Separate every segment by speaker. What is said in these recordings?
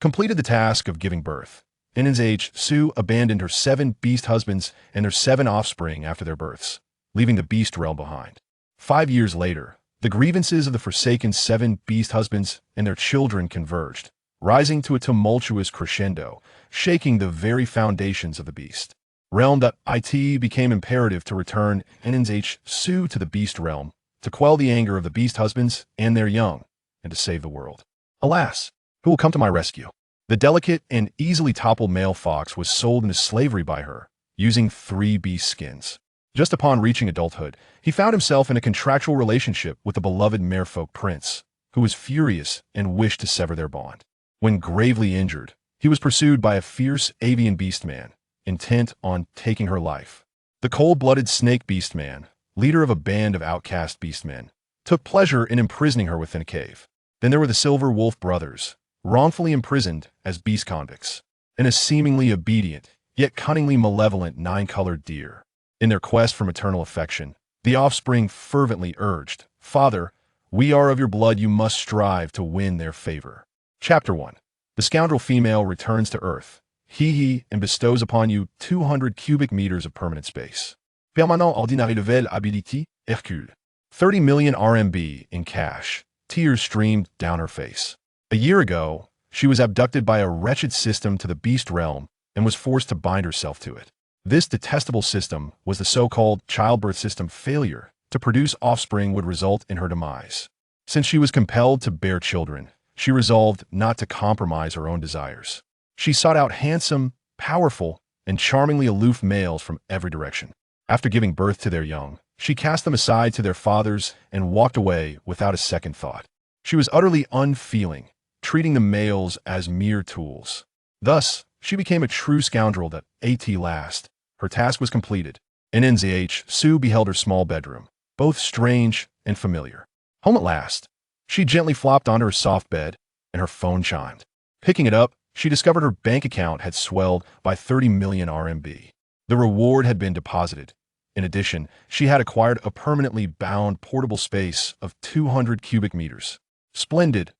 Speaker 1: completed the task of giving birth. In his age, Su abandoned her 7 beast husbands and their 7 offspring after their births, leaving the beast realm behind. 5 years later, the grievances of the forsaken 7 beast husbands and their children converged, rising to a tumultuous crescendo, shaking the very foundations of the beast realm. It became imperative to return Nn's Su to the beast realm, to quell the anger of the beast husbands and their young, and to save the world. Alas, who will come to my rescue? The delicate and easily toppled male fox was sold into slavery by her, using 3 beast skins. Just upon reaching adulthood, he found himself in a contractual relationship with the beloved merfolk prince, who was furious and wished to sever their bond. When gravely injured, he was pursued by a fierce avian beastman, intent on taking her life. The cold-blooded snake beastman, leader of a band of outcast beastmen, took pleasure in imprisoning her within a cave. Then there were the silver wolf brothers, wrongfully imprisoned as beast convicts, and a seemingly obedient, yet cunningly malevolent 9-colored deer. In their quest for maternal affection, the offspring fervently urged, "Father, we are of your blood, you must strive to win their favor." Chapter 1. The scoundrel female returns to Earth, and bestows upon you 200 cubic meters of permanent space. Permanent ordinary level ability, Hercule. 30 million RMB in cash. Tears streamed down her face. A year ago, she was abducted by a wretched system to the beast realm and was forced to bind herself to it. This detestable system was the so-called childbirth system. Failure to produce offspring would result in her demise. Since she was compelled to bear children, she resolved not to compromise her own desires. She sought out handsome, powerful, and charmingly aloof males from every direction. After giving birth to their young, she cast them aside to their fathers and walked away without a second thought. She was utterly unfeeling, treating the males as mere tools. Thus, she became a true scoundrel. At last, her task was completed. In Nzh, Su beheld her small bedroom, both strange and familiar. Home at last. She gently flopped onto her soft bed, and her phone chimed. Picking it up, she discovered her bank account had swelled by 30 million RMB. The reward had been deposited. In addition, she had acquired a permanently bound portable space of 200 cubic meters. Splendid.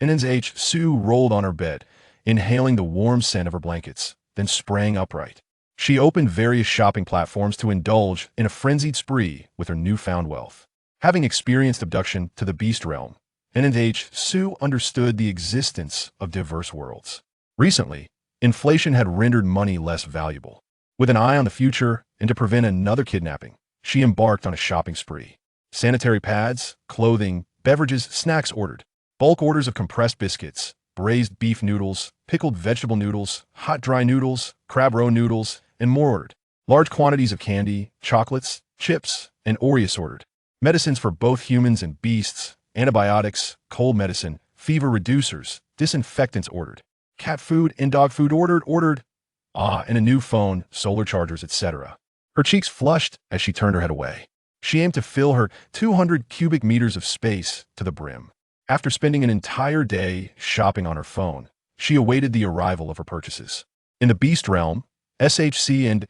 Speaker 1: Nzh, Su rolled on her bed, inhaling the warm scent of her blankets, then sprang upright. She opened various shopping platforms to indulge in a frenzied spree with her newfound wealth. Having experienced abduction to the beast realm, Nzh, Su understood the existence of diverse worlds. Recently, inflation had rendered money less valuable. With an eye on the future and to prevent another kidnapping, she embarked on a shopping spree. Sanitary pads, clothing, beverages, snacks ordered. Bulk orders of compressed biscuits, braised beef noodles, pickled vegetable noodles, hot dry noodles, crab roe noodles, and more ordered. Large quantities of candy, chocolates, chips, and Oreos ordered. Medicines for both humans and beasts, antibiotics, cold medicine, fever reducers, disinfectants ordered. Cat food and dog food ordered. And a new phone, solar chargers, etc. Her cheeks flushed as she turned her head away. She aimed to fill her 200 cubic meters of space to the brim. After spending an entire day shopping on her phone, she awaited the arrival of her purchases. In the beast realm, SHCN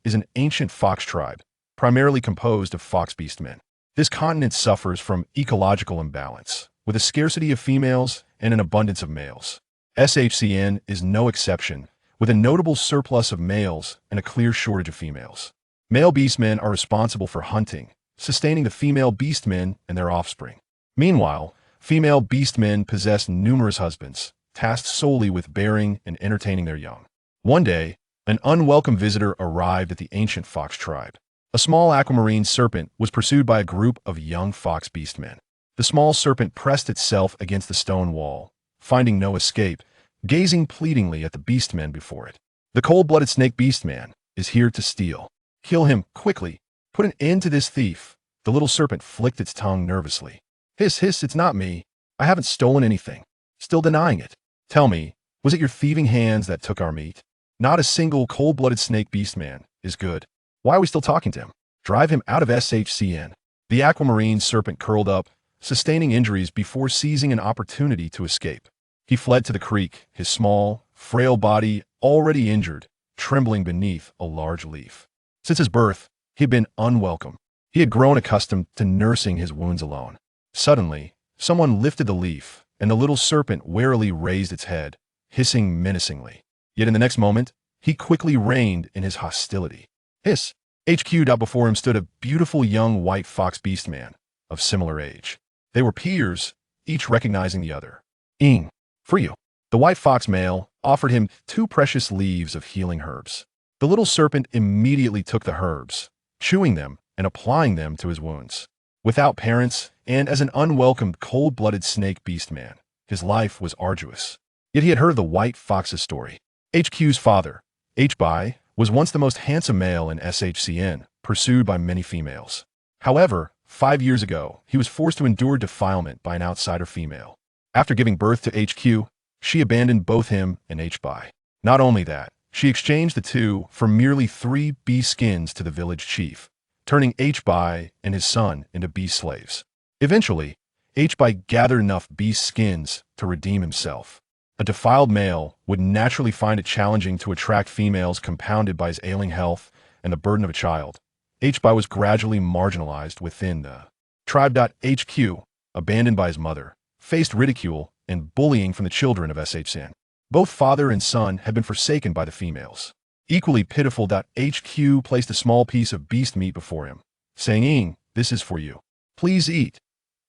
Speaker 1: is an ancient fox tribe, primarily composed of fox beastmen. This continent suffers from ecological imbalance, with a scarcity of females and an abundance of males. SHCN is no exception, with a notable surplus of males and a clear shortage of females. Male beastmen are responsible for hunting, sustaining the female beastmen and their offspring. Meanwhile, female beastmen possess numerous husbands, tasked solely with bearing and entertaining their young. One day, an unwelcome visitor arrived at the ancient fox tribe. A small aquamarine serpent was pursued by a group of young fox beastmen. The small serpent pressed itself against the stone wall, finding no escape, gazing pleadingly at the beastmen before it. The cold-blooded snake beastman is here to steal. Kill him, quickly. Put an end to this thief. The little serpent flicked its tongue nervously. Hiss, hiss, it's not me. I haven't stolen anything. Still denying it. Tell me, was it your thieving hands that took our meat? Not a single cold-blooded snake beastman is good. Why are we still talking to him? Drive him out of SHCN. The aquamarine serpent curled up, sustaining injuries before seizing an opportunity to escape. He fled to the creek, his small, frail body already injured, trembling beneath a large leaf. Since his birth, he had been unwelcome. He had grown accustomed to nursing his wounds alone. Suddenly, someone lifted the leaf, and the little serpent warily raised its head, hissing menacingly. Yet in the next moment, he quickly reined in his hostility. Hiss! HQ. Before him stood a beautiful young white fox beastman of similar age. They were peers, each recognizing the other. Ing, for you. The white fox male offered him 2 precious leaves of healing herbs. The little serpent immediately took the herbs, chewing them and applying them to his wounds. Without parents, and as an unwelcomed cold-blooded snake beastman, his life was arduous. Yet he had heard the white fox's story. HQ's father, H-Bai, was once the most handsome male in SHCN, pursued by many females. However, 5 years ago, he was forced to endure defilement by an outsider female. After giving birth to HQ, she abandoned both him and H-Bai. Not only that, she exchanged the two for merely 3 beast skins to the village chief, turning H-Bai and his son into beast slaves. Eventually, H-Bai gathered enough beast skins to redeem himself. A defiled male would naturally find it challenging to attract females, compounded by his ailing health and the burden of a child. H-Bai was gradually marginalized within the tribe. HQ, abandoned by his mother, faced ridicule and bullying from the children of SHCN. Both father and son had been forsaken by the females. Equally pitiful. HQ placed a small piece of beast meat before him, saying, "Ing, this is for you. Please eat."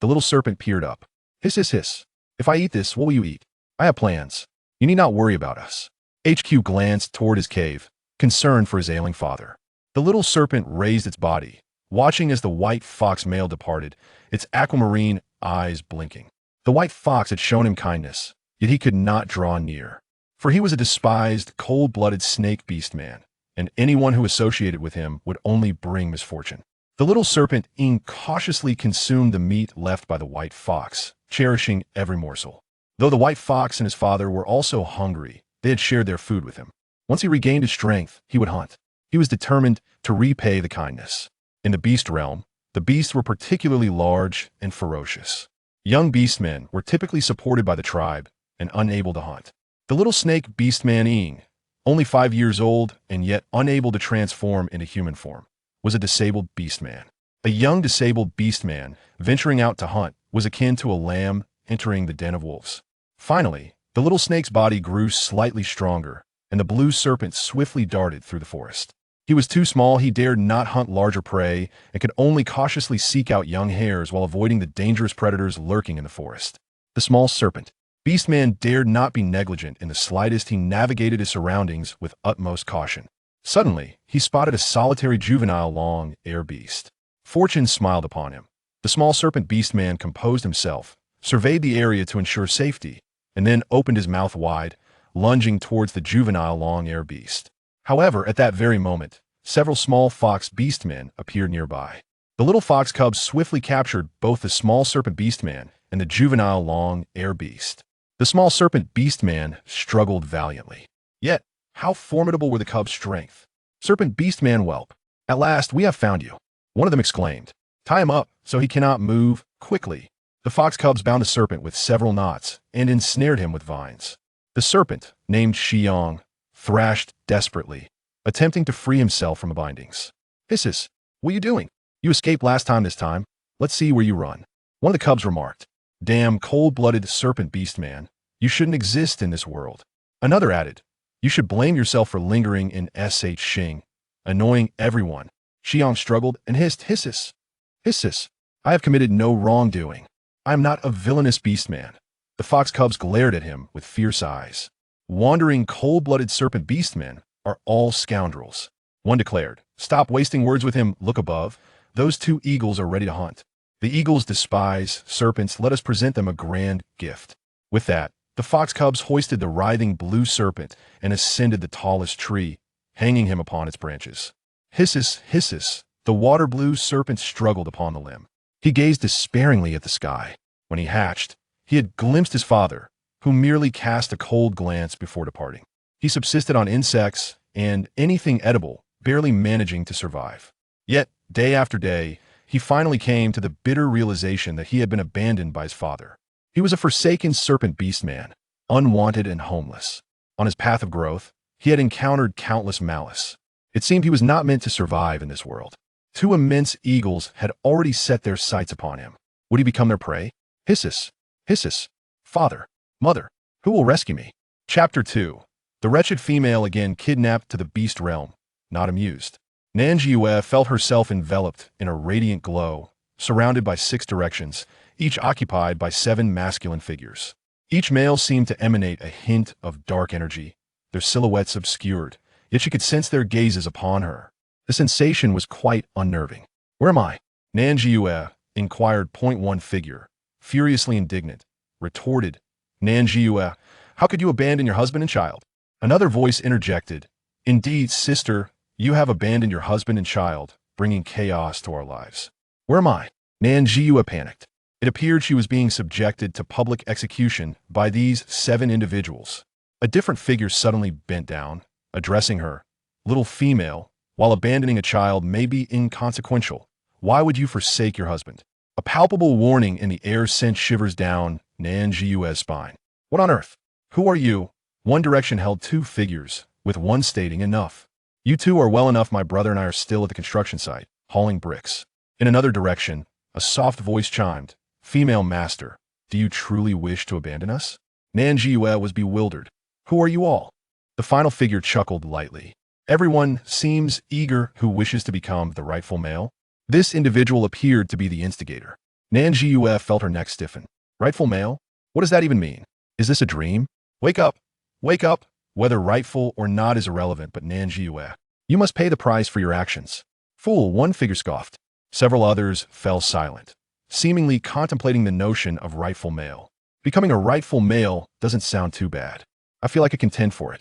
Speaker 1: The little serpent peered up. Hiss, hiss, hiss. "If I eat this, what will you eat? I have plans. You need not worry about us." HQ glanced toward his cave, concerned for his ailing father. The little serpent raised its body, watching as the white fox male departed, its aquamarine eyes blinking. The white fox had shown him kindness, yet he could not draw near. For he was a despised, cold-blooded snake beast man, and anyone who associated with him would only bring misfortune. The little serpent incautiously consumed the meat left by the white fox, cherishing every morsel. Though the white fox and his father were also hungry, they had shared their food with him. Once he regained his strength, he would hunt. He was determined to repay the kindness. In the beast realm, the beasts were particularly large and ferocious. Young beastmen were typically supported by the tribe and unable to hunt. The little snake beastman Ing, only 5 years old and yet unable to transform into human form, was a disabled beastman. A young disabled beastman venturing out to hunt was akin to a lamb entering the den of wolves. Finally, the little snake's body grew slightly stronger, and the blue serpent swiftly darted through the forest. He was too small, he dared not hunt larger prey, and could only cautiously seek out young hares while avoiding the dangerous predators lurking in the forest. The small serpent, Beastman, dared not be negligent in the slightest. He navigated his surroundings with utmost caution. Suddenly, he spotted a solitary juvenile long-air beast. Fortune smiled upon him. The small serpent Beastman composed himself, surveyed the area to ensure safety, and then opened his mouth wide, lunging towards the juvenile long-air beast. However, at that very moment, several small fox beastmen appeared nearby. The little fox cubs swiftly captured both the small serpent beastman and the juvenile long-air beast. The small serpent beastman struggled valiantly. Yet, how formidable were the cubs' strength? "Serpent beastman whelp, at last we have found you," one of them exclaimed. "Tie him up so he cannot move." Quickly, the fox cubs bound the serpent with several knots and ensnared him with vines. The serpent, named Shiyong, thrashed desperately, attempting to free himself from the bindings. "Hisses, what are you doing? You escaped last time. This time, let's see where you run," one of the cubs remarked. "Damn cold-blooded serpent beastman, you shouldn't exist in this world." Another added, "You should blame yourself for lingering in SH Xing, annoying everyone." Xiang struggled and hissed, "Hisses, hisses, I have committed no wrongdoing. I am not a villainous beastman." The fox cubs glared at him with fierce eyes. "Wandering cold-blooded serpent beastmen are all scoundrels," one declared. "Stop wasting words with him. Look above. Those 2 eagles are ready to hunt. The eagles despise serpents. Let us present them a grand gift." With that, the fox cubs hoisted the writhing blue serpent and ascended the tallest tree, hanging him upon its branches. Hisses, hisses, the water blue serpent struggled upon the limb. He gazed despairingly at the sky. When he hatched, he had glimpsed his father, who merely cast a cold glance before departing. He subsisted on insects and anything edible, barely managing to survive. Yet, day after day, he finally came to the bitter realization that he had been abandoned by his father. He was a forsaken serpent beastman, unwanted and homeless. On his path of growth, he had encountered countless malice. It seemed he was not meant to survive in this world. 2 immense eagles had already set their sights upon him. Would he become their prey? Hisses, hisses, Father, mother, who will rescue me? Chapter 2. The wretched female again kidnapped to the beast realm, not amused. Nan Zhisui felt herself enveloped in a radiant glow, surrounded by 6 directions, each occupied by 7 masculine figures. Each male seemed to emanate a hint of dark energy, their silhouettes obscured, yet she could sense their gazes upon her. The sensation was quite unnerving. Where am I? Nan Zhisui inquired. Point one figure, furiously indignant, retorted, Nan Zhisui, how could you abandon your husband and child? Another voice interjected, indeed, sister, you have abandoned your husband and child, bringing chaos to our lives. Where am I? Nan Zhisui panicked. It appeared she was being subjected to public execution by these 7 individuals. A different figure suddenly bent down, addressing her. Little female, while abandoning a child may be inconsequential, why would you forsake your husband? A palpable warning in the air sent shivers down Nan Zhisui's spine. What on earth? Who are you? One direction held 2 figures, with one stating enough. You two are well enough, my brother and I are still at the construction site, hauling bricks. In another direction, a soft voice chimed, female master, do you truly wish to abandon us? Nan Zhisui was bewildered. Who are you all? The final figure chuckled lightly. Everyone seems eager who wishes to become the rightful male. This individual appeared to be the instigator. Nan Zhisui felt her neck stiffen. Rightful male? What does that even mean? Is this a dream? Wake up! Wake up! Whether rightful or not is irrelevant, but Nan Zhisui, you must pay the price for your actions. Fool, one figure scoffed. Several others fell silent, seemingly contemplating the notion of rightful male. Becoming a rightful male doesn't sound too bad. I feel like I contend for it.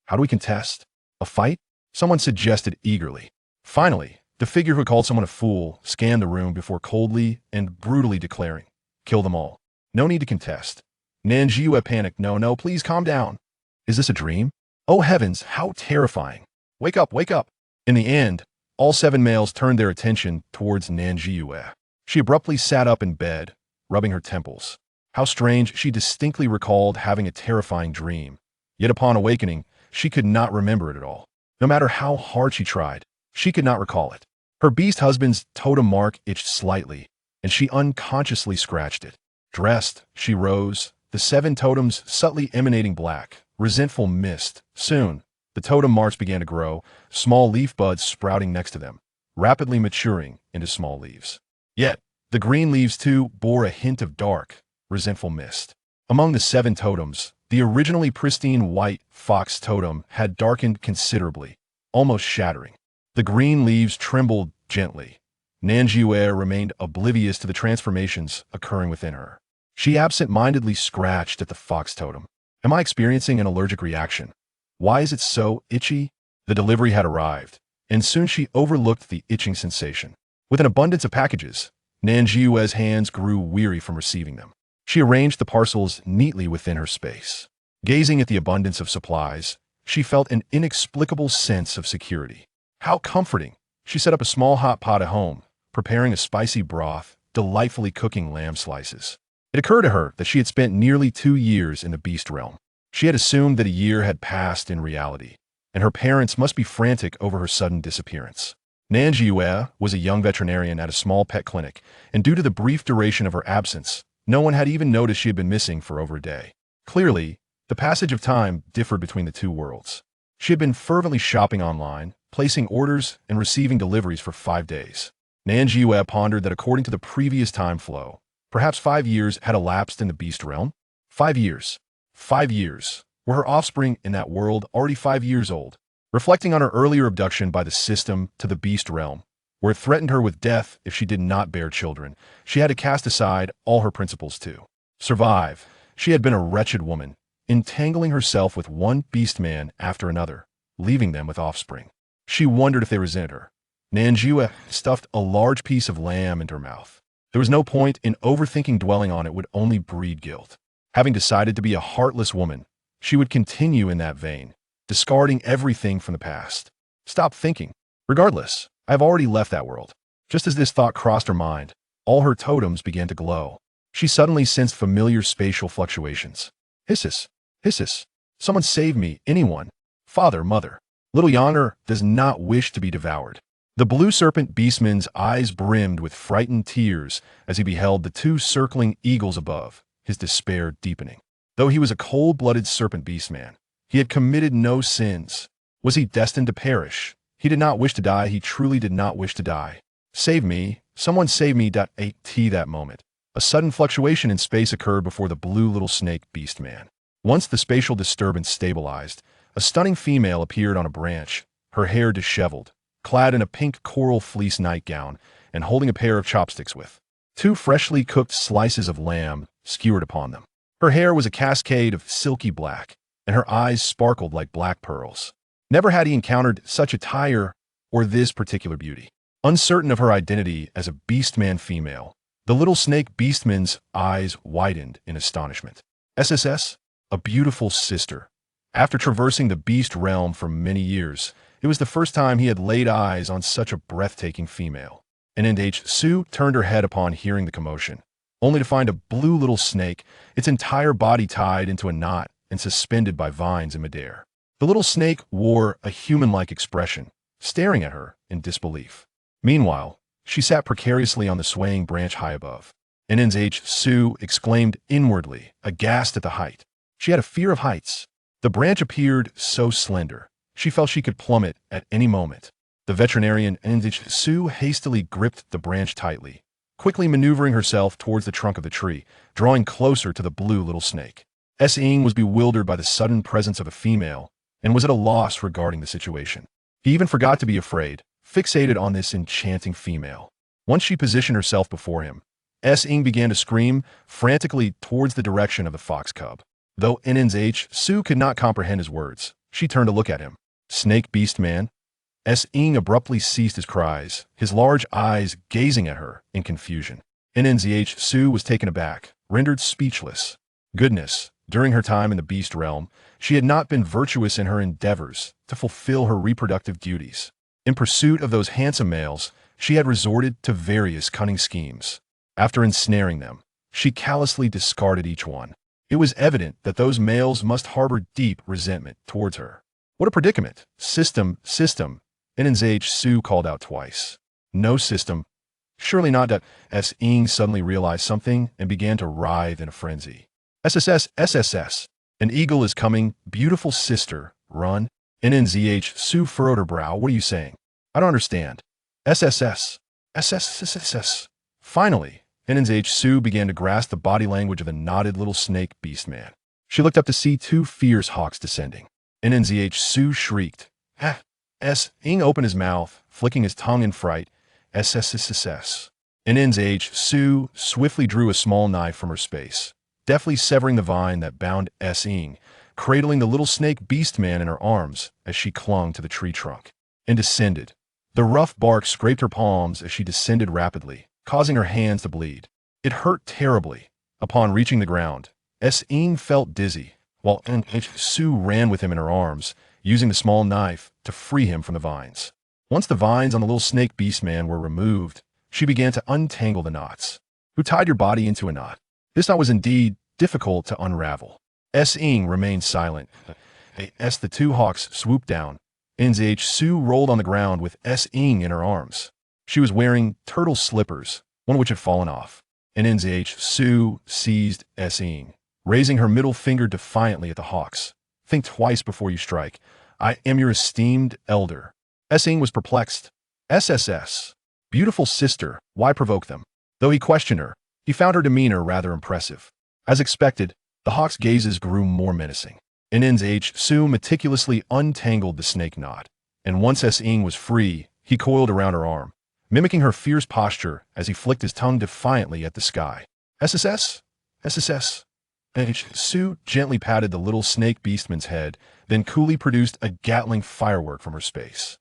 Speaker 1: How do we contest? A fight? Someone suggested eagerly. Finally, the figure who called someone a fool scanned the room before coldly and brutally declaring, kill them all. No need to contest. Nan Zhisui panicked. No, please calm down. Is this a dream? Oh heavens, how terrifying. Wake up, wake up. In the end, all 7 males turned their attention towards Nan Zhisui. She abruptly sat up in bed, rubbing her temples. How strange, she distinctly recalled having a terrifying dream. Yet upon awakening, she could not remember it at all. No matter how hard she tried, she could not recall it. Her beast husband's totem mark itched slightly, and she unconsciously scratched it. Dressed, she rose, the 7 totems subtly emanating black, resentful mist. Soon, the totem marks began to grow, small leaf buds sprouting next to them, rapidly maturing into small leaves. Yet, the green leaves too bore a hint of dark, resentful mist. Among the 7 totems, the originally pristine white fox totem had darkened considerably, almost shattering. The green leaves trembled gently. Nan Zhisui remained oblivious to the transformations occurring within her. She absent-mindedly scratched at the fox totem. Am I experiencing an allergic reaction? Why is it so itchy? The delivery had arrived, and soon she overlooked the itching sensation. With an abundance of packages, Nan Zhisui's hands grew weary from receiving them. She arranged the parcels neatly within her space. Gazing at the abundance of supplies, she felt an inexplicable sense of security. How comforting! She set up a small hot pot at home, preparing a spicy broth, delightfully cooking lamb slices. It occurred to her that she had spent nearly 2 years in the beast realm. She had assumed that a year had passed in reality, and her parents must be frantic over her sudden disappearance. Nan Zhisui was a young veterinarian at a small pet clinic, and due to the brief duration of her absence, no one had even noticed she had been missing for over a day. Clearly, the passage of time differed between the 2 worlds. She had been fervently shopping online, placing orders and receiving deliveries for 5 days. Nan Zhisui pondered that according to the previous time flow, perhaps 5 years had elapsed in the beast realm. 5 years. 5 years. Were her offspring in that world already 5 years old? Reflecting on her earlier abduction by the system to the beast realm, where it threatened her with death if she did not bear children, she had to cast aside all her principles to survive. She had been a wretched woman, entangling herself with one beast man after another, leaving them with offspring. She wondered if they resented her. Nan Zhisui stuffed a large piece of lamb into her mouth. There was no point in overthinking. Dwelling on it would only breed guilt. Having decided to be a heartless woman, she would continue in that vein, discarding everything from the past. Stop thinking. Regardless, I have already left that world. Just as this thought crossed her mind, all her totems began to glow. She suddenly sensed familiar spatial fluctuations. Hisses, hisses. Someone save me, anyone. Father, mother. Little yonder does not wish to be devoured. The blue serpent beastman's eyes brimmed with frightened tears as he beheld the 2 circling eagles above, his despair deepening. Though he was a cold-blooded serpent beastman, he had committed no sins. Was he destined to perish? He did not wish to die. He truly did not wish to die. Save me. Someone save me. At that moment, a sudden fluctuation in space occurred before the blue little snake beastman. Once the spatial disturbance stabilized, a stunning female appeared on a branch, her hair disheveled, clad in a pink coral fleece nightgown, and holding a pair of chopsticks with two freshly cooked slices of lamb skewered upon them. Her hair was a cascade of silky black, and her eyes sparkled like black pearls. Never had he encountered such attire or this particular beauty. Uncertain of her identity as a beastman female, the little snake beastman's eyes widened in astonishment. SSS? A beautiful sister. After traversing the beast realm for many years, it was the first time he had laid eyes on such a breathtaking female. Nan Zhisui turned her head upon hearing the commotion, only to find a blue little snake, its entire body tied into a knot and suspended by vines in midair. The little snake wore a human-like expression, staring at her in disbelief. Meanwhile, she sat precariously on the swaying branch high above. Nan Zhisui exclaimed inwardly, aghast at the height. She had a fear of heights. The branch appeared so slender, she felt she could plummet at any moment. The veterinarian Nan Zhisui hastily gripped the branch tightly, quickly maneuvering herself towards the trunk of the tree, drawing closer to the blue little snake. Ying was bewildered by the sudden presence of a female and was at a loss regarding the situation. He even forgot to be afraid, fixated on this enchanting female. Once she positioned herself before him, Ying began to scream frantically towards the direction of the fox cub. Though Nan Zhisui could not comprehend his words, she turned to look at him. Snake beast man? Ying abruptly ceased his cries, his large eyes gazing at her in confusion. Nan Zhisui was taken aback, rendered speechless. Goodness, during her time in the beast realm, she had not been virtuous in her endeavors to fulfill her reproductive duties. In pursuit of those handsome males, she had resorted to various cunning schemes. After ensnaring them, she callously discarded each one. It was evident that those males must harbor deep resentment towards her. What a predicament! System. Nan Zhisui called out twice. No system. Surely not. Ying suddenly realized something and began to writhe in a frenzy. SSS. An eagle is coming. Beautiful sister, run. Nan Zhisui furrowed her brow. What are you saying? I don't understand. SSS. Finally, Nan Zhisui began to grasp the body language of the knotted little snake beastman. She looked up to see two fierce hawks descending. Nan Zhisui shrieked. Ying opened his mouth, flicking his tongue in fright. SSS. Nan Zhisui swiftly drew a small knife from her space, deftly severing the vine that bound Ying, cradling the little snake beastman in her arms as she clung to the tree trunk, and descended. The rough bark scraped her palms as she descended rapidly, causing her hands to bleed. It hurt terribly. Upon reaching the ground, Ying felt dizzy, while Nan Zhisui ran with him in her arms, using the small knife to free him from the vines. Once the vines on the little snake beastman were removed, she began to untangle the knots. Who tied your body into a knot? This knot was indeed difficult to unravel. Ying remained silent. As the two hawks swooped down, Nan Zhisui rolled on the ground with Ying in her arms. She was wearing turtle slippers, one of which had fallen off. Nan Zhisui seized Ying, raising her middle finger defiantly at the hawks. Think twice before you strike. I am your esteemed elder. Ying was perplexed. SSS. Beautiful sister, why provoke them? Though he questioned her, he found her demeanor rather impressive. As expected, the hawk's gazes grew more menacing. Nan Zhisui meticulously untangled the snake knot, and once Ying was free, he coiled around her arm, mimicking her fierce posture as he flicked his tongue defiantly at the sky. SSS? Nan Zhisui gently patted the little snake beastman's head, then coolly produced a Gatling firework from her space.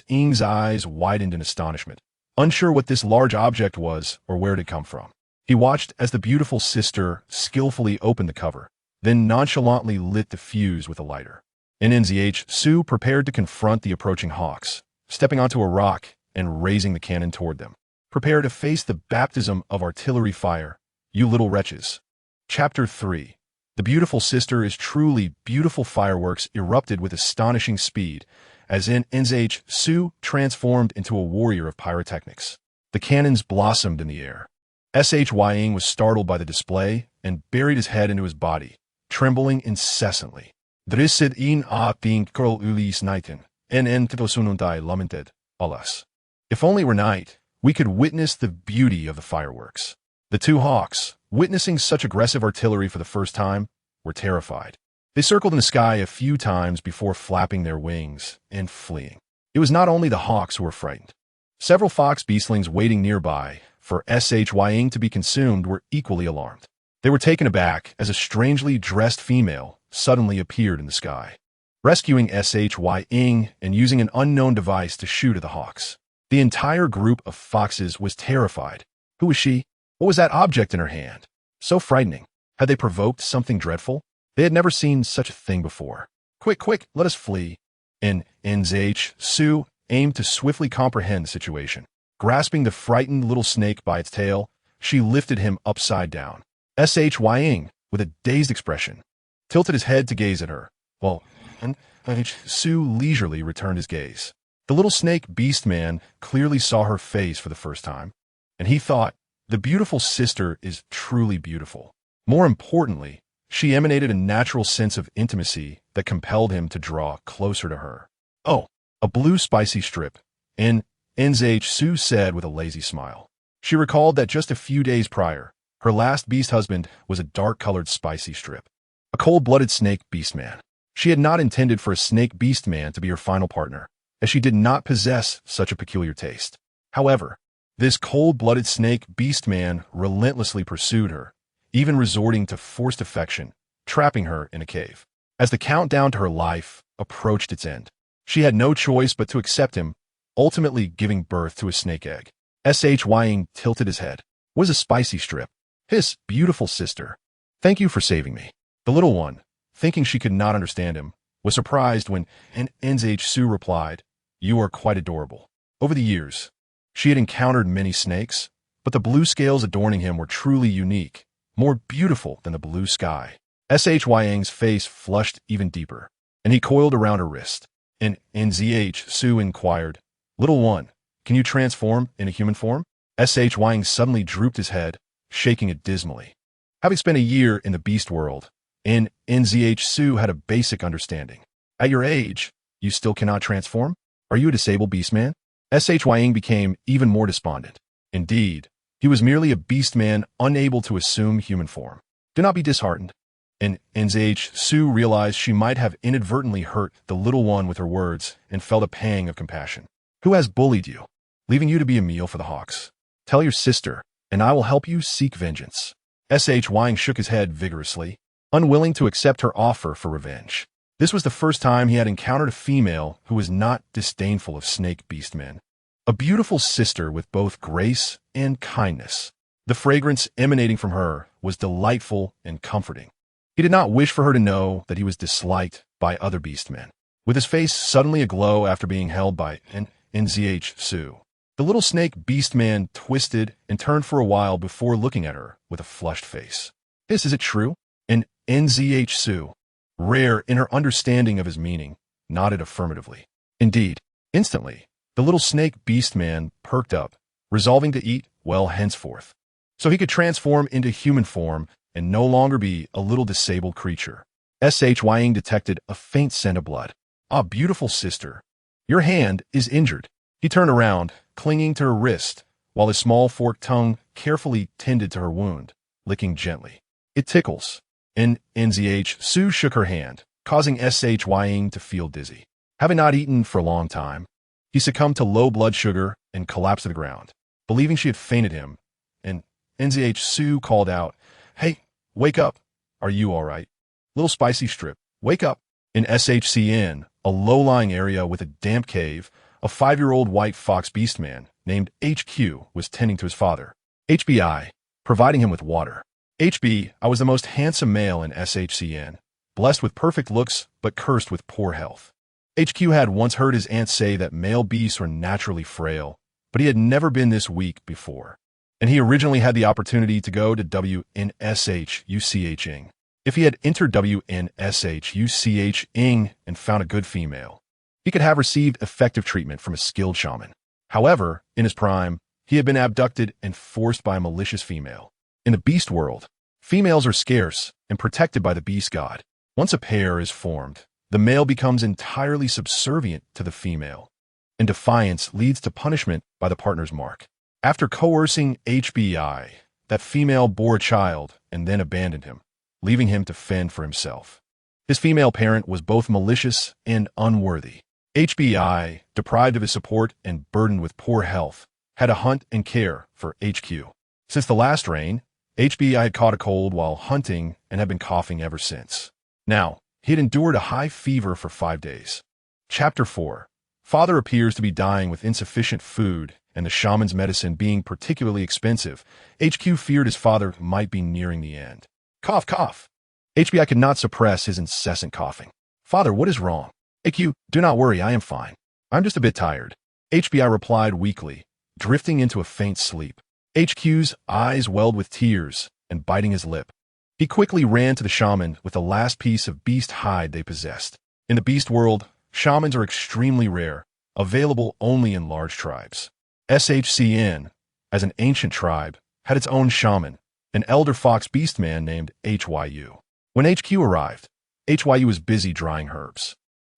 Speaker 1: Ying's eyes widened in astonishment, unsure what this large object was or where it had come from. He watched as the beautiful sister skillfully opened the cover, then nonchalantly lit the fuse with a lighter. Nan Zhisui prepared to confront the approaching hawks, stepping onto a rock and raising the cannon toward them. Prepare to face the baptism of artillery fire, you little wretches. Chapter 3. The beautiful sister is truly beautiful. Fireworks erupted with astonishing speed, as Nan Zhisui transformed into a warrior of pyrotechnics. The cannons blossomed in the air. Shying was startled by the display and buried his head into his body, trembling incessantly. Drisid in being curl ulis nighten, en titosununtai lamented, alas. If only it were night, we could witness the beauty of the fireworks. The two hawks, witnessing such aggressive artillery for the first time, were terrified. They circled in the sky a few times before flapping their wings and fleeing. It was not only the hawks who were frightened. Several fox beastlings waiting nearby for Shying to be consumed were equally alarmed. They were taken aback as a strangely dressed female suddenly appeared in the sky, rescuing Shying and using an unknown device to shoot at the hawks. The entire group of foxes was terrified. Who was she? What was that object in her hand? So frightening. Had they provoked something dreadful? They had never seen such a thing before. Quick, quick, let us flee. Nan Zhisui aimed to swiftly comprehend the situation. Grasping the frightened little snake by its tail, she lifted him upside down. Shying, with a dazed expression, tilted his head to gaze at her, while Nan Zhisui leisurely returned his gaze. The little snake beast man clearly saw her face for the first time, and he thought, the beautiful sister is truly beautiful. More importantly, she emanated a natural sense of intimacy that compelled him to draw closer to her. Oh, a blue spicy strip, Nan Zhisui said with a lazy smile. She recalled that just a few days prior, her last beast husband was a dark-colored spicy strip, a cold-blooded snake beastman. She had not intended for a snake beastman to be her final partner, as she did not possess such a peculiar taste. However, this cold-blooded snake beastman relentlessly pursued her, even resorting to forced affection, trapping her in a cave. As the countdown to her life approached its end, she had no choice but to accept him, ultimately giving birth to a snake egg. Shying tilted his head. What is a spicy strip? His beautiful sister. Thank you for saving me. The little one, thinking she could not understand him, was surprised when Nan Zhisui replied, You are quite adorable. Over the years, she had encountered many snakes, but the blue scales adorning him were truly unique, more beautiful than the blue sky. Shying's face flushed even deeper, and he coiled around her wrist. And Nan Zhisui inquired, Little one, can you transform into human form? Shying suddenly drooped his head, shaking it dismally. Having spent a year in the beast world, Nan Zhisui had a basic understanding. At your age, you still cannot transform? Are you a disabled beastman? Shying became even more despondent. Indeed, he was merely a beastman unable to assume human form. Do not be disheartened. And Nan Zhisui realized she might have inadvertently hurt the little one with her words and felt a pang of compassion. Who has bullied you, leaving you to be a meal for the hawks? Tell your sister, and I will help you seek vengeance. Shying shook his head vigorously, unwilling to accept her offer for revenge. This was the first time he had encountered a female who was not disdainful of snake beastmen. A beautiful sister with both grace and kindness. The fragrance emanating from her was delightful and comforting. He did not wish for her to know that he was disliked by other beastmen. With his face suddenly aglow after being held by Nan Zhisui, the little snake beastman twisted and turned for a while before looking at her with a flushed face. Is it true? And Nan Zhisui, rare in her understanding of his meaning, nodded affirmatively. Indeed, instantly, the little snake beastman perked up, resolving to eat well henceforth, so he could transform into human form and no longer be a little disabled creature. Shying detected a faint scent of blood. Ah, beautiful sister, your hand is injured. He turned around, clinging to her wrist, while his small forked tongue carefully tended to her wound, licking gently. It tickles. And Nan Zhisui shook her hand, causing Shying to feel dizzy. Having not eaten for a long time, he succumbed to low blood sugar and collapsed to the ground. Believing she had fainted him, and Nan Zhisui called out, Hey, wake up. Are you all right? Little spicy strip, wake up. In SHCN, a low-lying area with a damp cave, a 5-year-old white fox beastman named HQ was tending to his father, HBI, providing him with water. I was the most handsome male in SHCN, blessed with perfect looks but cursed with poor health. HQ had once heard his aunt say that male beasts were naturally frail, but he had never been this weak before, and he originally had the opportunity to go to WNSH-UCH-ing. If he had entered WNSH-UCH-ing and found a good female, he could have received effective treatment from a skilled shaman. However, in his prime, He had been abducted and forced by a malicious female. In the beast world, females are scarce and protected by the beast god. Once a pair is formed, the male becomes entirely subservient to the female, and defiance leads to punishment by the partner's mark. After coercing HBI, that female bore a child and then abandoned him, leaving him to fend for himself. His female parent was both malicious and unworthy. HBI, deprived of his support and burdened with poor health, had to hunt and care for HQ. Since the last reign, HBI had caught a cold while hunting and had been coughing ever since. Now, he had endured a high fever for 5 days. Chapter 4. Father appears to be dying with insufficient food and the shaman's medicine being particularly expensive. HQ feared his father might be nearing the end. Cough, cough. HBI could not suppress his incessant coughing. Father, what is wrong? HQ, do not worry, I am fine. I'm just a bit tired. HBI replied weakly, drifting into a faint sleep. HQ's eyes welled with tears and biting his lip. He quickly ran to the shaman with the last piece of beast hide they possessed. In the beast world, shamans are extremely rare, available only in large tribes. SHCN, as an ancient tribe, had its own shaman, an elder fox beastman named HYU. When HQ arrived, HYU was busy drying herbs.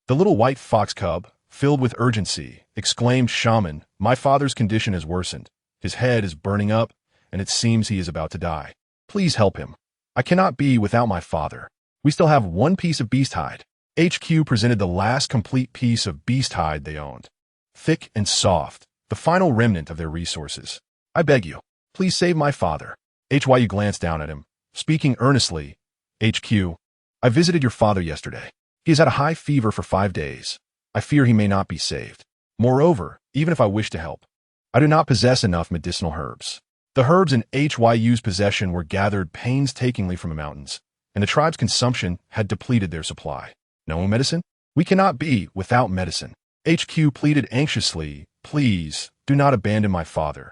Speaker 1: The little white fox cub, filled with urgency, exclaimed, "Shaman, my father's condition has worsened. His head is burning up, and it seems he is about to die. Please help him. I cannot be without my father. We still have one piece of beast hide." HQ presented the last complete piece of beast hide they owned. Thick and soft, the final remnant of their resources. "I beg you, please save my father." HYU glanced down at him, speaking earnestly. HQ, I visited your father yesterday. He has had a high fever for 5 days. I fear he may not be saved. Moreover, even if I wish to help, I do not possess enough medicinal herbs. The herbs in HYU's possession were gathered painstakingly from the mountains, and the tribe's consumption had depleted their supply. No medicine? We cannot be without medicine. HQ pleaded anxiously, "Please, do not abandon my father.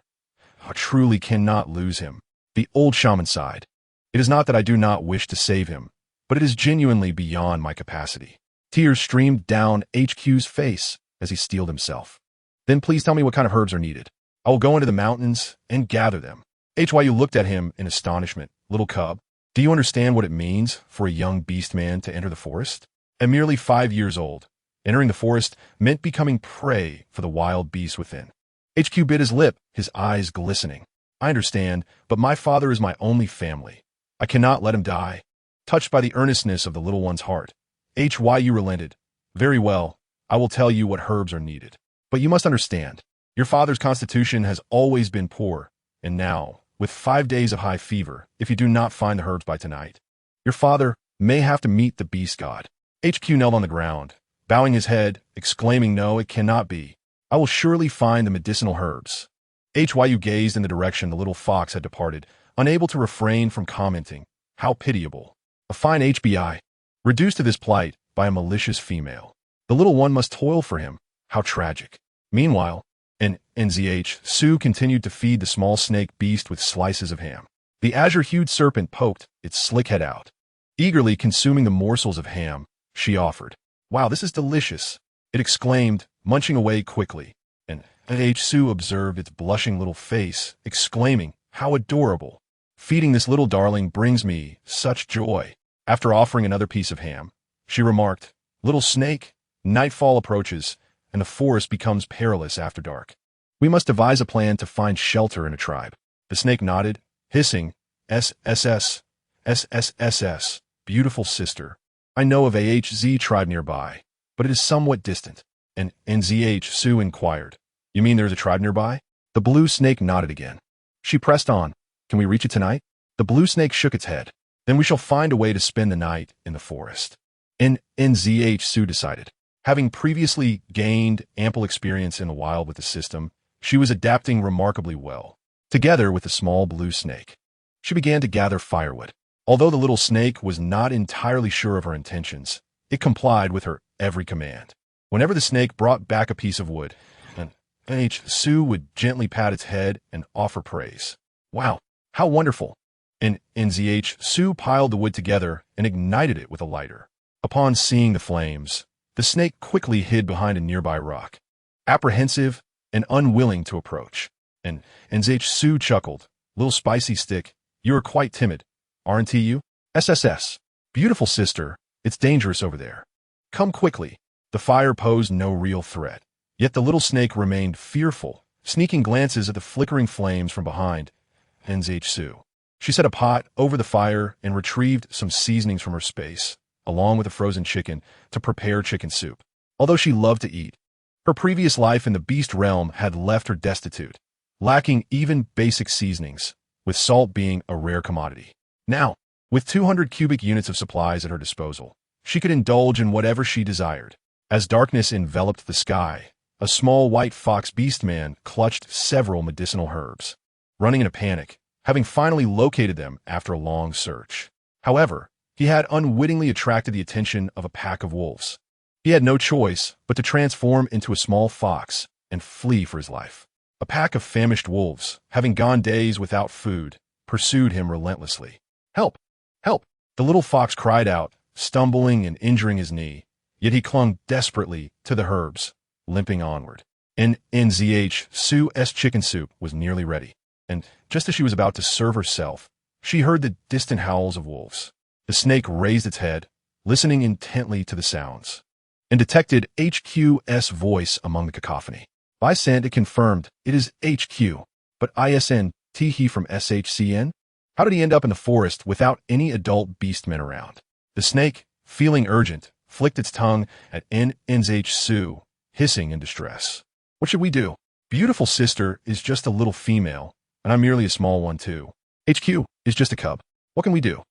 Speaker 1: I truly cannot lose him." The old shaman sighed. "It is not that I do not wish to save him, but it is genuinely beyond my capacity." Tears streamed down HQ's face as he steeled himself. "Then please tell me what kind of herbs are needed. I will go into the mountains and gather them." HYU looked at him in astonishment. "Little cub, do you understand what it means for a young beast man to enter the forest?" At merely 5 years old, entering the forest meant becoming prey for the wild beasts within. HQ bit his lip, his eyes glistening. "I understand, but my father is my only family. I cannot let him die." Touched by the earnestness of the little one's heart, HYU relented. "Very well, I will tell you what herbs are needed. But you must understand, your father's constitution has always been poor, and now, with 5 days of high fever, if you do not find the herbs by tonight, your father may have to meet the beast god." HQ knelt on the ground, bowing his head, exclaiming, "No, it cannot be. I will surely find the medicinal herbs." HYU gazed in the direction the little fox had departed, unable to refrain from commenting, "How pitiable. A fine HBI, reduced to this plight by a malicious female. The little one must toil for him. How tragic." Meanwhile, NZH, Sue continued to feed the small snake beast with slices of ham. The azure-hued serpent poked its slick head out. Eagerly consuming the morsels of ham, she offered. "Wow, this is delicious," it exclaimed, munching away quickly. And Sue observed its blushing little face, exclaiming, "How adorable. Feeding this little darling brings me such joy." After offering another piece of ham, she remarked, "Little snake, nightfall approaches, and the forest becomes perilous after dark. We must devise a plan to find shelter in a tribe." The snake nodded, hissing, "SSS, SSSS, beautiful sister. I know of a HZ tribe nearby, but it is somewhat distant." And NZH, Sue inquired, "You mean there is a tribe nearby?" The blue snake nodded again. She pressed on, "Can we reach it tonight?" The blue snake shook its head. "Then we shall find a way to spend the night in the forest." NZH, Sue decided. Having previously gained ample experience in the wild with the system, she was adapting remarkably well. Together with the small blue snake, she began to gather firewood. Although the little snake was not entirely sure of her intentions, it complied with her every command. Whenever the snake brought back a piece of wood, Sue would gently pat its head and offer praise. "Wow, how wonderful." NZH, Sue piled the wood together and ignited it with a lighter. Upon seeing the flames, the snake quickly hid behind a nearby rock, apprehensive and unwilling to approach. And Nan Zhisui chuckled. Little spicy stick, you are quite timid, aren't you? SSS. Beautiful sister, it's dangerous over there. Come quickly. The fire posed no real threat. Yet the little snake remained fearful, sneaking glances at the flickering flames from behind Nan Zhisui. She set a pot over the fire and retrieved some seasonings from her space, along with a frozen chicken, to prepare chicken soup. Although she loved to eat, her previous life in the beast realm had left her destitute, lacking even basic seasonings, with salt being a rare commodity. Now, with 200 cubic units of supplies at her disposal, she could indulge in whatever she desired. As darkness enveloped the sky, a small white fox beastman clutched several medicinal herbs, running in a panic, having finally located them after a long search. However, he had unwittingly attracted the attention of a pack of wolves. He had no choice but to transform into a small fox and flee for his life. A pack of famished wolves, having gone days without food, pursued him relentlessly. Help! Help! The little fox cried out, stumbling and injuring his knee, yet he clung desperately to the herbs, limping onward. Nan Zhisui's chicken soup was nearly ready, and just as she was about to serve herself, she heard the distant howls of wolves. The snake raised its head, listening intently to the sounds, and detected HQ's voice among the cacophony. By scent, it confirmed it is HQ, but ISN he from SHCN? How did he end up in the forest without any adult beastmen around? The snake, feeling urgent, flicked its tongue at Nan Zhisui, hissing in distress. What should we do? Beautiful sister is just a little female, and I'm merely a small one too. HQ is just a cub. What can we do?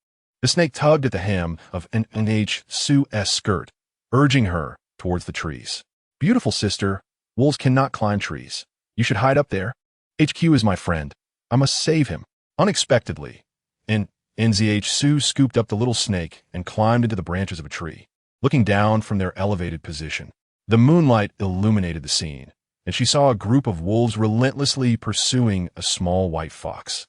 Speaker 1: The snake tugged at the hem of Nan Zhisui's skirt, urging her towards the trees. Beautiful sister, wolves cannot climb trees. You should hide up there. HQ is my friend. I must save him. Unexpectedly, Nan Zhisui scooped up the little snake and climbed into the branches of a tree, looking down from their elevated position. The moonlight illuminated the scene, and she saw a group of wolves relentlessly pursuing a small white fox,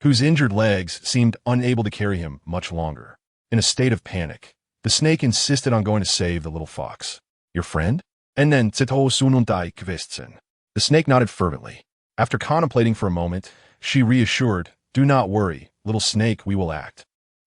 Speaker 1: whose injured legs seemed unable to carry him much longer. In a state of panic, the snake insisted on going to save the little fox. Your friend? And then the snake nodded fervently. After contemplating for a moment, she reassured, do not worry, little snake, we will act.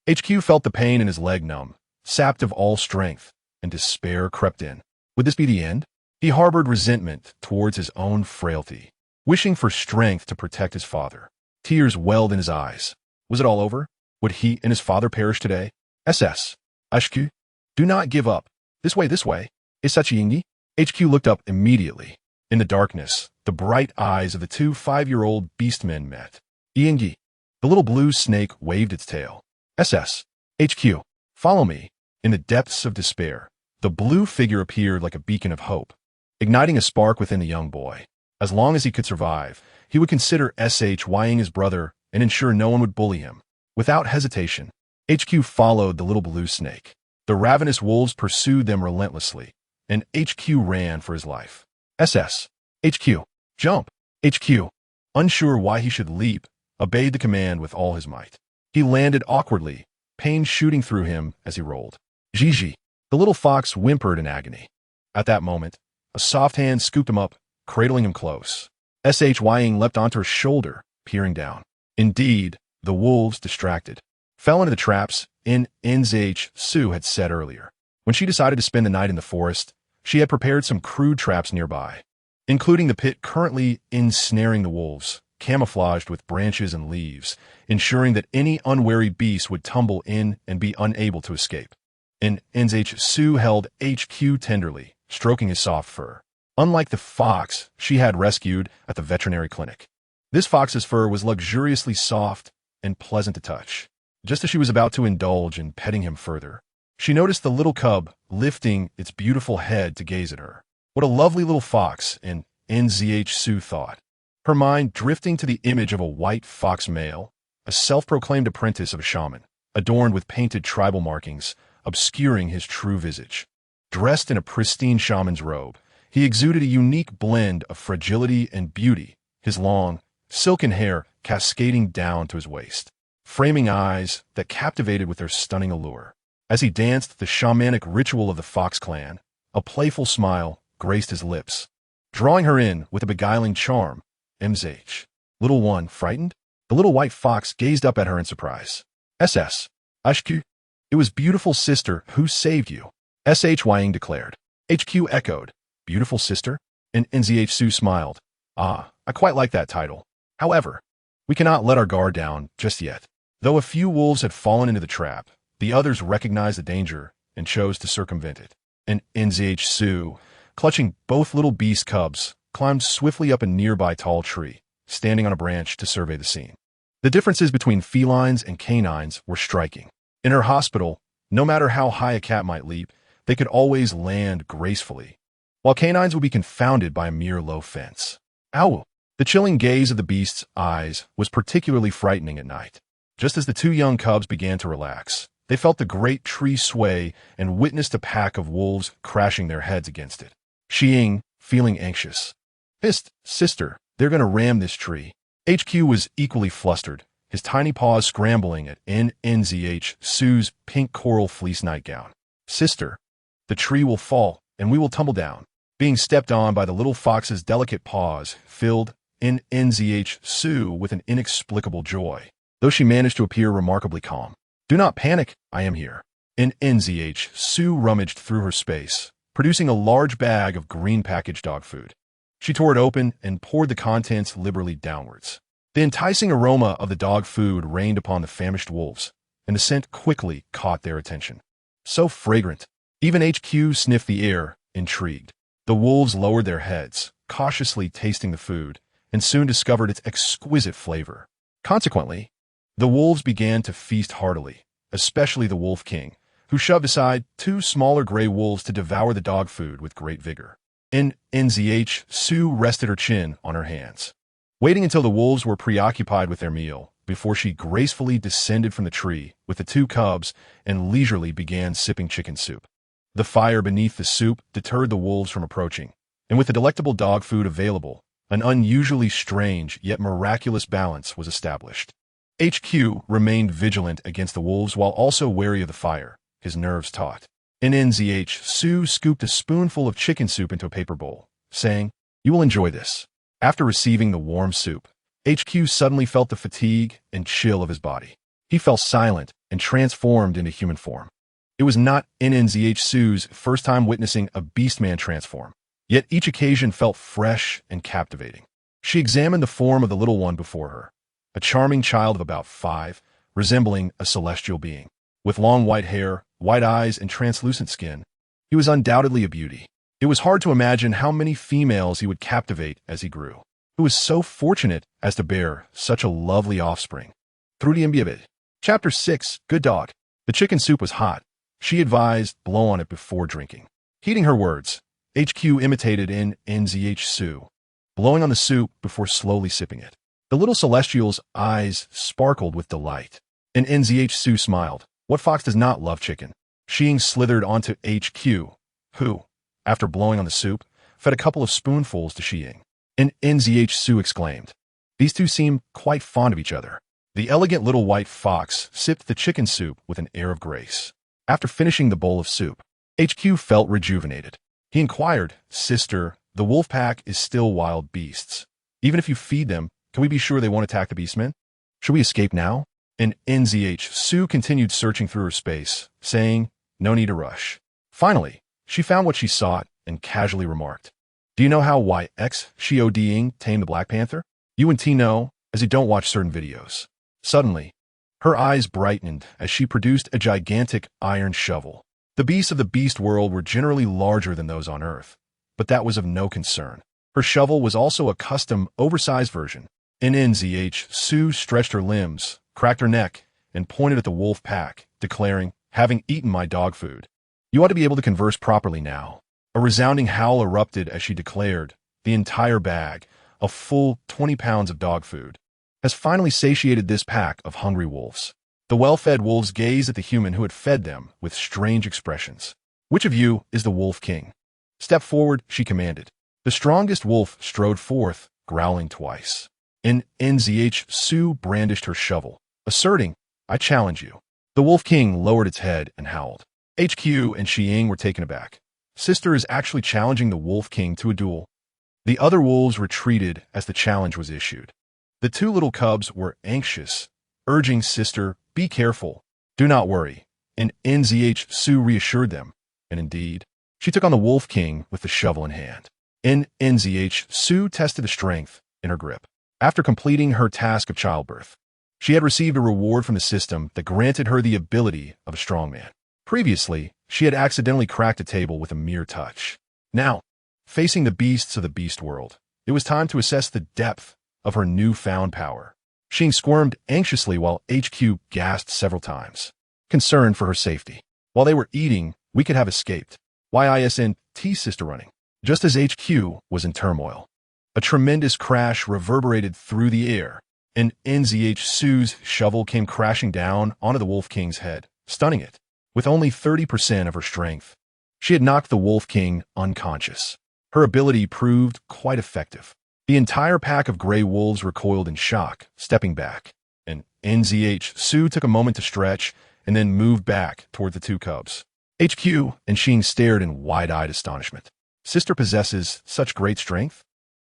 Speaker 1: HQ felt the pain in his leg numb, sapped of all strength, and despair crept in. Would this be the end? He harbored resentment towards his own frailty, wishing for strength to protect his father. Tears welled in his eyes. Was it all over? Would he and his father perish today? SS. HQ. Do not give up. This way, this way. Isachiyingi? HQ looked up immediately. In the darkness, the bright eyes of the two 5-year-old beastmen met. Yingi. The little blue snake waved its tail. SS. HQ. Follow me. In the depths of despair, the blue figure appeared like a beacon of hope, igniting a spark within the young boy. As long as he could survive, he would consider SHYing his brother and ensure no one would bully him. Without hesitation, HQ followed the little blue snake. The ravenous wolves pursued them relentlessly, and HQ ran for his life. SS. HQ. Jump. HQ. Unsure why he should leap, obeyed the command with all his might. He landed awkwardly, pain shooting through him as he rolled. Gigi. The little fox whimpered in agony. At that moment, a soft hand scooped him up, cradling him close. SHYing leapt onto her shoulder, peering down. Indeed, the wolves, distracted, fell into the traps Nan Zhisui had set earlier. When she decided to spend the night in the forest, she had prepared some crude traps nearby, including the pit currently ensnaring the wolves, camouflaged with branches and leaves, ensuring that any unwary beast would tumble in and be unable to escape. Nan Zhisui held HQ tenderly, stroking his soft fur. Unlike the fox she had rescued at the veterinary clinic, this fox's fur was luxuriously soft and pleasant to touch. Just as she was about to indulge in petting him further, she noticed the little cub lifting its beautiful head to gaze at her. What a lovely little fox, Nan Zhisui thought, her mind drifting to the image of a white fox male, a self-proclaimed apprentice of a shaman, adorned with painted tribal markings, obscuring his true visage. Dressed in a pristine shaman's robe, he exuded a unique blend of fragility and beauty, his long, silken hair cascading down to his waist, framing eyes that captivated with their stunning allure. As he danced the shamanic ritual of the Fox clan, a playful smile graced his lips, drawing her in with a beguiling charm. MZH. Little one, frightened? The little white fox gazed up at her in surprise. HQ. It was beautiful sister who saved you. Ying declared. HQ echoed. Beautiful sister? And Nzhsu smiled. Ah, I quite like that title. However, we cannot let our guard down just yet. Though a few wolves had fallen into the trap, the others recognized the danger and chose to circumvent it. And Nzhsu, clutching both little beast cubs, climbed swiftly up a nearby tall tree, standing on a branch to survey the scene. The differences between felines and canines were striking. In her hospital, no matter how high a cat might leap, they could always land gracefully, while canines would be confounded by a mere low fence. Ow! The chilling gaze of the beast's eyes was particularly frightening at night. Just as the two young cubs began to relax, they felt the great tree sway and witnessed a pack of wolves crashing their heads against it. Ying, feeling anxious. Hist, sister, they're gonna ram this tree. HQ was equally flustered, his tiny paws scrambling at Nzhsu's pink coral fleece nightgown. Sister, the tree will fall, and we will tumble down. Being stepped on by the little fox's delicate paws filled Nzhsu with an inexplicable joy, though she managed to appear remarkably calm. Do not panic, I am here. Nzhsu rummaged through her space, producing a large bag of green packaged dog food. She tore it open and poured the contents liberally downwards. The enticing aroma of the dog food rained upon the famished wolves, and the scent quickly caught their attention. So fragrant. Even HQ sniffed the air, intrigued. The wolves lowered their heads, cautiously tasting the food, and soon discovered its exquisite flavor. Consequently, the wolves began to feast heartily, especially the wolf king, who shoved aside two smaller gray wolves to devour the dog food with great vigor. Nzhsu rested her chin on her hands, waiting until the wolves were preoccupied with their meal before she gracefully descended from the tree with the two cubs and leisurely began sipping chicken soup. The fire beneath the soup deterred the wolves from approaching, and with the delectable dog food available, an unusually strange yet miraculous balance was established. HQ remained vigilant against the wolves while also wary of the fire, his nerves taut. Nzhsu scooped a spoonful of chicken soup into a paper bowl, saying, "You will enjoy this." After receiving the warm soup, HQ suddenly felt the fatigue and chill of his body. He fell silent and transformed into human form. It was not Nzhsu's first time witnessing a beastman transform, yet each occasion felt fresh and captivating. She examined the form of the little one before her, a charming child of about 5, resembling a celestial being. With long white hair, white eyes, and translucent skin, he was undoubtedly a beauty. It was hard to imagine how many females he would captivate as he grew. Who was so fortunate as to bear such a lovely offspring. Chapter 6, Good Dog. The chicken soup was hot. She advised blow on it before drinking. Heeding her words, HQ imitated Nzhsu, blowing on the soup before slowly sipping it. The little celestial's eyes sparkled with delight. And Nzhsu smiled. What fox does not love chicken? Ying slithered onto HQ, who, after blowing on the soup, fed a couple of spoonfuls to Ying. And Nzhsu exclaimed, "These two seem quite fond of each other." The elegant little white fox sipped the chicken soup with an air of grace. After finishing the bowl of soup, HQ felt rejuvenated. He inquired, "Sister, the wolf pack is still wild beasts. Even if you feed them, can we be sure they won't attack the beastmen? Should we escape now?" And Nzhsu continued searching through her space, saying, "No need to rush." Finally, she found what she sought and casually remarked, "Do you know how Ying tamed the Black Panther? You and T know, as you don't watch certain videos." Suddenly, her eyes brightened as she produced a gigantic iron shovel. The beasts of the beast world were generally larger than those on Earth, but that was of no concern. Her shovel was also a custom, oversized version. Nzhsu stretched her limbs, cracked her neck, and pointed at the wolf pack, declaring, "Having eaten my dog food, you ought to be able to converse properly now." A resounding howl erupted as she declared, "The entire bag, a full 20 pounds of dog food, has finally satiated this pack of hungry wolves." The well-fed wolves gazed at the human who had fed them with strange expressions. "Which of you is the wolf king? Step forward," she commanded. The strongest wolf strode forth, growling twice. Nzhsu brandished her shovel, asserting, "I challenge you." The wolf king lowered its head and howled. HQ and Ying were taken aback. Sister is actually challenging the wolf king to a duel. The other wolves retreated as the challenge was issued. The two little cubs were anxious, urging Sister, "Be careful. Do not worry." And Nan Zhisui reassured them, and indeed, she took on the Wolf King with the shovel in hand. Nan Zhisui tested the strength in her grip. After completing her task of childbirth, she had received a reward from the system that granted her the ability of a strongman. Previously, she had accidentally cracked a table with a mere touch. Now, facing the beasts of the beast world, it was time to assess the depth of her newfound power. Xing squirmed anxiously while HQ gasped several times, concerned for her safety. While they were eating, we could have escaped. YISNT sister running. Just as HQ was in turmoil, a tremendous crash reverberated through the air, and Nan Zhisui's shovel came crashing down onto the Wolf King's head, stunning it. With only 30% of her strength, she had knocked the Wolf King unconscious. Her ability proved quite effective. The entire pack of gray wolves recoiled in shock, stepping back, and Nan Zhisui took a moment to stretch and then moved back toward the two cubs. HQ and Xing stared in wide-eyed astonishment. Sister possesses such great strength?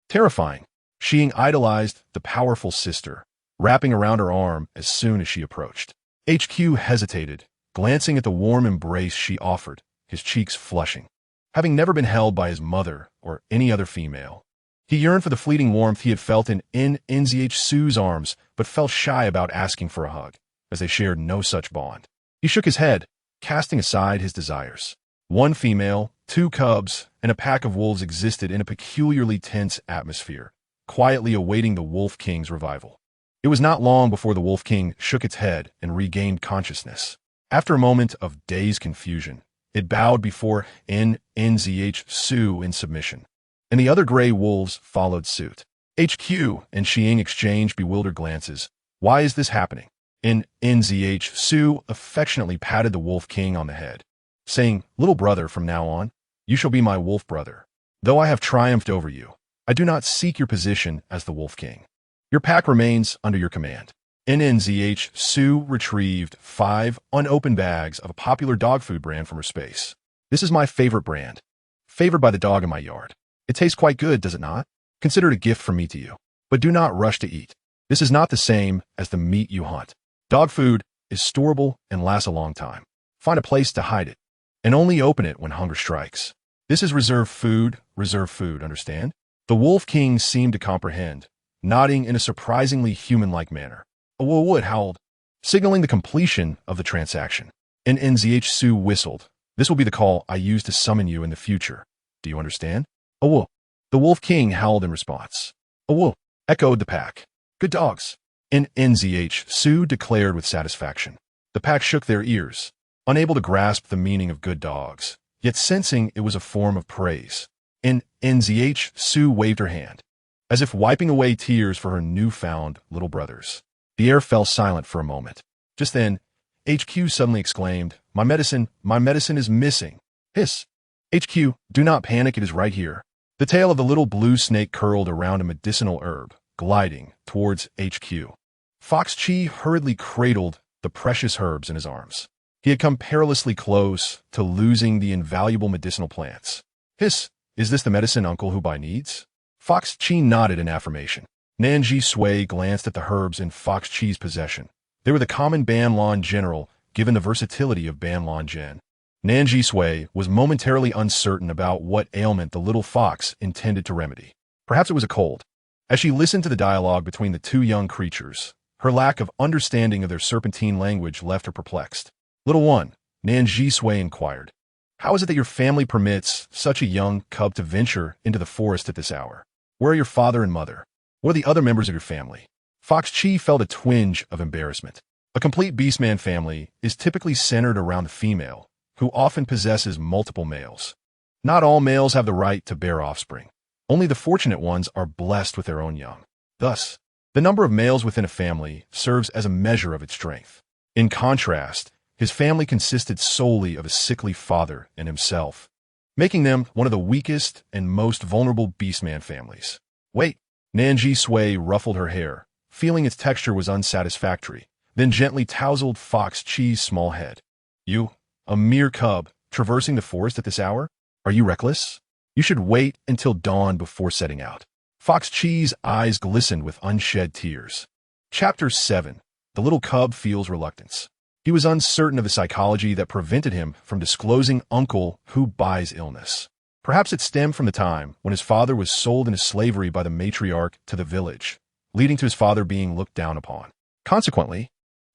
Speaker 1: Terrifying. Xing idolized the powerful sister, wrapping around her arm as soon as she approached. HQ hesitated, glancing at the warm embrace she offered, his cheeks flushing. Having never been held by his mother or any other female, he yearned for the fleeting warmth he had felt in Nan Zhisui's arms, but felt shy about asking for a hug, as they shared no such bond. He shook his head, casting aside his desires. One female, two cubs, and a pack of wolves existed in a peculiarly tense atmosphere, quietly awaiting the Wolf King's revival. It was not long before the Wolf King shook its head and regained consciousness. After a moment of dazed confusion, it bowed before Nan Zhisui in submission, and the other gray wolves followed suit. HQ and Xing exchanged bewildered glances. "Why is this happening?" Nan Zhisui affectionately patted the Wolf King on the head, saying, "Little brother, from now on, you shall be my wolf brother. Though I have triumphed over you, I do not seek your position as the Wolf King. Your pack remains under your command." Nan Zhisui retrieved 5 unopened bags of a popular dog food brand from her space. "This is my favorite brand, favored by the dog in my yard. It tastes quite good, does it not? Consider it a gift from me to you. But do not rush to eat. This is not the same as the meat you hunt. Dog food is storable and lasts a long time. Find a place to hide it, and only open it when hunger strikes. This is reserved food, understand?" The Wolf King seemed to comprehend, nodding in a surprisingly human-like manner. Wood howled, signaling the completion of the transaction. And Nan Zhisui whistled. "This will be the call I use to summon you in the future. Do you understand?" "Awoo." The Wolf King howled in response. "Awoo," echoed the pack. "Good dogs." And Nan Zhisui declared with satisfaction. The pack shook their ears, unable to grasp the meaning of good dogs, yet sensing it was a form of praise. And Nan Zhisui waved her hand, as if wiping away tears for her newfound little brothers. The air fell silent for a moment. Just then, HQ suddenly exclaimed, my medicine is missing." "Hiss." "HQ, do not panic, it is right here." The tail of the little blue snake curled around a medicinal herb, gliding towards HQ. Fox Chi hurriedly cradled the precious herbs in his arms. He had come perilously close to losing the invaluable medicinal plants. "Hiss, is this the medicine uncle Hubai needs?" Fox Chi nodded in affirmation. Nan Zhisui glanced at the herbs in Fox Chi's possession. They were the common Banlon General, given the versatility of Banlon Gen. Nan Zhisui was momentarily uncertain about what ailment the little fox intended to remedy. Perhaps it was a cold. As she listened to the dialogue between the two young creatures, her lack of understanding of their serpentine language left her perplexed. "Little one," Nan Zhisui inquired, "how is it that your family permits such a young cub to venture into the forest at this hour? Where are your father and mother? What are the other members of your family?" Fox Chi felt a twinge of embarrassment. A complete beastman family is typically centered around the female, who often possesses multiple males. Not all males have the right to bear offspring. Only the fortunate ones are blessed with their own young. Thus, the number of males within a family serves as a measure of its strength. In contrast, his family consisted solely of a sickly father and himself, making them one of the weakest and most vulnerable beastman families. "Wait." Nan Zhisui ruffled her hair, feeling its texture was unsatisfactory, then gently tousled Fox Chi's small head. "You, a mere cub, traversing the forest at this hour? Are you reckless? You should wait until dawn before setting out." Fox Chi's eyes glistened with unshed tears. Chapter 7. The little cub feels reluctance. He was uncertain of the psychology that prevented him from disclosing uncle who buys illness. Perhaps it stemmed from the time when his father was sold into slavery by the matriarch to the village, leading to his father being looked down upon. Consequently,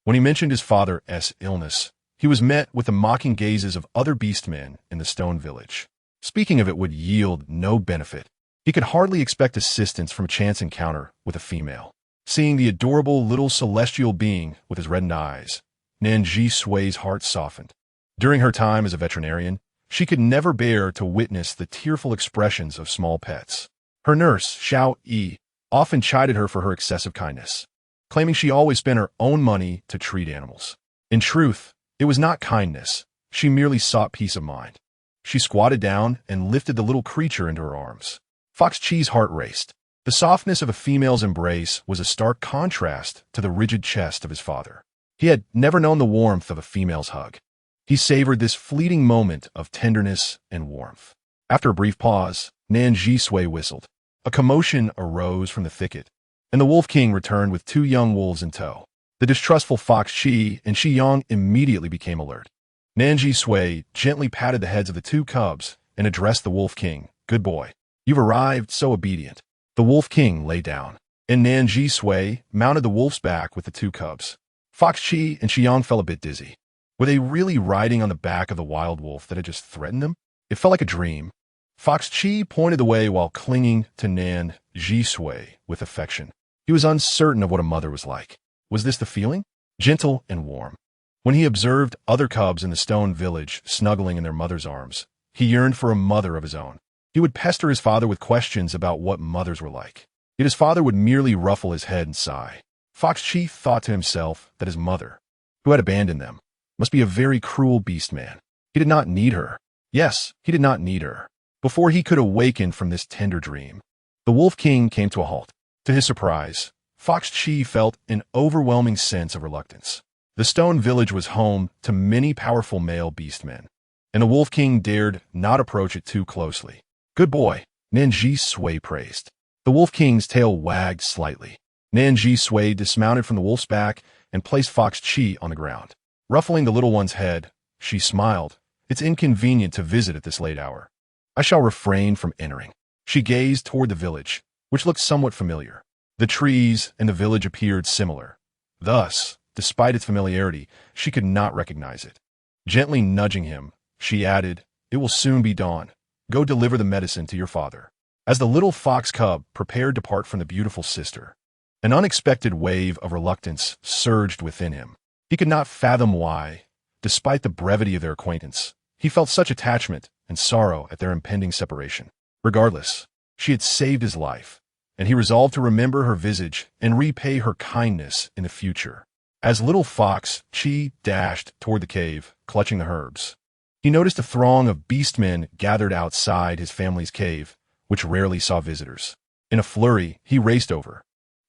Speaker 1: when he mentioned his father's illness, he was met with the mocking gazes of other beastmen in the stone village. Speaking of it would yield no benefit. He could hardly expect assistance from a chance encounter with a female. Seeing the adorable little celestial being with his reddened eyes, Nan Zhisui's heart softened. During her time as a veterinarian, she could never bear to witness the tearful expressions of small pets. Her nurse, Xiao Yi, often chided her for her excessive kindness, claiming she always spent her own money to treat animals. In truth, it was not kindness. She merely sought peace of mind. She squatted down and lifted the little creature into her arms. Fox Chi's heart raced. The softness of a female's embrace was a stark contrast to the rigid chest of his father. He had never known the warmth of a female's hug. He savored this fleeting moment of tenderness and warmth. After a brief pause, Nan Zhisui whistled. A commotion arose from the thicket, and the Wolf King returned with 2 young wolves in tow. The distrustful Fox Chi and Shi Yang immediately became alert. Nan Zhisui gently patted the heads of the 2 cubs and addressed the Wolf King. "Good boy. You've arrived so obedient." The Wolf King lay down, and Nan Zhisui mounted the wolf's back with the 2 cubs. Fox Chi and Shi Yang felt a bit dizzy. Were they really riding on the back of the wild wolf that had just threatened them? It felt like a dream. Fox Chi pointed the way while clinging to Nan Zhisui with affection. He was uncertain of what a mother was like. Was this the feeling? Gentle and warm. When he observed other cubs in the stone village snuggling in their mother's arms, he yearned for a mother of his own. He would pester his father with questions about what mothers were like. Yet his father would merely ruffle his head and sigh. Fox Chi thought to himself that his mother, who had abandoned them, must be a very cruel beast man. He did not need her. Yes, he did not need her. Before he could awaken from this tender dream, the Wolf King came to a halt. To his surprise, Fox Chi felt an overwhelming sense of reluctance. The stone village was home to many powerful male beastmen, and the Wolf King dared not approach it too closely. "Good boy," Nan Zhisui praised. The Wolf King's tail wagged slightly. Nan Zhisui dismounted from the wolf's back and placed Fox Chi on the ground. Ruffling the little one's head, she smiled. "It's inconvenient to visit at this late hour. I shall refrain from entering." She gazed toward the village, which looked somewhat familiar. The trees and the village appeared similar. Thus, despite its familiarity, she could not recognize it. Gently nudging him, she added, "It will soon be dawn. Go deliver the medicine to your father." As the little fox cub prepared to part from the beautiful sister, an unexpected wave of reluctance surged within him. He could not fathom why, despite the brevity of their acquaintance, he felt such attachment and sorrow at their impending separation. Regardless, she had saved his life, and he resolved to remember her visage and repay her kindness in the future. As little Fox Chi dashed toward the cave, clutching the herbs, he noticed a throng of beastmen gathered outside his family's cave, which rarely saw visitors. In a flurry, he raced over.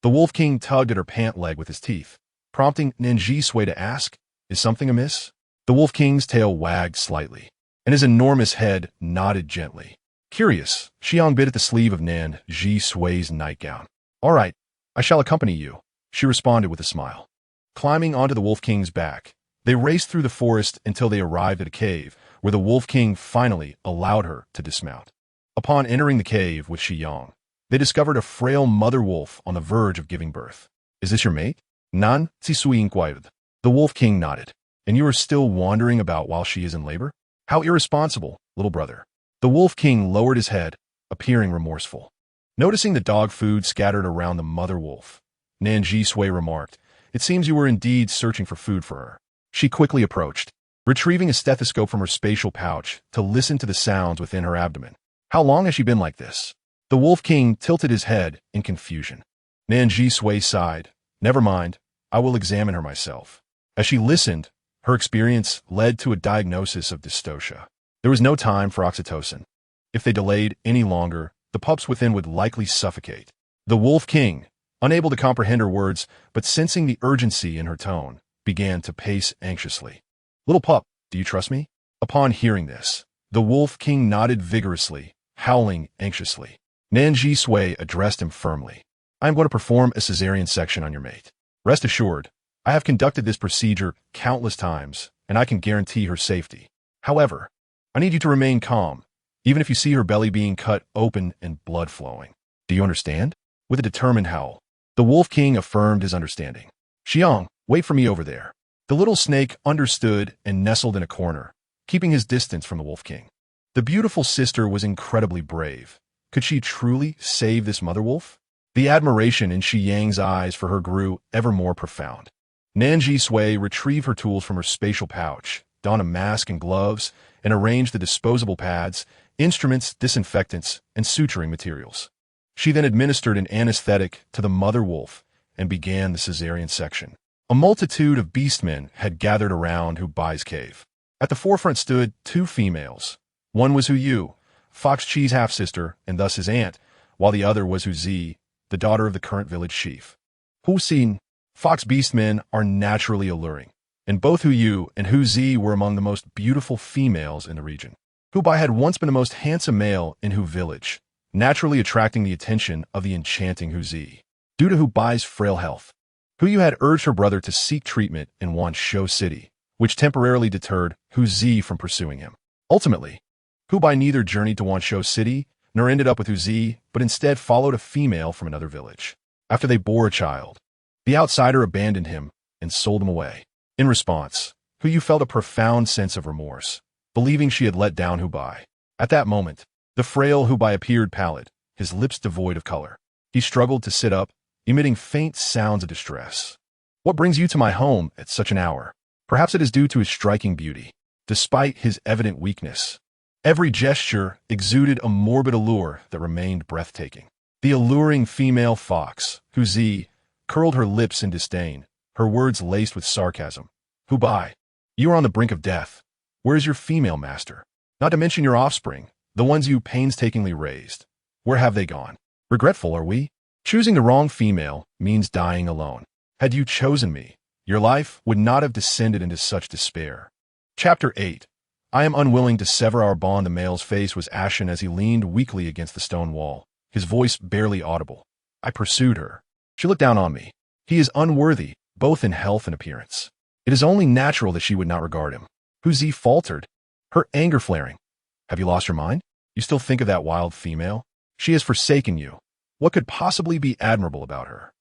Speaker 1: The Wolf King tugged at her pant leg with his teeth, prompting Nan Zhisui to ask, "Is something amiss?" The Wolf King's tail wagged slightly, and his enormous head nodded gently. Curious, Xiang bit at the sleeve of Nan Zhisui's nightgown. "All right, I shall accompany you," she responded with a smile. Climbing onto the Wolf King's back, they raced through the forest until they arrived at a cave where the Wolf King finally allowed her to dismount. Upon entering the cave with Xiang, they discovered a frail mother wolf on the verge of giving birth. "Is this your mate?" Nan Zhisui inquired. The Wolf King nodded. "And you are still wandering about while she is in labor? How irresponsible, little brother." The Wolf King lowered his head, appearing remorseful. Noticing the dog food scattered around the mother wolf, Nan Zhisui remarked, "It seems you were indeed searching for food for her." She quickly approached, retrieving a stethoscope from her spatial pouch to listen to the sounds within her abdomen. "How long has she been like this?" The Wolf King tilted his head in confusion. Nan Zhisui sighed. "Never mind, I will examine her myself." As she listened, her experience led to a diagnosis of dystocia. There was no time for oxytocin. If they delayed any longer, the pups within would likely suffocate. The Wolf King, unable to comprehend her words, but sensing the urgency in her tone, began to pace anxiously. "Little pup, do you trust me?" Upon hearing this, the Wolf King nodded vigorously, howling anxiously. Nan Zhisui addressed him firmly. I am going to perform a cesarean section on your mate. Rest assured, I have conducted this procedure countless times, and I can guarantee her safety. However, I need you to remain calm, even if you see her belly being cut open and blood flowing. Do you understand? With a determined howl, the Wolf King affirmed his understanding. Xiang, wait for me over there. The little snake understood and nestled in a corner, keeping his distance from the Wolf King. The beautiful sister was incredibly brave. Could she truly save this mother wolf? The admiration in Shi Yang's eyes for her grew ever more profound. Nan Zhisui retrieved her tools from her spatial pouch, donned a mask and gloves, and arranged the disposable pads, instruments, disinfectants, and suturing materials. She then administered an anesthetic to the mother wolf and began the cesarean section. A multitude of beastmen had gathered around Hu Bai's cave. At the forefront stood two females. One was Hu Yu, Fox Chi's half-sister and thus his aunt, while the other was Hu Zi, the daughter of the current village chief. Hu Xin, fox beastmen are naturally alluring, and both Hu Yu and Hu Zi were among the most beautiful females in the region. Hu Bai had once been the most handsome male in Hu village, naturally attracting the attention of the enchanting Hu Zi. Due to Hu Bai's frail health, Hu Yu had urged her brother to seek treatment in Wanshou City, which temporarily deterred Hu Zi from pursuing him. Ultimately, Hu Bai neither journeyed to Wanshou City nor ended up with Hu Zi, but instead followed a female from another village. After they bore a child, the outsider abandoned him and sold him away. In response, Hu Yu felt a profound sense of remorse, believing she had let down Hu Bai. At that moment, the frail Hu Bai appeared pallid, his lips devoid of color. He struggled to sit up, emitting faint sounds of distress. What brings you to my home at such an hour? Perhaps it is due to his striking beauty. Despite his evident weakness, every gesture exuded a morbid allure that remained breathtaking. The alluring female fox, Hu Zi, curled her lips in disdain, her words laced with sarcasm. Hu Bai, you are on the brink of death. Where is your female master? Not to mention your offspring, the ones you painstakingly raised. Where have they gone? Regretful, are we? Choosing the wrong female means dying alone. Had you chosen me, your life would not have descended into such despair. Chapter 8. I am unwilling to sever our bond. The male's face was ashen as he leaned weakly against the stone wall, his voice barely audible. I pursued her. She looked down on me. He is unworthy, both in health and appearance. It is only natural that she would not regard him. Hu Zi faltered, her anger flaring. Have you lost your mind? You still think of that wild female? She has forsaken you. What could possibly be admirable about her?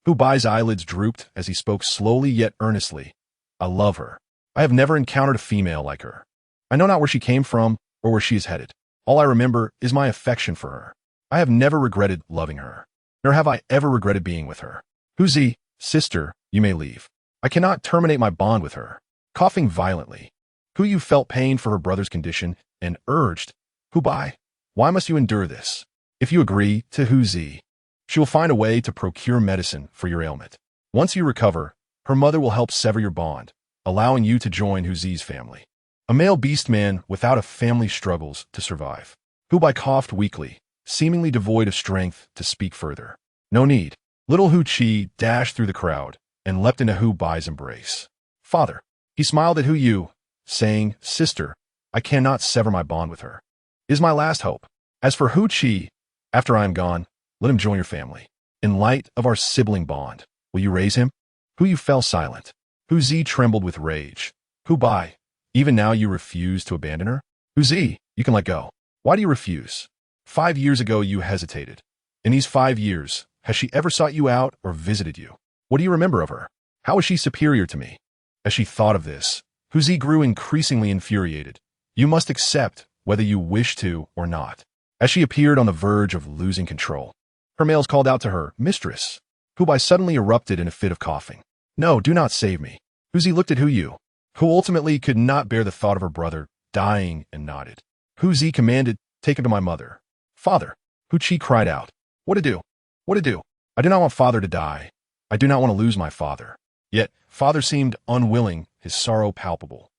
Speaker 1: Hu Bai's eyelids drooped as he spoke slowly yet earnestly. I love her. I have never encountered a female like her. I know not where she came from or where she is headed. All I remember is my affection for her. I have never regretted loving her, nor have I ever regretted being with her. Hu Zi, sister, you may leave. I cannot terminate my bond with her. Coughing violently, Hu Yu felt pain for her brother's condition and urged, Hu Bai, why must you endure this? If you agree to Hu Zi, she will find a way to procure medicine for your ailment. Once you recover, her mother will help sever your bond, allowing you to join Hu Zi's family. A male beastman without a family struggles to survive. Hu Bai coughed weakly, seemingly devoid of strength to speak further. No need. Little Hu Chi dashed through the crowd and leapt into Hu Bai's embrace. Father. He smiled at Hu Yu, saying, Sister, I cannot sever my bond with her. It is my last hope. As for Hu Chi, after I am gone, let him join your family. In light of our sibling bond, will you raise him? Hu Yu fell silent. Hu Zi trembled with rage. Hu Bai, even now you refuse to abandon her? Hu Zi, you can let go. Why do you refuse? 5 years ago you hesitated. In these 5 years, has she ever sought you out or visited you? What do you remember of her? How is she superior to me? As she thought of this, Hu Zi grew increasingly infuriated. You must accept whether you wish to or not. As she appeared on the verge of losing control, her males called out to her, Mistress. Hu Bai suddenly erupted in a fit of coughing. No, do not save me. Hu Zi looked at Hu Yu, who ultimately could not bear the thought of her brother dying, and nodded. Hu Zi commanded, Take him to my mother. Father. Hu Chi cried out. What to do? What to do? I do not want father to die. I do not want to lose my father. Yet, father seemed unwilling, his sorrow palpable.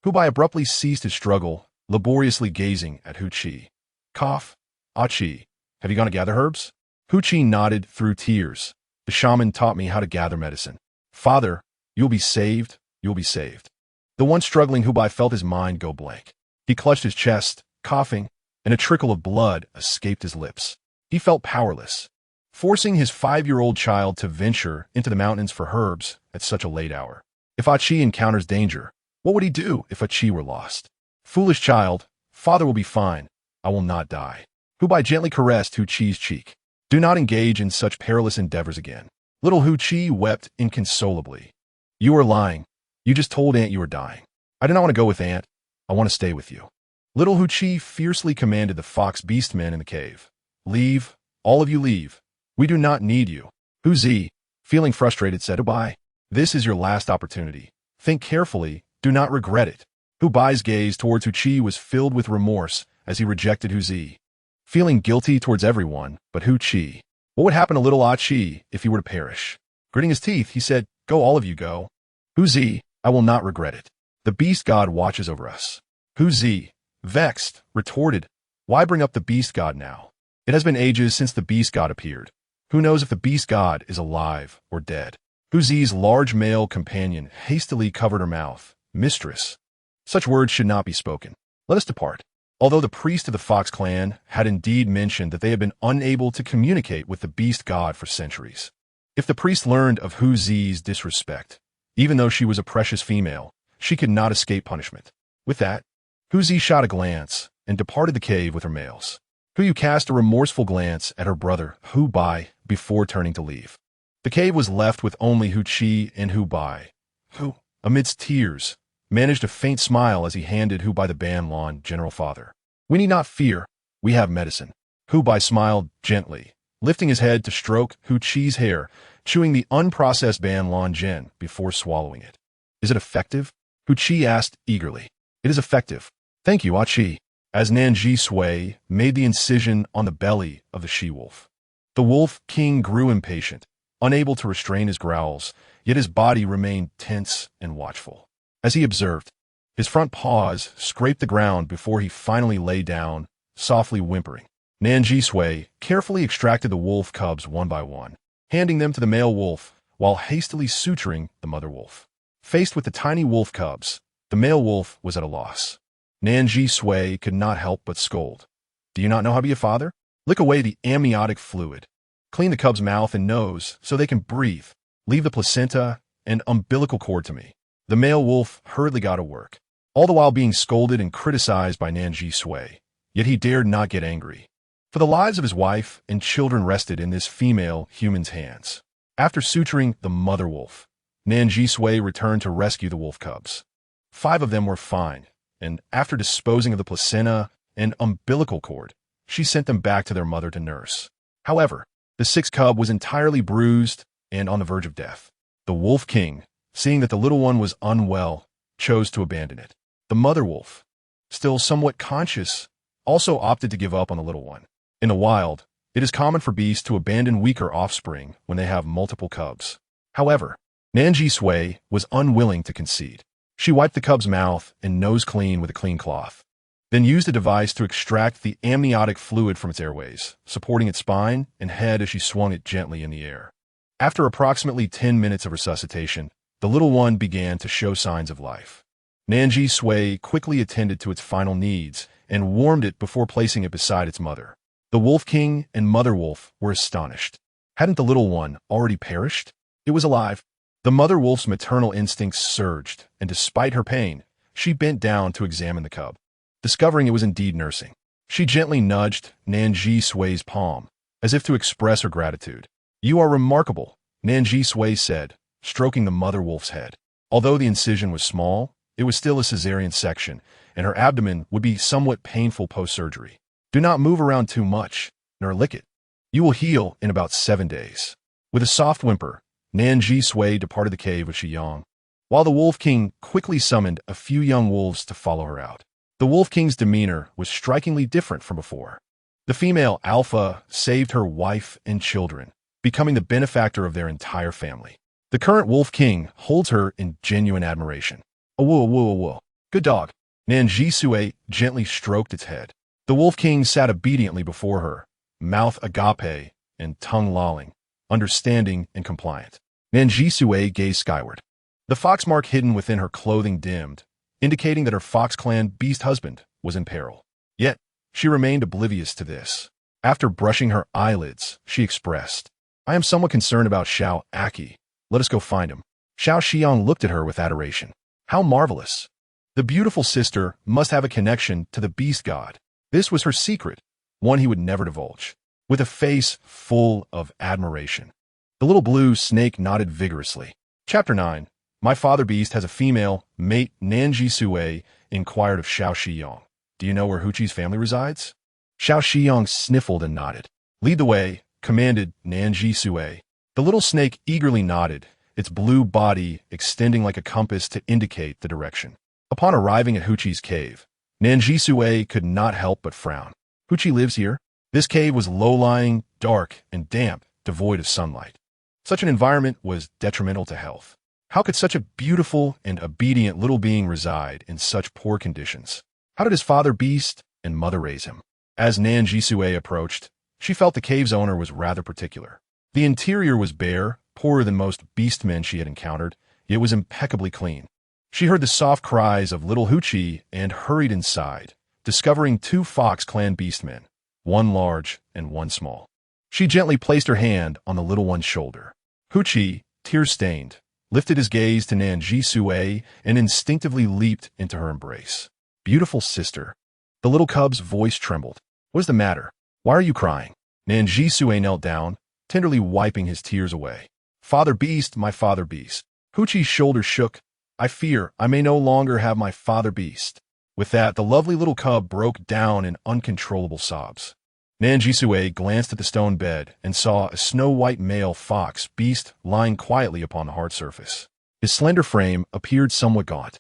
Speaker 1: Hu Bai abruptly ceased his struggle, laboriously gazing at Hu Chi. Cough. Ah Chi, have you gone to gather herbs? Hu Chi nodded through tears. The shaman taught me how to gather medicine. Father, you will be saved, you will be saved. The once struggling Hu Bai felt his mind go blank. He clutched his chest, coughing, and a trickle of blood escaped his lips. He felt powerless, forcing his 5-year-old child to venture into the mountains for herbs at such a late hour. If Achi encounters danger, what would he do if Achi were lost? Foolish child, father will be fine. I will not die. Hubai gently caressed Hu Chi's cheek. Do not engage in such perilous endeavors again. Little Hu Chi wept inconsolably. You are lying. You just told Aunt you were dying. I do not want to go with Aunt. I want to stay with you. Little Hu Chi fiercely commanded the fox beastmen in the cave. Leave. All of you leave. We do not need you. Hu Zi, feeling frustrated, said, Hubai, this is your last opportunity. Think carefully. Do not regret it. Hubai's gaze towards Hu Chi was filled with remorse as he rejected Hu Zi, feeling guilty towards everyone but Hu Chi. What would happen to little Achi if he were to perish? Gritting his teeth, he said, Go, all of you, go. Hu Zi, I will not regret it. The beast god watches over us. Hu Zi, vexed, retorted, Why bring up the beast god now? It has been ages since the beast god appeared. Who knows if the beast god is alive or dead? Hu Zi's large male companion hastily covered her mouth. Mistress, such words should not be spoken. Let us depart. Although the priest of the Fox clan had indeed mentioned that they had been unable to communicate with the beast god for centuries. If the priest learned of Hu Zi's disrespect, even though she was a precious female, she could not escape punishment. With that, Hu Zi shot a glance and departed the cave with her males. Hu Yu cast a remorseful glance at her brother Hu Bai before turning to leave. The cave was left with only Hu Chi and Hu Bai, who, amidst tears, managed a faint smile as he handed Hu Bai the Ban Lan General Father. We need not fear. We have medicine. Hu Bai smiled gently, lifting his head to stroke Hu Chi's hair, chewing the unprocessed Ban Lan Gen before swallowing it. Is it effective? Hu Chi asked eagerly. It is effective. Thank you, Achi. As Nan Zhisui made the incision on the belly of the she-wolf. The wolf king grew impatient, unable to restrain his growls, yet his body remained tense and watchful. As he observed, his front paws scraped the ground before he finally lay down, softly whimpering. Nan Zhisui carefully extracted the wolf cubs one by one, handing them to the male wolf while hastily suturing the mother wolf. Faced with the tiny wolf cubs, the male wolf was at a loss. Nan Zhisui could not help but scold. Do you not know how to be a father? Lick away the amniotic fluid. Clean the cub's mouth and nose so they can breathe. Leave the placenta and umbilical cord to me. The male wolf hurriedly got to work, all the while being scolded and criticized by Nan Zhisui, yet he dared not get angry. For the lives of his wife and children rested in this female human's hands. After suturing the mother wolf, Nan Zhisui returned to rescue the wolf cubs. 5 of them were fine, and after disposing of the placenta and umbilical cord, she sent them back to their mother to nurse. However, the 6th cub was entirely bruised and on the verge of death. The wolf king, seeing that the little one was unwell, chose to abandon it. The mother wolf, still somewhat conscious, also opted to give up on the little one. In the wild, it is common for beasts to abandon weaker offspring when they have multiple cubs. However, Nan Zhisui was unwilling to concede. She wiped the cub's mouth and nose clean with a clean cloth, then used a device to extract the amniotic fluid from its airways, supporting its spine and head as she swung it gently in the air. After approximately 10 minutes of resuscitation, the little one began to show signs of life. Nan Zhisui quickly attended to its final needs and warmed it before placing it beside its mother. The wolf king and mother wolf were astonished. Hadn't the little one already perished? It was alive. The mother wolf's maternal instincts surged, and despite her pain, she bent down to examine the cub. Discovering it was indeed nursing, she gently nudged Nan Zhisui's palm, as if to express her gratitude. You are remarkable, Nan Zhisui said, stroking the mother wolf's head. Although the incision was small, it was still a cesarean section, and her abdomen would be somewhat painful post-surgery. Do not move around too much, nor lick it. You will heal in about 7 days. With a soft whimper, Nan Zhisui departed the cave with Shiyang, while the Wolf King quickly summoned a few young wolves to follow her out. The Wolf King's demeanor was strikingly different from before. The female alpha saved her wife and children, becoming the benefactor of their entire family. The current Wolf King holds her in genuine admiration. Whoa. Good dog. Nan Zhisui gently stroked its head. The Wolf King sat obediently before her, mouth agape and tongue lolling, understanding and compliant. Nan Zhisui gazed skyward. The fox mark hidden within her clothing dimmed, indicating that her Fox clan beast husband was in peril. Yet, she remained oblivious to this. After brushing her eyelids, she expressed, "I am somewhat concerned about Xiao Aki. Let us go find him." Xiao Xiong looked at her with adoration. How marvelous! The beautiful sister must have a connection to the beast god. This was her secret, one he would never divulge. With a face full of admiration, the little blue snake nodded vigorously. Chapter 9. My father beast has a female mate. Nan Zhisui inquired of Xiao Shiyong. Do you know where Huqi's family resides? Xiao Shiyong sniffled and nodded. Lead the way, commanded Nan Zhisui. The little snake eagerly nodded, its blue body extending like a compass to indicate the direction. Upon arriving at Huqi's cave, Nan Zhisui could not help but frown. Huqi lives here? This cave was low-lying, dark, and damp, devoid of sunlight. Such an environment was detrimental to health. How could such a beautiful and obedient little being reside in such poor conditions? How did his father beast and mother raise him? As Nan Zhisui approached, she felt the cave's owner was rather particular. The interior was bare, poorer than most beastmen she had encountered, yet was impeccably clean. She heard the soft cries of little Huqi and hurried inside, discovering two Fox clan beastmen, one large and one small. She gently placed her hand on the little one's shoulder. Huqi, tear-stained, lifted his gaze to Nan Zhisui and instinctively leaped into her embrace. Beautiful sister. The little cub's voice trembled. What is the matter? Why are you crying? Nan Zhisui knelt down, tenderly wiping his tears away. Father beast, my father beast. Huqi's shoulders shook. I fear I may no longer have my father beast. With that, the lovely little cub broke down in uncontrollable sobs. Nan Zhisui glanced at the stone bed and saw a snow-white male fox beast lying quietly upon the hard surface. His slender frame appeared somewhat gaunt,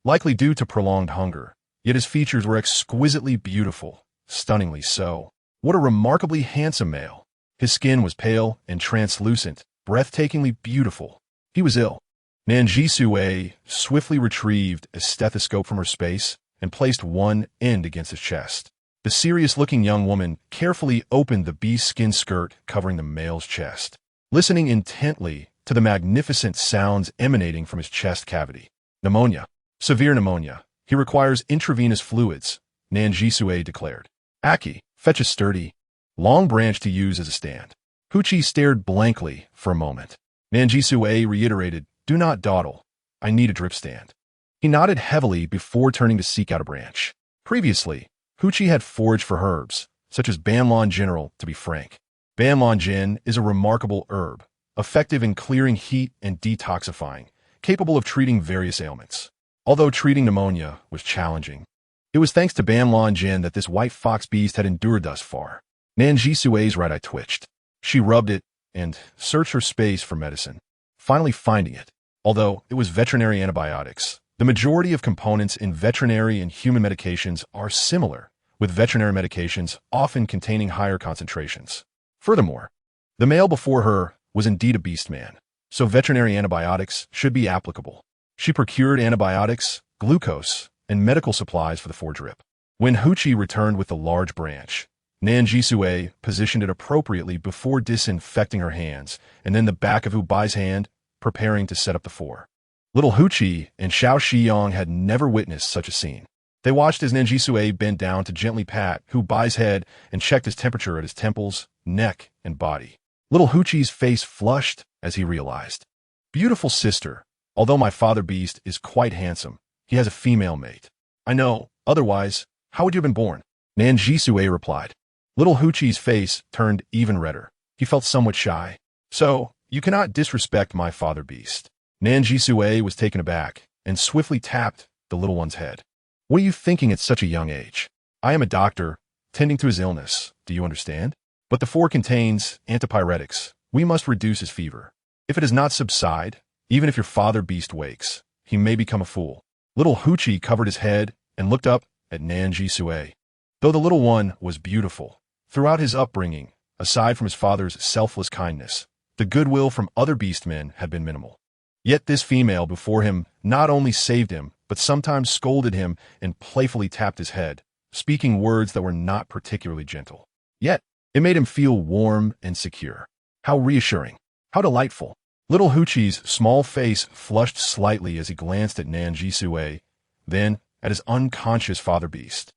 Speaker 1: likely due to prolonged hunger, yet his features were exquisitely beautiful, stunningly so. What a remarkably handsome male! His skin was pale and translucent, breathtakingly beautiful. He was ill. Nan Zhisui swiftly retrieved a stethoscope from her space and placed one end against his chest. The serious-looking young woman carefully opened the beast skin skirt covering the male's chest, listening intently to the magnificent sounds emanating from his chest cavity. Pneumonia. Severe pneumonia. He requires intravenous fluids, Nan Zhisui declared. Aki, fetch a sturdy, long branch to use as a stand. Huqi stared blankly for a moment. Nan Zhisui reiterated, do not dawdle. I need a drip stand. He nodded heavily before turning to seek out a branch. Previously, Huqi had foraged for herbs, such as Banlan General, to be frank. Banlan Jin is a remarkable herb, effective in clearing heat and detoxifying, capable of treating various ailments. Although treating pneumonia was challenging, it was thanks to Banlan Jin that this white fox beast had endured thus far. Nan Zhisui's right eye twitched. She rubbed it and searched her space for medicine, finally finding it. Although it was veterinary antibiotics, the majority of components in veterinary and human medications are similar, with veterinary medications often containing higher concentrations. Furthermore, the male before her was indeed a beast man, so veterinary antibiotics should be applicable. She procured antibiotics, glucose, and medical supplies for the foredrip. When Huqi returned with the large branch, Nan Zhisui positioned it appropriately before disinfecting her hands, and then the back of Hubai's hand, preparing to set up the four. Little Huqi and Xiao Shiyong had never witnessed such a scene. They watched as Nan Zhisui bent down to gently pat Hubai's head and checked his temperature at his temples, neck, and body. Little Huqi's face flushed as he realized. Beautiful sister, although my father beast is quite handsome, he has a female mate. I know, otherwise, how would you have been born? Nan Zhisui replied. Little Huqi's face turned even redder. He felt somewhat shy. So, you cannot disrespect my father beast. Nan Zhisui was taken aback and swiftly tapped the little one's head. What are you thinking at such a young age? I am a doctor, tending to his illness. Do you understand? But the four contains antipyretics. We must reduce his fever. If it does not subside, even if your father beast wakes, he may become a fool. Little Huqi covered his head and looked up at Nan Zhisui. Though the little one was beautiful, throughout his upbringing, aside from his father's selfless kindness, the goodwill from other beastmen had been minimal. Yet this female before him not only saved him, but sometimes scolded him and playfully tapped his head, speaking words that were not particularly gentle. Yet, it made him feel warm and secure. How reassuring. How delightful. Little Huqi's small face flushed slightly as he glanced at Nan Zhisui, then at his unconscious father beast.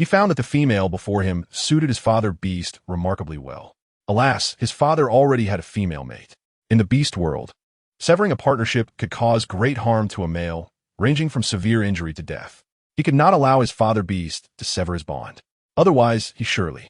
Speaker 1: He found that the female before him suited his father beast remarkably well. Alas, his father already had a female mate. In the beast world, severing a partnership could cause great harm to a male, ranging from severe injury to death. He could not allow his father beast to sever his bond. Otherwise, he surely.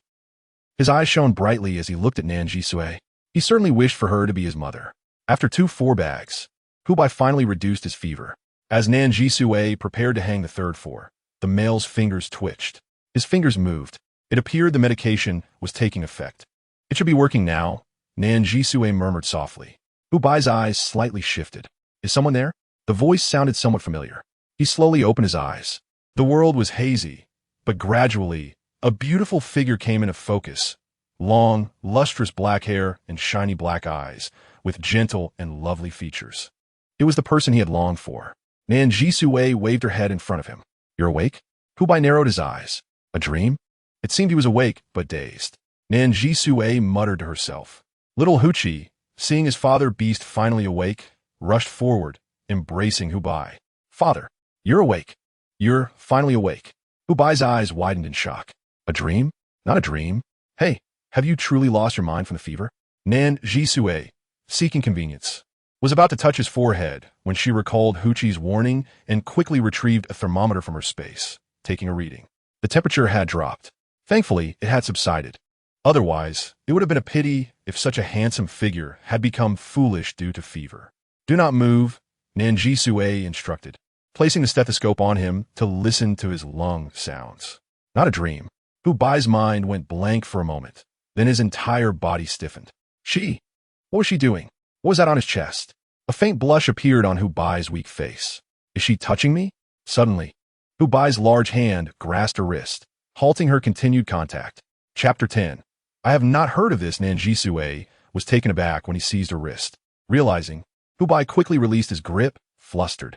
Speaker 1: His eyes shone brightly as he looked at Nan Zhisui. He certainly wished for her to be his mother. After 4 bags, Hubai finally reduced his fever. As Nan Zhisui prepared to hang the third 4, the male's fingers twitched. His fingers moved. It appeared the medication was taking effect. It should be working now, Nan Zhisui murmured softly. Hubai's eyes slightly shifted. Is someone there? The voice sounded somewhat familiar. He slowly opened his eyes. The world was hazy, but gradually, a beautiful figure came into focus. Long, lustrous black hair and shiny black eyes, with gentle and lovely features. It was the person he had longed for. Nan Zhisui waved her head in front of him. You're awake? Hubai narrowed his eyes. A dream? It seemed he was awake, but dazed. Nan Zhisui muttered to herself. Little Huchi, seeing his father beast finally awake, rushed forward, embracing Hubai. Father, you're awake. You're finally awake. Hubai's eyes widened in shock. A dream? Not a dream. Hey, have you truly lost your mind from the fever? Nan Zhisui, seeking convenience, was about to touch his forehead when she recalled Huchi's warning and quickly retrieved a thermometer from her space, taking a reading. The temperature had dropped. Thankfully, it had subsided. Otherwise, it would have been a pity if such a handsome figure had become foolish due to fever. Do not move, Nan Zhisui instructed, placing the stethoscope on him to listen to his lung sounds. Not a dream. Hubai's mind went blank for a moment. Then his entire body stiffened. What was she doing? What was that on his chest? A faint blush appeared on Hubai's weak face. Is she touching me? Suddenly, Hubai's large hand grasped her wrist, halting her continued contact. Chapter 10. I have not heard of this. Nan Zhisui was taken aback when he seized her wrist. Realizing, Hubai quickly released his grip, flustered.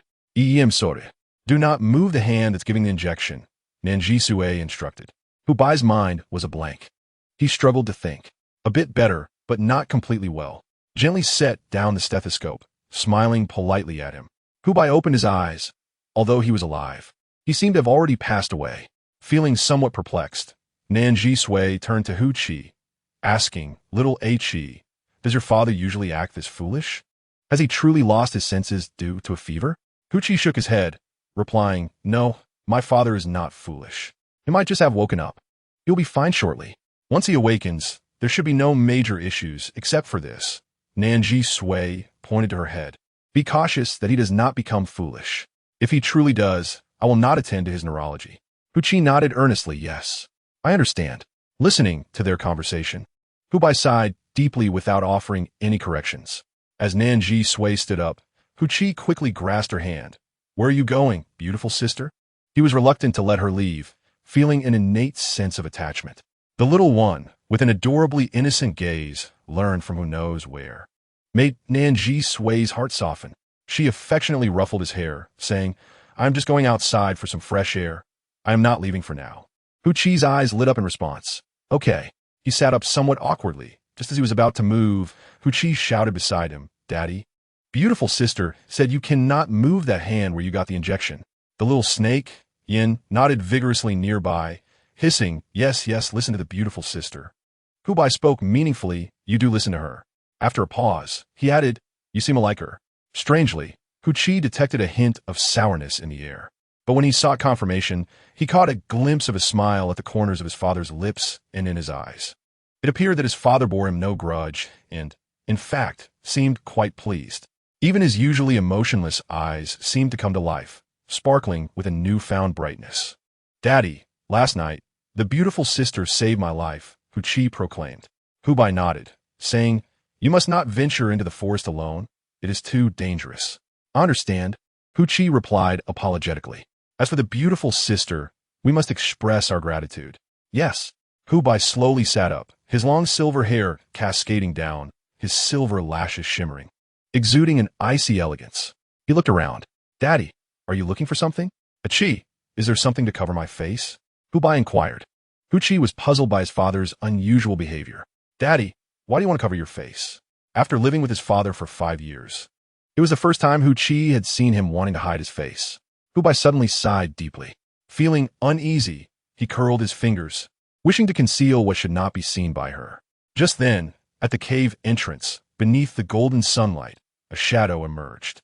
Speaker 1: Sorry. Do not move the hand that's giving the injection, Nan Zhisui instructed. Hubai's mind was a blank. He struggled to think. A bit better, but not completely well. Gently set down the stethoscope, smiling politely at him. Hubai opened his eyes. Although he was alive, he seemed to have already passed away. Feeling somewhat perplexed, Nan Zhisui turned to Huchi, asking, Little Chi, does your father usually act this foolish? Has he truly lost his senses due to a fever? Huchi shook his head, replying, No, my father is not foolish. He might just have woken up. He'll be fine shortly. Once he awakens, there should be no major issues except for this. Nan Zhisui pointed to her head. Be cautious that he does not become foolish. If he truly does, I will not attend to his neurology. Huchi nodded earnestly, yes. I understand. Listening to their conversation, Hubai sighed deeply without offering any corrections. As Nan Zhisui stood up, Huchi quickly grasped her hand. Where are you going, beautiful sister? He was reluctant to let her leave, feeling an innate sense of attachment. The little one, with an adorably innocent gaze, learned from who knows where. Made Nan Zhisui's heart soften. She affectionately ruffled his hair, saying, I am just going outside for some fresh air. I am not leaving for now. Huchi's eyes lit up in response. Okay. He sat up somewhat awkwardly. Just as he was about to move, Huchi shouted beside him, Daddy. Beautiful sister said you cannot move that hand where you got the injection. The little snake, Yin, nodded vigorously nearby, hissing, Yes, listen to the beautiful sister. Hubai spoke meaningfully, You do listen to her. After a pause, he added, You seem to like her. Strangely, Huchi detected a hint of sourness in the air. But when he sought confirmation, he caught a glimpse of a smile at the corners of his father's lips and in his eyes. It appeared that his father bore him no grudge and, in fact, seemed quite pleased. Even his usually emotionless eyes seemed to come to life, sparkling with a newfound brightness. Daddy, last night, the beautiful sister saved my life, Huchi proclaimed. Hubai nodded, saying, You must not venture into the forest alone. It is too dangerous. I understand, Huchi replied apologetically. As for the beautiful sister, we must express our gratitude. Yes. Hubai slowly sat up, his long silver hair cascading down, his silver lashes shimmering, exuding an icy elegance. He looked around. Daddy, are you looking for something? Achi, is there something to cover my face? Hubai inquired. Huchi was puzzled by his father's unusual behavior. Daddy, why do you want to cover your face? After living with his father for 5 years, it was the first time Huchi had seen him wanting to hide his face. Hubai suddenly sighed deeply. Feeling uneasy, he curled his fingers, wishing to conceal what should not be seen by her. Just then, at the cave entrance, beneath the golden sunlight, a shadow emerged.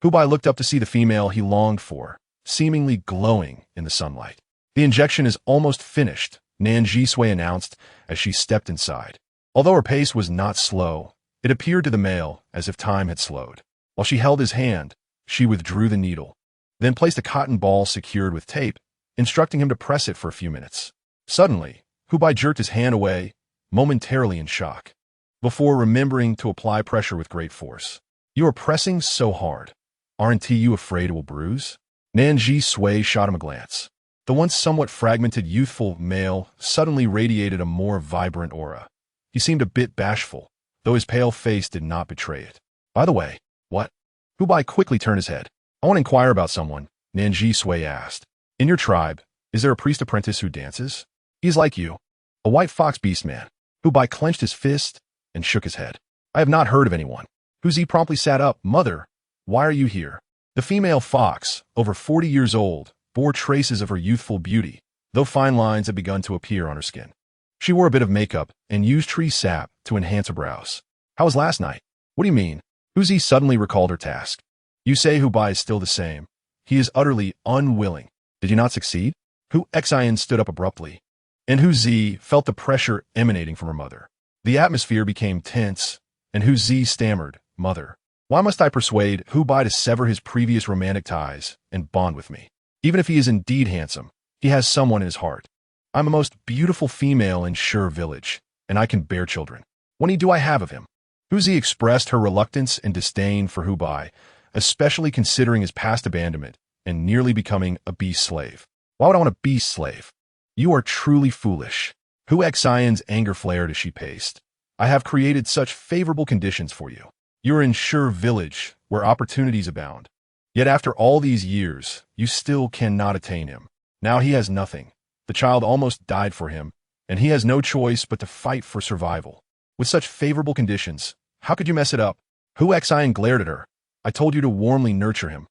Speaker 1: Hubai looked up to see the female he longed for, seemingly glowing in the sunlight. The injection is almost finished, Nan Zhisui announced as she stepped inside. Although her pace was not slow, it appeared to the male as if time had slowed. While she held his hand, she withdrew the needle, then placed a cotton ball secured with tape, instructing him to press it for a few minutes. Suddenly, Hubai jerked his hand away, momentarily in shock, before remembering to apply pressure with great force. "You are pressing so hard. Aren't you afraid it will bruise?" Nan Zhisui shot him a glance. The once somewhat fragmented youthful male suddenly radiated a more vibrant aura. He seemed a bit bashful, though his pale face did not betray it. "By the way, what?" Hubai quickly turned his head. "I want to inquire about someone," Nan Zhisui asked. "In your tribe, is there a priest apprentice who dances? He's like you, a white fox beast man." Hubai clenched his fist and shook his head. "I have not heard of anyone." Huzi promptly sat up. "Mother, why are you here?" The female fox, over 40 years old, bore traces of her youthful beauty, though fine lines had begun to appear on her skin. She wore a bit of makeup and used tree sap to enhance her brows. "How was last night?" "What do you mean?" Huzi suddenly recalled her task. "You say Hubai is still the same. He is utterly unwilling. Did you not succeed?" Hu Xian stood up abruptly, and Huzi felt the pressure emanating from her mother. The atmosphere became tense, and Huzi stammered, "Mother, why must I persuade Hubai to sever his previous romantic ties and bond with me? Even if he is indeed handsome, he has someone in his heart. I'm the most beautiful female in Sher village, and I can bear children. What need do I have of him?" Huzi expressed her reluctance and disdain for Hubai, especially considering his past abandonment and nearly becoming a beast slave. "Why would I want a beast slave? You are truly foolish." Hu Xian's anger flared as she paced. "I have created such favorable conditions for you. You're in Sher village, where opportunities abound. Yet after all these years, you still cannot attain him. Now he has nothing. The child almost died for him, and he has no choice but to fight for survival. With such favorable conditions, how could you mess it up?" Hu Xian glared at her. "I told you to warmly nurture him.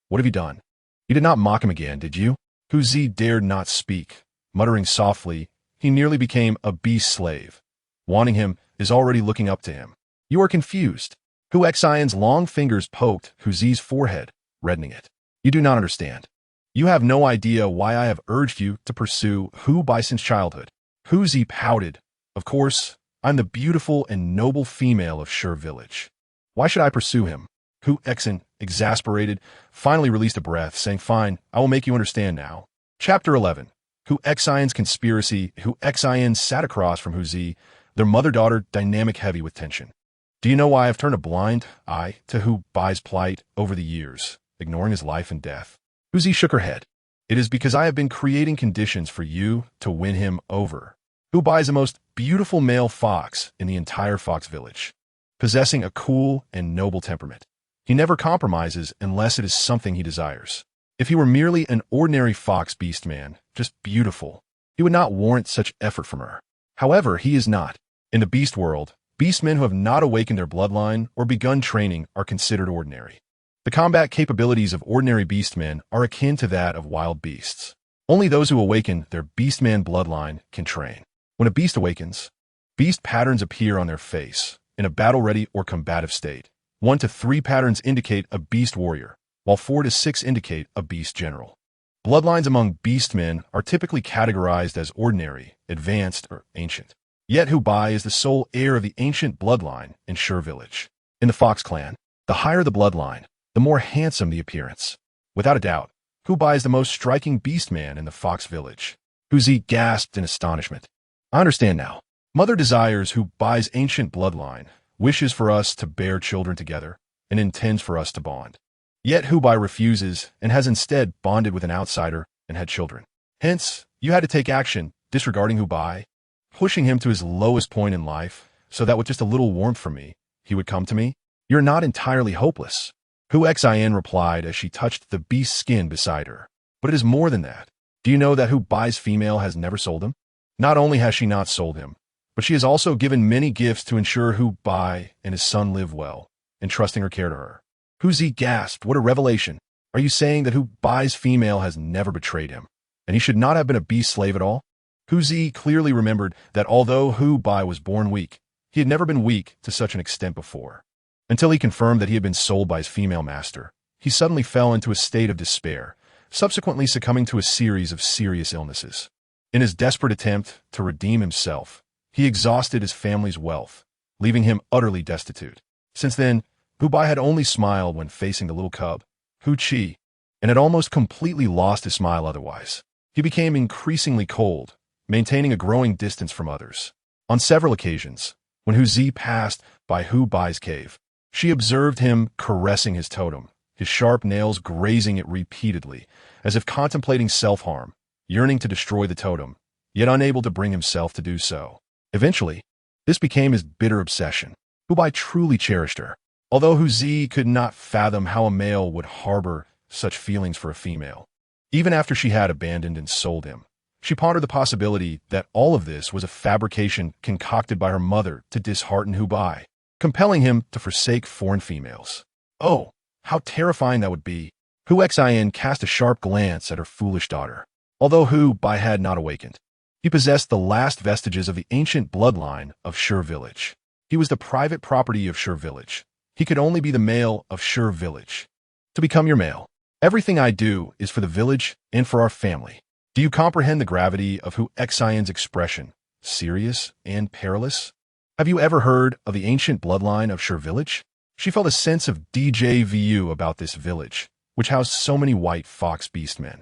Speaker 1: What have you done? You did not mock him again, did you?" Huzi dared not speak. Muttering softly, he nearly became a beast slave. Wanting him is already looking up to him. "You are confused." Hu Xian's long fingers poked Huzi's forehead, reddening it. "You do not understand. You have no idea why I have urged you to pursue Hubai since childhood." Huzi pouted. "Of course, I'm the beautiful and noble female of Sher village. Why should I pursue him?" Hu Xian, exasperated, finally released a breath, saying, "Fine, I will make you understand now." Chapter 11. Hu Xian's conspiracy. Hu Xian sat across from Huzi, their mother-daughter dynamic heavy with tension. "Do you know why I've turned a blind eye to Hubai's plight over the years, ignoring his life and death?" Huzi shook her head. "It is because I have been creating conditions for you to win him over. Hubai is the most beautiful male fox in the entire fox village, possessing a cool and noble temperament. He never compromises unless it is something he desires. If he were merely an ordinary fox beast man, just beautiful, he would not warrant such effort from her. However, he is not. In the beast world, beastmen who have not awakened their bloodline or begun training are considered ordinary. The combat capabilities of ordinary beastmen are akin to that of wild beasts. Only those who awaken their beastman bloodline can train. When a beast awakens, beast patterns appear on their face, in a battle-ready or combative state. 1 to 3 patterns indicate a beast warrior, while 4 to 6 indicate a beast general. Bloodlines among beastmen are typically categorized as ordinary, advanced, or ancient. Yet Hubai is the sole heir of the ancient bloodline in Sher village. In the Fox clan, the higher the bloodline, the more handsome the appearance. Without a doubt, Hubai is the most striking beastman in the Fox village. Huzi gasped in astonishment. "I understand now. Mother desires Hubai's ancient bloodline, wishes for us to bear children together, and intends for us to bond. Yet Hubai refuses and has instead bonded with an outsider and had children. Hence, you had to take action, disregarding Hubai, pushing him to his lowest point in life, so that with just a little warmth from me, he would come to me. You're not entirely hopeless." Hu Xian replied as she touched the beast's skin beside her. "But it is more than that. Do you know that Hubai's female has never sold him? Not only has she not sold him, but she has also given many gifts to ensure Hubai and his son live well, entrusting her care to her." Huzi gasped. "What a revelation. Are you saying that Hubai's female has never betrayed him?" and he should not have been a beast slave at all? Hu Zi clearly remembered that although Hu Bai was born weak, he had never been weak to such an extent before. Until he confirmed that he had been sold by his female master, he suddenly fell into a state of despair, subsequently succumbing to a series of serious illnesses. In his desperate attempt to redeem himself, he exhausted his family's wealth, leaving him utterly destitute. Since then, Hu Bai had only smiled when facing the little cub, Hu Qi, and had almost completely lost his smile otherwise. He became increasingly cold, maintaining a growing distance from others. On several occasions, when Hu Zi passed by Hu Bai's cave, she observed him caressing his totem, his sharp nails grazing it repeatedly, as if contemplating self-harm, yearning to destroy the totem, yet unable to bring himself to do so. Eventually, this became his bitter obsession. Hu Bai truly cherished her, although Hu Zi could not fathom how a male would harbor such feelings for a female. Even after she had abandoned and sold him, she pondered the possibility that all of this was a fabrication concocted by her mother to dishearten Hu Bai, compelling him to forsake foreign females. Oh, how terrifying that would be! Hu Xin cast a sharp glance at her foolish daughter. Although Hu Bai had not awakened, he possessed the last vestiges of the ancient bloodline of Shi village. He was the private property of Shi village. He could only be the male of Shi village. To become your male, everything I do is for the village and for our family. Do you comprehend the gravity of Hu Xion's expression, serious and perilous? Have you ever heard of the ancient bloodline of Shi village? She felt a sense of déjà vu about this village, which housed so many white fox beast men.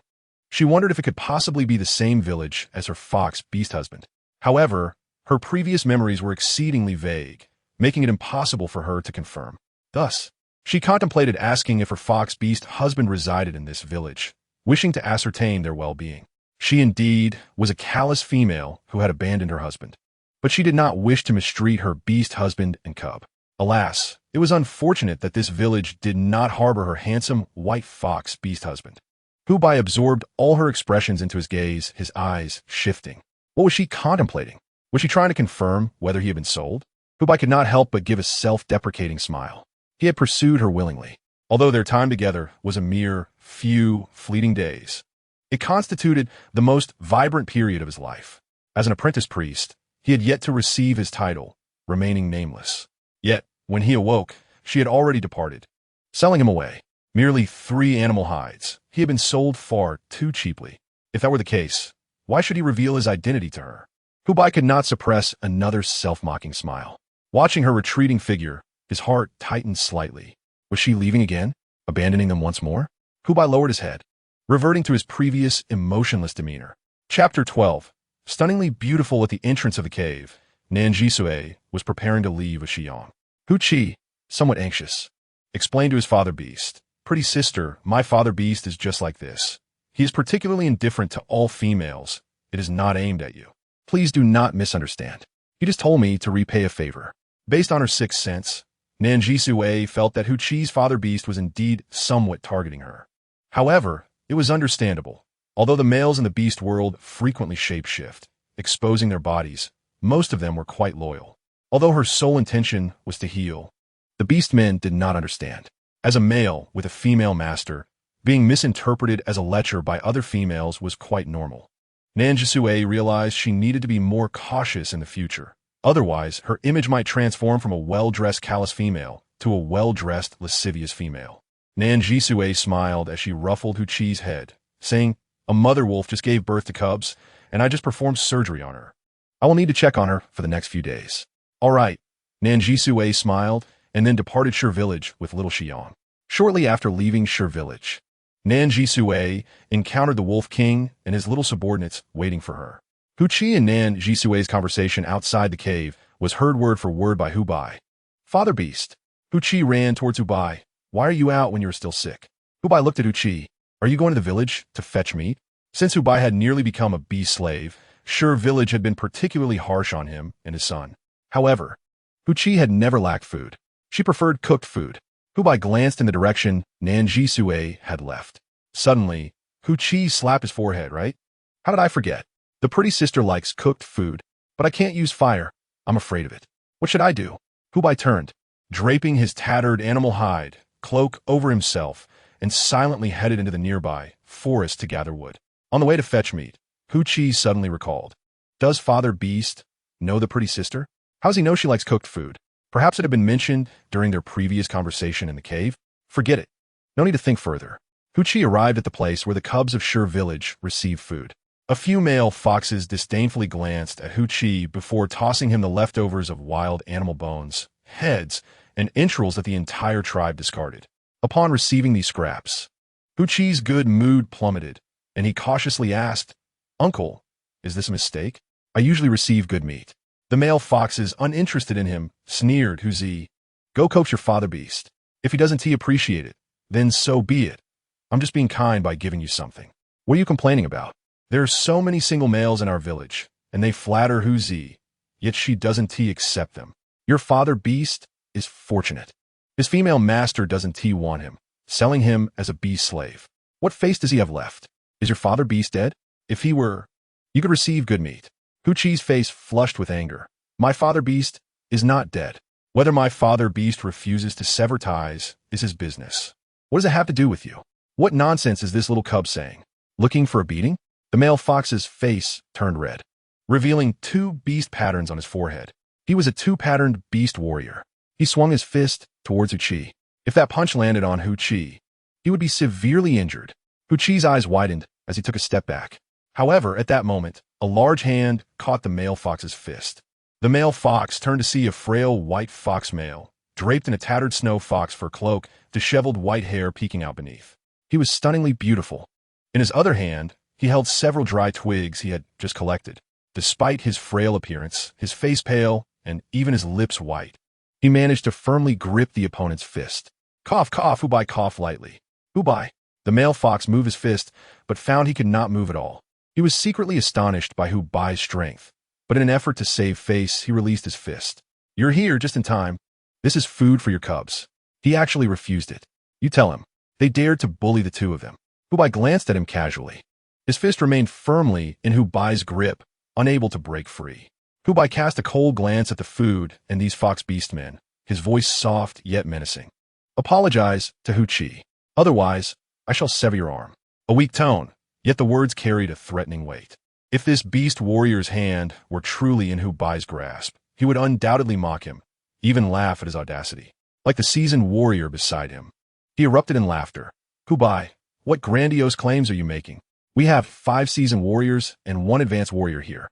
Speaker 1: She wondered if it could possibly be the same village as her fox beast husband. However, her previous memories were exceedingly vague, making it impossible for her to confirm. Thus, she contemplated asking if her fox beast husband resided in this village, wishing to ascertain their well-being. She indeed was a callous female who had abandoned her husband, but she did not wish to mistreat her beast husband and cub. Alas, it was unfortunate that this village did not harbor her handsome white fox beast husband. Hu Bai absorbed all her expressions into his gaze, his eyes shifting. What was she contemplating? Was she trying to confirm whether he had been sold? Hu Bai could not help but give a self-deprecating smile. He had pursued her willingly, although their time together was a mere few fleeting days. It constituted the most vibrant period of his life. As an apprentice priest, he had yet to receive his title, remaining nameless. Yet, when he awoke, she had already departed, selling him away. Merely 3 animal hides. He had been sold far too cheaply. If that were the case, why should he reveal his identity to her? Hu Bai could not suppress another self-mocking smile. Watching her retreating figure, his heart tightened slightly. Was she leaving again? Abandoning them once more? Hu Bai lowered his head, reverting to his previous emotionless demeanor. Chapter 12. Stunningly beautiful at the entrance of the cave, Nan Zhisui was preparing to leave with Shiyong. Hu Qi, somewhat anxious, explained to his father beast, "Pretty sister, my father beast is just like this. He is particularly indifferent to all females. It is not aimed at you. Please do not misunderstand. He just told me to repay a favor." Based on her sixth sense, Nan Zhisui felt that Hu Qi's father beast was indeed somewhat targeting her. However, it was understandable. Although the males in the beast world frequently shapeshift, exposing their bodies, most of them were quite loyal. Although her sole intention was to heal, the beast men did not understand. As a male with a female master, being misinterpreted as a lecher by other females was quite normal. Nan Zhisui realized she needed to be more cautious in the future. Otherwise, her image might transform from a well-dressed callous female to a well-dressed lascivious female. Nan Zhisui smiled as she ruffled Hu Qi's head, saying, "A mother wolf just gave birth to cubs, and I just performed surgery on her. I will need to check on her for the next few days." "All right." Nan Zhisui smiled and then departed Shi village with little Shiyong. Shortly after leaving Shi village, Nan Zhisui encountered the Wolf King and his little subordinates waiting for her. Hu Qi and Nan Zhisui's conversation outside the cave was heard word for word by Hu Bai. "Father Beast." Hu Qi ran towards Hu Bai. "Why are you out when you are still sick?" Hu Bai looked at Hu Qi. "Are you going to the village to fetch meat?" Since Hu Bai had nearly become a beast slave, Shi village had been particularly harsh on him and his son. However, Hu Qi had never lacked food. She preferred cooked food. Hu Bai glanced in the direction Nan Zhisui had left. Suddenly, Hu Qi slapped his forehead, "Right? How did I forget? The pretty sister likes cooked food, but I can't use fire. I'm afraid of it. What should I do?" Hu Bai turned, draping his tattered animal hide cloak over himself, and silently headed into the nearby forest to gather wood. On the way to fetch meat, Hu Chi suddenly recalled. Does Father Beast know the pretty sister? How does he know she likes cooked food? Perhaps it had been mentioned during their previous conversation in the cave? Forget it. No need to think further. Hu Chi arrived at the place where the cubs of Shur village received food. A few male foxes disdainfully glanced at Hu Chi before tossing him the leftovers of wild animal bones, heads, and entrails that the entire tribe discarded. Upon receiving these scraps, Hu Chi's good mood plummeted, and he cautiously asked, "Uncle, is this a mistake? I usually receive good meat." The male foxes, uninterested in him, sneered, "Hu Zi, go coax your father beast. If he doesn't appreciate it, then so be it. I'm just being kind by giving you something. What are you complaining about? There are so many single males in our village, and they flatter Hu Zi, yet she doesn't accept them. Your father beast is fortunate. His female master doesn't want him, selling him as a beast slave. What face does he have left? Is your father beast dead? If he were, you could receive good meat." Hu Chi's face flushed with anger. "My father beast is not dead. Whether my father beast refuses to sever ties is his business. What does it have to do with you? What nonsense is this little cub saying? Looking for a beating?" The male fox's face turned red, revealing 2 beast patterns on his forehead. He was a 2-patterned beast warrior. He swung his fist towards Hu Chi. If that punch landed on Hu Chi, he would be severely injured. Hu Chi's eyes widened as he took a step back. However, at that moment, a large hand caught the male fox's fist. The male fox turned to see a frail white fox male, draped in a tattered snow fox fur cloak, disheveled white hair peeking out beneath. He was stunningly beautiful. In his other hand, he held several dry twigs he had just collected. Despite his frail appearance, his face pale, and even his lips white, he managed to firmly grip the opponent's fist. "Cough, cough," Hu Bai coughed lightly. "Hu Bai." The male fox moved his fist, but found he could not move at all. He was secretly astonished by Hu Bai's strength, but in an effort to save face, he released his fist. "You're here just in time. This is food for your cubs." He actually refused it. "You tell him." They dared to bully the 2 of them. Hu Bai glanced at him casually. His fist remained firmly in Hu Bai's grip, unable to break free. Hu Bai cast a cold glance at the food and these fox beast men, his voice soft yet menacing. "Apologize to Hu Chi. Otherwise, I shall sever your arm." A weak tone, yet the words carried a threatening weight. If this beast warrior's hand were truly in Hu Bai's grasp, he would undoubtedly mock him, even laugh at his audacity. Like the seasoned warrior beside him, he erupted in laughter. "Hu Bai, what grandiose claims are you making? We have 5 seasoned warriors and 1 advanced warrior here.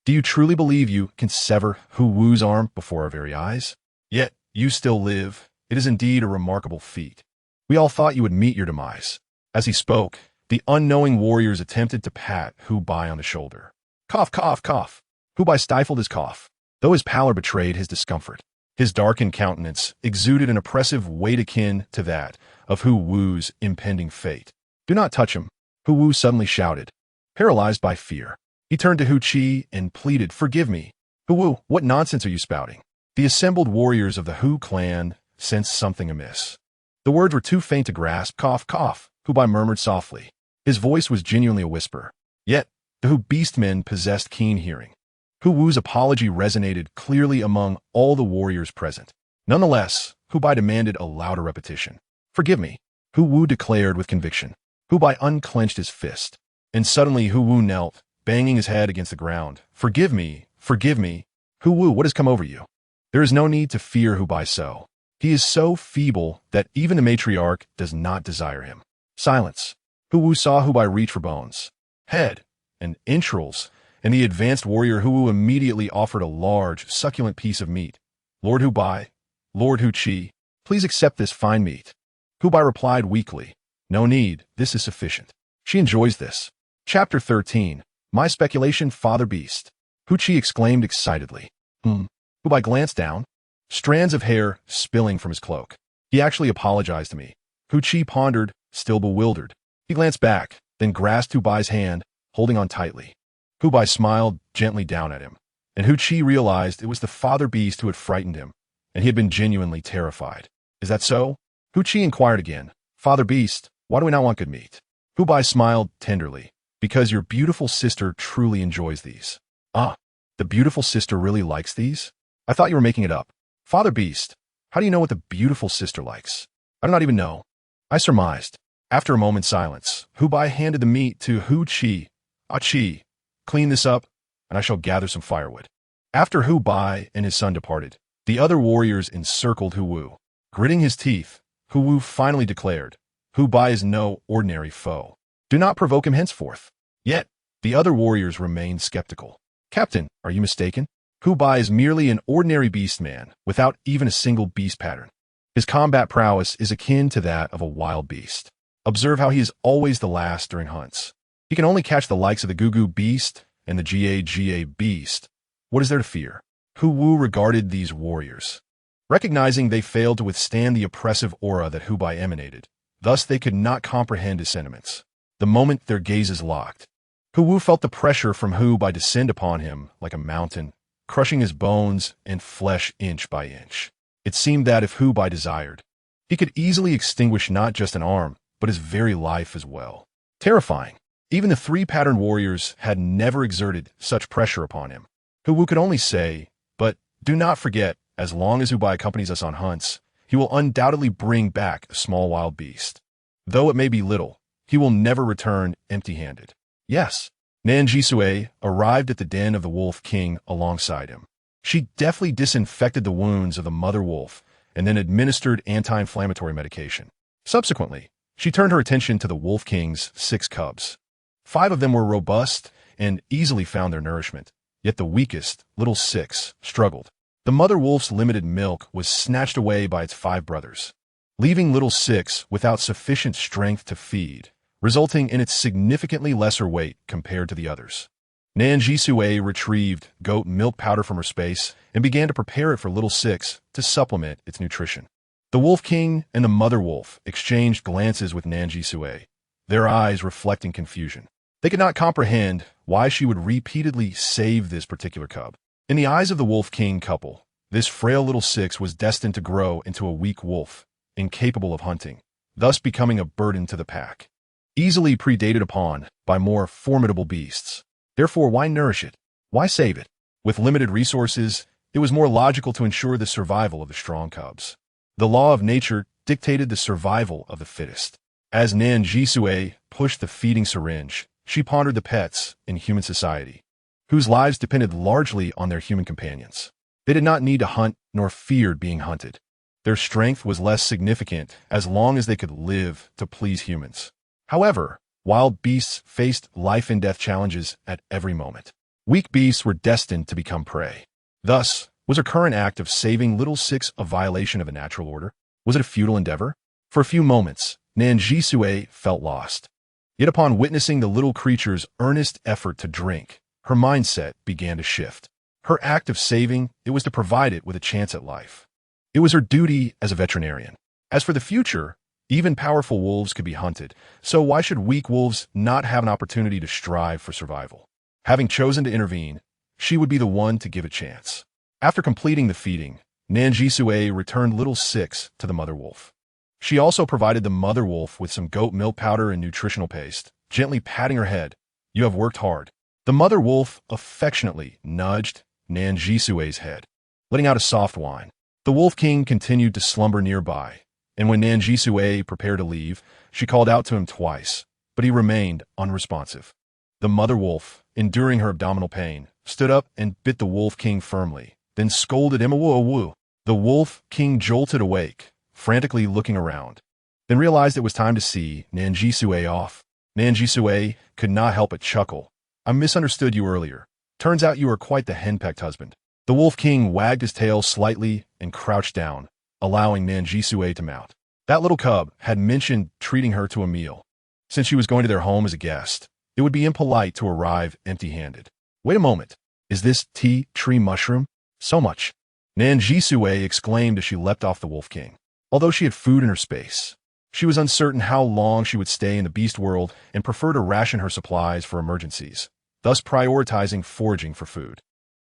Speaker 1: Do you truly believe you can sever Hu Wu's arm before our very eyes? Yet you still live. It is indeed a remarkable feat. We all thought you would meet your demise." As he spoke, the unknowing warriors attempted to pat Hu Bai on the shoulder. "Cough, cough, cough." Hu Bai stifled his cough, though his pallor betrayed his discomfort. His darkened countenance exuded an oppressive weight akin to that of Hu Wu's impending fate. "Do not touch him," Hu Wu suddenly shouted, paralyzed by fear. He turned to Hu Chi and pleaded, "Forgive me." "Hu Wu, what nonsense are you spouting?" The assembled warriors of the Hu clan sensed something amiss. The words were too faint to grasp. "Cough, cough," Hu Bai murmured softly. His voice was genuinely a whisper. Yet, the Hu beastmen possessed keen hearing. Hu Wu's apology resonated clearly among all the warriors present. Nonetheless, Hu Bai demanded a louder repetition. "Forgive me," Hu Wu declared with conviction. Hu Bai unclenched his fist, and suddenly Hu Wu knelt, banging his head against the ground. "Forgive me, forgive me. Hu Wu, what has come over you?" There is no need to fear Hu Bai so. He is so feeble that even the matriarch does not desire him. Silence. Hu Wu saw Hu Bai reach for bones, head, and entrails, and the advanced warrior Hu Wu immediately offered a large, succulent piece of meat. "Lord Hu Bai, Lord Hu Chi, please accept this fine meat." Hu Bai replied weakly, "No need, this is sufficient. She enjoys this." Chapter 13. My Speculation, Father Beast. Hu Chi exclaimed excitedly. Hu Bai glanced down, strands of hair spilling from his cloak. "He actually apologized to me." Hu Chi pondered, still bewildered. He glanced back, then grasped Hu Bai's hand, holding on tightly. Hu Bai smiled gently down at him, and Hu Chi realized it was the father beast who had frightened him, and he had been genuinely terrified. "Is that so?" Hu Chi inquired again. "Father beast, why do we not want good meat?" Hu Bai smiled tenderly. "Because your beautiful sister truly enjoys these." "Ah, the beautiful sister really likes these? I thought you were making it up." "Father beast, how do you know what the beautiful sister likes?" "I do not even know. I surmised." After a moment's silence, Hu Bai handed the meat to Hu Qi. Ah Qi, clean this up, and I shall gather some firewood. After Hu Bai and his son departed, the other warriors encircled Hu Wu. Gritting his teeth, Hu Wu finally declared, Hu Bai is no ordinary foe. Do not provoke him henceforth. Yet, the other warriors remained skeptical. Captain, are you mistaken? Hu Bai is merely an ordinary beast man, without even a single beast pattern. His combat prowess is akin to that of a wild beast. Observe how he is always the last during hunts. He can only catch the likes of the Gugu beast and the Ga beast. What is there to fear? Hu Wu regarded these warriors. Recognizing they failed to withstand the oppressive aura that Hu Bai emanated, thus they could not comprehend his sentiments. The moment their gazes locked, Hu Wu felt the pressure from Hu Bai descend upon him like a mountain, crushing his bones and flesh inch by inch. It seemed that if Hu Bai desired, he could easily extinguish not just an arm, but his very life as well. Terrifying. Even the three patterned warriors had never exerted such pressure upon him. Hu Wu could only say, but do not forget, as long as Hu Bai accompanies us on hunts, he will undoubtedly bring back a small wild beast. Though it may be little, he will never return empty-handed. Yes, Nan Zhisui arrived at the den of the Wolf King alongside him. She deftly disinfected the wounds of the mother wolf and then administered anti-inflammatory medication. Subsequently, she turned her attention to the Wolf King's 6 cubs. 5 of them were robust and easily found their nourishment, yet the weakest, little 6, struggled. The mother wolf's limited milk was snatched away by its 5 brothers, leaving little 6 without sufficient strength to feed, resulting in its significantly lesser weight compared to the others. Nan Zhisui retrieved goat milk powder from her space and began to prepare it for little 6 to supplement its nutrition. The Wolf King and the mother wolf exchanged glances with Nan Zhisui, their eyes reflecting confusion. They could not comprehend why she would repeatedly save this particular cub. In the eyes of the Wolf King couple, this frail little 6 was destined to grow into a weak wolf, incapable of hunting, thus becoming a burden to the pack, easily predated upon by more formidable beasts. Therefore, why nourish it? Why save it? With limited resources, it was more logical to ensure the survival of the strong cubs. The law of nature dictated the survival of the fittest. As Nan Zhisui pushed the feeding syringe, she pondered the pets in human society, whose lives depended largely on their human companions. They did not need to hunt nor feared being hunted. Their strength was less significant as long as they could live to please humans. However, wild beasts faced life-and-death challenges at every moment. Weak beasts were destined to become prey. Thus, was her current act of saving little 6 a violation of a natural order? Was it a futile endeavor? For a few moments, Nan Zhisui felt lost. Yet upon witnessing the little creature's earnest effort to drink, her mindset began to shift. Her act of saving, it was to provide it with a chance at life. It was her duty as a veterinarian. As for the future, even powerful wolves could be hunted, so why should weak wolves not have an opportunity to strive for survival? Having chosen to intervene, she would be the one to give a chance. After completing the feeding, Nan Zhisui returned little 6 to the mother wolf. She also provided the mother wolf with some goat milk powder and nutritional paste, gently patting her head. You have worked hard. The mother wolf affectionately nudged Nan Zhisui's head, letting out a soft whine. The Wolf King continued to slumber nearby, and when Nan Zhisui prepared to leave, she called out to him twice, but he remained unresponsive. The mother wolf, enduring her abdominal pain, stood up and bit the Wolf King firmly, then scolded him a-woo-a-woo. The Wolf King jolted awake, frantically looking around, then realized it was time to see Nan Zhisui off. Nan Zhisui could not help but chuckle. I misunderstood you earlier. Turns out you are quite the henpecked husband. The Wolf King wagged his tail slightly and crouched down, allowing Nan Zhisui to mount. That little cub had mentioned treating her to a meal. Since she was going to their home as a guest, it would be impolite to arrive empty-handed. Wait a moment. Is this tea tree mushroom? So much. Nan Zhisui exclaimed as she leapt off the Wolf King. Although she had food in her space, she was uncertain how long she would stay in the beast world and preferred to ration her supplies for emergencies, thus prioritizing foraging for food.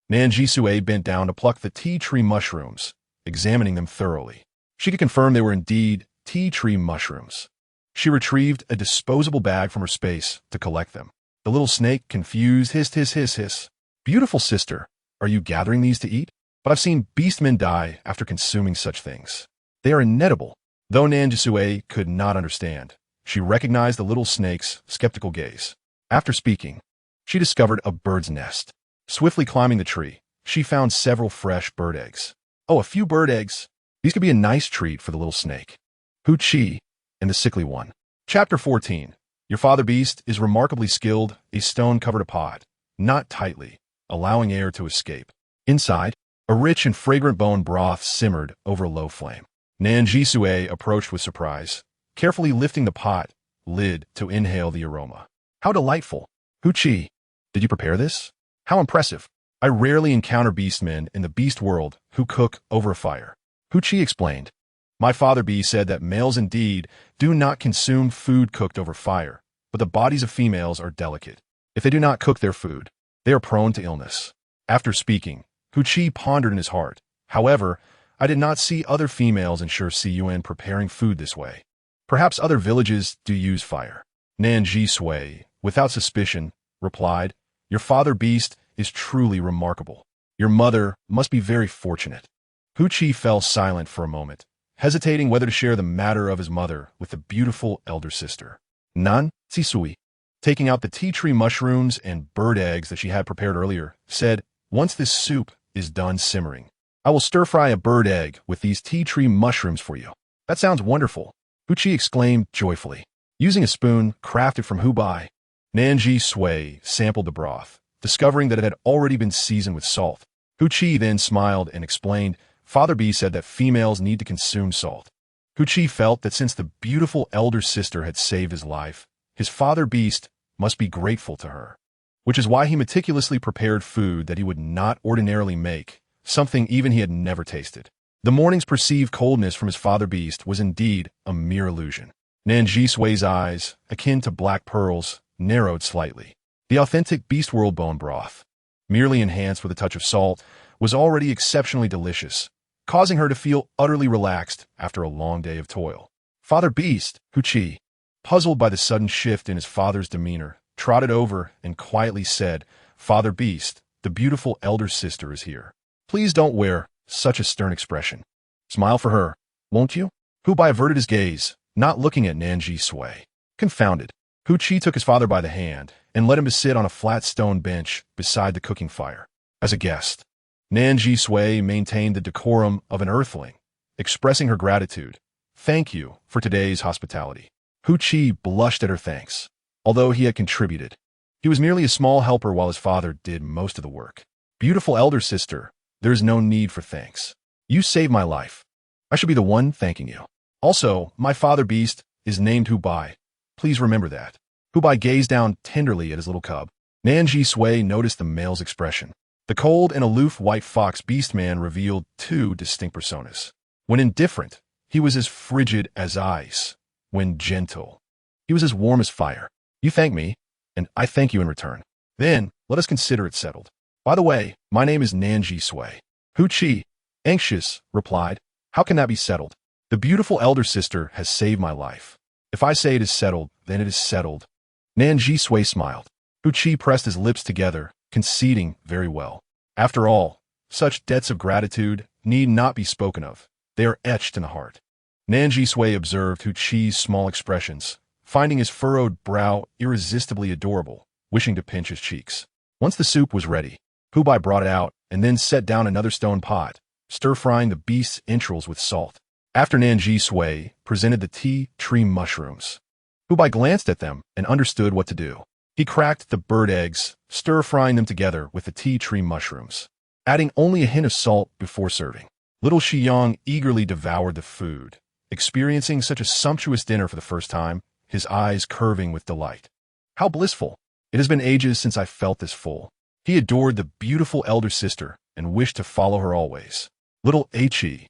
Speaker 1: Nan Zhisui bent down to pluck the tea tree mushrooms, examining them thoroughly. She could confirm they were indeed tea tree mushrooms. She retrieved a disposable bag from her space to collect them. The little snake, confused, hissed, hiss, hiss, hiss. Beautiful sister, are you gathering these to eat? But I've seen beastmen die after consuming such things. They are inedible. Though Nan Zhisui could not understand, she recognized the little snake's skeptical gaze. After speaking, she discovered a bird's nest. Swiftly climbing the tree, she found several fresh bird eggs. Oh, a few bird eggs. These could be a nice treat for the little snake. Hu Chi and the sickly one. Chapter 14. Your father beast is remarkably skilled. A stone covered a pot, not tightly, allowing air to escape. Inside, a rich and fragrant bone broth simmered over a low flame. Nan Zhisui approached with surprise, carefully lifting the pot lid to inhale the aroma. How delightful! Hu Chi, did you prepare this? How impressive! I rarely encounter beastmen in the beast world who cook over a fire. Hu Chi explained. My father bee said that males indeed do not consume food cooked over fire, but the bodies of females are delicate. If they do not cook their food, they are prone to illness. After speaking, Hu Chi pondered in his heart. However, I did not see other females in Shur-Si-Yuan preparing food this way. Perhaps other villages do use fire. Nan Zhisui, without suspicion, replied, Your father beast is truly remarkable. Your mother must be very fortunate. Hu Chi fell silent for a moment, hesitating whether to share the matter of his mother with the beautiful elder sister. Nan Zhisui, taking out the tea tree mushrooms and bird eggs that she had prepared earlier, said, Once this soup is done simmering, I will stir-fry a bird egg with these tea tree mushrooms for you. That sounds wonderful, Hu Chi exclaimed joyfully. Using a spoon crafted from Hubai, Nan Zhisui sampled the broth, discovering that it had already been seasoned with salt. Hu Chi then smiled and explained, Father Bee said that females need to consume salt. Hu Chi felt that since the beautiful elder sister had saved his life, his father beast must be grateful to her, which is why he meticulously prepared food that he would not ordinarily make, something even he had never tasted. The morning's perceived coldness from his father beast was indeed a mere illusion. Nan Zhisui's eyes, akin to black pearls, narrowed slightly. The authentic beast world bone broth, merely enhanced with a touch of salt, was already exceptionally delicious, causing her to feel utterly relaxed after a long day of toil. Father Beast, Hu Chi, puzzled by the sudden shift in his father's demeanor, trotted over and quietly said, Father Beast, the beautiful elder sister is here. Please don't wear such a stern expression. Smile for her, won't you? Hu Bai averted his gaze, not looking at Nan Zhisui. Confounded, Hu Chi took his father by the hand and led him to sit on a flat stone bench beside the cooking fire. As a guest, Nan Zhisui maintained the decorum of an earthling, expressing her gratitude. Thank you for today's hospitality. Hu Chi blushed at her thanks. Although he had contributed, he was merely a small helper while his father did most of the work. Beautiful elder sister, there is no need for thanks. You saved my life. I should be the one thanking you. Also, my father beast is named Hu Bai. Please remember that. Hu Bai gazed down tenderly at his little cub. Nan Zhisui noticed the male's expression. The cold and aloof white fox beast man revealed two distinct personas. When indifferent, he was as frigid as ice. When gentle, he was as warm as fire. You thank me, and I thank you in return. Then, let us consider it settled. By the way, my name is Nan Zhisui. Hu Chi, anxious, replied, How can that be settled? The beautiful elder sister has saved my life. If I say it is settled, then it is settled. Nan Zhisui smiled. Hu Chi pressed his lips together, conceding very well. After all, such debts of gratitude need not be spoken of. They are etched in the heart. Nan Zhisui observed Hu Chi's small expressions, finding his furrowed brow irresistibly adorable, wishing to pinch his cheeks. Once the soup was ready, Hu Bai brought it out and then set down another stone pot, stir-frying the beast's entrails with salt. After Nan Zhisui presented the tea tree mushrooms, Hu Bai glanced at them and understood what to do. He cracked the bird eggs, stir-frying them together with the tea tree mushrooms, adding only a hint of salt before serving. Little Shiyang eagerly devoured the food, experiencing such a sumptuous dinner for the first time, his eyes curving with delight. How blissful! It has been ages since I felt this full. He adored the beautiful elder sister and wished to follow her always. Little Chi,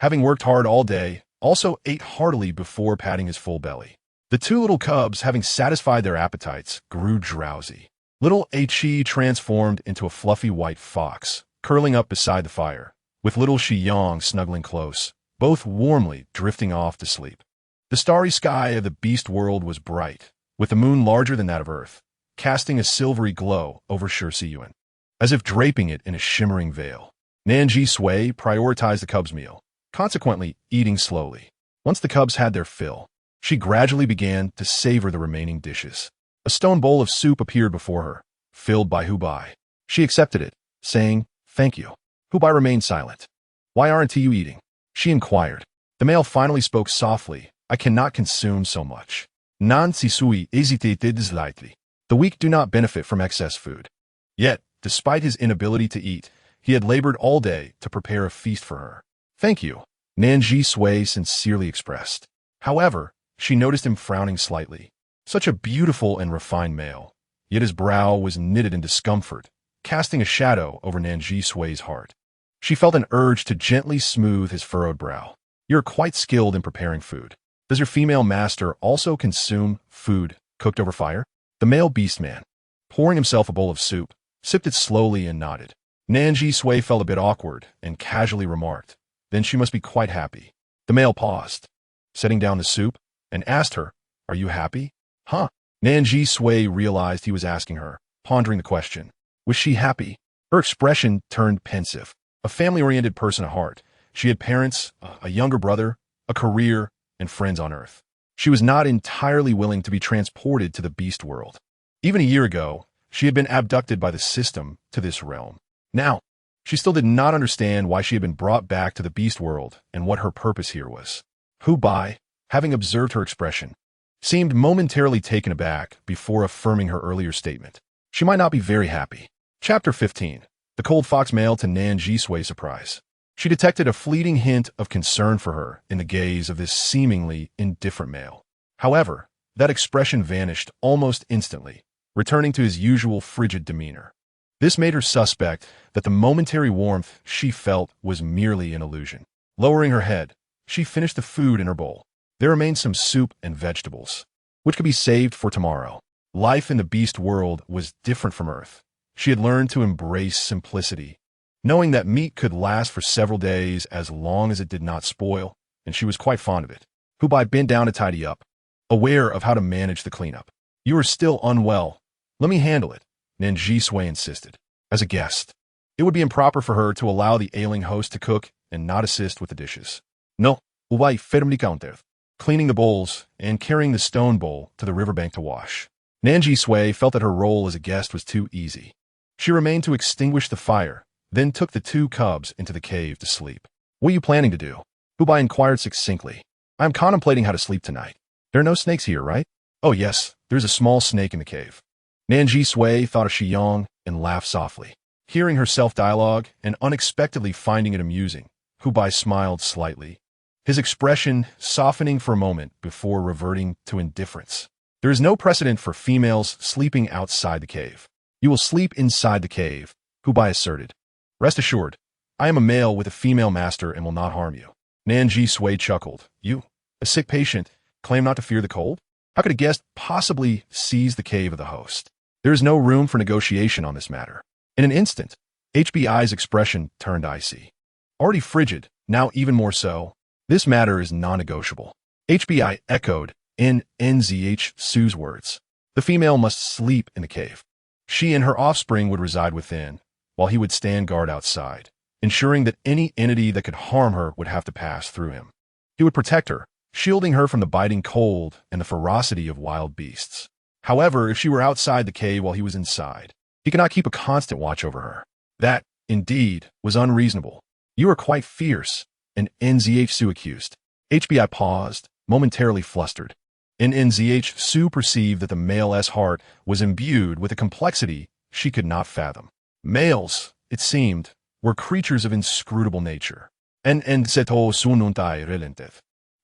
Speaker 1: having worked hard all day, also ate heartily before patting his full belly. The two little cubs, having satisfied their appetites, grew drowsy. Little Chi transformed into a fluffy white fox, curling up beside the fire, with little Shiyang snuggling close, both warmly drifting off to sleep. The starry sky of the beast world was bright, with the moon larger than that of Earth, casting a silvery glow over Shur-Si-Yuan, as if draping it in a shimmering veil. Nan Zhisui prioritized the cubs' meal, consequently eating slowly. Once the cubs had their fill, She gradually began to savor the remaining dishes. A stone bowl of soup appeared before her, filled by Hubai. She accepted it, saying, "Thank you." Hubai remained silent. "Why aren't you eating?" she inquired. The male finally spoke softly. "I cannot consume so much." Nan Zhisui hesitated slightly. The weak do not benefit from excess food. Yet, despite his inability to eat, he had labored all day to prepare a feast for her. "Thank you," Nan Zhisui sincerely expressed. However, she noticed him frowning slightly. Such a beautiful and refined male, yet his brow was knitted in discomfort, casting a shadow over Nan Zhisui's heart. She felt an urge to gently smooth his furrowed brow. "You're quite skilled in preparing food. Does your female master also consume food cooked over fire?" The male beastman, pouring himself a bowl of soup, sipped it slowly and nodded. Nan Zhisui felt a bit awkward and casually remarked, "Then she must be quite happy." The male paused, setting down the soup, and asked her, "Are you happy?" "Huh?" Nan Zhisui realized he was asking her, pondering the question. Was she happy? Her expression turned pensive. A family-oriented person at heart, she had parents, a younger brother, a career, and friends on Earth. She was not entirely willing to be transported to the beast world. Even a year ago, she had been abducted by the system to this realm. Now, she still did not understand why she had been brought back to the beast world and what her purpose here was. Hubai, having observed her expression, seemed momentarily taken aback before affirming her earlier statement. She might not be very happy. Chapter 15. The cold fox male to Nan Zhisui's surprise. She detected a fleeting hint of concern for her in the gaze of this seemingly indifferent male. However, that expression vanished almost instantly, returning to his usual frigid demeanor. This made her suspect that the momentary warmth she felt was merely an illusion. Lowering her head, she finished the food in her bowl. There remained some soup and vegetables, which could be saved for tomorrow. Life in the beast world was different from Earth. She had learned to embrace simplicity, knowing that meat could last for several days as long as it did not spoil, and she was quite fond of it. Hubai bent down to tidy up, aware of how to manage the cleanup. "You are still unwell. Let me handle it," Nan Zhisui insisted. As a guest, it would be improper for her to allow the ailing host to cook and not assist with the dishes. "No, Hubai firmly countered, cleaning the bowls and carrying the stone bowl to the riverbank to wash. Nan Zhisui felt that her role as a guest was too easy. She remained to extinguish the fire, then took the two cubs into the cave to sleep. "What are you planning to do?" Hubai inquired succinctly. "I am contemplating how to sleep tonight. There are no snakes here, right?" "Oh yes, there's a small snake in the cave." Nan Zhisui thought of Shiyong and laughed softly. Hearing her self-dialogue and unexpectedly finding it amusing, Hubai smiled slightly, his expression softening for a moment before reverting to indifference. "There is no precedent for females sleeping outside the cave. You will sleep inside the cave," Hubai asserted. "Rest assured, I am a male with a female master and will not harm you." Nan Zhisui chuckled. "You, a sick patient, claim not to fear the cold? How could a guest possibly seize the cave of the host? There is no room for negotiation on this matter." In an instant, HBI's expression turned icy. Already frigid, now even more so. "This matter is non-negotiable." HBI echoed in Su's words. The female must sleep in the cave. She and her offspring would reside within, while he would stand guard outside, ensuring that any entity that could harm her would have to pass through him. He would protect her, shielding her from the biting cold and the ferocity of wild beasts. However, if she were outside the cave while he was inside, he could not keep a constant watch over her. That, indeed, was unreasonable. "You are quite fierce," an Su accused. HBI paused, momentarily flustered. Su perceived that the male's heart was imbued with a complexity she could not fathom. Males, it seemed, were creatures of inscrutable nature.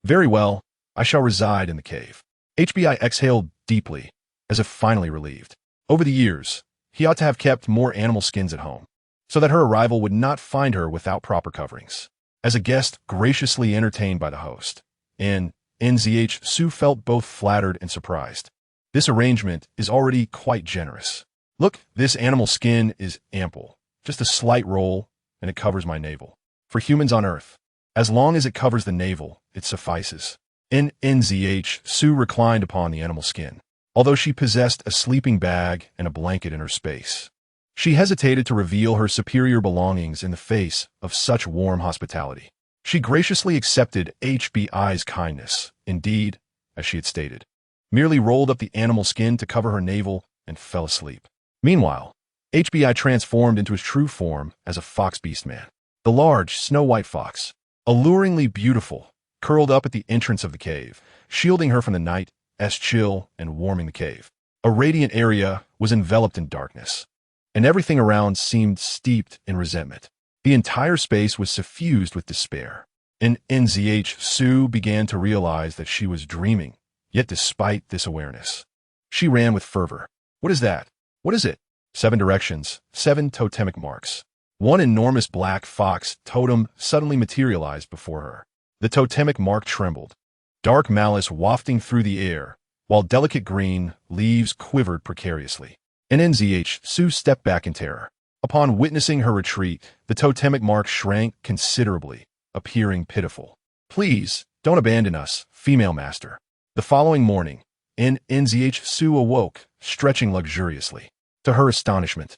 Speaker 1: "Very well, I shall reside in the cave." HBI exhaled deeply, as if finally relieved. Over the years, he ought to have kept more animal skins at home, so that her arrival would not find her without proper coverings. As a guest graciously entertained by the host, Su felt both flattered and surprised. This arrangement is already quite generous. "Look, this animal skin is ample, just a slight roll, and it covers my navel. For humans on Earth, as long as it covers the navel, it suffices." Su reclined upon the animal skin, although she possessed a sleeping bag and a blanket in her space. She hesitated to reveal her superior belongings in the face of such warm hospitality. She graciously accepted HBI's kindness. Indeed, as she had stated, merely rolled up the animal skin to cover her navel and fell asleep. Meanwhile, HBI transformed into his true form as a fox beast man. The large, snow-white fox, alluringly beautiful, curled up at the entrance of the cave, shielding her from the night's chill and warming the cave. A radiant area was enveloped in darkness, and everything around seemed steeped in resentment. The entire space was suffused with despair. And Nan Zhisui began to realize that she was dreaming, yet despite this awareness, she ran with fervor. What is that? What is it? 7 directions, 7 totemic marks. One enormous black fox totem suddenly materialized before her. The totemic mark trembled, dark malice wafting through the air, while delicate green leaves quivered precariously. And Nan Zhisui stepped back in terror. Upon witnessing her retreat, the totemic mark shrank considerably, appearing pitiful. Please, don't abandon us, female master. The following morning, Nan Zhisui awoke, stretching luxuriously. To her astonishment,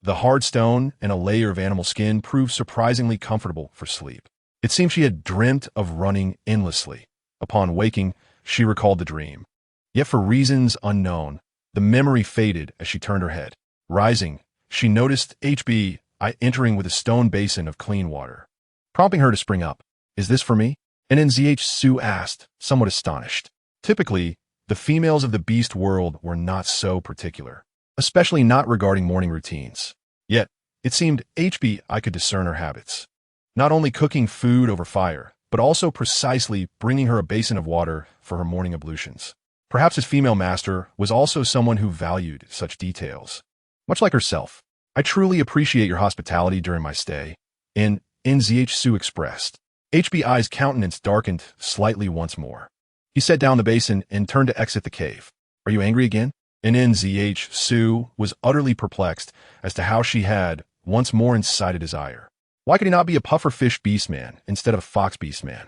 Speaker 1: the hard stone and a layer of animal skin proved surprisingly comfortable for sleep. It seemed she had dreamt of running endlessly. Upon waking, she recalled the dream. Yet for reasons unknown, the memory faded as she turned her head. Rising, she noticed HBI entering with a stone basin of clean water, prompting her to spring up. Is this for me? And Nan Zhisui asked, somewhat astonished. Typically, the females of the beast world were not so particular, especially not regarding morning routines. Yet, it seemed HBI could discern her habits. Not only cooking food over fire, but also precisely bringing her a basin of water for her morning ablutions. Perhaps his female master was also someone who valued such details. Much like herself, I truly appreciate your hospitality during my stay, Nan Zhisui expressed. HBI's countenance darkened slightly once more. He set down the basin and turned to exit the cave. Are you angry again? And Nan Zhisui was utterly perplexed as to how she had once more incited desire. Why could he not be a pufferfish beastman instead of a fox beastman?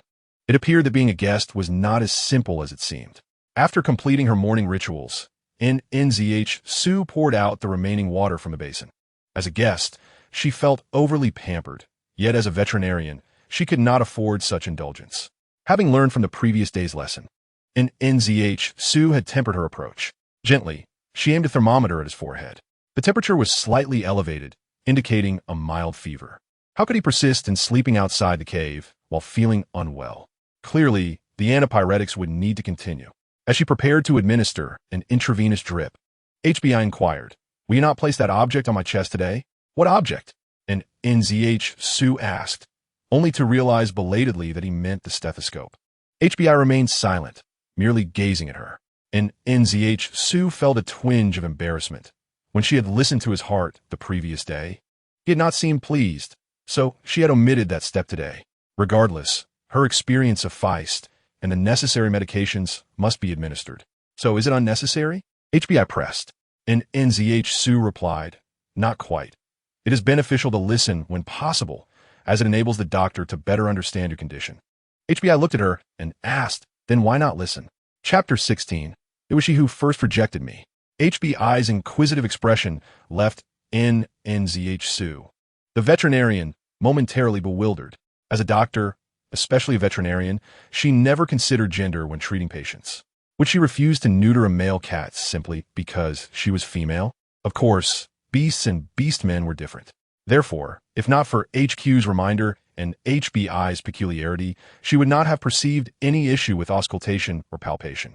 Speaker 1: It appeared that being a guest was not as simple as it seemed. After completing her morning rituals, Nan Zhisui poured out the remaining water from the basin. As a guest, she felt overly pampered, yet as a veterinarian, she could not afford such indulgence. Having learned from the previous day's lesson, Nan Zhisui had tempered her approach. Gently, she aimed a thermometer at his forehead. The temperature was slightly elevated, indicating a mild fever. How could he persist in sleeping outside the cave while feeling unwell? Clearly, the antipyretics would need to continue. As she prepared to administer an intravenous drip, HBI inquired, will you not place that object on my chest today? What object? And Nan Zhisui asked, only to realize belatedly that he meant the stethoscope. HBI remained silent, merely gazing at her. And Nan Zhisui felt a twinge of embarrassment. When she had listened to his heart the previous day, he had not seemed pleased, so she had omitted that step today. Regardless, her experience sufficed, and the necessary medications must be administered. So is it unnecessary? HBI pressed, and Nan Zhisui replied, not quite. It is beneficial to listen when possible, as it enables the doctor to better understand your condition. HBI looked at her and asked, then why not listen? Chapter 16. It was she who first rejected me. HBI's inquisitive expression left Nan Zhisui, the veterinarian, momentarily bewildered. As a doctor, especially a veterinarian, she never considered gender when treating patients. Would she refuse to neuter a male cat simply because she was female? Of course, beasts and beastmen were different. Therefore, if not for HQ's reminder and HBI's peculiarity, she would not have perceived any issue with auscultation or palpation.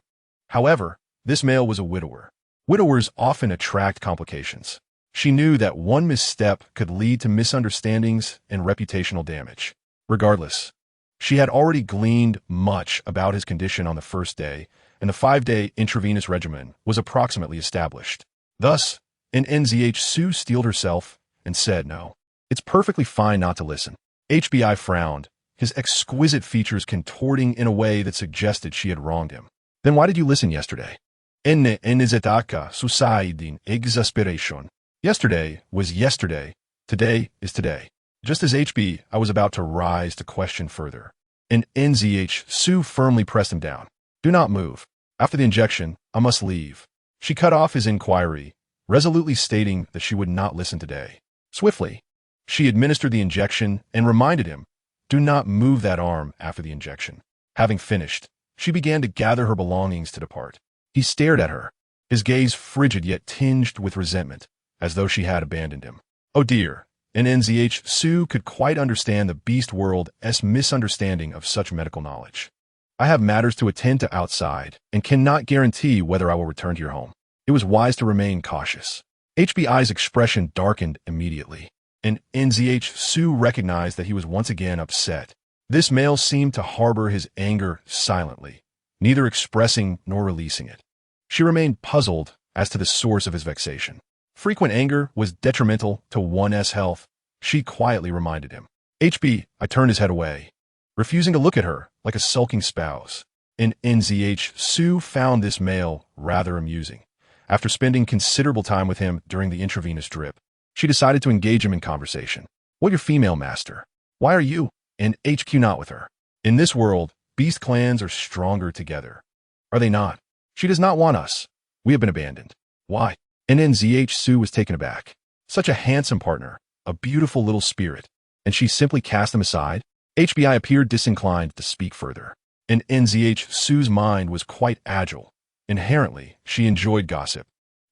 Speaker 1: However, this male was a widower. Widowers often attract complications. She knew that one misstep could lead to misunderstandings and reputational damage. Regardless, she had already gleaned much about his condition on the first day, and the 5-day intravenous regimen was approximately established. Thus, Nan Zhisui steeled herself and said no. It's perfectly fine not to listen. HBI frowned, his exquisite features contorting in a way that suggested she had wronged him. Then why did you listen yesterday? Enne enizetaka susaidin exasperation. Yesterday was yesterday. Today is today. Just as I was about to rise to question further, and Nan Zhisui firmly pressed him down. Do not move. After the injection, I must leave. She cut off his inquiry, resolutely stating that she would not listen today. Swiftly, she administered the injection and reminded him, do not move that arm after the injection. Having finished, She began to gather her belongings to depart. He stared at her, his gaze frigid yet tinged with resentment, as though she had abandoned him. Oh dear, Nan Zhisui could quite understand the beast world's misunderstanding of such medical knowledge. I have matters to attend to outside, and cannot guarantee whether I will return to your home. It was wise to remain cautious. HBI's expression darkened immediately, and Nan Zhisui recognized that he was once again upset. This male seemed to harbor his anger silently, neither expressing nor releasing it. She remained puzzled as to the source of his vexation. Frequent anger was detrimental to one's health, she quietly reminded him. I turned his head away, refusing to look at her like a sulking spouse. And Nan Zhisui found this male rather amusing. After spending considerable time with him during the intravenous drip, she decided to engage him in conversation. What your female master? Why are you and HQ not with her? In this world, beast clans are stronger together. Are they not? She does not want us. We have been abandoned. Why? And Nan Zhisui was taken aback. Such a handsome partner, a beautiful little spirit, and she simply cast him aside? HBI appeared disinclined to speak further. And Nan Zhisui's mind was quite agile. Inherently, she enjoyed gossip,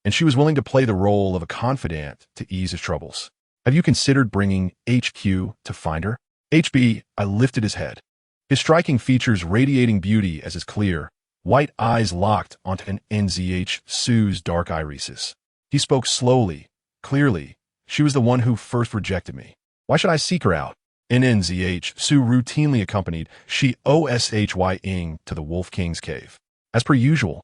Speaker 1: and she was willing to play the role of a confidant to ease his troubles. Have you considered bringing HQ to find her? HBI lifted his head, his striking features radiating beauty as his clear, white eyes locked onto Nan Zhisui's dark irises. He spoke slowly, clearly. She was the one who first rejected me. Why should I seek her out? Nan Zhisui routinely accompanied Oshy to the Wolf King's cave. As per usual,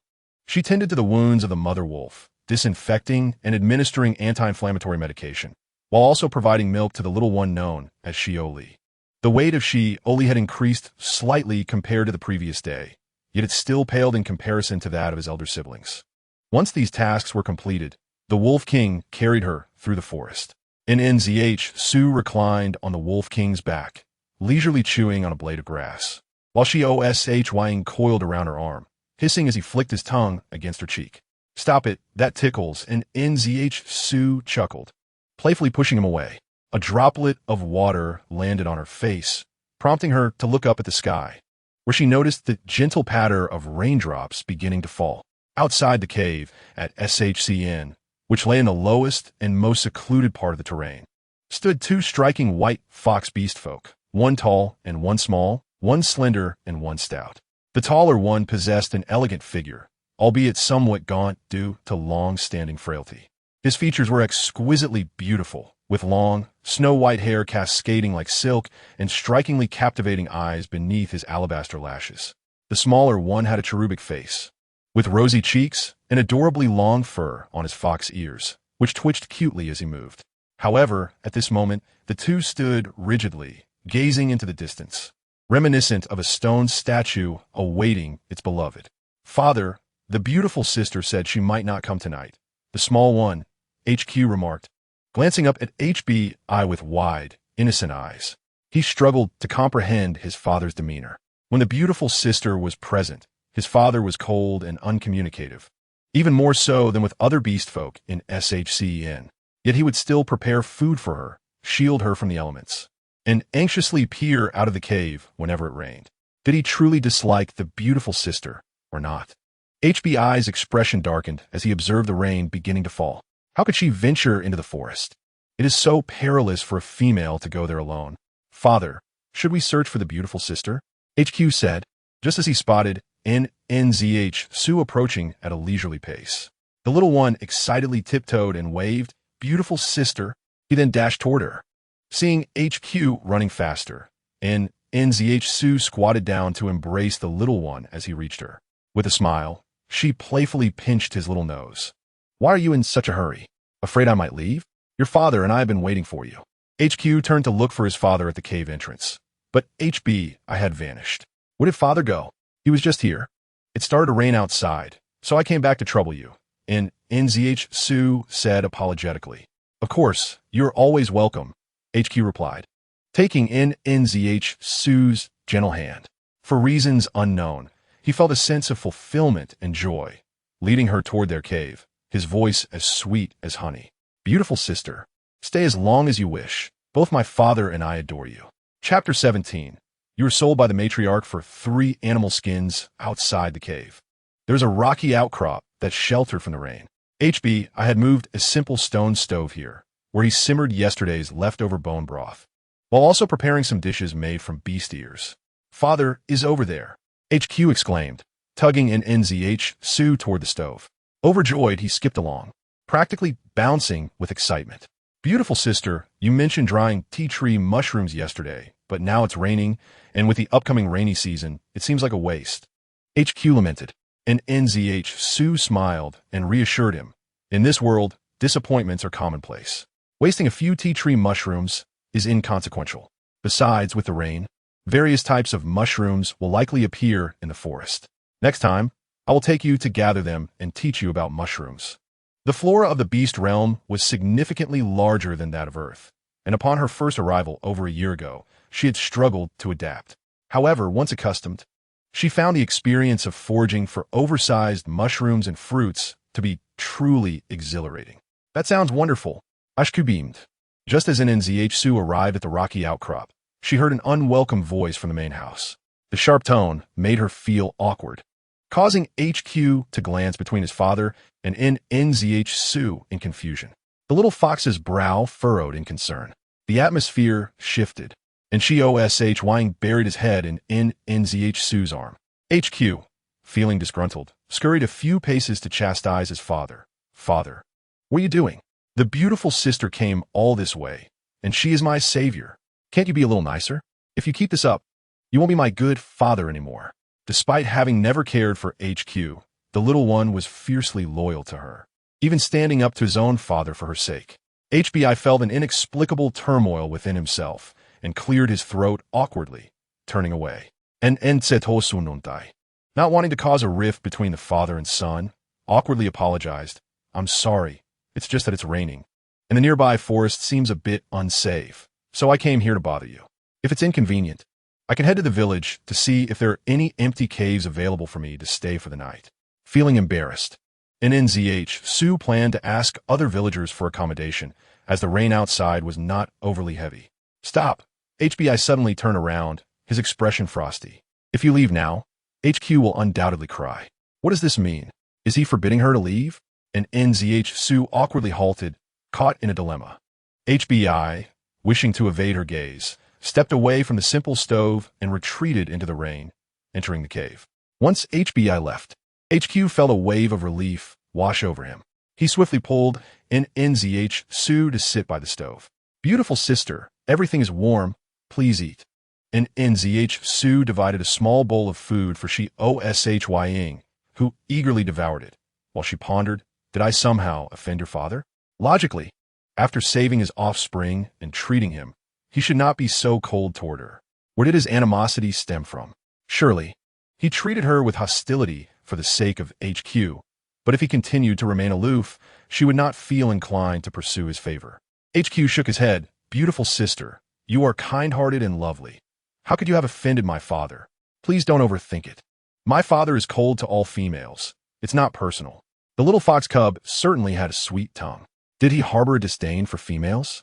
Speaker 1: she tended to the wounds of the mother wolf, disinfecting and administering anti-inflammatory medication, while also providing milk to the little one known as Shioli. The weight of Shioli had increased slightly compared to the previous day, yet it still paled in comparison to that of his elder siblings. Once these tasks were completed, the Wolf King carried her through the forest. Nan Zhisui reclined on the Wolf King's back, leisurely chewing on a blade of grass, while Oshy coiled around her arm, hissing as he flicked his tongue against her cheek. Stop it, that tickles, and Nan Zhisui chuckled, playfully pushing him away. A droplet of water landed on her face, prompting her to look up at the sky, where she noticed the gentle patter of raindrops beginning to fall. Outside the cave at SHCN, which lay in the lowest and most secluded part of the terrain, stood two striking white fox beast folk, one tall and one small, one slender and one stout. The taller one possessed an elegant figure, albeit somewhat gaunt due to long-standing frailty. His features were exquisitely beautiful, with long, snow-white hair cascading like silk and strikingly captivating eyes beneath his alabaster lashes. The smaller one had a cherubic face, with rosy cheeks and adorably long fur on his fox ears, which twitched cutely as he moved. However, at this moment, the two stood rigidly, gazing into the distance, reminiscent of a stone statue awaiting its beloved. Father, the beautiful sister said she might not come tonight. The small one, HQ remarked, glancing up at HBI with wide, innocent eyes. He struggled to comprehend his father's demeanor. When the beautiful sister was present, his father was cold and uncommunicative, even more so than with other beast folk in SHCN. Yet he would still prepare food for her, shield her from the elements, and anxiously peer out of the cave whenever it rained. Did he truly dislike the beautiful sister or not? HBI's expression darkened as he observed the rain beginning to fall. How could she venture into the forest? It is so perilous for a female to go there alone. Father, should we search for the beautiful sister? HQ said, just as he spotted Nan Zhisui approaching at a leisurely pace. The little one excitedly tiptoed and waved, beautiful sister. He then dashed toward her. Seeing HQ running faster, Nan Zhisui squatted down to embrace the little one as he reached her. With a smile, she playfully pinched his little nose. Why are you in such a hurry? Afraid I might leave? Your father and I have been waiting for you. HQ turned to look for his father at the cave entrance, but I had vanished. Where did father go? He was just here. It started to rain outside, so I came back to trouble you. And Nan Zhisui said apologetically. Of course, you're always welcome, HQ replied, taking Nan Zhisui's gentle hand. For reasons unknown, he felt a sense of fulfillment and joy, leading her toward their cave, his voice as sweet as honey. Beautiful sister, stay as long as you wish. Both my father and I adore you. Chapter 17. You were sold by the matriarch for 3 animal skins outside the cave. There's a rocky outcrop that's sheltered from the rain. HB, I had moved a simple stone stove here, where he simmered yesterday's leftover bone broth, while also preparing some dishes made from beast ears. Father is over there, HQ exclaimed, tugging Nan Zhisui toward the stove. Overjoyed, he skipped along, practically bouncing with excitement. Beautiful sister, you mentioned drying tea tree mushrooms yesterday, but now it's raining, and with the upcoming rainy season, it seems like a waste. HQ lamented, and Nan Zhisui smiled and reassured him. In this world, disappointments are commonplace. Wasting a few tea tree mushrooms is inconsequential. Besides, with the rain, various types of mushrooms will likely appear in the forest. Next time, I will take you to gather them and teach you about mushrooms. The flora of the beast realm was significantly larger than that of Earth, and upon her first arrival over a year ago, she had struggled to adapt. However, once accustomed, she found the experience of foraging for oversized mushrooms and fruits to be truly exhilarating. That sounds wonderful, Ashku beamed. Just as Nan Zhisui arrived at the rocky outcrop, she heard an unwelcome voice from the main house. The sharp tone made her feel awkward, causing HQ to glance between his father and Nan Zhisui in confusion. The little fox's brow furrowed in concern. The atmosphere shifted, and Shoshying buried his head in Nan Zhisui's arm. HQ, feeling disgruntled, scurried a few paces to chastise his father. Father, what are you doing? The beautiful sister came all this way, and she is my savior. Can't you be a little nicer? If you keep this up, you won't be my good father anymore. Despite having never cared for HQ, the little one was fiercely loyal to her, even standing up to his own father for her sake. HBI felt an inexplicable turmoil within himself and cleared his throat awkwardly, turning away. And not wanting to cause a rift between the father and son, awkwardly apologized. I'm sorry, it's just that it's raining, and the nearby forest seems a bit unsafe, so I came here to bother you. If it's inconvenient, I can head to the village to see if there are any empty caves available for me to stay for the night. Feeling embarrassed, Nan Zhisui planned to ask other villagers for accommodation, as the rain outside was not overly heavy. Stop! HBI suddenly turned around, his expression frosty. If you leave now, HQ will undoubtedly cry. What does this mean? Is he forbidding her to leave? And Nan Zhisui awkwardly halted, caught in a dilemma. HBI, wishing to evade her gaze, stepped away from the simple stove and retreated into the rain, entering the cave. Once HBI left, HQ felt a wave of relief wash over him. He swiftly pulled Nan Zhisui to sit by the stove. Beautiful sister, everything is warm, please eat. And Nan Zhisui divided a small bowl of food for Shoshying, who eagerly devoured it, while she pondered, did I somehow offend your father? Logically, after saving his offspring and treating him, he should not be so cold toward her. Where did his animosity stem from? Surely, he treated her with hostility for the sake of HQ, but if he continued to remain aloof, she would not feel inclined to pursue his favor. HQ shook his head. Beautiful sister, you are kind-hearted and lovely. How could you have offended my father? Please don't overthink it. My father is cold to all females. It's not personal. The little fox cub certainly had a sweet tongue. Did he harbor a disdain for females?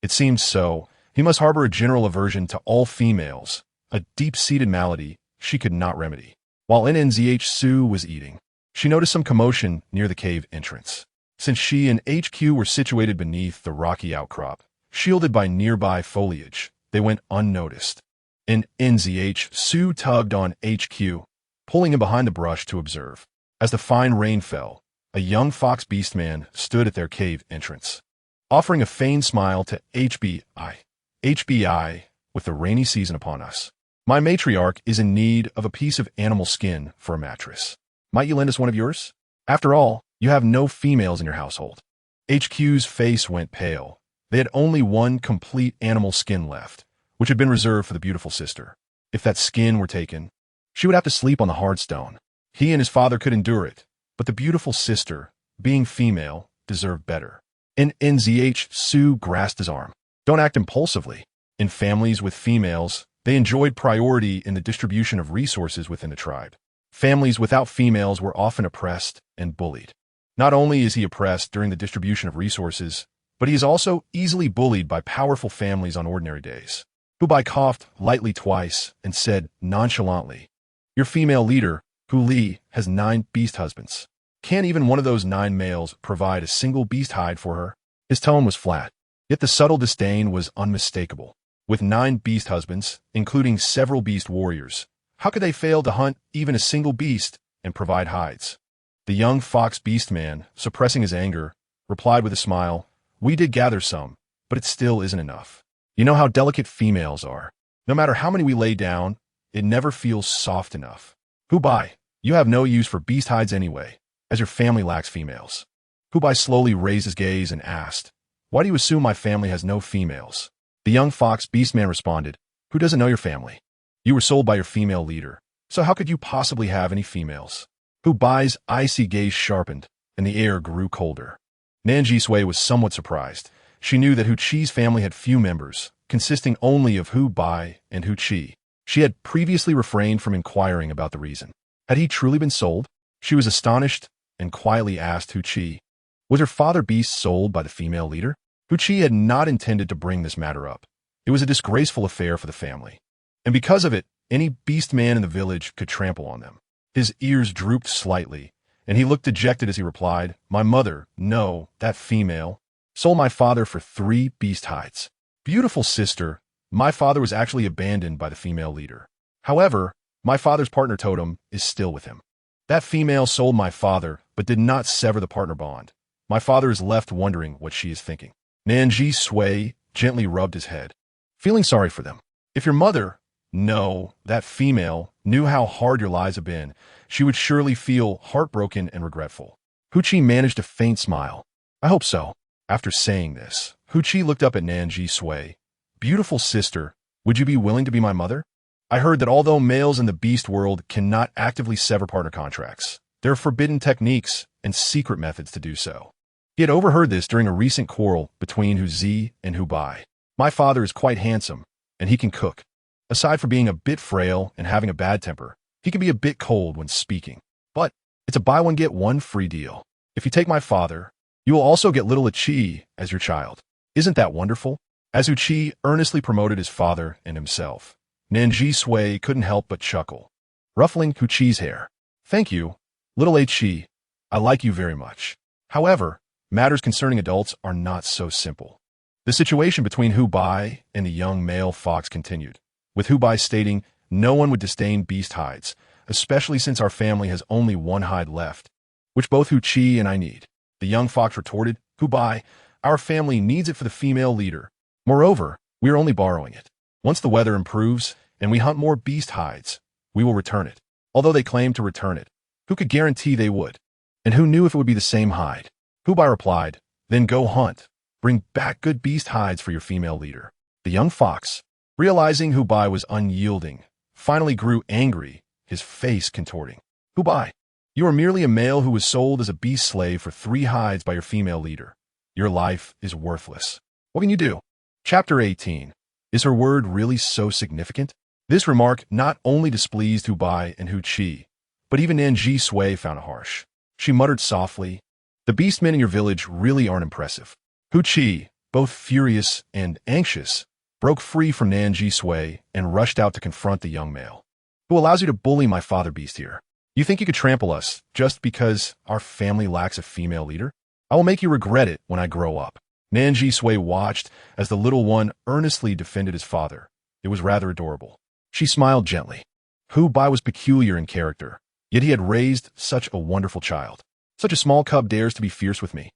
Speaker 1: It seems so. He must harbor a general aversion to all females, a deep-seated malady she could not remedy. While Nan Zhisui was eating, she noticed some commotion near the cave entrance. Since she and HQ were situated beneath the rocky outcrop, shielded by nearby foliage, they went unnoticed. Nan Zhisui tugged on HQ, pulling him behind the brush to observe. As the fine rain fell, a young fox beastman stood at their cave entrance, offering a feigned smile to HBI. HBI, with the rainy season upon us, my matriarch is in need of a piece of animal skin for a mattress. Might you lend us one of yours? After all, you have no females in your household. HQ's face went pale. They had only one complete animal skin left, which had been reserved for the beautiful sister. If that skin were taken, she would have to sleep on the hard stone. He and his father could endure it, but the beautiful sister, being female, deserved better. Nan Zhisui grasped his arm. Don't act impulsively. In families with females, they enjoyed priority in the distribution of resources within the tribe. Families without females were often oppressed and bullied. Not only is he oppressed during the distribution of resources, but he is also easily bullied by powerful families on ordinary days. Hu coughed lightly twice and said nonchalantly, "Your female leader, Hu Li, has 9 beast husbands. Can't even one of those 9 males provide a single beast hide for her?" His tone was flat, yet the subtle disdain was unmistakable. With 9 beast husbands, including several beast warriors, how could they fail to hunt even a single beast and provide hides? The young fox beast man, suppressing his anger, replied with a smile, "We did gather some, but it still isn't enough. You know how delicate females are. No matter how many we lay down, it never feels soft enough. Hu, you have no use for beast hides anyway, as your family lacks females." Hu slowly raised his gaze and asked, "Why do you assume my family has no females?" The young fox beast man responded, "Who doesn't know your family? You were sold by your female leader, so how could you possibly have any females?" Hu's icy gaze sharpened, and the air grew colder. Nan Zhisui was somewhat surprised. She knew that Hu Qi's family had few members, consisting only of Hu and Hu Qi. She had previously refrained from inquiring about the reason. Had he truly been sold? She was astonished and quietly asked Hu Qi, "Was her father beast sold by the female leader?" Hu Qi had not intended to bring this matter up. It was a disgraceful affair for the family, and because of it, any beast man in the village could trample on them. His ears drooped slightly, and he looked dejected as he replied, "My mother, no, that female, sold my father for 3 beast hides. Beautiful sister, my father was actually abandoned by the female leader. However, my father's partner totem is still with him. That female sold my father, but did not sever the partner bond. My father is left wondering what she is thinking." Nan Zhisui gently rubbed his head, feeling sorry for them. "If your mother, no, that female, knew how hard your lives have been, she would surely feel heartbroken and regretful." Hu Qi managed a faint smile. "I hope so." After saying this, Hu Qi looked up at Nan Zhisui. "Beautiful sister, would you be willing to be my mother? I heard that although males in the beast world cannot actively sever partner contracts, there are forbidden techniques and secret methods to do so." He had overheard this during a recent quarrel between Hu Zi and Hu Bai. "My father is quite handsome, and he can cook. Aside from being a bit frail and having a bad temper, he can be a bit cold when speaking. But it's a buy one get one free deal. If you take my father, you will also get little Qi as your child. Isn't that wonderful?" As Hu Qi earnestly promoted his father and himself, Nan Zhisui couldn't help but chuckle, ruffling Hu Qi's hair. "Thank you, little Qi. I like you very much. However, matters concerning adults are not so simple." The situation between Hu Bai and the young male fox continued, with Hu Bai stating, "No one would disdain beast hides, especially since our family has only 1 hide left, which both Hu Qi and I need." The young fox retorted, "Hu Bai, our family needs it for the female leader. Moreover, we are only borrowing it. Once the weather improves and we hunt more beast hides, we will return it." Although they claimed to return it, who could guarantee they would? And who knew if it would be the same hide? Hu Bai replied, "Then go hunt. Bring back good beast hides for your female leader." The young fox, realizing Hu Bai was unyielding, finally grew angry, his face contorting. "Hu Bai, you are merely a male who was sold as a beast slave for 3 hides by your female leader. Your life is worthless. What can you do?" Chapter 18. Is her word really so significant? This remark not only displeased Hu Bai and Hu Qi, but even Nan Zhisui found it harsh. She muttered softly, "The beastmen in your village really aren't impressive." Hu Qi, both furious and anxious, broke free from Nan Zhisui and rushed out to confront the young male. "Who allows you to bully my father beast here? You think you could trample us just because our family lacks a female leader? I will make you regret it when I grow up." Nan Zhisui watched as the little one earnestly defended his father. It was rather adorable. She smiled gently. Hu Bai was peculiar in character, yet he had raised such a wonderful child. Such a small cub dares to be fierce with me.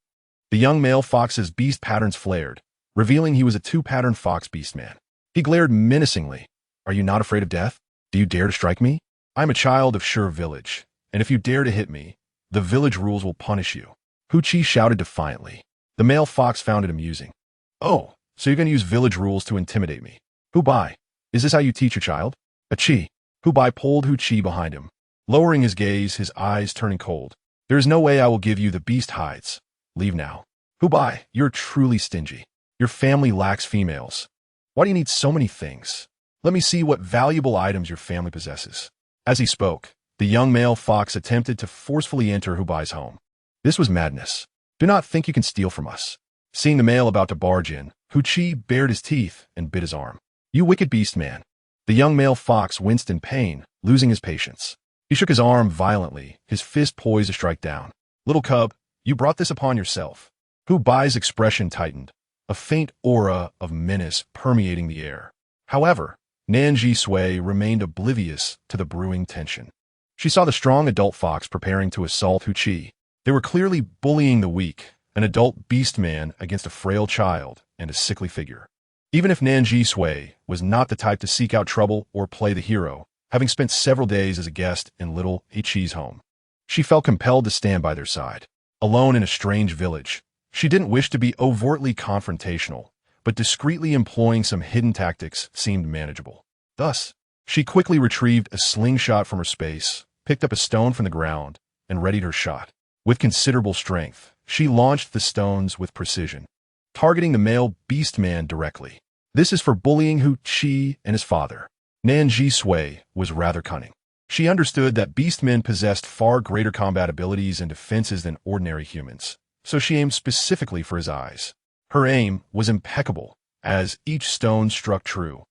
Speaker 1: The young male fox's beast patterns flared, revealing he was a 2-pattern fox beast man. He glared menacingly. "Are you not afraid of death? Do you dare to strike me? I am a child of Sure Village, and if you dare to hit me, the village rules will punish you." Hu Qi shouted defiantly. The male fox found it amusing. "Oh, so you're going to use village rules to intimidate me? Hu Bai, is this how you teach your child?" "Achi." Hu Bai pulled Hu Qi behind him, lowering his gaze, his eyes turning cold. "There is no way I will give you the beast hides. Leave now." "Hu Bai, you're truly stingy. Your family lacks females. Why do you need so many things? Let me see what valuable items your family possesses." As he spoke, the young male fox attempted to forcefully enter Hu Bai's home. This was madness. "Do not think you can steal from us." Seeing the male about to barge in, Hu Qi bared his teeth and bit his arm. You wicked beast man. The young male fox winced in pain, losing his patience. He shook his arm violently, his fist poised to strike down. Little cub, you brought this upon yourself. Hu Bai's expression tightened, a faint aura of menace permeating the air. However, Nan Zhisui remained oblivious to the brewing tension. She saw the strong adult fox preparing to assault Hu Qi. They were clearly bullying the weak, an adult beast man against a frail child and a sickly figure. Even if Nan Zhisui was not the type to seek out trouble or play the hero, having spent several days as a guest in little Hu Qi's home, she felt compelled to stand by their side. Alone in a strange village, she didn't wish to be overtly confrontational, but discreetly employing some hidden tactics seemed manageable. Thus, she quickly retrieved a slingshot from her space, picked up a stone from the ground, and readied her shot. With considerable strength, she launched the stones with precision, targeting the male beast man directly. This is for bullying Hu Qi and his father. Nan Zhisui was rather cunning. She understood that beast men possessed far greater combat abilities and defenses than ordinary humans, so she aimed specifically for his eyes. Her aim was impeccable, as each stone struck true,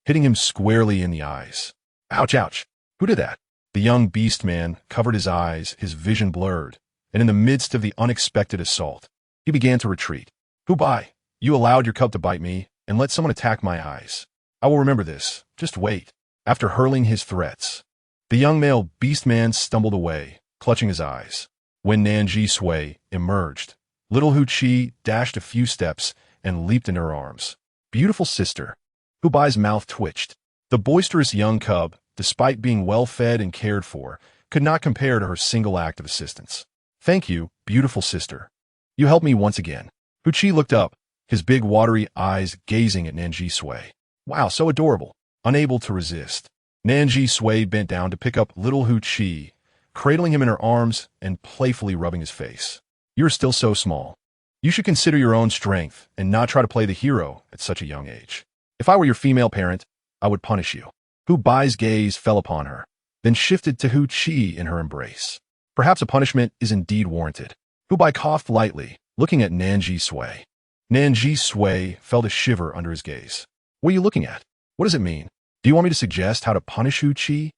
Speaker 1: hitting him squarely in the eyes. Ouch, ouch. Who did that? The young beast man covered his eyes, his vision blurred, and in the midst of the unexpected assault, he began to retreat. Hu Bai, you allowed your cub to bite me and let someone attack my eyes. I will remember this. Just wait. After hurling his threats, the young male beast man stumbled away, clutching his eyes. When Nan Zhisui emerged, little Hu Qi dashed a few steps and leaped in her arms. Beautiful sister. Hu Bai's mouth twitched. The boisterous young cub, despite being well-fed and cared for, could not compare to her single act of assistance. Thank you, beautiful sister. You helped me once again. Hu Qi looked up, his big watery eyes gazing at Nan Zhisui. Wow, so adorable. Unable to resist, Nan Zhisui bent down to pick up little Hu Qi, cradling him in her arms and playfully rubbing his face. You're still so small. You should consider your own strength and not try to play the hero at such a young age. If I were your female parent, I would punish you. Hu Bai's gaze fell upon her, then shifted to Hu Qi in her embrace. Perhaps a punishment is indeed warranted. Hu Bai coughed lightly, looking at Nan Zhisui. Nan Zhisui felt a shiver under his gaze. What are you looking at? What does it mean? Do you want me to suggest how to punish Hu Qi?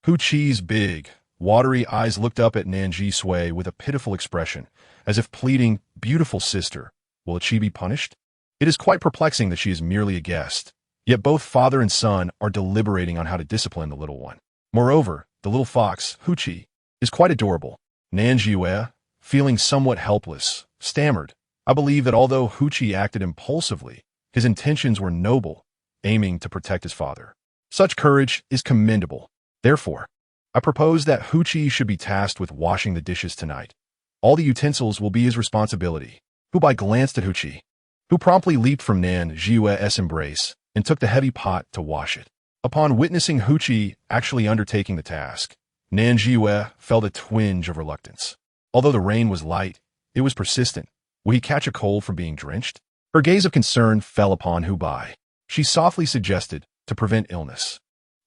Speaker 1: Hu Qi's big, watery eyes looked up at Nan Zhisui with a pitiful expression, as if pleading, beautiful sister, will Qi be punished? It is quite perplexing that she is merely a guest, yet both father and son are deliberating on how to discipline the little one. Moreover, the little fox, Hu Qi, is quite adorable. Nan Zhisui, feeling somewhat helpless, stammered, I believe that although Hu Qi acted impulsively, his intentions were noble, aiming to protect his father. Such courage is commendable. Therefore, I propose that Hu Qi should be tasked with washing the dishes tonight. All the utensils will be his responsibility. Hu Bai glanced at Hu Qi, who promptly leaped from Nan Zhisui's embrace and took the heavy pot to wash it. Upon witnessing Hu Qi actually undertaking the task, Nan Zhisui felt a twinge of reluctance. Although the rain was light, it was persistent. Would he catch a cold from being drenched? Her gaze of concern fell upon Hu Bai. She softly suggested, to prevent illness,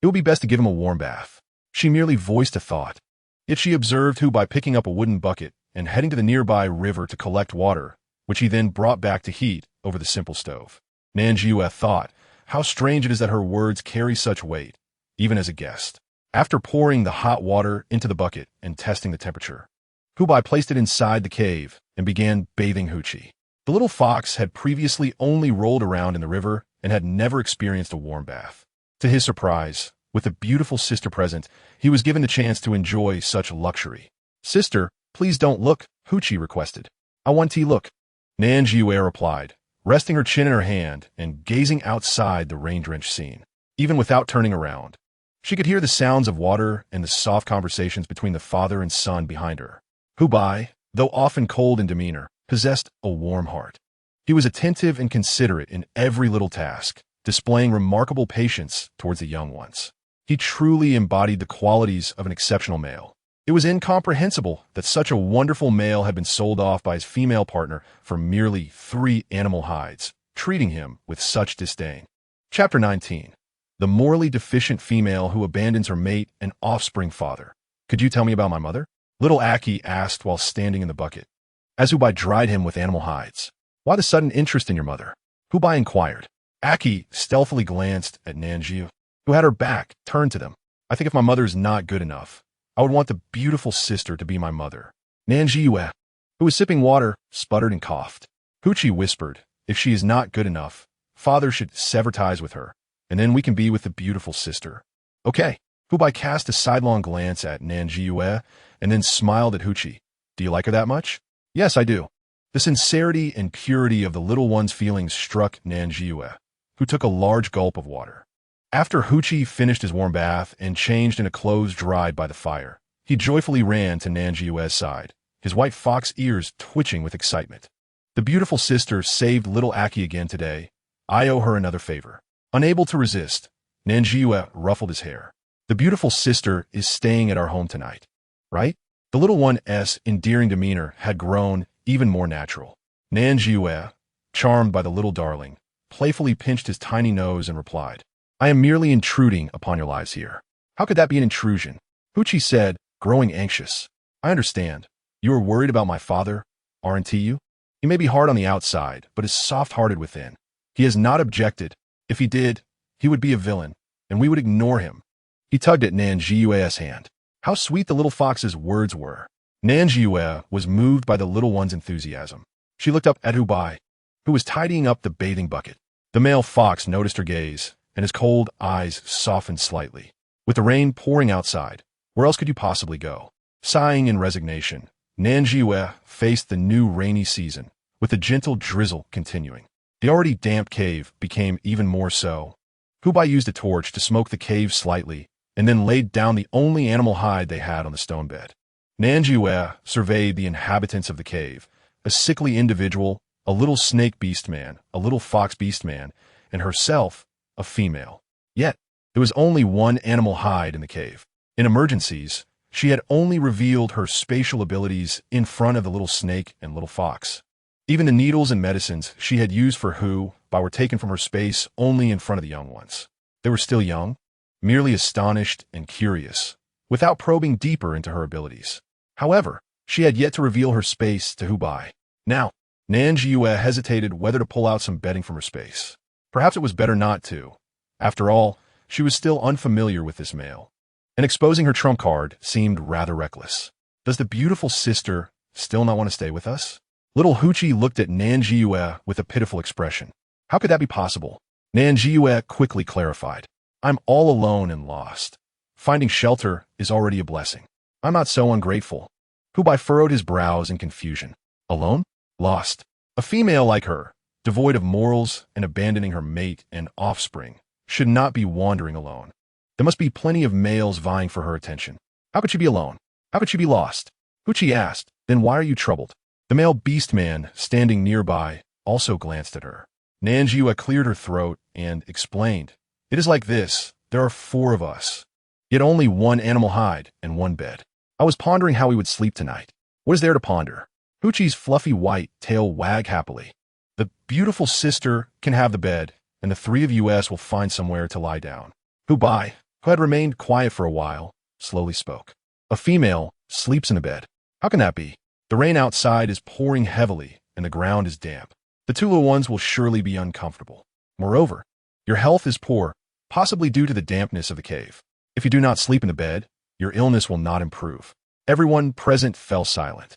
Speaker 1: it would be best to give him a warm bath. She merely voiced a thought. Yet she observed Hu Bai picking up a wooden bucket and heading to the nearby river to collect water, which he then brought back to heat over the simple stove. Nan Zhisui thought, how strange it is that her words carry such weight, even as a guest. After pouring the hot water into the bucket and testing the temperature, Hu Bai placed it inside the cave and began bathing Hu Qi. The little fox had previously only rolled around in the river and had never experienced a warm bath. To his surprise, with a beautiful sister present, he was given the chance to enjoy such luxury. Sister, please don't look, Hu Qi requested. I want to look. Nan Zhisui replied, resting her chin in her hand and gazing outside the rain-drenched scene. Even without turning around, she could hear the sounds of water and the soft conversations between the father and son behind her. Hu Bai, though often cold in demeanor, possessed a warm heart. He was attentive and considerate in every little task, displaying remarkable patience towards the young ones. He truly embodied the qualities of an exceptional male. It was incomprehensible that such a wonderful male had been sold off by his female partner for merely 3 animal hides, treating him with such disdain. Chapter 19. The morally deficient female who abandons her mate and offspring father. Could you tell me about my mother? Little Aki asked while standing in the bucket, as Hu Bai dried him with animal hides. Why the sudden interest in your mother? Hu Bai inquired. Aki stealthily glanced at Nan Zhisui, who had her back turned to them. I think if my mother's not good enough, I would want the beautiful sister to be my mother. Nan Zhisui, who was sipping water, sputtered and coughed. Huchi whispered, if she is not good enough, father should sever ties with her, and then we can be with the beautiful sister. Okay. Hubai cast a sidelong glance at Nan Zhisui and then smiled at Huchi. Do you like her that much? Yes, I do. The sincerity and purity of the little one's feelings struck Nan Zhisui, who took a large gulp of water. After Huchi finished his warm bath and changed into clothes dried by the fire, he joyfully ran to Nan Zhisui's side, his white fox ears twitching with excitement. The beautiful sister saved little Aki again today. I owe her another favor. Unable to resist, Nan Zhisui ruffled his hair. The beautiful sister is staying at our home tonight, right? The little one's endearing demeanor had grown even more natural. Nan Zhisui, charmed by the little darling, playfully pinched his tiny nose and replied, I am merely intruding upon your lives here. How could that be an intrusion? Huchi said, growing anxious. I understand. You are worried about my father, aren't you? He may be hard on the outside, but is soft-hearted within. He has not objected. If he did, he would be a villain, and we would ignore him. He tugged at Nan Zhisui's hand. How sweet the little fox's words were. Nan Zhisui was moved by the little one's enthusiasm. She looked up at Hubai, who was tidying up the bathing bucket. The male fox noticed her gaze, and his cold eyes softened slightly. With the rain pouring outside, where else could you possibly go? Sighing in resignation, Nan Zhisui faced the new rainy season, with the gentle drizzle continuing. The already damp cave became even more so. Hubai used a torch to smoke the cave slightly, and then laid down the only animal hide they had on the stone bed. Nan Zhisui surveyed the inhabitants of the cave, a sickly individual, a little snake beast man, a little fox beast man, and herself, a female. Yet, there was only one animal hide in the cave. In emergencies, she had only revealed her spatial abilities in front of the little snake and little fox. Even the needles and medicines she had used for Hubai were taken from her space only in front of the young ones. They were still young, merely astonished and curious, without probing deeper into her abilities. However, she had yet to reveal her space to Hubai. Now, Nan Zhisui hesitated whether to pull out some bedding from her space. Perhaps it was better not to. After all, she was still unfamiliar with this male, and exposing her trump card seemed rather reckless. Does the beautiful sister still not want to stay with us? Little Huchi looked at Nan Zhisui with a pitiful expression. How could that be possible? Nan Zhisui quickly clarified. I'm all alone and lost. Finding shelter is already a blessing. I'm not so ungrateful. Hubai furrowed his brows in confusion. Alone? Lost. A female like her, devoid of morals and abandoning her mate and offspring, should not be wandering alone. There must be plenty of males vying for her attention. How could she be alone? How could she be lost? Huchi asked, then why are you troubled? The male beast man, standing nearby, also glanced at her. Nan Zhisui cleared her throat and explained, it is like this, there are 4 of us, yet only one animal hide and one bed. I was pondering how we would sleep tonight. What is there to ponder? Huchi's fluffy white tail wagged happily. The beautiful sister can have the bed, and the 3 of us will find somewhere to lie down. Hubai, who had remained quiet for a while, slowly spoke. A female sleeps in a bed. How can that be? The rain outside is pouring heavily, and the ground is damp. The 2 little ones will surely be uncomfortable. Moreover, your health is poor, possibly due to the dampness of the cave. If you do not sleep in the bed, your illness will not improve. Everyone present fell silent.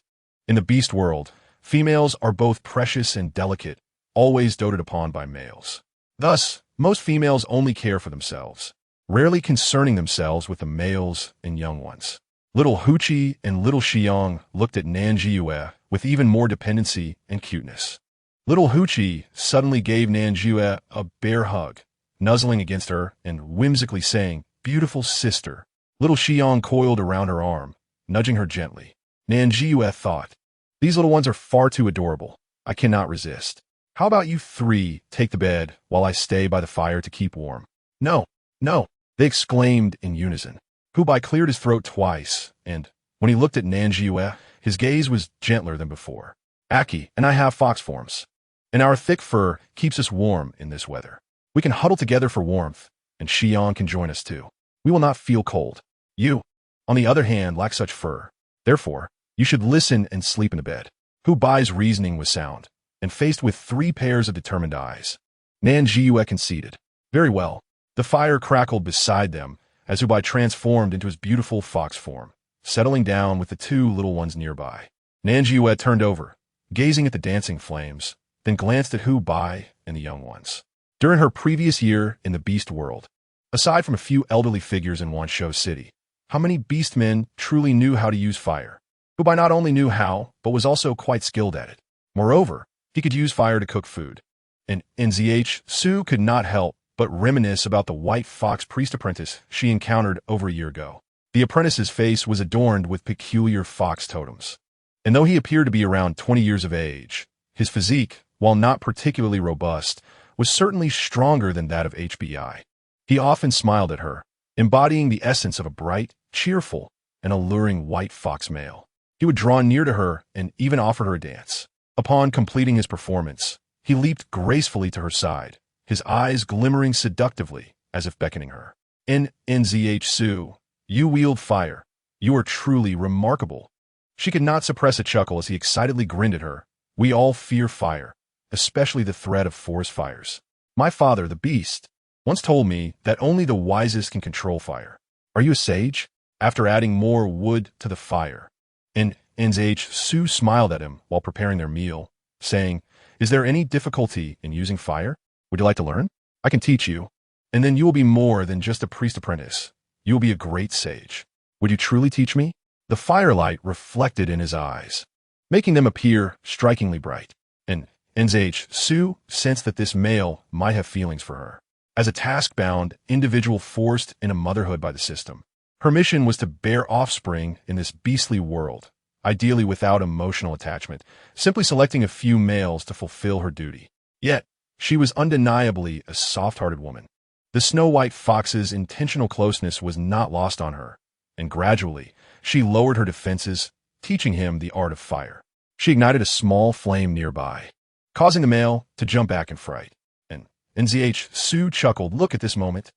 Speaker 1: In the beast world, females are both precious and delicate, always doted upon by males. Thus, most females only care for themselves, rarely concerning themselves with the males and young ones. Little Huchi and little Xiang looked at Nan Zhisui with even more dependency and cuteness. Little Huchi suddenly gave Nan Zhisui a bear hug, nuzzling against her and whimsically saying, beautiful sister. Little Xiang coiled around her arm, nudging her gently. Nan Zhisui thought, these little ones are far too adorable. I cannot resist. How about you 3 take the bed while I stay by the fire to keep warm? No, no, they exclaimed in unison. Hubai cleared his throat twice, and when he looked at Nan Zhisui, his gaze was gentler than before. Aki and I have fox forms, and our thick fur keeps us warm in this weather. We can huddle together for warmth, and Xiang can join us too. We will not feel cold. You, on the other hand, lack such fur. Therefore, you should listen and sleep in the bed. Hubai's reasoning was sound, and faced with 3 pairs of determined eyes, Nan Zhisui conceded. Very well. The fire crackled beside them as Zhubai transformed into his beautiful fox form, settling down with the two little ones nearby. Nan Zhisui turned over, gazing at the dancing flames, then glanced at Hu Bai and the young ones. During her previous year in the beast world, aside from a few elderly figures in Wanshou City, how many beastmen truly knew how to use fire? Hu Bai not only knew how, but was also quite skilled at it. Moreover, he could use fire to cook food. And Nan Zhisui could not help but reminisce about the white fox priest apprentice she encountered over a year ago. The apprentice's face was adorned with peculiar fox totems. And though he appeared to be around 20 years of age, his physique, while not particularly robust, was certainly stronger than that of HBI. He often smiled at her, embodying the essence of a bright, cheerful, and alluring white fox male. He would draw near to her and even offer her a dance. Upon completing his performance, he leaped gracefully to her side, his eyes glimmering seductively as if beckoning her. Nan Zhisui, you wield fire. You are truly remarkable. She could not suppress a chuckle as he excitedly grinned at her. We all fear fire, especially the threat of forest fires. My father, the beast, once told me that only the wisest can control fire. Are you a sage? After adding more wood to the fire, Nan Zhisui smiled at him while preparing their meal, saying, Is there any difficulty in using fire? Would you like to learn? I can teach you, and then you will be more than just a priest apprentice. You will be a great sage. Would you truly teach me? The firelight reflected in his eyes, making them appear strikingly bright, and Nan Zhisui sensed that this male might have feelings for her. As a task-bound individual forced into motherhood by the system, her mission was to bear offspring in this beastly world, ideally without emotional attachment, simply selecting a few males to fulfill her duty. Yet, she was undeniably a soft-hearted woman. The snow-white fox's intentional closeness was not lost on her, and gradually, she lowered her defenses, teaching him the art of fire. She ignited a small flame nearby, causing the male to jump back in fright. And Nan Zhisui chuckled, Look at this moment.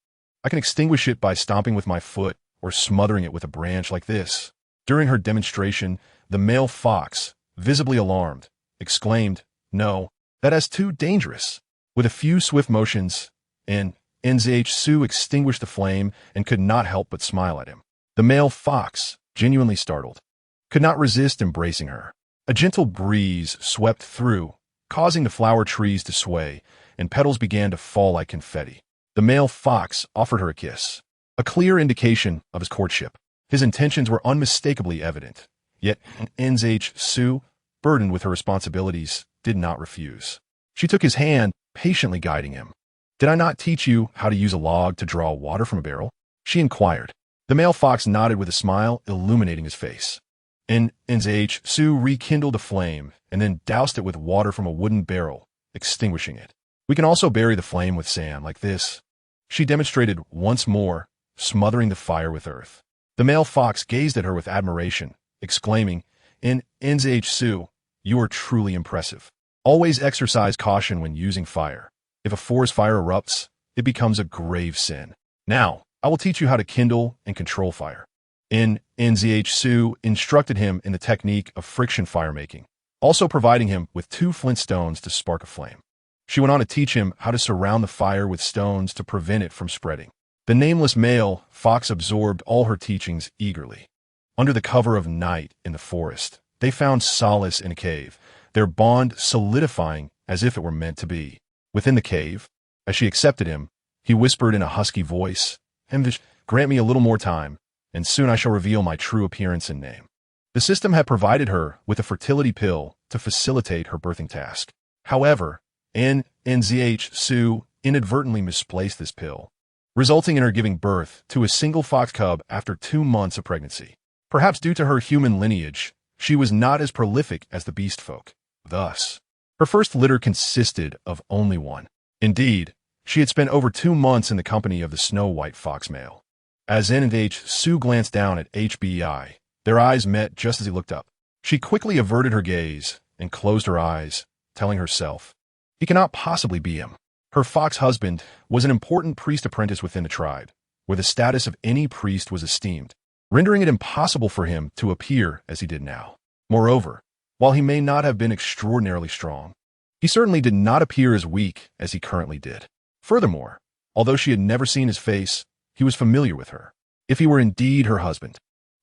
Speaker 1: I can extinguish it by stomping with my foot or smothering it with a branch like this. During her demonstration, the male fox, visibly alarmed, exclaimed, No, that is too dangerous. With a few swift motions, Nan Zhisui extinguished the flame and could not help but smile at him. The male fox, genuinely startled, could not resist embracing her. A gentle breeze swept through, causing the flower trees to sway, and petals began to fall like confetti. The male fox offered her a kiss, a clear indication of his courtship. His intentions were unmistakably evident, yet Nan Zhisui, burdened with her responsibilities, did not refuse. She took his hand, patiently guiding him. Did I not teach you how to use a log to draw water from a barrel? She inquired. The male fox nodded with a smile illuminating his face. Nan Zhisui rekindled the flame and then doused it with water from a wooden barrel, extinguishing it. We can also bury the flame with sand like this. She demonstrated once more, smothering the fire with earth. The male fox gazed at her with admiration, exclaiming, Nan Zhisui, you are truly impressive. Always exercise caution when using fire. If a forest fire erupts, it becomes a grave sin. Now, I will teach you how to kindle and control fire. Nan Zhisui instructed him in the technique of friction firemaking, also providing him with 2 flint stones to spark a flame. She went on to teach him how to surround the fire with stones to prevent it from spreading. The nameless male fox absorbed all her teachings eagerly. Under the cover of night in the forest, they found solace in a cave, their bond solidifying as if it were meant to be. Within the cave, as she accepted him, he whispered in a husky voice, Grant me a little more time, and soon I shall reveal my true appearance and name. The system had provided her with a fertility pill to facilitate her birthing task. However, Nan Zhisui inadvertently misplaced this pill, resulting in her giving birth to a single fox cub after 2 months of pregnancy. Perhaps due to her human lineage, she was not as prolific as the beast folk. Thus, her first litter consisted of only one. Indeed, she had spent over 2 months in the company of the snow-white fox male. As Nan Zhisui glanced down at HBI, their eyes met just as he looked up. She quickly averted her gaze and closed her eyes, telling herself, He cannot possibly be him. Her fox husband was an important priest apprentice within the tribe, where the status of any priest was esteemed, rendering it impossible for him to appear as he did now. Moreover, while he may not have been extraordinarily strong, He certainly did not appear as weak as he currently did. Furthermore, although she had never seen his face, he was familiar with her. If he were indeed her husband,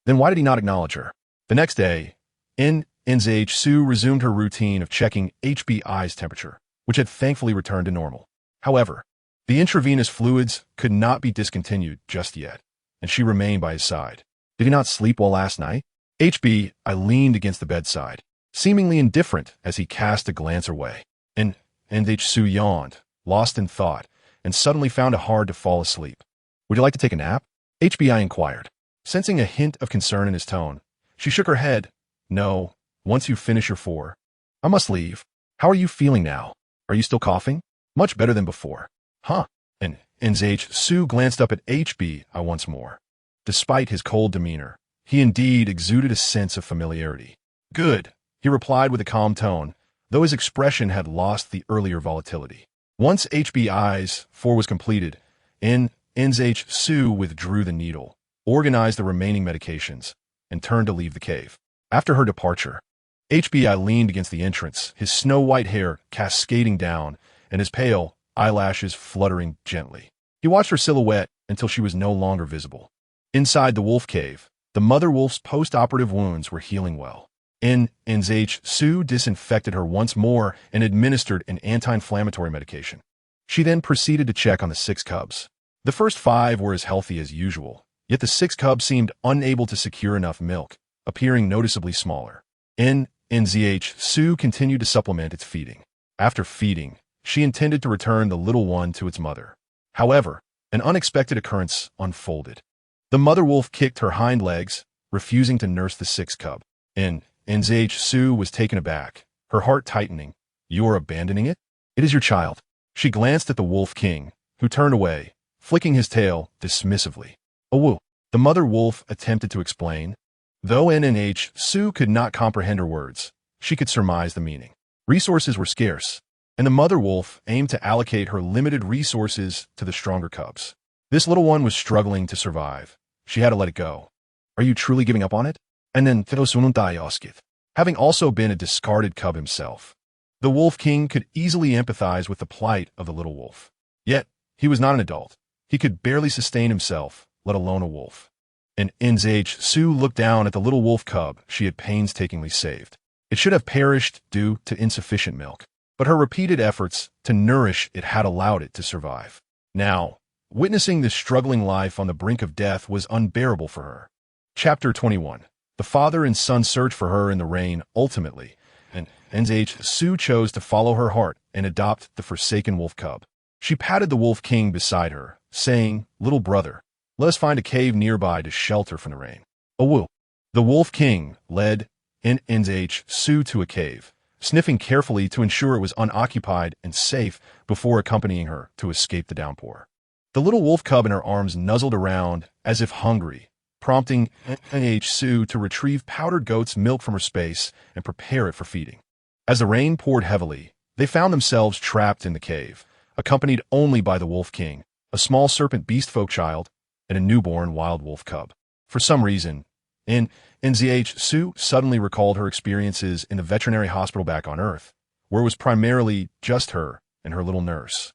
Speaker 1: then why did he not acknowledge her? The next day, Nan Zhisui resumed her routine of checking HBI's temperature, which had thankfully returned to normal. However, the intravenous fluids could not be discontinued just yet, and she remained by his side. Did he not sleep well last night? HBI leaned against the bedside, seemingly indifferent as he cast a glance her way. And Zhisui yawned, lost in thought, and suddenly found it hard to fall asleep. Would you like to take a nap? HBI inquired. Sensing a hint of concern in his tone, she shook her head. No, once you finish your 4. I must leave. How are you feeling now? Are you still coughing? Much better than before. Huh? And Zhisui glanced up at HBI once more. Despite his cold demeanor, he indeed exuded a sense of familiarity. Good, he replied with a calm tone, though his expression had lost the earlier volatility. Once HBI's 4 was completed, Zhisui withdrew the needle, organized the remaining medications, and turned to leave the cave. After her departure, HBI leaned against the entrance, his snow-white hair cascading down and his pale eyelashes fluttering gently. He watched her silhouette until she was no longer visible. Inside the wolf cave, the mother wolf's post-operative wounds were healing well. Zhisui disinfected her once more and administered an anti-inflammatory medication. She then proceeded to check on the 6 cubs. The first 5 were as healthy as usual, yet the 6th cub seemed unable to secure enough milk, appearing noticeably smaller. Zhisui continued to supplement its feeding. After feeding, she intended to return the little one to its mother. However, an unexpected occurrence unfolded. The mother wolf kicked her hind legs, refusing to nurse the 6th cub. Zhisui was taken aback, her heart tightening. You are abandoning it? It is your child. She glanced at the wolf king, who turned away, flicking his tail dismissively. Oh, woo. The mother wolf attempted to explain. Though Zhisui could not comprehend her words, she could surmise the meaning. Resources were scarce, and the mother wolf aimed to allocate her limited resources to the stronger cubs. This little one was struggling to survive. She had to let it go. Are you truly giving up on it? And then having also been a discarded cub himself, the wolf king could easily empathize with the plight of the little wolf. Yet, he was not an adult. He could barely sustain himself, let alone a wolf. And Zhisui looked down at the little wolf cub she had painstakingly saved. It should have perished due to insufficient milk, but her repeated efforts to nourish it had allowed it to survive. Now, witnessing this struggling life on the brink of death was unbearable for her. Chapter 21. The father and son search for her in the rain ultimately, and Zhisui chose to follow her heart and adopt the forsaken wolf cub. She patted the wolf king beside her, saying, Little brother, let us find a cave nearby to shelter from the rain. Oh, woo. The wolf king led Zhisui to a cave, sniffing carefully to ensure it was unoccupied and safe before accompanying her to escape the downpour. The little wolf cub in her arms nuzzled around as if hungry, prompting Zhisui to retrieve powdered goat's milk from her space and prepare it for feeding. As the rain poured heavily, they found themselves trapped in the cave, accompanied only by the wolf king, a small serpent beast folk child, and a newborn wild wolf cub. For some reason, Zhisui suddenly recalled her experiences in the veterinary hospital back on Earth, where it was primarily just her and her little nurse.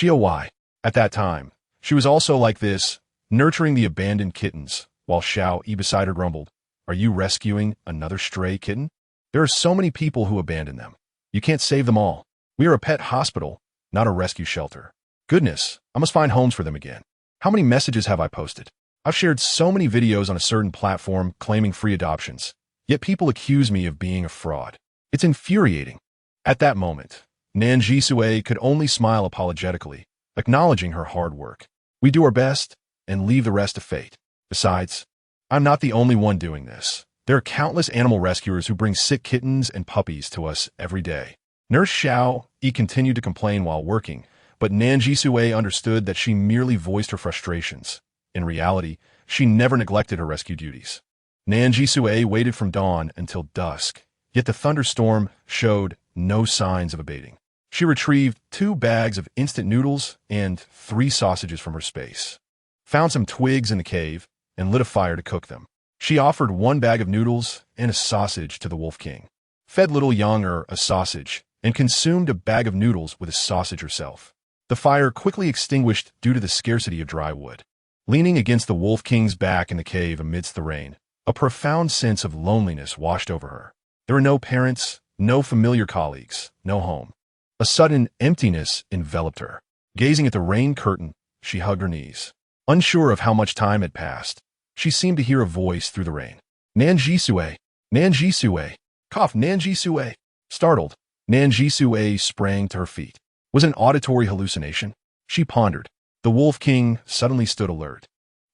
Speaker 1: Why? At that time, she was also like this, nurturing the abandoned kittens, while Xiao Yi beside her grumbled, Are you rescuing another stray kitten? There are so many people who abandon them. You can't save them all. We are a pet hospital, not a rescue shelter. Goodness, I must find homes for them again. How many messages have I posted? I've shared so many videos on a certain platform claiming free adoptions, yet people accuse me of being a fraud. It's infuriating. At that moment, Nan Zhisui could only smile apologetically, acknowledging her hard work. We do our best and leave the rest to fate. Besides, I'm not the only one doing this. There are countless animal rescuers who bring sick kittens and puppies to us every day. Nurse Xiao Yi continued to complain while working, but Nan Zhisui understood that she merely voiced her frustrations. In reality, she never neglected her rescue duties. Nan Zhisui waited from dawn until dusk, yet the thunderstorm showed no signs of abating. She retrieved 2 bags of instant noodles and 3 sausages from her space, found some twigs in the cave, and lit a fire to cook them. She offered 1 bag of noodles and a sausage to the wolf king. Fed little Younger a sausage, and consumed a bag of noodles with a sausage herself. The fire quickly extinguished due to the scarcity of dry wood. Leaning against the Wolf King's back in the cave amidst the rain, a profound sense of loneliness washed over her. There were no parents, no familiar colleagues, no home. A sudden emptiness enveloped her. Gazing at the rain curtain, she hugged her knees. Unsure of how much time had passed, she seemed to hear a voice through the rain. Nan Zhisui! Nan Zhisui! Cough, Nan Zhisui! Startled, Nan Zhisui sprang to her feet. Was it an auditory hallucination? She pondered. The Wolf King suddenly stood alert,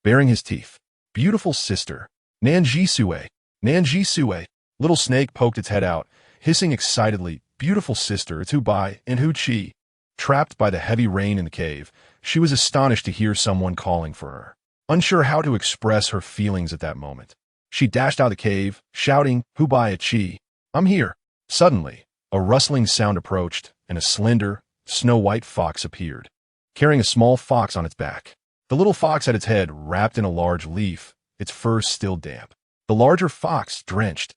Speaker 1: baring his teeth. Beautiful sister! Nan Zhisui! Nan Zhisui! Little snake poked its head out, hissing excitedly. Beautiful sister, it's Hu Bai and Hu Qi. Trapped by the heavy rain in the cave, she was astonished to hear someone calling for her. Unsure how to express her feelings at that moment, she dashed out of the cave, shouting, Hu Bai and Qi, I'm here. Suddenly, a rustling sound approached, and a slender, snow-white fox appeared, carrying a small fox on its back. The little fox had its head wrapped in a large leaf, its fur still damp. The larger fox, drenched,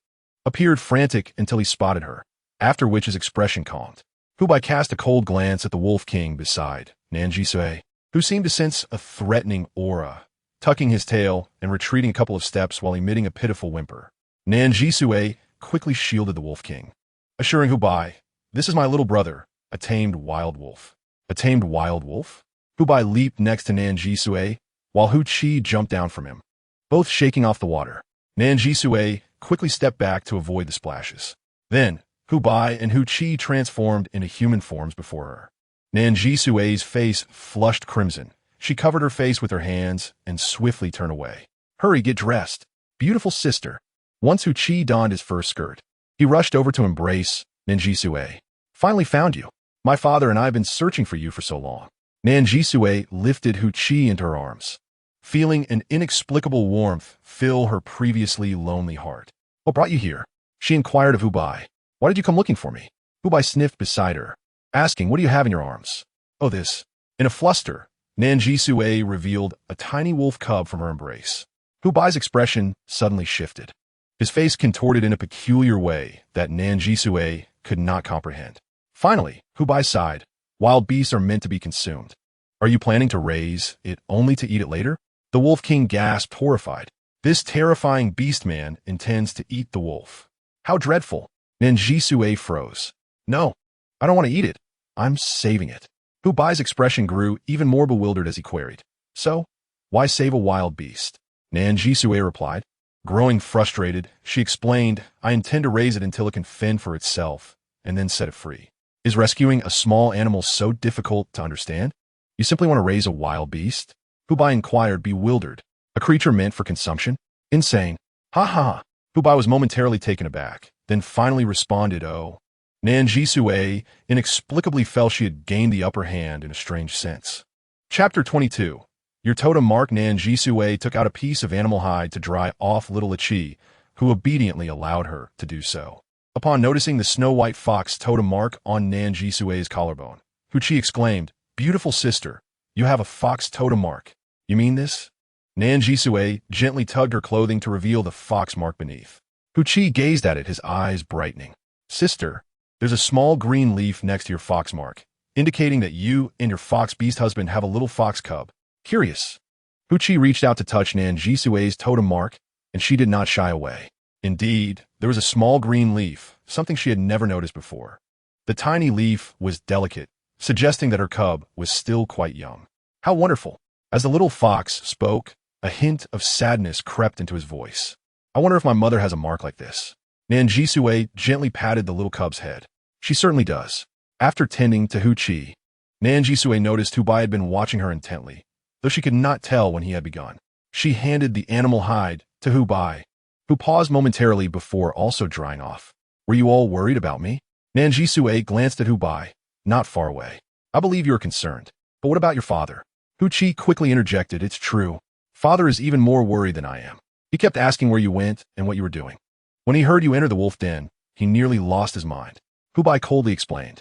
Speaker 1: appeared frantic until he spotted her, after which his expression calmed. Hu Bai cast a cold glance at the Wolf King beside Nan Zhisui, who seemed to sense a threatening aura, tucking his tail and retreating a couple of steps while emitting a pitiful whimper. Nan Zhisui quickly shielded the Wolf King, assuring Hu Bai, this is my little brother, a tamed wild wolf. A tamed wild wolf? Hu Bai leaped next to Nan Zhisui, while Hu Qi jumped down from him, both shaking off the water. Nan Zhisui quickly stepped back to avoid the splashes. Then, Hu Bai and Hu Qi transformed into human forms before her. Nan Zhisui's face flushed crimson. She covered her face with her hands and swiftly turned away. Hurry, get dressed. Beautiful sister. Once Hu Qi donned his fur skirt, he rushed over to embrace Nan Zhisui. Finally found you. My father and I have been searching for you for so long. Nan Zhisui lifted Hu Qi into her arms, feeling an inexplicable warmth fill her previously lonely heart. What brought you here? She inquired of Hu Bai. Why did you come looking for me? Hu Bai sniffed beside her, asking, what do you have in your arms? Oh, this. In a fluster, Nan Zhisui revealed a tiny wolf cub from her embrace. Hu Bai's expression suddenly shifted. His face contorted in a peculiar way that Nan Zhisui could not comprehend. Finally, Hu Bai sighed. Wild beasts are meant to be consumed. Are you planning to raise it only to eat it later? The Wolf King gasped, horrified. This terrifying beast man intends to eat the wolf. How dreadful. Nan Zhisui froze. No, I don't want to eat it. I'm saving it. Hu Bai's expression grew even more bewildered as he queried. So, why save a wild beast? Nan Zhisui replied. Growing frustrated, she explained, I intend to raise it until it can fend for itself, and then set it free. Is rescuing a small animal so difficult to understand? You simply want to raise a wild beast? Hu Bai inquired, bewildered. A creature meant for consumption? Insane. Ha ha. Hu Bai was momentarily taken aback, then finally responded, oh. Nan Zhisui inexplicably felt she had gained the upper hand in a strange sense. Chapter 22. Your totem mark. Nan Zhisui took out a piece of animal hide to dry off little Qi, who obediently allowed her to do so. Upon noticing the snow-white fox totem mark on Nan Zhisui's collarbone, Hu Qi exclaimed, Beautiful sister, you have a fox totem mark. You mean this? Nan Zhisui gently tugged her clothing to reveal the fox mark beneath. Hu Qi gazed at it, his eyes brightening. Sister, there's a small green leaf next to your fox mark, indicating that you and your fox beast husband have a little fox cub. Curious. Hu Qi reached out to touch Nan Zhisui's totem mark, and she did not shy away. Indeed, there was a small green leaf, something she had never noticed before. The tiny leaf was delicate, suggesting that her cub was still quite young. How wonderful. As the little fox spoke, a hint of sadness crept into his voice. I wonder if my mother has a mark like this. Nan Zhisui gently patted the little cub's head. She certainly does. After tending to Hu Qi, Nan Zhisui noticed Hu Bai had been watching her intently, though she could not tell when he had begun. She handed the animal hide to Hu Bai, who paused momentarily before also drying off. Were you all worried about me? Nan Zhisui glanced at Hu Bai, not far away. I believe you are concerned, but what about your father? Hu Qi quickly interjected, it's true. Father is even more worried than I am. He kept asking where you went and what you were doing. When he heard you enter the wolf den, he nearly lost his mind. Hu Bai coldly explained.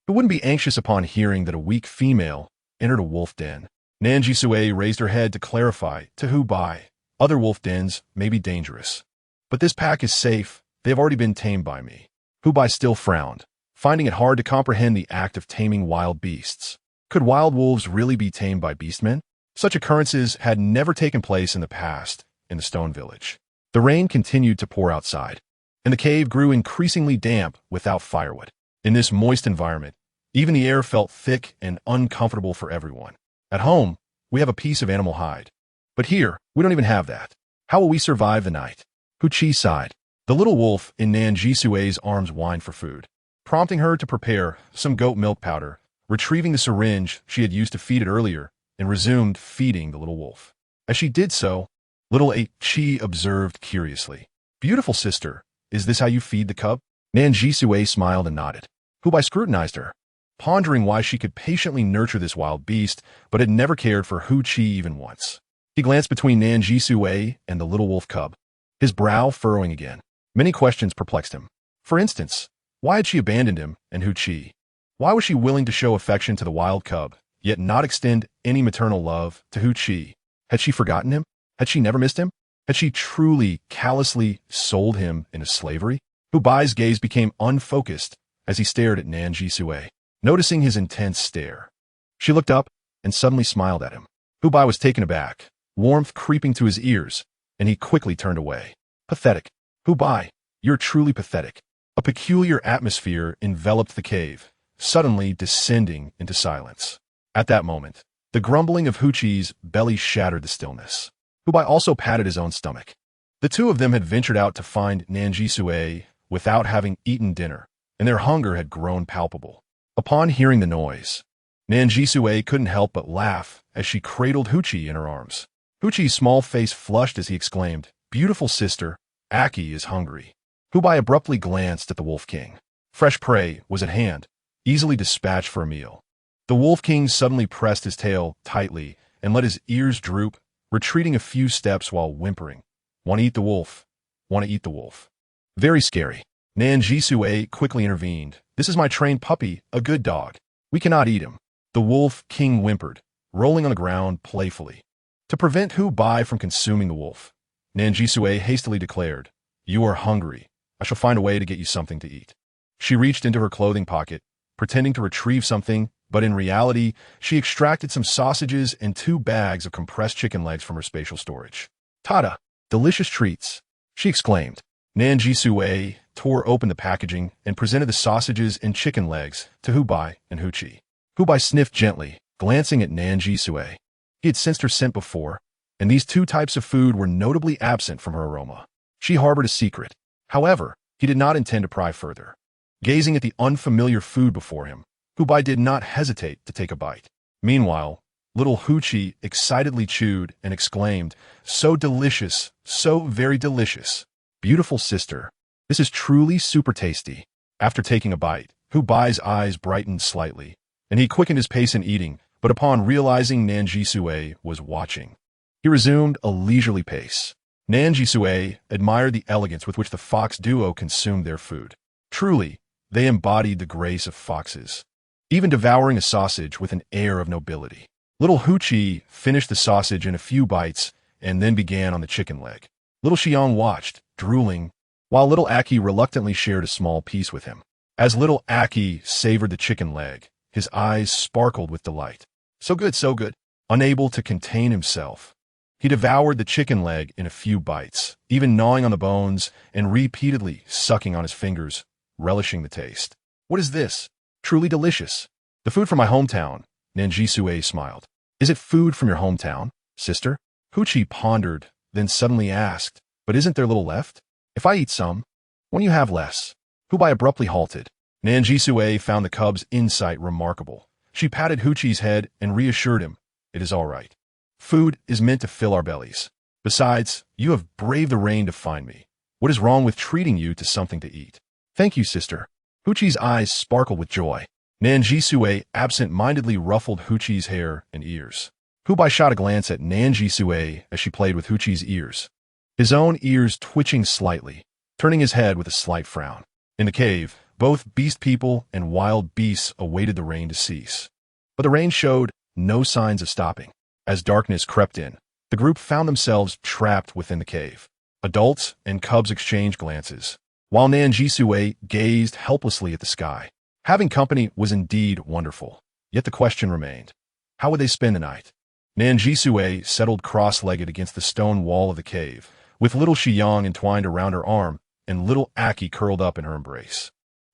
Speaker 1: Who wouldn't be anxious upon hearing that a weak female entered a wolf den? Nan Zhisui raised her head to clarify to Hu Bai. Other wolf dens may be dangerous, but this pack is safe. They have already been tamed by me. Hu Bai still frowned, finding it hard to comprehend the act of taming wild beasts. Could wild wolves really be tamed by beastmen? Such occurrences had never taken place in the past in the stone village. The rain continued to pour outside, and the cave grew increasingly damp without firewood. In this moist environment, even the air felt thick and uncomfortable for everyone. At home, we have a piece of animal hide. But here, we don't even have that. How will we survive the night? Hu-Chi sighed. The little wolf in Nan Zhisui's arms whined for food, prompting her to prepare some goat milk powder, retrieving the syringe she had used to feed it earlier, and resumed feeding the little wolf. As she did so, little Hu-Chi observed curiously. "Beautiful sister, is this how you feed the cub?" Nan Zhisui smiled and nodded. Hu-Bai scrutinized her, pondering why she could patiently nurture this wild beast, but had never cared for Hu-Chi even once. He glanced between Nan Zhisui and the little wolf cub, his brow furrowing again. Many questions perplexed him. For instance, why had she abandoned him and Hu-Chi? Why was she willing to show affection to the wild cub, yet not extend any maternal love to Hu-Chi? Had she forgotten him? Had she never missed him? Had she truly, callously sold him into slavery? Hu-Bai's gaze became unfocused as he stared at Nan Zhisui. Noticing his intense stare, she looked up and suddenly smiled at him. Hu-Bai was taken aback, warmth creeping to his ears, and he quickly turned away. Pathetic. Hu-Bai, you're truly pathetic. A peculiar atmosphere enveloped the cave, suddenly descending into silence. At that moment, the grumbling of Hu-Chi's belly shattered the stillness. Hu-Bai also patted his own stomach. The two of them had ventured out to find Nan Zhisui without having eaten dinner, and their hunger had grown palpable. Upon hearing the noise, Nan Zhisui couldn't help but laugh as she cradled Hu-Chi in her arms. Hu-Chi's small face flushed as he exclaimed, "Beautiful sister, Aki is hungry." Hu-Bai abruptly glanced at the Wolf King. Fresh prey was at hand, easily dispatched for a meal. The Wolf King suddenly pressed his tail tightly and let his ears droop, retreating a few steps while whimpering. "Want to eat the wolf? Want to eat the wolf?" Very scary. Nan Zhisui quickly intervened. "This is my trained puppy, a good dog. We cannot eat him." The Wolf King whimpered, rolling on the ground playfully. To prevent Hu-Bai from consuming the wolf, Nan Zhisui hastily declared, "You are hungry. I shall find a way to get you something to eat." She reached into her clothing pocket, pretending to retrieve something, but in reality, she extracted some sausages and 2 bags of compressed chicken legs from her spatial storage. "Tada! Delicious treats!" she exclaimed. Nan Zhisui tore open the packaging and presented the sausages and chicken legs to Hu-Bai and Hu-Chi. Hu-Bai sniffed gently, glancing at Nan Zhisui. He had sensed her scent before, and these 2 types of food were notably absent from her aroma. She harbored a secret. However, he did not intend to pry further. Gazing at the unfamiliar food before him, Hu-Bai did not hesitate to take a bite. Meanwhile, little Hu-Chi excitedly chewed and exclaimed, "So delicious, so very delicious. Beautiful sister, this is truly super tasty." After taking a bite, Hu-Bai's eyes brightened slightly, and he quickened his pace in eating, but upon realizing Nan Zhisui was watching, he resumed a leisurely pace. Nan Zhisui admired the elegance with which the fox duo consumed their food. Truly, they embodied the grace of foxes, even devouring a sausage with an air of nobility. Little Hu-Chi finished the sausage in a few bites and then began on the chicken leg. Little Xiang watched, drooling, while little Aki reluctantly shared a small piece with him. As little Aki savored the chicken leg, his eyes sparkled with delight. So good, so good. Unable to contain himself, he devoured the chicken leg in a few bites, even gnawing on the bones and repeatedly sucking on his fingers, relishing the taste. "What is this? Truly delicious. The food from my hometown," Nan Zhisui smiled. "Is it food from your hometown, sister?" Hu-Chi pondered, then suddenly asked, "But isn't there little left? If I eat some, won't you have less?" Hu-Bai abruptly halted. Nan Zhisui found the cub's insight remarkable. She patted Hu-Chi's head and reassured him, "It is all right. Food is meant to fill our bellies. Besides, you have braved the rain to find me. What is wrong with treating you to something to eat?" "Thank you, sister." Hu-Chi's eyes sparkled with joy. Nan Zhisui absent-mindedly ruffled Hu-Chi's hair and ears. Hu-Bai shot a glance at Nan Zhisui as she played with Hu-Chi's ears, his own ears twitching slightly, turning his head with a slight frown. In the cave, both beast people and wild beasts awaited the rain to cease. But the rain showed no signs of stopping. As darkness crept in, the group found themselves trapped within the cave. Adults and cubs exchanged glances, while Nan Zhisui gazed helplessly at the sky. Having company was indeed wonderful. Yet the question remained. How would they spend the night? Nan Zhisui settled cross-legged against the stone wall of the cave, with little Shiyang entwined around her arm and little Aki curled up in her embrace.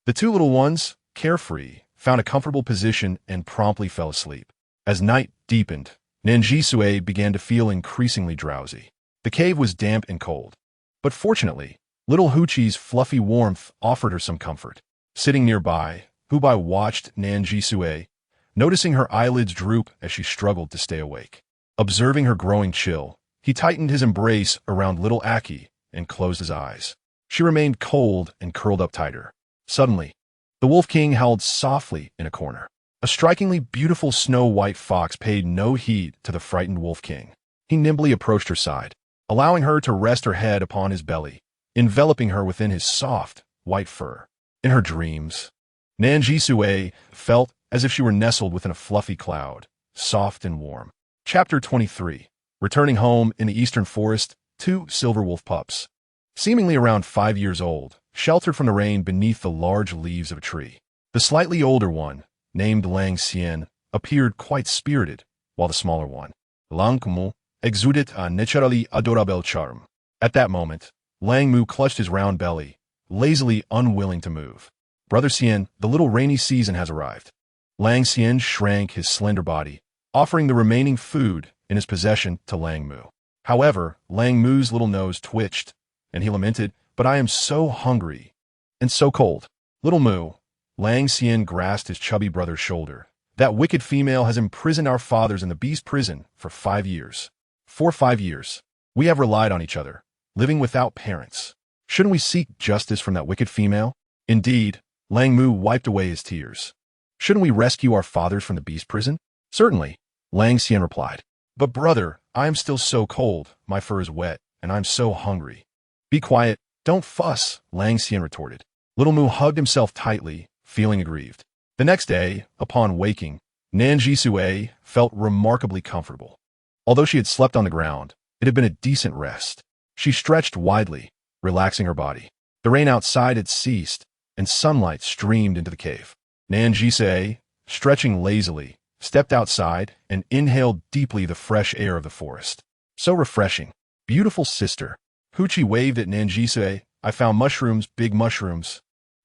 Speaker 1: The two little ones, carefree, found a comfortable position and promptly fell asleep. As night deepened, Nan Zhisui began to feel increasingly drowsy. The cave was damp and cold. But fortunately, little Huchi's fluffy warmth offered her some comfort. Sitting nearby, Hubai watched Nan Zhisui, noticing her eyelids droop as she struggled to stay awake. Observing her growing chill, he tightened his embrace around little Aki and closed his eyes. She remained cold and curled up tighter. Suddenly, the Wolf King howled softly in a corner. A strikingly beautiful snow-white fox paid no heed to the frightened Wolf King. He nimbly approached her side, allowing her to rest her head upon his belly, enveloping her within his soft, white fur. In her dreams, Nan Zhisui felt as if she were nestled within a fluffy cloud, soft and warm. Chapter 23. Returning home in the eastern forest, two silver wolf pups, seemingly around 5 years old, sheltered from the rain beneath the large leaves of a tree. The slightly older one, named Lang Xian, appeared quite spirited, while the smaller one, Lang Kumu, exuded a naturally adorable charm. At that moment, Lang Mu clutched his round belly, lazily unwilling to move. Brother Xian, the little rainy season has arrived. Lang Xian shrank his slender body, offering the remaining food in his possession to Lang Mu. However, Lang Mu's little nose twitched, and he lamented, "But I am so hungry and so cold." Little Mu, Lang Xian grasped his chubby brother's shoulder. "That wicked female has imprisoned our fathers in the beast prison for 5 years. For 5 years, we have relied on each other, living without parents. Shouldn't we seek justice from that wicked female?" Indeed, Lang Mu wiped away his tears. "Shouldn't we rescue our fathers from the beast prison?" "Certainly," Lang Xian replied. "But brother, I am still so cold, my fur is wet, and I'm so hungry." "Be quiet, don't fuss," Lang Xian retorted. Little Mu hugged himself tightly, feeling aggrieved. The next day, upon waking, Nan Zhisui felt remarkably comfortable. Although she had slept on the ground, it had been a decent rest. She stretched widely, relaxing her body. The rain outside had ceased, and sunlight streamed into the cave. Nan Zhisui, stretching lazily, stepped outside and inhaled deeply the fresh air of the forest. So refreshing. "Beautiful sister." Huchi waved at Nan Zhisui. "I found mushrooms, big mushrooms.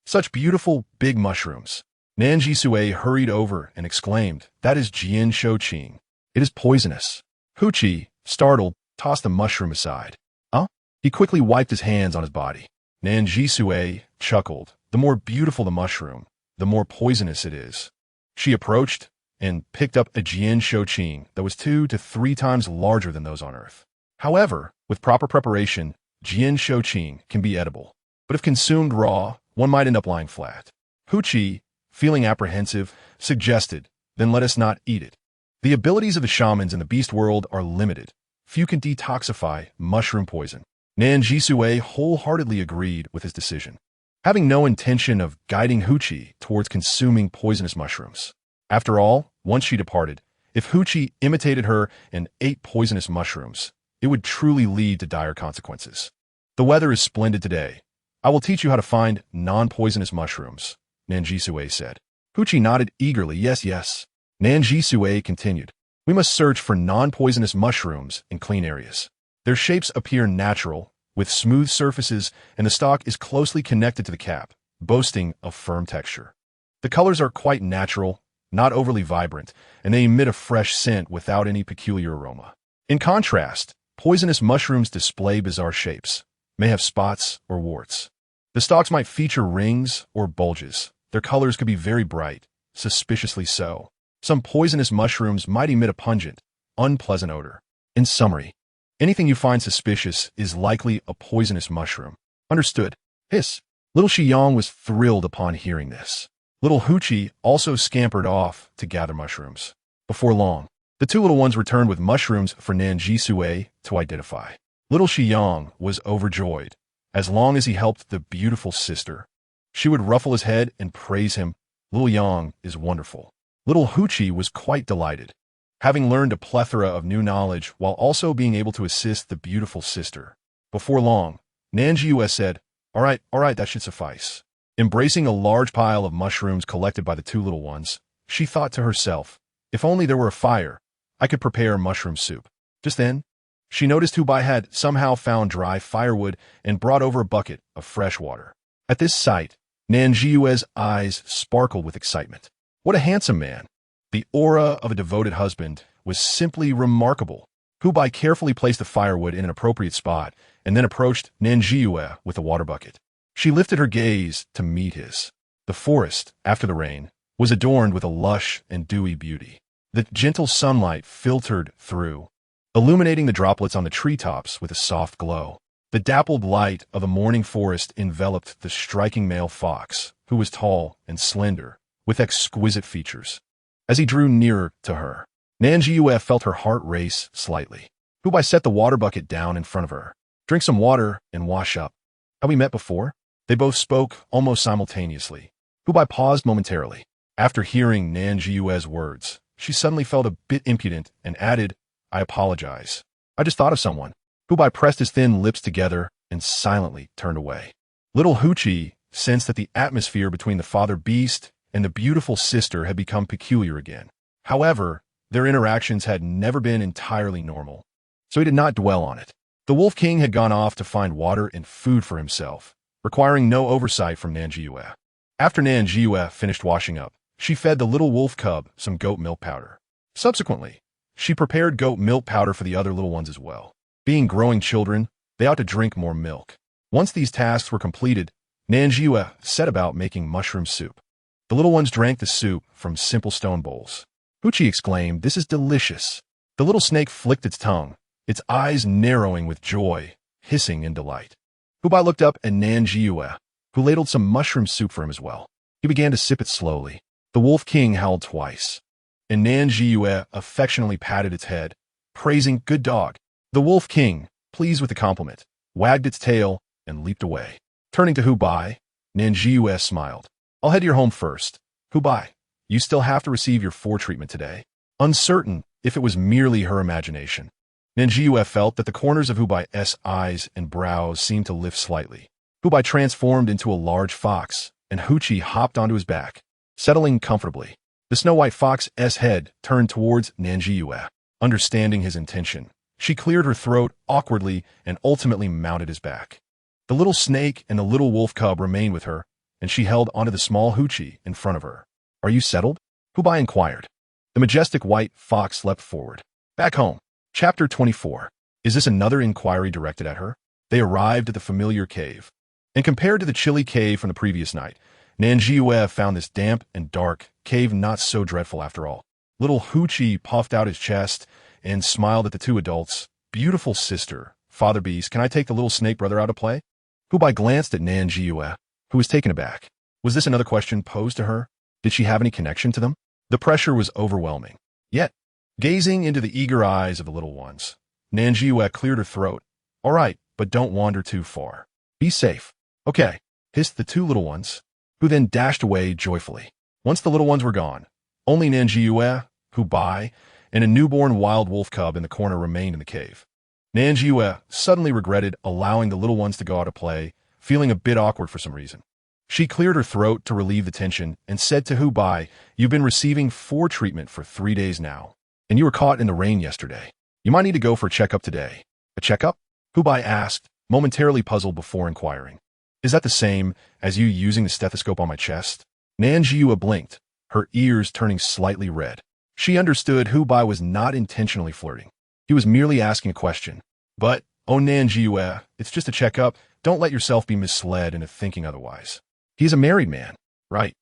Speaker 1: Such beautiful, big mushrooms." Nan Zhisui hurried over and exclaimed, "That is Jian Shouqing. It is poisonous." Huchi, startled, tossed the mushroom aside. "Huh?" He quickly wiped his hands on his body. Nan Zhisui chuckled. "The more beautiful the mushroom, the more poisonous it is." She approached and picked up a Jian Shouqing that was 2 to 3 times larger than those on Earth. However, with proper preparation, Jian Shouqing can be edible. But if consumed raw, one might end up lying flat. Huchi, feeling apprehensive, suggested, "Then let us not eat it." The abilities of the shamans in the beast world are limited. Few can detoxify mushroom poison. Nan Zhisui wholeheartedly agreed with his decision, having no intention of guiding Huchi towards consuming poisonous mushrooms. After all, once she departed, if Huchi imitated her and ate poisonous mushrooms, it would truly lead to dire consequences. "The weather is splendid today. I will teach you how to find non-poisonous mushrooms," Nan Zhisui said. Huchi nodded eagerly, "Yes, yes." Nan Zhisui continued, "We must search for non-poisonous mushrooms in clean areas. Their shapes appear natural, with smooth surfaces, and the stalk is closely connected to the cap, boasting a firm texture. The colors are quite natural, not overly vibrant, and they emit a fresh scent without any peculiar aroma. In contrast, poisonous mushrooms display bizarre shapes, may have spots or warts. The stalks might feature rings or bulges. Their colors could be very bright, suspiciously so. Some poisonous mushrooms might emit a pungent, unpleasant odor. In summary, anything you find suspicious is likely a poisonous mushroom. Understood? Hiss. Little Shiyang was thrilled upon hearing this. Little Huchi also scampered off to gather mushrooms. Before long, the two little ones returned with mushrooms for Nan Zhisui to identify. Little Shiyang was overjoyed. As long as he helped the beautiful sister, she would ruffle his head and praise him. "Little Yang is wonderful." Little Huchi was quite delighted, having learned a plethora of new knowledge while also being able to assist the beautiful sister. Before long, Nan Zhisui said, all right, that should suffice. Embracing a large pile of mushrooms collected by the two little ones, she thought to herself, if only there were a fire, I could prepare mushroom soup. Just then, she noticed Hubai had somehow found dry firewood and brought over a bucket of fresh water. At this sight, Nan Zhisui's eyes sparkled with excitement. What a handsome man! The aura of a devoted husband was simply remarkable. Hubai carefully placed the firewood in an appropriate spot and then approached Nan Zhisui with a water bucket. She lifted her gaze to meet his. The forest, after the rain, was adorned with a lush and dewy beauty. The gentle sunlight filtered through, illuminating the droplets on the treetops with a soft glow. The dappled light of the morning forest enveloped the striking male fox, who was tall and slender, with exquisite features. As he drew nearer to her, Nan Zhisui felt her heart race slightly. Hubai set the water bucket down in front of her. Drink some water and wash up. Have we met before? They both spoke almost simultaneously. Hubai paused momentarily. After hearing Nan Zhisui's words, she suddenly felt a bit impudent and added, I apologize. I just thought of someone. Hubai pressed his thin lips together and silently turned away. Little Huchi sensed that the atmosphere between the father beast and the beautiful sister had become peculiar again. However, their interactions had never been entirely normal, so he did not dwell on it. The Wolf King had gone off to find water and food for himself, requiring no oversight from Nan Zhisui. After Nan Zhisui finished washing up, she fed the little wolf cub some goat milk powder. Subsequently, she prepared goat milk powder for the other little ones as well. Being growing children, they ought to drink more milk. Once these tasks were completed, Nan Zhisui set about making mushroom soup. The little ones drank the soup from simple stone bowls. Huchi exclaimed, "This is delicious." The little snake flicked its tongue, its eyes narrowing with joy, hissing in delight. Hubai looked up at Nan Zhisui, who ladled some mushroom soup for him as well. He began to sip it slowly. The Wolf King howled twice, and Nan Zhisui affectionately patted its head, praising, "Good dog." The Wolf King, pleased with the compliment, wagged its tail and leaped away. Turning to Hubai, Nan Zhisui smiled. "I'll head to your home first. Hubai, you still have to receive your treatment today." Uncertain if it was merely her imagination, Nan Zhisui felt that the corners of Hubai's eyes and brows seemed to lift slightly. Hubai transformed into a large fox, and Huchi hopped onto his back, settling comfortably. The snow-white fox's head turned towards Nan Zhisui. Understanding his intention, she cleared her throat awkwardly and ultimately mounted his back. The little snake and the little wolf cub remained with her, and she held onto the small Huchi in front of her. "Are you settled?" Hubai inquired. The majestic white fox leapt forward. Back home. Chapter 24. Is this another inquiry directed at her? They arrived at the familiar cave. And compared to the chilly cave from the previous night, Nan Zhisui found this damp and dark cave not so dreadful after all. Little Huchi puffed out his chest and smiled at the two adults. "Beautiful sister, Father Beast, can I take the little snake brother out to play?" Hubai glanced at Nan Zhisui, who was taken aback. Was this another question posed to her? Did she have any connection to them? The pressure was overwhelming. Yet, gazing into the eager eyes of the little ones, Nan Zhisui cleared her throat. "All right, but don't wander too far. Be safe." "Okay," hissed the two little ones, who then dashed away joyfully. Once the little ones were gone, only Nan Zhisui, Hubai, and a newborn wild wolf cub in the corner remained in the cave. Nan Zhisui suddenly regretted allowing the little ones to go out to play, feeling a bit awkward for some reason. She cleared her throat to relieve the tension and said to Hubai, "You've been receiving treatment for 3 days now, and you were caught in the rain yesterday. You might need to go for a checkup today." "A checkup?" Hubai asked, momentarily puzzled before inquiring. "Is that the same as you using the stethoscope on my chest?" Nan Zhisui blinked, her ears turning slightly red. She understood Hubai was not intentionally flirting. He was merely asking a question. "But, oh Nan Zhisui, it's just a checkup. Don't let yourself be misled into thinking otherwise. He's a married man, right?"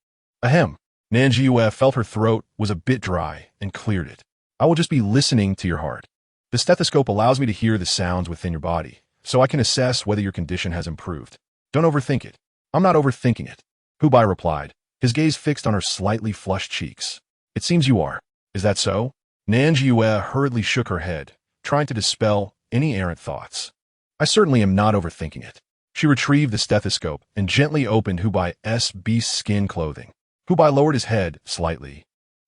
Speaker 1: Ahem. Nan Zhisui felt her throat was a bit dry and cleared it. "I will just be listening to your heart. The stethoscope allows me to hear the sounds within your body, so I can assess whether your condition has improved. Don't overthink it." "I'm not overthinking it," Hubai replied, his gaze fixed on her slightly flushed cheeks. "It seems you are. Is that so?" Nan Zhisui hurriedly shook her head, trying to dispel any errant thoughts. "I certainly am not overthinking it." She retrieved the stethoscope and gently opened Hubai's beast skin clothing. Hubai lowered his head slightly,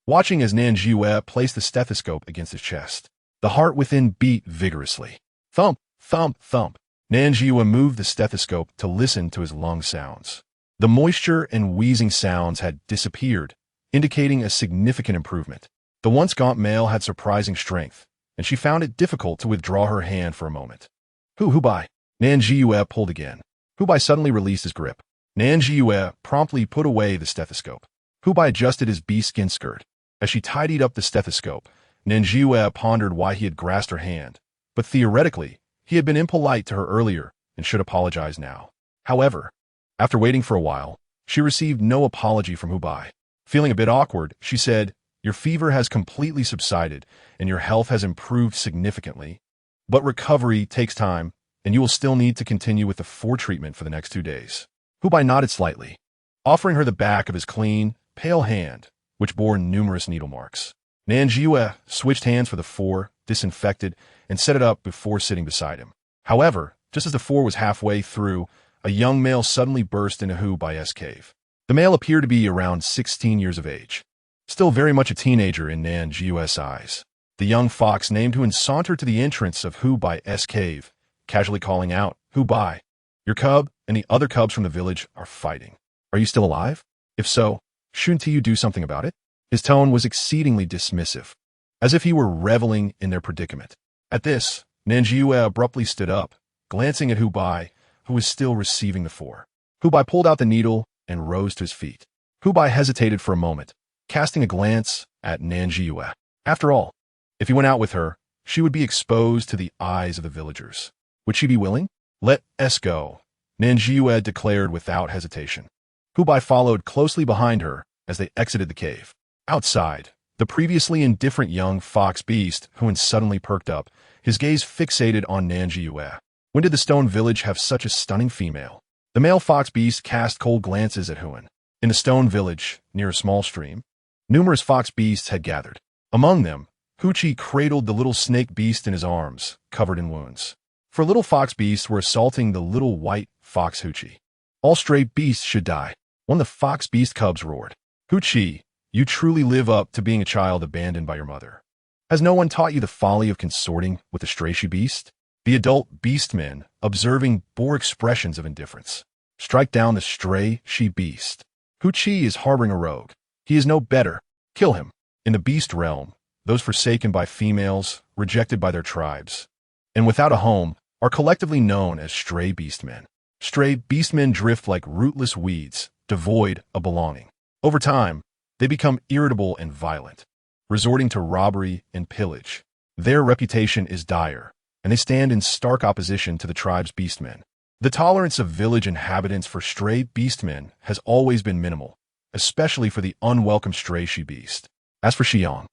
Speaker 1: watching as Nan Zhisui placed the stethoscope against his chest. The heart within beat vigorously. Thump, thump, thump. Nan Zhisui moved the stethoscope to listen to his lung sounds. The moisture and wheezing sounds had disappeared, indicating a significant improvement. The once gaunt male had surprising strength, and she found it difficult to withdraw her hand for a moment. Hubai. Nan Zhisui pulled again. Hubai suddenly released his grip. Nan Zhisui promptly put away the stethoscope. Hubai adjusted his bee-skin skirt. As she tidied up the stethoscope, Nan Zhisui pondered why he had grasped her hand, but theoretically, he had been impolite to her earlier and should apologize now. However, after waiting for a while, she received no apology from Hubai. Feeling a bit awkward, she said, "Your fever has completely subsided and your health has improved significantly, but recovery takes time and you will still need to continue with the four treatment for the next 2 days." Hubai nodded slightly, offering her the back of his clean, pale hand, which bore numerous needle marks. Nan Zhisui switched hands for the four, disinfected, and set it up before sitting beside him. However, just as the four was halfway through, a young male suddenly burst into Hubai's cave. The male appeared to be around 16 years of age, still very much a teenager in Nan Zhisui's eyes. The young fox named Huan sauntered to the entrance of Hubai's cave, casually calling out, "Hubai, your cub and the other cubs from the village are fighting. Are you still alive? If so, shouldn't you do something about it?" His tone was exceedingly dismissive, as if he were reveling in their predicament. At this, Nan Zhisui abruptly stood up, glancing at Hubai, who was still receiving the four. Hubai pulled out the needle and rose to his feet. Hubai hesitated for a moment, casting a glance at Nan Zhisui. After all, if he went out with her, she would be exposed to the eyes of the villagers. Would she be willing? "Let us go," Nan Zhisui declared without hesitation. Hubai followed closely behind her as they exited the cave. Outside, the previously indifferent young fox beast, Huan suddenly perked up, his gaze fixated on Nan Zhisui. When did the stone village have such a stunning female? The male fox beast cast cold glances at Huan. In the stone village, near a small stream, numerous fox beasts had gathered. Among them, Huchi cradled the little snake beast in his arms, covered in wounds. For little fox beasts were assaulting the little white fox Huchi. "All stray beasts should die," one of the fox beast cubs roared. "Huchi, you truly live up to being a child abandoned by your mother. Has no one taught you the folly of consorting with the stray she beast?" The adult beastmen, observing, bore expressions of indifference. "Strike down the stray she beast. Huchi is harboring a rogue. He is no better. Kill him." In the beast realm, those forsaken by females, rejected by their tribes, and without a home, are collectively known as stray beastmen. Stray beastmen drift like rootless weeds, devoid of belonging. Over time, they become irritable and violent, resorting to robbery and pillage. Their reputation is dire, and they stand in stark opposition to the tribe's beastmen. The tolerance of village inhabitants for stray beastmen has always been minimal, especially for the unwelcome stray she-beast. As for Xiang,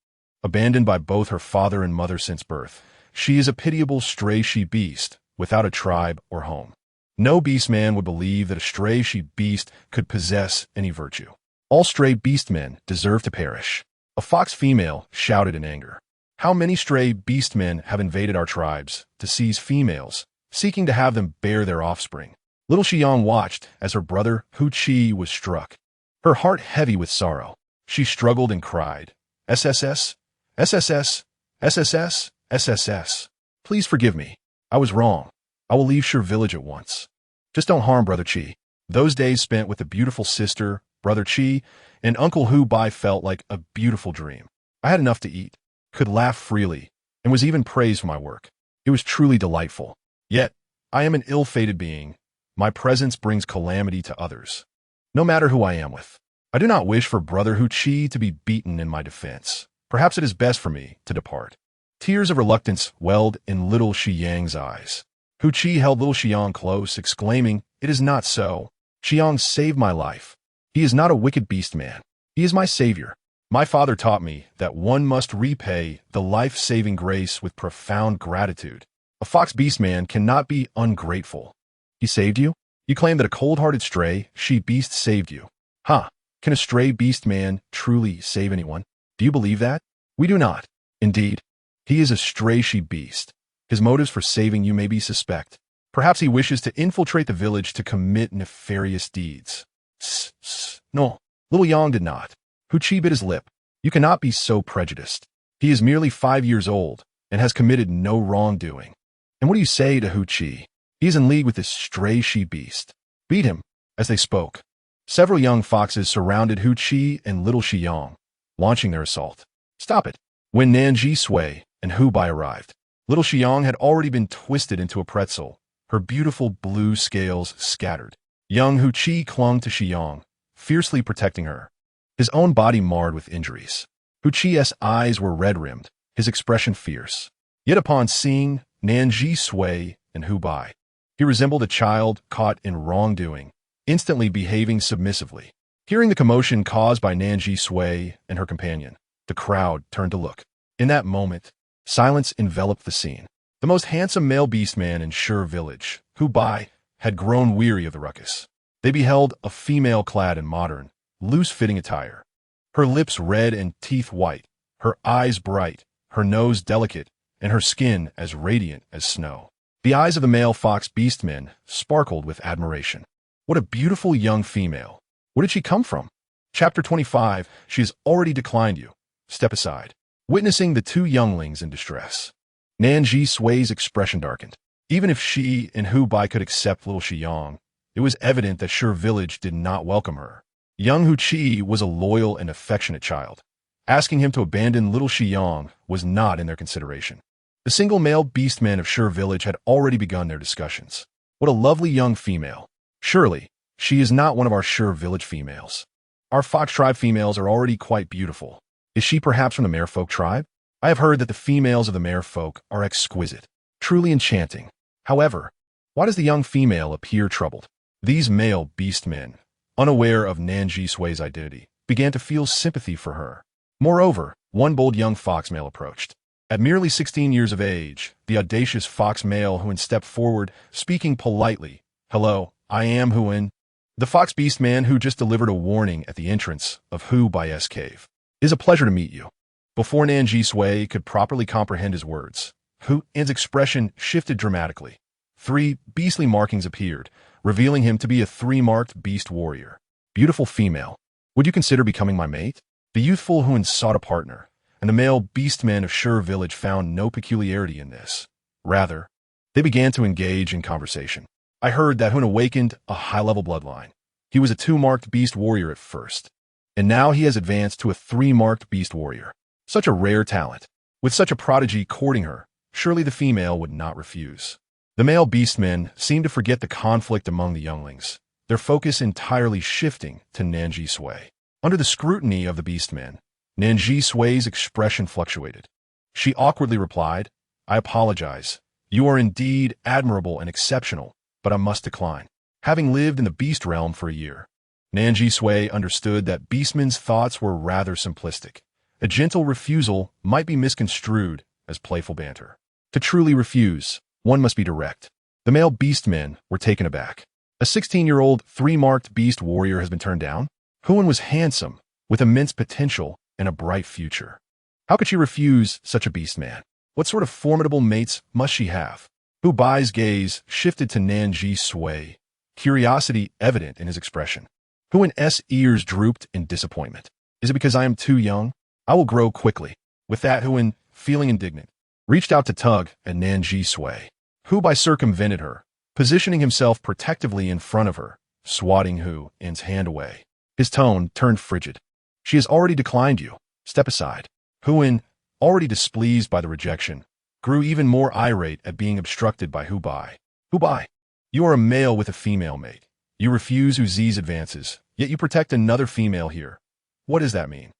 Speaker 1: abandoned by both her father and mother since birth, she is a pitiable stray she-beast without a tribe or home. No beastman would believe that a stray she-beast could possess any virtue. All stray beastmen deserve to perish. A fox female shouted in anger. "How many stray beastmen have invaded our tribes to seize females, seeking to have them bear their offspring?" Little Xiang watched as her brother Huchi was struck. Her heart heavy with sorrow, she struggled and cried, "SSS, SSS, SSS, SSS. Please forgive me. I was wrong. I will leave Shur village at once. Just don't harm Brother Chi." Those days spent with the beautiful sister, Brother Chi, and Uncle Hubai felt like a beautiful dream. I had enough to eat, could laugh freely, and was even praised for my work. It was truly delightful. Yet, I am an ill-fated being. My presence brings calamity to others, no matter who I am with. I do not wish for Brother Huchi to be beaten in my defense. Perhaps it is best for me to depart. Tears of reluctance welled in little Xiang's eyes. Huchi held little Xiang close, exclaiming, "It is not so. Xiang saved my life. He is not a wicked beast man. He is my savior. My father taught me that one must repay the life-saving grace with profound gratitude. A fox beast man cannot be ungrateful." "He saved you? You claim that a cold-hearted stray she-beast saved you. Huh? Can a stray beast man truly save anyone? Do you believe that? We do not. Indeed, he is a stray she-beast. His motives for saving you may be suspect. Perhaps he wishes to infiltrate the village to commit nefarious deeds." No, little Yang did not. Huchi bit his lip. "You cannot be so prejudiced. He is merely 5 years old and has committed no wrongdoing." "And what do you say to Huchi? He is in league with this stray she-beast." "Beat him." As they spoke, Several young foxes surrounded Hu Qi and little Xiyang, launching their assault. Stop it! When Nan Zhisui and Hu Bai arrived, little Xiyang had already been twisted into a pretzel, her beautiful blue scales scattered. Young Hu Qi clung to Xiyang, fiercely protecting her, his own body marred with injuries. Hu Qi's eyes were red-rimmed, his expression fierce. Yet upon seeing Nan Zhisui and Hu Bai, he resembled a child caught in wrongdoing, instantly behaving submissively. Hearing the commotion caused by Nan Zhisui and her companion, the crowd turned to look. In that moment, silence enveloped the scene. The most handsome male beastman in Sher village, Hu Bai, had grown weary of the ruckus. They beheld a female clad in modern, loose-fitting attire. Her lips red and teeth white, her eyes bright, her nose delicate, and her skin as radiant as snow. The eyes of the male fox beastmen sparkled with admiration. What a beautiful young female. Where did she come from? Chapter 25, she has already declined you. Step aside. Witnessing the two younglings in distress, Nan Zhisui's expression darkened. Even if she and Hu Bai could accept little Xiyang, it was evident that Sher village did not welcome her. Young Hu Qi was a loyal and affectionate child. Asking him to abandon little Xiyang was not in their consideration. The single male beastmen of Sher village had already begun their discussions. What a lovely young female. Surely, she is not one of our Sher village females. Our fox tribe females are already quite beautiful. Is she perhaps from the merfolk tribe? I have heard that the females of the merfolk are exquisite, truly enchanting. However, why does the young female appear troubled? These male beastmen, unaware of Nan Zhisui's identity, began to feel sympathy for her. Moreover, one bold young fox male approached. At merely 16 years of age, the audacious fox male Huan stepped forward, speaking politely. Hello, I am Huan, the fox beast man who just delivered a warning at the entrance of Hu Bai's cave. It is a pleasure to meet you. Before Nan Zhisui could properly comprehend his words, Huan's expression shifted dramatically. 3 beastly markings appeared, revealing him to be a 3-marked beast warrior. Beautiful female. Would you consider becoming my mate? The youthful Huan sought a partner, and the male beastmen of Sher village found no peculiarity in this. Rather, they began to engage in conversation. I heard that Huan awakened a high-level bloodline. He was a 2-marked beast warrior at first, and now he has advanced to a 3-marked beast warrior. Such a rare talent. With such a prodigy courting her, surely the female would not refuse. The male beastmen seemed to forget the conflict among the younglings, their focus entirely shifting to Nan Zhisui. Under the scrutiny of the beastmen, Nan Zhisui's expression fluctuated. She awkwardly replied, I apologize. You are indeed admirable and exceptional, but I must decline. Having lived in the beast realm for a year, Nan Zhisui understood that beastmen's thoughts were rather simplistic. A gentle refusal might be misconstrued as playful banter. To truly refuse, one must be direct. The male beastmen were taken aback. A 16-year-old 3-marked beast warrior has been turned down? Huan was handsome, with immense potential and a bright future. How could she refuse such a beastman? What sort of formidable mates must she have? Hu Bai's gaze shifted to Nan Zhisui, curiosity evident in his expression. Huan's ears drooped in disappointment. Is it because I am too young? I will grow quickly. With that, Huan, feeling indignant, reached out to tug at Nan Zhisui. Hu Bai circumvented her, positioning himself protectively in front of her, swatting Huan's hand away. His tone turned frigid. She has already declined you. Step aside. Huan, already displeased by the rejection, grew even more irate at being obstructed by Hu Bai. Hu Bai, you are a male with a female mate. You refuse Uzi's advances, yet you protect another female here. What does that mean?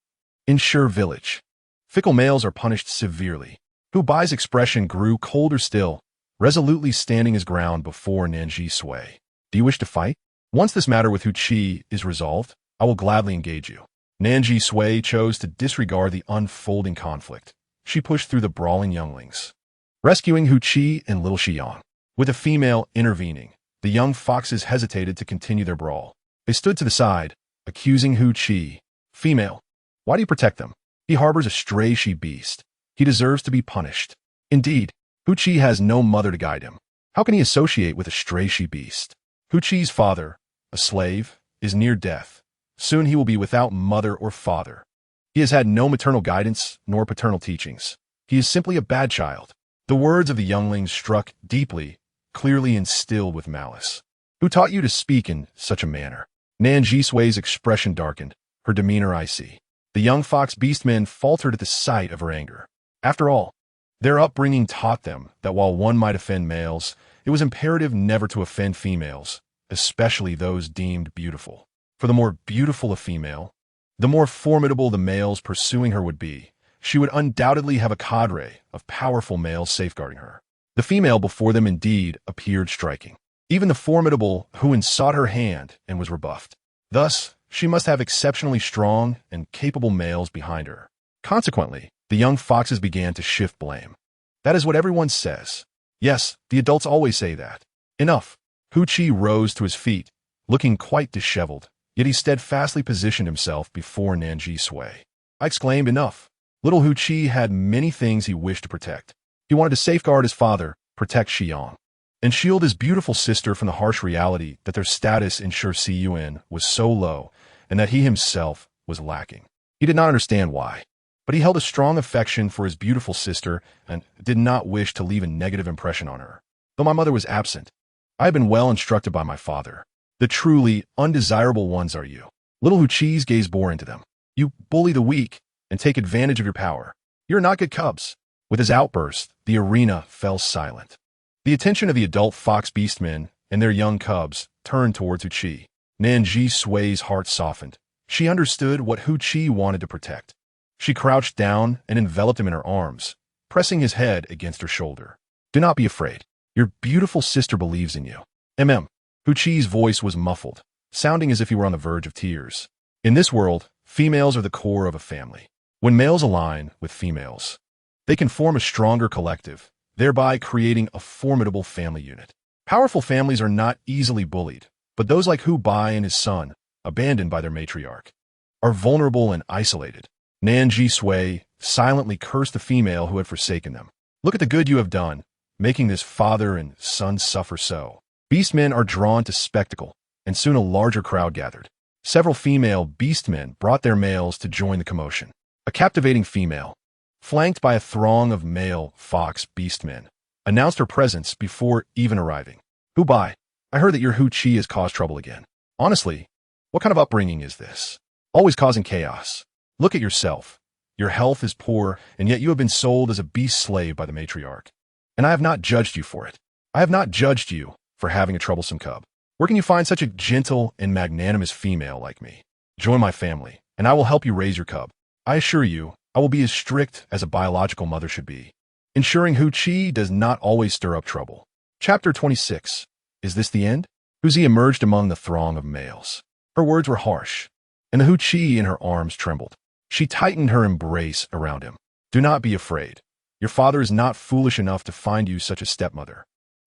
Speaker 1: In Sher village, fickle males are punished severely. Hu Bai's expression grew colder still, resolutely standing his ground before Nan Zhisui. Do you wish to fight? Once this matter with Hu Qi is resolved, I will gladly engage you. Nan Zhisui chose to disregard the unfolding conflict. She pushed through the brawling younglings, rescuing Hu Qi and little Xiyang. With a female intervening, the young foxes hesitated to continue their brawl. They stood to the side, accusing Hu Qi. Female, why do you protect them? He harbors a stray she-beast. He deserves to be punished. Indeed, Hu Qi has no mother to guide him. How can he associate with a stray she-beast? Hu Qi's father, a slave, is near death. Soon he will be without mother or father. He has had no maternal guidance nor paternal teachings. He is simply a bad child. The words of the younglings struck deeply, clearly instilled with malice. Who taught you to speak in such a manner? Nan Zhisui's expression darkened, her demeanor icy. The young fox beastmen faltered at the sight of her anger. After all, their upbringing taught them that while one might offend males, it was imperative never to offend females, especially those deemed beautiful. For the more beautiful a female, the more formidable the males pursuing her would be. She would undoubtedly have a cadre of powerful males safeguarding her. The female before them indeed appeared striking. Even the formidable Huan sought her hand and was rebuffed. Thus, she must have exceptionally strong and capable males behind her. Consequently, the young foxes began to shift blame. That is what everyone says. Yes, the adults always say that. Enough. Hu Qi rose to his feet, looking quite disheveled, yet he steadfastly positioned himself before Nan Zhisui. I exclaimed, enough. Little Hu Qi had many things he wished to protect. He wanted to safeguard his father, protect Xiyang, and shield his beautiful sister from the harsh reality that their status in Shi Yuan was so low and that he himself was lacking. He did not understand why, but he held a strong affection for his beautiful sister and did not wish to leave a negative impression on her. Though my mother was absent, I had been well instructed by my father. The truly undesirable ones are you. Little Hu Qi's gaze bore into them. You bully the weak and take advantage of your power. You're not good cubs. With his outburst, the arena fell silent. The attention of the adult fox beastmen and their young cubs turned towards Hu Qi. Nan Zhisui's heart softened. She understood what Hu Qi wanted to protect. She crouched down and enveloped him in her arms, pressing his head against her shoulder. Do not be afraid. Your beautiful sister believes in you. Hu Qi's voice was muffled, sounding as if he were on the verge of tears. In this world, females are the core of a family. When males align with females, they can form a stronger collective, thereby creating a formidable family unit. Powerful families are not easily bullied, but those like Hu Bai and his son, abandoned by their matriarch, are vulnerable and isolated. Nan Zhisui silently cursed the female who had forsaken them. Look at the good you have done, making this father and son suffer so. Beastmen are drawn to spectacle, and soon a larger crowd gathered. Several female beastmen brought their males to join the commotion. A captivating female, flanked by a throng of male fox beastmen, announced her presence before even arriving. Hu Bai, I heard that your Hu Qi has caused trouble again. Honestly, what kind of upbringing is this? Always causing chaos. Look at yourself. Your health is poor, and yet you have been sold as a beast slave by the matriarch. And I have not judged you for it. I have not judged you for having a troublesome cub. Where can you find such a gentle and magnanimous female like me? Join my family, and I will help you raise your cub. I assure you, I will be as strict as a biological mother should be, ensuring Hu Qi does not always stir up trouble. Chapter 26. Is this the end? Hu Zi emerged among the throng of males. Her words were harsh, and the Hu Qi in her arms trembled. She tightened her embrace around him. Do not be afraid. Your father is not foolish enough to find you such a stepmother.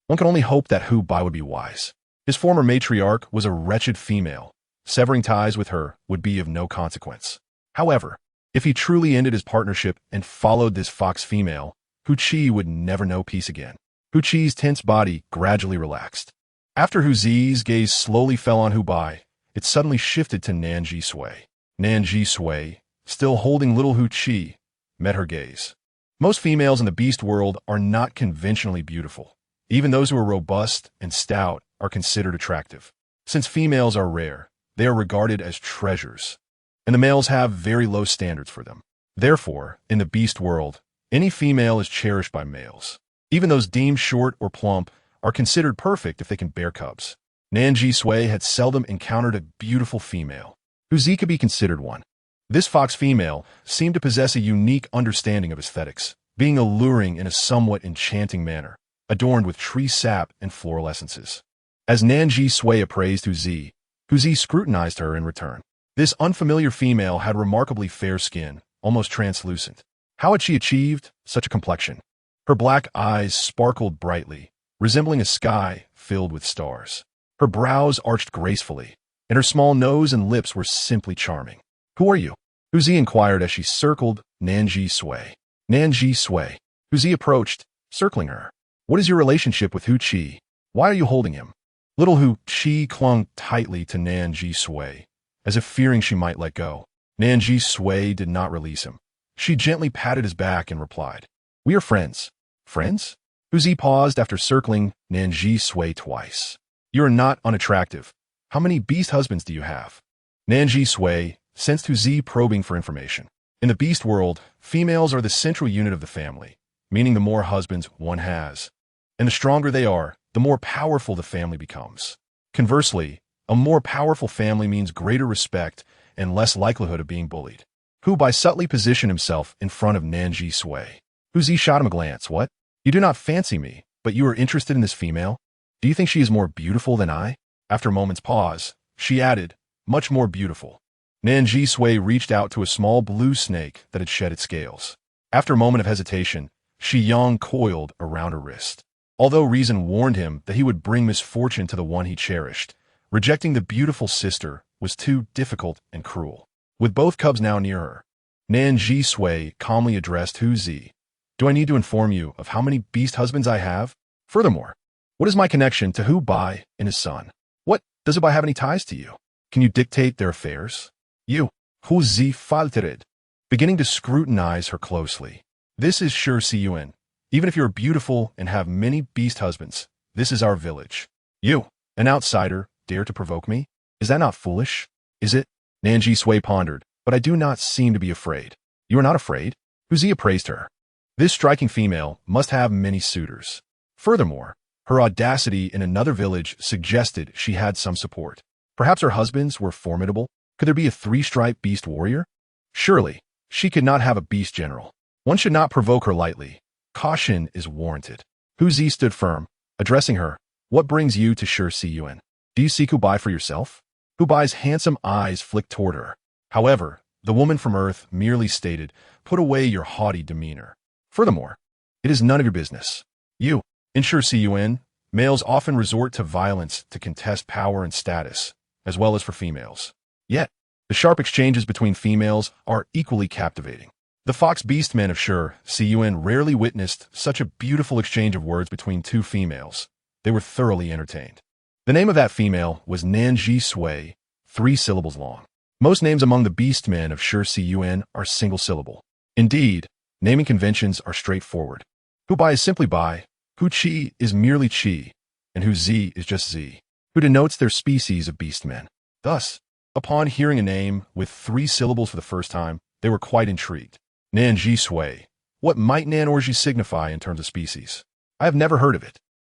Speaker 1: One can only hope that Hu Bai would be wise. His former matriarch was a wretched female. Severing ties with her would be of no consequence. However, if he truly ended his partnership and followed this fox female, Hu Qi would never know peace again. Hu Qi's tense body gradually relaxed. After Hu Zi's gaze slowly fell on Hu Bai, it suddenly shifted to Nan Zhisui. Nan Zhisui, still holding little Hu Qi, met her gaze. Most females in the beast world are not conventionally beautiful. Even those who are robust and stout are considered attractive. Since females are rare, they are regarded as treasures, and the males have very low standards for them. Therefore, in the beast world, any female is cherished by males. Even those deemed short or plump are considered perfect if they can bear cubs. Nan Zhisui had seldom encountered a beautiful female. Hu Zi could be considered one. This fox female seemed to possess a unique understanding of aesthetics, being alluring in a somewhat enchanting manner, adorned with tree sap and floral essences. As Nan Zhisui appraised Hu Zi scrutinized her in return. This unfamiliar female had remarkably fair skin, almost translucent. How had she achieved such a complexion? Her black eyes sparkled brightly, resembling a sky filled with stars. Her brows arched gracefully, and her small nose and lips were simply charming. Who are you? Hu Zi inquired as she circled Nan Zhisui. Nan Zhisui. Hu Zi approached, circling her. What is your relationship with Hu Qi? Why are you holding him? Little Hu Qi clung tightly to Nan Zhisui, as if fearing she might let go. Nan Zhisui did not release him. She gently patted his back and replied, We are friends. Friends? Hu Zi paused after circling Nan Zhisui twice. You are not unattractive, How many beast husbands do you have? Nan Zhisui sensed Zi probing for information. In the beast world, females are the central unit of the family, meaning the more husbands one has, and the stronger they are, the more powerful the family becomes. Conversely, a more powerful family means greater respect and less likelihood of being bullied. Hu Bai subtly positioned himself in front of Nan Zhisui. Zi shot him a glance. What? You do not fancy me, but you are interested in this female? Do you think she is more beautiful than I? After a moment's pause, she added, much more beautiful. Nan Zhisui reached out to a small blue snake that had shed its scales. After a moment of hesitation, Shi Yang coiled around her wrist. Although reason warned him that he would bring misfortune to the one he cherished, rejecting the beautiful sister was too difficult and cruel. With both cubs now near her, Nan Zhisui calmly addressed Hu Zi. Do I need to inform you of how many beast husbands I have? Furthermore, what is my connection to Hu Bai and his son? What, does Hu Bai have any ties to you? Can you dictate their affairs? You, Hu Zi faltered, beginning to scrutinize her closely. This is Shi Yuan. Even if you're beautiful and have many beast husbands, this is our village. You, an outsider, dare to provoke me? Is that not foolish? Is it? Nan Zhisui pondered, but I do not seem to be afraid. You are not afraid? Hu Zi appraised her. This striking female must have many suitors. Furthermore, her audacity in another village suggested she had some support. Perhaps her husbands were formidable. Could there be a three-striped beast warrior? Surely, she could not have a beast general. One should not provoke her lightly. Caution is warranted. Hu Zi stood firm, addressing her. What brings you to Shi Yuan? Do you seek Hu Bai for yourself? Hu Bai's handsome eyes flicked toward her. However, the woman from Earth merely stated, put away your haughty demeanor. Furthermore, it is none of your business. You, in Shi Yuan, males often resort to violence to contest power and status, as well as for females. Yet, the sharp exchanges between females are equally captivating. The fox beast men of Shi Yuan rarely witnessed such a beautiful exchange of words between two females. They were thoroughly entertained. The name of that female was Nan Zhisui, 3 syllables long. Most names among the beast men of Shi Yuan are single syllable. Indeed, naming conventions are straightforward. Hu Bai is simply Bai, Hu Qi is merely Qi, and Hu Zi is just Zi, who denotes their species of beast men. Thus, upon hearing a name with 3 syllables for the first time, they were quite intrigued. Nan Zhisui. What might Nan or Ji signify in terms of species? I have never heard of it.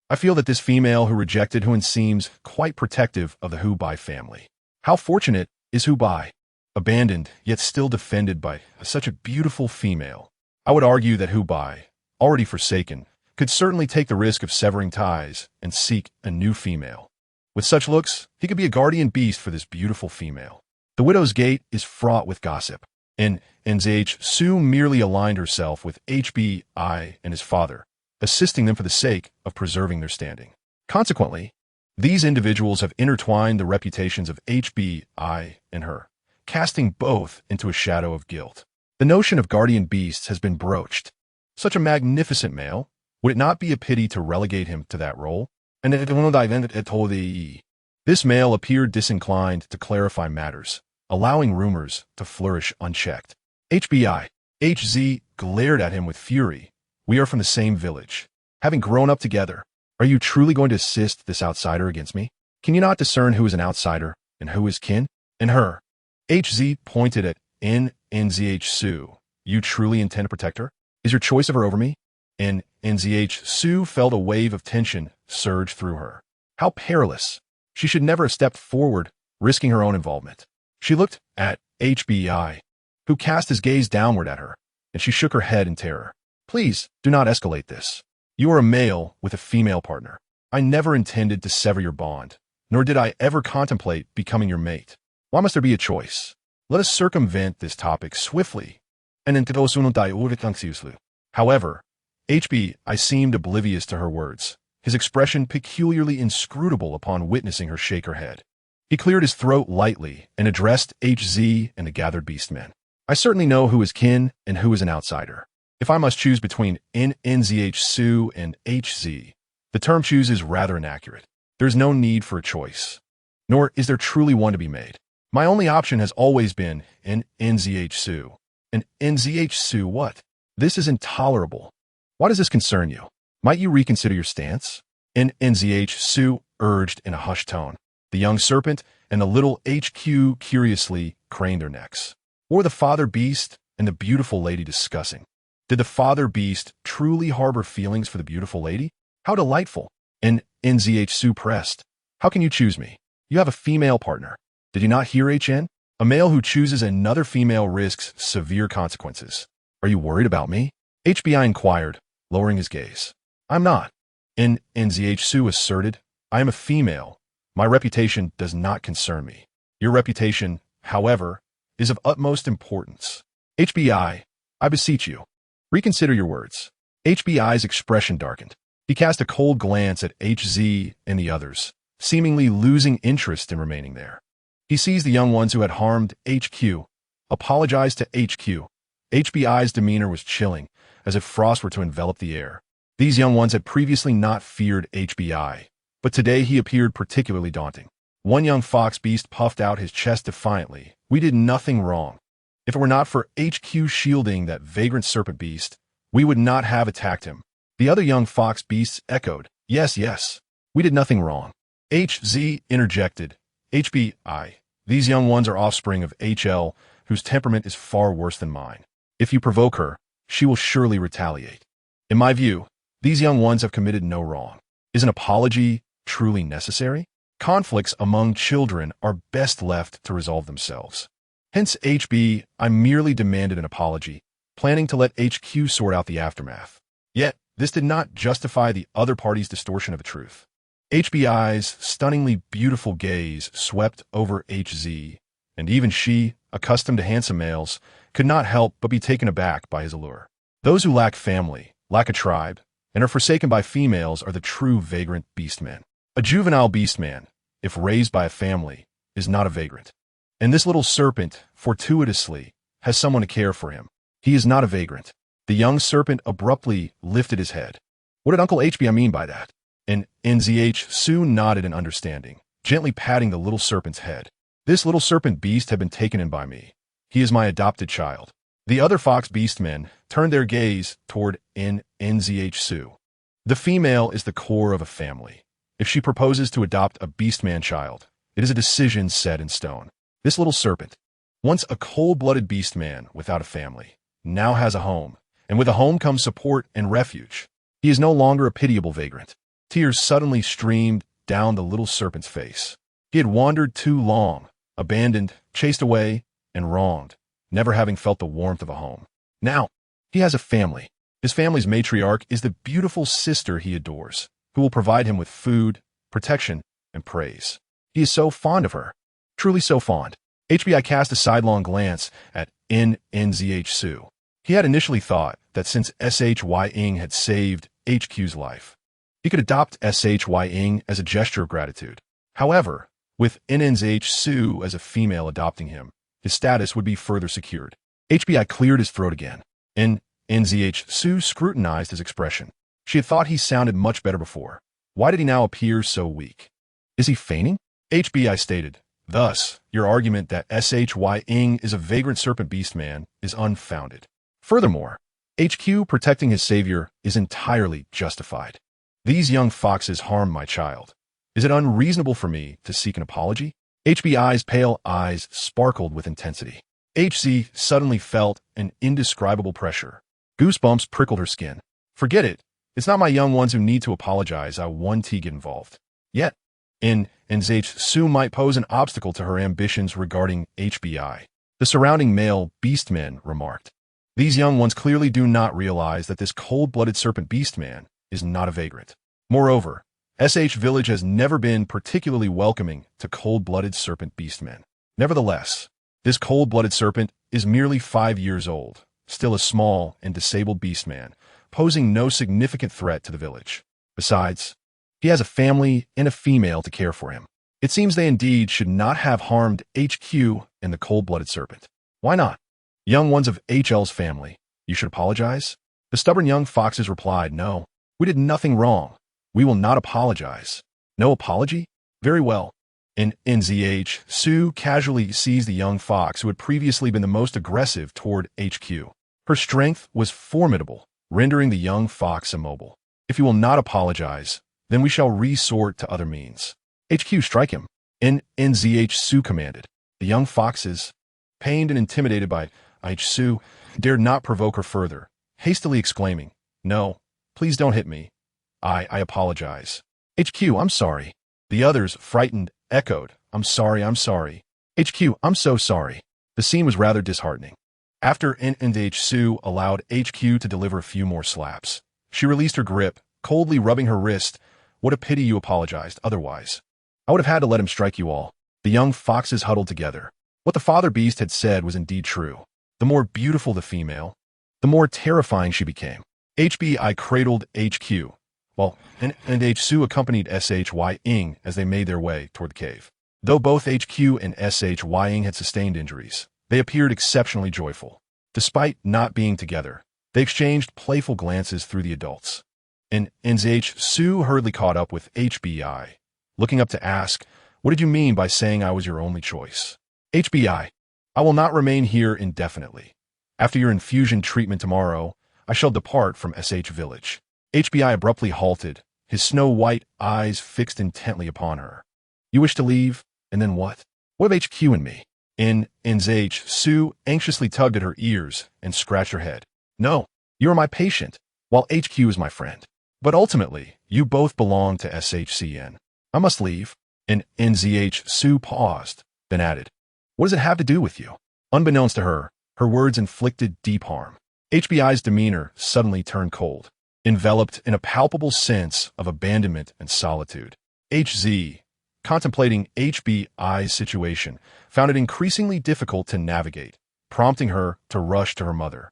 Speaker 1: I feel that this female who rejected Huan seems quite protective of the Hu Bai family. How fortunate is Hu Bai, abandoned yet still defended by such a beautiful female. I would argue that Hu Bai, already forsaken, could certainly take the risk of severing ties and seek a new female. With such looks, he could be a guardian beast for this beautiful female. The widow's gate is fraught with gossip, and Nan Zhisui merely aligned herself with Hbi and his father, assisting them for the sake of preserving their standing. Consequently, these individuals have intertwined the reputations of Hbi and her, casting both into a shadow of guilt. The notion of guardian beasts has been broached. Such a magnificent male, would it not be a pity to relegate him to that role? And this male appeared disinclined to clarify matters, allowing rumors to flourish unchecked. HZ glared at him with fury. We are from the same village. Having grown up together, are you truly going to assist this outsider against me? Can you not discern who is an outsider and who is kin? And her. HZ pointed at Nan Zhisui. You truly intend to protect her? Is your choice of her over me? And Nan Zhisui felt a wave of tension surge through her. How perilous. She should never have stepped forward, risking her own involvement. She looked at Hbi, who cast his gaze downward at her, and she shook her head in terror. Please, do not escalate this. You are a male with a female partner. I never intended to sever your bond, nor did I ever contemplate becoming your mate. Why must there be a choice? Let us circumvent this topic swiftly. However, Hbi seemed oblivious to her words, his expression peculiarly inscrutable upon witnessing her shake her head. He cleared his throat lightly and addressed HZ and the gathered beastmen. I certainly know who is kin and who is an outsider. If I must choose between Nan Zhisui and HZ, the term choose is rather inaccurate. There is no need for a choice, nor is there truly one to be made. My only option has always been Nan Zhisui. And Nan Zhisui what? This is intolerable. Why does this concern you? Might you reconsider your stance? Nan Zhisui urged in a hushed tone. The young serpent and the little HQ curiously craned their necks. Or the father beast and the beautiful lady discussing. Did the father beast truly harbor feelings for the beautiful lady? How delightful! And Nan Zhisui pressed. How can you choose me? You have a female partner. Did you not hear HN? A male who chooses another female risks severe consequences. Are you worried about me? HBI inquired, lowering his gaze. I'm not. Nan Zhisui asserted. I am a female. My reputation does not concern me. Your reputation, however, is of utmost importance. HBI, I beseech you, reconsider your words. HBI's expression darkened. He cast a cold glance at HZ and the others, seemingly losing interest in remaining there. He seized the young ones who had harmed HQ, apologized to HQ. HBI's demeanor was chilling, as if frost were to envelop the air. These young ones had previously not feared HBI, but today he appeared particularly daunting. One young fox beast puffed out his chest defiantly. We did nothing wrong. If it were not for HQ shielding that vagrant serpent beast, we would not have attacked him. The other young fox beasts echoed, yes, yes, we did nothing wrong. HZ interjected, HBI, these young ones are offspring of HL, whose temperament is far worse than mine. If you provoke her, she will surely retaliate. In my view, these young ones have committed no wrong. Is an apology truly necessary? Conflicts among children are best left to resolve themselves. Hence HB, I merely demanded an apology, planning to let HQ sort out the aftermath. Yet, this did not justify the other party's distortion of the truth. HBI's stunningly beautiful gaze swept over HZ, and even she, accustomed to handsome males, could not help but be taken aback by his allure. Those who lack family, lack a tribe, and are forsaken by females are the true vagrant beastmen. A juvenile beastman, if raised by a family, is not a vagrant. And this little serpent, fortuitously, has someone to care for him. He is not a vagrant. The young serpent abruptly lifted his head. What did Uncle HBI mean by that? And NZH soon nodded in understanding, gently patting the little serpent's head. This little serpent beast had been taken in by me. He is my adopted child. The other fox beastmen turned their gaze toward NZH. The female is the core of a family. If she proposes to adopt a beastman child, it is a decision set in stone. This little serpent, once a cold-blooded beastman without a family, now has a home, and with a home comes support and refuge. He is no longer a pitiable vagrant. Tears suddenly streamed down the little serpent's face. He had wandered too long, abandoned, chased away, and wronged, never having felt the warmth of a home. Now, he has a family. His family's matriarch is the beautiful sister he adores, who will provide him with food, protection, and praise. He is so fond of her, truly so fond. HBI cast a sidelong glance at NZH. He had initially thought that since SHY Ing had saved HQ's life, he could adopt SHY Ing as a gesture of gratitude. However, with NNZH as a female adopting him, his status would be further secured. HBI cleared his throat again. NZH scrutinized his expression. She had thought he sounded much better before. Why did he now appear so weak? Is he feigning? HBI stated, thus, your argument that SHY Ing is a vagrant serpent beastman is unfounded. Furthermore, HQ protecting his savior is entirely justified. These young foxes harmed my child. Is it unreasonable for me to seek an apology? HBI's pale eyes sparkled with intensity. HC suddenly felt an indescribable pressure. Goosebumps prickled her skin. Forget it. It's not my young ones who need to apologize. I want to get involved. Yet, NZH might pose an obstacle to her ambitions regarding HBI. The surrounding male beastmen remarked. These young ones clearly do not realize that this cold-blooded serpent beastman is not a vagrant. Moreover, SH Village has never been particularly welcoming to cold-blooded serpent beastmen. Nevertheless, this cold-blooded serpent is merely 5 years old, still a small and disabled beastman, posing no significant threat to the village. Besides, he has a family and a female to care for him. It seems they indeed should not have harmed HQ and the cold-blooded serpent. Why not? Young ones of HL's family, you should apologize? The stubborn young foxes replied, no, we did nothing wrong. We will not apologize. No apology? Very well. In NZH, casually seized the young fox who had previously been the most aggressive toward HQ. Her strength was formidable, rendering the young fox immobile. If you will not apologize, then we shall resort to other means. HQ, strike him. Nan commanded. The young foxes, pained and intimidated by Su, dared not provoke her further, hastily exclaiming, "No, please don't hit me. I apologize." "HQ, I'm sorry." The others, frightened, echoed, I'm sorry. HQ, I'm so sorry." The scene was rather disheartening. After Su allowed HQ to deliver a few more slaps, she released her grip, coldly rubbing her wrist. "What a pity you apologized, otherwise I would have had to let him strike you all." The young foxes huddled together. What the father beast had said was indeed true. The more beautiful the female, the more terrifying she became. HBI cradled HQ, while Su accompanied Shying as they made their way toward the cave. Though both HQ and Shying had sustained injuries, they appeared exceptionally joyful. Despite not being together, they exchanged playful glances through the adults. Su hurriedly caught up with HBI, looking up to ask, "What did you mean by saying I was your only choice?" HBI, "I will not remain here indefinitely. After your infusion treatment tomorrow, I shall depart from SH Village." HBI abruptly halted, his snow-white eyes fixed intently upon her. "You wish to leave? And then what? What of HQ and me?" Su anxiously tugged at her ears and scratched her head. "No, you are my patient, while HQ is my friend. But ultimately, you both belong to SHCN. I must leave." Su paused, then added, "What does it have to do with you?" Unbeknownst to her, her words inflicted deep harm. HBI's demeanor suddenly turned cold, enveloped in a palpable sense of abandonment and solitude. HZ, contemplating HBI's situation, found it increasingly difficult to navigate, prompting her to rush to her mother.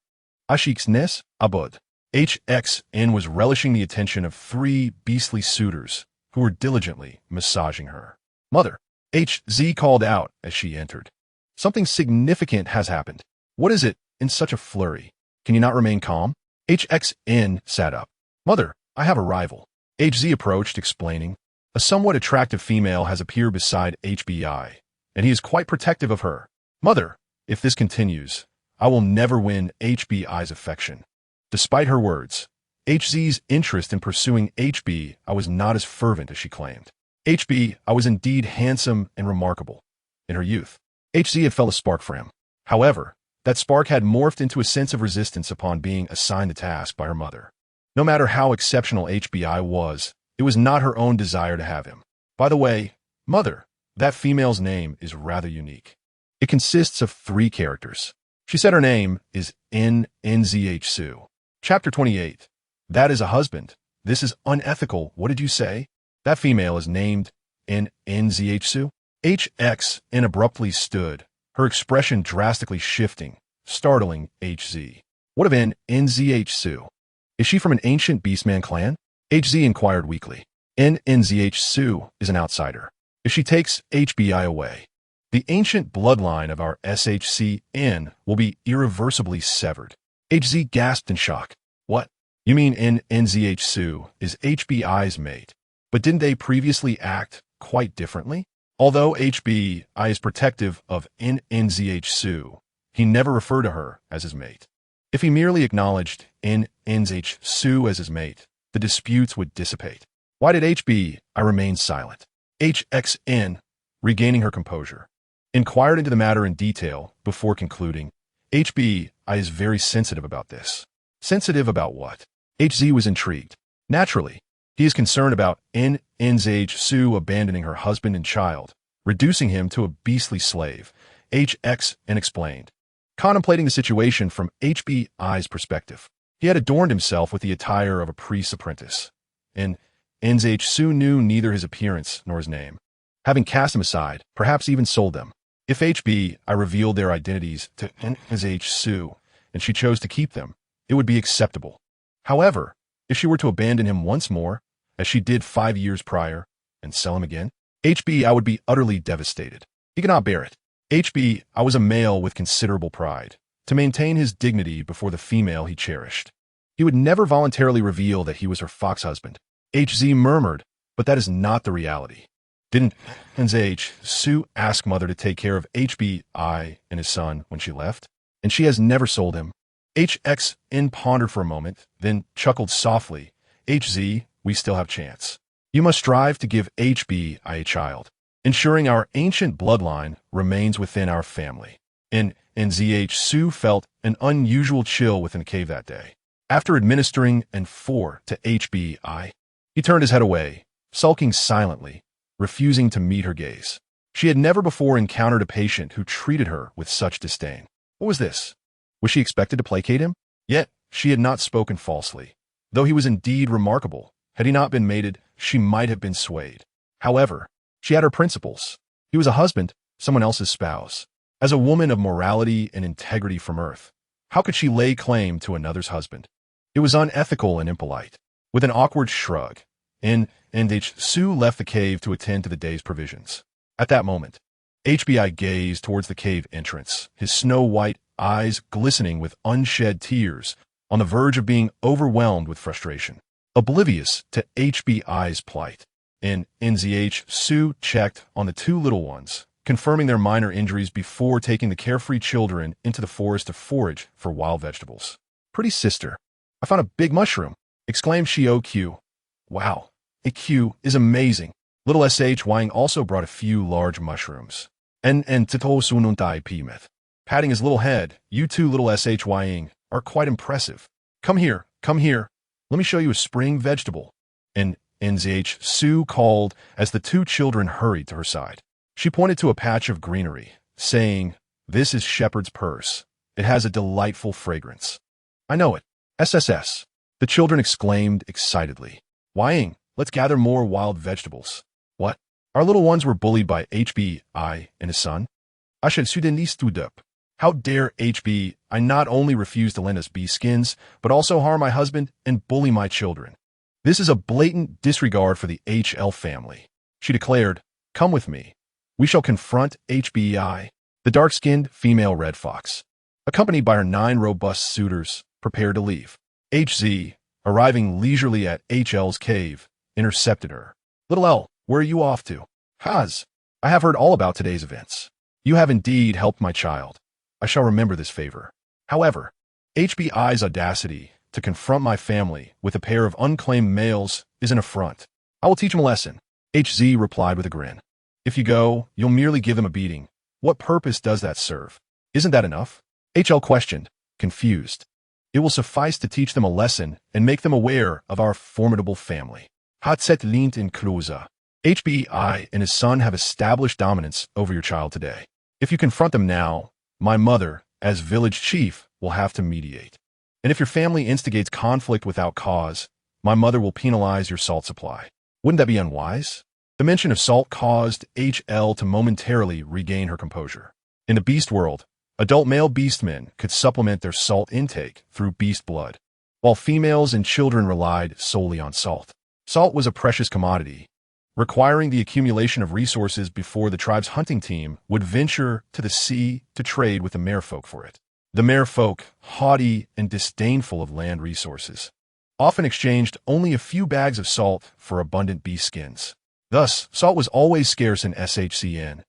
Speaker 1: Ashiksnes Abud. HXN was relishing the attention of 3 beastly suitors who were diligently massaging her. "Mother," HZ called out as she entered. "Something significant has happened." "What is it in such a flurry? Can you not remain calm?" HXN sat up. "Mother, I have a rival." HZ approached, explaining. "A somewhat attractive female has appeared beside HBI, and he is quite protective of her. Mother, if this continues, I will never win HBI's affection." Despite her words, HZ's interest in pursuing HBI was not as fervent as she claimed. HBI was indeed handsome and remarkable. In her youth, HZ had felt a spark for him. However, that spark had morphed into a sense of resistance upon being assigned the task by her mother. No matter how exceptional HBI was, it was not her own desire to have him. "By the way, Mother, that female's name is rather unique. It consists of 3 characters. She said her name is Su." Chapter 28. "That is a husband. This is unethical. What did you say?" "That female is named Su." HXN abruptly stood, her expression drastically shifting, startling HZ. "What of Su? Is she from an ancient beastman clan?" HZ inquired weakly. Su is an outsider. If she takes HBI away, the ancient bloodline of our SHCN will be irreversibly severed. HZ gasped in shock. "What? You mean Su is HBI's mate? But didn't they previously act quite differently?" Although HBI is protective of Su, he never referred to her as his mate. If he merely acknowledged Su as his mate, the disputes would dissipate. Why did HBI remain silent? HXN, regaining her composure, inquired into the matter in detail before concluding. HBI is very sensitive about this. Sensitive about what? HZ was intrigued. Naturally, he is concerned about Su abandoning her husband and child, reducing him to a beastly slave. HXN explained, contemplating the situation from HBI's perspective. He had adorned himself with the attire of a priest's apprentice, and Su knew neither his appearance nor his name. Having cast them aside, perhaps even sold them. If HBI revealed their identities to Su, and she chose to keep them, it would be acceptable. However, if she were to abandon him once more, as she did 5 years prior, and sell him again, HBI would be utterly devastated. He could not bear it. HBI was a male with considerable pride, to maintain his dignity before the female he cherished. He would never voluntarily reveal that he was her fox husband. HZ murmured, but that is not the reality. Didn't Su ask Mother to take care of HBI and his son when she left? And she has never sold him. HXN pondered for a moment, then chuckled softly. HZ, we still have chance. You must strive to give HBI a child. ensuring our ancient bloodline remains within our family. Nan Zhisui felt an unusual chill within the cave that day. After administering an 4 to HBI, he turned his head away, sulking silently, refusing to meet her gaze. She had never before encountered a patient who treated her with such disdain. What was this? Was she expected to placate him? Yet, she had not spoken falsely. Though he was indeed remarkable, had he not been mated, she might have been swayed. However, she had her principles. He was a husband, someone else's spouse. As a woman of morality and integrity from earth, how could she lay claim to another's husband? It was unethical and impolite. With an awkward shrug, Nan Zhisui left the cave to attend to the day's provisions. At that moment, HBI gazed towards the cave entrance, his snow-white eyes glistening with unshed tears, on the verge of being overwhelmed with frustration. Oblivious to HBI's plight, Nan Zhisui checked on the two little ones, confirming their minor injuries before taking the carefree children into the forest to forage for wild vegetables. "Pretty sister, I found a big mushroom," exclaimed Xiao Q. "Wow, a Q is amazing." Little SH Wang also brought a few large mushrooms. And Tito Sununtai Pimeth. Patting his little head, "You two little SH Wang are quite impressive. Come here, let me show you a spring vegetable." And Nan Zhisui called as the two children hurried to her side. She pointed to a patch of greenery, saying, "This is shepherd's purse. It has a delightful fragrance." "I know it. SSS." The children exclaimed excitedly. "Wang, let's gather more wild vegetables." "What? Our little ones were bullied by HBI and his son? I should suddenly stood up. How dare HBI not only refuse to lend us bee skins, but also harm my husband and bully my children? This is a blatant disregard for the HL family." She declared, "Come with me. We shall confront HBI." The dark-skinned female red fox, accompanied by her 9 robust suitors, prepared to leave. HZ, arriving leisurely at HL's cave, intercepted her. "Little L, where are you off to?" "Haz, I have heard all about today's events. You have indeed helped my child. I shall remember this favor. However, HBI's audacity to confront my family with a pair of unclaimed males is an affront. I will teach him a lesson." HZ replied with a grin. "If you go, you'll merely give them a beating. What purpose does that serve? Isn't that enough?" HL questioned, confused. "It will suffice to teach them a lesson and make them aware of our formidable family." Hatzet leant in closer. HBI and his son have established dominance over your child today. If you confront them now, my mother, as village chief, will have to mediate. And if your family instigates conflict without cause, my mother will penalize your salt supply. Wouldn't that be unwise? The mention of salt caused HL to momentarily regain her composure. In the beast world, adult male beastmen could supplement their salt intake through beast blood, while females and children relied solely on salt. Salt was a precious commodity, requiring the accumulation of resources before the tribe's hunting team would venture to the sea to trade with the merfolk for it. The merfolk, haughty and disdainful of land resources, often exchanged only a few bags of salt for abundant beast skins. Thus, salt was always scarce in SHCN.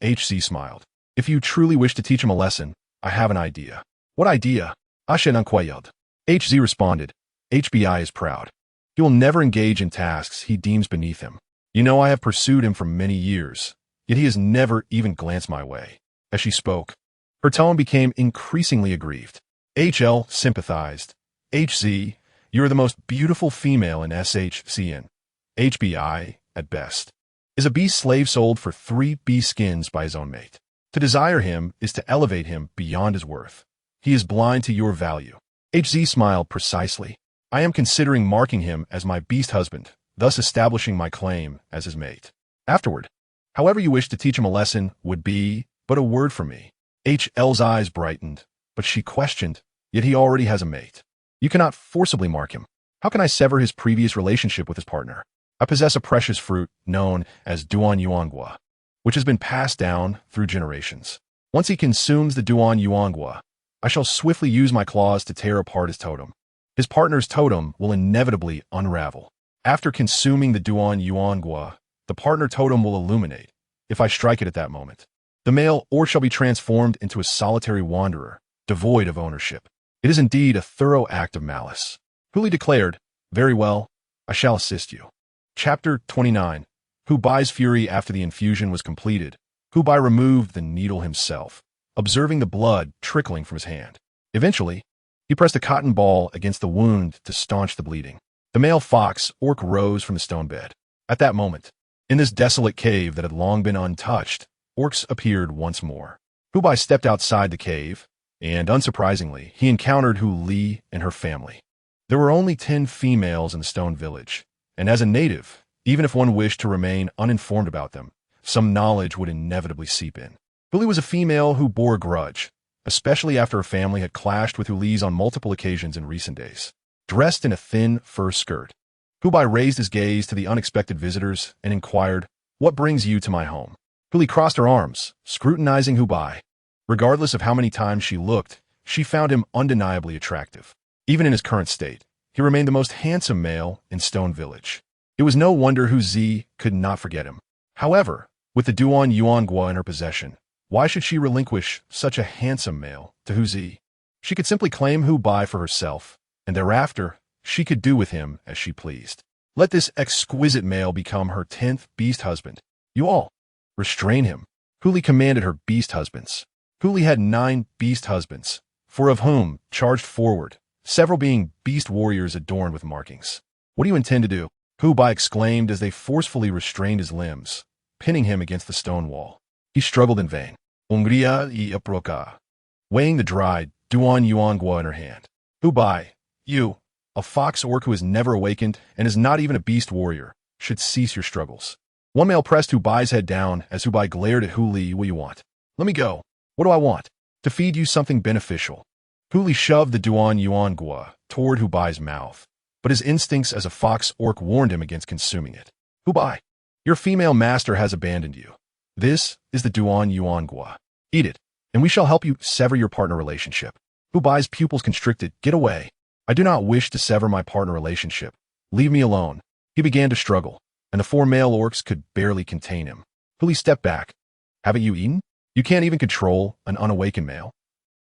Speaker 1: HC smiled. "If you truly wish to teach him a lesson, I have an idea." "What idea?" Ashen unquailed. HZ responded, "HBI is proud. He will never engage in tasks he deems beneath him. You know I have pursued him for many years, yet he has never even glanced my way." As she spoke, her tone became increasingly aggrieved. HL sympathized. HZ, you are the most beautiful female in SHCN. HBI, at best, is a beast slave sold for 3 beast skins by his own mate. To desire him is to elevate him beyond his worth. He is blind to your value. HZ smiled precisely. I am considering marking him as my beast husband, thus establishing my claim as his mate. Afterward, however you wish to teach him a lesson would be but a word from me. HL's eyes brightened, but she questioned, yet he already has a mate. You cannot forcibly mark him. How can I sever his previous relationship with his partner? I possess a precious fruit known as Duan Yuangua, which has been passed down through generations. Once he consumes the Duan Yuangua, I shall swiftly use my claws to tear apart his totem. His partner's totem will inevitably unravel. After consuming the Duan Yuangua, the partner totem will illuminate, if I strike it at that moment. The male or shall be transformed into a solitary wanderer, devoid of ownership. It is indeed a thorough act of malice. Huli declared, "Very well, I shall assist you." Chapter 29. Hu Bai's fury after the infusion was completed. Hu Bai removed the needle himself, observing the blood trickling from his hand. Eventually, he pressed a cotton ball against the wound to staunch the bleeding. The male fox orc rose from the stone bed. At that moment, in this desolate cave that had long been untouched, orcs appeared once more. Hu Bai stepped outside the cave, and unsurprisingly, he encountered Hu Li and her family. There were only 10 females in the stone village, and as a native, even if one wished to remain uninformed about them, some knowledge would inevitably seep in. Hu Li was a female who bore a grudge, especially after her family had clashed with Hu Li's on multiple occasions in recent days. Dressed in a thin fur skirt, Hu Bai raised his gaze to the unexpected visitors and inquired, "What brings you to my home?" Hu Li crossed her arms, scrutinizing Hu Bai. Regardless of how many times she looked, she found him undeniably attractive. Even in his current state, he remained the most handsome male in Stone Village. It was no wonder Hu Zi could not forget him. However, with the Duan Yuangua in her possession, why should she relinquish such a handsome male to Hu Zi? She could simply claim Hu Bai for herself, and thereafter, she could do with him as she pleased. Let this exquisite male become her 10th beast husband. You all, restrain him. Hu Li commanded her beast husbands. Hu Li had 9 beast husbands, 4 of whom charged forward, several being beast warriors adorned with markings. What do you intend to do? Hu Bai exclaimed as they forcefully restrained his limbs, pinning him against the stone wall. He struggled in vain. Ungria y aproka, weighing the dried Duan Yuangua in her hand. Hu Bai, you, a fox orc who has never awakened and is not even a beast warrior, should cease your struggles. One male pressed Hu Bai's head down as Hu Bai glared at Hu Li. What do you want? Let me go. What do I want? To feed you something beneficial. Hu Li shoved the Duan Yuangua toward Hu Bai's mouth, but his instincts as a fox orc warned him against consuming it. Hu Bai, your female master has abandoned you. This is the Duan Yuangua. Eat it, and we shall help you sever your partner relationship. Hu Bai's pupils constricted. Get away. I do not wish to sever my partner relationship. Leave me alone. He began to struggle, and the 4 male orcs could barely contain him. Hu Li stepped back. Haven't you eaten? You can't even control an unawakened male.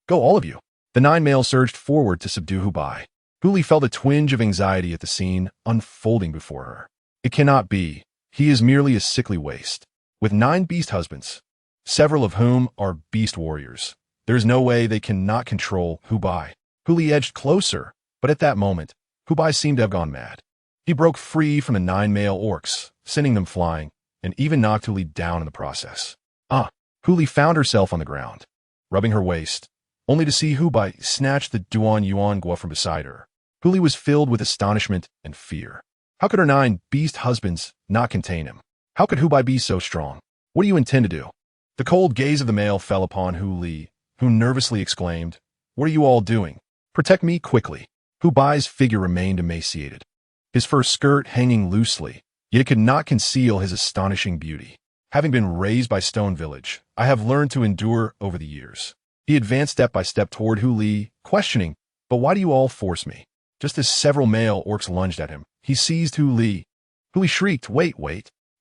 Speaker 1: Go, all of you. The 9 males surged forward to subdue Hu Bai. Hu Li felt a twinge of anxiety at the scene unfolding before her. It cannot be. He is merely a sickly waste. With 9 beast husbands, several of whom are beast warriors, there is no way they cannot control Hu Bai. Hu Li edged closer, but at that moment, Hu Bai seemed to have gone mad. He broke free from the 9 male orcs, sending them flying, and even knocked Hu Li down in the process. Hu Li found herself on the ground, rubbing her waist, only to see Hu Bai snatch the Duan Yuangua from beside her. Hu Li was filled with astonishment and fear. How could her 9 beast husbands not contain him? How could Hu Bai be so strong? What do you intend to do? The cold gaze of the male fell upon Hu Li, who nervously exclaimed, What are you all doing? Protect me quickly. Hu Bai's figure remained emaciated, his fur skirt hanging loosely, yet it could not conceal his astonishing beauty. Having been raised by Stone Village, I have learned to endure over the years. He advanced step by step toward Hu Li, questioning, But why do you all force me? Just as several male orcs lunged at him, he seized Hu Li. Hu Li shrieked, Wait.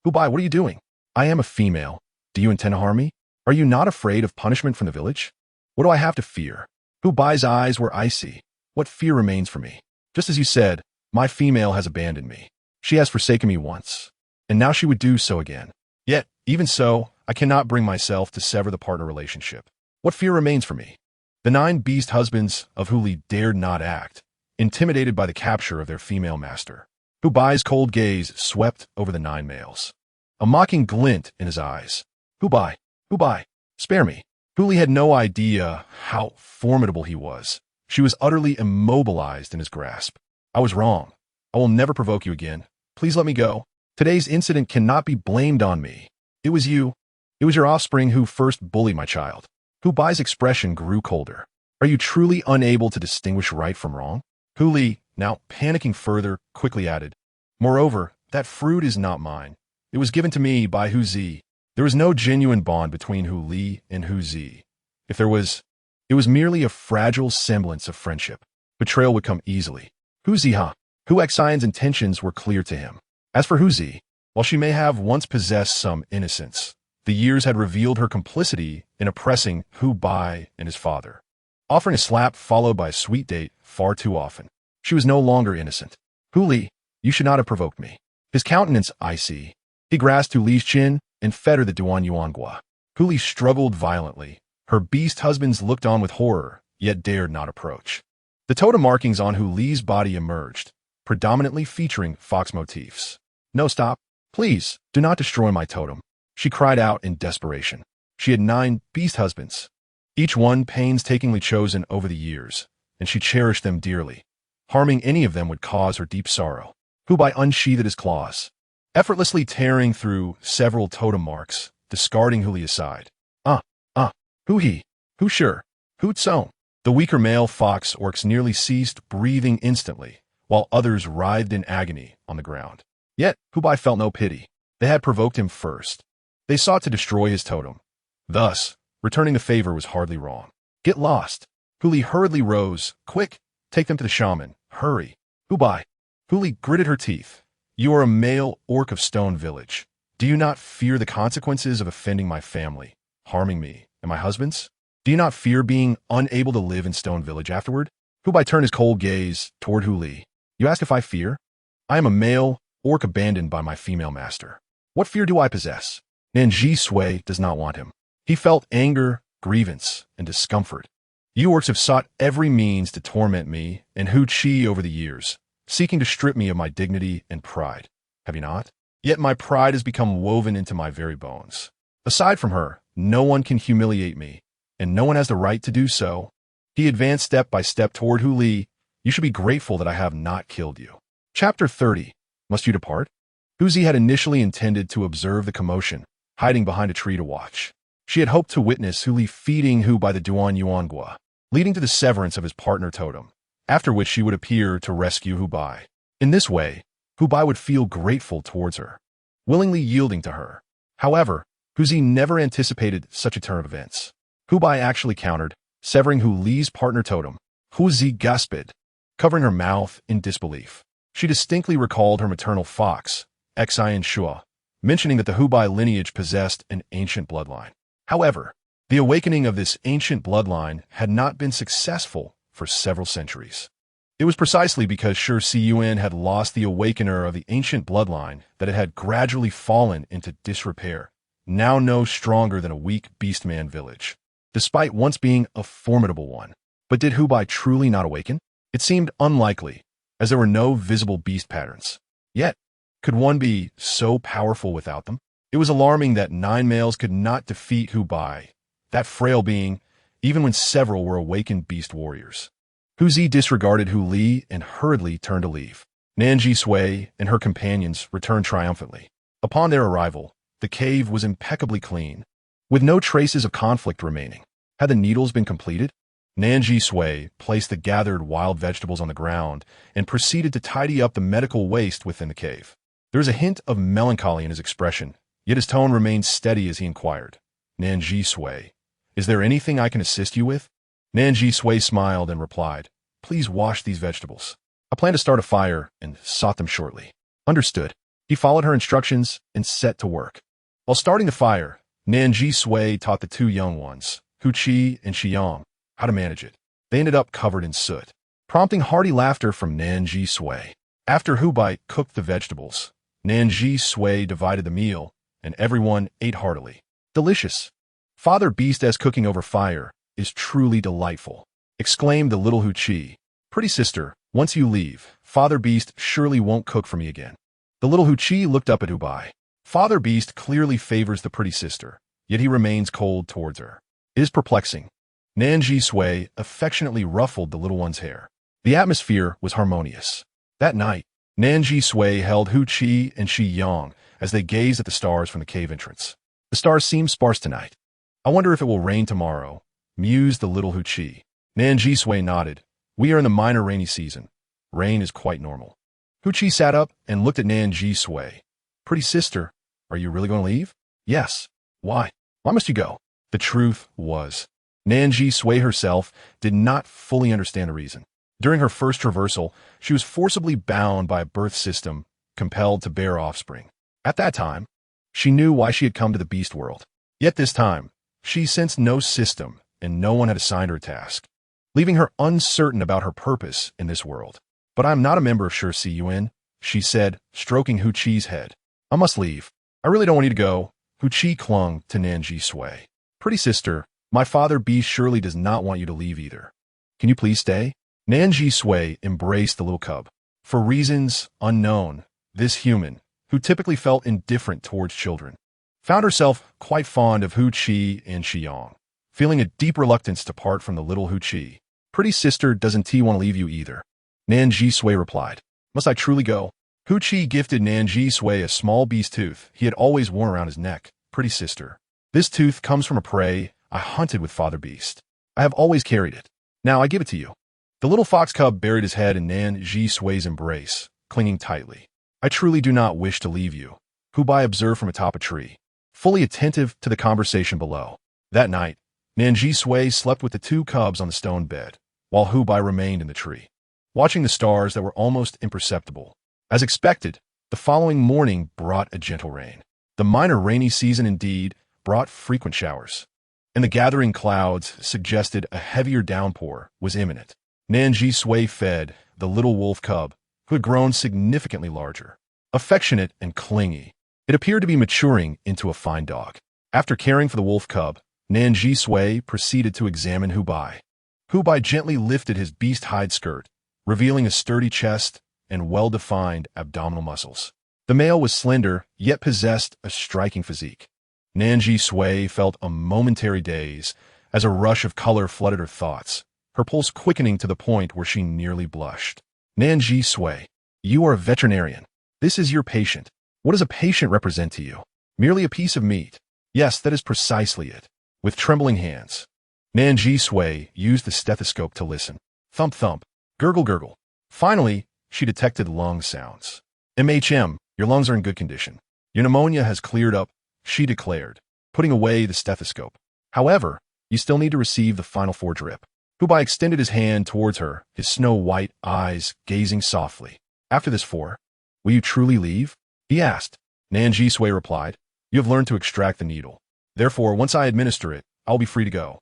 Speaker 1: Hu Bai, what are you doing? I am a female. Do you intend to harm me? Are you not afraid of punishment from the village? What do I have to fear? Hu Bai's eyes were icy. What fear remains for me? Just as you said, my female has abandoned me. She has forsaken me once, and now she would do so again. Yet, even so, I cannot bring myself to sever the partner relationship. What fear remains for me? The 9 beast husbands of Hu Li dared not act, intimidated by the capture of their female master. Hu Bai's cold gaze swept over the 9 males, a mocking glint in his eyes. Hu Bai, spare me. Hu Li had no idea how formidable he was. She was utterly immobilized in his grasp. I was wrong. I will never provoke you again. Please let me go. Today's incident cannot be blamed on me. It was you. It was your offspring who first bullied my child. Hu Bai's expression grew colder. Are you truly unable to distinguish right from wrong? Hu Li, now panicking further, quickly added, Moreover, that fruit is not mine. It was given to me by Hu Zi. There was no genuine bond between Hu Li and Hu Zi. If there was, it was merely a fragile semblance of friendship. Betrayal would come easily. Hu Xian's intentions were clear to him. As for Hu Zi, while she may have once possessed some innocence, the years had revealed her complicity in oppressing Hu Bai and his father, offering a slap followed by a sweet date far too often. She was no longer innocent. Hu Li, you should not have provoked me. His countenance icy, He grasped Hu Li's chin and fed her the Duan Yuangua. Hu Li struggled violently. Her beast husbands looked on with horror, yet dared not approach. The totem markings on Hu Li's body emerged, predominantly featuring fox motifs. "No, stop. Please, do not destroy my totem," she cried out in desperation. She had 9 beast husbands, each one painstakingly chosen over the years, and she cherished them dearly. Harming any of them would cause her deep sorrow. Hu Bai unsheathed his claws, effortlessly tearing through several totem marks, discarding Hu Li aside. Hu He, Hu Sure, Hu Tsong." The weaker male fox orcs nearly ceased breathing instantly, while others writhed in agony on the ground. Yet, Hu Bai felt no pity. They had provoked him first. They sought to destroy his totem. Thus, returning the favor was hardly wrong. "Get lost." Hu Li hurriedly rose. "Quick, take them to the shaman. Hurry." "Hu Bai." Hu Li gritted her teeth. "You are a male orc of Stone Village. Do you not fear the consequences of offending my family, harming me and my husbands? Do you not fear being unable to live in Stone Village afterward?" Hu Bai turned his cold gaze toward Hu Li. "You ask if I fear? I am a male orc abandoned by my female master. What fear do I possess?" Nan Zhisui does not want him. He felt anger, grievance, and discomfort. "You orcs have sought every means to torment me and Hu Qi over the years, seeking to strip me of my dignity and pride. Have you not? Yet my pride has become woven into my very bones. Aside from her, no one can humiliate me, and no one has the right to do so." He advanced step by step toward Hu Li. "You should be grateful that I have not killed you." Chapter 30. Must you depart? Hu Zi had initially intended to observe the commotion, hiding behind a tree to watch. She had hoped to witness Hu Li feeding Hu by the Duan Yuangua, leading to the severance of his partner totem, after which she would appear to rescue Hu Bai. In this way, Hu Bai would feel grateful towards her, willingly yielding to her. However, Hu Zi never anticipated such a turn of events. Hu Bai actually countered, severing Hu Li's partner totem. Hu Zi gasped, covering her mouth in disbelief. She distinctly recalled her maternal fox, Xian Shua, mentioning that the Hu Bai lineage possessed an ancient bloodline. However, the awakening of this ancient bloodline had not been successful for several centuries. It was precisely because Shi Siyuan had lost the awakener of the ancient bloodline that it had gradually fallen into disrepair, now no stronger than a weak beastman village, despite once being a formidable one. But did Hu Bai truly not awaken? It seemed unlikely, as there were no visible beast patterns. Yet, could one be so powerful without them? It was alarming that 9 males could not defeat Hu Bai, that frail being, even when several were awakened beast warriors. Hu Zi disregarded Hu Li and hurriedly turned to leave. Nan Zhisui and her companions returned triumphantly. Upon their arrival, the cave was impeccably clean, with no traces of conflict remaining. Had the needles been completed? Nan Zhisui placed the gathered wild vegetables on the ground and proceeded to tidy up the medical waste within the cave. There was a hint of melancholy in his expression, yet his tone remained steady as he inquired, "Nan Zhisui, is there anything I can assist you with?" Nan Zhisui smiled and replied, "Please wash these vegetables. I plan to start a fire and salt them shortly." Understood. He followed her instructions and set to work. While starting the fire, Nan Zhisui taught the 2 young ones, Hu Qi and Xiyang, how to manage it. They ended up covered in soot, prompting hearty laughter from Nan Zhisui. After Hu Bai cooked the vegetables, Nan Zhisui divided the meal, and everyone ate heartily. "Delicious. Father Beast as cooking over fire is truly delightful," exclaimed the little Hu Qi. "Pretty sister, once you leave, Father Beast surely won't cook for me again." The little Hu Qi looked up at Hu Bai. Father Beast clearly favors the pretty sister, yet he remains cold towards her. It is perplexing. Nan Zhisui affectionately ruffled the little one's hair. The atmosphere was harmonious. That night, Nan Zhisui held Hu Qi and Xiyang as they gazed at the stars from the cave entrance. "The stars seem sparse tonight. I wonder if it will rain tomorrow," mused the little Hu Qi. Nan Zhisui nodded. "We are in the minor rainy season. Rain is quite normal." Hu Qi sat up and looked at Nan Zhisui. "Pretty sister, are you really going to leave?" "Yes." "Why? Why must you go?" The truth was, Nan Zhisui herself did not fully understand the reason. During her first traversal, she was forcibly bound by a birth system, compelled to bear offspring. At that time, she knew why she had come to the beast world. Yet this time, she sensed no system, and no one had assigned her a task, leaving her uncertain about her purpose in this world. "But I am not a member of Shi Siyuan," she said, stroking Hu Qi's head. "I must leave. I really don't want you to go. Hu Qi clung to Nan Zhisui. Pretty sister, my father Beast surely does not want you to leave either. Can you please stay? Nan Zhisui embraced the little cub. For reasons unknown, this human, who typically felt indifferent towards children, found herself quite fond of Hu Qi and Xiyang, feeling a deep reluctance to part from the little Hu Qi. Pretty sister, doesn't he want to leave you either? Nan Zhisui replied. Must I truly go? Hu Qi gifted Nan Zhisui a small beast tooth he had always worn around his neck. Pretty sister, this tooth comes from a prey I hunted with Father Beast. I have always carried it. Now I give it to you. The little fox cub buried his head in Nan Zhisui's embrace, clinging tightly. I truly do not wish to leave you, Hu Bai observed from atop a tree, fully attentive to the conversation below. That night, Nan Zhisui slept with the two cubs on the stone bed, while Hu Bai remained in the tree, watching the stars that were almost imperceptible. As expected, the following morning brought a gentle rain. The minor rainy season indeed brought frequent showers, and the gathering clouds suggested a heavier downpour was imminent. Nan Zhisui fed the little wolf cub, who had grown significantly larger. Affectionate and clingy, it appeared to be maturing into a fine dog. After caring for the wolf cub, Nan Zhisui proceeded to examine Hu Bai. Hu Bai gently lifted his beast hide skirt, revealing a sturdy chest and well-defined abdominal muscles. The male was slender, yet possessed a striking physique. Nan Zhisui felt a momentary daze as a rush of color flooded her thoughts, her pulse quickening to the point where she nearly blushed. Nan Zhisui, you are a veterinarian. This is your patient. What does a patient represent to you? Merely a piece of meat. Yes, that is precisely it. With trembling hands, Nan Zhisui used the stethoscope to listen. Thump thump, gurgle gurgle. Finally, she detected lung sounds. MHM, your lungs are in good condition. Your pneumonia has cleared up, she declared, putting away the stethoscope. However, you still need to receive the final 4 drip. Hu Bai extended his hand towards her, his snow-white eyes gazing softly. After this 4, will you truly leave? He asked. Nan Zhisui replied, you have learned to extract the needle. Therefore, once I administer it, I'll be free to go.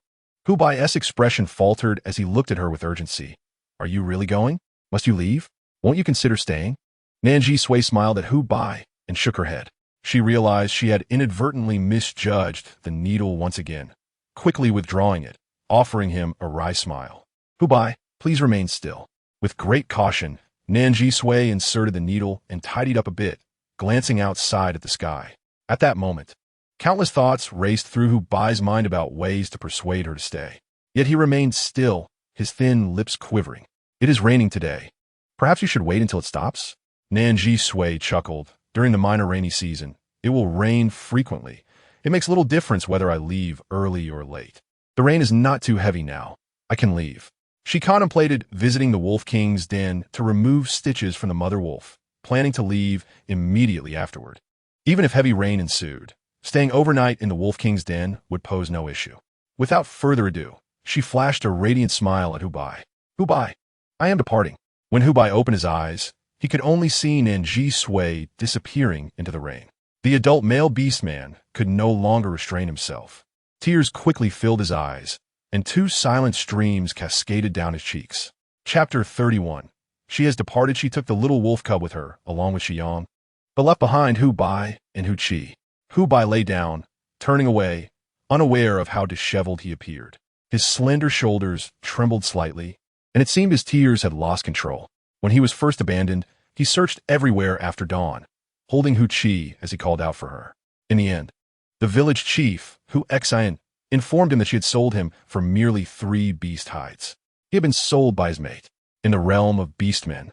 Speaker 1: Hu Bai's expression faltered as he looked at her with urgency. Are you really going? Must you leave? Won't you consider staying? Nan Zhisui smiled at Hu Bai and shook her head. She realized she had inadvertently misjudged the needle once again, quickly withdrawing it, offering him a wry smile. Hu Bai, please remain still. With great caution, Nan Zhisui inserted the needle and tidied up a bit, glancing outside at the sky. At that moment, countless thoughts raced through Hu Bai's mind about ways to persuade her to stay. Yet he remained still, his thin lips quivering. It is raining today. Perhaps you should wait until it stops? Nan Zhisui chuckled. During the minor rainy season, it will rain frequently. It makes little difference whether I leave early or late. The rain is not too heavy now. I can leave. She contemplated visiting the Wolf King's den to remove stitches from the mother wolf, planning to leave immediately afterward. Even if heavy rain ensued, staying overnight in the Wolf King's den would pose no issue. Without further ado, she flashed a radiant smile at Hu Bai. Hu Bai, I am departing. When Hu Bai opened his eyes, he could only see Nan Zhisui disappearing into the rain. The adult male beastman could no longer restrain himself. Tears quickly filled his eyes, and 2 silent streams cascaded down his cheeks. Chapter 31. She has departed. She took the little wolf cub with her, along with Xiyang, but left behind Hu Bai and Hu Qi. Hu Bai lay down, turning away, unaware of how disheveled he appeared. His slender shoulders trembled slightly, and it seemed his tears had lost control. When he was first abandoned, he searched everywhere after dawn, holding Hu Qi as he called out for her. In the end, the village chief, Hu Xian, informed him that she had sold him for merely 3 beast hides. He had been sold by his mate. In the realm of beastmen,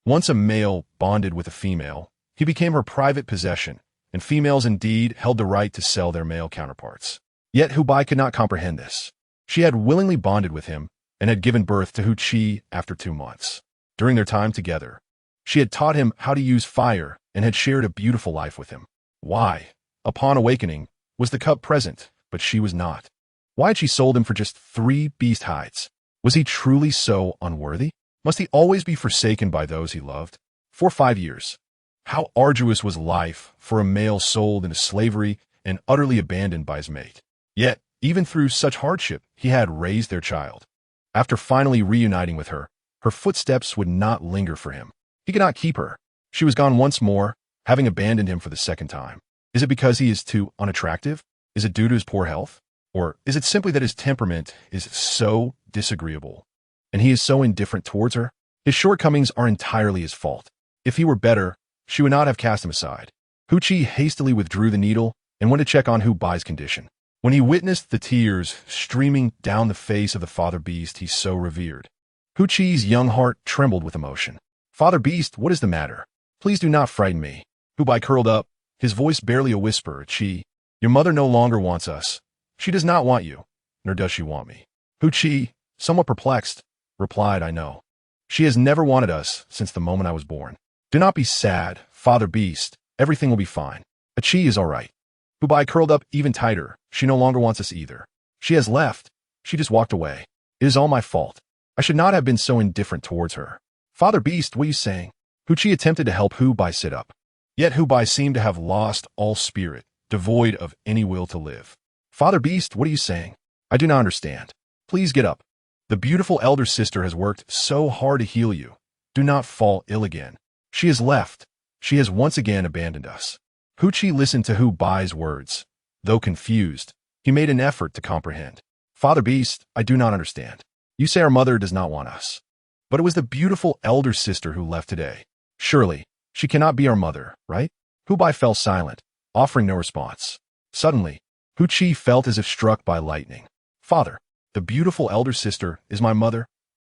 Speaker 1: once a male bonded with a female, he became her private possession, and females indeed held the right to sell their male counterparts. Yet Hu Bai could not comprehend this. She had willingly bonded with him and had given birth to Hu Qi after 2 months. During their time together, she had taught him how to use fire and had shared a beautiful life with him. Why, upon awakening, was the cub present, but she was not? Why had she sold him for just 3 beast hides? Was he truly so unworthy? Must he always be forsaken by those he loved? For 5 years, how arduous was life for a male sold into slavery and utterly abandoned by his mate. Yet, even through such hardship, he had raised their child. After finally reuniting with her, her footsteps would not linger for him. He could not keep her. She was gone once more, having abandoned him for the 2nd time. Is it because he is too unattractive? Is it due to his poor health? Or is it simply that his temperament is so disagreeable and he is so indifferent towards her? His shortcomings are entirely his fault. If he were better, she would not have cast him aside. Hu Qi hastily withdrew the needle and went to check on Hu Bai's condition. When he witnessed the tears streaming down the face of the father beast he so revered, Hu Qi's young heart trembled with emotion. "Father beast, what is the matter? Please do not frighten me." Hu Bai curled up, his voice barely a whisper. "Qi, your mother no longer wants us. She does not want you, nor does she want me." Hu Qi, somewhat perplexed, replied, "I know. She has never wanted us since the moment I was born. Do not be sad, Father Beast. Everything will be fine. Qi is all right." Hu Bai curled up even tighter. "She no longer wants us either. She has left. She just walked away. It is all my fault. I should not have been so indifferent towards her." "Father Beast, what are you saying?" Hu Qi attempted to help Hu Bai sit up. Yet Hu Bai seemed to have lost all spirit, devoid of any will to live. "Father Beast, what are you saying? I do not understand. Please get up. The beautiful elder sister has worked so hard to heal you. Do not fall ill again. She has left. She has once again abandoned us." Hu Qi listened to Hu Bai's words. Though confused, he made an effort to comprehend. "Father Beast, I do not understand. You say our mother does not want us. But it was the beautiful elder sister who left today. Surely, she cannot be our mother, right?" Hu Bai fell silent, offering no response. Suddenly, Hu Qi felt as if struck by lightning. "Father, the beautiful elder sister is my mother?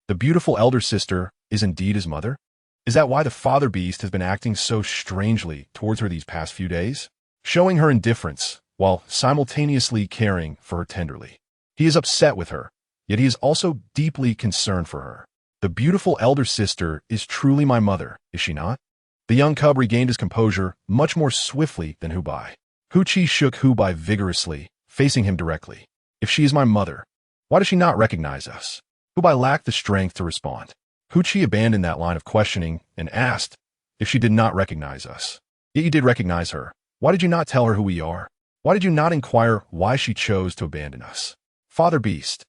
Speaker 1: The beautiful elder sister is indeed his mother? Is that why the father beast has been acting so strangely towards her these past few days? Showing her indifference, while simultaneously caring for her tenderly. He is upset with her, yet he is also deeply concerned for her. The beautiful elder sister is truly my mother, is she not?" The young cub regained his composure much more swiftly than Hu Bai. Hu Qi shook Hu Bai vigorously, facing him directly. "If she is my mother, why does she not recognize us?" Hu Bai lacked the strength to respond. Hu Qi abandoned that line of questioning and asked if she did not recognize us. "Yet you did recognize her. Why did you not tell her who we are? Why did you not inquire why she chose to abandon us?" "Father Beast,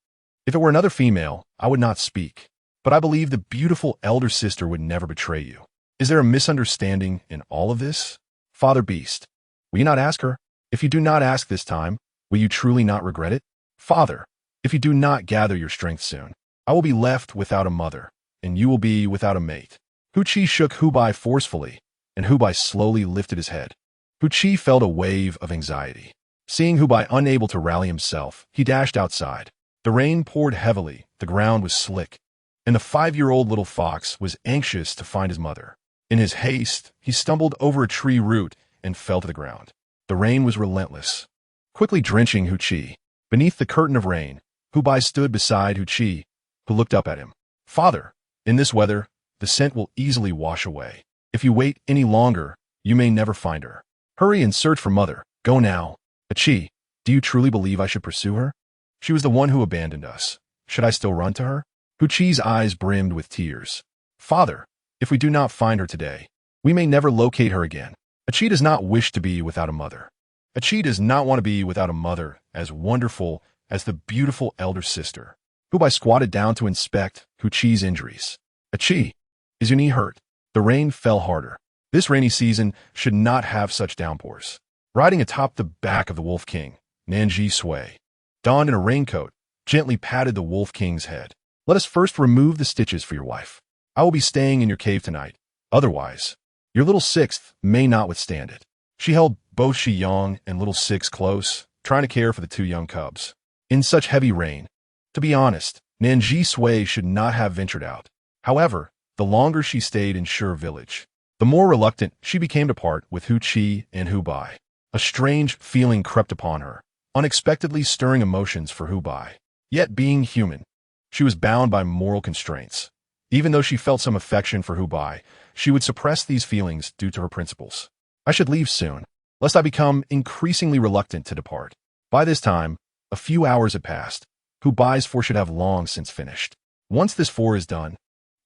Speaker 1: if it were another female, I would not speak. But I believe the beautiful elder sister would never betray you. Is there a misunderstanding in all of this? Father Beast, will you not ask her? If you do not ask this time, will you truly not regret it? Father, if you do not gather your strength soon, I will be left without a mother, and you will be without a mate." Hu Qi shook Hu Bai forcefully, and Hu Bai slowly lifted his head. Hu Qi felt a wave of anxiety. Seeing Hu Bai unable to rally himself, he dashed outside. The rain poured heavily, the ground was slick, and the 5-year-old little fox was anxious to find his mother. In his haste, he stumbled over a tree root and fell to the ground. The rain was relentless, quickly drenching Hu Qi. Beneath the curtain of rain, Hu Bai stood beside Hu Qi, who looked up at him. "Father, in this weather, the scent will easily wash away. If you wait any longer, you may never find her. Hurry and search for mother. Go now." "Qi, do you truly believe I should pursue her? She was the one who abandoned us. Should I still run to her?" Hu Qi's eyes brimmed with tears. "Father, if we do not find her today, we may never locate her again. Qi does not wish to be without a mother. Qi does not want to be without a mother as wonderful as the beautiful elder sister." Hu Bai squatted down to inspect Hu Qi's injuries. "Qi, is your knee hurt?" The rain fell harder. This rainy season should not have such downpours. Riding atop the back of the Wolf King, Nan Zhisui, donned in a raincoat, gently patted the Wolf King's head. "Let us first remove the stitches for your wife. I will be staying in your cave tonight. Otherwise, your little sixth may not withstand it." She held both Shi Yong and little six close, trying to care for the 2 young cubs. In such heavy rain, to be honest, Nan Zhisui should not have ventured out. However, the longer she stayed in Sure Village, the more reluctant she became to part with Hu Qi and Hu Bai. A strange feeling crept upon her, unexpectedly stirring emotions for Hu Bai. Yet being human, she was bound by moral constraints. Even though she felt some affection for Hu Bai, she would suppress these feelings due to her principles. "I should leave soon, lest I become increasingly reluctant to depart." By this time, a few hours had passed. Hu Bai's four should have long since finished. Once this four is done,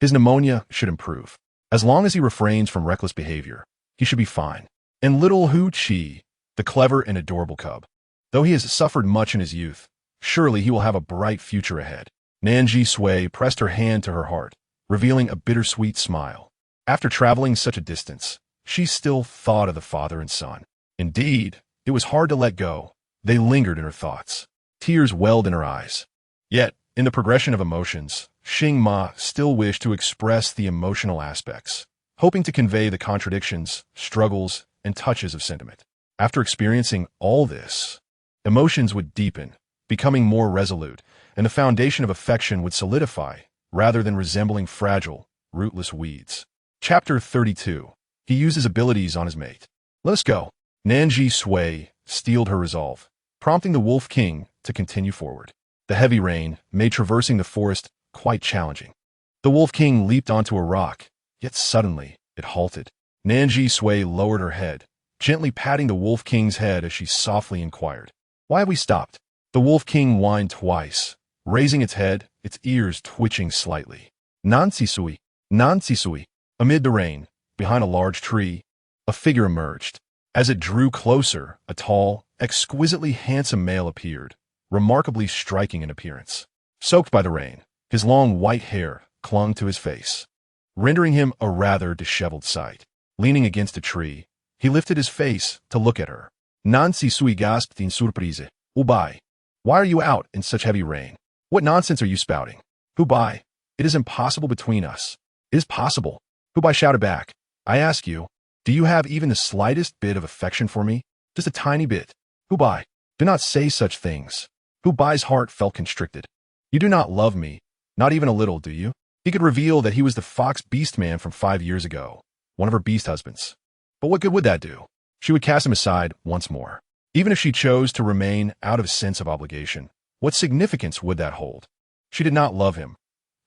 Speaker 1: his pneumonia should improve. As long as he refrains from reckless behavior, he should be fine. And little Hu Qi, the clever and adorable cub, though he has suffered much in his youth, surely he will have a bright future ahead. Nan Zhisui pressed her hand to her heart, revealing a bittersweet smile. After traveling such a distance, she still thought of the father and son. Indeed, it was hard to let go. They lingered in her thoughts. Tears welled in her eyes. Yet, in the progression of emotions, Xing Ma still wished to express the emotional aspects, hoping to convey the contradictions, struggles, and touches of sentiment. After experiencing all this, emotions would deepen, becoming more resolute, and the foundation of affection would solidify, rather than resembling fragile, rootless weeds. Chapter 32. He used his abilities on his mate. Let us go. Nan Zhisui steeled her resolve, prompting the Wolf King to continue forward. The heavy rain made traversing the forest quite challenging. The Wolf King leaped onto a rock, yet suddenly it halted. Nan Zhisui lowered her head, gently patting the Wolf King's head as she softly inquired, "Why have we stopped?" The Wolf King whined twice, raising its head, its ears twitching slightly. Nan Zhisui, Nan Zhisui. Amid the rain, behind a large tree, a figure emerged. As it drew closer, a tall, exquisitely handsome male appeared, remarkably striking in appearance. Soaked by the rain, his long white hair clung to his face, rendering him a rather disheveled sight. Leaning against a tree, he lifted his face to look at her. Nan Zhisui gasped in surprise. "Ubai, why are you out in such heavy rain? What nonsense are you spouting? Ubai, it is impossible between us." "It is possible." Ubai shouted back. "I ask you, do you have even the slightest bit of affection for me? Just a tiny bit. Ubai, do not say such things." Ubai's heart felt constricted. "You do not love me, not even a little, do you?" He could reveal that he was the fox beast man from 5 years ago, one of her beast husbands. But what good would that do? She would cast him aside once more. Even if she chose to remain out of sense of obligation, what significance would that hold? She did not love him.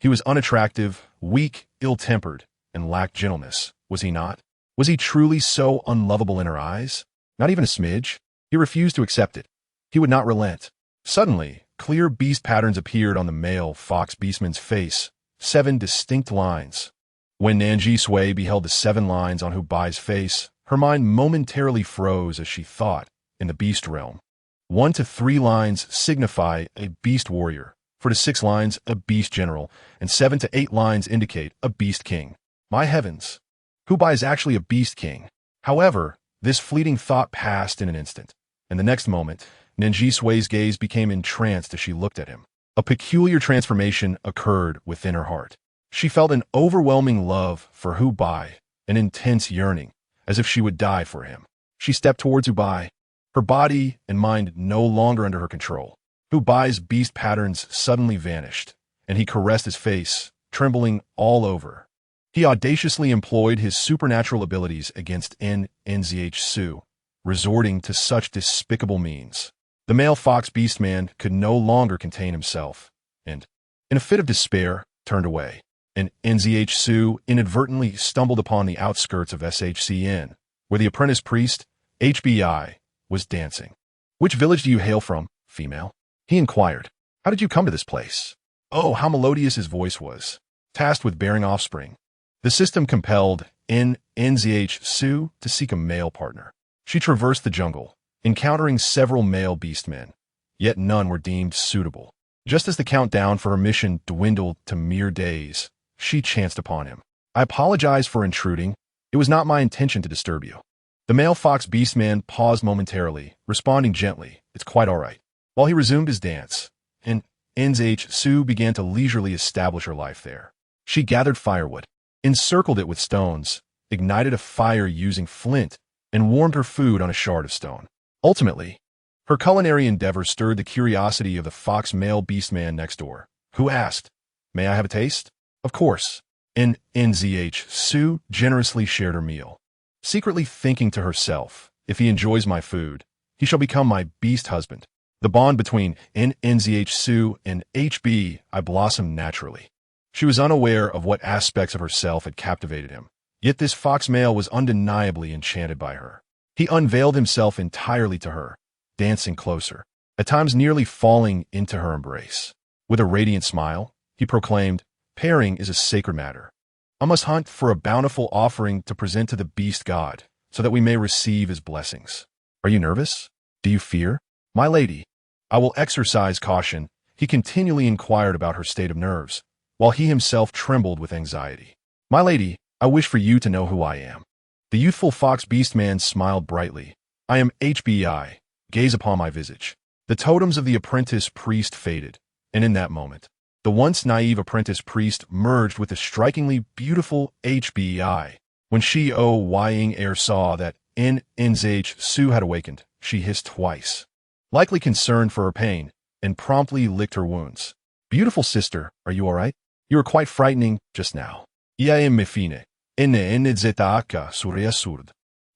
Speaker 1: He was unattractive, weak, ill-tempered, and lacked gentleness, was he not? Was he truly so unlovable in her eyes? Not even a smidge? He refused to accept it. He would not relent. Suddenly, clear beast patterns appeared on the male fox beastman's face, 7 distinct lines. When Nan Zhisui beheld the 7 lines on Hubai's face, her mind momentarily froze as she thought, in the beast realm. 1 to 3 lines signify a beast warrior, 4 to 6 lines a beast general, and 7 to 8 lines indicate a beast king. My heavens! Hubai is actually a beast king. However, this fleeting thought passed in an instant, and the next moment, Nan Zhisui's gaze became entranced as she looked at him. A peculiar transformation occurred within her heart. She felt an overwhelming love for Hubai, an intense yearning, as if she would die for him. She stepped towards Hubai, her body and mind no longer under her control. Hubai's beast patterns suddenly vanished, and he caressed his face, trembling all over. He audaciously employed his supernatural abilities against Nan Zhisui, resorting to such despicable means. The male fox beastman could no longer contain himself, and, in a fit of despair, turned away. And Nan Zhisui inadvertently stumbled upon the outskirts of SHCN, where the apprentice priest, HBI, was dancing. "Which village do you hail from, female?" he inquired. "How did you come to this place?" Oh, how melodious his voice was, tasked with bearing offspring. The system compelled Nan Zhisui to seek a male partner. She traversed the jungle, encountering several male beastmen, yet none were deemed suitable. Just as the countdown for her mission dwindled to mere days, she chanced upon him. "I apologize for intruding. It was not my intention to disturb you." The male fox beastman paused momentarily, responding gently, "It's quite all right," while he resumed his dance, and Nan Zhisui began to leisurely establish her life there. She gathered firewood, encircled it with stones, ignited a fire using flint, and warmed her food on a shard of stone. Ultimately, her culinary endeavors stirred the curiosity of the fox male beastman next door, who asked, "May I have a taste?" Of course, and Nan Zhisui generously shared her meal, secretly thinking to herself, "If he enjoys my food, he shall become my beast husband." The bond between Nan Zhisui and HBI blossomed naturally. She was unaware of what aspects of herself had captivated him, yet this fox male was undeniably enchanted by her. He unveiled himself entirely to her, dancing closer, at times nearly falling into her embrace. With a radiant smile, he proclaimed, "Pairing is a sacred matter. I must hunt for a bountiful offering to present to the beast god, so that we may receive his blessings. Are you nervous? Do you fear? My lady, I will exercise caution." He continually inquired about her state of nerves, while he himself trembled with anxiety. "My lady, I wish for you to know who I am." The youthful fox beastman smiled brightly, I am HBI. Gaze upon my visage. The totems of the apprentice priest faded, and in that moment, the once naive apprentice priest merged with the strikingly beautiful HBI. When she Ying Air saw that Nan Zhisui had awakened, she hissed twice, likely concerned for her pain, and promptly licked her wounds. Beautiful sister, are you all right? You were quite frightening just now.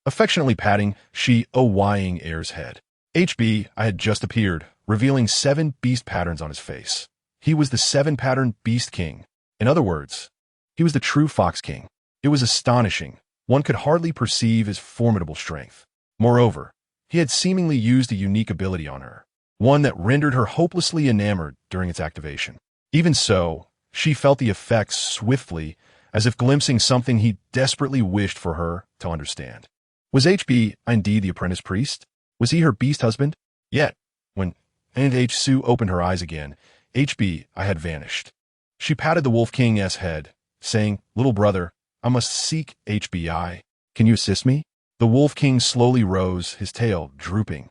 Speaker 1: Affectionately patting she Ying Air's head. HB, I had just appeared, revealing 7 beast patterns on his face. He was the 7-pattern beast king. In other words, he was the true fox king. It was astonishing. One could hardly perceive his formidable strength. Moreover, he had seemingly used a unique ability on her, one that rendered her hopelessly enamored during its activation. Even so, she felt the effects swiftly, as if glimpsing something he desperately wished for her to understand. Was HB indeed the apprentice priest? Was he her beast husband? Yet, when Nan Zhisui opened her eyes again, HB I had vanished. She patted the Wolf King's head, saying, "Little brother, I must seek HBI. Can you assist me?" The Wolf King slowly rose, his tail drooping,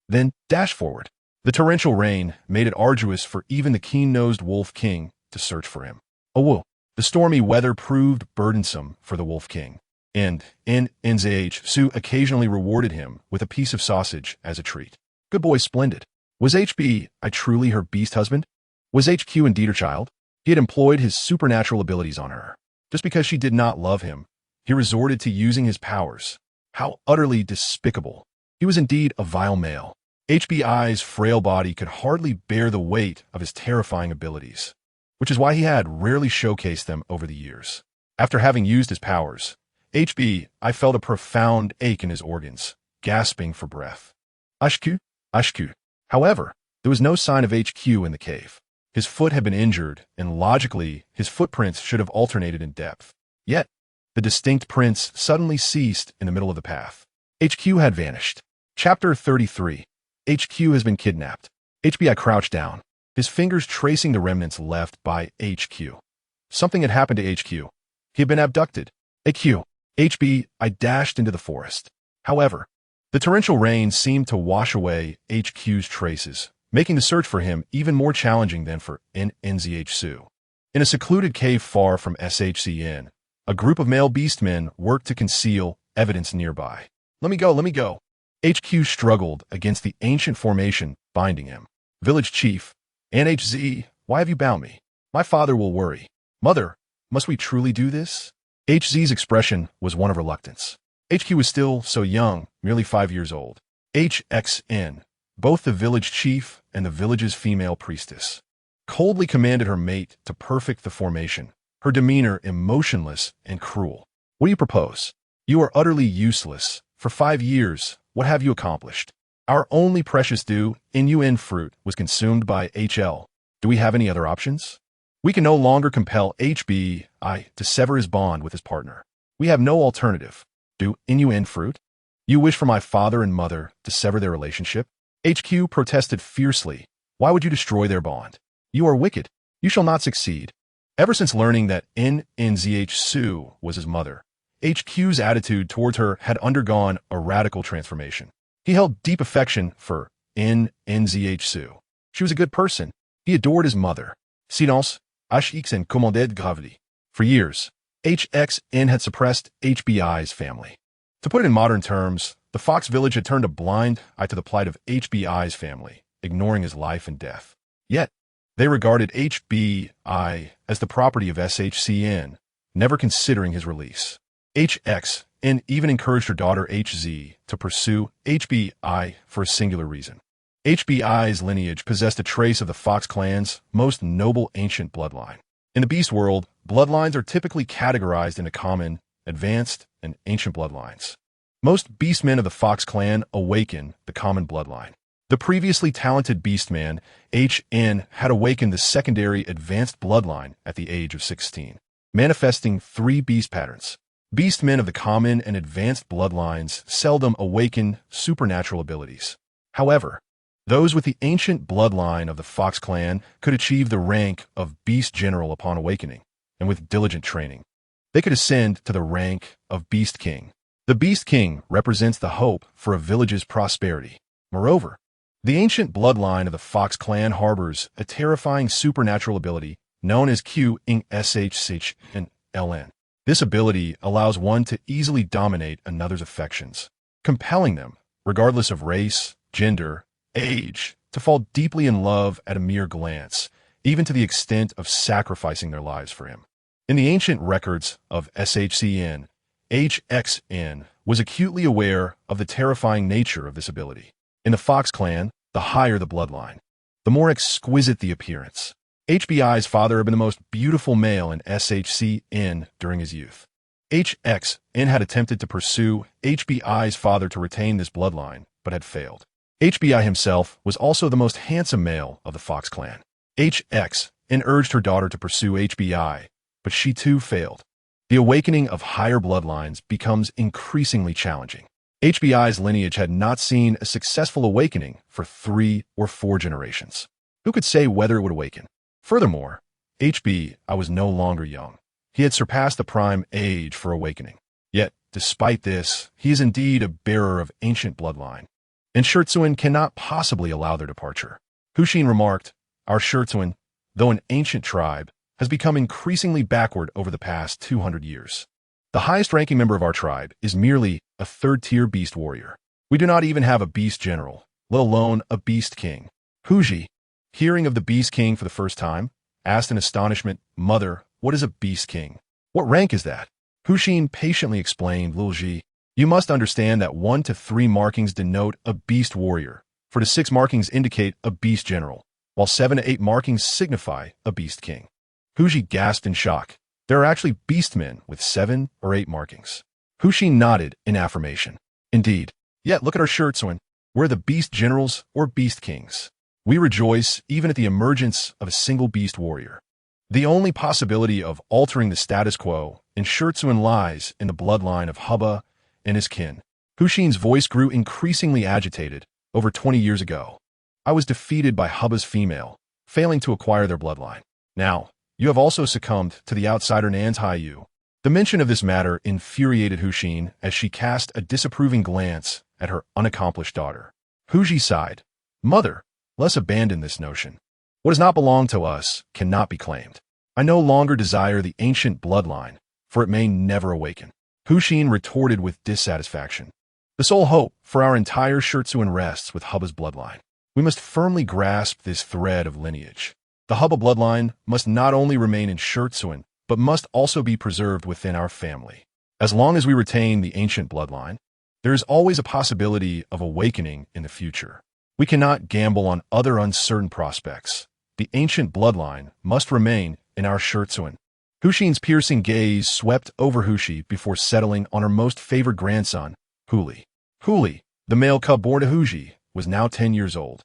Speaker 1: then dashed forward. The torrential rain made it arduous for even the keen-nosed Wolf King to search for him. Oh, the stormy weather proved burdensome for the Wolf King, and Nan Zhisui occasionally rewarded him with a piece of sausage as a treat. Good boy, splendid. Was HB I truly her beast husband? Was HQ indeed her child? He had employed his supernatural abilities on her. Just because she did not love him, he resorted to using his powers. How utterly despicable. He was indeed a vile male. HBI's frail body could hardly bear the weight of his terrifying abilities, which is why he had rarely showcased them over the years. After having used his powers, I felt a profound ache in his organs, gasping for breath. Ashku? Ashku. However, there was no sign of HQ in the cave. His foot had been injured, and logically, his footprints should have alternated in depth. Yet, the distinct prints suddenly ceased in the middle of the path. HQ had vanished. Chapter 33. HQ has been kidnapped. HBI crouched down, his fingers tracing the remnants left by HQ. Something had happened to HQ. He had been abducted. I dashed into the forest. However, the torrential rain seemed to wash away HQ's traces, making the search for him even more challenging than for Nan Zhisui. In a secluded cave far from SHCN, a group of male beastmen worked to conceal evidence nearby. Let me go. HQ struggled against the ancient formation binding him. Village chief, NHZ, why have you bound me? My father will worry. Mother, must we truly do this? HZ's expression was one of reluctance. HQ was still so young, merely 5 years old. HXN, both the village chief and the village's female priestess, coldly commanded her mate to perfect the formation, her demeanor emotionless and cruel. What do you propose? You are utterly useless. For 5 years, what have you accomplished? Our only precious dew, NUN fruit, was consumed by HL. Do we have any other options? We can no longer compel HBI to sever his bond with his partner. We have no alternative. Do NUN fruit? You wish for my father and mother to sever their relationship? HQ protested fiercely. Why would you destroy their bond? You are wicked. You shall not succeed. Ever since learning that Nan Zhisui was his mother, HQ's attitude towards her had undergone a radical transformation. He held deep affection for Nan Zhisui. She was a good person. He adored his mother. Silence, HX and commanded gravity. For years, HXN had suppressed HBI's family. To put it in modern terms, the Fox village had turned a blind eye to the plight of HBI's family, ignoring his life and death. Yet, they regarded HBI as the property of SHCN, never considering his release. HXN even encouraged her daughter HZ to pursue HBI for a singular reason. HBI's lineage possessed a trace of the Fox clan's most noble ancient bloodline. In the beast world, bloodlines are typically categorized into common, advanced, and ancient bloodlines. Most beastmen of the Fox clan awaken the common bloodline. The previously talented beastman, HN, had awakened the secondary advanced bloodline at the age of 16, manifesting 3 beast patterns. Beastmen of the common and advanced bloodlines seldom awaken supernatural abilities. However, those with the ancient bloodline of the Fox clan could achieve the rank of Beast General upon awakening, and with diligent training, they could ascend to the rank of Beast King. The Beast King represents the hope for a village's prosperity. Moreover, the ancient bloodline of the Fox clan harbors a terrifying supernatural ability known as Q-Shh-Ln. This ability allows one to easily dominate another's affections, compelling them, regardless of race, gender, age, to fall deeply in love at a mere glance, even to the extent of sacrificing their lives for him. In the ancient records of SHCN, HXN was acutely aware of the terrifying nature of this ability. In the Fox clan, the higher the bloodline, the more exquisite the appearance. HBI's father had been the most beautiful male in SHCN during his youth. HXN had attempted to pursue HBI's father to retain this bloodline, but had failed. HBI himself was also the most handsome male of the Fox clan. HXN urged her daughter to pursue HBI, but she too failed. The awakening of higher bloodlines becomes increasingly challenging. HBI's lineage had not seen a successful awakening for 3 or 4 generations. Who could say whether it would awaken? Furthermore, HBI was no longer young. He had surpassed the prime age for awakening. Yet, despite this, he is indeed a bearer of ancient bloodline, and Schertsuin cannot possibly allow their departure. Hushin remarked, "Our Schertsuin, though an ancient tribe, has become increasingly backward over the past 200 years. The highest-ranking member of our tribe is merely a third-tier beast warrior. We do not even have a beast general, let alone a beast king." Huji, hearing of the beast king for the first time, asked in astonishment, "Mother, what is a beast king? What rank is that?" Hushin patiently explained, "Lil Ji, you must understand that 1 to 3 markings denote a beast warrior, 4 to 6 markings indicate a beast general, while 7 to 8 markings signify a beast king." Huji gasped in shock. There are actually beastmen with 7 or 8 markings. Hushin nodded in affirmation. "Indeed. Yet look at our Schertsuin. We're the beast generals or beast kings. We rejoice even at the emergence of a single beast warrior. The only possibility of altering the status quo in Schertsuin lies in the bloodline of Hubba and his kin." Hushin's voice grew increasingly agitated. "Over 20 years ago, I was defeated by Hubba's female, failing to acquire their bloodline. Now, you have also succumbed to the outsider Nan Zhisui." The mention of this matter infuriated Hushin as she cast a disapproving glance at her unaccomplished daughter. Huji sighed, "Mother, let's abandon this notion. What does not belong to us cannot be claimed. I no longer desire the ancient bloodline, for it may never awaken." Hushin retorted with dissatisfaction. "The sole hope for our entire Schertsuin rests with Hubba's bloodline. We must firmly grasp this thread of lineage. The Hubba bloodline must not only remain in Schertsuin, but must also be preserved within our family. As long as we retain the ancient bloodline, there is always a possibility of awakening in the future. We cannot gamble on other uncertain prospects. The ancient bloodline must remain in our Schertsuin." Hushin's piercing gaze swept over Hushi before settling on her most favored grandson, Huli. Huli, the male cub born to Huji, was now 10 years old,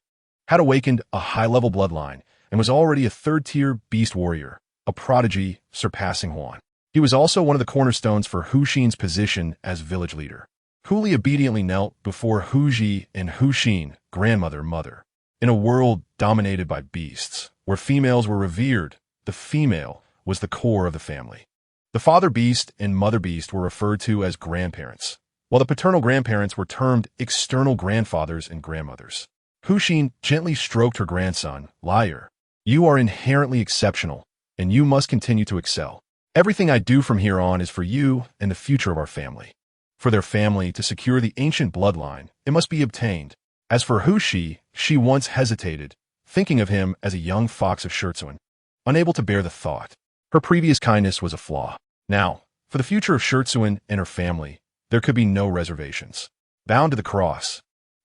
Speaker 1: had awakened a high-level bloodline, and was already a third-tier beast warrior, a prodigy surpassing Huan. He was also one of the cornerstones for Hushin's position as village leader. Huli obediently knelt before Huji and Hushin, grandmother-mother. In a world dominated by beasts, where females were revered, the female was the core of the family. The father beast and mother beast were referred to as grandparents, while the paternal grandparents were termed external grandfathers and grandmothers. Hushin gently stroked her grandson, "Liar, you are inherently exceptional, and you must continue to excel. Everything I do from here on is for you and the future of our family." For their family to secure the ancient bloodline, it must be obtained. As for Hushi, she once hesitated, thinking of him as a young fox of Schertsuin, unable to bear the thought. Her previous kindness was a flaw. Now, for the future of Schertsuin and her family, there could be no reservations. Bound to the cross,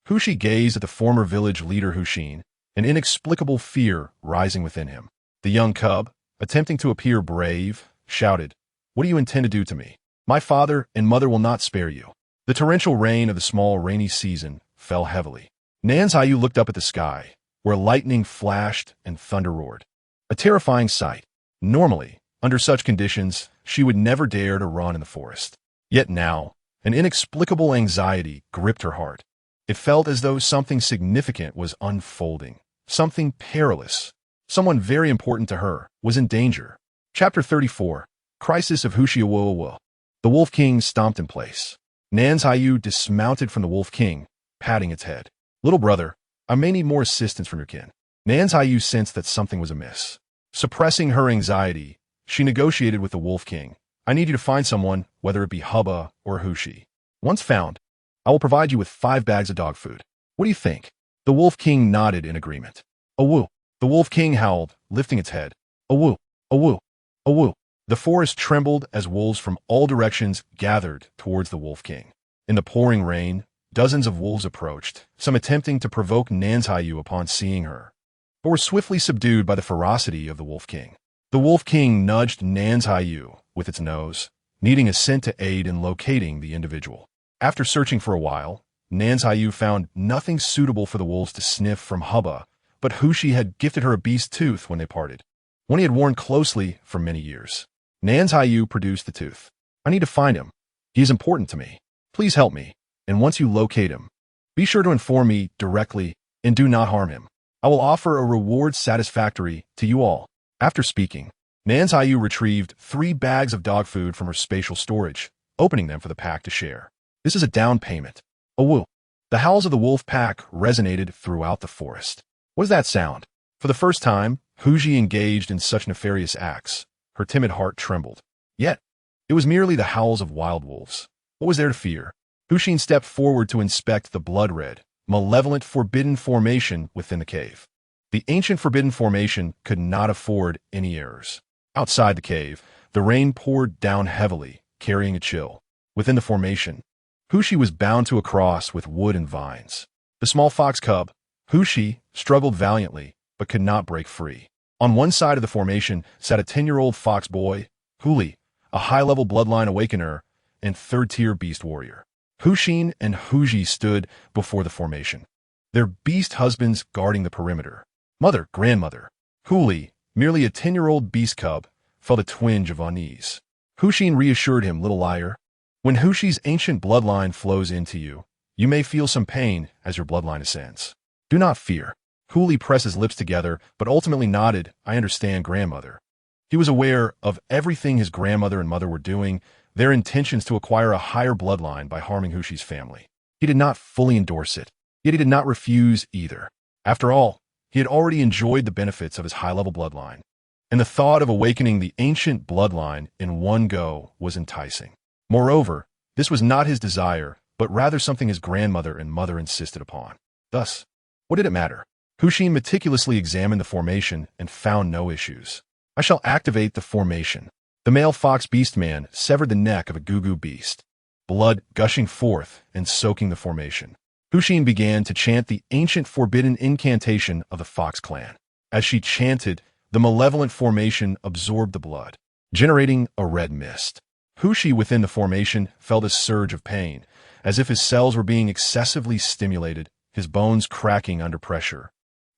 Speaker 1: Hushi gazed at the former village leader Hushin, an inexplicable fear rising within him. The young cub, attempting to appear brave, shouted, "What do you intend to do to me? My father and mother will not spare you." The torrential rain of the small rainy season fell heavily. Nan Zhisui looked up at the sky, where lightning flashed and thunder roared. A terrifying sight. Normally, under such conditions, she would never dare to run in the forest. Yet now, an inexplicable anxiety gripped her heart. It felt as though something significant was unfolding, something perilous. Someone very important to her was in danger. Chapter 34, Crisis of Hushiawowo. The Wolf King stomped in place. Nan Zhisui dismounted from the Wolf King, patting its head. Little brother, I may need more assistance from your kin. Nan Zhisui sensed that something was amiss. Suppressing her anxiety, she negotiated with the Wolf King. I need you to find someone, whether it be Hubba or Hushi. Once found, I will provide you with 5 bags of dog food. What do you think? The Wolf King nodded in agreement. Awoo! The Wolf King howled, lifting its head. Awoo! Awoo! Awoo! The forest trembled as wolves from all directions gathered towards the Wolf King. In the pouring rain, dozens of wolves approached, some attempting to provoke Nan Zhisui upon seeing her, but were swiftly subdued by the ferocity of the Wolf King. The Wolf King nudged Nan Zhisui with its nose, needing a scent to aid in locating the individual. After searching for a while, Nan Zhisui found nothing suitable for the wolves to sniff from Hubba, but Hushi had gifted her a beast tooth when they parted, one he had worn closely for many years. Nan Zhisui produced the tooth. I need to find him. He is important to me. Please help me, and once you locate him, be sure to inform me directly and do not harm him. I will offer a reward satisfactory to you all. After speaking, Nan Zhisui retrieved 3 bags of dog food from her spatial storage, opening them for the pack to share. This is a down payment. Awoo! The howls of the wolf pack resonated throughout the forest. What is that sound? For the first time, Huji engaged in such nefarious acts. Her timid heart trembled. Yet, it was merely the howls of wild wolves. What was there to fear? Hushin stepped forward to inspect the blood-red, malevolent forbidden formation within the cave. The ancient forbidden formation could not afford any errors. Outside the cave, the rain poured down heavily, carrying a chill. Within the formation, Hushi was bound to a cross with wood and vines. The small fox cub, Hushi, struggled valiantly, but could not break free. On one side of the formation sat a 10-year-old fox boy, Huli, a high-level bloodline awakener and 3rd-tier beast warrior. Hushin and Huji stood before the formation, their beast husbands guarding the perimeter. Mother, grandmother. Huli, merely a 10-year-old beast cub, felt a twinge of unease. Hushin reassured him, little liar. When Hushi's ancient bloodline flows into you, you may feel some pain as your bloodline ascends. Do not fear. Huli pressed his lips together, but ultimately nodded, I understand, grandmother. He was aware of everything his grandmother and mother were doing, their intentions to acquire a higher bloodline by harming Hushi's family. He did not fully endorse it, yet he did not refuse either. After all, he had already enjoyed the benefits of his high-level bloodline, and the thought of awakening the ancient bloodline in one go was enticing. Moreover, this was not his desire, but rather something his grandmother and mother insisted upon. Thus, what did it matter? Hushin meticulously examined the formation and found no issues. I shall activate the formation. The male fox beastman severed the neck of a Gugu beast, blood gushing forth and soaking the formation. Hushin began to chant the ancient forbidden incantation of the Fox clan. As she chanted, the malevolent formation absorbed the blood, generating a red mist. Hushi within the formation felt a surge of pain, as if his cells were being excessively stimulated, his bones cracking under pressure,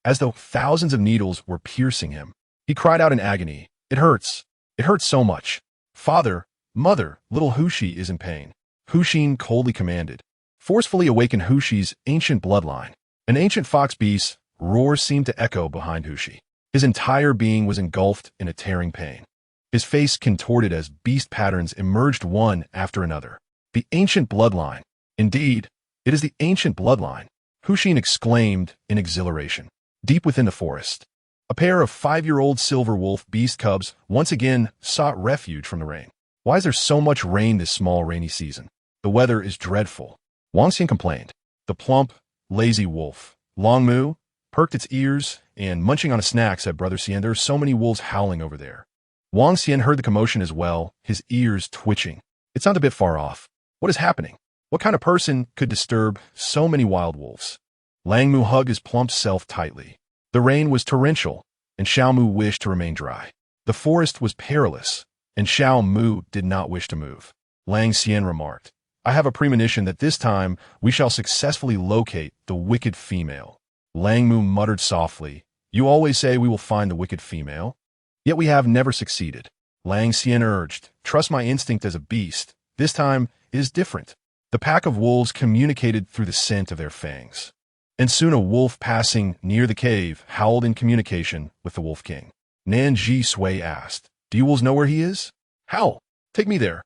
Speaker 1: as though thousands of needles were piercing him. He cried out in agony, It hurts. It hurts so much. Father, mother, little Hushi is in pain. Hushin coldly commanded. Forcefully awaken Hushi's ancient bloodline. An ancient fox beast's roar seemed to echo behind Hushi. His entire being was engulfed in a tearing pain. His face contorted as beast patterns emerged one after another. The ancient bloodline. Indeed, it is the ancient bloodline, Hushin exclaimed in exhilaration. Deep within the forest, a pair of 5-year-old silver wolf beast cubs once again sought refuge from the rain. Why is there so much rain this small rainy season? The weather is dreadful. Wang Xian complained. The plump, lazy wolf, Long Mu, perked its ears and, munching on a snack, said, Brother Xian, there are so many wolves howling over there. Wang Xian heard the commotion as well, his ears twitching. It sounds a bit far off. What is happening? What kind of person could disturb so many wild wolves? Lang Mu hugged his plump self tightly. The rain was torrential, and Xiao Mu wished to remain dry. The forest was perilous, and Xiao Mu did not wish to move. Lang Xian remarked, I have a premonition that this time we shall successfully locate the wicked female. Lang Mu muttered softly, You always say we will find the wicked female, yet we have never succeeded. Lang Xian urged, Trust my instinct as a beast. This time it is different. The pack of wolves communicated through the scent of their fangs. And soon a wolf passing near the cave howled in communication with the Wolf King. Nan Zhisui asked, Do you wolves know where he is? How? Take me there.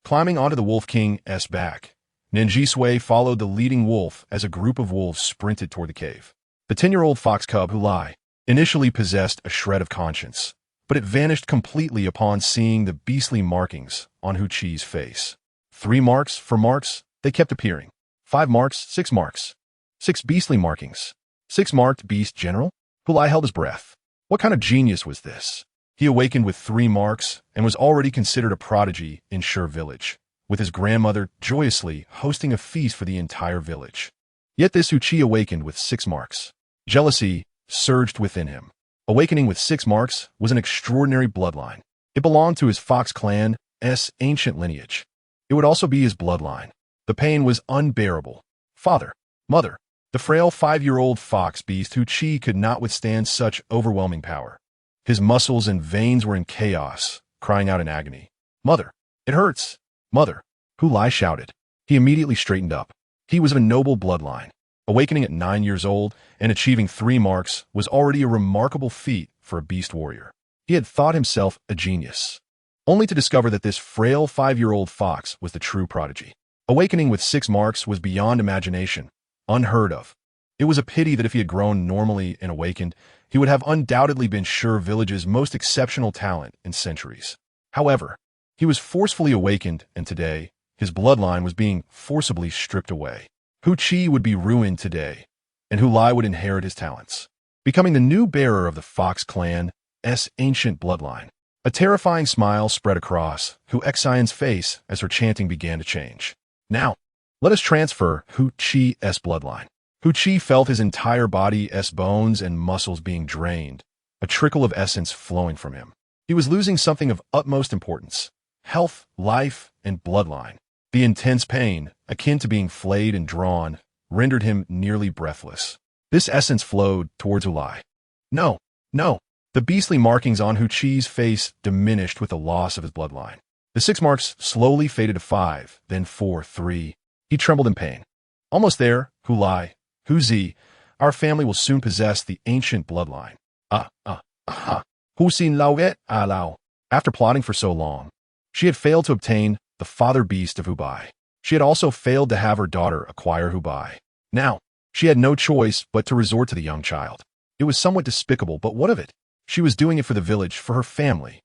Speaker 1: Climbing onto the Wolf King's back, Nan Zhisui followed the leading wolf as a group of wolves sprinted toward the cave. The 10-year-old fox cub Hulai initially possessed a shred of conscience, but it vanished completely upon seeing the beastly markings on Hu Chi's face. 3 marks for marks, they kept appearing. 5 marks, 6 marks. 6 beastly markings. 6 marked beast general? Hulai held his breath. What kind of genius was this? He awakened with 3 marks and was already considered a prodigy in Sher village, with his grandmother joyously hosting a feast for the entire village. Yet this Hu Chi awakened with 6 marks. Jealousy surged within him. Awakening with 6 marks was an extraordinary bloodline. It belonged to his fox clan's ancient lineage. It would also be his bloodline. The pain was unbearable. Father, mother, the frail 5-year-old fox beast Hu Chi could not withstand such overwhelming power. His muscles and veins were in chaos, crying out in agony. Mother, it hurts. Mother, Hulai shouted. He immediately straightened up. He was of a noble bloodline. Awakening at 9 years old and achieving 3 marks was already a remarkable feat for a beast warrior. He had thought himself a genius, only to discover that this frail 5-year-old fox was the true prodigy. Awakening with 6 marks was beyond imagination, unheard of. It was a pity that if he had grown normally and awakened, he would have undoubtedly been Sher village's most exceptional talent in centuries. However, he was forcefully awakened, and today, his bloodline was being forcibly stripped away. Hu Chi would be ruined today, and Hulai would inherit his talents, becoming the new bearer of the Fox clan's ancient bloodline. A terrifying smile spread across Hu Xian's face as her chanting began to change. Now, let us transfer Hu Chi's bloodline. Hu Chi felt his entire body's bones and muscles being drained, a trickle of essence flowing from him. He was losing something of utmost importance: health, life, and bloodline. The intense pain, akin to being flayed and drawn, rendered him nearly breathless. This essence flowed towards Hulai. No, no. The beastly markings on Hu Chi's face diminished with the loss of his bloodline. The 6 marks slowly faded to 5, then 4, 3. He trembled in pain. Almost there, Hulai, Hu Zi, our family will soon possess the ancient bloodline. Hu Xin Lao Et A Lao. After plotting for so long, she had failed to obtain the father beast of Hubai. She had also failed to have her daughter acquire Hubai. Now, she had no choice but to resort to the young child. It was somewhat despicable, but what of it? She was doing it for the village, for her family.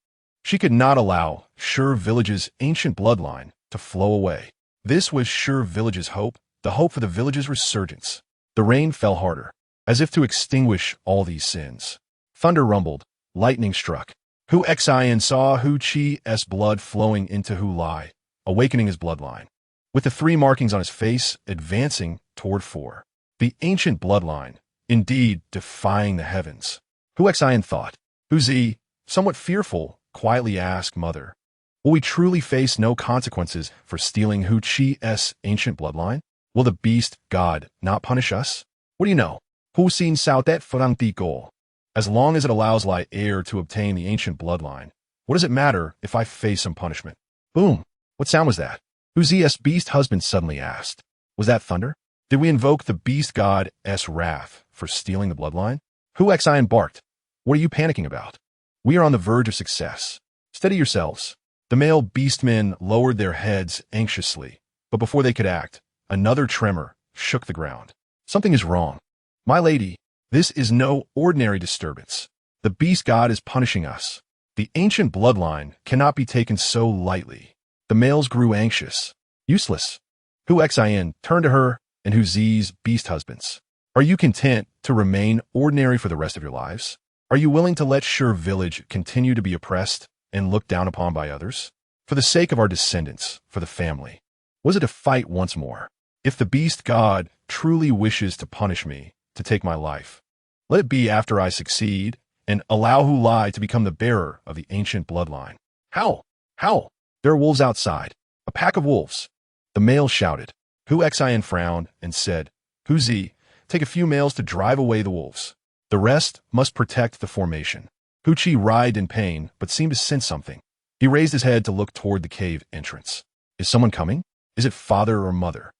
Speaker 1: She could not allow Sher village's ancient bloodline to flow away. This was Sher village's hope, the hope for the village's resurgence. The rain fell harder, as if to extinguish all these sins. Thunder rumbled, lightning struck. Hu Xian saw Hu Chi's blood flowing into Hulai, awakening his bloodline, with the 3 markings on his face advancing toward 4. The ancient bloodline, indeed defying the heavens. Hu Xian thought. Hu Zi, somewhat fearful, quietly asked Mother, will we truly face no consequences for stealing Hu Chi's ancient bloodline? Will the beast god not punish us? What do you know? Hu Xin Sao Det Farang Di Go. As long as it allows Lai heir to obtain the ancient bloodline, what does it matter if I face some punishment? Boom! What sound was that? Hu Zi's beast husband suddenly asked. Was that thunder? Did we invoke the beast god's wrath for stealing the bloodline? Hu Xian barked. What are you panicking about? We are on the verge of success. Steady yourselves. The male beastmen lowered their heads anxiously, but before they could act, another tremor shook the ground. Something is wrong. My lady, this is no ordinary disturbance. The beast god is punishing us. The ancient bloodline cannot be taken so lightly. The males grew anxious. Useless. Hu Xian turned to her and Hu Zi's beast husbands. Are you content to remain ordinary for the rest of your lives? Are you willing to let Sher village continue to be oppressed and looked down upon by others? For the sake of our descendants, for the family, was it to fight once more? If the beast god truly wishes to punish me, to take my life, let it be after I succeed and allow Hulai to become the bearer of the ancient bloodline. How? How? There are wolves outside. A pack of wolves. The male shouted. Hu Xian frowned and said, Hu Zi, take a few males to drive away the wolves. The rest must protect the formation. Hu Chi writhed in pain, but seemed to sense something. He raised his head to look toward the cave entrance. Is someone coming? Is it father or mother?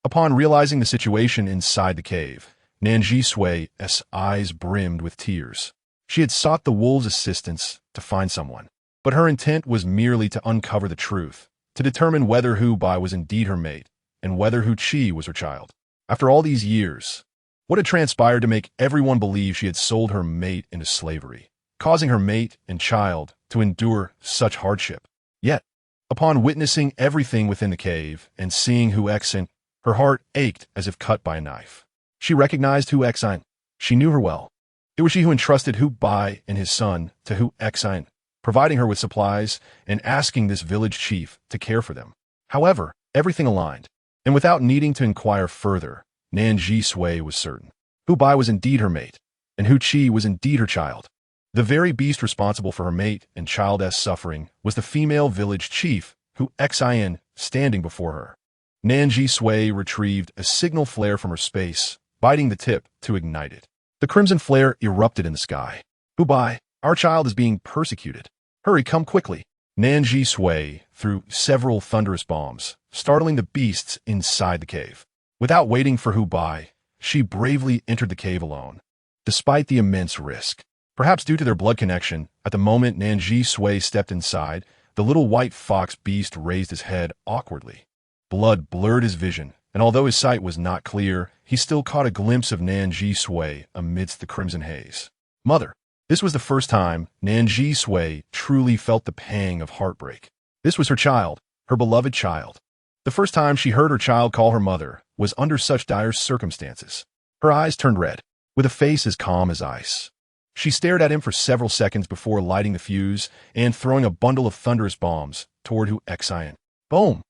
Speaker 1: Upon realizing the situation inside the cave, Nan Zhisui's eyes brimmed with tears. She had sought the wolves' assistance to find someone, but her intent was merely to uncover the truth, to determine whether Hu Bai was indeed her mate, and whether Hu Qi was her child. After all these years, what had transpired to make everyone believe she had sold her mate into slavery, causing her mate and child to endure such hardship? Yet, upon witnessing everything within the cave and seeing Hu Exin, her heart ached as if cut by a knife. She recognized Hu Exin. She knew her well. It was she who entrusted Hu Bai and his son to Hu Exin, providing her with supplies and asking this village chief to care for them. However, everything aligned, and without needing to inquire further, Nan Zhisui was certain. Hu Bai was indeed her mate, and Hu Qi was indeed her child. The very beast responsible for her mate and child's suffering was the female village chief, Hu Exin, standing before her. Nan Zhisui retrieved a signal flare from her space, biting the tip to ignite it. The crimson flare erupted in the sky. Hu Bai, our child is being persecuted. Hurry, come quickly. Nan Zhisui threw several thunderous bombs, startling the beasts inside the cave. Without waiting for Hu Bai, she bravely entered the cave alone. Despite the immense risk, perhaps due to their blood connection, at the moment Nan Zhisui stepped inside, the little white fox beast raised his head awkwardly. Blood blurred his vision, and although his sight was not clear, he still caught a glimpse of Nan Zhisui amidst the crimson haze. Mother. This was the first time Nan Zhisui truly felt the pang of heartbreak. This was her child, her beloved child. The first time she heard her child call her mother was under such dire circumstances. Her eyes turned red, with a face as calm as ice. She stared at him for several seconds before lighting the fuse and throwing a bundle of thunderous bombs toward Hu Exin. Boom!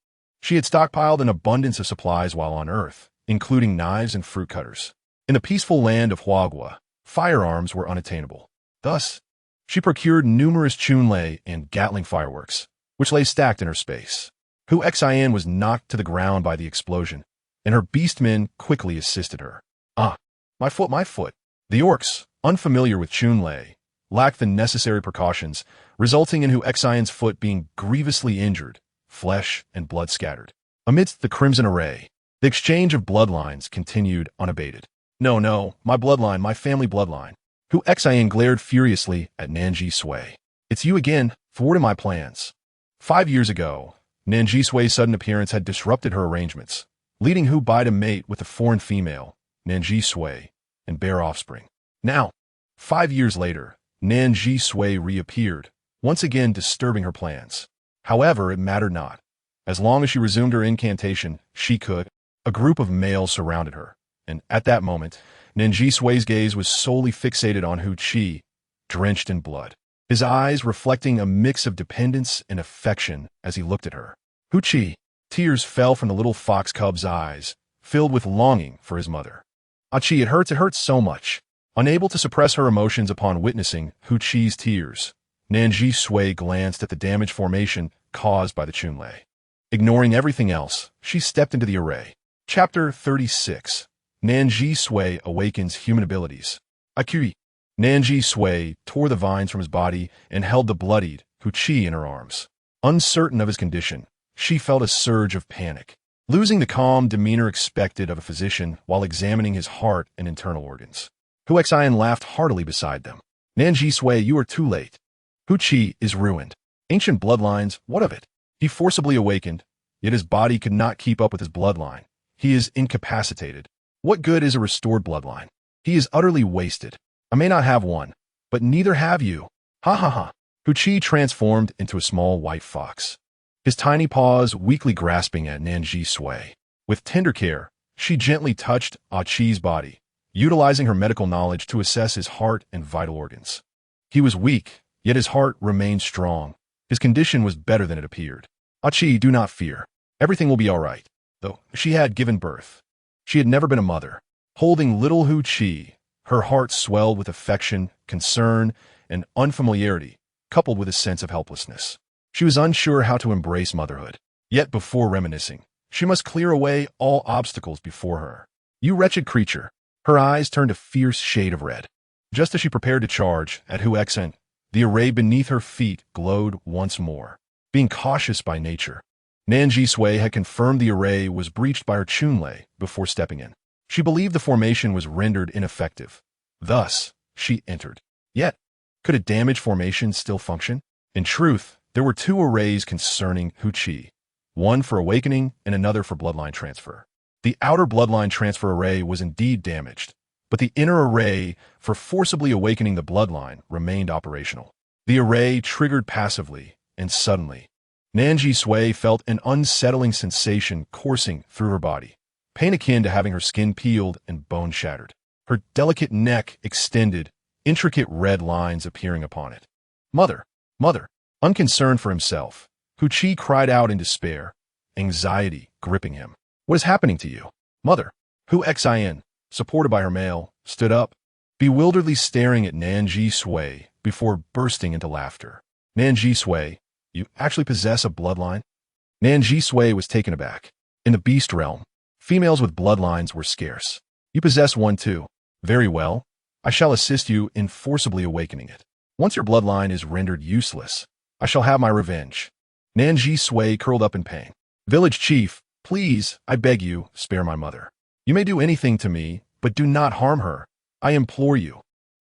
Speaker 1: She had stockpiled an abundance of supplies while on Earth, including knives and fruit cutters. In the peaceful land of Huagua, firearms were unattainable. Thus, she procured numerous chunlei and Gatling fireworks, which lay stacked in her space. Hu Exin was knocked to the ground by the explosion, and her beastmen quickly assisted her. Ah, my foot, my foot. The orcs, unfamiliar with chunlei, lacked the necessary precautions, resulting in Hu Exin's foot being grievously injured, flesh and blood scattered. Amidst the crimson array, the exchange of bloodlines continued unabated. No, my bloodline, my family bloodline. Hu Exin glared furiously at Nan Zhisui. It's you again, thwarting my plans. 5 years ago, Nan Zhisui's sudden appearance had disrupted her arrangements, leading Hu Bai to mate with a foreign female, Nan Zhisui, and bear offspring. Now, 5 years later, Nan Zhisui reappeared, once again disturbing her plans. However, it mattered not. As long as she resumed her incantation, she could. A group of males surrounded her, and at that moment, Nan Zhisui's gaze was solely fixated on Hu Qi, drenched in blood, his eyes reflecting a mix of dependence and affection as he looked at her. Hu Qi. Tears fell from the little fox cub's eyes, filled with longing for his mother. Ah Qi, it hurts so much. Unable to suppress her emotions upon witnessing Hu Qi's tears, Nan Zhisui glanced at the damaged formation caused by the chunlei. Ignoring everything else, she stepped into the array. Chapter 36. Nan Zhisui awakens human abilities. Akui. Nan Zhisui tore the vines from his body and held the bloodied Hu Qi in her arms. Uncertain of his condition, she felt a surge of panic, losing the calm demeanor expected of a physician while examining his heart and internal organs. Hu Exin laughed heartily beside them. Nan Zhisui, you are too late. Hu Qi is ruined. Ancient bloodlines, what of it? He forcibly awakened, yet his body could not keep up with his bloodline. He is incapacitated. What good is a restored bloodline? He is utterly wasted. I may not have one, but neither have you. Ha ha ha. Hu Qi transformed into a small white fox, his tiny paws weakly grasping at Nan Zhisui. With tender care, she gently touched Ah Qi's body, utilizing her medical knowledge to assess his heart and vital organs. He was weak, yet his heart remained strong. His condition was better than it appeared. Ah Qi, do not fear. Everything will be all right. Though she had given birth, she had never been a mother. Holding little Hu Qi, her heart swelled with affection, concern, and unfamiliarity, coupled with a sense of helplessness. She was unsure how to embrace motherhood. Yet before reminiscing, she must clear away all obstacles before her. You wretched creature. Her eyes turned a fierce shade of red. Just as she prepared to charge at Hu Exin, the array beneath her feet glowed once more. Being cautious by nature, Nan Zhisui had confirmed the array was breached by her chunlei before stepping in. She believed the formation was rendered ineffective. Thus, she entered. Yet, could a damaged formation still function? In truth, there were two arrays concerning Hu Qi. one for awakening and another for bloodline transfer. The outer bloodline transfer array was indeed damaged, but the inner array for forcibly awakening the bloodline remained operational. The array triggered passively, and suddenly, Nan Zhisui felt an unsettling sensation coursing through her body, pain akin to having her skin peeled and bone shattered. Her delicate neck extended, intricate red lines appearing upon it. Mother! Mother! Unconcerned for himself, Hu Qi cried out in despair, anxiety gripping him. What is happening to you? Mother! Hu Xin, supported by her male, stood up, bewilderedly staring at Nan Zhisui before bursting into laughter. Nan Zhisui, you actually possess a bloodline? Nan Zhisui was taken aback. In the beast realm, females with bloodlines were scarce. You possess one too. Very well. I shall assist you in forcibly awakening it. Once your bloodline is rendered useless, I shall have my revenge. Nan Zhisui curled up in pain. Village chief, please, I beg you, spare my mother. You may do anything to me, but do not harm her. I implore you.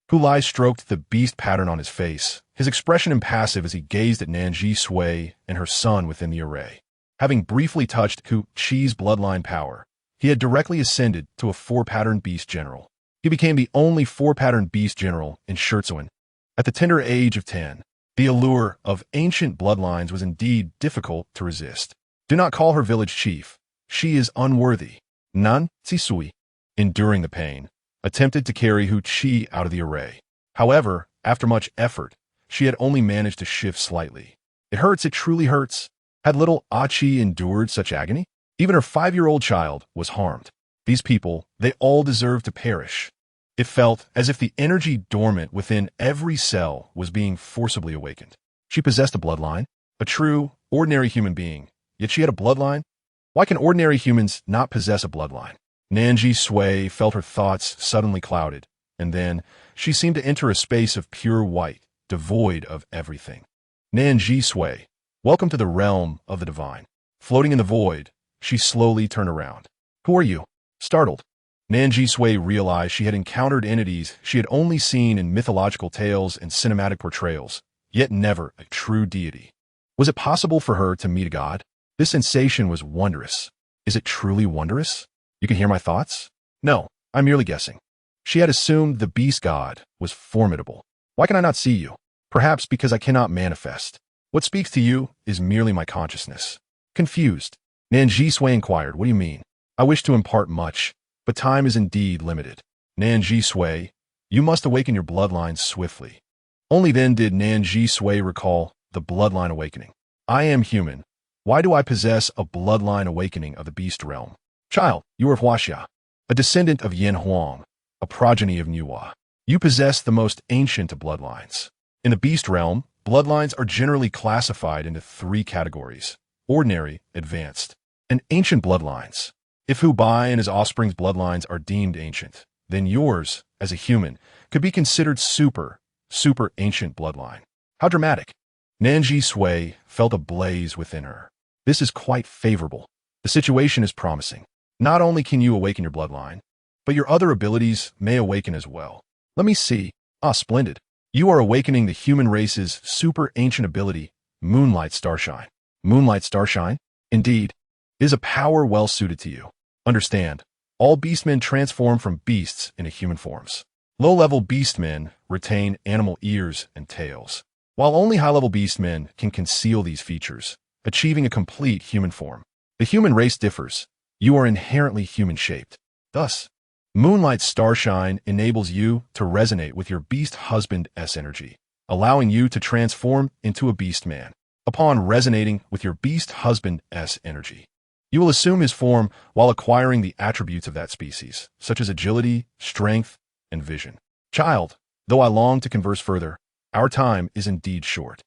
Speaker 1: Hu Lai stroked the beast pattern on his face, his expression impassive as he gazed at Nan Zhisui and her son within the array. Having briefly touched Hu Qi's bloodline power, he had directly ascended to a 4-pattern beast general. He became the only 4-pattern beast general in Scherzuan. At the tender age of 10, the allure of ancient bloodlines was indeed difficult to resist. Do not call her village chief. She is unworthy. Nan Zhisui, enduring the pain, attempted to carry Hu Qi out of the array. However, after much effort, she had only managed to shift slightly. It hurts, it truly hurts. Had little Qi endured such agony? Even her 5-year-old child was harmed. These people, they all deserve to perish. It felt as if the energy dormant within every cell was being forcibly awakened. She possessed a bloodline, a true, ordinary human being, yet she had a bloodline? Why can ordinary humans not possess a bloodline? Nan Zhisui felt her thoughts suddenly clouded, and then she seemed to enter a space of pure white, devoid of everything. Nan Zhisui, welcome to the realm of the divine. Floating in the void, she slowly turned around. Who are you? Startled, Nan Zhisui realized she had encountered entities she had only seen in mythological tales and cinematic portrayals, yet never a true deity. Was it possible for her to meet a god? This sensation was wondrous. Is it truly wondrous? You can hear my thoughts? No, I'm merely guessing. She had assumed the beast god was formidable. Why can I not see you? Perhaps because I cannot manifest. What speaks to you is merely my consciousness. Confused, Nan Zhisui inquired, what do you mean? I wish to impart much, but time is indeed limited. Nan Zhisui, you must awaken your bloodline swiftly. Only then did Nan Zhisui recall the bloodline awakening. I am human. Why do I possess a bloodline awakening of the beast realm? Child, you are Huaxia, a descendant of Yin Huang, a progeny of Nuwa. You possess the most ancient of bloodlines. In the beast realm, bloodlines are generally classified into 3 categories: ordinary, advanced, and ancient bloodlines. If Hu Bai and his offspring's bloodlines are deemed ancient, then yours, as a human, could be considered super ancient bloodline. How dramatic. Nan Zhisui felt a blaze within her. This is quite favorable. The situation is promising. Not only can you awaken your bloodline, but your other abilities may awaken as well. Let me see. Ah, splendid. You are awakening the human race's super ancient ability, Moonlight Starshine. Moonlight Starshine? Indeed, it is a power well suited to you. Understand, all beastmen transform from beasts into human forms. Low-level beastmen retain animal ears and tails, while only high-level beastmen can conceal these features, achieving a complete human form. The human race differs. You are inherently human-shaped. Thus, Moonlight Starshine enables you to resonate with your beast husband's energy, allowing you to transform into a beast man. Upon resonating with your beast husband's energy, you will assume his form while acquiring the attributes of that species, such as agility, strength, and vision. Child, though I long to converse further, our time is indeed short.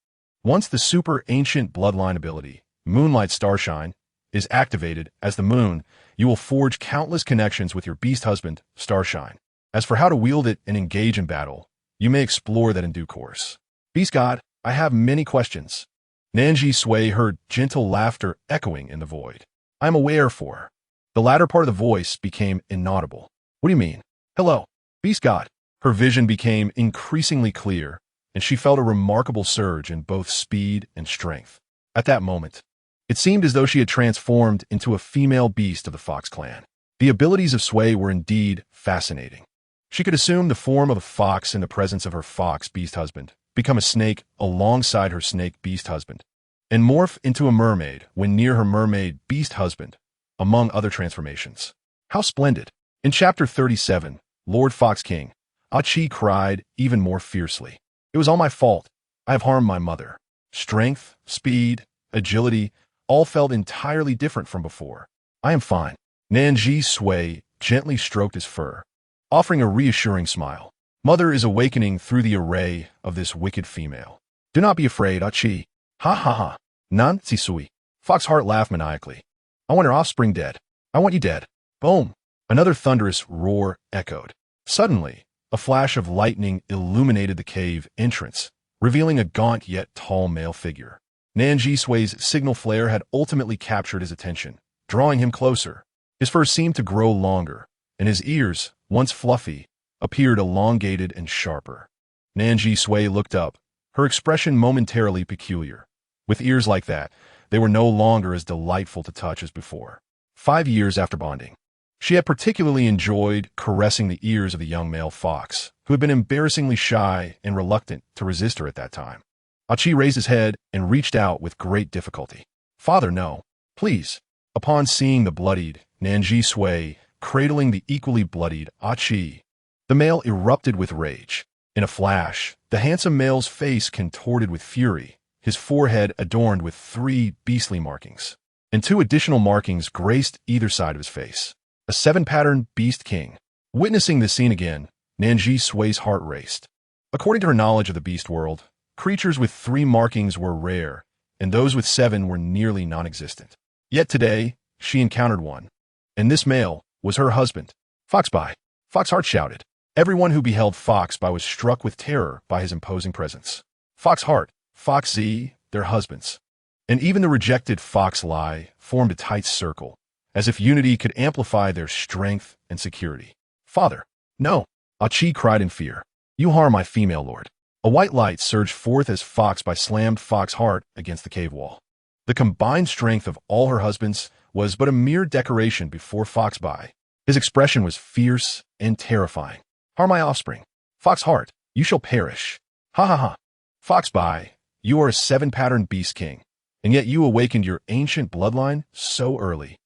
Speaker 1: Once the super ancient bloodline ability, Moonlight Starshine, is activated as the moon, you will forge countless connections with your beast husband, Starshine. As for how to wield it and engage in battle, you may explore that in due course. Beast God, I have many questions. Nan Zhisui heard gentle laughter echoing in the void. I am aware for. The latter part of the voice became inaudible. What do you mean? Hello, Beast God. Her vision became increasingly clear, and she felt a remarkable surge in both speed and strength. At that moment, It seemed as though she had transformed into a female beast of the fox clan. The abilities of Sui were indeed fascinating. She could assume the form of a fox in the presence of her fox beast husband, become a snake alongside her snake beast husband, and morph into a mermaid when near her mermaid beast husband, among other transformations. How splendid! In Chapter 37, Lord Fox King, Achi cried even more fiercely. It was all my fault. I have harmed my mother. Strength, speed, agility, all felt entirely different from before. I am fine. Nan Zhisui gently stroked his fur, offering a reassuring smile. Mother is awakening through the array of this wicked female. Do not be afraid, Achi. Ha ha ha. Nan Zhisui. Foxheart laughed maniacally. I want her offspring dead. I want you dead. Boom. Another thunderous roar echoed. Suddenly, a flash of lightning illuminated the cave entrance, revealing a gaunt yet tall male figure. Nan Zhisui's signal flare had ultimately captured his attention, drawing him closer. His fur seemed to grow longer, and his ears, once fluffy, appeared elongated and sharper. Nan Zhisui looked up, her expression momentarily peculiar. With ears like that, they were no longer as delightful to touch as before. 5 years after bonding, she had particularly enjoyed caressing the ears of the young male fox, who had been embarrassingly shy and reluctant to resist her at that time. Achi raised his head and reached out with great difficulty. Father, no. Please. Upon seeing the bloodied Nan Zhisui cradling the equally bloodied Achi, the male erupted with rage. In a flash, the handsome male's face contorted with fury, his forehead adorned with 3 beastly markings, and 2 additional markings graced either side of his face. A 7-pattern beast king. Witnessing this scene again, Nan Zhisui's heart raced. According to her knowledge of the beast world, creatures with 3 markings were rare, and those with 7 were nearly non-existent. Yet today, she encountered one, and this male was her husband. Foxby. Foxheart shouted. Everyone who beheld Foxby was struck with terror by his imposing presence. Foxheart, Foxy, their husbands, and even the rejected Foxly formed a tight circle, as if unity could amplify their strength and security. Father. No. Achi cried in fear. You harm my female lord. A white light surged forth as Foxby slammed Foxheart against the cave wall. The combined strength of all her husbands was but a mere decoration before Foxby. His expression was fierce and terrifying. Harm my offspring. Foxheart, you shall perish. Ha ha ha. Foxby, you are a 7-pattern beast king, and yet you awakened your ancient bloodline so early.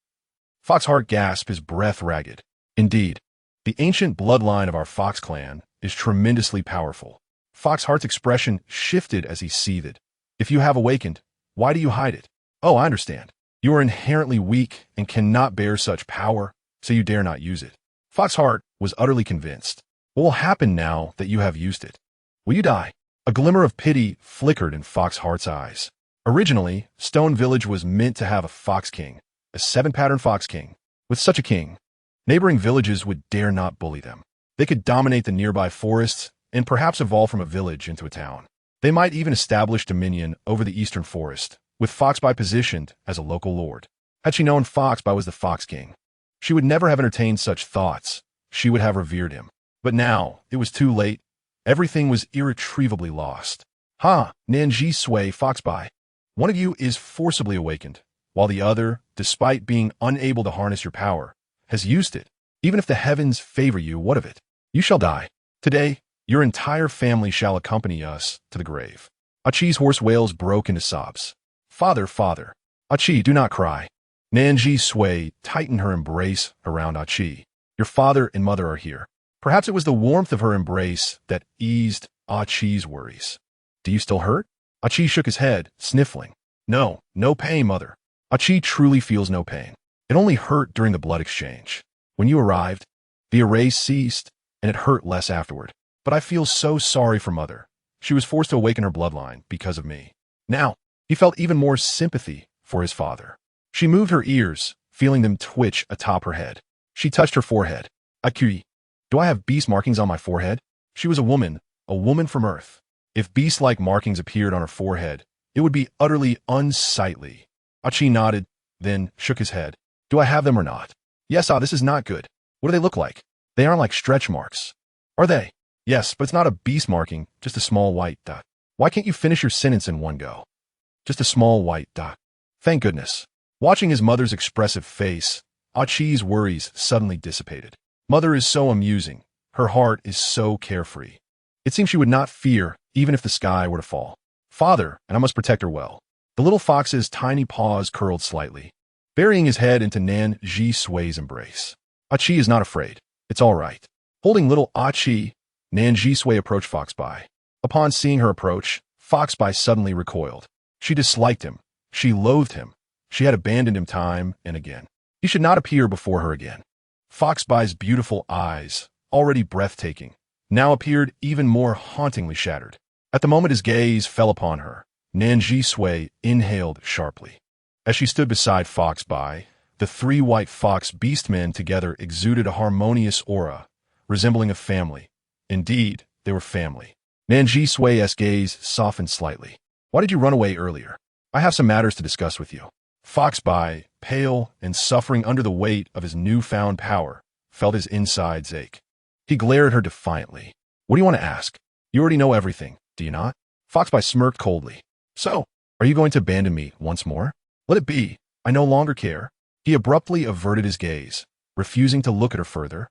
Speaker 1: Foxheart gasped, his breath ragged. Indeed, the ancient bloodline of our Fox clan is tremendously powerful. Foxheart's expression shifted as he seethed. If you have awakened, why do you hide it? Oh, I understand. You are inherently weak and cannot bear such power, so you dare not use it. Foxheart was utterly convinced. What will happen now that you have used it? Will you die? A glimmer of pity flickered in Foxheart's eyes. Originally, Stone Village was meant to have a Fox King, a 7-pattern Fox King. With such a king, neighboring villages would dare not bully them. They could dominate the nearby forests and perhaps evolve from a village into a town. They might even establish dominion over the eastern forest, with Foxby positioned as a local lord. Had she known Foxby was the Fox King, she would never have entertained such thoughts. She would have revered him. But now, it was too late. Everything was irretrievably lost. Ha! Nan Zhisui Foxby. One of you is forcibly awakened, while the other, despite being unable to harness your power, has used it. Even if the heavens favor you, what of it? You shall die. Today, your entire family shall accompany us to the grave. Achi's hoarse wails broke into sobs. Father, father. Achi, do not cry. Nan Zhisui tightened her embrace around Achi. Your father and mother are here. Perhaps it was the warmth of her embrace that eased Achi's worries. Do you still hurt? Achi shook his head, sniffling. No, no pain, mother. Achi truly feels no pain. It only hurt during the blood exchange. When you arrived, the array ceased, and it hurt less afterward. But I feel so sorry for mother. She was forced to awaken her bloodline because of me. Now, he felt even more sympathy for his father. She moved her ears, feeling them twitch atop her head. She touched her forehead. Akui. Do I have beast markings on my forehead? She was a woman from Earth. If beast-like markings appeared on her forehead, it would be utterly unsightly. Achi nodded, then shook his head. Do I have them or not? Yes, this is not good. What do they look like? They aren't like stretch marks. Are they? Yes, but it's not a beast marking, just a small white dot. Why can't you finish your sentence in one go? Just a small white dot. Thank goodness. Watching his mother's expressive face, Achi's worries suddenly dissipated. Mother is so amusing. Her heart is so carefree. It seems she would not fear, even if the sky were to fall. Father, and I must protect her well. The little fox's tiny paws curled slightly, burying his head into Nan Zhisui's embrace. Achi is not afraid. It's all right. Holding little Achi, Nan Zhisui approached Foxby. Upon seeing her approach, Foxby suddenly recoiled. She disliked him. She loathed him. She had abandoned him time and again. He should not appear before her again. Foxby's beautiful eyes, already breathtaking, now appeared even more hauntingly shattered. At the moment his gaze fell upon her, Nan Zhisui inhaled sharply. As she stood beside Foxby, the three white fox beastmen together exuded a harmonious aura, resembling a family. Indeed, they were family. Nan Zhisui's gaze softened slightly. Why did you run away earlier? I have some matters to discuss with you. Foxby, pale and suffering under the weight of his newfound power, felt his insides ache. He glared at her defiantly. What do you want to ask? You already know everything, do you not? Foxby smirked coldly. So, are you going to abandon me once more? Let it be. I no longer care. He abruptly averted his gaze, refusing to look at her further,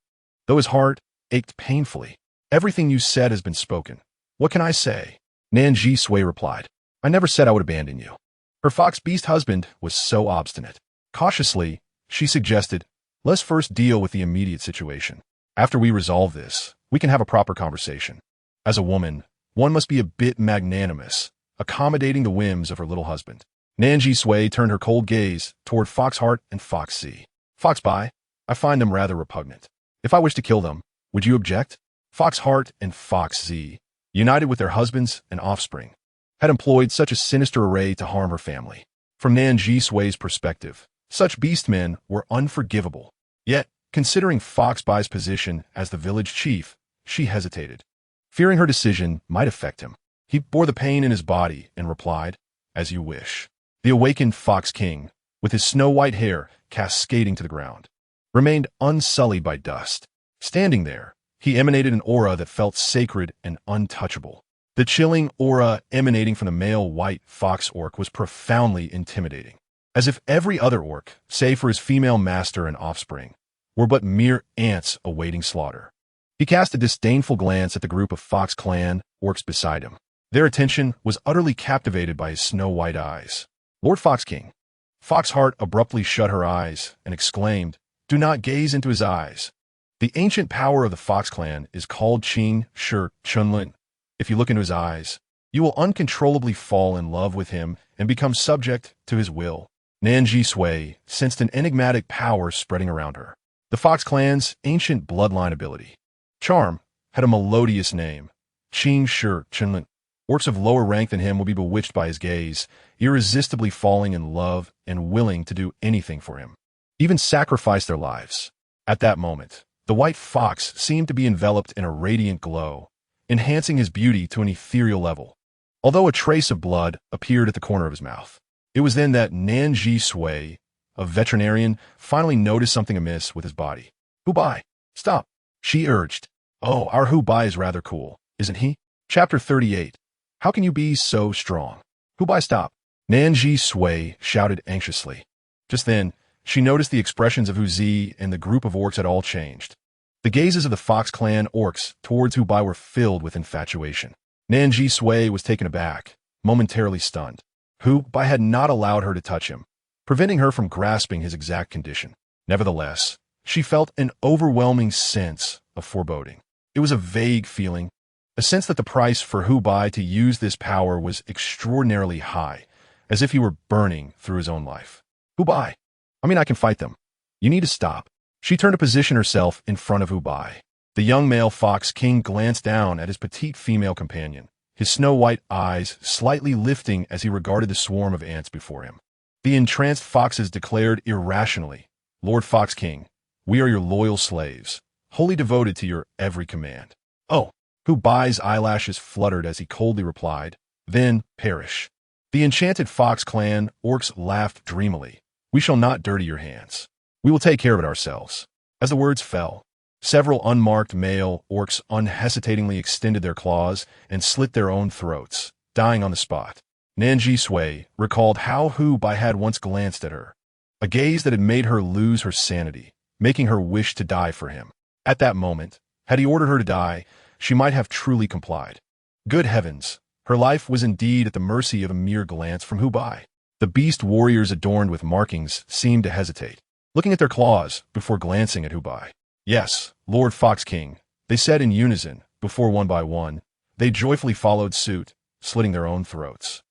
Speaker 1: though his heart ached painfully. Everything you said has been spoken. What can I say? Nan Zhisui replied. I never said I would abandon you. Her fox beast husband was so obstinate. Cautiously, she suggested, let's first deal with the immediate situation. After we resolve this, we can have a proper conversation. As a woman, one must be a bit magnanimous, accommodating the whims of her little husband. Nan Zhisui turned her cold gaze toward Foxheart and Foxy. Foxby, I find them rather repugnant. If I wish to kill them, would you object? Foxheart and Foxy, united with their husbands and offspring, had employed such a sinister array to harm her family. From Nan Zhisui's perspective, such beastmen were unforgivable. Yet, considering Foxby's position as the village chief, she hesitated. Fearing her decision might affect him, he bore the pain in his body and replied, as you wish. The awakened Fox King, with his snow-white hair cascading to the ground, remained unsullied by dust. Standing there, he emanated an aura that felt sacred and untouchable. The chilling aura emanating from the male white fox orc was profoundly intimidating, as if every other orc, save for his female master and offspring, were but mere ants awaiting slaughter. He cast a disdainful glance at the group of Fox clan orcs beside him. Their attention was utterly captivated by his snow-white eyes. Lord Fox King. Foxheart abruptly shut her eyes and exclaimed, Do not gaze into his eyes. The ancient power of the Fox clan is called Qing Shi Chunlin. If you look into his eyes, you will uncontrollably fall in love with him and become subject to his will. Nan Zhisui sensed an enigmatic power spreading around her. The Fox clan's ancient bloodline ability. Charm had a melodious name, Qing Shi Chunlin. Orcs of lower rank than him will be bewitched by his gaze, irresistibly falling in love and willing to do anything for him, even sacrifice their lives. At that moment, the white fox seemed to be enveloped in a radiant glow, enhancing his beauty to an ethereal level, although a trace of blood appeared at the corner of his mouth. It was then that Nan Zhisui, a veterinarian, finally noticed something amiss with his body. Hubai, stop, she urged. Oh, our Hubai is rather cool, isn't he? Chapter 38. How can you be so strong? Hubai, stop. Nan Zhisui shouted anxiously. Just then, she noticed the expressions of Huzi and the group of orcs had all changed. The gazes of the Fox clan orcs towards Hubai were filled with infatuation. Nan Zhisui was taken aback, momentarily stunned. Hubai had not allowed her to touch him, preventing her from grasping his exact condition. Nevertheless, she felt an overwhelming sense of foreboding. It was a vague feeling, a sense that the price for Hubai to use this power was extraordinarily high, as if he were burning through his own life. Hubai, I can fight them. You need to stop. She turned to position herself in front of Hubai. The young male Fox King glanced down at his petite female companion, his snow-white eyes slightly lifting as he regarded the swarm of ants before him. The entranced foxes declared irrationally, Lord Fox King, we are your loyal slaves, wholly devoted to your every command. Oh, Hubai's eyelashes fluttered as he coldly replied, then perish. The enchanted Fox clan orcs laughed dreamily. We shall not dirty your hands. We will take care of it ourselves. As the words fell, several unmarked male orcs unhesitatingly extended their claws and slit their own throats, dying on the spot. Nan Zhisui recalled how Hu Bai had once glanced at her, a gaze that had made her lose her sanity, making her wish to die for him. At that moment, had he ordered her to die, she might have truly complied. Good heavens, her life was indeed at the mercy of a mere glance from Hu Bai. The beast warriors adorned with markings seemed to hesitate, looking at their claws before glancing at Hu Bai. Yes, Lord Fox King, they said in unison, before one by one, they joyfully followed suit, slitting their own throats.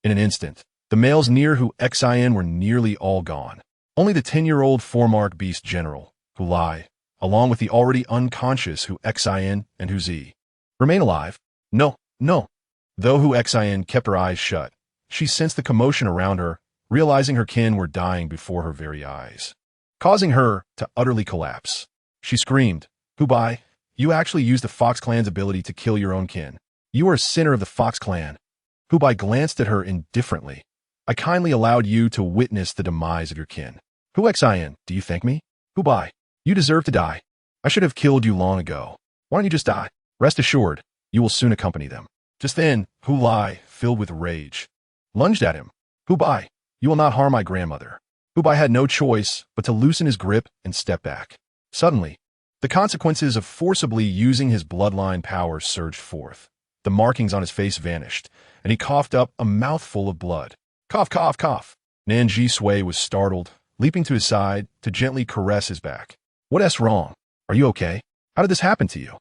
Speaker 1: In an instant, the males near Hu Xin were nearly all gone. Only the 10-year-old foremark beast general, Hu Lai, along with the already unconscious Hu Xin and Hu Zi, remain alive. No, no. Though Hu Xin kept her eyes shut, she sensed the commotion around her, realizing her kin were dying before her very eyes, causing her to utterly collapse. She screamed, Hu Bai, you actually used the Fox clan's ability to kill your own kin. You are a sinner of the Fox clan. Hu Bai glanced at her indifferently. I kindly allowed you to witness the demise of your kin. Hu Xin, do you thank me? Hu Bai, you deserve to die. I should have killed you long ago. Why don't you just die? Rest assured, you will soon accompany them. Just then, Hu Lai, filled with rage, lunged at him. Hu Bai, you will not harm my grandmother. Hu Bai had no choice but to loosen his grip and step back. Suddenly, the consequences of forcibly using his bloodline power surged forth. The markings on his face vanished, and he coughed up a mouthful of blood. Cough, cough, cough. Nan Zhisui was startled, leaping to his side to gently caress his back. What's wrong? Are you okay? How did this happen to you?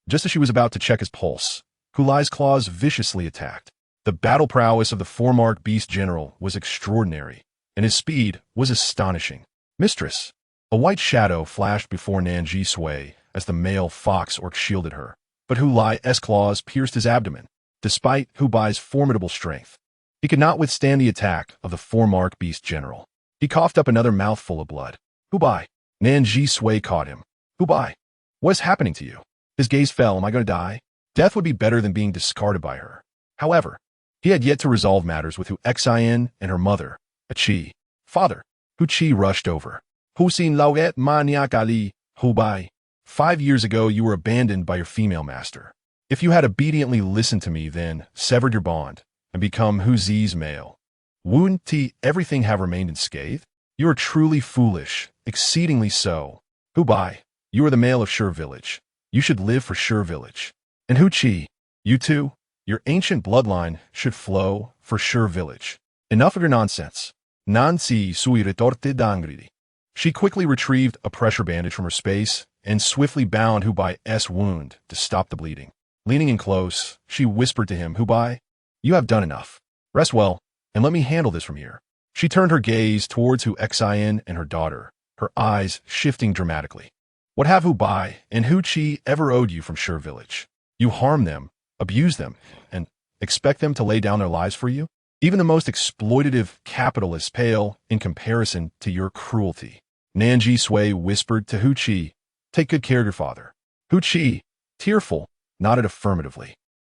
Speaker 1: Just as she was about to check his pulse, Hu Lai's claws viciously attacked. The battle prowess of the foremark beast general was extraordinary, and his speed was astonishing. Mistress! A white shadow flashed before Nan Zhisui as the male fox orc shielded her, but Hu Lai's claws pierced his abdomen. Despite Hu Bai's formidable strength, he could not withstand the attack of the foremark beast general. He coughed up another mouthful of blood. Hu Bai! Nan Zhisui caught him. Hu Bai! What is happening to you? His gaze fell. Am I going to die? Death would be better than being discarded by her. However, he had yet to resolve matters with Hu Xin and her mother, a Chi. Father! Hu Chi rushed over. Husin Lauet Maniak Ali, Hu Bai. 5 years ago you were abandoned by your female master. If you had obediently listened to me then, severed your bond, and become Hu Zi's male, wouldn't everything have remained unscathed? You are truly foolish, exceedingly so. Hu Bai, you are the male of Sure Village. You should live for Sure Village. And Hu Chi, you too, your ancient bloodline should flow for Sure Village. Enough of your nonsense. Nan Zhisui retorted angrily. She quickly retrieved a pressure bandage from her space and swiftly bound Hu Bai's wound to stop the bleeding. Leaning in close, she whispered to him, Hu Bai, you have done enough. Rest well, and let me handle this from here. She turned her gaze towards Hu Xin and her daughter, her eyes shifting dramatically. What have Hu Bai and Hu Chi ever owed you from Sure Village? You harm them, abuse them, and expect them to lay down their lives for you? Even the most exploitative capitalists pale in comparison to your cruelty. Nan Zhisui whispered to Hu Chi, take good care of your father. Hu Chi, tearful, nodded affirmatively.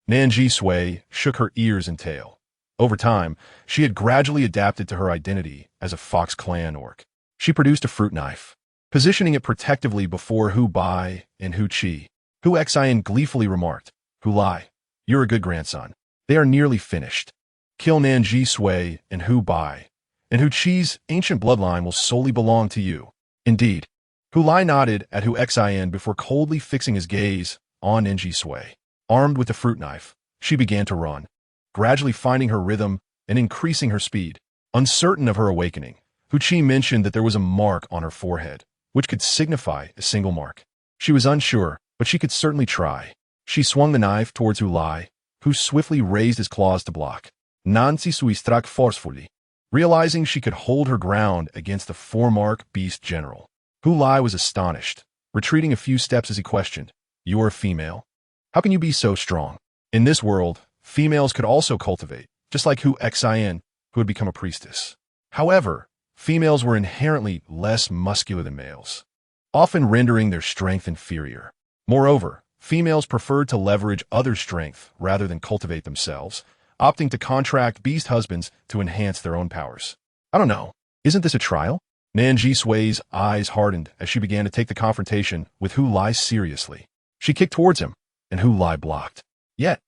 Speaker 1: Nan Zhisui shook her ears and tail. Over time, she had gradually adapted to her identity as a Fox clan orc. She produced a fruit knife, positioning it protectively before Hu Bai and Hu Chi. Hu Xin gleefully remarked, Hu Lai, you're a good grandson. They are nearly finished. Kill Nan Zhisui and Hu Bai, and Hu Chi's ancient bloodline will solely belong to you. Indeed. Hu Lai nodded at Hu Xin before coldly fixing his gaze on Nan Zhisui. Armed with the fruit knife, she began to run, gradually finding her rhythm and increasing her speed. Uncertain of her awakening, Hu Chi mentioned that there was a mark on her forehead, which could signify a single mark. She was unsure, but she could certainly try. She swung the knife towards Hu Lai, who swiftly raised his claws to block. Nan Zhisui struck forcefully, realizing she could hold her ground against the foremark beast general. Hu Lai was astonished, retreating a few steps as he questioned, you are a female? How can you be so strong? In this world, females could also cultivate, just like Hu Xin, who had become a priestess. However, females were inherently less muscular than males, often rendering their strength inferior. Moreover, females preferred to leverage others' strength rather than cultivate themselves, opting to contract beast husbands to enhance their own powers. I don't know. Isn't this a trial? Nan Zhisui's eyes hardened as she began to take the confrontation with Hu Lai seriously. She kicked towards him, and Hu Lai blocked. Yet,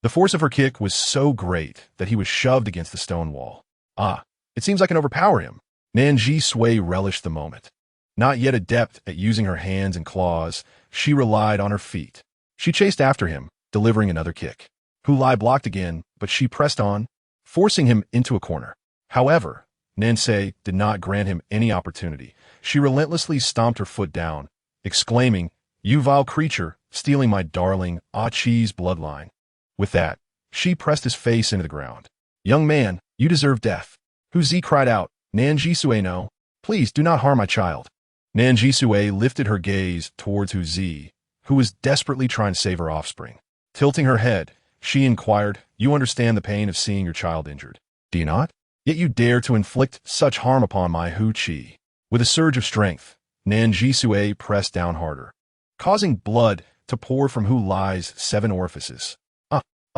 Speaker 1: The force of her kick was so great that he was shoved against the stone wall. Ah, it seems I can overpower him. Nan Zhisui relished the moment. Not yet adept at using her hands and claws, she relied on her feet. She chased after him, delivering another kick. Hu Lai blocked again, but she pressed on, forcing him into a corner. However, Nan Zhisui did not grant him any opportunity. She relentlessly stomped her foot down, exclaiming, "You vile creature, stealing my darling, cheese bloodline." With that, she pressed his face into the ground. "Young man, you deserve death." Hu Zi cried out, "Nan Zhisui, no. Please do not harm my child." Nan Zhisui lifted her gaze towards Hu Zi, who was desperately trying to save her offspring. Tilting her head, she inquired, "You understand the pain of seeing your child injured, do you not? Yet you dare to inflict such harm upon my Hu Qi." With a surge of strength, Nan Zhisui pressed down harder, causing blood to pour from Hu Lai's 7 orifices.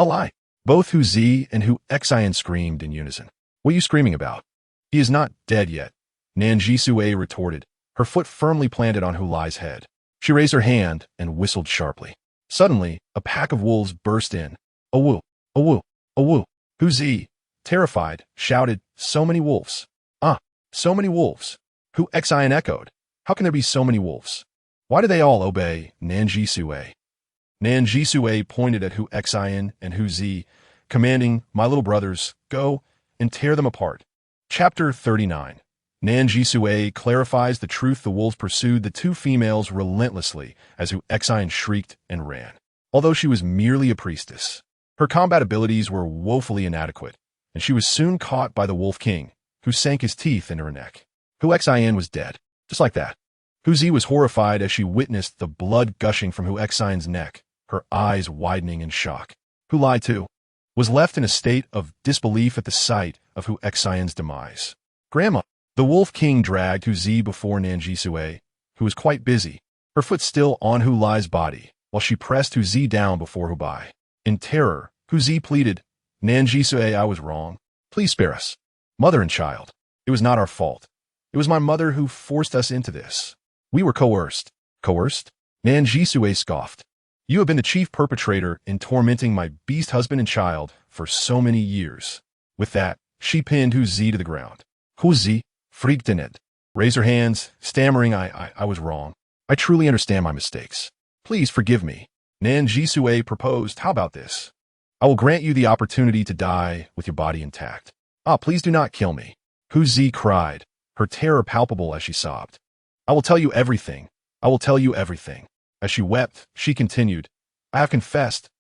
Speaker 1: A lie. Both Hu Zi and Hu Xian screamed in unison. "What are you screaming about? He is not dead yet," Nan Zhisui retorted, her foot firmly planted on Hu Lai's head. She raised her hand and whistled sharply. Suddenly, a pack of wolves burst in. "A woo! A woo! A woo!" Hu Zi, terrified, shouted, "So many wolves! So many wolves!" Hu Xian echoed, "How can there be so many wolves? Why do they all obey Nan Zhisui?" Nan Zhisui pointed at Hu Xian and Hu Zi, commanding, "My little brothers, go and tear them apart." Chapter 39. Nan Zhisui clarifies the truth. The wolves pursued the 2 females relentlessly as Hu Xian shrieked and ran. Although she was merely a priestess, her combat abilities were woefully inadequate, and she was soon caught by the Wolf King, who sank his teeth into her neck. Hu Xian was dead, just like that. Hu Zi was horrified as she witnessed the blood gushing from Hu Xian's neck, her eyes widening in shock. Hu Lai, too, was left in a state of disbelief at the sight of Hu Xian's demise. "Grandma!" The Wolf King dragged Hu Zi before Nan Zhisui, who was quite busy, her foot still on Hu Lai's body, while she pressed Hu Zi down before Hu Bai. In terror, Hu Zi pleaded, "Nan Zhisui, I was wrong. Please spare us. Mother and child. It was not our fault. It was my mother who forced us into this. We were coerced." "Coerced?" Nan Zhisui scoffed. "You have been the chief perpetrator in tormenting my beast husband and child for so many years." With that, she pinned Hu Zi to the ground. Hu Zi, freaked in it, raised her hands, stammering, I was wrong. I truly understand my mistakes. Please forgive me." Nan Zhisui proposed, "How about this? I will grant you the opportunity to die with your body intact." Please do not kill me," Hu Zi cried, her terror palpable as she sobbed. "I will tell you everything. I will tell you everything." As she wept, she continued, I have confessed.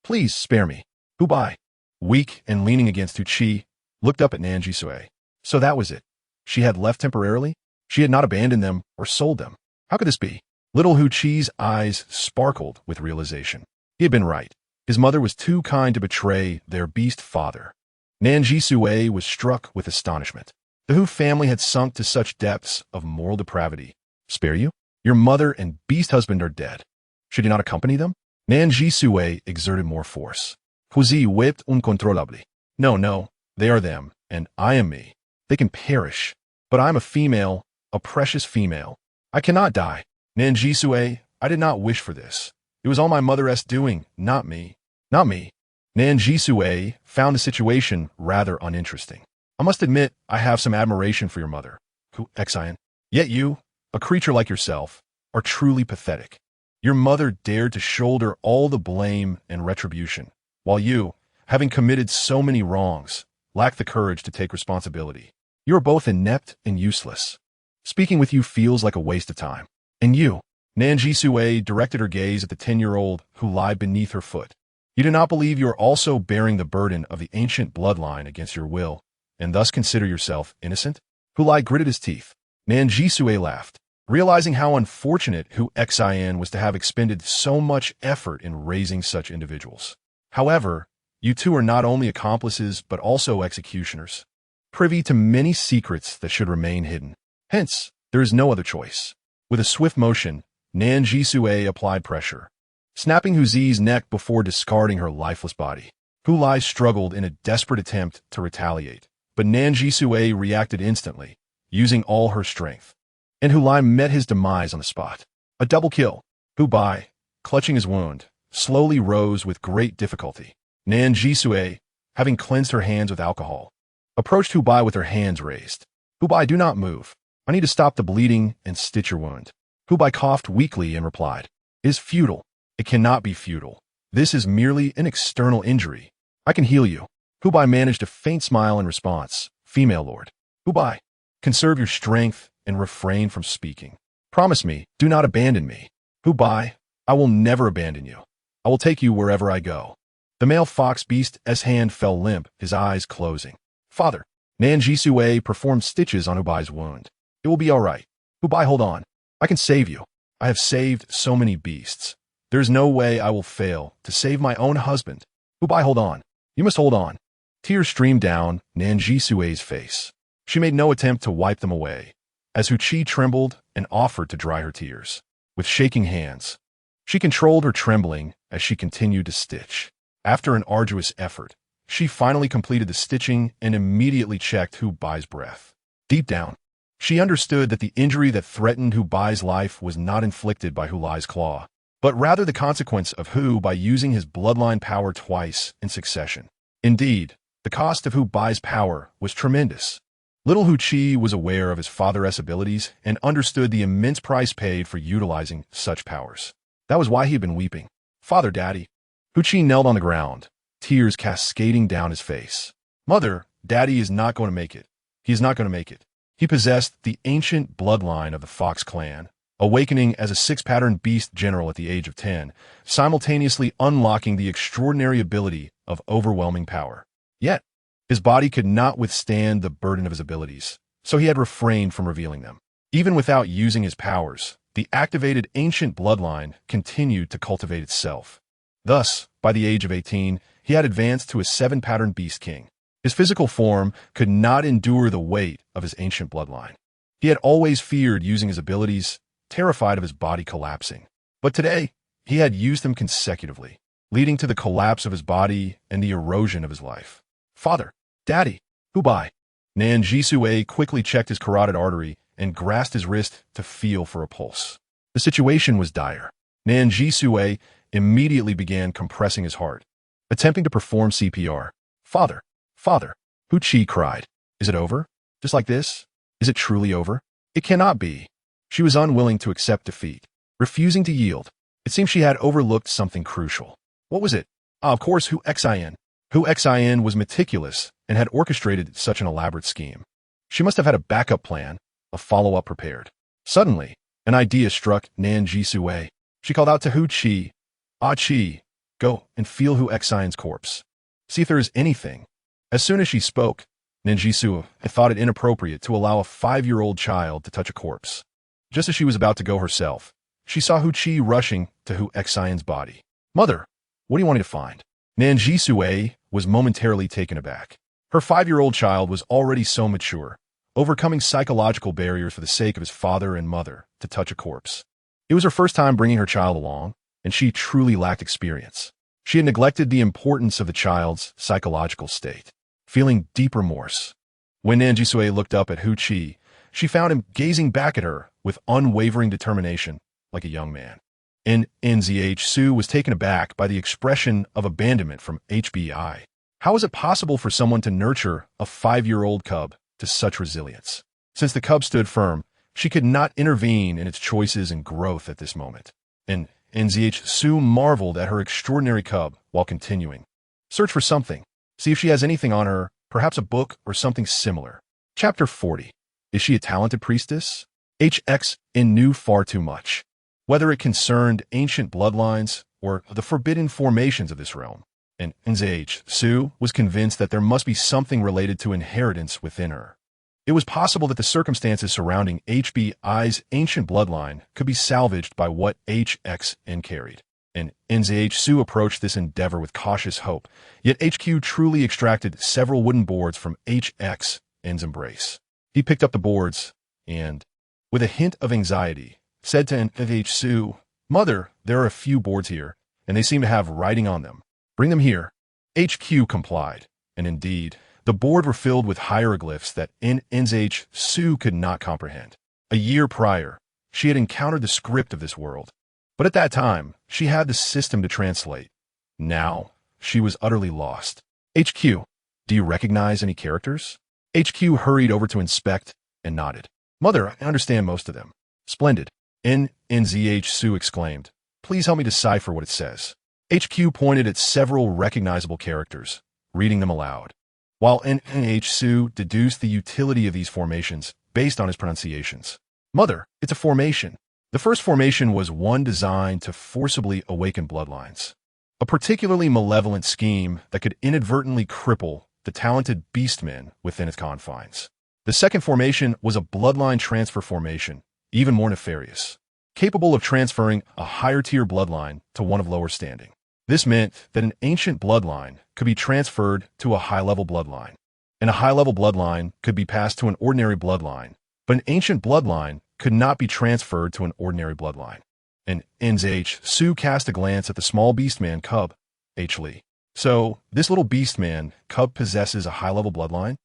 Speaker 1: Please spare me." Hu Bai, weak and leaning against Hu Qi, looked up at Nan Zhisui. So that was it. She had left temporarily? She had not abandoned them or sold them. How could this be? Little Hu Qi's eyes sparkled with realization. He had been right. His mother was too kind to betray their beast father. Nan Zhisui was struck with astonishment. The Hu family had sunk to such depths of moral depravity. "Spare you? Your mother and beast husband are dead. Should you not accompany them?" Nan Zhisui exerted more force. Hu Zi wept uncontrollably. No, they are them, and I am me. They can perish. But I am a female, a precious female. I cannot die. Nan Zhisui, I did not wish for this. It was all my mother's doing, not me. Not me. Nan Zhisui found the situation rather uninteresting. "I must admit, I have some admiration for your mother, Hu Xian. Yet you, a creature like yourself, are truly pathetic. Your mother dared to shoulder all the blame and retribution, while you, having committed so many wrongs, lack the courage to take responsibility. You are both inept and useless. Speaking with you feels like a waste of time. And you," Nan Zhisui directed her gaze at the 10-year-old who lay beneath her foot. "You do not believe you are also bearing the burden of the ancient bloodline against your will, and thus consider yourself innocent?" Hu Lai gritted his teeth. Nan Zhisui laughed, realizing how unfortunate Hu Xian was to have expended so much effort in raising such individuals. "However, you two are not only accomplices but also executioners, privy to many secrets that should remain hidden. Hence, there is no other choice." With a swift motion, Nan Zhisui applied pressure, snapping Hu Zi's neck before discarding her lifeless body. Hu Lai struggled in a desperate attempt to retaliate, but Nan Zhisui reacted instantly, using all her strength. And Hu Lai met his demise on the spot. A double kill. Hu Bai, clutching his wound, slowly rose with great difficulty. Nan Zhisui, having cleansed her hands with alcohol, approached Hu Bai with her hands raised. Hu Bai, do not move. I need to stop the bleeding and stitch your wound. Hu Bai coughed weakly and replied, It is futile. It cannot be futile. This is merely an external injury. I can heal you. Hu Bai managed a faint smile in response. Female lord. Hu Bai, conserve your strength and refrain from speaking. Promise me, do not abandon me. Hu Bai, I will never abandon you. I will take you wherever I go. The male fox beast's hand fell limp, his eyes closing. Father. Nan Zhisui performed stitches on Hu Bai's wound. It will be all right. Hu Bai, hold on. I can save you. I have saved so many beasts. There is no way I will fail to save my own husband. Hu Bai, hold on. You must hold on. Tears streamed down Nan Zhisui's face. She made no attempt to wipe them away, as Hu Qi trembled and offered to dry her tears. With shaking hands, she controlled her trembling as she continued to stitch. After an arduous effort, she finally completed the stitching and immediately checked Hu Bai's breath. Deep down, she understood that the injury that threatened Hu Bai's life was not inflicted by Hu Lai's claw, but rather the consequence of Hu Bai using his bloodline power twice in succession. Indeed, the cost of Hu Bai's power was tremendous. Little Hu Qi was aware of his father's abilities and understood the immense price paid for utilizing such powers. That was why he had been weeping. Father, Daddy. Hu Qi knelt on the ground, tears cascading down his face. Mother, Daddy is not going to make it. He is not going to make it. He possessed the ancient bloodline of the Fox clan, awakening as a six-pattern beast general at the age of 10, simultaneously unlocking the extraordinary ability of overwhelming power. Yet, his body could not withstand the burden of his abilities, so he had refrained from revealing them. Even without using his powers, the activated ancient bloodline continued to cultivate itself. Thus, by the age of 18, he had advanced to a 7-pattern beast king. His physical form could not endure the weight of his ancient bloodline. He had always feared using his abilities, terrified of his body collapsing. But today, he had used them consecutively, leading to the collapse of his body and the erosion of his life. Father, Daddy, Hu Bai. Nan Zhisui quickly checked his carotid artery and grasped his wrist to feel for a pulse. The situation was dire. Nan Zhisui immediately began compressing his heart, attempting to perform CPR. Father, Father, Hu Qi cried. Is it over? Just like this? Is it truly over? It cannot be. She was unwilling to accept defeat, refusing to yield. It seemed she had overlooked something crucial. What was it? Of course, Hu Xin. Hu Xin was meticulous and had orchestrated such an elaborate scheme. She must have had a backup plan, a follow-up prepared. Suddenly, an idea struck Nan Zhisui. She called out to Hu Qi, Qi, go and feel Hu Xion's corpse. See if there is anything. As soon as she spoke, Nan Zhisui thought it inappropriate to allow a 5-year-old child to touch a corpse. Just as she was about to go herself, she saw Hu Qi rushing to Hu Xion's body. Mother, what do you want me to find? Nan Zhisui was momentarily taken aback. Her 5-year-old child was already so mature, overcoming psychological barriers for the sake of his father and mother to touch a corpse. It was her first time bringing her child along, and she truly lacked experience. She had neglected the importance of the child's psychological state, feeling deep remorse. When Nan Zhisui looked up at Hu Qi, she found him gazing back at her with unwavering determination, like a young man. Nan Zhisui was taken aback by the expression of abandonment from HBI. How is it possible for someone to nurture a 5-year-old cub to such resilience? Since the cub stood firm, she could not intervene in its choices and growth at this moment. And Nan Zhisui marveled at her extraordinary cub while continuing. Search for something. See if she has anything on her, perhaps a book or something similar. Chapter 40. Is she a talented priestess? HX knew far too much, whether it concerned ancient bloodlines or the forbidden formations of this realm. And Nan Zhisui was convinced that there must be something related to inheritance within her. It was possible that the circumstances surrounding HBI's ancient bloodline could be salvaged by what HXN carried. And Nan Zhisui approached this endeavor with cautious hope, yet HQ truly extracted several wooden boards from HXN's embrace. He picked up the boards and, with a hint of anxiety, said to Nan Zhisui, Mother, there are a few boards here, and they seem to have writing on them. Bring them here. HQ complied, and indeed, the boards were filled with hieroglyphs that Nan Zhisui could not comprehend. A year prior, she had encountered the script of this world. But at that time, she had the system to translate. Now, she was utterly lost. HQ, do you recognize any characters? HQ hurried over to inspect and nodded. Mother, I understand most of them. Splendid. Zhisui exclaimed. Please help me decipher what it says. HQ pointed at several recognizable characters, reading them aloud, while Zhisui deduced the utility of these formations based on his pronunciations. Mother, it's a formation. The first formation was one designed to forcibly awaken bloodlines, a particularly malevolent scheme that could inadvertently cripple the talented beastmen within its confines. The second formation was a bloodline transfer formation, even more nefarious, capable of transferring a higher-tier bloodline to one of lower standing. This meant that an ancient bloodline could be transferred to a high-level bloodline, and a high-level bloodline could be passed to an ordinary bloodline, but an ancient bloodline could not be transferred to an ordinary bloodline. And Zhisui cast a glance at the small beastman cub, Li. So, this little beastman cub possesses a high-level bloodline?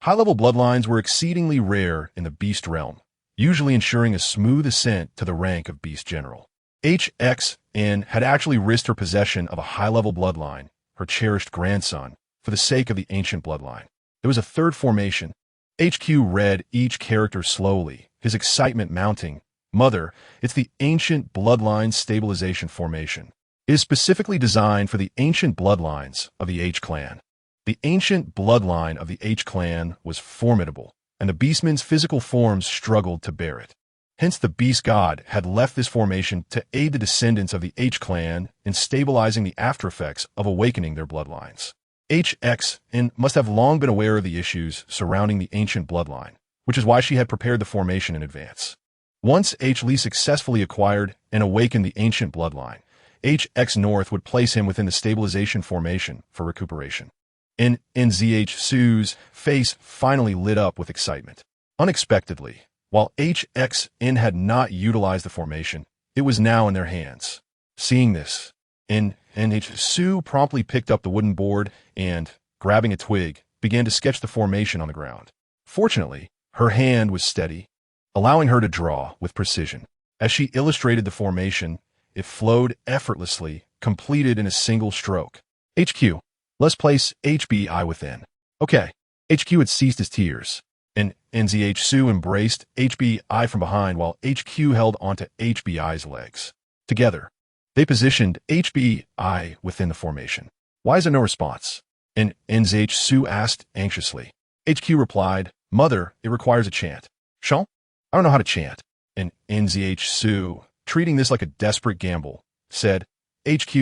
Speaker 1: High-level bloodlines were exceedingly rare in the beast realm, usually ensuring a smooth ascent to the rank of beast general. HXN had actually risked her possession of a high-level bloodline, her cherished grandson, for the sake of the ancient bloodline. There was a third formation. HQ read each character slowly, his excitement mounting. Mother, it's the ancient bloodline stabilization formation. It is specifically designed for the ancient bloodlines of the H clan. The ancient bloodline of the H clan was formidable, and the beastmen's physical forms struggled to bear it. Hence, the beast god had left this formation to aid the descendants of the H clan in stabilizing the aftereffects of awakening their bloodlines. HXN must have long been aware of the issues surrounding the ancient bloodline, which is why she had prepared the formation in advance. Once Li successfully acquired and awakened the ancient bloodline, HX North would place him within the stabilization formation for recuperation. Zhisui's face finally lit up with excitement. Unexpectedly, while HXN had not utilized the formation, it was now in their hands. Seeing this, Zhisui promptly picked up the wooden board and, grabbing a twig, began to sketch the formation on the ground. Fortunately, her hand was steady, allowing her to draw with precision. As she illustrated the formation, it flowed effortlessly, completed in a single stroke. HQ, let's place HBI within. Okay. HQ had ceased his tears, and Zhisui embraced HBI from behind while HQ held onto HBI's legs. Together, they positioned HBI within the formation. Why is there no response? And Zhisui asked anxiously. HQ replied, Mother, it requires a chant. Sean? I don't know how to chant. And Zhisui, treating this like a desperate gamble, said, HQ,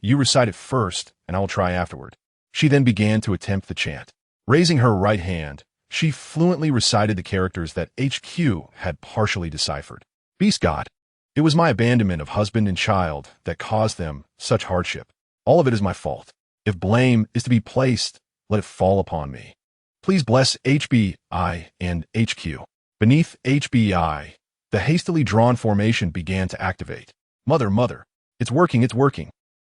Speaker 1: you recite it first, and I will try afterward. She then began to attempt the chant. Raising her right hand, she fluently recited the characters that HQ had partially deciphered. Beast God, it was my abandonment of husband and child that caused them such hardship. All of it is my fault. If blame is to be placed, let it fall upon me. Please bless HBI and HQ. Beneath HBI, the hastily drawn formation began to activate. Mother, it's working.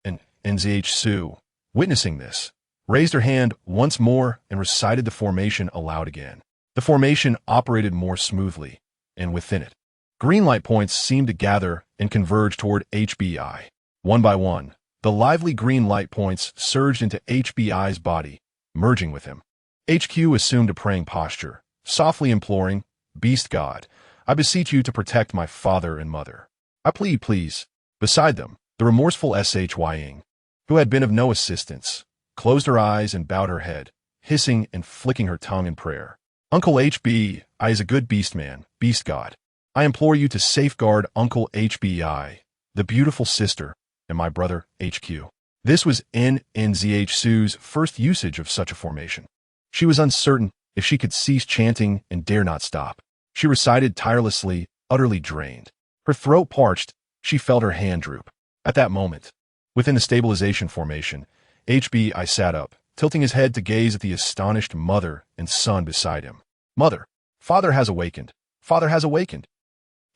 Speaker 1: And Zhisui, witnessing this, raised her hand once more and recited the formation aloud again. The formation operated more smoothly, and within it, green light points seemed to gather and converge toward HBI. One by one, the lively green light points surged into HBI's body, merging with him. HQ assumed a praying posture, softly imploring, Beast God, I beseech you to protect my father and mother. I plead, please. Beside them, the remorseful Shying, who had been of no assistance, closed her eyes and bowed her head, hissing and flicking her tongue in prayer. Uncle HBI is a good beastman, Beast God. I implore you to safeguard Uncle HBI, the beautiful sister, and my brother HQ. This was Zhisui's first usage of such a formation. She was uncertain if she could cease chanting and dare not stop. She recited tirelessly, utterly drained. Her throat parched, she felt her hand droop. At that moment, within the stabilization formation, HBI sat up, tilting his head to gaze at the astonished mother and son beside him. Mother, father has awakened. Father has awakened.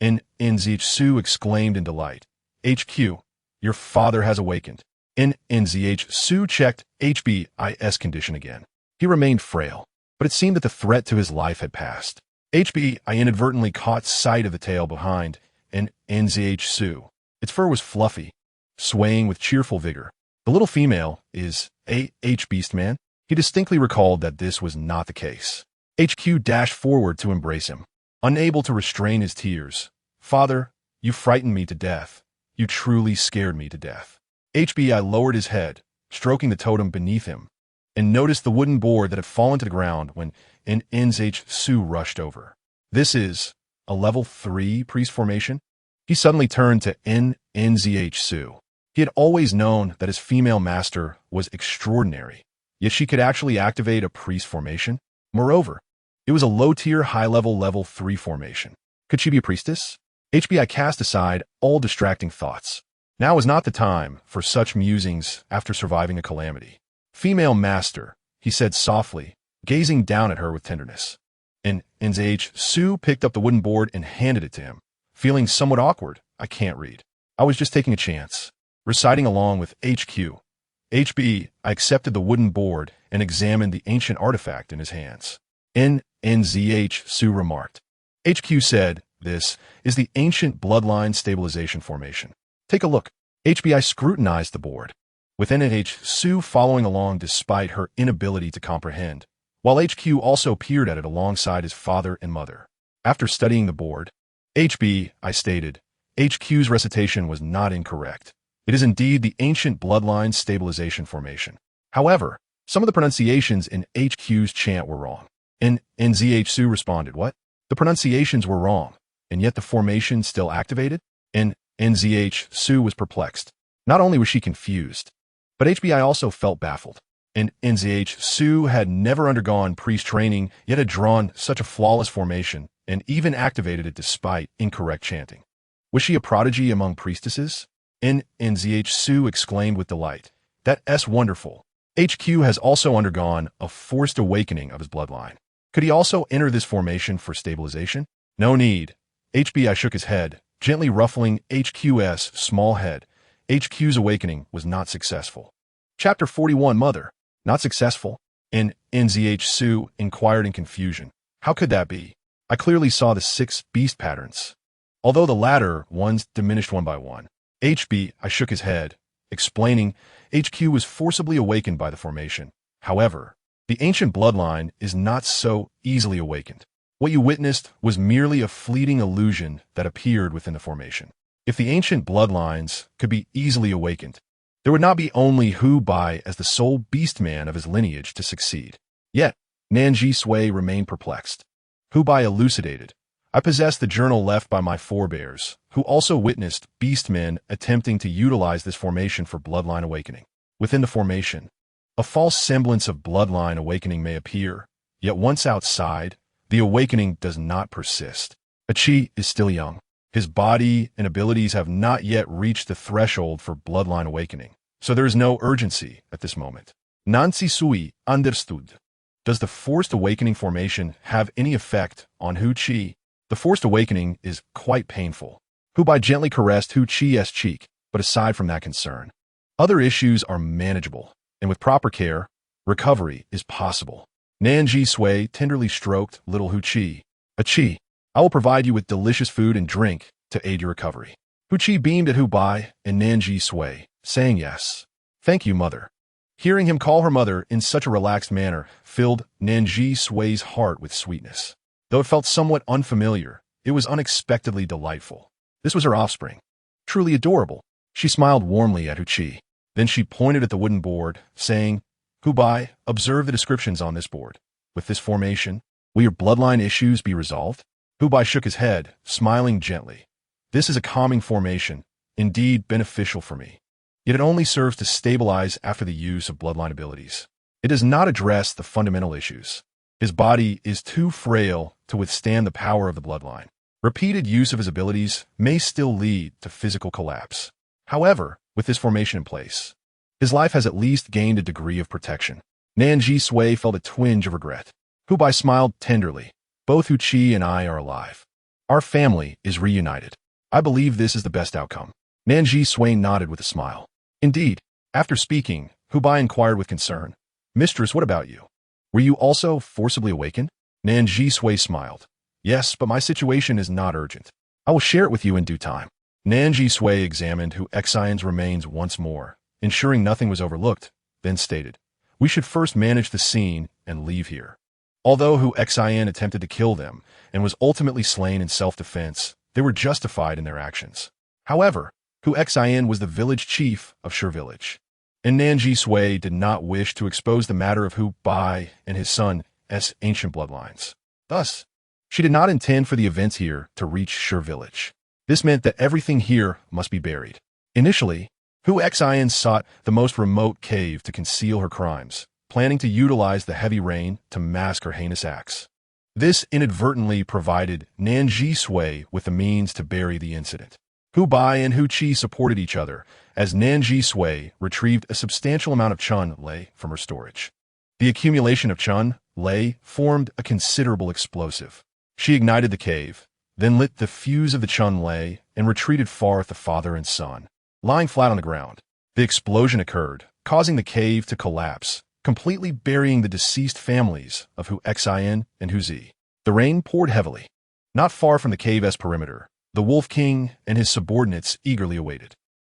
Speaker 1: Zhisui exclaimed in delight. HQ, your father has awakened. Zhisui checked HBI's condition again. He remained frail, but it seemed that the threat to his life had passed. HBI inadvertently caught sight of the tail behind, and Zhisui, Its fur was fluffy, swaying with cheerful vigor. The little female is Beastman. He distinctly recalled that this was not the case. HQ dashed forward to embrace him, unable to restrain his tears. "Father, you frightened me to death. You truly scared me to death." HBI lowered his head, stroking the totem beneath him, and noticed the wooden board that had fallen to the ground when Nan Zhisui rushed over. "This is a level 3 priest formation?" He suddenly turned to Nan Zhisui. He had always known that his female master was extraordinary, yet she could actually activate a priest formation. Moreover, it was a low-tier, high-level level 3 formation. Could she be a priestess? HBI cast aside all distracting thoughts. Now was not the time for such musings after surviving a calamity. "Female master," he said softly, gazing down at her with tenderness. And Zhisui picked up the wooden board and handed it to him, feeling somewhat awkward. "I can't read. I was just taking a chance." Reciting along with HQ. I accepted the wooden board and examined the ancient artifact in his hands. Nan Zhisui remarked. HQ said, "This is the ancient bloodline stabilization formation. Take a look." HBI scrutinized the board, with Zhisui following along despite her inability to comprehend, while HQ also peered at it alongside his father and mother. After studying the board, I stated, HQ's recitation was not incorrect. It is indeed the ancient bloodline stabilization formation. However, some of the pronunciations in HQ's chant were wrong. And Zhisui responded, "What? The pronunciations were wrong, and yet the formation still activated?" And Zhisui was perplexed. Not only was she confused, but HBI also felt baffled. And Zhisui had never undergone priest training, yet had drawn such a flawless formation and even activated it despite incorrect chanting. Was she a prodigy among priestesses? And Zhisui exclaimed with delight, "That's wonderful. HQ has also undergone a forced awakening of his bloodline. Could he also enter this formation for stabilization?" "No need." HBI shook his head, gently ruffling HQ's small head. HQ's awakening was not successful. Chapter 41, Mother. Not successful? And Zhisui inquired in confusion. "How could that be? I clearly saw the 6 beast patterns, although the latter ones diminished one by one." I shook his head, explaining HQ was forcibly awakened by the formation. However, the ancient bloodline is not so easily awakened. What you witnessed was merely a fleeting illusion that appeared within the formation. If the ancient bloodlines could be easily awakened, there would not be only Hu Bai as the sole beastman of his lineage to succeed. Yet, Nan Zhisui remained perplexed. Hu Bai elucidated, "I possess the journal left by my forebears, who also witnessed beastmen attempting to utilize this formation for bloodline awakening. Within the formation, a false semblance of bloodline awakening may appear, yet once outside, the awakening does not persist. Achi is still young. His body and abilities have not yet reached the threshold for bloodline awakening, so there is no urgency at this moment." Nan Zhisui understood. Does the forced awakening formation have any effect on Hu Qi? The forced awakening is quite painful. Hu Bai gently caressed Hu Qi's cheek, but aside from that concern, other issues are manageable, and with proper care, recovery is possible. Nan Zhisui tenderly stroked little Hu Qi. "Achi, I will provide you with delicious food and drink to aid your recovery." Hu Qi beamed at Hu Bai and Nan Zhisui, saying yes. "Thank you, mother." Hearing him call her mother in such a relaxed manner filled Nan Zhisui's heart with sweetness. Though it felt somewhat unfamiliar, it was unexpectedly delightful. This was her offspring. Truly adorable. She smiled warmly at Hu Qi. Then she pointed at the wooden board, saying, "Hu Bai, observe the descriptions on this board. With this formation, will your bloodline issues be resolved?" Hu Bai shook his head, smiling gently. "This is a calming formation, indeed beneficial for me. Yet it only serves to stabilize after the use of bloodline abilities. It does not address the fundamental issues. His body is too frail to withstand the power of the bloodline. Repeated use of his abilities may still lead to physical collapse. However, with this formation in place, his life has at least gained a degree of protection." Nan Zhisui felt a twinge of regret. Hu Bai smiled tenderly. "Both Hu Qi and I are alive. Our family is reunited. I believe this is the best outcome." Nan Zhisui nodded with a smile. Indeed, after speaking, Hu Bai inquired with concern, "Mistress, what about you? Were you also forcibly awakened?" Nan Zhisui smiled. "Yes, but my situation is not urgent. I will share it with you in due time." Nan Zhisui examined Hu Xian's remains once more, ensuring nothing was overlooked, then stated, "We should first manage the scene and leave here." Although Hu Xian attempted to kill them and was ultimately slain in self-defense, they were justified in their actions. However, Hu Xian was the village chief of Shi village, and Nan Zhisui did not wish to expose the matter of Hu Bai and his son's ancient bloodlines. Thus, she did not intend for the events here to reach Shi village. This meant that everything here must be buried. Initially, Hu Xian sought the most remote cave to conceal her crimes, planning to utilize the heavy rain to mask her heinous acts. This inadvertently provided Nan Zhisui with the means to bury the incident. Hu Bai and Hu Qi supported each other as Nan Zhisui retrieved a substantial amount of chun lei from her storage. The accumulation of chun lei formed a considerable explosive. She ignited the cave, then lit the fuse of the chun lei and retreated far with the father and son. Lying flat on the ground, the explosion occurred, causing the cave to collapse, completely burying the deceased families of Hu Xian and Hu Zi. The rain poured heavily. Not far from the cave's perimeter, the Wolf King and his subordinates eagerly awaited.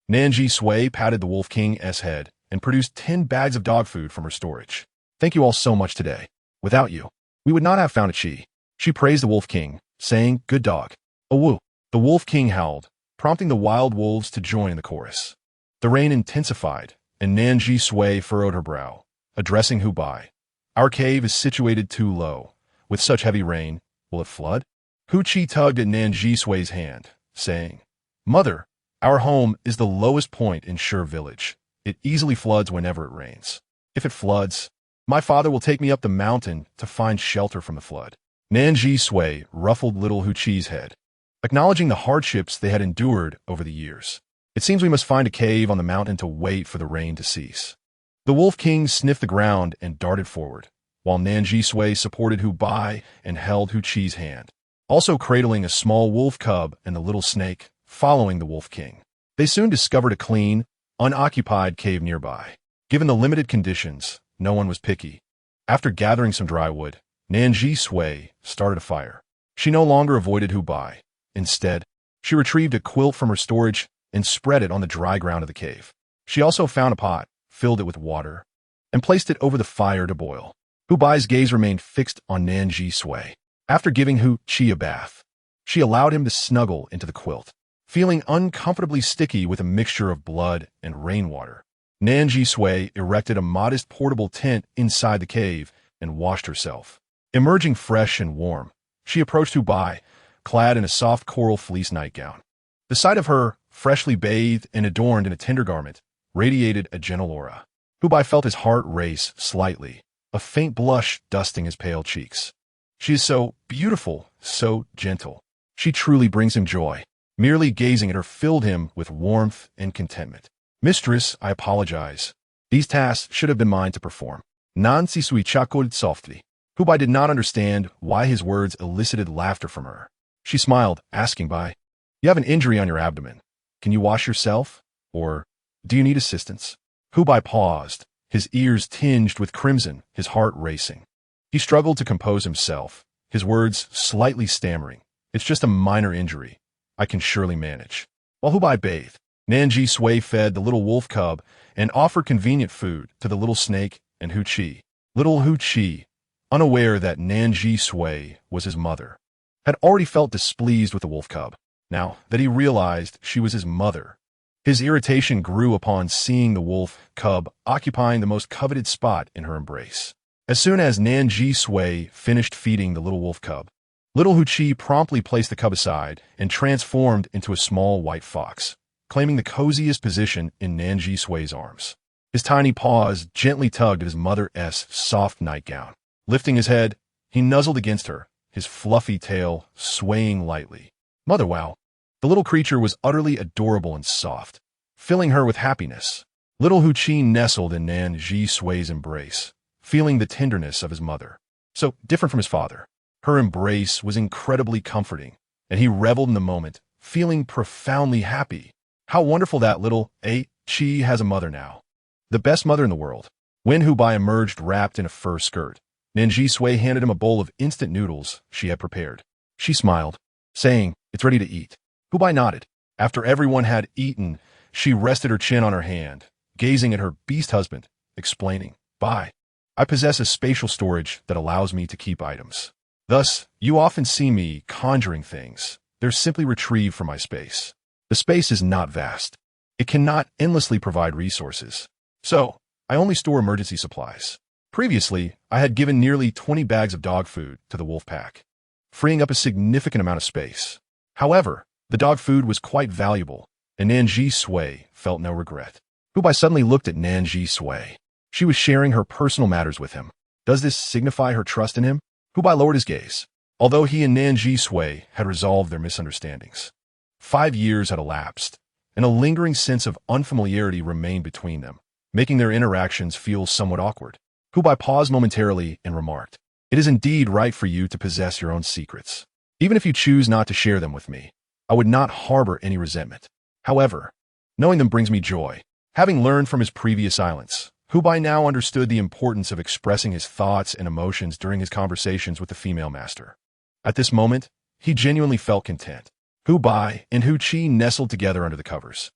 Speaker 1: Nan Zhisui patted the Wolf King's head and produced 10 bags of dog food from her storage. "Thank you all so much today. Without you, we would not have found a chi." She praised the Wolf King, saying, "Good dog." "Oh woo." The Wolf King howled, prompting the wild wolves to join in the chorus. The rain intensified, and Nan Zhisui furrowed her brow, addressing Hu Bai. "Our cave is situated too low. With such heavy rain, will it flood?" Hu Qi tugged at Nan Zhisui's hand, saying, "Mother, our home is the lowest point in Shi village. It easily floods whenever it rains. If it floods, my father will take me up the mountain to find shelter from the flood." Nan Zhisui ruffled little Hu Qi's head, acknowledging the hardships they had endured over the years. "It seems we must find a cave on the mountain to wait for the rain to cease." The Wolf King sniffed the ground and darted forward, while Nan Zhisui supported Hu Bai and held Hu Qi's hand, also cradling a small wolf cub and the little snake, following the Wolf King. They soon discovered a clean, unoccupied cave nearby. Given the limited conditions, no one was picky. After gathering some dry wood, Nan Zhisui started a fire. She no longer avoided Hu Bai. Instead, she retrieved a quilt from her storage and spread it on the dry ground of the cave. She also found a pot, filled it with water, and placed it over the fire to boil. Hu Bai's gaze remained fixed on Nan Zhisui. After giving Hu Qi a bath, she allowed him to snuggle into the quilt. Feeling uncomfortably sticky with a mixture of blood and rainwater, Nan Zhisui erected a modest portable tent inside the cave and washed herself. Emerging fresh and warm, she approached Hu Bai, clad in a soft coral fleece nightgown. The sight of her, freshly bathed and adorned in a tender garment, radiated a gentle aura. Hu Bai felt his heart race slightly, a faint blush dusting his pale cheeks. She is so beautiful, so gentle. She truly brings him joy. Merely gazing at her filled him with warmth and contentment. "Mistress, I apologize. These tasks should have been mine to perform." Nan Zhisui chuckled softly. Hu Bai did not understand why his words elicited laughter from her. She smiled, asking Bai, "You have an injury on your abdomen. Can you wash yourself? Or do you need assistance?" Hu Bai paused, his ears tinged with crimson, his heart racing. He struggled to compose himself, his words slightly stammering. "It's just a minor injury. I can surely manage." While Hu Bai bathed, Nan Zhisui fed the little wolf cub and offered convenient food to the little snake and Hu Qi. Little Hu Qi, unaware that Nan Zhisui was his mother, had already felt displeased with the wolf cub. Now that he realized she was his mother, his irritation grew upon seeing the wolf cub occupying the most coveted spot in her embrace. As soon as Nan Zhisui finished feeding the little wolf cub, little Hu Qi promptly placed the cub aside and transformed into a small white fox, claiming the coziest position in Nan Zhisui's arms. His tiny paws gently tugged at his mother's soft nightgown. Lifting his head, he nuzzled against her, his fluffy tail swaying lightly. Mother wow! The little creature was utterly adorable and soft, filling her with happiness. Little Hu Qi nestled in Nan Zhisui's embrace, feeling the tenderness of his mother. So different from his father, her embrace was incredibly comforting, and he reveled in the moment, feeling profoundly happy. How wonderful that little Qi has a mother now. The best mother in the world. When Hu Bai emerged wrapped in a fur skirt, Nan Zhisui handed him a bowl of instant noodles she had prepared. She smiled, saying, "It's ready to eat." Hu Bai nodded. After everyone had eaten, she rested her chin on her hand, gazing at her beast husband, explaining, "Bye. I possess a spatial storage that allows me to keep items. Thus, you often see me conjuring things. They're simply retrieved from my space. The space is not vast. It cannot endlessly provide resources. So, I only store emergency supplies. Previously, I had given nearly 20 bags of dog food to the wolf pack, freeing up a significant amount of space. However, the dog food was quite valuable, and Nan Zhisui felt no regret. Hubai suddenly looked at Nan Zhisui. She was sharing her personal matters with him. Does this signify her trust in him? Hubai lowered his gaze. Although he and Nan Zhisui had resolved their misunderstandings, 5 years had elapsed, and a lingering sense of unfamiliarity remained between them, making their interactions feel somewhat awkward. Hubai paused momentarily and remarked, "It is indeed right for you to possess your own secrets. Even if you choose not to share them with me, I would not harbor any resentment. However, knowing them brings me joy." Having learned from his previous silence, Hubai now understood the importance of expressing his thoughts and emotions during his conversations with the female master. At this moment, he genuinely felt content. Hubai and Hu Qi nestled together under the covers,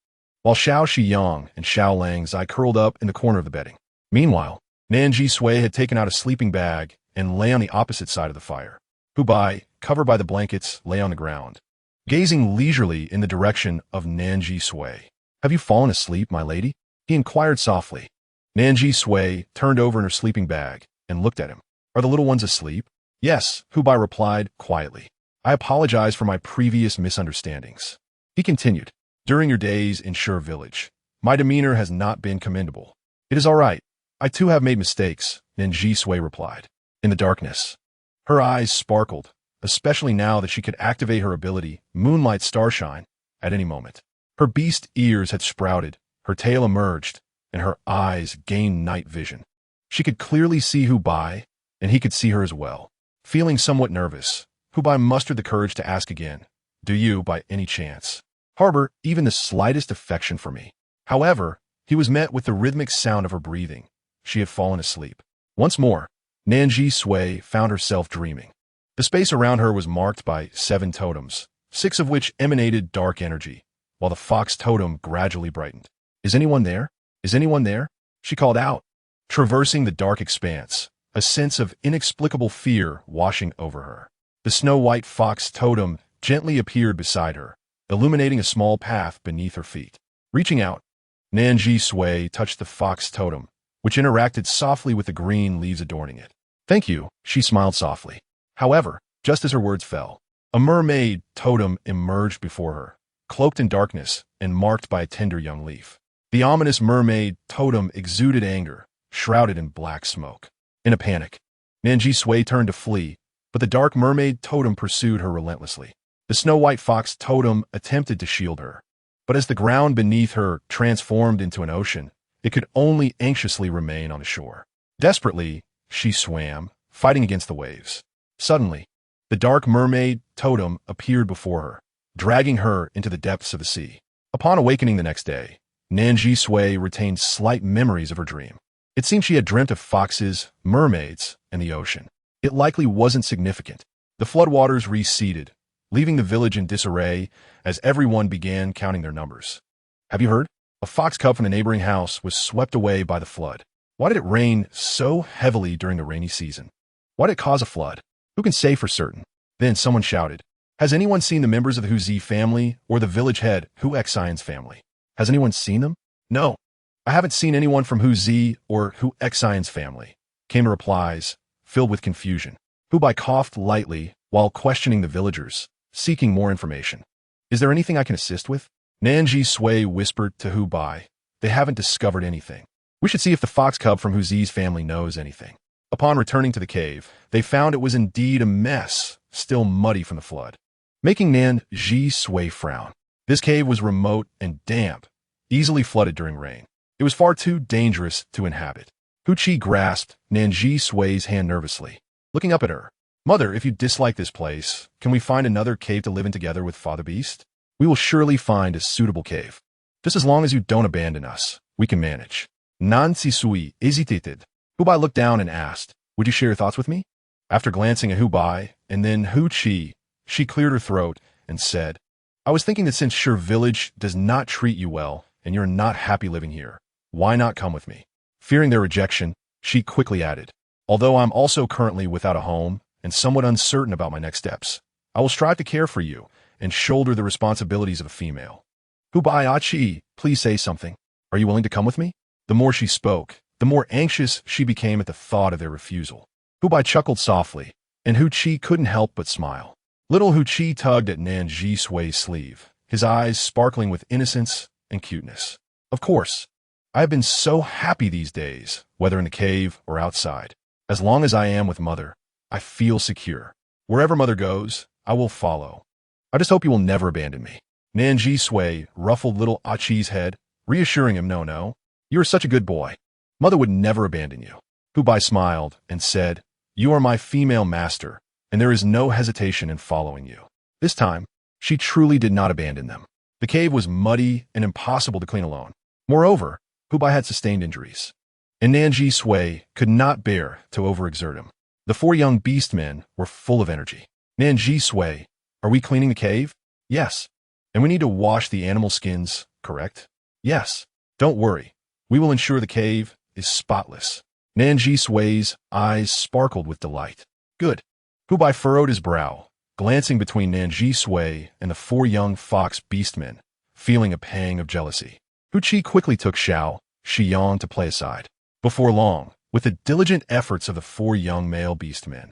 Speaker 1: while Xiao Shiyang and Xiao Langzai curled up in the corner of the bedding. Meanwhile, Nan Zhisui had taken out a sleeping bag and lay on the opposite side of the fire. Hubai, covered by the blankets, lay on the ground, gazing leisurely in the direction of Nan Zhisui. "Have you fallen asleep, my lady?" he inquired softly. Nan Zhisui turned over in her sleeping bag and looked at him. "Are the little ones asleep?" "Yes," Hubai replied quietly. "I apologize for my previous misunderstandings." He continued, "During your days in Shur village, my demeanor has not been commendable." "It is all right. I too have made mistakes," Nan Zhisui replied. In the darkness, her eyes sparkled, especially now that she could activate her ability, Moonlight Starshine, at any moment. Her beast ears had sprouted, her tail emerged, and her eyes gained night vision. She could clearly see Hubai, and he could see her as well. Feeling somewhat nervous, Hubai mustered the courage to ask again, "Do you, by any chance, harbor even the slightest affection for me?" However, he was met with the rhythmic sound of her breathing. She had fallen asleep. Once more, Nan Zhisui found herself dreaming. The space around her was marked by 7 totems, 6 of which emanated dark energy, while the fox totem gradually brightened. "Is anyone there? Is anyone there?" she called out. Traversing the dark expanse, a sense of inexplicable fear washing over her. The snow-white fox totem gently appeared beside her, illuminating a small path beneath her feet. Reaching out, Nan Zhisui touched the fox totem, which interacted softly with the green leaves adorning it. "Thank you," she smiled softly. However, just as her words fell, a mermaid totem emerged before her, cloaked in darkness and marked by a tender young leaf. The ominous mermaid totem exuded anger, shrouded in black smoke. In a panic, Nan Zhisui turned to flee, but the dark mermaid totem pursued her relentlessly. The snow-white fox totem attempted to shield her, but as the ground beneath her transformed into an ocean, it could only anxiously remain on the shore. Desperately, she swam, fighting against the waves. Suddenly, the dark mermaid totem appeared before her, dragging her into the depths of the sea. Upon awakening the next day, Nan Zhisui retained slight memories of her dream. It seemed she had dreamt of foxes, mermaids, and the ocean. It likely wasn't significant. The floodwaters receded, leaving the village in disarray as everyone began counting their numbers. "Have you heard? A fox cub from a neighboring house was swept away by the flood. Why did it rain so heavily during the rainy season? Why did it cause a flood? Who can say for certain?" Then someone shouted, "Has anyone seen the members of the Hu Zi family or the village head Hu Xian's family? Has anyone seen them?" "No, I haven't seen anyone from Hu Zi or Hu Xian's family," came the replies, filled with confusion. Hubai coughed lightly while questioning the villagers, seeking more information. "Is there anything I can assist with?" Nan Zhisui whispered to Hubai, "They haven't discovered anything. We should see if the fox cub from Hu Zi's family knows anything." Upon returning to the cave, they found it was indeed a mess, still muddy from the flood, making Nan Zhisui frown. This cave was remote and damp, easily flooded during rain. It was far too dangerous to inhabit. Hu Qi grasped Nan Zhisui's hand nervously, looking up at her. "Mother, if you dislike this place, can we find another cave to live in together with Father Beast? We will surely find a suitable cave. Just as long as you don't abandon us, we can manage." Nan Zhisui hesitated. Hubai looked down and asked, "Would you share your thoughts with me?" After glancing at Hubai and then Hu Qi, she cleared her throat and said, I was thinking that since Sure Village does not treat you well, and you're not happy living here, why not come with me? Fearing their rejection, she quickly added, although I'm also currently without a home and somewhat uncertain about my next steps, I will strive to care for you and shoulder the responsibilities of a female. Hubai, please say something. Are you willing to come with me? The more she spoke, the more anxious she became at the thought of their refusal. Hubai chuckled softly, and Hu Chi couldn't help but smile. Little Hu Chi tugged at Nan Zhisui's sleeve, his eyes sparkling with innocence and cuteness. Of course, I have been so happy these days, whether in the cave or outside. As long as I am with Mother, I feel secure. Wherever Mother goes, I will follow. I just hope you will never abandon me. Nan Zhisui ruffled little Achi's head, reassuring him, no, you are such a good boy. Mother would never abandon you. Hubai smiled and said, you are my female master, and there is no hesitation in following you. This time, she truly did not abandon them. The cave was muddy and impossible to clean alone. Moreover, Hubai had sustained injuries, and Nan Zhisui could not bear to overexert him. The four young beastmen were full of energy. Nan Zhisui, are we cleaning the cave? Yes. And we need to wash the animal skins, correct? Yes. Don't worry. We will ensure the cave is spotless. Nan Zhisui's eyes sparkled with delight. Good. Hubai furrowed his brow, glancing between Nan Zhisui and the four young fox beastmen, feeling a pang of jealousy. Hu Chi quickly took Xiao, Shiyang to play aside. Before long, with the diligent efforts of the four young male beastmen,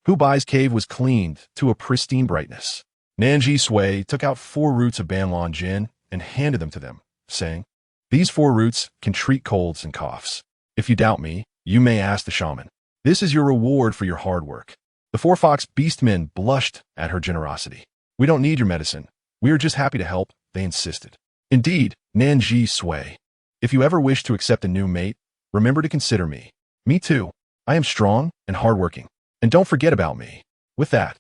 Speaker 1: Hubai's cave was cleaned to a pristine brightness. Nan Zhisui took out 4 roots of Banlan Jin and handed them to them, saying, these 4 roots can treat colds and coughs. If you doubt me, you may ask the shaman. This is your reward for your hard work. The 4 fox beastmen blushed at her generosity. We don't need your medicine. We are just happy to help, they insisted. Indeed, Nan Zhisui, if you ever wish to accept a new mate, remember to consider me. Me too. I am strong and hardworking. And don't forget about me. With that,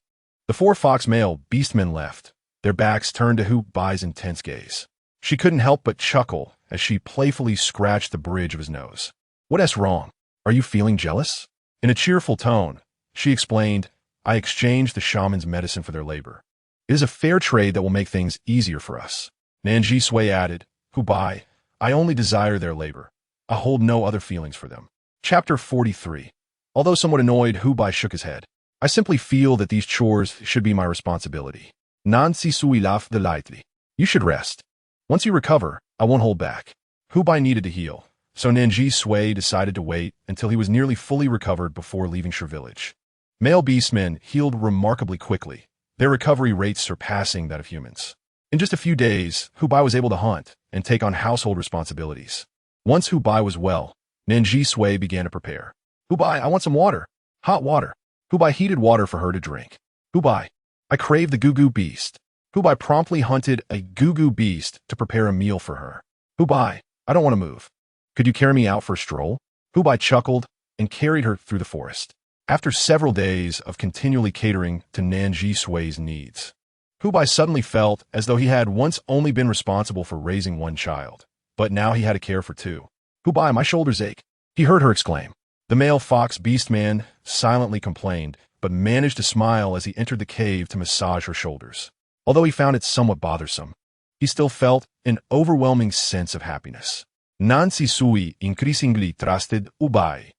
Speaker 1: the 4 fox male beastmen left, their backs turned to Hubai's intense gaze. She couldn't help but chuckle as she playfully scratched the bridge of his nose. What's wrong? Are you feeling jealous? In a cheerful tone, she explained, I exchanged the shaman's medicine for their labor. It is a fair trade that will make things easier for us. Nan Zhisui added, Hubai, I only desire their labor. I hold no other feelings for them. Chapter 43. Although somewhat annoyed, Hubai shook his head. I simply feel that these chores should be my responsibility. Nan Zhisui laughed lightly. You should rest. Once you recover, I won't hold back. Hubai needed to heal, so Nan Zhisui decided to wait until he was nearly fully recovered before leaving Sure Village. Male beastmen healed remarkably quickly, their recovery rates surpassing that of humans. In just a few days, Hubai was able to hunt and take on household responsibilities. Once Hubai was well, Nan Zhisui began to prepare. Hubai, I want some water. Hot water. Hubai heated water for her to drink. Hubai, I crave the Gugu beast. Hubai promptly hunted a Gugu beast to prepare a meal for her. Hubai, I don't want to move. Could you carry me out for a stroll? Hubai chuckled and carried her through the forest. After several days of continually catering to Nan Zhisui's needs, Hubai suddenly felt as though he had once only been responsible for raising 1 child, but now he had to care for 2. Hubai, my shoulders ache. He heard her exclaim. The male fox beastman silently complained, but managed to smile as he entered the cave to massage her shoulders. Although he found it somewhat bothersome, he still felt an overwhelming sense of happiness. Nan Zhisui increasingly trusted Hubai,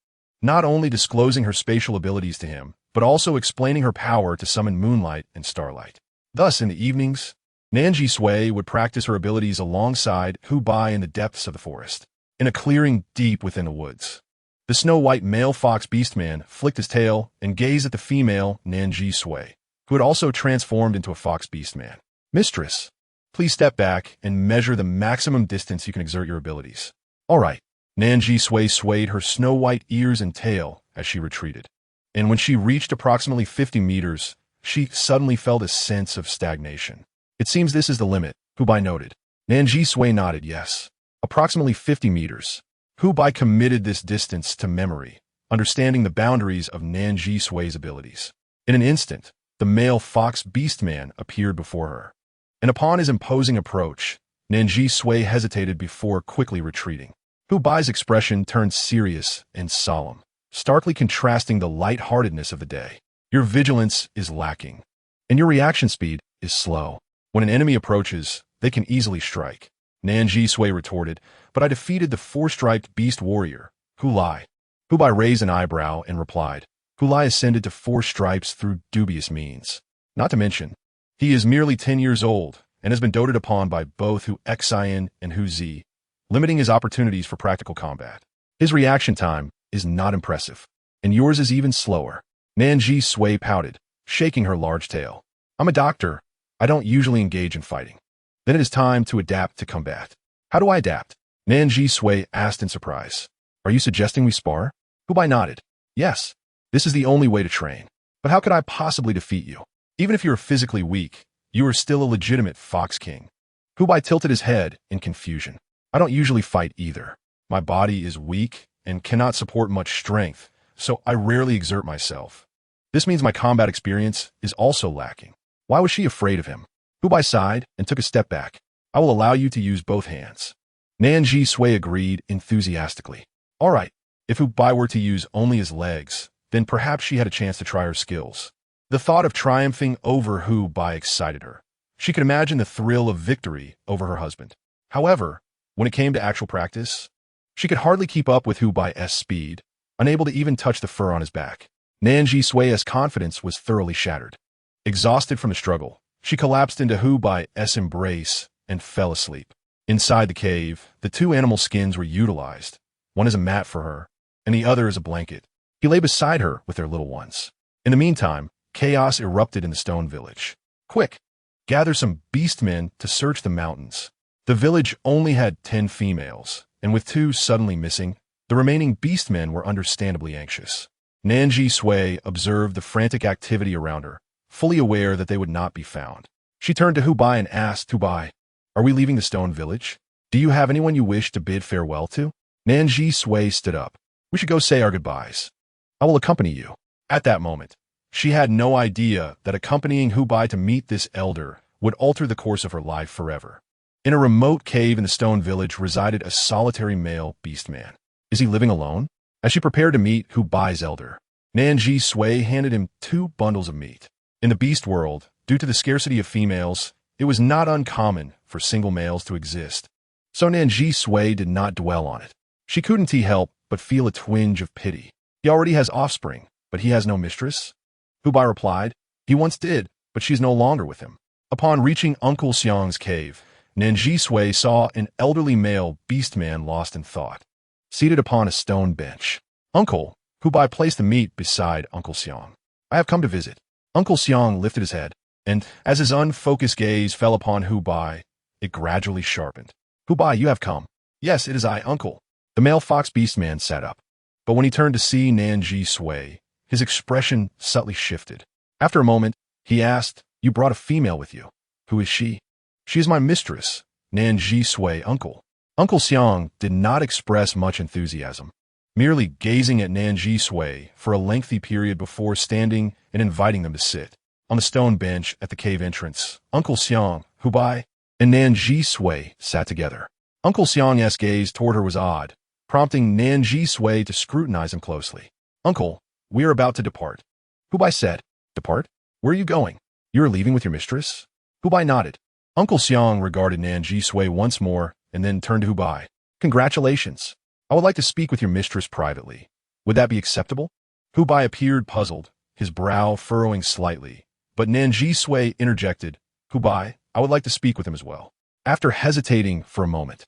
Speaker 1: not only disclosing her spatial abilities to him, but also explaining her power to summon moonlight and starlight. Thus, in the evenings, Nan Zhisui would practice her abilities alongside Hubai in the depths of the forest, in a clearing deep within the woods. The snow-white male fox beastman flicked his tail and gazed at the female Nan Zhisui, who had also transformed into a fox beastman. Mistress, please step back and measure the maximum distance you can exert your abilities. All right. Nan Zhisui swayed her snow-white ears and tail as she retreated. And when she reached approximately 50 meters, she suddenly felt a sense of stagnation. It seems this is the limit, Hubai noted. Nan Zhisui nodded yes. Approximately 50 meters. Hubai committed this distance to memory, understanding the boundaries of Nan Zhisui's abilities. In an instant, the male fox beastman appeared before her. And upon his imposing approach, Nan Zhisui hesitated before quickly retreating. Hubai's expression turned serious and solemn, starkly contrasting the light-heartedness of the day. Your vigilance is lacking, and your reaction speed is slow. When an enemy approaches, they can easily strike. Nan Zhisui retorted, but I defeated the four-striped beast warrior, Hulai. Hubai raised an eyebrow and replied, Hulai ascended to 4 stripes through dubious means. Not to mention, he is merely 10 years old and has been doted upon by both Hu Xian and Hu Zi, limiting his opportunities for practical combat. His reaction time is not impressive, and yours is even slower. Nan Zhisui pouted, shaking her large tail. I'm a doctor. I don't usually engage in fighting. Then it is time to adapt to combat. How do I adapt? Nan Zhisui asked in surprise. Are you suggesting we spar? Hubai nodded. Yes. This is the only way to train. But how could I possibly defeat you? Even if you are physically weak, you are still a legitimate fox king. Hubai tilted his head in confusion. I don't usually fight either. My body is weak and cannot support much strength, so I rarely exert myself. This means my combat experience is also lacking. Why was she afraid of him? Hubai sighed and took a step back. I will allow you to use both hands. Nan Zhisui agreed enthusiastically. All right, if Hubai were to use only his legs, then perhaps she had a chance to try her skills. The thought of triumphing over Hubai excited her. She could imagine the thrill of victory over her husband. However, when it came to actual practice, she could hardly keep up with Hubai's speed, unable to even touch the fur on his back. Nan Zhisui's confidence was thoroughly shattered. Exhausted from the struggle, she collapsed into Hubai's embrace and fell asleep. Inside the cave, the 2 animal skins were utilized, one as a mat for her, and the other as a blanket. He lay beside her with their little ones. In the meantime, chaos erupted in the stone village. Quick! Gather some beastmen to search the mountains. The village only had 10 females, and with 2 suddenly missing, the remaining beastmen were understandably anxious. Nan Zhisui observed the frantic activity around her, fully aware that they would not be found. She turned to Hubai and asked, Hubai, are we leaving the stone village? Do you have anyone you wish to bid farewell to? Nan Zhisui stood up. We should go say our goodbyes. I will accompany you. At that moment, she had no idea that accompanying Hubai to meet this elder would alter the course of her life forever. In a remote cave in the stone village resided a solitary male beastman. Is he living alone? As she prepared to meet Hubai's elder, Nan Zhisui handed him 2 bundles of meat. In the beast world, due to the scarcity of females, it was not uncommon for single males to exist. So Nan Zhisui did not dwell on it. She couldn't help but feel a twinge of pity. He already has offspring, but he has no mistress? Hubai replied, he once did, but she is no longer with him. Upon reaching Uncle Xiang's cave, Nan Zhisui saw an elderly male beastman lost in thought, seated upon a stone bench. Uncle, Hubai placed the meat beside Uncle Xiang. I have come to visit. Uncle Xiang lifted his head, and as his unfocused gaze fell upon Hubai, it gradually sharpened. Hubai, you have come. Yes, it is I, Uncle. The male fox beastman sat up, but when he turned to see Nan Zhisui, his expression subtly shifted. After a moment, he asked, you brought a female with you. Who is she? She is my mistress, Nan Zhisui, Uncle. Uncle Xiang did not express much enthusiasm, merely gazing at Nan Zhisui for a lengthy period before standing and inviting them to sit. On the stone bench at the cave entrance, Uncle Xiang, Hubai, and Nan Zhisui sat together. Uncle Xiang's gaze toward her was odd, prompting Nan Zhisui to scrutinize him closely. Uncle, we are about to depart. Hubai said, Depart? Where are you going? You are leaving with your mistress? Hubai nodded. Uncle Xiang regarded Nan Zhisui once more and then turned to Hubai. Congratulations. I would like to speak with your mistress privately. Would that be acceptable? Hubai appeared puzzled, his brow furrowing slightly, but Nan Zhisui interjected, Hubai, I would like to speak with him as well. After hesitating for a moment,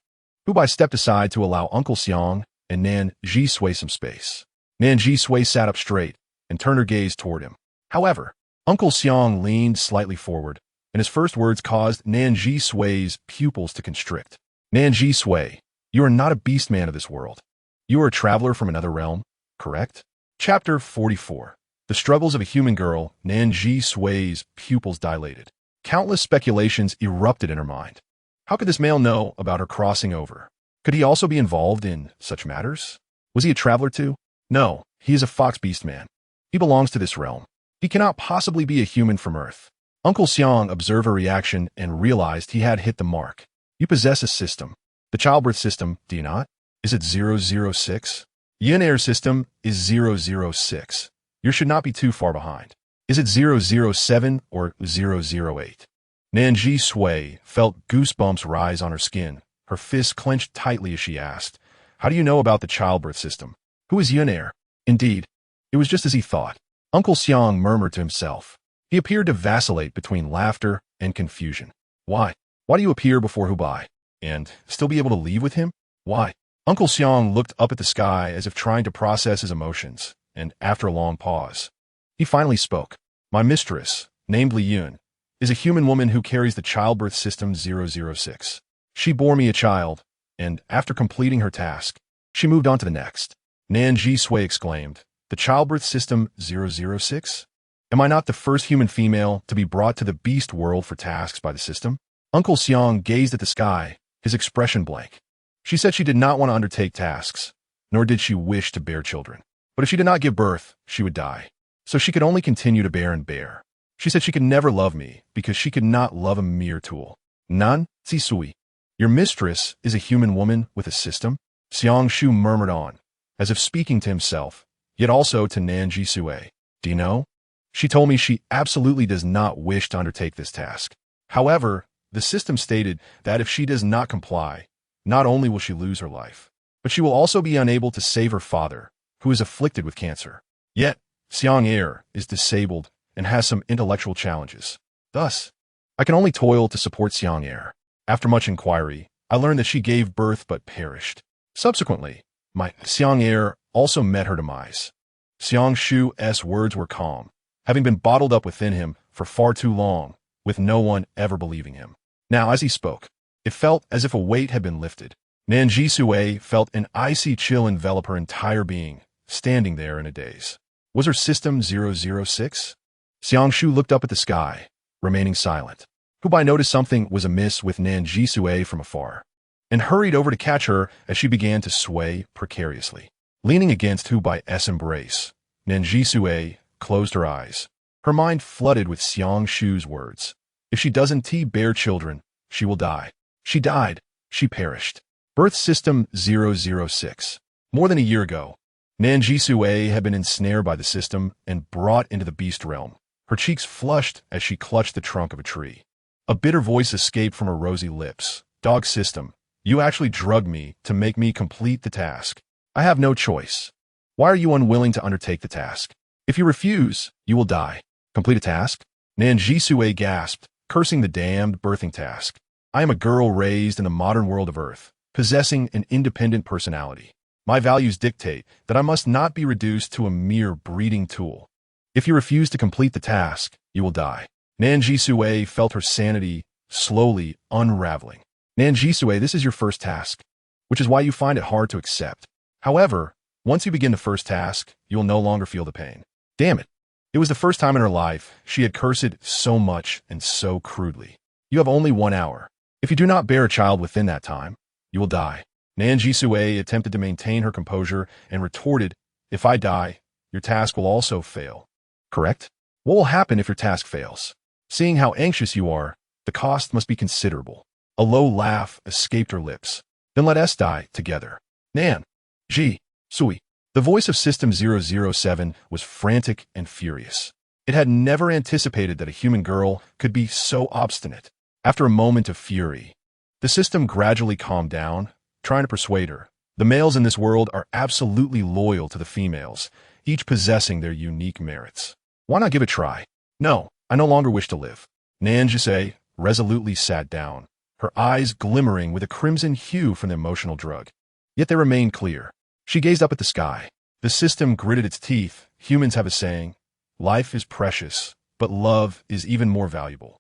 Speaker 1: Hubai stepped aside to allow Uncle Xiang and Nan Zhisui some space. Nan Zhisui sat up straight and turned her gaze toward him. However, Uncle Xiang leaned slightly forward, and his first words caused Nan Zhisui's pupils to constrict. Nan Zhisui, you are not a beastman of this world. You are a traveler from another realm, correct? Chapter 44. The struggles of a human girl. Nan Zhisui's pupils dilated. Countless speculations erupted in her mind. How could this male know about her crossing over? Could he also be involved in such matters? Was he a traveler too? No, he is a fox beastman. He belongs to this realm. He cannot possibly be a human from Earth. Uncle Xiang observed her reaction and realized he had hit the mark. You possess a system. The childbirth system, do you not? Is it 006? Yin air system is 006. You should not be too far behind. Is it 007 or 008? Nan Zhisui felt goosebumps rise on her skin, her fists clenched tightly as she asked, "How do you know about the childbirth system? Who is Yunair?" Indeed, it was just as he thought. Uncle Xiang murmured to himself. He appeared to vacillate between laughter and confusion. Why? Why do you appear before Hubai? And still be able to leave with him? Why? Uncle Xiang looked up at the sky as if trying to process his emotions, and after a long pause, he finally spoke. My mistress, named Li Yun, is a human woman who carries the childbirth system 006. She bore me a child, and after completing her task, she moved on to the next. Nan Zhisui exclaimed, "The childbirth system 006? Am I not the first human female to be brought to the beast world for tasks by the system?" Uncle Xiang gazed at the sky, his expression blank. She said she did not want to undertake tasks, nor did she wish to bear children. But if she did not give birth, she would die. So she could only continue to bear and bear. She said she could never love me because she could not love a mere tool. Nan Zhisui, your mistress is a human woman with a system? Xiang Shu murmured on, as if speaking to himself, yet also to Nan Zhisui. Do you know? She told me she absolutely does not wish to undertake this task. However, the system stated that if she does not comply, not only will she lose her life, but she will also be unable to save her father, who is afflicted with cancer. Yet, Xiang Er is disabled and has some intellectual challenges. Thus, I can only toil to support Xiang Er. After much inquiry, I learned that she gave birth but perished. Subsequently, my Xiang Er also met her demise. Xiang Shu's words were calm, having been bottled up within him for far too long, with no one ever believing him. Now, as he spoke, it felt as if a weight had been lifted. Nan Zhisui felt an icy chill envelop her entire being, standing there in a daze. Was her system 006? Xiang Shu looked up at the sky, remaining silent. Hubai noticed something was amiss with Nan Zhisui from afar, and hurried over to catch her as she began to sway precariously. Leaning against Hubai's embrace, Nan Zhisui closed her eyes. Her mind flooded with Xiang Shu's words. If she doesn't bear children, she will die. She died. She perished. Birth System 006. More than a year ago, Nan Zhisui had been ensnared by the system and brought into the beast realm. Her cheeks flushed as she clutched the trunk of a tree. A bitter voice escaped from her rosy lips. Dog system, you actually drugged me to make me complete the task. I have no choice. Why are you unwilling to undertake the task? If you refuse, you will die. Complete a task? Nan Zhisui gasped, cursing the damned birthing task. I am a girl raised in the modern world of Earth, possessing an independent personality. My values dictate that I must not be reduced to a mere breeding tool. If you refuse to complete the task, you will die. Nan Zhisui felt her sanity slowly unraveling. Nan Zhisui, this is your first task, which is why you find it hard to accept. However, once you begin the first task, you will no longer feel the pain. Damn it. It was the first time in her life she had cursed so much and so crudely. You have only 1 hour. If you do not bear a child within that time, you will die. Nan Zhisui attempted to maintain her composure and retorted, if I die, your task will also fail. Correct? What will happen if your task fails? Seeing how anxious you are, the cost must be considerable. A low laugh escaped her lips. Then let us die together. Nan Zhisui. The voice of System 007 was frantic and furious. It had never anticipated that a human girl could be so obstinate. After a moment of fury, the system gradually calmed down, trying to persuade her. The males in this world are absolutely loyal to the females, each possessing their unique merits. Why not give it a try? No, I no longer wish to live. Nan Zhisui resolutely sat down, her eyes glimmering with a crimson hue from the emotional drug. Yet they remained clear. She gazed up at the sky. The system gritted its teeth. Humans have a saying, life is precious, but love is even more valuable.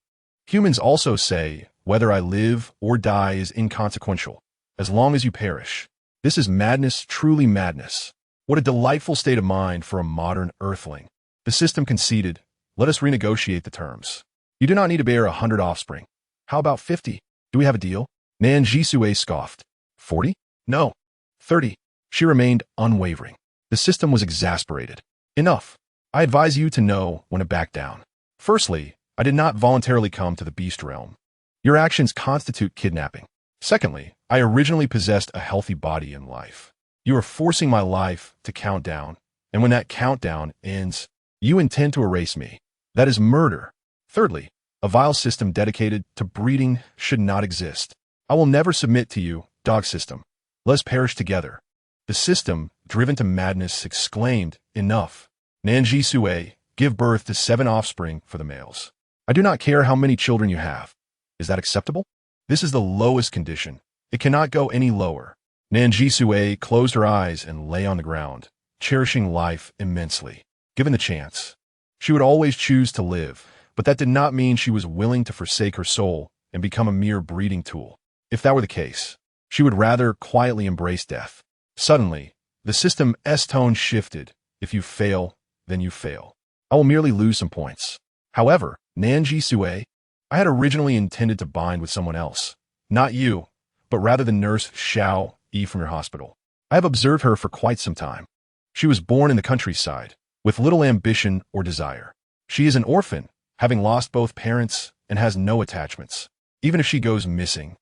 Speaker 1: Humans also say, whether I live or die is inconsequential, as long as you perish. This is madness, truly madness. What a delightful state of mind for a modern earthling. The system conceded, let us renegotiate the terms. You do not need to bear 100 offspring. How about 50? Do we have a deal? Nan Zhisui scoffed. 40? No. 30. She remained unwavering. The system was exasperated. Enough. I advise you to know when to back down. Firstly, I did not voluntarily come to the beast realm. Your actions constitute kidnapping. Secondly, I originally possessed a healthy body and life. You are forcing my life to count down, and when that countdown ends, you intend to erase me. That is murder. Thirdly, A vile system dedicated to breeding should not exist. I will never submit to you, dog system. Let us perish together. The system, driven to madness, exclaimed, Enough. Nan Zhisui, give birth to 7 offspring for the males. I do not care how many children you have. Is that acceptable? This is the lowest condition. It cannot go any lower. Nan Zhisui closed her eyes and lay on the ground, cherishing life immensely. Given the chance, she would always choose to live, but that did not mean she was willing to forsake her soul and become a mere breeding tool. If that were the case, she would rather quietly embrace death. Suddenly, the system's tone shifted. If you fail, then you fail. I will merely lose some points. However, Nan Zhisui, I had originally intended to bind with someone else. Not you, but rather the nurse Xiao Yi from your hospital. I have observed her for quite some time. She was born in the countryside, with little ambition or desire. She is an orphan, having lost both parents, and has no attachments. Even if she goes missing,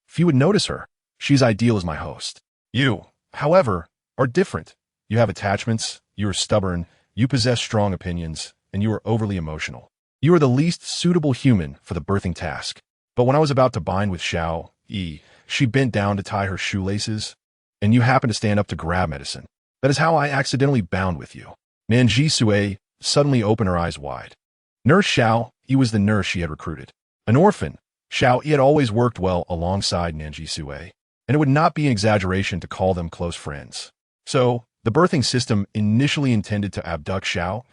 Speaker 1: few would notice her. She's ideal as my host. You, however, are different. You have attachments, you are stubborn, you possess strong opinions, and you are overly emotional. You are the least suitable human for the birthing task. But when I was about to bind with Xiao Yi, she bent down to tie her shoelaces, and you happened to stand up to grab medicine. That is how I accidentally bound with you. Nan Zhisui suddenly opened her eyes wide. Nurse Xiao Yi was the nurse she had recruited. An orphan, Xiao Yi had always worked well alongside Nan Zhisui, and it would not be an exaggeration to call them close friends. So, the birthing system initially intended to abduct Xiao.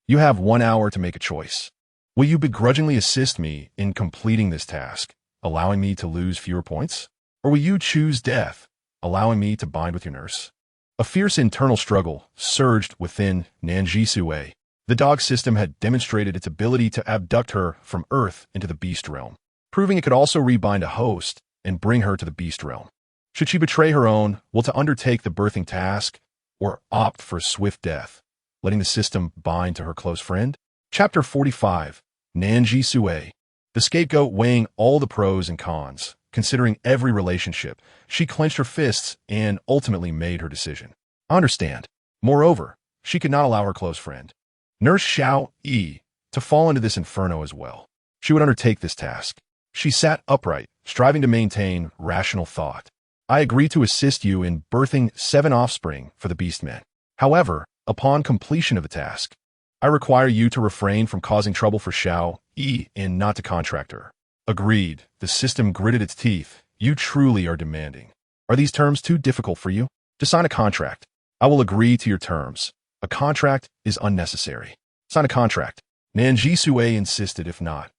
Speaker 1: You have 1 hour to make a choice. Will you begrudgingly assist me in completing this task, allowing me to lose fewer points? Or will you choose death, allowing me to bind with your nurse? A fierce internal struggle surged within Nan Zhisui. The dog system had demonstrated its ability to abduct her from Earth into the beast realm, proving it could also rebind a host and bring her to the beast realm. Should she betray her own will to undertake the birthing task, or opt for swift death, letting the system bind to her close friend? Chapter 45, Nan Zhisui. The scapegoat weighing all the pros and cons, considering every relationship, she clenched her fists and ultimately made her decision. I understand. Moreover, she could not allow her close friend, Nurse Xiao Yi, to fall into this inferno as well. She would undertake this task. She sat upright, striving to maintain rational thought. I agree to assist you in birthing 7 offspring for the beast men. However, upon completion of the task, I require you to refrain from causing trouble for Xiao Yi and not to contract her. Agreed. The system gritted its teeth. You truly are demanding. Are these terms too difficult for you? To sign a contract. I will agree to your terms. A contract is unnecessary. Sign a contract. Nan Zhisui insisted. If not,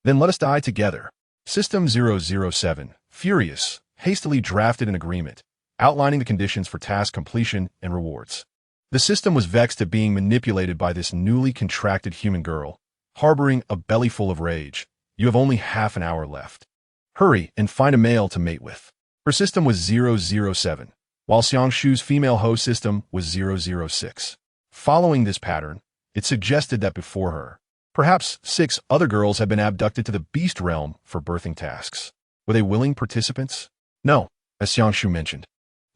Speaker 1: then let us die together. System 007, furious, hastily drafted an agreement, outlining the conditions for task completion and rewards. The system was vexed at being manipulated by this newly contracted human girl, harboring a belly full of rage. You have only half an hour left. Hurry and find a male to mate with. Her system was 007, while Xiangshu's female host system was 006. Following this pattern, it suggested that before her, perhaps 6 other girls had been abducted to the beast realm for birthing tasks. Were they willing participants? No, as Xiangshu mentioned.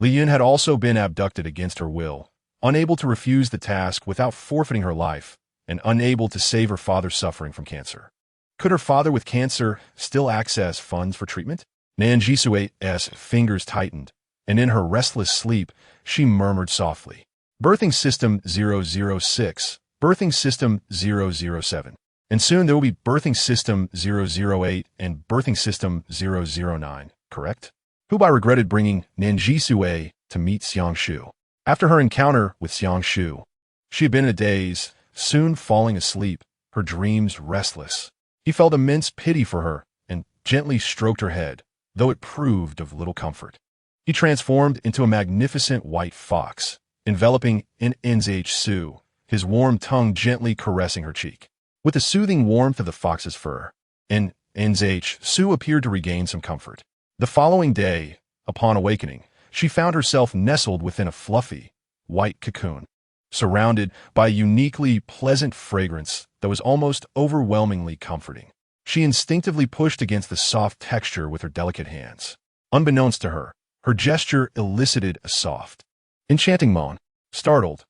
Speaker 1: Li Yun had also been abducted against her will, unable to refuse the task without forfeiting her life, and unable to save her father suffering from cancer. Could her father with cancer still access funds for treatment? Nan Zhisui's fingers tightened, and in her restless sleep, she murmured softly, Birthing System 006, Birthing System 007. And soon there will be Birthing System 008 and Birthing System 009, correct? Hubai regretted bringing Nan Zhisui to meet Xiangshu. After her encounter with Xiangshu, she had been in a daze, soon falling asleep, her dreams restless. He felt immense pity for her and gently stroked her head, though it proved of little comfort. He transformed into a magnificent white fox, enveloping Nan Zhisui, his warm tongue gently caressing her cheek. With the soothing warmth of the fox's fur, Nan Zhisui appeared to regain some comfort. The following day, upon awakening, she found herself nestled within a fluffy, white cocoon, surrounded by a uniquely pleasant fragrance that was almost overwhelmingly comforting. She instinctively pushed against the soft texture with her delicate hands. Unbeknownst to her, her gesture elicited a soft, enchanting moan. Startled,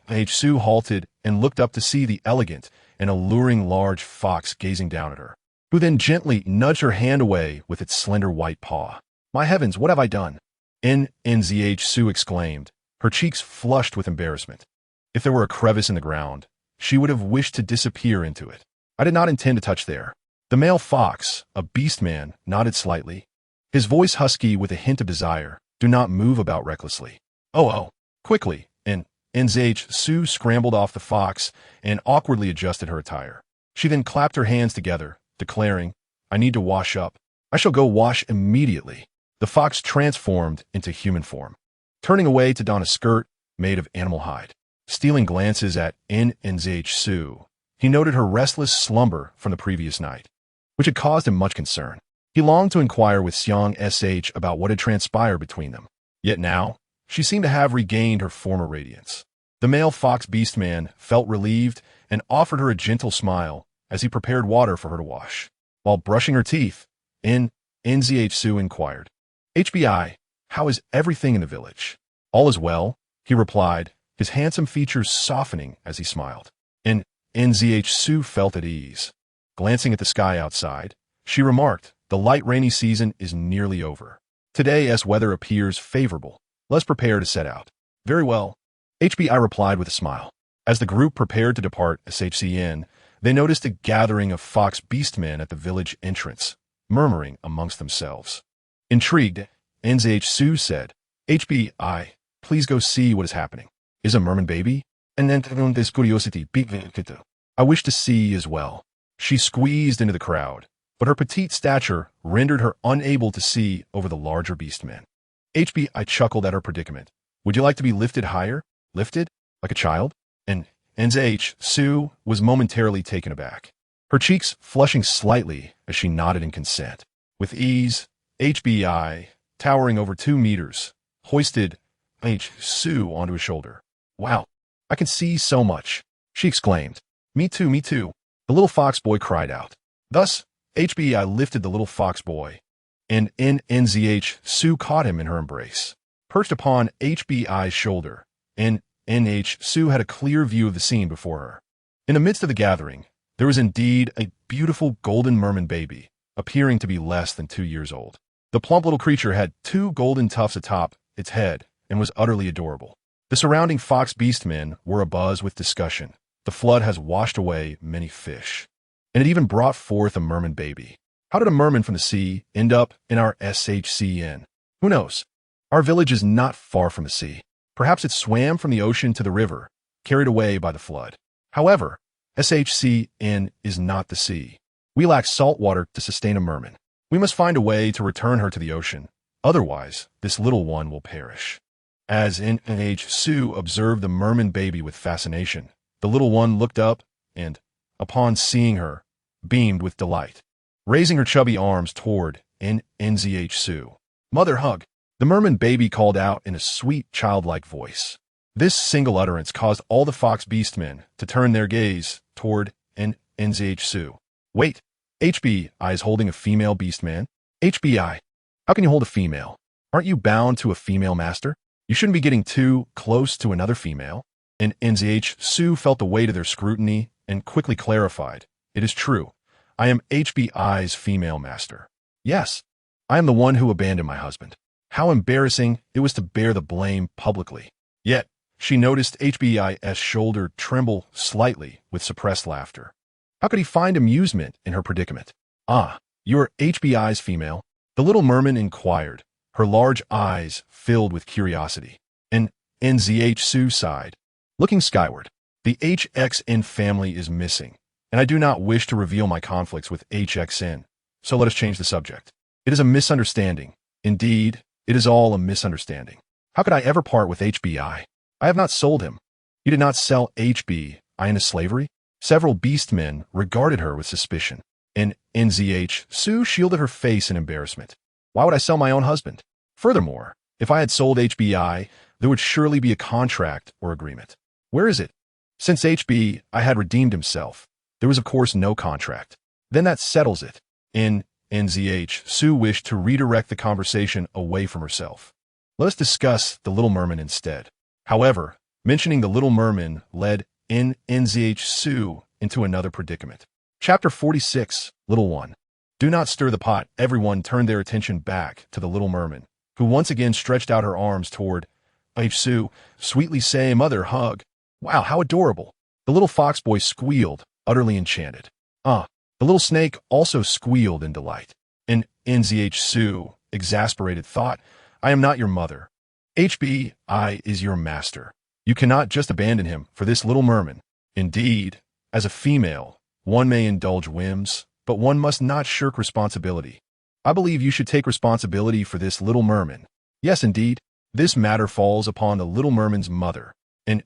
Speaker 1: Zhisui halted and looked up to see the elegant an alluring large fox gazing down at her, who then gently nudged her hand away with its slender white paw. "My heavens, what have I done?" Nzhsu exclaimed, her cheeks flushed with embarrassment. If there were a crevice in the ground, she would have wished to disappear into it. "I did not intend to touch there." The male fox, a beast man, nodded slightly, his voice husky with a hint of desire. "Do not move about recklessly." Oh. Quickly, Nzhsu scrambled off the fox and awkwardly adjusted her attire. She then clapped her hands together, declaring, "I need to wash up. I shall go wash immediately." The fox transformed into human form, turning away to don a skirt made of animal hide. Stealing glances at Nzhsu, he noted her restless slumber from the previous night, which had caused him much concern. He longed to inquire with Xiang Sh about what had transpired between them. Yet now, she seemed to have regained her former radiance. The male fox beastman felt relieved and offered her a gentle smile as he prepared water for her to wash. While brushing her teeth, Nzhsu inquired, "HBI, how is everything in the village?" "All is well," he replied, his handsome features softening as he smiled. Nzhsu felt at ease. Glancing at the sky outside, she remarked, "The light rainy season is nearly over. Today's weather appears favorable. Let's prepare to set out." "Very well," HBI replied with a smile. As the group prepared to depart SHCN, they noticed a gathering of fox beastmen at the village entrance, murmuring amongst themselves. Intrigued, Nzhsu said, "HBI, please go see what is happening. Is a merman baby? And then this curiosity. I wish to see as well." She squeezed into the crowd, but her petite stature rendered her unable to see over the larger beastmen. HBI chuckled at her predicament. "Would you like to be lifted higher? Lifted? Like a child?" And Nzhsu was momentarily taken aback, her cheeks flushing slightly as she nodded in consent. With ease, HBI, towering over 2 meters, hoisted Nzhsu onto his shoulder. "Wow, I can see so much," she exclaimed. Me too, the little fox boy cried out. Thus, HBI lifted the little fox boy, and Nzhsu caught him in her embrace. Perched upon HBI's shoulder, Nzhsu had a clear view of the scene before her. In the midst of the gathering, there was indeed a beautiful golden merman baby, appearing to be less than 2 years old. The plump little creature had 2 golden tufts atop its head and was utterly adorable. The surrounding fox beastmen were abuzz with discussion. The flood has washed away many fish, and it even brought forth a merman baby. How did a merman from the sea end up in our SHCN? Who knows? Our village is not far from the sea. Perhaps it swam from the ocean to the river, carried away by the flood. However, SHCN is not the sea. We lack salt water to sustain a merman. We must find a way to return her to the ocean. Otherwise, this little one will perish. As Nzhsu observed the merman baby with fascination, the little one looked up and, upon seeing her, beamed with delight. Raising her chubby arms toward Nzhsu, "Mother hug," the merman baby called out in a sweet, childlike voice. This single utterance caused all the fox beastmen to turn their gaze toward Nzhsu. "Wait, HBI is holding a female beastman? HBI, how can you hold a female? Aren't you bound to a female master? You shouldn't be getting too close to another female." And Nzhsu felt the weight of their scrutiny and quickly clarified, "It is true. I am HBI's female master. Yes, I am the one who abandoned my husband." How embarrassing it was to bear the blame publicly. Yet, she noticed HBI's shoulder tremble slightly with suppressed laughter. How could he find amusement in her predicament? "Ah, you're HBI's female?" The little merman inquired, her large eyes filled with curiosity. And Nzhsu sighed, looking skyward. "The HXN family is missing, and I do not wish to reveal my conflicts with HXN, so let us change the subject. It is a misunderstanding. Indeed, it is all a misunderstanding. How could I ever part with HBI? I have not sold him. You did not sell HBI into slavery?" Several beastmen regarded her with suspicion, and Nzhsu shielded her face in embarrassment. "Why would I sell my own husband? Furthermore, if I had sold HBI, there would surely be a contract or agreement. Where is it? Since HBI had redeemed himself, there was of course no contract. Then that settles it." Nzhsu wished to redirect the conversation away from herself. "Let us discuss the little merman instead." However, mentioning the little merman led Nzhsu into another predicament. Chapter 46, Little One. Do not stir the pot. Everyone turned their attention back to the little merman, who once again stretched out her arms toward Su, sweetly saying, "Mother, hug." Wow, how adorable. The little fox boy squealed, utterly enchanted. The little snake also squealed in delight. And Su, exasperated, thought, "I am not your mother. I is your master. You cannot just abandon him for this little merman." Indeed, as a female, one may indulge whims, but one must not shirk responsibility. I believe you should take responsibility for this little merman. Yes, indeed, this matter falls upon the little merman's mother. And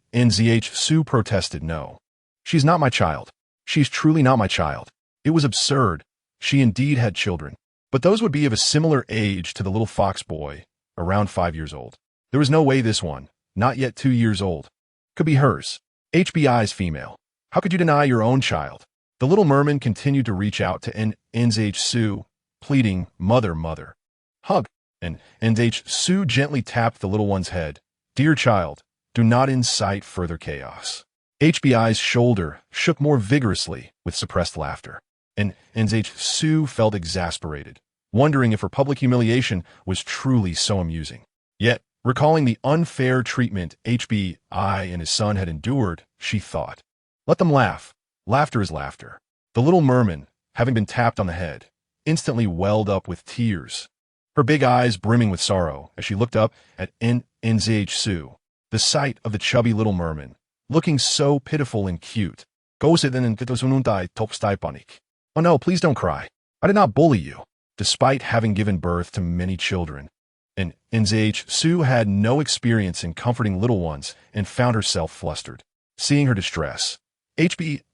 Speaker 1: Su protested, "No. She's not my child. She's truly not my child." It was absurd. She indeed had children, but those would be of a similar age to the little fox boy, around 5 years old. There was no way this one, not yet 2 years old, could be hers. I's female. How could you deny your own child? The little merman continued to reach out to Su, pleading, "Mother, mother. Hug." And Su gently tapped the little one's head. "Dear child, do not incite further chaos." I's shoulder shook more vigorously with suppressed laughter. And Su felt exasperated, wondering if her public humiliation was truly so amusing. Yet, recalling the unfair treatment I and his son had endured, she thought, "Let them laugh. Laughter is laughter." The little merman, having been tapped on the head, instantly welled up with tears, her big eyes brimming with sorrow as she looked up at Su. The sight of the chubby little merman, looking so pitiful and cute. "Oh no, please don't cry. I did not bully you." Despite having given birth to many children, and Su had no experience in comforting little ones and found herself flustered. Seeing her distress,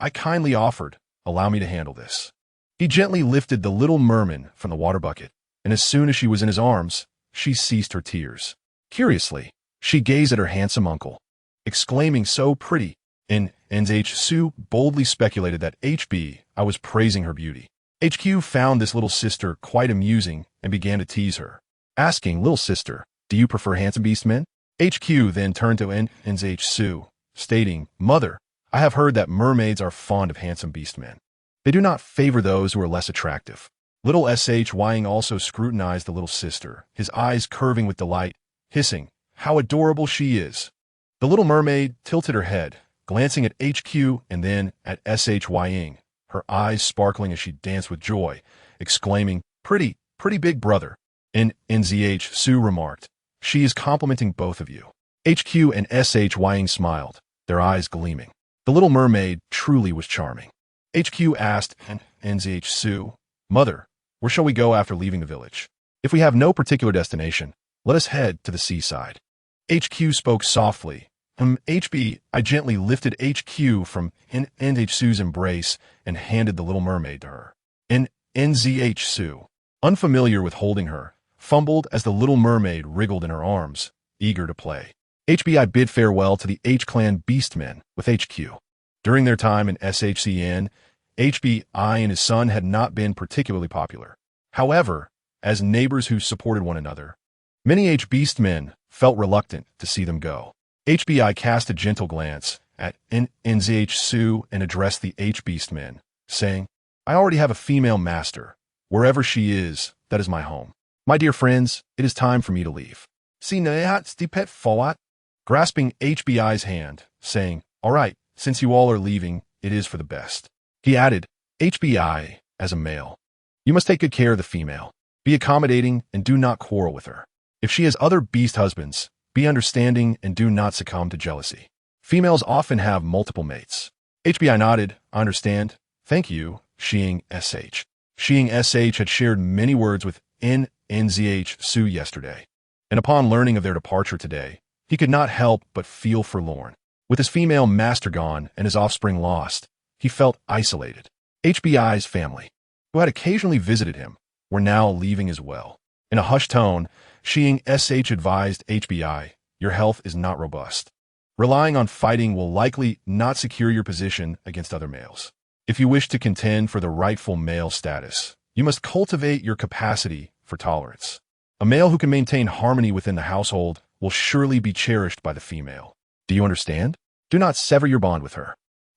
Speaker 1: I kindly offered, "Allow me to handle this." He gently lifted the little merman from the water bucket, and as soon as she was in his arms, she ceased her tears. Curiously, she gazed at her handsome uncle, exclaiming, "So pretty." And Su boldly speculated that I was praising her beauty. HQ found this little sister quite amusing and began to tease her, asking, "Little sister, do you prefer handsome beast men?" HQ then turned to Su, stating, "Mother, I have heard that mermaids are fond of handsome beast men. They do not favor those who are less attractive." Little Shying also scrutinized the little sister, his eyes curving with delight, hissing, "How adorable she is." The little mermaid tilted her head, glancing at HQ and then at Shying, her eyes sparkling as she danced with joy, exclaiming, "Pretty, pretty big brother." And Su remarked, "She is complimenting both of you." HQ and Shying smiled, their eyes gleaming. The little mermaid truly was charming. HQ asked Su, "Mother, where shall we go after leaving the village? If we have no particular destination, let us head to the seaside." HQ spoke softly. I gently lifted HQ from Su's embrace and handed the little mermaid to her. Su, unfamiliar with holding her, fumbled as the little mermaid wriggled in her arms, eager to play. I bid farewell to the H-Clan beastmen with HQ. During their time in SHCN, I and his son had not been particularly popular. However, as neighbors who supported one another, many H-Beastmen felt reluctant to see them go. I cast a gentle glance at Su and addressed the H-Beastmen, saying, "I already have a female master. Wherever she is, that is my home. My dear friends, it is time for me to leave." Grasping HBI's hand, saying, "All right, since you all are leaving, it is for the best." He added, HBI, as a male, "You must take good care of the female. Be accommodating and do not quarrel with her. If she has other beast husbands, be understanding and do not succumb to jealousy. Females often have multiple mates." HBI nodded, "I understand. Thank you, Shing SH." Shing SH had shared many words with Su yesterday, and upon learning of their departure today, he could not help but feel forlorn. With his female master gone and his offspring lost, he felt isolated. HBI's family, who had occasionally visited him, were now leaving as well. In a hushed tone, Shing SH advised HBI, "Your health is not robust. Relying on fighting will likely not secure your position against other males. If you wish to contend for the rightful male status, you must cultivate your capacity for tolerance. A male who can maintain harmony within the household will surely be cherished by the female. Do you understand? Do not sever your bond with her."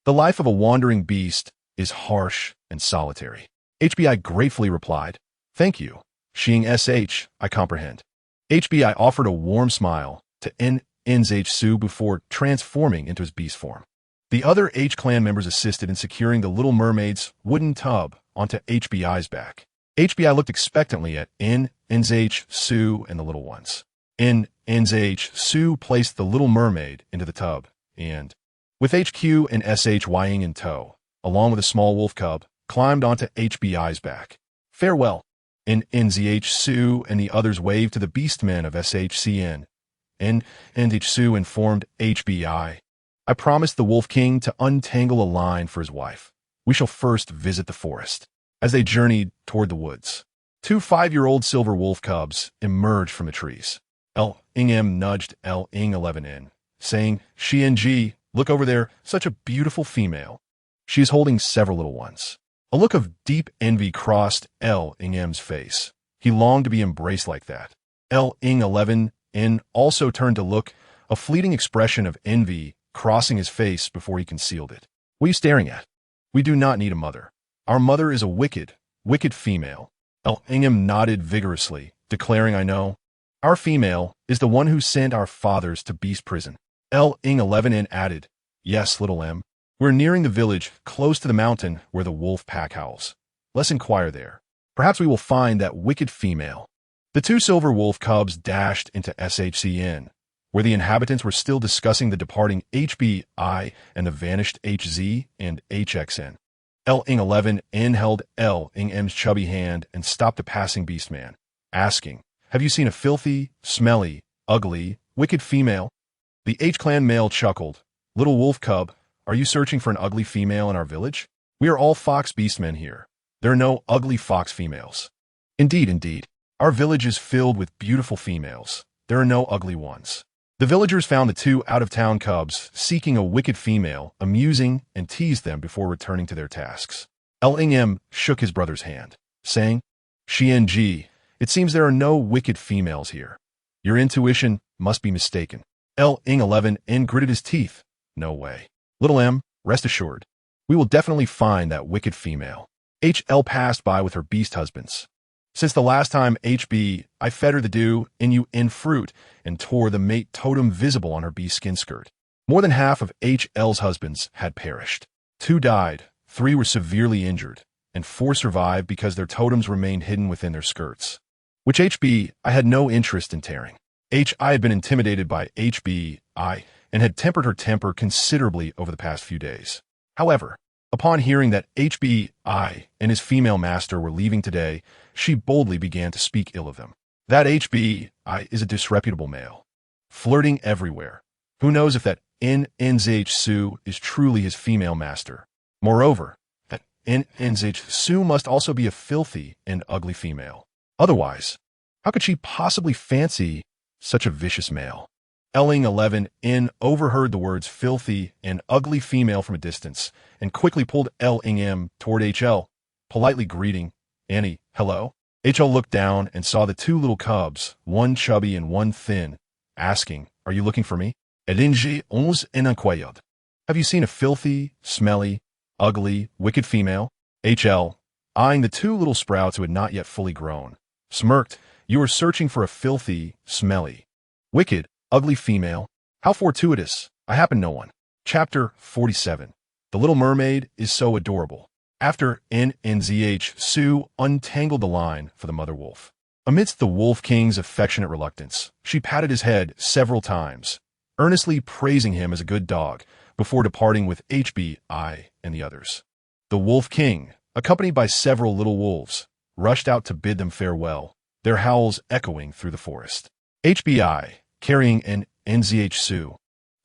Speaker 1: The life of a wandering beast is harsh and solitary. HBI gratefully replied, "Thank you. Shing sh, I comprehend." HBI offered a warm smile to Nan Zhisui before transforming into his beast form. The other H clan members assisted in securing the Little Mermaid's wooden tub onto HBI's back. HBI looked expectantly at Nan Zhisui and the little ones. Nan Zhisui placed the Little Mermaid into the tub and, with HQ and SHYing in tow, along with a small wolf cub, climbed onto HBI's back. "Farewell." Nan Zhisui and the others waved to the beastmen of SHCN. Nan Zhisui informed HBI, "I promised the Wolf King to untangle a line for his wife. We shall first visit the forest." As they journeyed toward the woods, 2 5-year-old silver wolf cubs emerged from the trees. L-Ing-M nudged L-Ing-11 in, saying, "Shi-Ng, look over there, such a beautiful female." She is holding several little ones. A look of deep envy crossed L-Ing-M's face. He longed to be embraced like that. L-Ing-11 in also turned to look, a fleeting expression of envy crossing his face before he concealed it. "What are you staring at? We do not need a mother. Our mother is a wicked, wicked female." L-Ing-M nodded vigorously, declaring, "I know. Our female is the one who sent our fathers to beast prison." L-Ing-11 in added, "Yes, little M. We're nearing the village, close to the mountain where the wolf pack howls. Let's inquire there. Perhaps we will find that wicked female." The 2 silver wolf cubs dashed into SHCN, where the inhabitants were still discussing the departing HBI and the vanished HZ and HXN. L-Ing-11 in held L-Ing-M's chubby hand and stopped the passing beastman, asking, "Have you seen a filthy, smelly, ugly, wicked female?" The H-clan male chuckled, "Little wolf cub, are you searching for an ugly female in our village? We are all fox beastmen here. There are no ugly fox females." "Indeed, indeed. Our village is filled with beautiful females. There are no ugly ones." The villagers found the 2 out-of-town cubs seeking a wicked female, amusing, and teased them before returning to their tasks. L-Ing-M shook his brother's hand, saying, "Shi-Ng, it seems there are no wicked females here. Your intuition must be mistaken." L-Ing-11 gritted his teeth. "No way. Little M, rest assured. We will definitely find that wicked female." HL passed by with her beast husbands. Since the last time I fed her the dew in fruit and tore the mate totem visible on her beast skin skirt. More than half of HL's husbands had perished. 2 died, 3 were severely injured, and 4 survived because their totems remained hidden within their skirts, which I had no interest in tearing. I had been intimidated by HBI and had tempered her temper considerably over the past few days. However, upon hearing that HBI and his female master were leaving today, she boldly began to speak ill of them. That HBI is a disreputable male, flirting everywhere. Who knows if that Nan Zhisui is truly his female master? Moreover, that Nan Zhisui must also be a filthy and ugly female. Otherwise, how could she possibly fancy such a vicious male? L-Ing-11 overheard the words filthy and ugly female from a distance and quickly pulled L-Ing-M toward HL, politely greeting, "Annie, hello?" HL looked down and saw the 2 little cubs, one chubby and one thin, asking, "Are you looking for me?" "Edinji ons enquayod. Have you seen a filthy, smelly, ugly, wicked female?" HL, eyeing the 2 little sprouts who had not yet fully grown, smirked, "You are searching for a filthy, smelly, wicked, ugly female? How fortuitous. I happen to know one." Chapter 47. The Little Mermaid is so adorable. After Nan Zhisui untangled the line for the mother wolf. Amidst the Wolf King's affectionate reluctance, she patted his head several times, earnestly praising him as a good dog, before departing with HBI and the others. The Wolf King, accompanied by several little wolves, rushed out to bid them farewell, their howls echoing through the forest. HBI, carrying Nan Zhisui,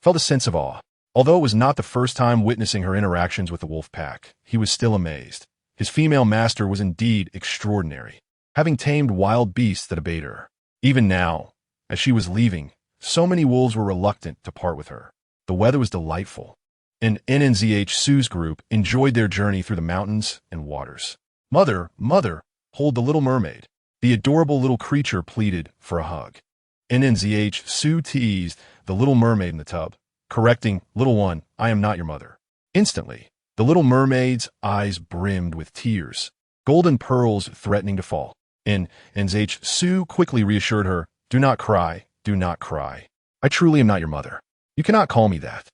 Speaker 1: felt a sense of awe. Although it was not the first time witnessing her interactions with the wolf pack, he was still amazed. His female master was indeed extraordinary, having tamed wild beasts that obeyed her. Even now, as she was leaving, so many wolves were reluctant to part with her. The weather was delightful, and Nan Zhisui's group enjoyed their journey through the mountains and waters. "Mother, mother, hold the Little Mermaid." The adorable little creature pleaded for a hug. Nan Zhisui teased the Little Mermaid in the tub, correcting, "Little one, I am not your mother." Instantly, the little mermaid's eyes brimmed with tears, golden pearls threatening to fall. Nan Zhisui quickly reassured her, "Do not cry, do not cry. I truly am not your mother. You cannot call me that.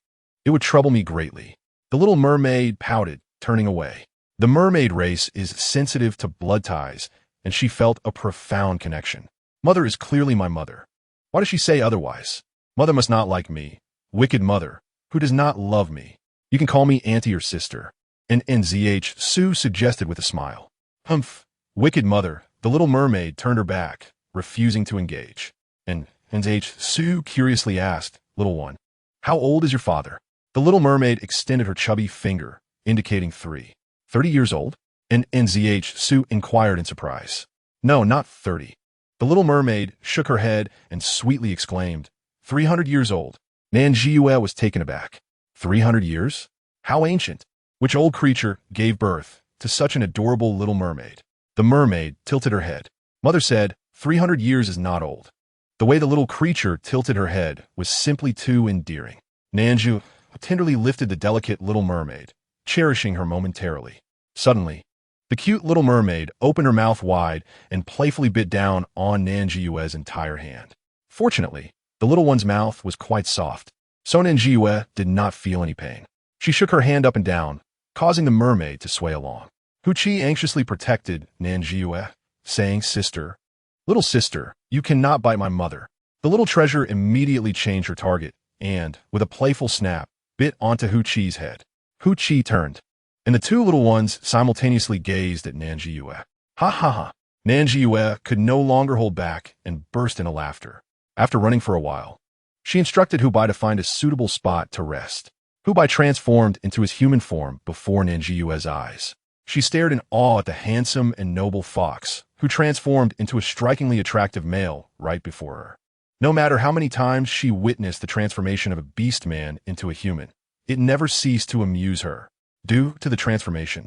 Speaker 1: It would trouble me greatly." The little mermaid pouted, turning away. The mermaid race is sensitive to blood ties, and she felt a profound connection. Mother is clearly my mother. Why does she say otherwise? Mother must not like me. Wicked mother, who does not love me. You can call me auntie or sister. And Nan Zhisui suggested with a smile. Humph, wicked mother. The little mermaid turned her back, refusing to engage. And Nan Zhisui curiously asked, "Little one, how old is your father?" The little mermaid extended her chubby finger, indicating 30 years old? And Nan Zhisui inquired in surprise. "No, not 30. The little mermaid shook her head and sweetly exclaimed, 300 years old. Nan Zhisui was taken aback. 300 years? How ancient? Which old creature gave birth to such an adorable little mermaid? The mermaid tilted her head. Mother said, 300 years is not old. The way the little creature tilted her head was simply too endearing. Nan Zhisui tenderly lifted the delicate little mermaid, cherishing her momentarily. Suddenly, the cute little mermaid opened her mouth wide and playfully bit down on Nan Zhisui's entire hand. Fortunately, the little one's mouth was quite soft, so Nan Zhisui did not feel any pain. She shook her hand up and down, causing the mermaid to sway along. Hu Qi anxiously protected Nan Zhisui, saying, little sister, you cannot bite my mother." The little treasure immediately changed her target and, with a playful snap, bit onto Hu Qi's head. Hu Qi turned, and the two little ones simultaneously gazed at Nan Zhisui. Ha ha ha! Nan Zhisui could no longer hold back and burst into laughter. After running for a while, she instructed Hu Bai to find a suitable spot to rest. Hu Bai transformed into his human form before Nan Zhisui's eyes. She stared in awe at the handsome and noble fox, who transformed into a strikingly attractive male right before her. No matter how many times she witnessed the transformation of a beast man into a human, it never ceased to amuse her. Due to the transformation,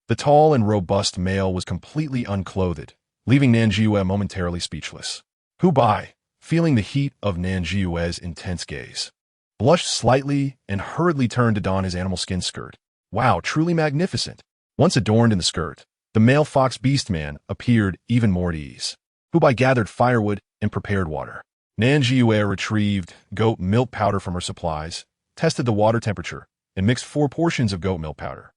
Speaker 1: the tall and robust male was completely unclothed, leaving Nan Zhisui momentarily speechless. Hu Bai, feeling the heat of Nan Zhisui's intense gaze, blushed slightly and hurriedly turned to don his animal skin skirt. Wow, truly magnificent. Once adorned in the skirt, the male fox beast man appeared even more at ease. Hu Bai gathered firewood and prepared water. Nan Zhisui retrieved goat milk powder from her supplies, tested the water temperature, and mixed 4 portions of goat milk powder.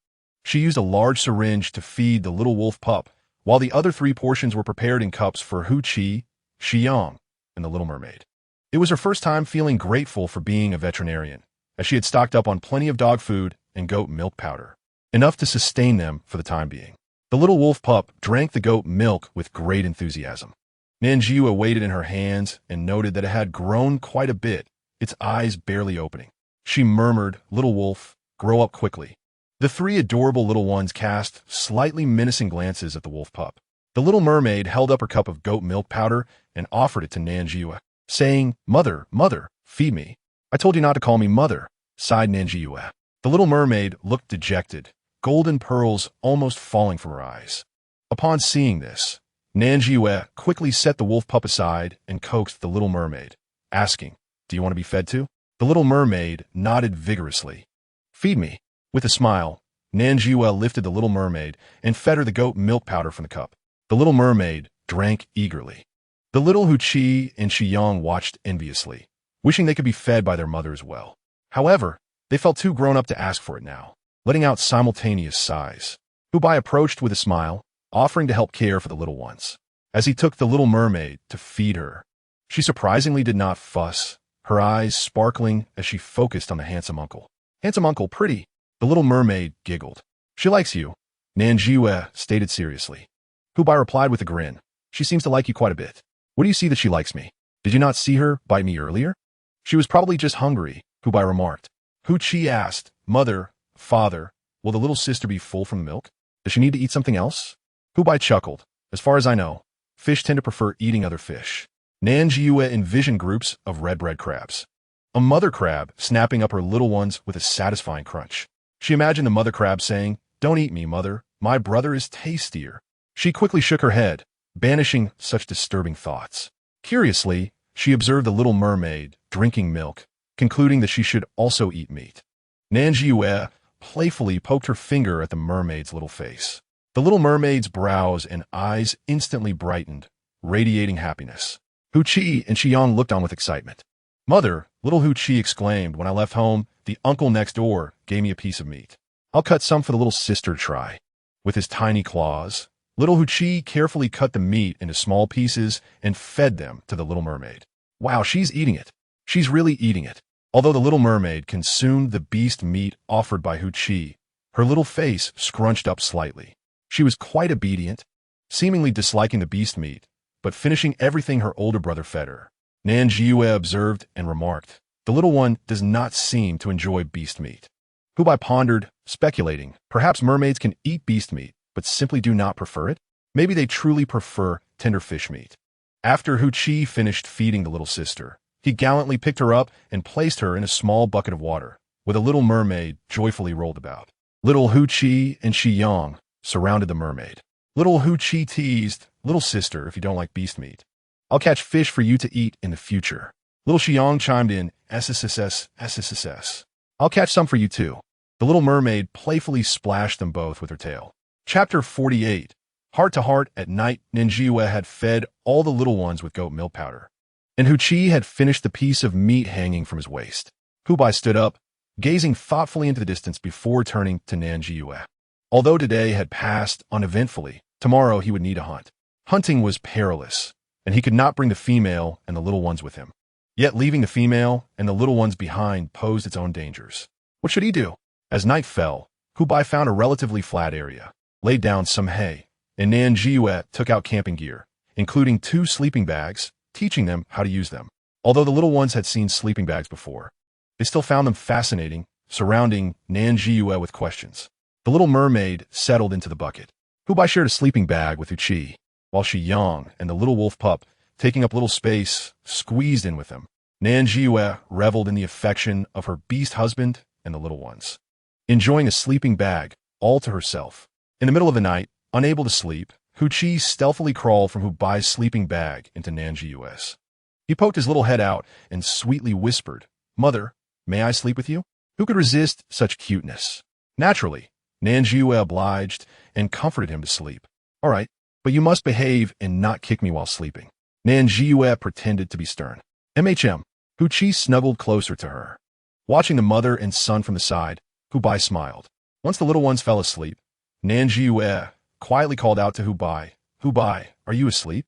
Speaker 1: She used a large syringe to feed the little wolf pup, while the other 3 portions were prepared in cups for Hu Qi, Xiyang, and the little mermaid. It was her first time feeling grateful for being a veterinarian, as she had stocked up on plenty of dog food and goat milk powder, enough to sustain them for the time being. The little wolf pup drank the goat milk with great enthusiasm. Nan Zhisui weighed it in her hands and noted that it had grown quite a bit, its eyes barely opening. She murmured, "Little wolf, grow up quickly." The 3 adorable little ones cast slightly menacing glances at the wolf pup. The little mermaid held up her cup of goat milk powder and offered it to Nan Zhisui, saying, "Mother, mother, feed me." "I told you not to call me mother," sighed Nan Zhisui. The little mermaid looked dejected, golden pearls almost falling from her eyes. Upon seeing this, Nan Zhisui quickly set the wolf pup aside and coaxed the little mermaid, asking, "Do you want to be fed too?" The little mermaid nodded vigorously. "Feed me." With a smile, Nan Zhisui lifted the little mermaid and fed her the goat milk powder from the cup. The little mermaid drank eagerly. The little Hu Qi and Xiyang watched enviously, wishing they could be fed by their mother as well. However, they felt too grown up to ask for it now, letting out simultaneous sighs. Hu Bai approached with a smile, offering to help care for the little ones. As he took the little mermaid to feed her, she surprisingly did not fuss, her eyes sparkling as she focused on the handsome uncle. "Handsome uncle, pretty." The little mermaid giggled. "She likes you," Nan Zhisui stated seriously. Hu Bai replied with a grin. "She seems to like you quite a bit. What do you see that she likes me? Did you not see her bite me earlier?" "She was probably just hungry," Hu Bai remarked. Hu Qi asked, "Mother, father, will the little sister be full from the milk? Does she need to eat something else?" Hu Bai chuckled. "As far as I know, fish tend to prefer eating other fish." Nan Zhisui envisioned groups of red bread crabs. A mother crab snapping up her little ones with a satisfying crunch. She imagined the mother crab saying, "Don't eat me, mother. My brother is tastier." She quickly shook her head, banishing such disturbing thoughts. Curiously, she observed the little mermaid drinking milk, concluding that she should also eat meat. Nan Zhisui playfully poked her finger at the mermaid's little face. The little mermaid's brows and eyes instantly brightened, radiating happiness. Hu Qi and Xiyang looked on with excitement. "Mother," little Hu Qi exclaimed, "when I left home, the uncle next door gave me a piece of meat. I'll cut some for the little sister to try." With his tiny claws, little Hu Qi carefully cut the meat into small pieces and fed them to the little mermaid. Wow, she's eating it. She's really eating it. Although the little mermaid consumed the beast meat offered by Hu Qi, her little face scrunched up slightly. She was quite obedient, seemingly disliking the beast meat, but finishing everything her older brother fed her. Nan Zhisui observed and remarked, "The little one does not seem to enjoy beast meat." Hubai pondered, speculating, perhaps mermaids can eat beast meat, but simply do not prefer it? Maybe they truly prefer tender fish meat. After Hu Qi finished feeding the little sister, he gallantly picked her up and placed her in a small bucket of water, where the little mermaid joyfully rolled about. Little Hu Qi and Xiyang surrounded the mermaid. Little Hu Qi teased, "Little sister, if you don't like beast meat, I'll catch fish for you to eat in the future." Little Xiyang chimed in, "SSSS, SSSS. I'll catch some for you too." The little mermaid playfully splashed them both with her tail. Chapter 48. Heart to heart at night, Nan Zhisui had fed all the little ones with goat milk powder, and Hu Qi had finished the piece of meat hanging from his waist. Hubai stood up, gazing thoughtfully into the distance before turning to Nan Zhisui. Although today had passed uneventfully, tomorrow he would need a hunt. Hunting was perilous, and he could not bring the female and the little ones with him. Yet leaving the female and the little ones behind posed its own dangers. What should he do? As night fell, Hubai found a relatively flat area, laid down some hay, and Nan Zhisui took out camping gear, including 2 sleeping bags, teaching them how to use them. Although the little ones had seen sleeping bags before, they still found them fascinating, surrounding Nan Zhisui with questions. The little mermaid settled into the bucket. Hubai shared a sleeping bag with Hu Qi, while Xiyang and the little wolf pup, taking up little space, squeezed in with them. Nan Zhisui reveled in the affection of her beast husband and the little ones, enjoying a sleeping bag all to herself. In the middle of the night, unable to sleep, Hu Qi stealthily crawled from Hubai's sleeping bag into Nan Zhisui's. He poked his little head out and sweetly whispered, "Mother, may I sleep with you?" Who could resist such cuteness? Naturally, Nan Zhisui obliged and comforted him to sleep. "All right, but you must behave and not kick me while sleeping." Nan Zhisui pretended to be stern. "MHM." Hu Qi snuggled closer to her. Watching the mother and son from the side, Hubai smiled. Once the little ones fell asleep, Nan Zhisui quietly called out to Hubai, "Hubai, are you asleep?"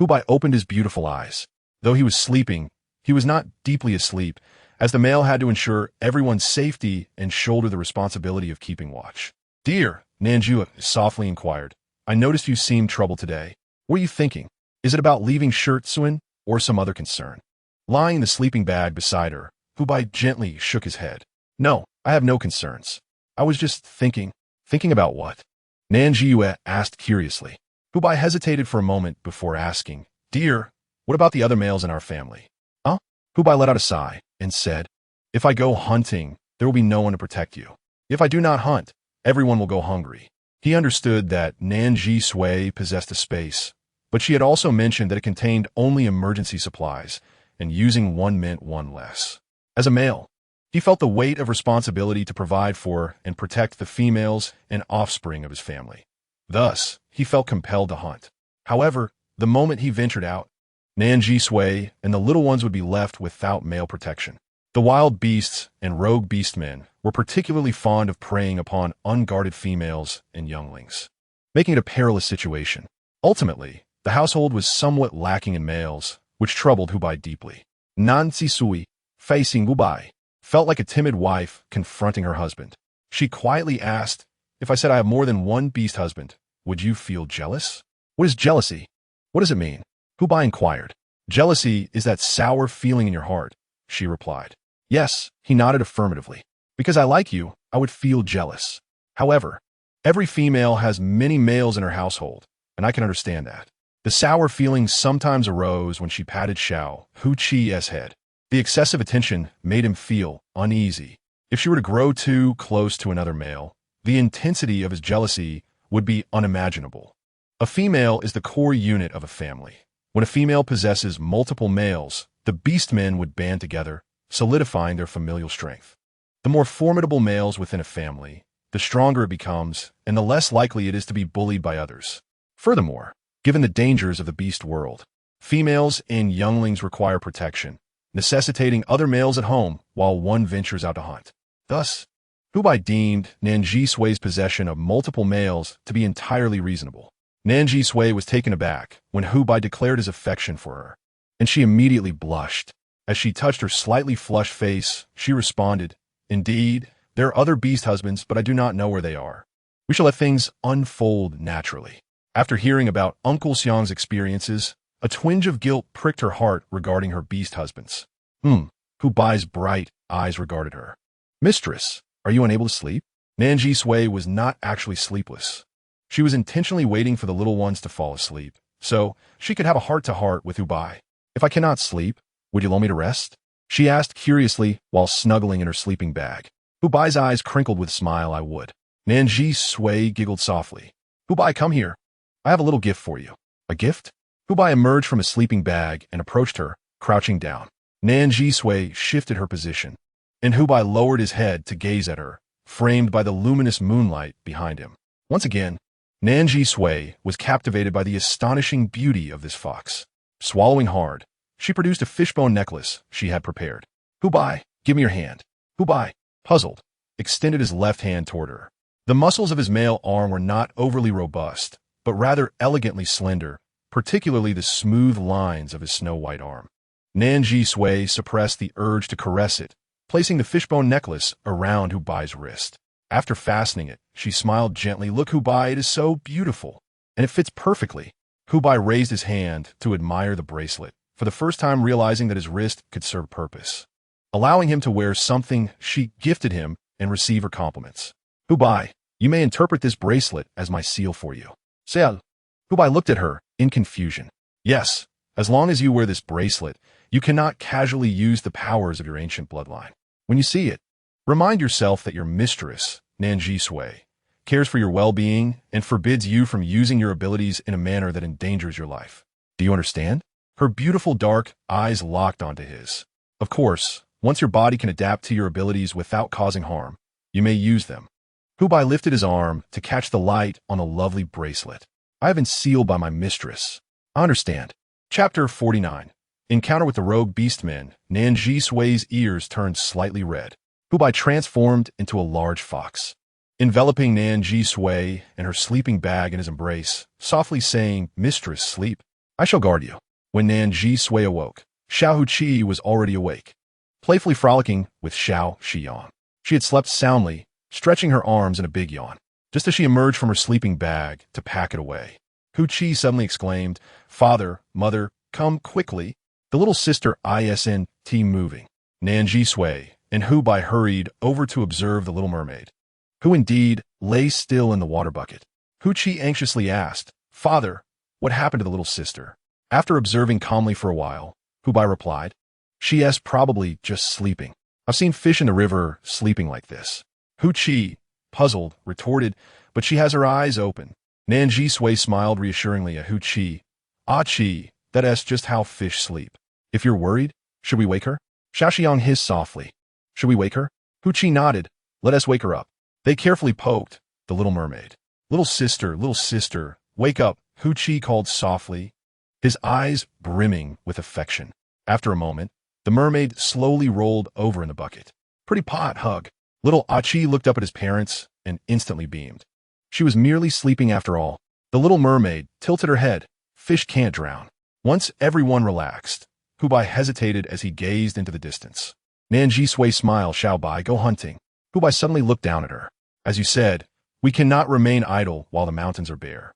Speaker 1: Hubai opened his beautiful eyes. Though he was sleeping, he was not deeply asleep, as the male had to ensure everyone's safety and shoulder the responsibility of keeping watch. "Dear," Nan Zhisui softly inquired, "I noticed you seemed troubled today. What are you thinking? Is it about leaving Shirtsuin or some other concern?" Lying in the sleeping bag beside her, Hubai gently shook his head. "No, I have no concerns. I was just thinking." "Thinking about what?" Nan Zhisui asked curiously. Hubai hesitated for a moment before asking, "Dear, what about the other males in our family?" "Huh?" Hubai let out a sigh and said, "If I go hunting, there will be no one to protect you. If I do not hunt, everyone will go hungry." He understood that Nan Zhisui possessed a space, but she had also mentioned that it contained only emergency supplies, and using one meant one less. As a male, he felt the weight of responsibility to provide for and protect the females and offspring of his family. Thus, he felt compelled to hunt. However, the moment he ventured out, Nan Zhisui and the little ones would be left without male protection. The wild beasts and rogue beastmen were particularly fond of preying upon unguarded females and younglings, making it a perilous situation. Ultimately, the household was somewhat lacking in males, which troubled Hubai deeply. Nan Zhisui, facing Hubai, felt like a timid wife confronting her husband. She quietly asked, "If I said I have more than one beast husband, would you feel jealous?" "What is jealousy? What does it mean?" Hubai inquired. "Jealousy is that sour feeling in your heart," she replied. "Yes," he nodded affirmatively. "Because I like you, I would feel jealous. However, every female has many males in her household, and I can understand that." The sour feeling sometimes arose when she patted Xiao, Hu Qi's head. The excessive attention made him feel uneasy. If she were to grow too close to another male, the intensity of his jealousy would be unimaginable. A female is the core unit of a family. When a female possesses multiple males, the beastmen would band together, solidifying their familial strength. The more formidable males within a family, the stronger it becomes, and the less likely it is to be bullied by others. Furthermore, given the dangers of the beast world, females and younglings require protection, necessitating other males at home while one ventures out to hunt. Thus, Hubai deemed Nan Zhisui's possession of multiple males to be entirely reasonable. Nan Zhisui was taken aback when Hubai declared his affection for her, and she immediately blushed. As she touched her slightly flushed face, she responded, "Indeed, there are other beast husbands, but I do not know where they are. We shall let things unfold naturally." After hearing about Uncle Xiang's experiences, a twinge of guilt pricked her heart regarding her beast husbands. Hubai's bright eyes regarded her. "Mistress, are you unable to sleep?" Nan Zhisui was not actually sleepless. She was intentionally waiting for the little ones to fall asleep, so she could have a heart-to-heart with Hubai. "If I cannot sleep, would you lull me to rest?" she asked curiously while snuggling in her sleeping bag. Hubai's eyes crinkled with a smile. "I would." Nan Zhisui giggled softly. "Hubai, come here. I have a little gift for you." "A gift?" Hubai emerged from his sleeping bag and approached her, crouching down. Nan Zhisui shifted her position, and Hubai lowered his head to gaze at her, framed by the luminous moonlight behind him. Once again, Nan Zhisui was captivated by the astonishing beauty of this fox. Swallowing hard, she produced a fishbone necklace she had prepared. "Hubai, give me your hand." Hubai, puzzled, extended his left hand toward her. The muscles of his male arm were not overly robust, but rather elegantly slender, particularly the smooth lines of his snow-white arm. Nan Zhisui suppressed the urge to caress it, placing the fishbone necklace around Hubai's wrist. After fastening it, she smiled gently. "Look, Hubai, it is so beautiful, and it fits perfectly." Hubai raised his hand to admire the bracelet, for the first time realizing that his wrist could serve a purpose. Allowing him to wear something, she gifted him and received her compliments. "Hubai, you may interpret this bracelet as my seal for you." "Seal?" Hubai looked at her in confusion. "Yes, as long as you wear this bracelet, you cannot casually use the powers of your ancient bloodline. When you see it, remind yourself that your mistress, Nan Zhisui, cares for your well-being and forbids you from using your abilities in a manner that endangers your life. Do you understand?" Her beautiful dark eyes locked onto his. "Of course, once your body can adapt to your abilities without causing harm, you may use them." Hubai lifted his arm to catch the light on the lovely bracelet. "I have been sealed by my mistress." "I understand." Chapter 49. Encounter with the rogue beastmen. Nan Zhisui's ears turned slightly red. Hubai transformed into a large fox, enveloping Nan Zhisui and her sleeping bag in his embrace, softly saying, "Mistress, sleep. I shall guard you." When Nan Zhisui awoke, Xiao Huqi was already awake, playfully frolicking with Xiao Xiang. She had slept soundly, stretching her arms in a big yawn, just as she emerged from her sleeping bag to pack it away. Huqi suddenly exclaimed, "Father, mother, come quickly." The little sister isn't moving. Nan Zhisui and Hubai hurried over to observe the little mermaid, who indeed lay still in the water bucket. Huqi anxiously asked, "Father, what happened to the little sister?" After observing calmly for a while, Hubai replied, "She's probably just sleeping. I've seen fish in the river sleeping like this." Huqi, puzzled, retorted, "But she has her eyes open." Nan Zhisui smiled reassuringly at Huqi. "Chi, that's just how fish sleep. If you're worried, should we wake her?" Xiao Xiang hissed softly. "Should we wake her?" Huqi nodded. "Let us wake her up." They carefully poked the little mermaid. Little sister, wake up," Huqi called softly, his eyes brimming with affection. After a moment, the mermaid slowly rolled over in the bucket. "Pretty pot, hug." Little Chi looked up at his parents and instantly beamed. She was merely sleeping after all. The little mermaid tilted her head. "Fish can't drown." Once everyone relaxed, Hubai hesitated as he gazed into the distance. Nan Zhisui smiled. "Xiao Bai, go hunting." Hubai suddenly looked down at her. "As you said, we cannot remain idle while the mountains are bare.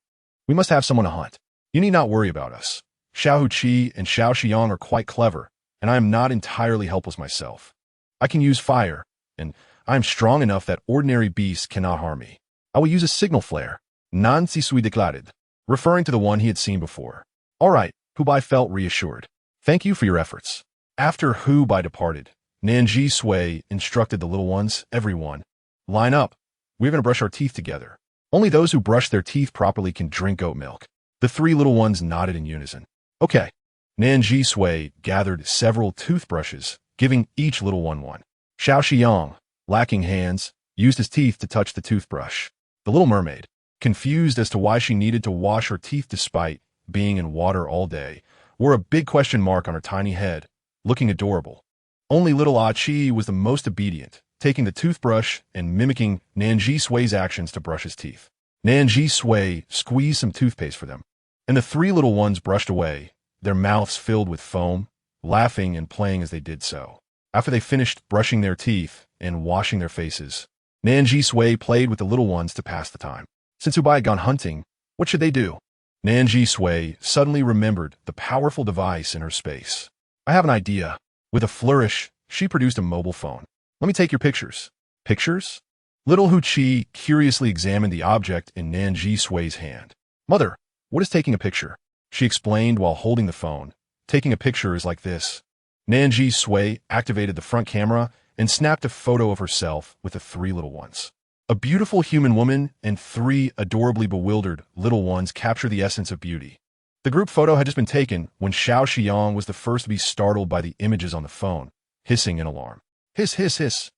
Speaker 1: We must have someone to hunt. You need not worry about us. Xiao Huqi and Xiao Xiang are quite clever, and I am not entirely helpless myself. I can use fire, and I am strong enough that ordinary beasts cannot harm me. I will use a signal flare." Nan Zhisui declared, referring to the one he had seen before. "All right," Hubai felt reassured. "Thank you for your efforts." After Hubai departed, Nan Zhisui instructed the little ones, "Everyone, line up. We're going to brush our teeth together. Only those who brush their teeth properly can drink goat milk." The three little ones nodded in unison. "Okay." Nan Zhisui gathered several toothbrushes, giving each little one one. Xiao Xiang, lacking hands, used his teeth to touch the toothbrush. The little mermaid, confused as to why she needed to wash her teeth despite being in water all day, wore a big question mark on her tiny head, looking adorable. Only little Ah Chi was the most obedient, taking the toothbrush and mimicking Nan Zhisui's actions to brush his teeth. Nan Zhisui squeezed some toothpaste for them, and the three little ones brushed away, their mouths filled with foam, laughing and playing as they did so. After they finished brushing their teeth and washing their faces, Nan Zhisui played with the little ones to pass the time. Since Ubai had gone hunting, what should they do? Nan Zhisui suddenly remembered the powerful device in her space. I have an idea. With a flourish, she produced a mobile phone. Let me take your pictures. Pictures? Little Hu Chi curiously examined the object in Nan Zhisui's hand. Mother, what is taking a picture? She explained while holding the phone. Taking a picture is like this. Nan Zhisui activated the front camera and snapped a photo of herself with the three little ones. A beautiful human woman and three adorably bewildered little ones capture the essence of beauty. The group photo had just been taken when Xiao Xiang was the first to be startled by the images on the phone, hissing in alarm. Hiss, hiss, hiss.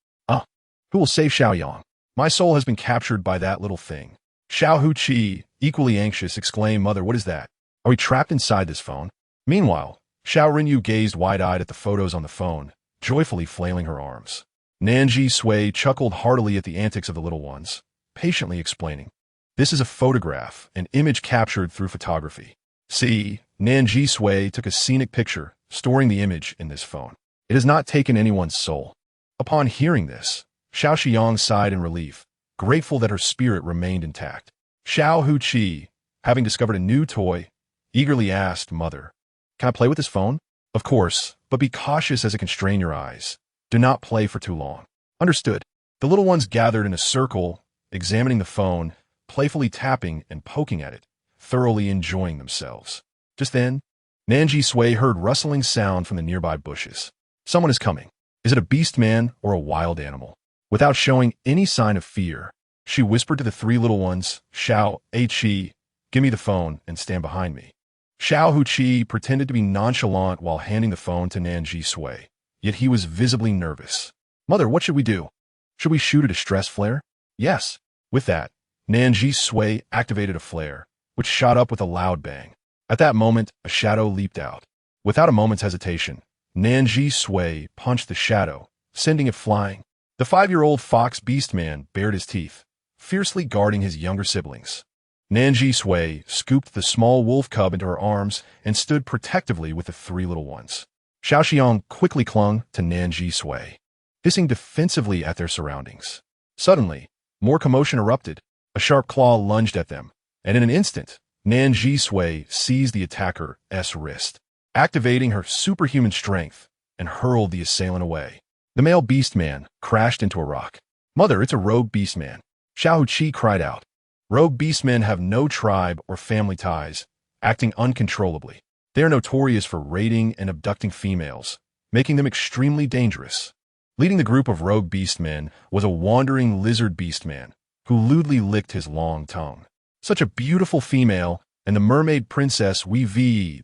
Speaker 1: Who will save Xiao Yang? My soul has been captured by that little thing. Xiao Hu Chi, equally anxious, exclaimed, Mother, what is that? Are we trapped inside this phone? Meanwhile, Xiao Rinyu gazed wide-eyed at the photos on the phone, joyfully flailing her arms. Nan Zhisui chuckled heartily at the antics of the little ones, patiently explaining. This is a photograph, an image captured through photography. See, Nan Zhisui took a scenic picture, storing the image in this phone. It has not taken anyone's soul. Upon hearing this, Xiao Xiang sighed in relief, grateful that her spirit remained intact. Xiao Hu Chi, having discovered a new toy, eagerly asked, Mother, can I play with this phone? Of course, but be cautious as it can strain your eyes. Do not play for too long. Understood. The little ones gathered in a circle, examining the phone, playfully tapping and poking at it, thoroughly enjoying themselves. Just then, Nan Zhisui heard rustling sound from the nearby bushes. Someone is coming. Is it a beast man or a wild animal? Without showing any sign of fear, she whispered to the three little ones, Xiao Chi, give me the phone and stand behind me. Xiao Hu Chi pretended to be nonchalant while handing the phone to Nan Zhisui, yet he was visibly nervous. Mother, what should we do? Should we shoot a distress flare? Yes. With that, Nan Zhisui activated a flare, which shot up with a loud bang. At that moment, a shadow leaped out. Without a moment's hesitation, Nan Zhisui punched the shadow, sending it flying. The 5-year-old fox beast man bared his teeth, fiercely guarding his younger siblings. Nan Zhisui scooped the small wolf cub into her arms and stood protectively with the three little ones. Xiao Xiang quickly clung to Nan Zhisui, hissing defensively at their surroundings. Suddenly, more commotion erupted. A sharp claw lunged at them, and in an instant, Nan Zhisui seized the attacker's wrist, activating her superhuman strength, and hurled the assailant away. The male beastman crashed into a rock. Mother, it's a rogue beastman. Xiao Hu Chi cried out. Rogue beastmen have no tribe or family ties, acting uncontrollably. They are notorious for raiding and abducting females, making them extremely dangerous. Leading the group of rogue beastmen was a wandering lizard beastman, who lewdly licked his long tongue. Such a beautiful female, and the mermaid princess we've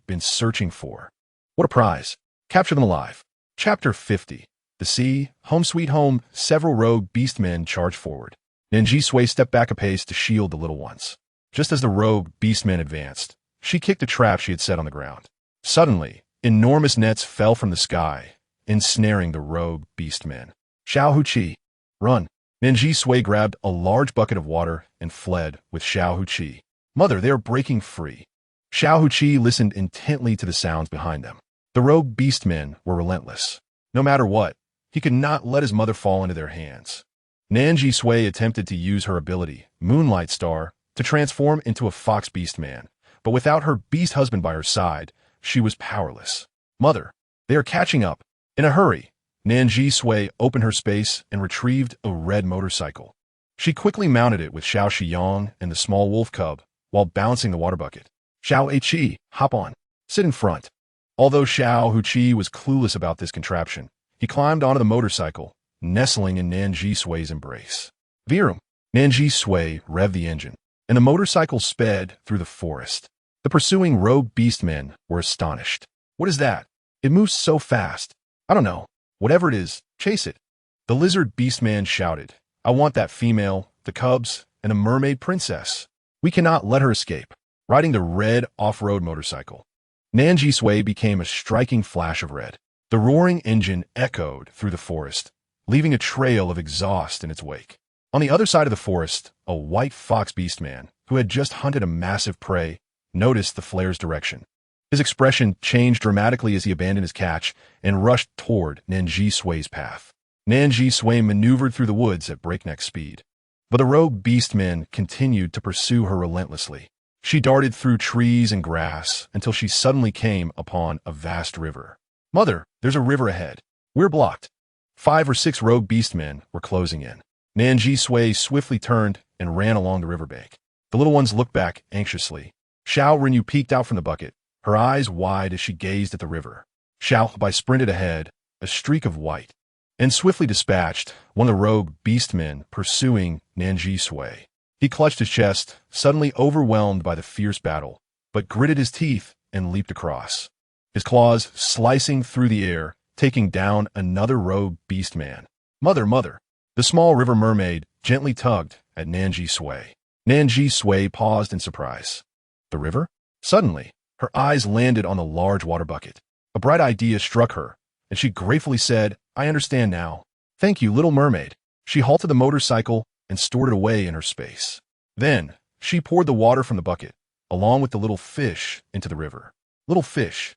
Speaker 1: been searching for. What a prize. Capture them alive. Chapter 50. The sea, home sweet home, several rogue beastmen charged forward. Nan Zhisui stepped back a pace to shield the little ones. Just as the rogue beastmen advanced, she kicked a trap she had set on the ground. Suddenly, enormous nets fell from the sky, ensnaring the rogue beastmen. Xiao Hu Chi, run. Nan Zhisui grabbed a large bucket of water and fled with Xiao Hu Chi. Mother, they are breaking free. Xiao Hu Chi listened intently to the sounds behind them. The rogue beastmen were relentless. No matter what, he could not let his mother fall into their hands. Nan Zhisui attempted to use her ability, Moonlight Star, to transform into a fox beast man, but without her beast husband by her side, she was powerless. Mother, they are catching up. In a hurry, Nan Zhisui opened her space and retrieved a red motorcycle. She quickly mounted it with Xiao Xiang and the small wolf cub, while bouncing the water bucket. Xiao Chi, hop on. Sit in front. Although Xiao Hu Chi was clueless about this contraption, he climbed onto the motorcycle, nestling in Nan Zhisui's embrace. Virum. Nan Zhisui revved the engine, and the motorcycle sped through the forest. The pursuing rogue beastmen were astonished. What is that? It moves so fast. I don't know. Whatever it is, chase it. The lizard beastman shouted, "I want that female, the cubs, and the mermaid princess. We cannot let her escape." Riding the red off-road motorcycle, Nan Zhisui became a striking flash of red. The roaring engine echoed through the forest, leaving a trail of exhaust in its wake. On the other side of the forest, a white fox beastman, who had just hunted a massive prey, noticed the flare's direction. His expression changed dramatically as he abandoned his catch and rushed toward Nan Zhisui's path. Nan Zhisui maneuvered through the woods at breakneck speed, but the rogue beastman continued to pursue her relentlessly. She darted through trees and grass until she suddenly came upon a vast river. "Mother, there's a river ahead. We're blocked." 5 or 6 rogue beastmen were closing in. Nan Zhisui swiftly turned and ran along the riverbank. The little ones looked back anxiously. Xiao Rinyu peeked out from the bucket, her eyes wide as she gazed at the river. Xiao Bai sprinted ahead, a streak of white, and swiftly dispatched one of the rogue beastmen pursuing Nan Zhisui. He clutched his chest, suddenly overwhelmed by the fierce battle, but gritted his teeth and leaped across, his claws slicing through the air, taking down another rogue beastman. "Mother, mother!" The small river mermaid gently tugged at Nan Zhisui. Nan Zhisui paused in surprise. The river? Suddenly, her eyes landed on the large water bucket. A bright idea struck her, and she gratefully said, "I understand now. Thank you, little mermaid." She halted the motorcycle and stored it away in her space. Then, she poured the water from the bucket, along with the little fish, into the river. "Little fish,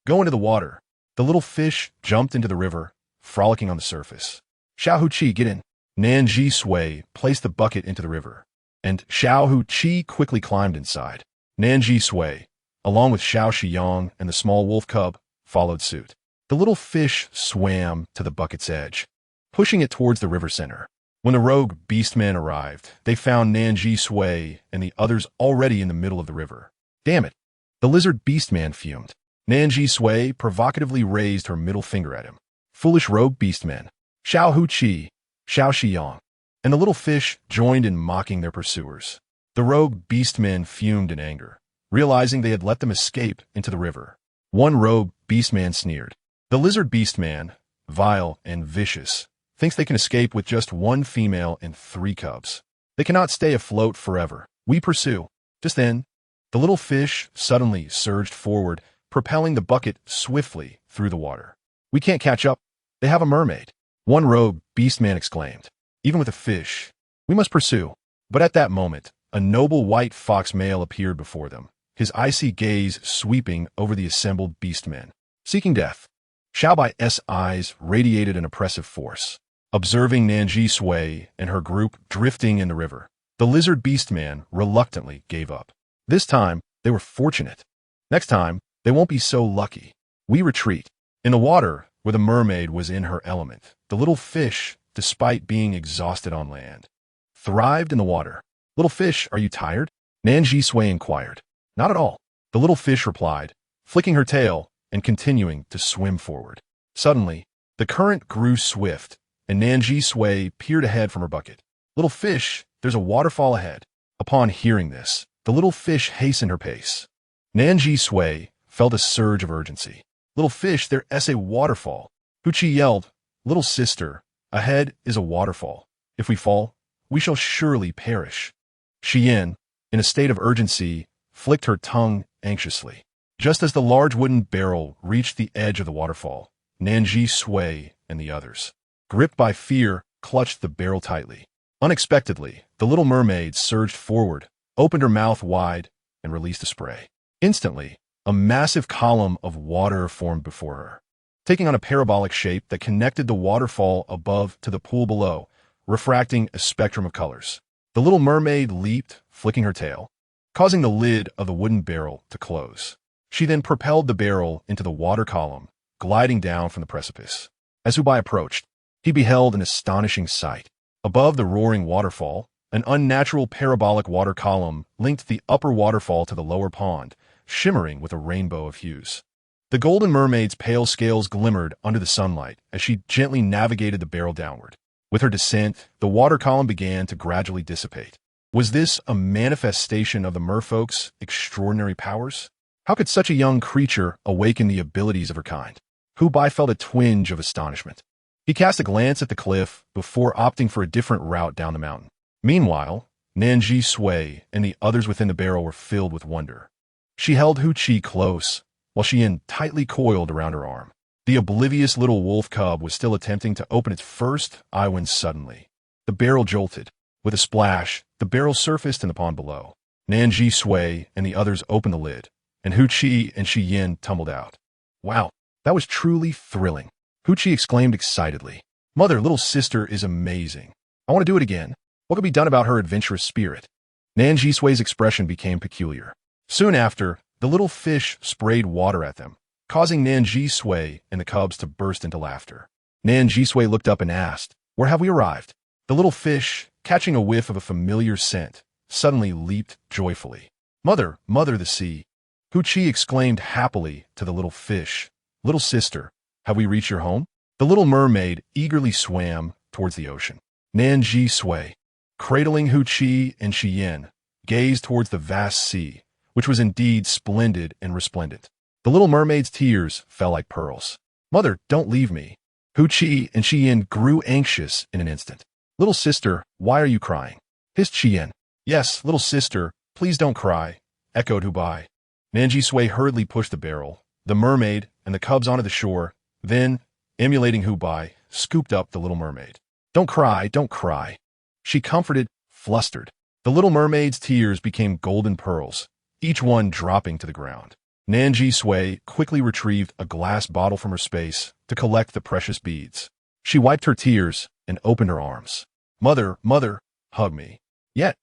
Speaker 1: go into the water." The little fish jumped into the river, frolicking on the surface. "Xiao Hu-Chi, get in." Nan Zhisui placed the bucket into the river, and Xiao Hu-Chi quickly climbed inside. Nan Zhisui, along with Xiao Shiyang and the small wolf cub, followed suit. The little fish swam to the bucket's edge, pushing it towards the river center. When the rogue beastmen arrived, they found Nan Zhisui and the others already in the middle of the river. "Damn it!" The lizard beastman fumed. Nan Zhisui provocatively raised her middle finger at him. "Foolish rogue beastmen." Xiao Hu-Chi, Xiao Shiyang, and the little fish joined in mocking their pursuers. The rogue beastmen fumed in anger, realizing they had let them escape into the river. One rogue beastman sneered. "The lizard beastman, vile and vicious, thinks they can escape with just 1 female and 3 cubs. They cannot stay afloat forever. We pursue." Just then, the little fish suddenly surged forward, propelling the bucket swiftly through the water. "We can't catch up. They have a mermaid." One rogue beastman exclaimed. "Even with a fish, we must pursue." But at that moment, a noble white fox male appeared before them, his icy gaze sweeping over the assembled beastmen. Seeking death, Xiao Bai's eyes radiated an oppressive force. Observing Nan Zhisui and her group drifting in the river, the lizard beastman reluctantly gave up. This time, they were fortunate. Next time, they won't be so lucky. We retreat. In the water, where the mermaid was in her element, the little fish, despite being exhausted on land, thrived in the water. "Little fish, are you tired?" Nan Zhisui inquired. "Not at all," the little fish replied, flicking her tail and continuing to swim forward. Suddenly, the current grew swift, and Nan Zhisui peered ahead from her bucket. "Little fish, there's a waterfall ahead." Upon hearing this, the little fish hastened her pace. Nan Zhisui felt a surge of urgency. "Little fish, there's a waterfall." Hu-Chi yelled, "Little sister, ahead is a waterfall. If we fall, we shall surely perish." Xian, in a state of urgency, flicked her tongue anxiously. Just as the large wooden barrel reached the edge of the waterfall, Nan Zhisui and the others, gripped by fear, clutched the barrel tightly. Unexpectedly, the little mermaid surged forward, opened her mouth wide, and released a spray. Instantly, a massive column of water formed before her, taking on a parabolic shape that connected the waterfall above to the pool below, refracting a spectrum of colors. The little mermaid leaped, flicking her tail, causing the lid of the wooden barrel to close. She then propelled the barrel into the water column, gliding down from the precipice. As Hubai approached, he beheld an astonishing sight. Above the roaring waterfall, an unnatural parabolic water column linked the upper waterfall to the lower pond, shimmering with a rainbow of hues. The golden mermaid's pale scales glimmered under the sunlight as she gently navigated the barrel downward. With her descent, the water column began to gradually dissipate. Was this a manifestation of the merfolk's extraordinary powers? How could such a young creature awaken the abilities of her kind? Hubai felt a twinge of astonishment. He cast a glance at the cliff before opting for a different route down the mountain. Meanwhile, Nan Zhisui and the others within the barrel were filled with wonder. She held Hu Qi close, while Xian tightly coiled around her arm. The oblivious little wolf cub was still attempting to open its first eye when suddenly the barrel jolted. With a splash, the barrel surfaced in the pond below. Nan Zhisui and the others opened the lid, and Hu Qi and Shi Yin tumbled out. Wow, that was truly thrilling. Hu Qi exclaimed excitedly. Mother, little sister is amazing. I want to do it again. What could be done about her adventurous spirit? Nan Zhisui's expression became peculiar. Soon after, the little fish sprayed water at them, causing Nan Zhisui and the cubs to burst into laughter. Nan Zhisui looked up and asked, Where have we arrived? The little fish, catching a whiff of a familiar scent, suddenly leaped joyfully. Mother, mother, the sea. Hu Qi exclaimed happily to the little fish. Little sister, have we reached your home? The little mermaid eagerly swam towards the ocean. Nan Zhisui, cradling Hu Qi and Shi Yin, gazed towards the vast sea, which was indeed splendid and resplendent. The little mermaid's tears fell like pearls. Mother, don't leave me. Hu Qi and Shi Yin grew anxious in an instant. Little sister, why are you crying? Hissed Shi Yin. Yes, little sister, please don't cry, echoed Hu Bai. Nan Zhisui hurriedly pushed the barrel, the mermaid, and the cubs onto the shore, then, emulating Hu Bai, scooped up the little mermaid. Don't cry, don't cry. She comforted, flustered. The little mermaid's tears became golden pearls, each one dropping to the ground. Nan Zhisui quickly retrieved a glass bottle from her space to collect the precious beads. She wiped her tears and opened her arms. Mother, mother, hug me. Yet,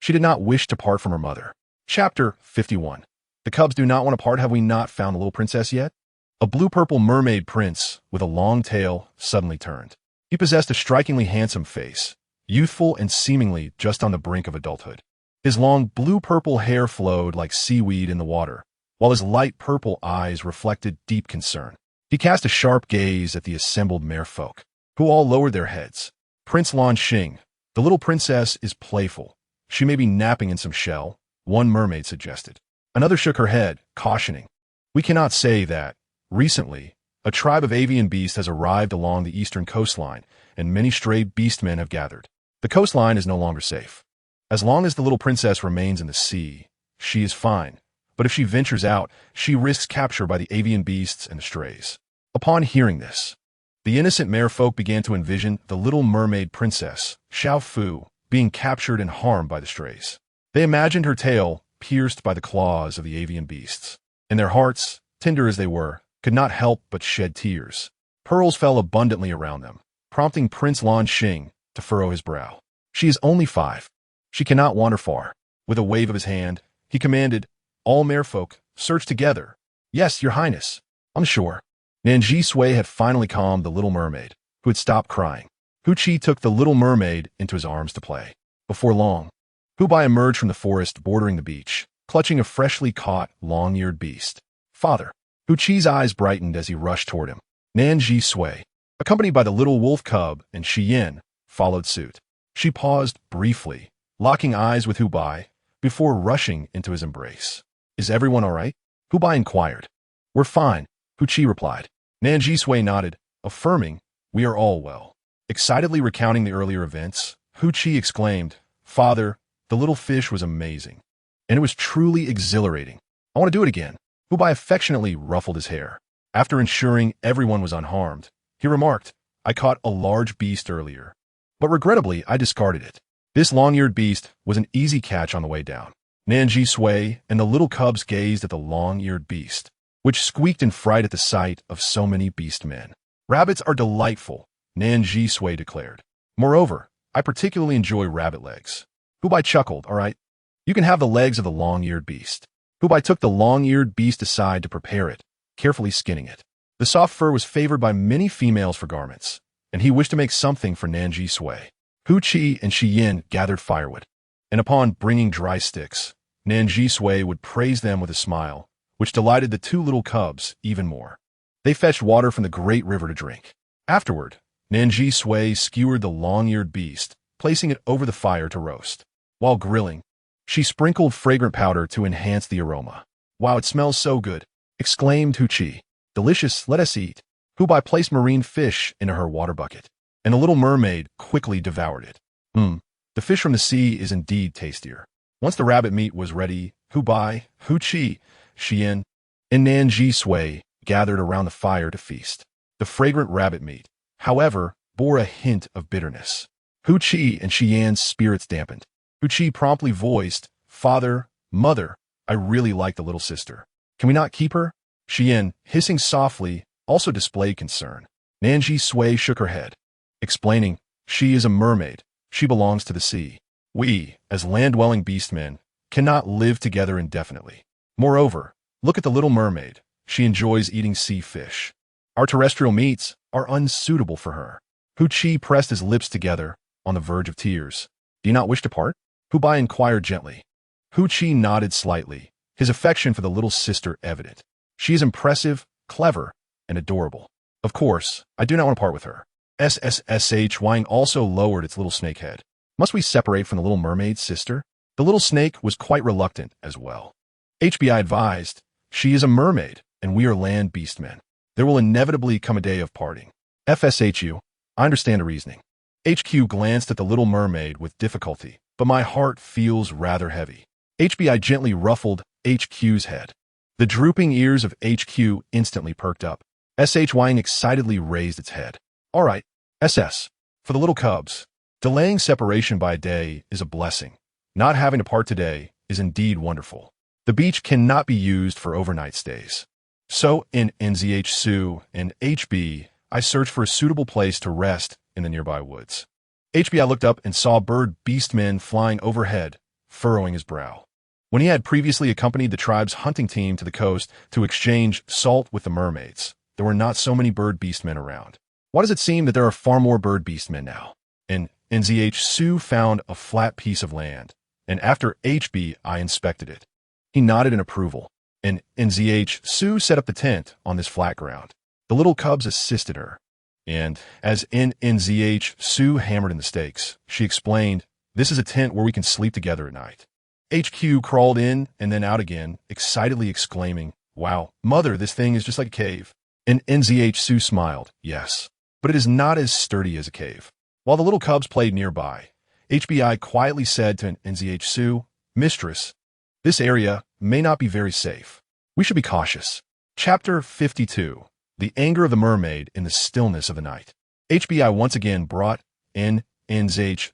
Speaker 1: she did not wish to part from her mother. Chapter 51. The cubs do not want to part. Have we not found the little princess yet? A blue-purple mermaid prince with a long tail suddenly turned. He possessed a strikingly handsome face, youthful and seemingly just on the brink of adulthood. His long blue-purple hair flowed like seaweed in the water, while his light purple eyes reflected deep concern. He cast a sharp gaze at the assembled merfolk, who all lowered their heads. Prince Lan Xing, the little princess is playful. She may be napping in some shell, one mermaid suggested. Another shook her head, cautioning. We cannot say that. Recently, a tribe of avian beasts has arrived along the eastern coastline, and many stray beastmen have gathered. The coastline is no longer safe. As long as the little princess remains in the sea, she is fine. But if she ventures out, she risks capture by the avian beasts and the strays. Upon hearing this, the innocent merfolk began to envision the little mermaid princess, Xiao Fu, being captured and harmed by the strays. They imagined her tail pierced by the claws of the avian beasts, and their hearts, tender as they were, could not help but shed tears. Pearls fell abundantly around them, prompting Prince Lan Xing to furrow his brow. She is only 5. She cannot wander far. With a wave of his hand, he commanded, All merfolk, search together. Yes, your highness. I'm sure. Nan Zhisui had finally calmed the little mermaid, who had stopped crying. Hu Qi took the little mermaid into his arms to play. Before long, Hu Bai emerged from the forest bordering the beach, clutching a freshly caught, long-eared beast. Father. Hu Qi's eyes brightened as he rushed toward him. Nan Zhisui, accompanied by the little wolf cub and Shi Yin, followed suit. She paused briefly, locking eyes with Hu Bai, before rushing into his embrace. Is everyone all right? Hu Bai inquired. We're fine, Hu Qi replied. Nan Zhisui nodded, affirming, We are all well. Excitedly recounting the earlier events, Hu Qi exclaimed, Father, the little fish was amazing. And it was truly exhilarating. I want to do it again. Hu Bai affectionately ruffled his hair. After ensuring everyone was unharmed, he remarked, I caught a large beast earlier, but regrettably I discarded it. This long-eared beast was an easy catch on the way down. Nan Zhisui and the little cubs gazed at the long-eared beast, which squeaked in fright at the sight of so many beastmen. Rabbits are delightful, Nan Zhisui declared. Moreover, I particularly enjoy rabbit legs. Hu Bai chuckled, all right, you can have the legs of the long-eared beast. Hu Bai took the long-eared beast aside to prepare it, carefully skinning it. The soft fur was favored by many females for garments, and he wished to make something for Nan Zhisui. Hu Qi and Shi Yin gathered firewood, and upon bringing dry sticks, Nan Zhisui would praise them with a smile, which delighted the 2 little cubs even more. They fetched water from the great river to drink. Afterward, Nan Zhisui skewered the long-eared beast, placing it over the fire to roast. While grilling, she sprinkled fragrant powder to enhance the aroma. Wow, it smells so good, exclaimed Hu Qi. Delicious, let us eat. Hubai placed marine fish into her water bucket, and the little mermaid quickly devoured it. The fish from the sea is indeed tastier. Once the rabbit meat was ready, Hubai, Huqi, Xian, and Nan Zhisui gathered around the fire to feast. The fragrant rabbit meat, however, bore a hint of bitterness. Huqi and Xian's spirits dampened. Huqi promptly voiced, "Father, Mother, I really like the little sister. Can we not keep her?" Xian, hissing softly, also displayed concern. Nan Zhisui shook her head, explaining, "She is a mermaid. She belongs to the sea. We, as land-dwelling beastmen, cannot live together indefinitely. Moreover, look at the little mermaid. She enjoys eating sea fish. Our terrestrial meats are unsuitable for her." Huqi pressed his lips together, on the verge of tears. "Do you not wish to part?" Hubai inquired gently. Huqi nodded slightly, his affection for the little sister evident. "She is impressive, clever, and adorable. Of course, I do not want to part with her." Wang also lowered its little snake head. "Must we separate from the little mermaid's sister?" The little snake was quite reluctant as well. HBI advised, "She is a mermaid, and we are land beastmen. There will inevitably come a day of parting." FSHU, I understand the reasoning. HQ glanced at the little mermaid with difficulty, but my heart feels rather heavy. HBI gently ruffled HQ's head. The drooping ears of HQ instantly perked up. SHYing excitedly raised its head. "All right, SS. For the little cubs, delaying separation by a day is a blessing. Not having to part today is indeed wonderful. The beach cannot be used for overnight stays. So in NZH and HB, I searched for a suitable place to rest in the nearby woods." HBI looked up and saw bird beastmen flying overhead, furrowing his brow. When he had previously accompanied the tribe's hunting team to the coast to exchange salt with the mermaids, there were not so many bird beastmen around. Why does it seem that there are far more bird beastmen now? And NZH found a flat piece of land, and after HBI inspected it, he nodded in approval, and NZH set up the tent on this flat ground. The little cubs assisted her, and as NZH hammered in the stakes, she explained, "This is a tent where we can sleep together at night." HQ crawled in and then out again, excitedly exclaiming, "Wow, Mother, this thing is just like a cave." And NZH smiled, "Yes, but it is not as sturdy as a cave." While the little cubs played nearby, HBI quietly said to NZH, "Mistress, this area may not be very safe. We should be cautious." Chapter 52. The Anger of the Mermaid in the Stillness of the Night. HBI once again brought NZH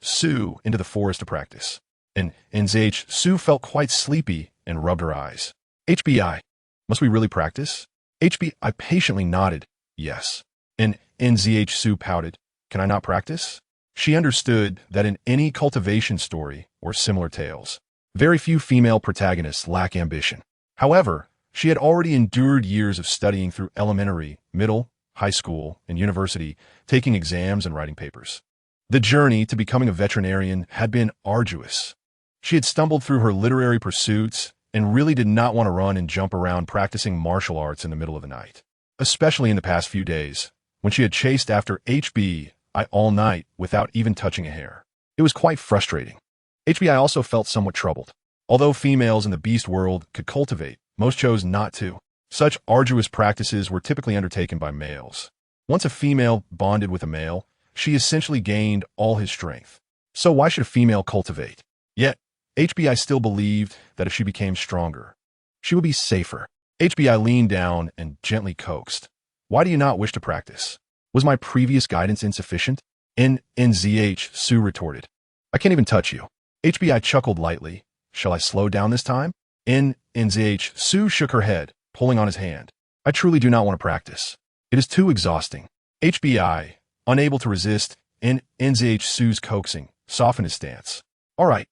Speaker 1: into the forest to practice, and NZH felt quite sleepy and rubbed her eyes. HBI, must we really practice? HBI patiently nodded, "Yes." And NZH pouted, "Can I not practice?" She understood that in any cultivation story or similar tales, very few female protagonists lack ambition. However, she had already endured years of studying through elementary, middle, high school, and university, taking exams and writing papers. The journey to becoming a veterinarian had been arduous. She had stumbled through her literary pursuits and really did not want to run and jump around practicing martial arts in the middle of the night, especially in the past few days, when she had chased after HBI all night without even touching a hair. It was quite frustrating. HBI also felt somewhat troubled. Although females in the beast world could cultivate, most chose not to. Such arduous practices were typically undertaken by males. Once a female bonded with a male, she essentially gained all his strength. So why should a female cultivate? Yet, HBI still believed that if she became stronger, she would be safer. HBI leaned down and gently coaxed. "Why do you not wish to practice? Was my previous guidance insufficient?" NZH retorted. "I can't even touch you." HBI chuckled lightly. "Shall I slow down this time?" NZH shook her head, pulling on his hand. "I truly do not want to practice. It is too exhausting." HBI, unable to resist NZH's coaxing, softened his stance. "All right,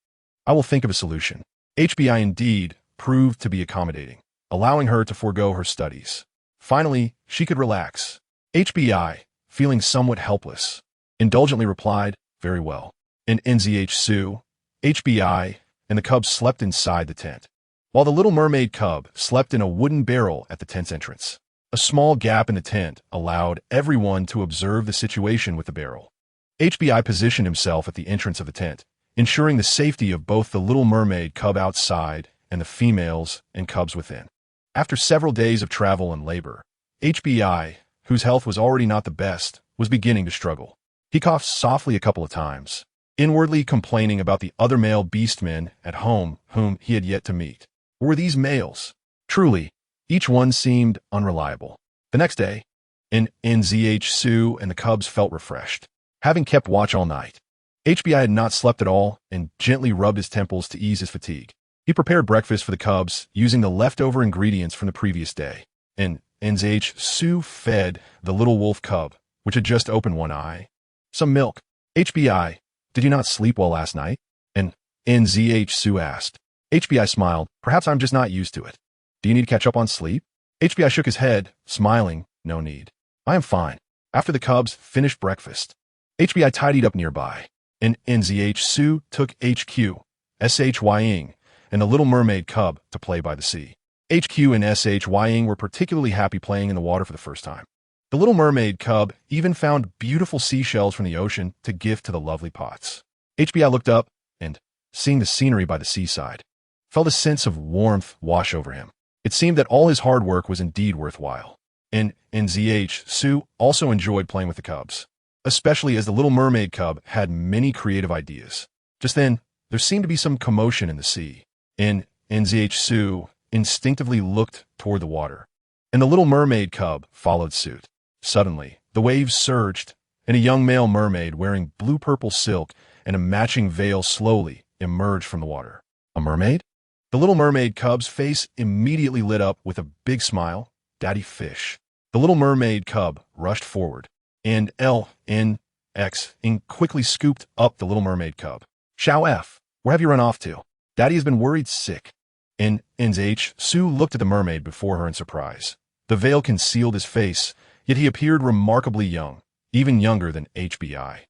Speaker 1: I will think of a solution." HBI indeed proved to be accommodating, allowing her to forego her studies. Finally, she could relax. HBI, feeling somewhat helpless, indulgently replied, "Very well." And NZH, HBI, and the cubs slept inside the tent, while the little mermaid cub slept in a wooden barrel at the tent's entrance. A small gap in the tent allowed everyone to observe the situation with the barrel. HBI positioned himself at the entrance of the tent, ensuring the safety of both the little mermaid cub outside and the females and cubs within. After several days of travel and labor, HBI, whose health was already not the best, was beginning to struggle. He coughed softly a couple of times, inwardly complaining about the other male beastmen at home whom he had yet to meet. Were these males? Truly, each one seemed unreliable. The next day, Nan Zhisui and the cubs felt refreshed, having kept watch all night. HBI had not slept at all and gently rubbed his temples to ease his fatigue. He prepared breakfast for the cubs using the leftover ingredients from the previous day, and Nan Zhisui fed the little wolf cub, which had just opened one eye, some milk. HBI, did you not sleep well last night? And Nan Zhisui asked. HBI smiled. Perhaps I'm just not used to it. Do you need to catch up on sleep? HBI shook his head, smiling. No need. I am fine. After the cubs finished breakfast, HBI tidied up nearby, and Nan Zhisui took HQ, Shying, and the little mermaid cub to play by the sea. HQ and Shying were particularly happy playing in the water for the first time. The little mermaid cub even found beautiful seashells from the ocean to gift to the lovely pots. HBI looked up and, seeing the scenery by the seaside, felt a sense of warmth wash over him. It seemed that all his hard work was indeed worthwhile. And Nan Zhisui also enjoyed playing with the cubs, especially as the little mermaid cub had many creative ideas. Just then, there seemed to be some commotion in the sea, and Nan Zhisui instinctively looked toward the water, and the little mermaid cub followed suit. Suddenly, the waves surged, and a young male mermaid wearing blue-purple silk and a matching veil slowly emerged from the water. A mermaid? The little mermaid cub's face immediately lit up with a big smile. Daddy Fish. The little mermaid cub rushed forward, and LNX quickly scooped up the little mermaid cub. Xiao F, where have you run off to? Daddy has been worried sick. And Nan Zhisui looked at the mermaid before her in surprise. The veil concealed his face, yet he appeared remarkably young, even younger than HBI.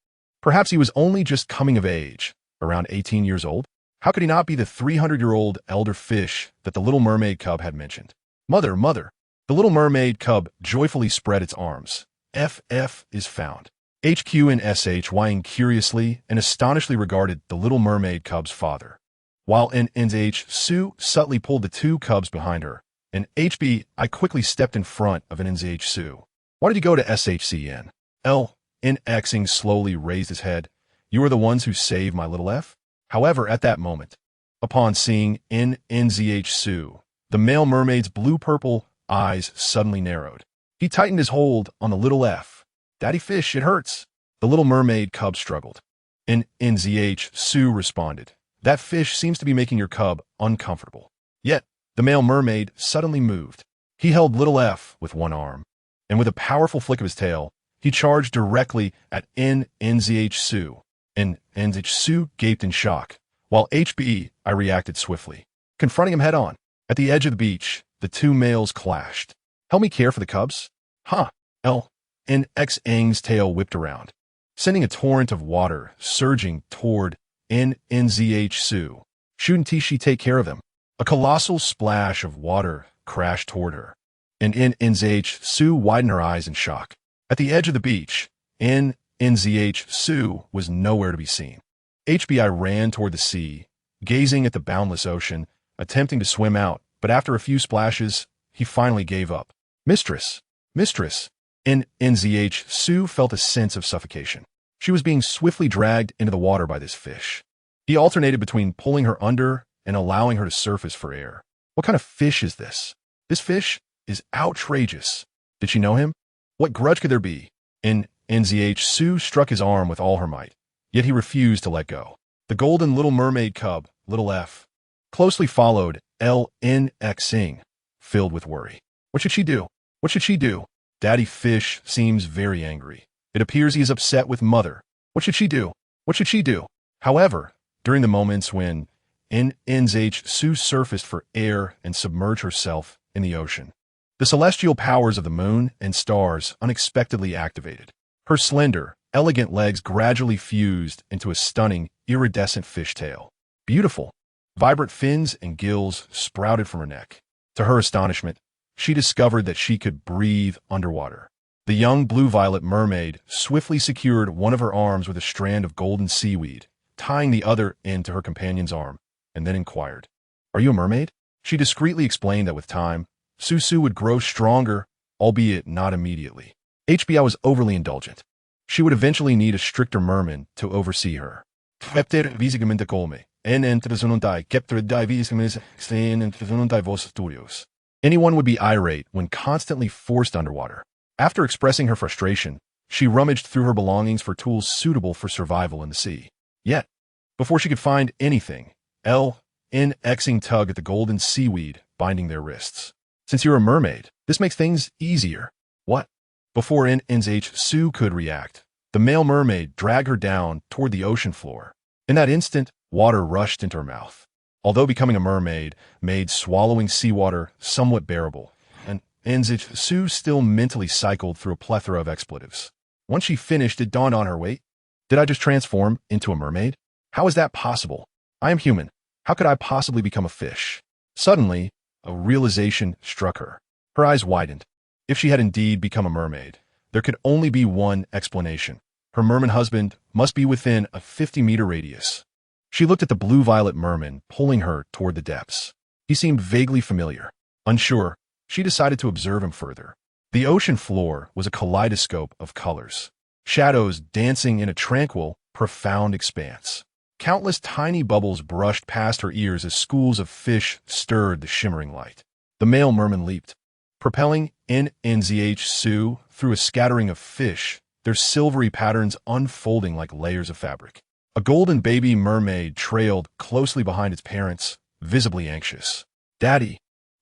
Speaker 1: Perhaps he was only just coming of age, around 18 years old. How could he not be the 300-year-old elder fish that the little mermaid cub had mentioned? Mother, mother! The little mermaid cub joyfully spread its arms. FF is found. HQ and Shying curiously and astonishedly regarded the little mermaid cub's father, while Nan Zhisui subtly pulled the two cubs behind her, and HBI quickly stepped in front of Nan Zhisui. Why did you go to SHCN? LNX slowly raised his head. You are the ones who saved my little F? However, at that moment, upon seeing Nan Zhisui, the male mermaid's blue-purple eyes suddenly narrowed. He tightened his hold on the little F. Daddy Fish, it hurts. The little mermaid cub struggled. And Nan Zhisui responded. That fish seems to be making your cub uncomfortable. Yet, the male mermaid suddenly moved. He held little F with one arm, and with a powerful flick of his tail, he charged directly at Nan Zhisui. And Nan Zhisui gaped in shock, while HBI reacted swiftly, confronting him head-on. At the edge of the beach, the two males clashed. Help me care for the cubs? Huh. LNX's tail whipped around, sending a torrent of water surging toward Nan Zhisui. Shouldn't she take care of them? A colossal splash of water crashed toward her, and Nan Zhisui widened her eyes in shock. At the edge of the beach, Nan Zhisui was nowhere to be seen. HBI ran toward the sea, gazing at the boundless ocean, attempting to swim out, but after a few splashes, he finally gave up. Mistress! Mistress! Nan Zhisui felt a sense of suffocation. She was being swiftly dragged into the water by this fish. He alternated between pulling her under and allowing her to surface for air. What kind of fish is this? This fish is outrageous. Did she know him? What grudge could there be? Nan Zhisui struck his arm with all her might, yet he refused to let go. The golden little mermaid cub, little F, closely followed LNX, filled with worry. What should she do? What should she do? Daddy Fish seems very angry. It appears he is upset with Mother. What should she do? What should she do? However, during the moments when Nan Zhisui surfaced for air and submerged herself in the ocean, the celestial powers of the moon and stars unexpectedly activated. Her slender, elegant legs gradually fused into a stunning, iridescent fishtail. Beautiful, vibrant fins and gills sprouted from her neck. To her astonishment, she discovered that she could breathe underwater. The young blue-violet mermaid swiftly secured one of her arms with a strand of golden seaweed, tying the other end to her companion's arm, and then inquired, "Are you a mermaid?" She discreetly explained that with time, Susu would grow stronger, albeit not immediately. HBI was overly indulgent. She would eventually need a stricter merman to oversee her. Anyone would be irate when constantly forced underwater. After expressing her frustration, she rummaged through her belongings for tools suitable for survival in the sea. Yet, before she could find anything, Xing tug at the golden seaweed binding their wrists. Since you're a mermaid, this makes things easier. What? Before Nan Zhisui could react, the male mermaid dragged her down toward the ocean floor. In that instant, water rushed into her mouth. Although becoming a mermaid made swallowing seawater somewhat bearable, and Nan Zhisui still mentally cycled through a plethora of expletives. Once she finished, it dawned on her, wait, did I just transform into a mermaid? How is that possible? I am human. How could I possibly become a fish? Suddenly, a realization struck her. Her eyes widened. If she had indeed become a mermaid, there could only be one explanation. Her merman husband must be within a 50-meter radius. She looked at the blue-violet merman pulling her toward the depths. He seemed vaguely familiar. Unsure, she decided to observe him further. The ocean floor was a kaleidoscope of colors, shadows dancing in a tranquil, profound expanse. Countless tiny bubbles brushed past her ears as schools of fish stirred the shimmering light. The male merman leaped, propelling Nan Zhisui through a scattering of fish, their silvery patterns unfolding like layers of fabric. A golden baby mermaid trailed closely behind its parents, visibly anxious. Daddy,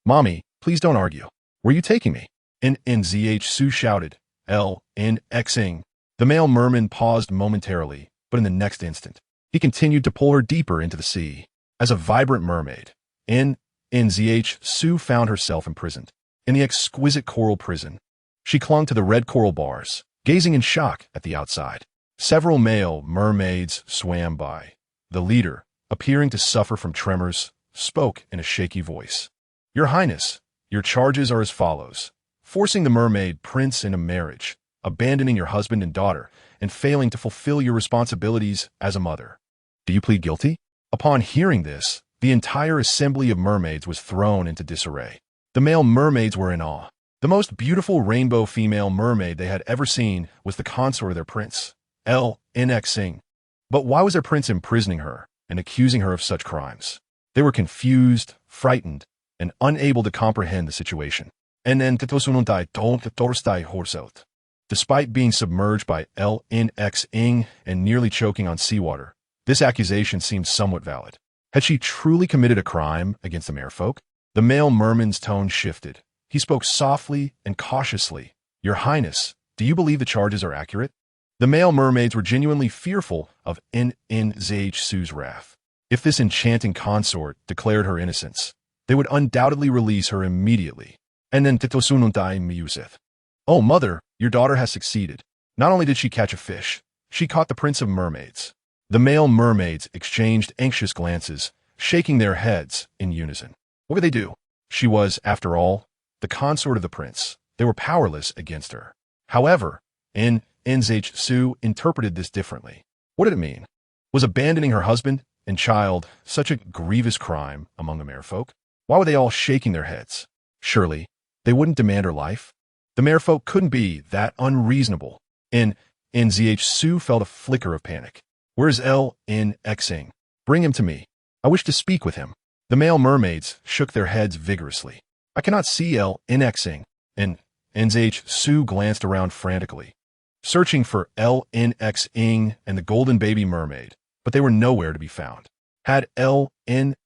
Speaker 1: Mommy, please don't argue. Where are you taking me? Nan Zhisui shouted. Xing. The male merman paused momentarily, but in the next instant, he continued to pull her deeper into the sea. As a vibrant mermaid, Nan Zhisui found herself imprisoned in the exquisite coral prison. She clung to the red coral bars, gazing in shock at the outside. Several male mermaids swam by. The leader, appearing to suffer from tremors, spoke in a shaky voice. Your Highness, your charges are as follows. Forcing the mermaid prince into marriage, abandoning your husband and daughter, and failing to fulfill your responsibilities as a mother. Do you plead guilty? Upon hearing this, the entire assembly of mermaids was thrown into disarray. The male mermaids were in awe. The most beautiful rainbow female mermaid they had ever seen was the consort of their prince, Xing. But why was their prince imprisoning her and accusing her of such crimes? They were confused, frightened, and unable to comprehend the situation. Despite being submerged by Xing and nearly choking on seawater, this accusation seemed somewhat valid. Had she truly committed a crime against the merfolk? The male merman's tone shifted. He spoke softly and cautiously. Your Highness, do you believe the charges are accurate? The male mermaids were genuinely fearful of Nan Zhisui's wrath. If this enchanting consort declared her innocence, they would undoubtedly release her immediately. Oh, mother, your daughter has succeeded. Not only did she catch a fish, she caught the prince of mermaids. The male mermaids exchanged anxious glances, shaking their heads in unison. What would they do? She was, after all, the consort of the prince. They were powerless against her. However, Nan Zhisui interpreted this differently. What did it mean? Was abandoning her husband and child such a grievous crime among the merfolk? Why were they all shaking their heads? Surely, they wouldn't demand her life? The merfolk couldn't be that unreasonable. Nan Zhisui felt a flicker of panic. Where's Xing? Bring him to me. I wish to speak with him. The male mermaids shook their heads vigorously. I cannot see Xing. Nan Zhisui glanced around frantically, searching for Xing and the golden baby mermaid, but they were nowhere to be found. Had Xing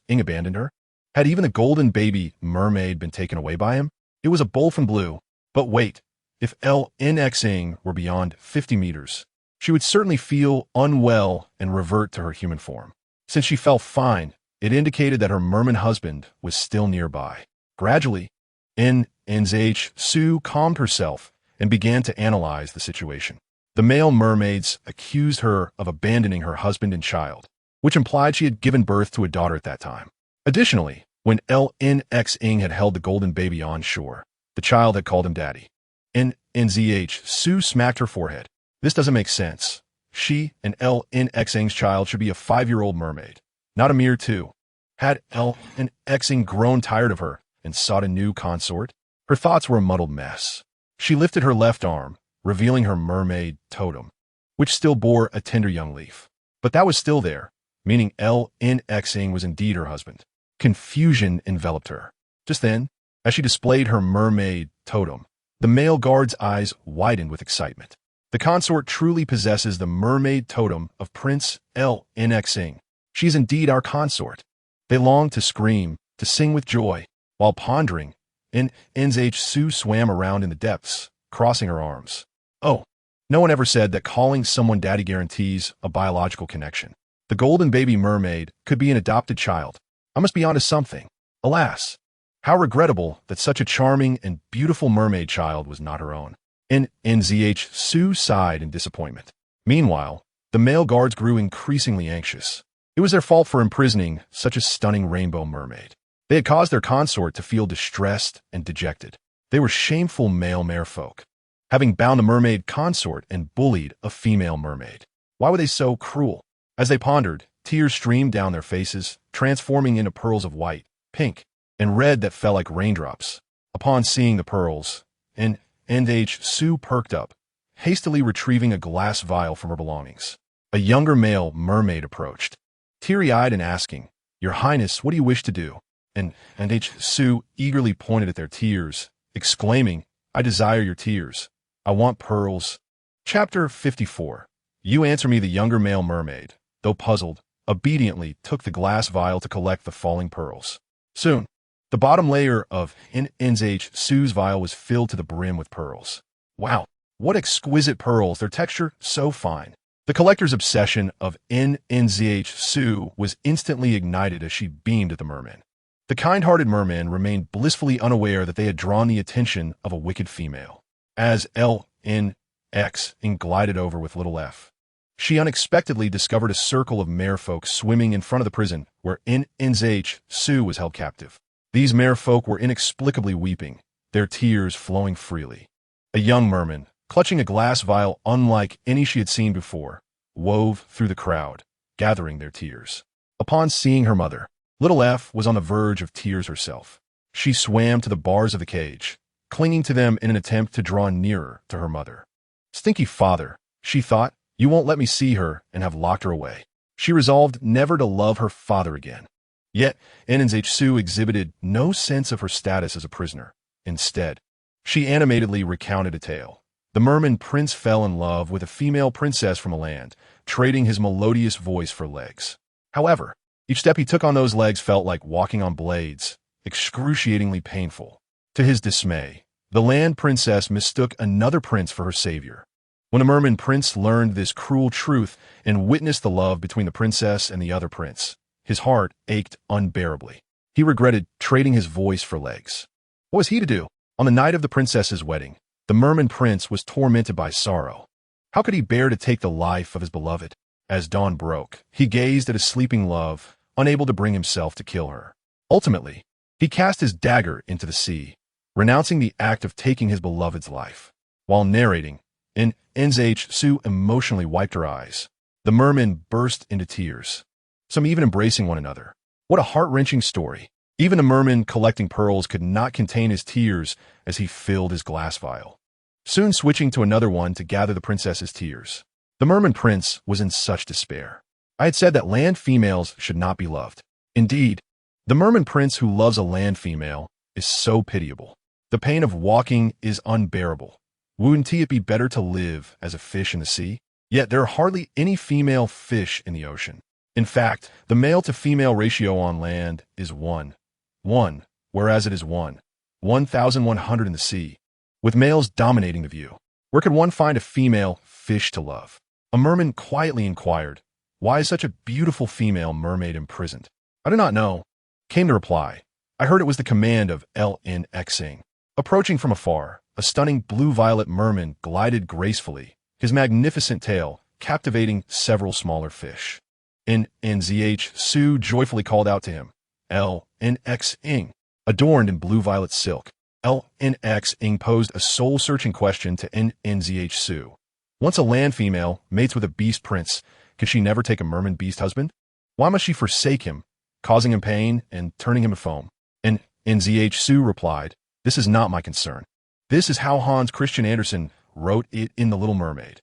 Speaker 1: abandoned her? Had even the golden baby mermaid been taken away by him? It was a bolt from blue. But wait, if Xing were beyond 50 meters, she would certainly feel unwell and revert to her human form. Since she felt fine, it indicated that her merman husband was still nearby. Gradually, Nan Zhisui calmed herself and began to analyze the situation. The male mermaids accused her of abandoning her husband and child, which implied she had given birth to a daughter at that time. Additionally, when Xing had held the golden baby on shore, the child had called him daddy. Nan Zhisui smacked her forehead. This doesn't make sense. She and Xing's child should be a 5-year-old mermaid, not a mere 2. Had Xing grown tired of her and sought a new consort? Her thoughts were a muddled mess. She lifted her left arm, revealing her mermaid totem, which still bore a tender young leaf. But that was still there, meaning N.Xing was indeed her husband. Confusion enveloped her. Just then, as she displayed her mermaid totem, the male guard's eyes widened with excitement. The consort truly possesses the mermaid totem of Prince N.Xing. She is indeed our consort. They longed to scream, to sing with joy. While pondering, Nan Zhisui swam around in the depths, crossing her arms. Oh, no one ever said that calling someone daddy guarantees a biological connection. The golden baby mermaid could be an adopted child. I must be onto something. Alas, how regrettable that such a charming and beautiful mermaid child was not her own. Nan Zhisui sighed in disappointment. Meanwhile, the male guards grew increasingly anxious. It was their fault for imprisoning such a stunning rainbow mermaid. They had caused their consort to feel distressed and dejected. They were shameful male merfolk, having bound a mermaid consort and bullied a female mermaid. Why were they so cruel? As they pondered, tears streamed down their faces, transforming into pearls of white, pink, and red that fell like raindrops. Upon seeing the pearls, Nan Zhisui perked up, hastily retrieving a glass vial from her belongings. A younger male mermaid approached, teary-eyed and asking, "Your Highness, what do you wish to do?" And Nan Zhisui eagerly pointed at their tears, exclaiming, "I desire your tears. I want pearls." Chapter 54. You answer me. The younger male mermaid, though puzzled, obediently took the glass vial to collect the falling pearls. Soon, the bottom layer of Nan Zhisui's vial was filled to the brim with pearls. Wow, what exquisite pearls, their texture so fine. The collector's obsession of Nan Zhisui was instantly ignited as she beamed at the merman. The kind-hearted merman remained blissfully unaware that they had drawn the attention of a wicked female. As N.X. glided over with little f, she unexpectedly discovered a circle of merfolk swimming in front of the prison where Nan Zhisui was held captive. These merfolk were inexplicably weeping, their tears flowing freely. A young merman, clutching a glass vial unlike any she had seen before, wove through the crowd, gathering their tears. Upon seeing her mother, little F was on the verge of tears herself. She swam to the bars of the cage, clinging to them in an attempt to draw nearer to her mother. Stinky father, she thought, you won't let me see her, and have locked her away. She resolved never to love her father again. Yet, Nan Zhisui exhibited no sense of her status as a prisoner. Instead, she animatedly recounted a tale. The merman prince fell in love with a female princess from a land, trading his melodious voice for legs. However, each step he took on those legs felt like walking on blades, excruciatingly painful. To his dismay, the land princess mistook another prince for her savior. When the merman prince learned this cruel truth and witnessed the love between the princess and the other prince, his heart ached unbearably. He regretted trading his voice for legs. What was he to do? On the night of the princess's wedding, the merman prince was tormented by sorrow. How could he bear to take the life of his beloved? As dawn broke, he gazed at his sleeping love, unable to bring himself to kill her. Ultimately, he cast his dagger into the sea, renouncing the act of taking his beloved's life. While narrating, Nan Zhisui emotionally wiped her eyes. The mermen burst into tears, some even embracing one another. What a heart-wrenching story. Even a merman collecting pearls could not contain his tears as he filled his glass vial, soon switching to another one to gather the princess's tears. The merman prince was in such despair. I had said that land females should not be loved. Indeed, the merman prince who loves a land female is so pitiable. The pain of walking is unbearable. Wouldn't it be better to live as a fish in the sea? Yet there are hardly any female fish in the ocean. In fact, the male-to-female ratio on land is 1:1, whereas it is 1,100 in the sea, with males dominating the view. Where could one find a female fish to love? A merman quietly inquired, "Why is such a beautiful female mermaid imprisoned?" "I do not know," came the reply. "I heard it was the command of N.Xing." Approaching from afar, a stunning blue-violet merman glided gracefully, his magnificent tail captivating several smaller fish. Nan Zhisui joyfully called out to him, "N.Xing." Adorned in blue-violet silk, N.Xing posed a soul-searching question to Nan Zhisui. Once a land female mates with a beast prince, could she never take a merman beast husband? Why must she forsake him, causing him pain and turning him to foam? And Nan Zhisui replied, "This is not my concern. This is how Hans Christian Andersen wrote it in The Little Mermaid.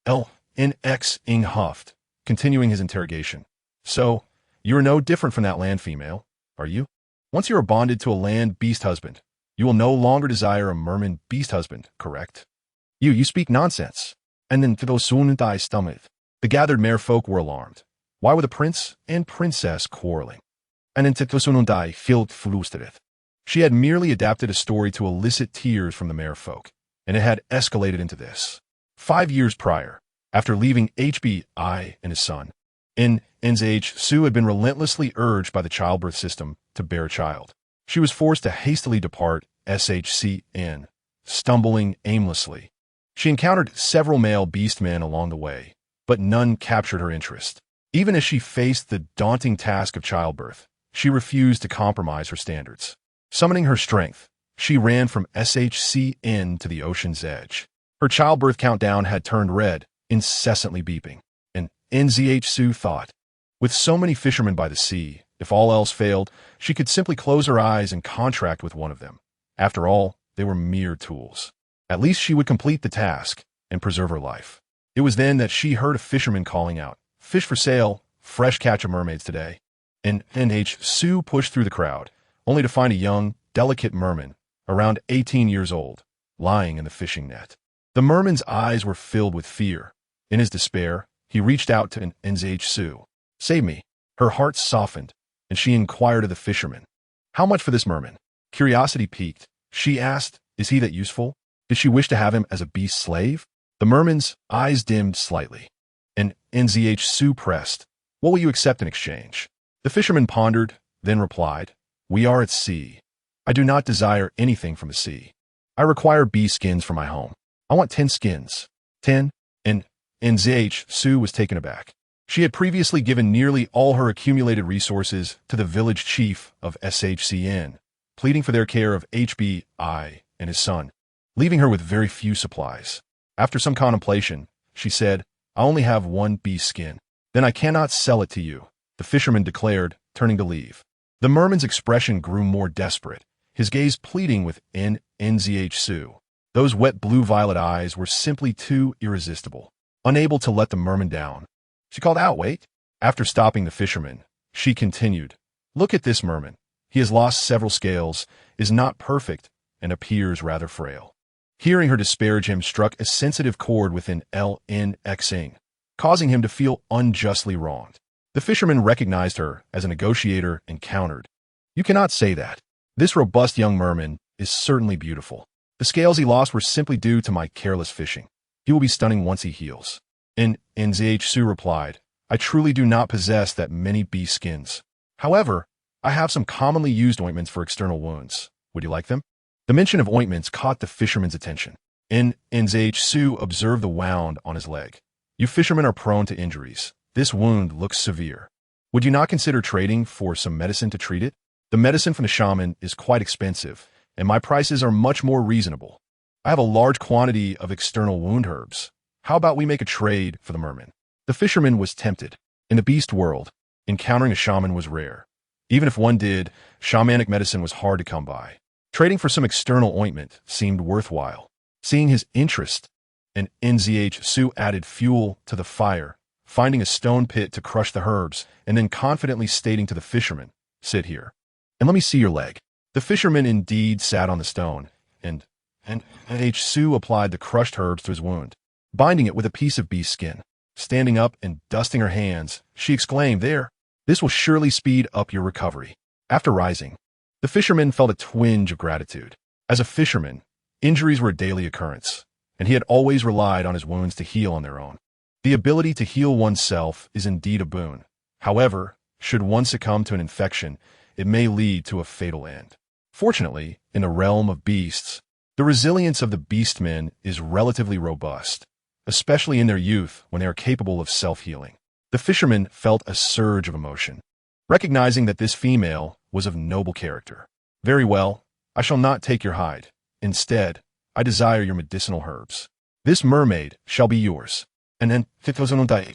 Speaker 1: L.N.X. Ing huffed, continuing his interrogation. So, you are no different from that land female, are you? Once you are bonded to a land beast husband, you will no longer desire a merman beast husband, correct? You speak nonsense. And then to those soon die stomach. The gathered merfolk were alarmed. Why were the prince and princess quarreling? And then to those soon die heartlessly. She had merely adapted a story to elicit tears from the merfolk, and it had escalated into this. 5 years prior, after leaving HBI and his son, Nan Zhisui had been relentlessly urged by the childbirth system to bear a child. She was forced to hastily depart SHCN, stumbling aimlessly. She encountered several male beastmen along the way, but none captured her interest. Even as she faced the daunting task of childbirth, she refused to compromise her standards. Summoning her strength, she ran from SHCN to the ocean's edge. Her childbirth countdown had turned red, incessantly beeping. And Nan Zhisui thought, with so many fishermen by the sea, if all else failed, she could simply close her eyes and contract with one of them. After all, they were mere tools. At least she would complete the task and preserve her life. It was then that she heard a fisherman calling out, "Fish for sale, fresh catch of mermaids today." And Nan Zhisui pushed through the crowd, only to find a young, delicate merman, around 18 years old, lying in the fishing net. The merman's eyes were filled with fear. In his despair, he reached out to Nan Zhisui. "Save me." Her heart softened, and she inquired of the fisherman, "How much for this merman?" Curiosity piqued. She asked, "Is he that useful?" Did she wish to have him as a beast slave? The merman's eyes dimmed slightly, and Nan Zhisui pressed, "What will you accept in exchange?" The fisherman pondered, then replied, "We are at sea. I do not desire anything from the sea. I require bee skins for my home. I want 10 skins. 10? And Nan Zhisui was taken aback. She had previously given nearly all her accumulated resources to the village chief of SHCN, pleading for their care of HBI and his son, leaving her with very few supplies. After some contemplation, she said, "I only have 1 bee skin. Then I cannot sell it to you," the fisherman declared, turning to leave. The merman's expression grew more desperate, his gaze pleading with Nan Zhisui. Those wet blue-violet eyes were simply too irresistible. Unable to let the merman down, she called out, "Wait." After stopping the fisherman, she continued, "Look at this merman. He has lost several scales, is not perfect, and appears rather frail." Hearing her disparage him struck a sensitive chord within LNXing, causing him to feel unjustly wronged. The fisherman recognized her as a negotiator and countered, "You cannot say that. This robust young merman is certainly beautiful. The scales he lost were simply due to my careless fishing. He will be stunning once he heals." And Nan Zhisui replied, "I truly do not possess that many bee skins. However, I have some commonly used ointments for external wounds. Would you like them?" The mention of ointments caught the fisherman's attention. Nan Zhisui observed the wound on his leg. "You fishermen are prone to injuries. This wound looks severe. Would you not consider trading for some medicine to treat it? The medicine from the shaman is quite expensive, and my prices are much more reasonable. I have a large quantity of external wound herbs. How about we make a trade for the merman?" The fisherman was tempted. In the beast world, encountering a shaman was rare. Even if one did, shamanic medicine was hard to come by. Trading for some external ointment seemed worthwhile. Seeing his interest, and Nan Zhisui added fuel to the fire, finding a stone pit to crush the herbs, and then confidently stating to the fisherman, "Sit here, and let me see your leg." The fisherman indeed sat on the stone, and Nan Zhisui applied the crushed herbs to his wound, binding it with a piece of beast skin. Standing up and dusting her hands, she exclaimed, "There, this will surely speed up your recovery." After rising, the fisherman felt a twinge of gratitude. As a fisherman, injuries were a daily occurrence, and he had always relied on his wounds to heal on their own. The ability to heal oneself is indeed a boon. However, should one succumb to an infection, it may lead to a fatal end. Fortunately, in the realm of beasts, the resilience of the beastmen is relatively robust, especially in their youth when they are capable of self-healing. The fisherman felt a surge of emotion, recognizing that this female was of noble character. "Very well, I shall not take your hide. Instead, I desire your medicinal herbs. This mermaid shall be yours." And then the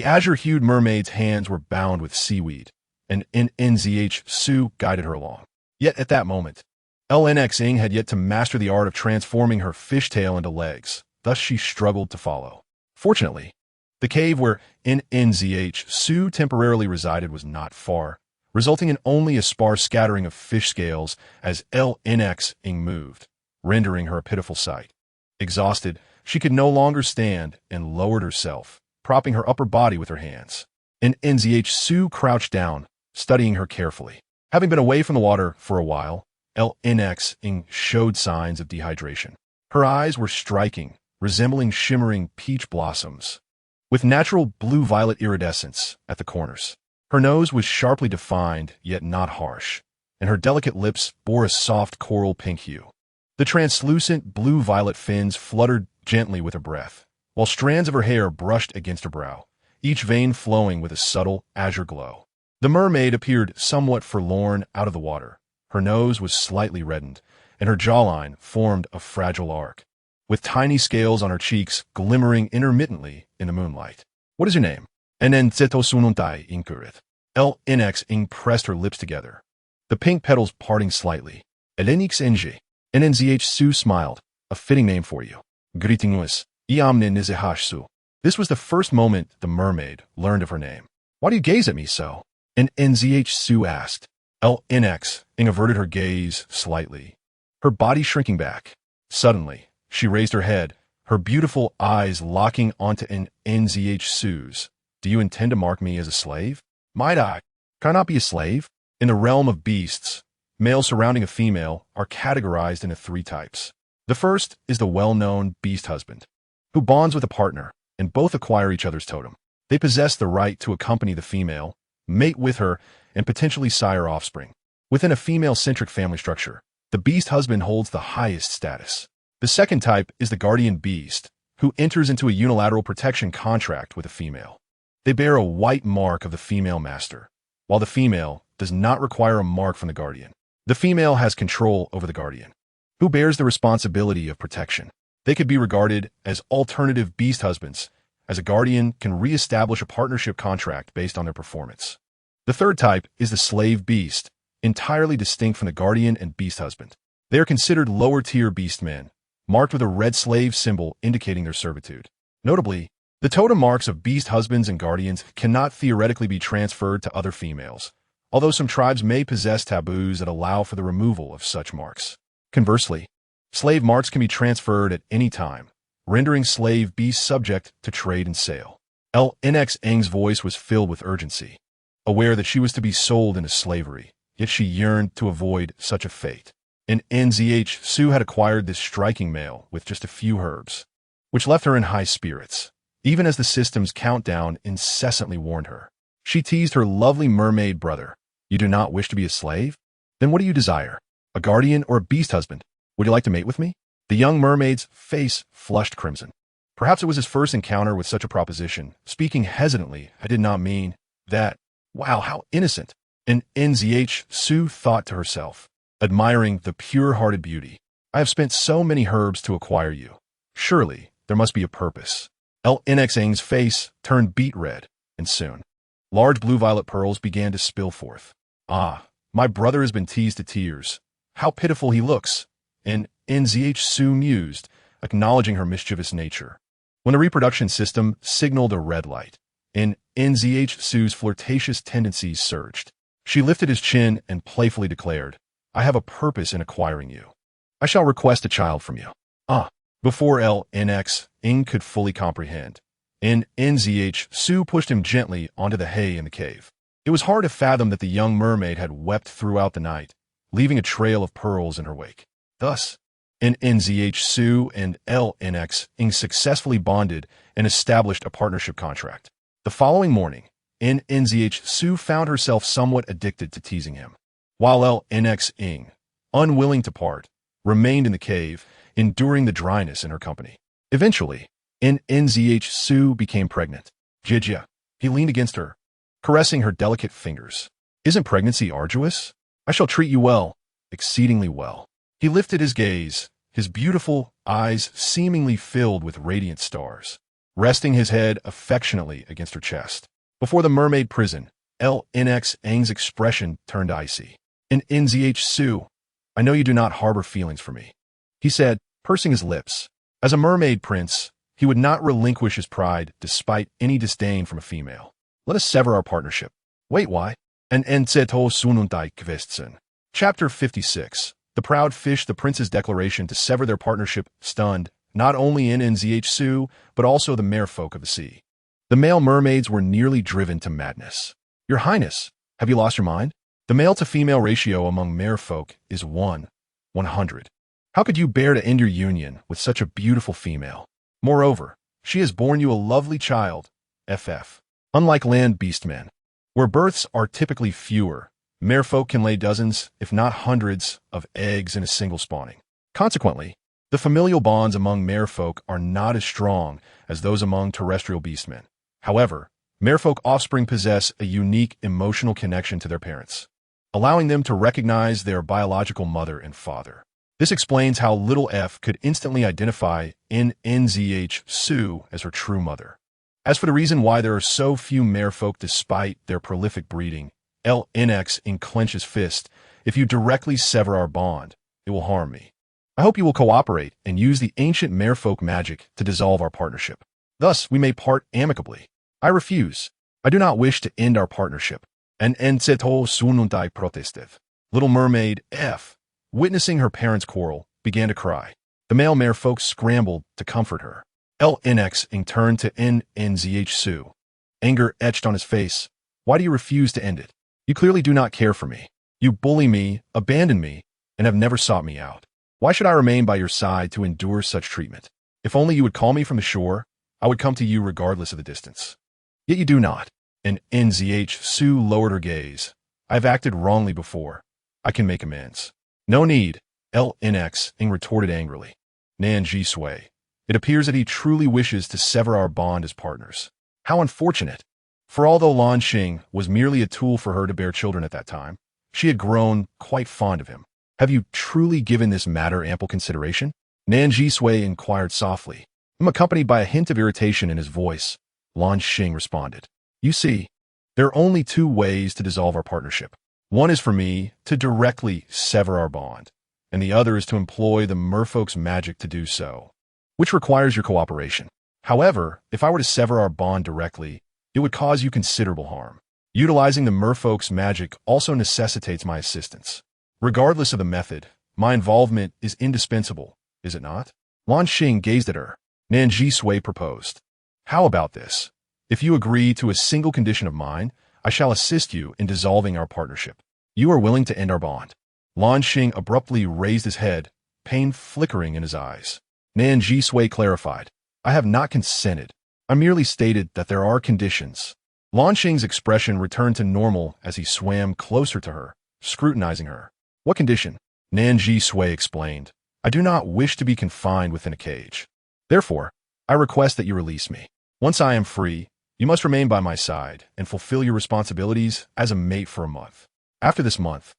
Speaker 1: azure-hued mermaid's hands were bound with seaweed, and Nan Zhisui guided her along. Yet at that moment, LNX Ing had yet to master the art of transforming her fishtail into legs, thus she struggled to follow. Fortunately, the cave where NNZH Su temporarily resided was not far, resulting in only a sparse scattering of fish scales as LNX Ing moved, rendering her a pitiful sight. Exhausted, she could no longer stand and lowered herself, propping her upper body with her hands. NNZH Su crouched down, studying her carefully. Having been away from the water for a while, LNX Ing showed signs of dehydration. Her eyes were striking, resembling shimmering peach blossoms, with natural blue-violet iridescence at the corners. Her nose was sharply defined, yet not harsh, and her delicate lips bore a soft coral pink hue. The translucent blue-violet fins fluttered gently with her breath, while strands of her hair brushed against her brow, each vein flowing with a subtle azure glow. The mermaid appeared somewhat forlorn out of the water. Her nose was slightly reddened, and her jawline formed a fragile arc, with tiny scales on her cheeks glimmering intermittently in the moonlight. "What is your name?" "Nn sununtai inkurit." LNX Ing pressed her lips together, the pink petals parting slightly. "Elenix Enji." NNZH Su smiled. "A fitting name for you." "Greetingus, iamne nizehashsu." This was the first moment the mermaid learned of her name. "Why do you gaze at me so?" NNZH Su asked. LNX Ing averted her gaze slightly, her body shrinking back. Suddenly, she raised her head, her beautiful eyes locking onto NNZH Su's. "Do you intend to mark me as a slave?" "Might I? Can I not be a slave?" In the realm of beasts, males surrounding a female are categorized into three types. The first is the well-known beast husband, who bonds with a partner, and both acquire each other's totem. They possess the right to accompany the female, mate with her, and potentially sire offspring. Within a female-centric family structure, the beast husband holds the highest status. The second type is the guardian beast, who enters into a unilateral protection contract with a female. They bear a white mark of the female master, while the female does not require a mark from the guardian. The female has control over the guardian, who bears the responsibility of protection. They could be regarded as alternative beast husbands, as a guardian can re-establish a partnership contract based on their performance. The third type is the slave beast, entirely distinct from the guardian and beast husband. They are considered lower-tier beast men, marked with a red slave symbol indicating their servitude. Notably, the totem marks of beast husbands and guardians cannot theoretically be transferred to other females, although some tribes may possess taboos that allow for the removal of such marks. Conversely, slave marks can be transferred at any time, rendering slave beasts subject to trade and sale. LNX Eng's voice was filled with urgency, aware that she was to be sold into slavery, yet she yearned to avoid such a fate. In NZH, Su had acquired this striking male with just a few herbs, which left her in high spirits, even as the system's countdown incessantly warned her. She teased her lovely mermaid brother. "You do not wish to be a slave? Then what do you desire? A guardian or a beast husband? Would you like to mate with me?" The young mermaid's face flushed crimson. Perhaps it was his first encounter with such a proposition. Speaking hesitantly, "I did not mean that." Wow, how innocent. And NZH, Su thought to herself, admiring the pure-hearted beauty. "I have spent so many herbs to acquire you. Surely, there must be a purpose." LNX Eng's face turned beet red, and soon, large blue-violet pearls began to spill forth. "Ah, my brother has been teased to tears. How pitiful he looks." And NZH Su mused, acknowledging her mischievous nature. When the reproduction system signaled a red light, and NZH Su's flirtatious tendencies surged. She lifted his chin and playfully declared, "I have a purpose in acquiring you. I shall request a child from you." "Ah." Before LNX Ing could fully comprehend, NZH Su pushed him gently onto the hay in the cave. It was hard to fathom that the young mermaid had wept throughout the night, leaving a trail of pearls in her wake. Thus, NZH Su and LNX Ing successfully bonded and established a partnership contract. The following morning, NZH Su found herself somewhat addicted to teasing him, while LNX Ing, unwilling to part, remained in the cave, enduring the dryness in her company. Eventually, NZH Su became pregnant. "Jijia." He leaned against her, caressing her delicate fingers. "Isn't pregnancy arduous? I shall treat you well, exceedingly well." He lifted his gaze, his beautiful eyes seemingly filled with radiant stars, resting his head affectionately against her chest. Before the mermaid prison, LNX Eng's expression turned icy. "NZH Su, I know you do not harbor feelings for me," he said, pursing his lips. As a mermaid prince, he would not relinquish his pride despite any disdain from a female. "Let us sever our partnership." "Wait, why?" And enceto sununtai kvesten. Chapter 56. The proud fish. The prince's declaration to sever their partnership stunned not only Nan Zhisui, but also the merfolk of the sea. The male mermaids were nearly driven to madness. "Your Highness, have you lost your mind? The male-to-female ratio among merfolk is 1:100. How could you bear to end your union with such a beautiful female? Moreover, she has borne you a lovely child, ff. Unlike land beastmen, where births are typically fewer, merfolk can lay dozens, if not hundreds, of eggs in a single spawning. Consequently, the familial bonds among merfolk are not as strong as those among terrestrial beastmen. However, merfolk offspring possess a unique emotional connection to their parents, allowing them to recognize their biological mother and father. This explains how little F could instantly identify Nan Zhisui as her true mother. As for the reason why there are so few merfolk despite their prolific breeding, LNX clenches fist. "If you directly sever our bond, it will harm me. I hope you will cooperate and use the ancient merfolk magic to dissolve our partnership. Thus, we may part amicably." "I refuse. I do not wish to end our partnership." And enceto sununtai protestiv. Little mermaid F, witnessing her parents' quarrel, began to cry. The male merfolk scrambled to comfort her. LNX turned to Nan Zhisui. Anger etched on his face. "Why do you refuse to end it? You clearly do not care for me. You bully me, abandon me, and have never sought me out. Why should I remain by your side to endure such treatment? If only you would call me from the shore, I would come to you regardless of the distance. Yet you do not." And Nan Zhisui lowered her gaze. "I have acted wrongly before. I can make amends." "No need," LNX retorted angrily. "Nan Zhisui, it appears that he truly wishes to sever our bond as partners. How unfortunate. For although Lan Xing was merely a tool for her to bear children at that time, she had grown quite fond of him. Have you truly given this matter ample consideration?" Nan Zhisui inquired softly. Accompanied by a hint of irritation in his voice, Lan Xing responded. "You see, there are only two ways to dissolve our partnership. One is for me to directly sever our bond, and the other is to employ the merfolk's magic to do so, which requires your cooperation. However, if I were to sever our bond directly, it would cause you considerable harm. Utilizing the merfolk's magic also necessitates my assistance. Regardless of the method, my involvement is indispensable, is it not?" Lan Xing gazed at her. Nan Zhisui proposed. "How about this? If you agree to a single condition of mine, I shall assist you in dissolving our partnership. You are willing to end our bond." Lan Xing abruptly raised his head, pain flickering in his eyes. Nan Zhisui clarified. "I have not consented. I merely stated that there are conditions." Lan Xing's expression returned to normal as he swam closer to her, scrutinizing her. "What condition?" Nan Zhisui explained. "I do not wish to be confined within a cage. Therefore, I request that you release me. Once I am free, you must remain by my side and fulfill your responsibilities as a mate for a month. After this month,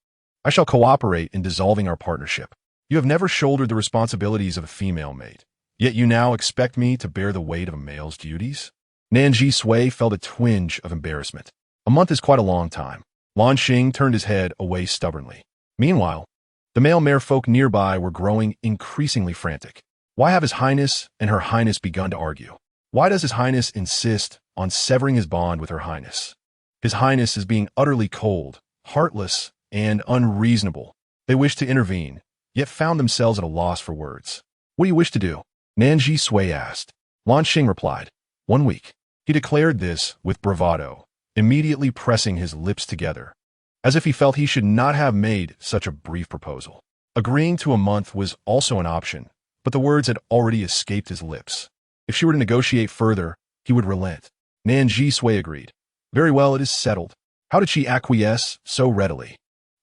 Speaker 1: I shall cooperate in dissolving our partnership. You have never shouldered the responsibilities of a female mate, yet you now expect me to bear the weight of a male's duties?" Nan Zhisui felt a twinge of embarrassment. A month is quite a long time. Lan Xing turned his head away stubbornly. Meanwhile, the male merfolk nearby were growing increasingly frantic. Why have His Highness and Her Highness begun to argue? Why does His Highness insist on severing his bond with Her Highness? His Highness is being utterly cold, heartless, and unreasonable. They wished to intervene, yet found themselves at a loss for words. "What do you wish to do?" Nan Zhisui asked. Lan Xing replied. 1 week. He declared this with bravado, immediately pressing his lips together, as if he felt he should not have made such a brief proposal. Agreeing to a month was also an option, but the words had already escaped his lips. If she were to negotiate further, he would relent. Nan Zhisui agreed. Very well, it is settled. How did she acquiesce so readily?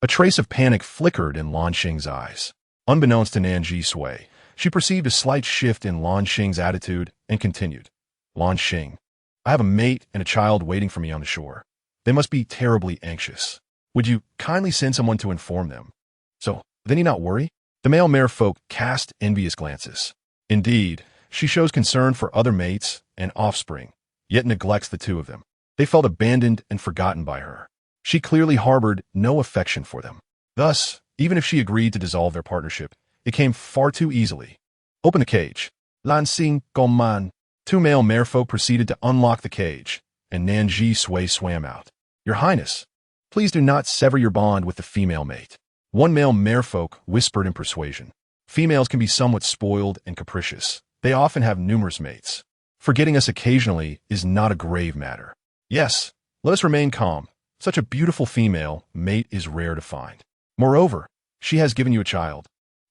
Speaker 1: A trace of panic flickered in Lan Xing's eyes. Unbeknownst to Nan Zhisui, she perceived a slight shift in Lan Xing's attitude and continued. "Lan Xing, I have a mate and a child waiting for me on the shore. They must be terribly anxious. Would you kindly send someone to inform them? So, then you not worry?" The male merfolk cast envious glances. Indeed, she shows concern for other mates and offspring, yet neglects the two of them. They felt abandoned and forgotten by her. She clearly harbored no affection for them. Thus, Even if she agreed to dissolve their partnership, it came far too easily. Open the cage. Lan Xing Gongman. Two male merfolk proceeded to unlock the cage, and Nan Zhisui swam out. Your Highness, please do not sever your bond with the female mate. One male merfolk whispered in persuasion. Females can be somewhat spoiled and capricious. They often have numerous mates. Forgetting us occasionally is not a grave matter. Yes, let us remain calm. Such a beautiful female mate is rare to find. Moreover, she has given you a child.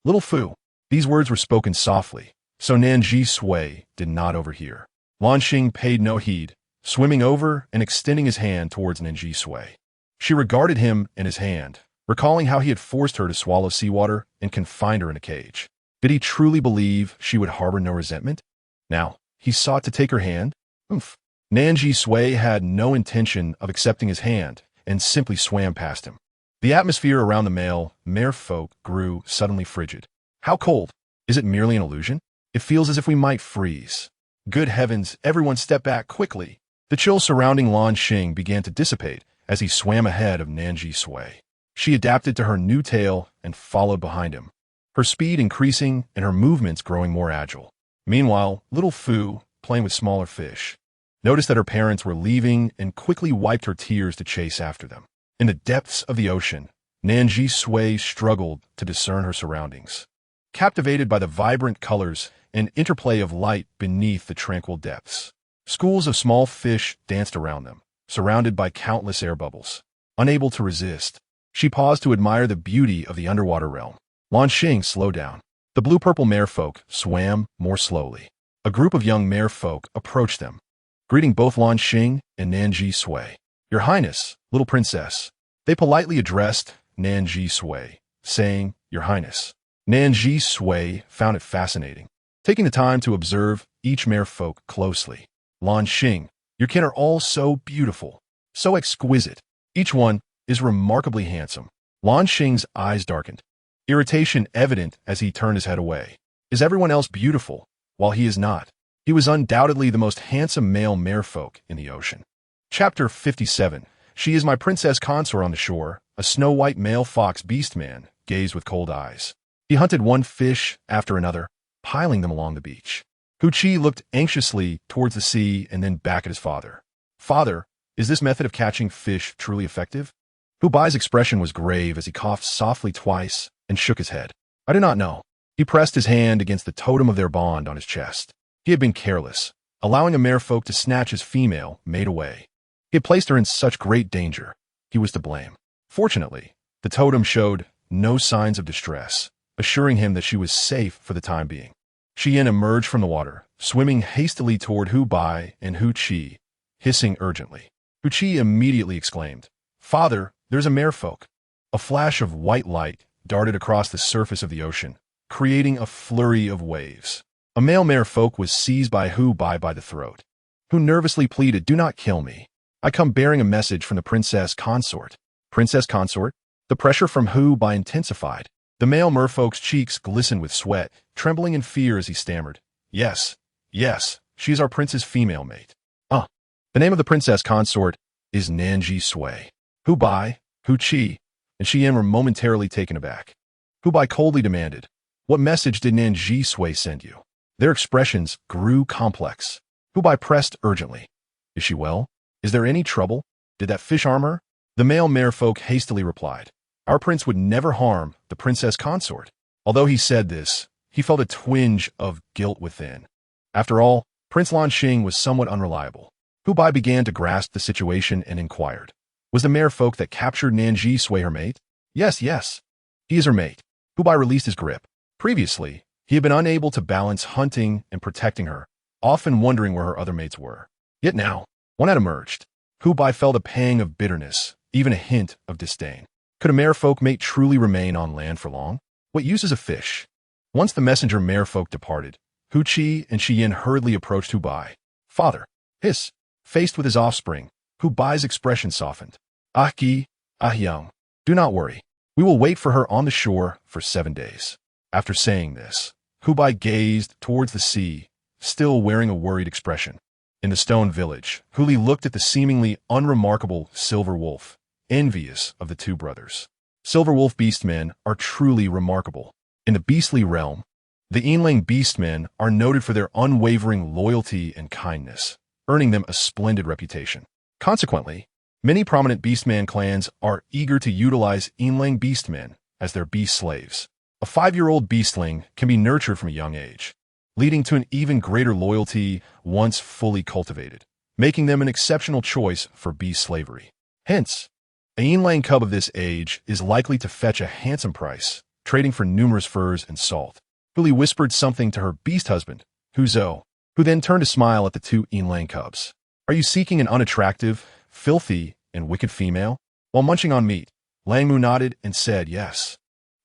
Speaker 1: Little Fu. These words were spoken softly, so Nan Zhisui did not overhear. Lan Xing paid no heed, swimming over and extending his hand towards Nan Zhisui. She regarded him and his hand, recalling how he had forced her to swallow seawater and confined her in a cage. Did he truly believe she would harbor no resentment? Now, he sought to take her hand? Oomph. Nan Zhisui had no intention of accepting his hand and simply swam past him. The atmosphere around the male merfolk grew suddenly frigid. How cold? Is it merely an illusion? It feels as if we might freeze. Good heavens, everyone step back quickly. The chill surrounding Lan Xing began to dissipate as he swam ahead of Nan Zhisui. She adapted to her new tail and followed behind him, her speed increasing and her movements growing more agile. Meanwhile, little Fu, playing with smaller fish, noticed that her parents were leaving and quickly wiped her tears to chase after them. In the depths of the ocean, Nan Zhisui struggled to discern her surroundings, captivated by the vibrant colors and interplay of light beneath the tranquil depths. Schools of small fish danced around them, surrounded by countless air bubbles. Unable to resist, she paused to admire the beauty of the underwater realm. Lan Xing slowed down. The blue-purple merfolk swam more slowly. A group of young merfolk approached them, greeting both Lan Xing and Nan Zhisui. Your Highness, little princess. They politely addressed Nan Zhisui, saying, Your Highness. Nan Zhisui found it fascinating, taking the time to observe each merfolk closely. Lan Xing, your kin are all so beautiful, so exquisite. Each one is remarkably handsome. Lan Xing's eyes darkened, irritation evident as he turned his head away. Is everyone else beautiful, while he is not? He was undoubtedly the most handsome male merfolk in the ocean. Chapter 57. She is my princess consort on the shore. A snow-white male fox beastman gazed with cold eyes. He hunted one fish after another, piling them along the beach. Hu Qi looked anxiously towards the sea and then back at his father. Father, is this method of catching fish truly effective? Hu Bai's expression was grave as he coughed softly twice and shook his head. I do not know. He pressed his hand against the totem of their bond on his chest. He had been careless, allowing a merfolk to snatch his female mate away. He had placed her in such great danger. He was to blame. Fortunately, the totem showed no signs of distress, assuring him that she was safe for the time being. Xian emerged from the water, swimming hastily toward Hu Bai and Hu Qi, hissing urgently. Hu Qi immediately exclaimed, Father, there's a merfolk. A flash of white light darted across the surface of the ocean, creating a flurry of waves. A male merfolk was seized by Hu Bai by the throat, who nervously pleaded, Do not kill me. I come bearing a message from the princess consort. Princess consort? The pressure from Hu Bai intensified. The male merfolk's cheeks glistened with sweat, trembling in fear as he stammered. Yes, she is our prince's female mate. The name of the princess consort is Nan Zhisui. Hu Bai, Hu Qi, and Xian were momentarily taken aback. Hu Bai coldly demanded, What message did Nan Zhisui send you? Their expressions grew complex. Hu Bai pressed urgently. Is she well? Is there any trouble? Did that fish harm her? The male merfolk hastily replied, Our prince would never harm the princess consort. Although he said this, he felt a twinge of guilt within. After all, Prince Lan Xing was somewhat unreliable. Hu Bai began to grasp the situation and inquired, Was the merfolk that captured Nan Zhisui her mate? Yes, he is her mate. Hu Bai released his grip. Previously, he had been unable to balance hunting and protecting her, often wondering where her other mates were. Yet now, one had emerged. Hu Bai felt a pang of bitterness, even a hint of disdain. Could a merfolk mate truly remain on land for long? What use is a fish? Once the messenger merfolk departed, Hu Qi and Xian hurriedly approached Hu Bai. Father, hiss. Faced with his offspring, Hu Bai's expression softened. Ki, young. Do not worry. We will wait for her on the shore for 7 days. After saying this, Hu Bai gazed towards the sea, still wearing a worried expression. In the stone village, Hu Li looked at the seemingly unremarkable silver wolf, envious of the two brothers. Silver wolf beastmen are truly remarkable. In the beastly realm, the Yinlang beastmen are noted for their unwavering loyalty and kindness, earning them a splendid reputation. Consequently, many prominent beastman clans are eager to utilize Yinlang beastmen as their beast slaves. A 5-year-old beastling can be nurtured from a young age, leading to an even greater loyalty once fully cultivated, making them an exceptional choice for beast slavery. Hence, a Yinlang cub of this age is likely to fetch a handsome price, trading for numerous furs and salt. Billy whispered something to her beast husband, Huzo, who then turned to smile at the two Yinlang cubs. Are you seeking an unattractive, filthy, and wicked female? While munching on meat, Langmu nodded and said yes.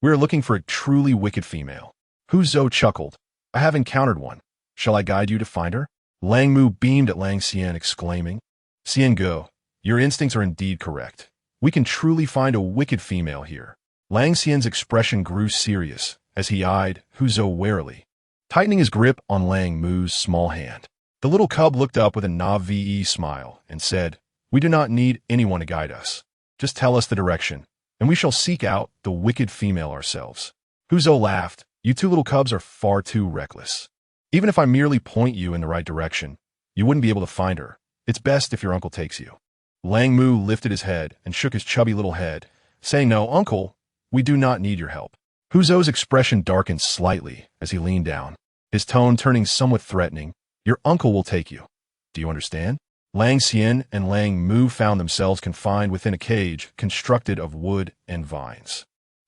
Speaker 1: We are looking for a truly wicked female. Huzo chuckled. I have encountered one. Shall I guide you to find her? Langmu beamed at Lang Xian, exclaiming, Xian, your instincts are indeed correct. We can truly find a wicked female here. Lang Xian's expression grew serious as he eyed Huzo warily, tightening his grip on Lang Mu's small hand. The little cub looked up with a Navi smile and said, We do not need anyone to guide us. Just tell us the direction, and we shall seek out the wicked female ourselves. Huzo laughed. You two little cubs are far too reckless. Even if I merely point you in the right direction, you wouldn't be able to find her. It's best if your uncle takes you. Lang Mu lifted his head and shook his chubby little head, saying, No, uncle, we do not need your help. Huzo's expression darkened slightly as he leaned down, his tone turning somewhat threatening. Your uncle will take you. Do you understand? Lang Xian and Lang Mu found themselves confined within a cage constructed of wood and vines.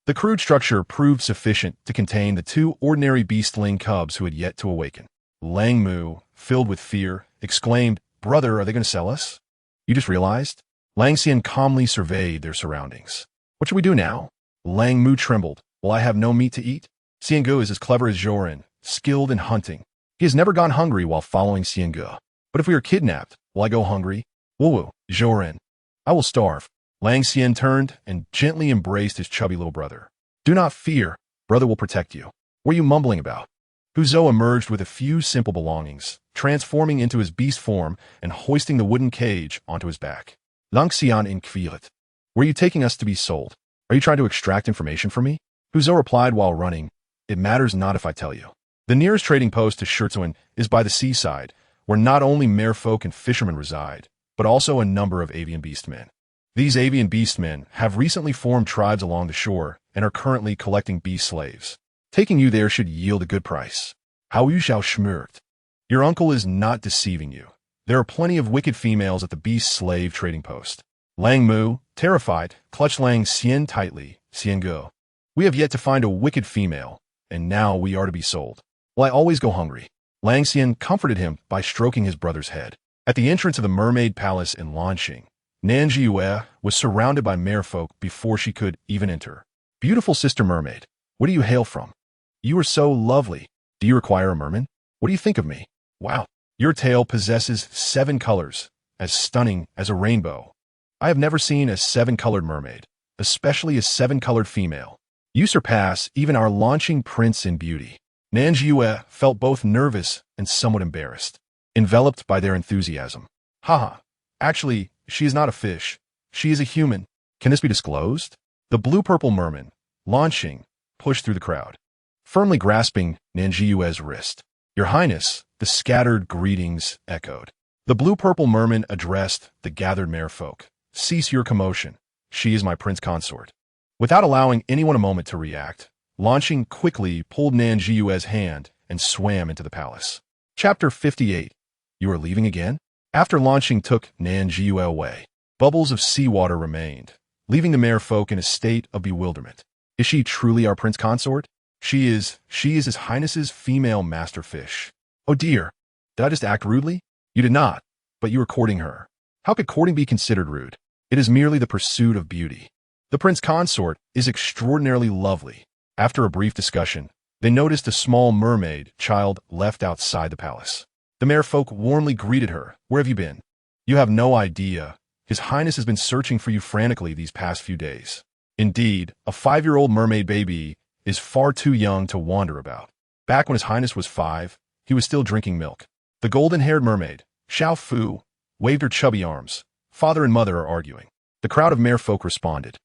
Speaker 1: The crude structure proved sufficient to contain the two ordinary beastling cubs who had yet to awaken. Lang Mu, filled with fear, exclaimed, Brother, are they going to sell us? You just realized? Lang Xian calmly surveyed their surroundings. What should we do now? Lang Mu trembled. Will I have no meat to eat? Xiangu is as clever as Joran, skilled in hunting. He has never gone hungry while following Xiangu. But if we are kidnapped, will I go hungry? Woo, Joran. I will starve. Lang Xian turned and gently embraced his chubby little brother. Do not fear. Brother will protect you. What are you mumbling about? Huzo emerged with a few simple belongings, transforming into his beast form and hoisting the wooden cage onto his back. Lang Xian inquired. Were you taking us to be sold? Are you trying to extract information from me? Huzo replied while running, It matters not if I tell you. The nearest trading post to Shurtsuan is by the seaside, where not only merfolk and fishermen reside, but also a number of avian beastmen. These avian beastmen have recently formed tribes along the shore and are currently collecting beast slaves. Taking you there should yield a good price. How you shall schmürgt. Your uncle is not deceiving you. There are plenty of wicked females at the beast slave trading post. Lang Mu, terrified, clutched Lang Xian tightly. Xiangu. We have yet to find a wicked female, and now we are to be sold. Will I always go hungry? Lang Xian comforted him by stroking his brother's head. At the entrance of the mermaid palace in Lanxing, Nan Zhisui was surrounded by merfolk before she could even enter. Beautiful sister mermaid, where do you hail from? You are so lovely. Do you require a merman? What do you think of me? Wow, your tail possesses 7 colors, as stunning as a rainbow. I have never seen a 7-colored mermaid, especially a 7-colored female. You surpass even our launching prince in beauty. Nan Zhisui felt both nervous and somewhat embarrassed, enveloped by their enthusiasm. Haha, actually, she is not a fish. She is a human. Can this be disclosed? The blue-purple merman, launching, pushed through the crowd, firmly grasping Nan Zhisui's wrist. Your Highness, the scattered greetings echoed. The blue-purple merman addressed the gathered merfolk. Cease your commotion. She is my prince consort. Without allowing anyone a moment to react, Launching quickly pulled Nan Zhisui's hand and swam into the palace. Chapter 58. You are leaving again? After Launching took Nan Zhisui away, bubbles of seawater remained, leaving the merfolk in a state of bewilderment. Is she truly our prince consort? She is His Highness's female master fish. Oh dear, did I just act rudely? You did not, but you were courting her. How could courting be considered rude? It is merely the pursuit of beauty. The prince consort is extraordinarily lovely. After a brief discussion, they noticed a small mermaid child left outside the palace. The merfolk warmly greeted her. Where have you been? You have no idea. His Highness has been searching for you frantically these past few days. Indeed, a 5-year-old mermaid baby is far too young to wander about. Back when His Highness was 5, he was still drinking milk. The golden-haired mermaid, Xiao Fu, waved her chubby arms. Father and mother are arguing. The crowd of merfolk responded.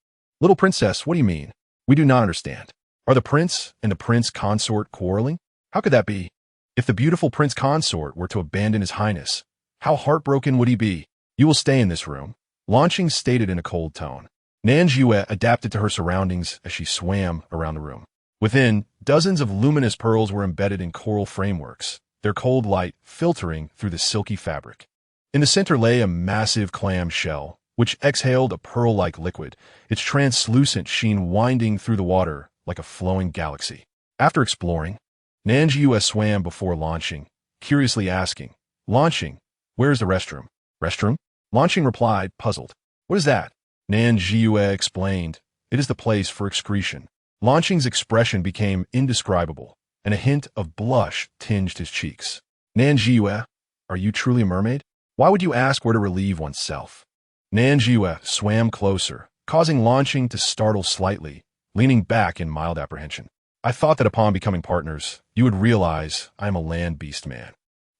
Speaker 1: Little princess, what do you mean? We do not understand. Are the prince and the prince consort quarreling? How could that be? If the beautiful prince consort were to abandon his highness, how heartbroken would he be? You will stay in this room, Launching stated in a cold tone. Nan Zhisui adapted to her surroundings as she swam around the room. Within, dozens of luminous pearls were embedded in coral frameworks, their cold light filtering through the silky fabric. In the center lay a massive clam shell, which exhaled a pearl-like liquid, its translucent sheen winding through the water like a flowing galaxy. After exploring, Nan Zhisui swam before launching, curiously asking, "Launching, where's the restroom?" "Restroom?" Launching replied, puzzled. "What is that?" Nan Zhisui explained, "It is the place for excretion." Launching's expression became indescribable, and a hint of blush tinged his cheeks. "Nan Zhisui, are you truly a mermaid? Why would you ask where to relieve oneself?" Nan Zhisui swam closer, causing Launching to startle slightly, leaning back in mild apprehension. "I thought that upon becoming partners, you would realize I am a land beast man."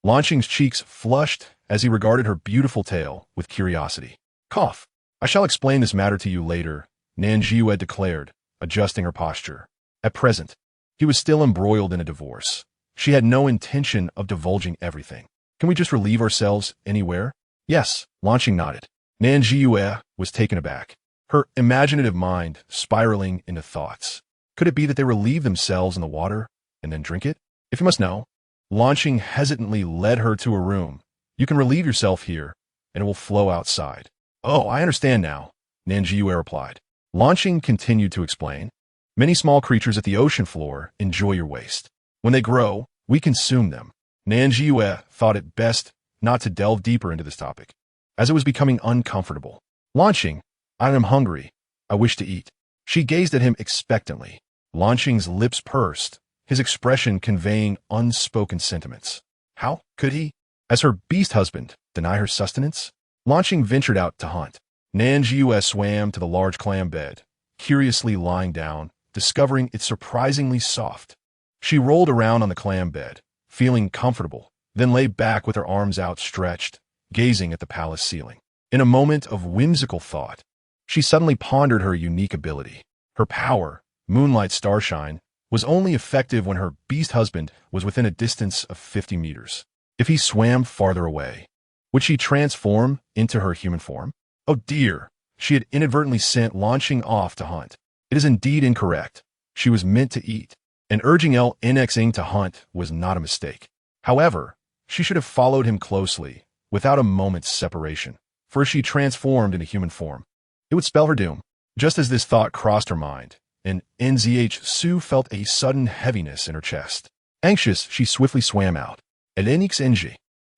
Speaker 1: Launching's cheeks flushed as he regarded her beautiful tail with curiosity. "Cough. I shall explain this matter to you later," Nan Zhisui declared, adjusting her posture. At present, he was still embroiled in a divorce. She had no intention of divulging everything. "Can we just relieve ourselves anywhere?" "Yes," Launching nodded. Nan Zhisui was taken aback, her imaginative mind spiraling into thoughts. Could it be that they relieve themselves in the water and then drink it? "If you must know," Launching hesitantly led her to a room. "You can relieve yourself here, and it will flow outside." "Oh, I understand now," Nan Zhisui replied. Launching continued to explain. "Many small creatures at the ocean floor enjoy your waste. When they grow, we consume them." Nan Zhisui thought it best not to delve deeper into this topic, as it was becoming uncomfortable. "Launching, I am hungry. I wish to eat." She gazed at him expectantly. Launching's lips pursed, his expression conveying unspoken sentiments. How could he, as her beast husband, deny her sustenance? Launching ventured out to hunt. Nan Zhisui swam to the large clam bed, curiously lying down, discovering it surprisingly soft. She rolled around on the clam bed, feeling comfortable, then lay back with her arms outstretched, gazing at the palace ceiling. In a moment of whimsical thought, she suddenly pondered her unique ability. Her power, moonlight starshine, was only effective when her beast husband was within a distance of 50 meters. If he swam farther away, would she transform into her human form? Oh dear, she had inadvertently sent Launching off to hunt. It is indeed incorrect. She was meant to eat, and urging LNXing to hunt was not a mistake. However, she should have followed him closely, without a moment's separation, for if she transformed into human form, it would spell her doom. Just as this thought crossed her mind, and Nan Zhisui felt a sudden heaviness in her chest. Anxious, she swiftly swam out. LNXing.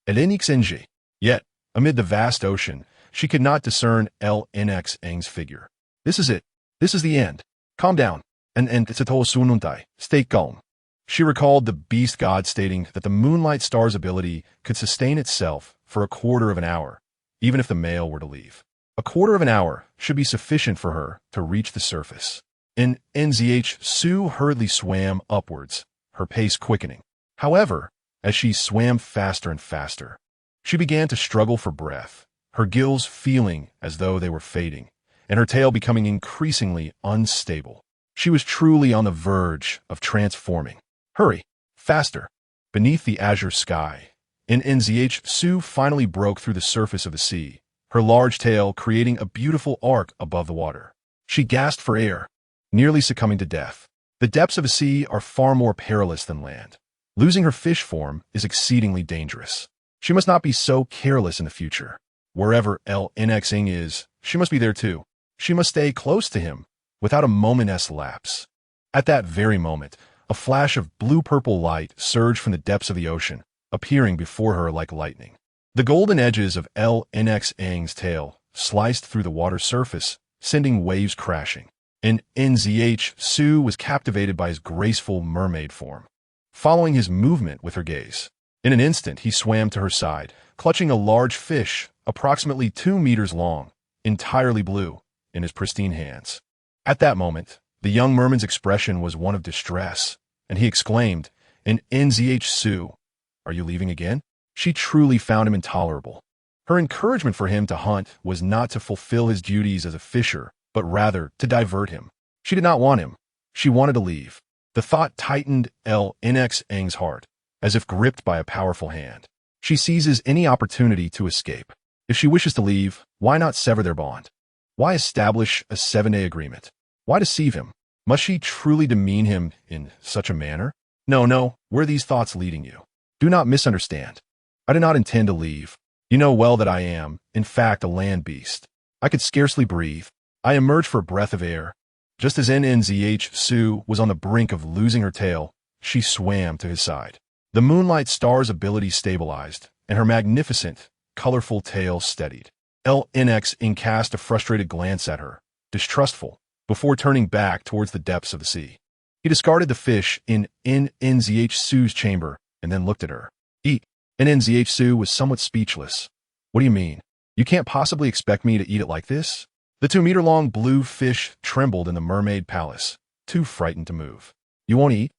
Speaker 1: LNXing. Yet, amid the vast ocean, she could not discern LNXing's figure. "This is it. This is the end. Calm down. And it's a sununtai. Stay calm." She recalled the beast god stating that the moonlight star's ability could sustain itself for a quarter of an hour, even if the male were to leave. A quarter of an hour should be sufficient for her to reach the surface. Nan Zhisui hurriedly swam upwards, her pace quickening. However, as she swam faster and faster, she began to struggle for breath, her gills feeling as though they were fading, and her tail becoming increasingly unstable. She was truly on the verge of transforming. "Hurry, faster!" Beneath the azure sky, Nan Zhisui finally broke through the surface of the sea, her large tail creating a beautiful arc above the water. She gasped for air, nearly succumbing to death. The depths of a sea are far more perilous than land. Losing her fish form is exceedingly dangerous. She must not be so careless in the future. Wherever LNXing is, she must be there too. She must stay close to him, without a moment's lapse. At that very moment, a flash of blue-purple light surged from the depths of the ocean, appearing before her like lightning. The golden edges of LNXing's tail sliced through the water's surface, sending waves crashing. And Nan Zhisui was captivated by his graceful mermaid form, following his movement with her gaze. In an instant, he swam to her side, clutching a large fish approximately 2 meters long, entirely blue, in his pristine hands. At that moment, the young merman's expression was one of distress, and he exclaimed, "Nan Zhisui, are you leaving again?" She truly found him intolerable. Her encouragement for him to hunt was not to fulfill his duties as a fisher, but rather to divert him. She did not want him. She wanted to leave. The thought tightened Ng's heart, as if gripped by a powerful hand. She seizes any opportunity to escape. If she wishes to leave, why not sever their bond? Why establish a 7-day agreement? Why deceive him? Must she truly demean him in such a manner? No, where are these thoughts leading you? Do not misunderstand. I did not intend to leave. You know well that I am, in fact, a land beast. I could scarcely breathe. I emerged for a breath of air. Just as Nan Zhisui was on the brink of losing her tail, she swam to his side. The moonlight star's ability stabilized, and her magnificent, colorful tail steadied. Ng cast a frustrated glance at her, distrustful, before turning back towards the depths of the sea. He discarded the fish in Nan Zhisui's chamber and then looked at her. Eat. Nan Zhisui was somewhat speechless. What do you mean? You can't possibly expect me to eat it like this? The 2-meter-long blue fish trembled in the mermaid palace, too frightened to move. You won't eat?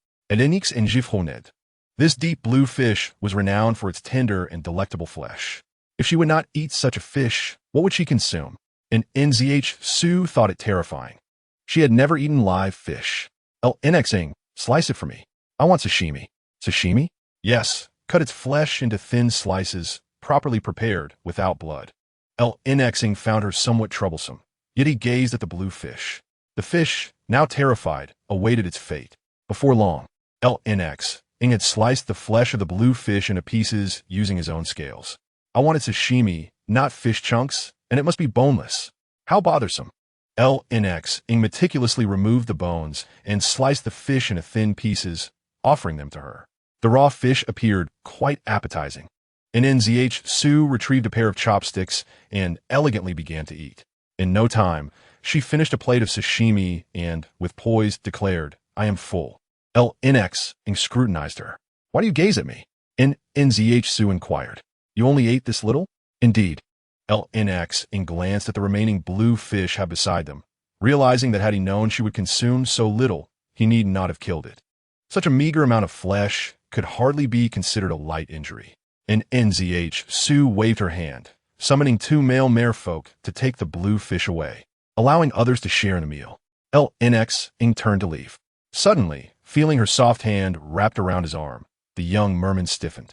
Speaker 1: This deep blue fish was renowned for its tender and delectable flesh. If she would not eat such a fish, what would she consume? And Nan Zhisui thought it terrifying. She had never eaten live fish. Ng, slice it for me. I want sashimi. Sashimi? Yes, cut its flesh into thin slices, properly prepared, without blood. Ng found her somewhat troublesome, yet he gazed at the blue fish. The fish, now terrified, awaited its fate. Before long, Ng had sliced the flesh of the blue fish into pieces using his own scales. I wanted sashimi, not fish chunks, and it must be boneless. How bothersome. Ng meticulously removed the bones and sliced the fish into thin pieces, offering them to her. The raw fish appeared quite appetizing. Nan Zhisui retrieved a pair of chopsticks and elegantly began to eat. In no time, she finished a plate of sashimi and, with poise, declared, I am full. Ng scrutinized her. Why do you gaze at me? Nan Zhisui inquired. You only ate this little? Indeed. Ng glanced at the remaining blue fish had beside them, realizing that had he known she would consume so little, he need not have killed it. Such a meager amount of flesh could hardly be considered a light injury. And Nan Zhisui waved her hand, summoning 2 male merfolk to take the blue fish away, allowing others to share in the meal. Ng turned to leave. Suddenly, feeling her soft hand wrapped around his arm, the young merman stiffened.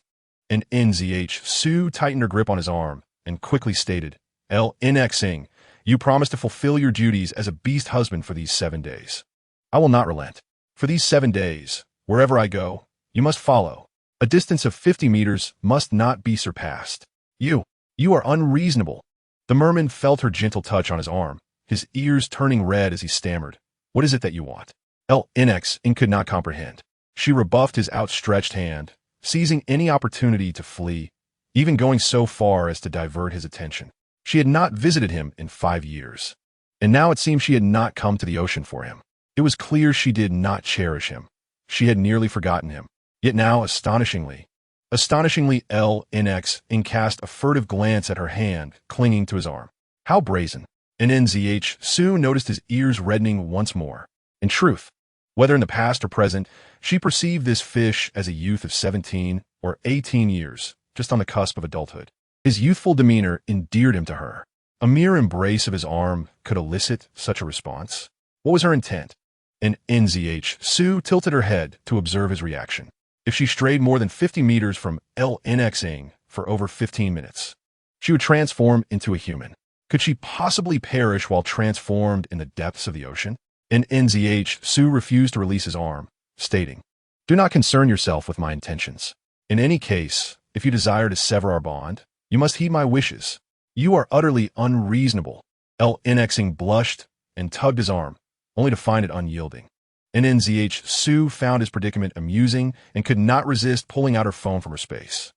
Speaker 1: And Nan Zhisui tightened her grip on his arm and quickly stated, Ng, you promised to fulfill your duties as a beast husband for these 7 days. I will not relent. For these 7 days, wherever I go, you must follow. A distance of 50 meters must not be surpassed. You are unreasonable. The merman felt her gentle touch on his arm, his ears turning red as he stammered. What is it that you want? Ng could not comprehend. She rebuffed his outstretched hand, seizing any opportunity to flee, even going so far as to divert his attention. She had not visited him in 5 years, and now it seemed she had not come to the ocean for him. It was clear she did not cherish him. She had nearly forgotten him. Yet now, astonishingly, Ng cast a furtive glance at her hand clinging to his arm. How brazen. And Nan Zhisui noticed his ears reddening once more. In truth, whether in the past or present, she perceived this fish as a youth of 17 or 18 years, just on the cusp of adulthood. His youthful demeanor endeared him to her. A mere embrace of his arm could elicit such a response. What was her intent? And Nan Zhisui tilted her head to observe his reaction. If she strayed more than 50 meters from Ng for over 15 minutes, she would transform into a human. Could she possibly perish while transformed in the depths of the ocean? And Nan Zhisui refused to release his arm, stating, Do not concern yourself with my intentions. In any case, if you desire to sever our bond, you must heed my wishes. You are utterly unreasonable. Ng blushed and tugged his arm, only to find it unyielding. And Nan Zhisui found his predicament amusing and could not resist pulling out her phone from her space.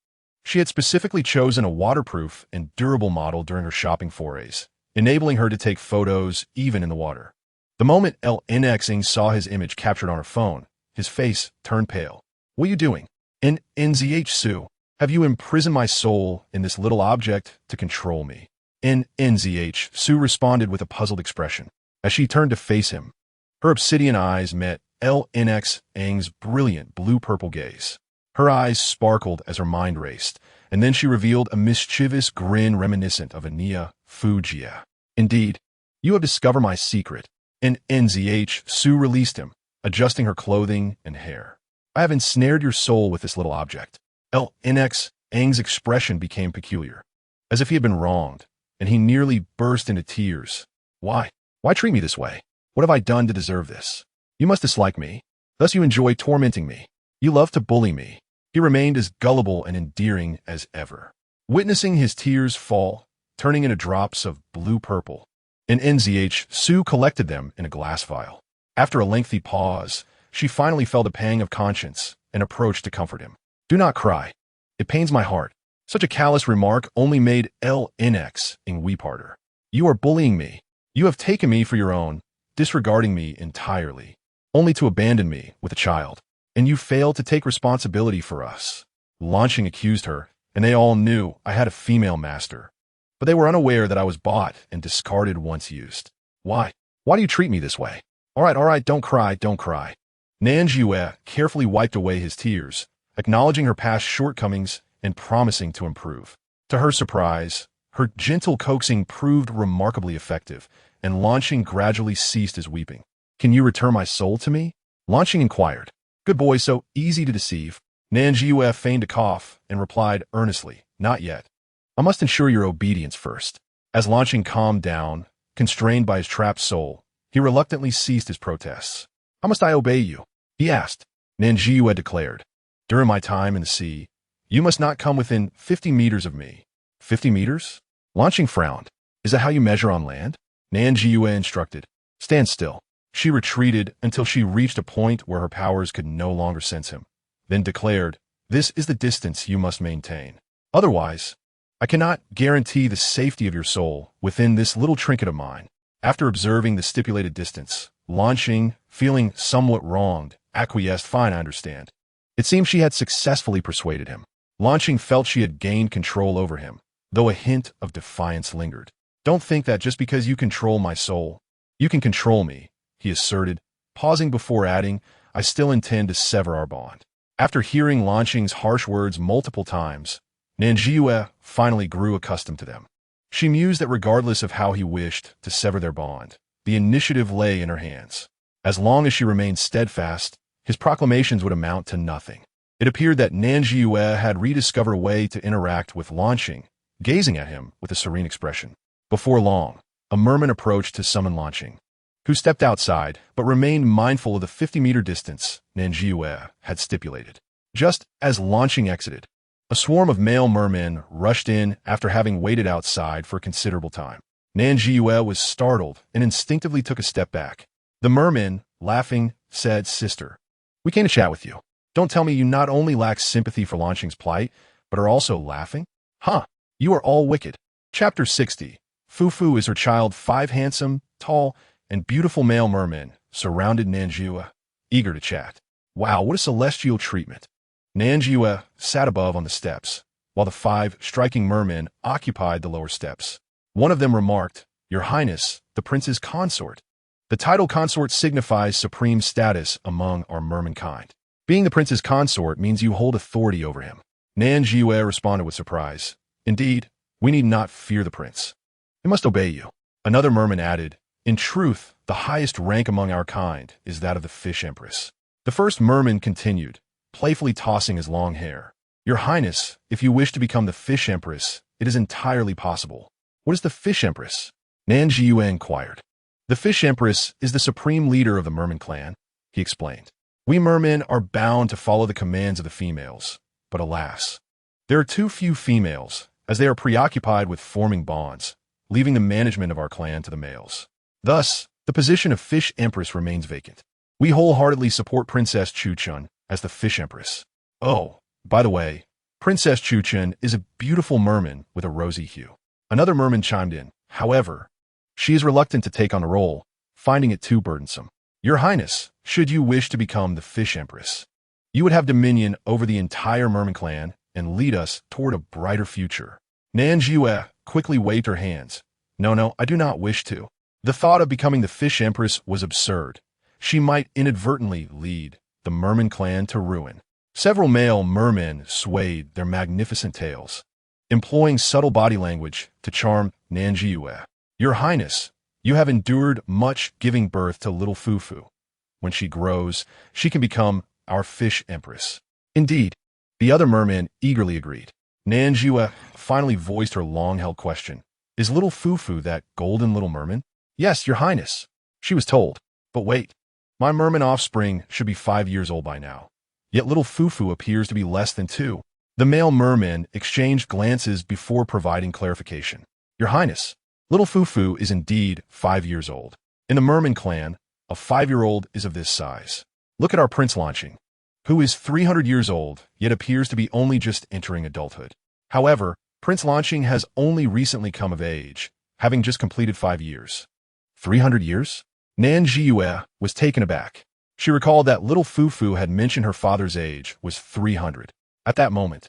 Speaker 1: She had specifically chosen a waterproof and durable model during her shopping forays, enabling her to take photos even in the water. The moment Ng saw his image captured on her phone, his face turned pale. What are you doing? Nan Zhisui, have you imprisoned my soul in this little object to control me? Nan Zhisui responded with a puzzled expression. As she turned to face him, her obsidian eyes met Ng's brilliant blue-purple gaze. Her eyes sparkled as her mind raced, and then she revealed a mischievous grin reminiscent of Ania Fujiya. Indeed, You have discovered my secret. And Nan Zhisui released him, adjusting her clothing and hair. I have ensnared your soul with this little object. Ang's expression became peculiar, as if he had been wronged, and he nearly burst into tears. Why? Why treat me this way? What have I done to deserve this? You must dislike me. Thus you enjoy tormenting me. You love to bully me. He remained as gullible and endearing as ever. Witnessing his tears fall, turning into drops of blue-purple, and Nan Zhisui collected them in a glass vial. After a lengthy pause, she finally felt a pang of conscience and approached to comfort him. Do not cry. It pains my heart. Such a callous remark only made Ng weep harder. You are bullying me. You have taken me for your own, disregarding me entirely, only to abandon me with a child. And you failed to take responsibility for us. Launching accused her, and they all knew I had a female master. But they were unaware that I was bought and discarded once used. Why? Why do you treat me this way? All right, don't cry. Nan Zhisui carefully wiped away his tears, acknowledging her past shortcomings and promising to improve. To her surprise, her gentle coaxing proved remarkably effective, and Launching gradually ceased his weeping. Can you return my soul to me? Launching inquired. Good boy, so easy to deceive. Nan Zhisui feigned a cough and replied earnestly, Not yet. I must ensure your obedience first. As Launching calmed down, constrained by his trapped soul, he reluctantly ceased his protests. How must I obey you? He asked. Nan Zhisui declared. During my time in the sea, you must not come within 50 meters of me. 50 meters? Launching frowned. Is that how you measure on land? Nan Zhisui instructed. Stand still. She retreated until she reached a point where her powers could no longer sense him, then declared, This is the distance you must maintain. Otherwise, I cannot guarantee the safety of your soul within this little trinket of mine. After observing the stipulated distance, Launching, feeling somewhat wronged, acquiesced. Fine, I understand. It seemed she had successfully persuaded him. Launching felt she had gained control over him, though a hint of defiance lingered. Don't think that just because you control my soul, you can control me, he asserted, pausing before adding, I still intend to sever our bond. After hearing Launching's harsh words multiple times, Nan Zhisui finally grew accustomed to them. She mused that regardless of how he wished to sever their bond, the initiative lay in her hands. As long as she remained steadfast, his proclamations would amount to nothing. It appeared that Nan Zhisui had rediscovered a way to interact with Launching, gazing at him with a serene expression. Before long, a merman approached to summon Launching, who stepped outside but remained mindful of the 50-meter distance Nan Zhisui had stipulated. Just as Launching exited, a swarm of male mermen rushed in after having waited outside for a considerable time. Nan Zhisui was startled and instinctively took a step back. The merman, laughing, said, Sister, we came to chat with you. Don't tell me you not only lack sympathy for Launching's plight, but are also laughing? Huh, you are all wicked. Chapter 60. Fufu is her child. 5 handsome, tall, and beautiful male mermen surrounded Nan Zhisui, eager to chat. Wow, what a celestial treatment. Nan Zhisui sat above on the steps, while the 5 striking mermen occupied the lower steps. One of them remarked, Your Highness, the prince's consort. The title consort signifies supreme status among our merman kind. Being the prince's consort means you hold authority over him. Nan Zhisui responded with surprise. Indeed, we need not fear the prince. We must obey you. Another merman added, In truth, the highest rank among our kind is that of the fish empress. The first merman continued, playfully tossing his long hair. Your Highness, if you wish to become the fish empress, it is entirely possible. What is the fish empress? Nan Zhisui inquired. The fish empress is the supreme leader of the merman clan, he explained. We mermen are bound to follow the commands of the females, but alas, there are too few females, as they are preoccupied with forming bonds, leaving the management of our clan to the males. Thus, the position of fish empress remains vacant. We wholeheartedly support Princess Chuchun as the fish empress. Oh, by the way, Princess Chuchun is a beautiful merman with a rosy hue. Another merman chimed in. However, she is reluctant to take on the role, finding it too burdensome. Your Highness, should you wish to become the fish empress, you would have dominion over the entire merman clan and lead us toward a brighter future. Nan Zhisui quickly waved her hands. No, I do not wish to. The thought of becoming the fish empress was absurd. She might inadvertently lead the merman clan to ruin. Several male mermen swayed their magnificent tails, employing subtle body language to charm Nan Zhisui. Your Highness, You have endured much giving birth to little Fufu. When she grows, she can become our fish empress. Indeed, the other merman eagerly agreed. Nan Zhisui finally voiced her long-held question. Is little Fufu that golden little merman? Yes, your highness, she was told. But wait, my merman offspring should be 5 years old by now. Yet little Fufu appears to be less than 2. The male merman exchanged glances before providing clarification. Your highness, little Fufu is indeed 5 years old. In the merman clan, a 5-year-old is of this size. Look at our prince launching, who is 300 years old, yet appears to be only just entering adulthood. However, Prince Launching has only recently come of age, having just completed 5 years. 300 years? Nan Zhisui was taken aback. She recalled that little Fufu had mentioned her father's age was 300. At that moment,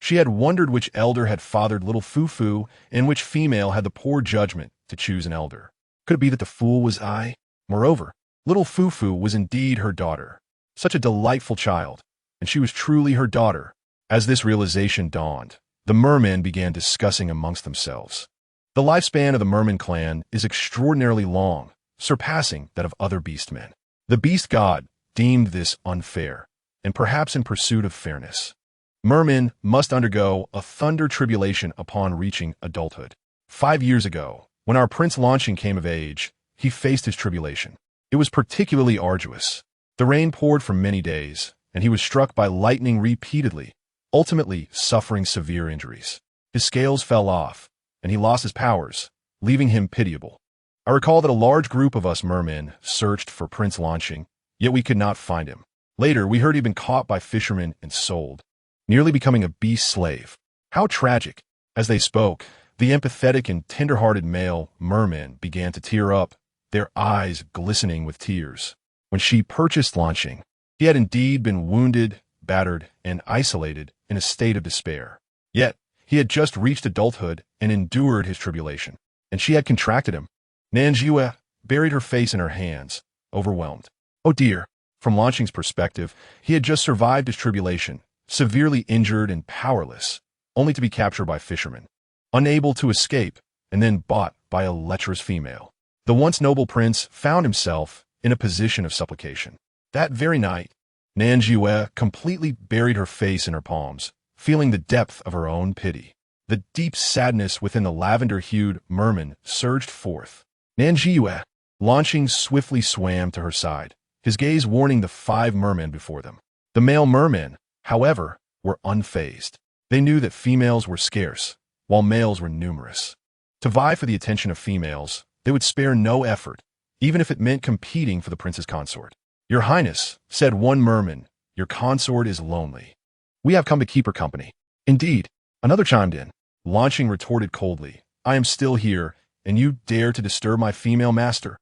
Speaker 1: she had wondered which elder had fathered little Fufu and which female had the poor judgment to choose an elder. Could it be that the fool was I? Moreover, little Fufu was indeed her daughter. Such a delightful child, and she was truly her daughter. As this realization dawned, the mermen began discussing amongst themselves. The lifespan of the merman clan is extraordinarily long, surpassing that of other beastmen. The beast god deemed this unfair, and perhaps in pursuit of fairness, mermen must undergo a thunder tribulation upon reaching adulthood. 5 years ago, when our prince launching came of age, he faced his tribulation. It was particularly arduous. The rain poured for many days, and he was struck by lightning repeatedly, ultimately suffering severe injuries. His scales fell off, and he lost his powers, leaving him pitiable. I recall that a large group of us mermen searched for Prince Launching, yet we could not find him. Later, we heard he'd been caught by fishermen and sold, nearly becoming a beast slave. How tragic! As they spoke, the empathetic and tender-hearted male mermen began to tear up, their eyes glistening with tears. When she purchased Launching, he had indeed been wounded, battered, and isolated in a state of despair. Yet, he had just reached adulthood and endured his tribulation, and she had contracted him. Nan Zhisui buried her face in her hands, overwhelmed. Oh dear! From Launching's perspective, he had just survived his tribulation, severely injured and powerless, only to be captured by fishermen, unable to escape, and then bought by a lecherous female. The once noble prince found himself in a position of supplication. That very night, Nan Zhisui completely buried her face in her palms, feeling the depth of her own pity. The deep sadness within the lavender-hued merman surged forth. Nan Zhisui, Launching, swiftly swam to her side, his gaze warning the 5 mermen before them. The male mermen, however, were unfazed. They knew that females were scarce, while males were numerous. To vie for the attention of females, they would spare no effort, even if it meant competing for the prince's consort. Your highness, said one merman, your consort is lonely. We have come to keep her company. Indeed, another chimed in. Launching retorted coldly, I am still here, and you dare to disturb my female master.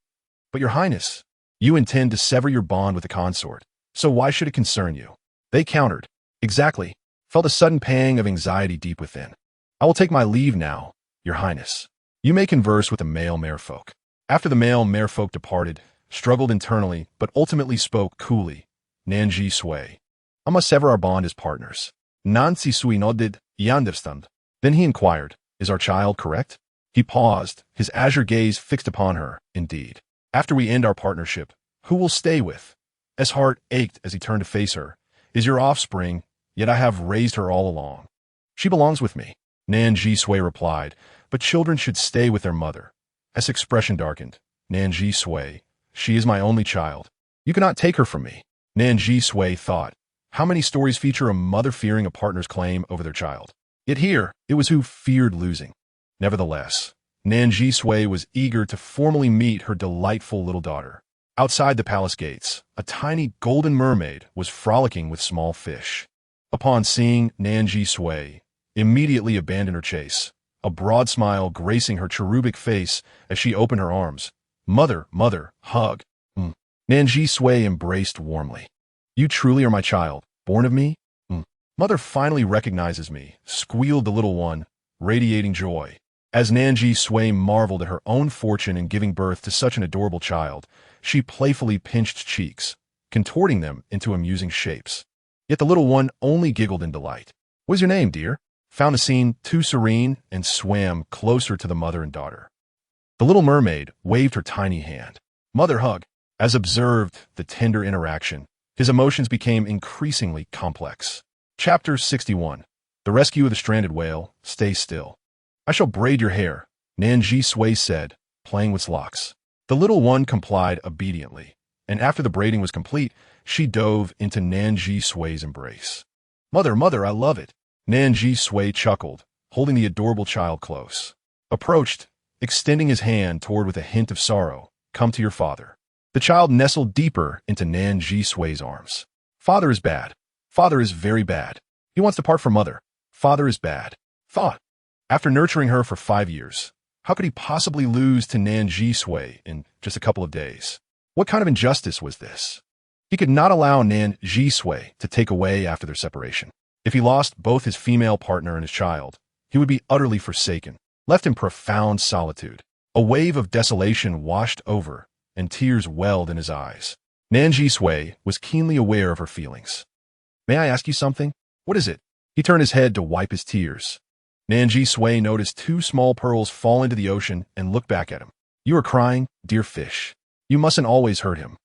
Speaker 1: But your highness, you intend to sever your bond with the consort, so why should it concern you? They countered. Exactly. Felt a sudden pang of anxiety deep within. I will take my leave now, your highness. You may converse with the male merfolk. After the male merfolk departed, struggled internally, but ultimately spoke coolly, Nan Zhisui, I must sever our bond as partners. Nan Zhisui nodded, you understand. Then he inquired, is our child correct? He paused, his azure gaze fixed upon her, indeed. After we end our partnership, who will stay with? His heart ached as he turned to face her. Is your offspring, yet I have raised her all along. She belongs with me, Nan Zhisui replied, but children should stay with their mother. As expression darkened, Nan Zhisui, she is my only child. You cannot take her from me. Nan Zhisui thought, how many stories feature a mother fearing a partner's claim over their child? Yet here, it was who feared losing. Nevertheless, Nan Zhisui was eager to formally meet her delightful little daughter. Outside the palace gates, a tiny golden mermaid was frolicking with small fish. Upon seeing Nan Zhisui, immediately abandoned her chase, a broad smile gracing her cherubic face as she opened her arms. Mother, mother, hug. Nan Zhisui embraced warmly. You truly are my child, born of me? Mother finally recognizes me, squealed the little one, radiating joy. As Nan Zhisui marveled at her own fortune in giving birth to such an adorable child, she playfully pinched cheeks, contorting them into amusing shapes. Yet the little one only giggled in delight. What is your name, dear? Found the scene too serene and swam closer to the mother and daughter. The little mermaid waved her tiny hand. Mother hug. As observed the tender interaction, his emotions became increasingly complex. Chapter 61. The Rescue of the Stranded Whale. Stay still. I shall braid your hair, Nan Zhisui said, playing with locks. The little one complied obediently, and after the braiding was complete, she dove into Nan Zhisui's embrace. Mother, mother, I love it. Nan Zhisui chuckled, holding the adorable child close. Approached, extending his hand toward with a hint of sorrow. Come to your father. The child nestled deeper into Nan Zhisui's arms. Father is bad. Father is very bad. He wants to part from mother. Father is bad. Thought. After nurturing her for 5 years, how could he possibly lose to Nan Zhisui in just a couple of days? What kind of injustice was this? He could not allow Nan Zhisui to take away after their separation. If he lost both his female partner and his child, he would be utterly forsaken, left in profound solitude. A wave of desolation washed over, and tears welled in his eyes. Nan Zhisui was keenly aware of her feelings. May I ask you something? What is it? He turned his head to wipe his tears. Nan Zhisui noticed 2 small pearls fall into the ocean and looked back at him. You are crying, dear fish. You mustn't always hurt him.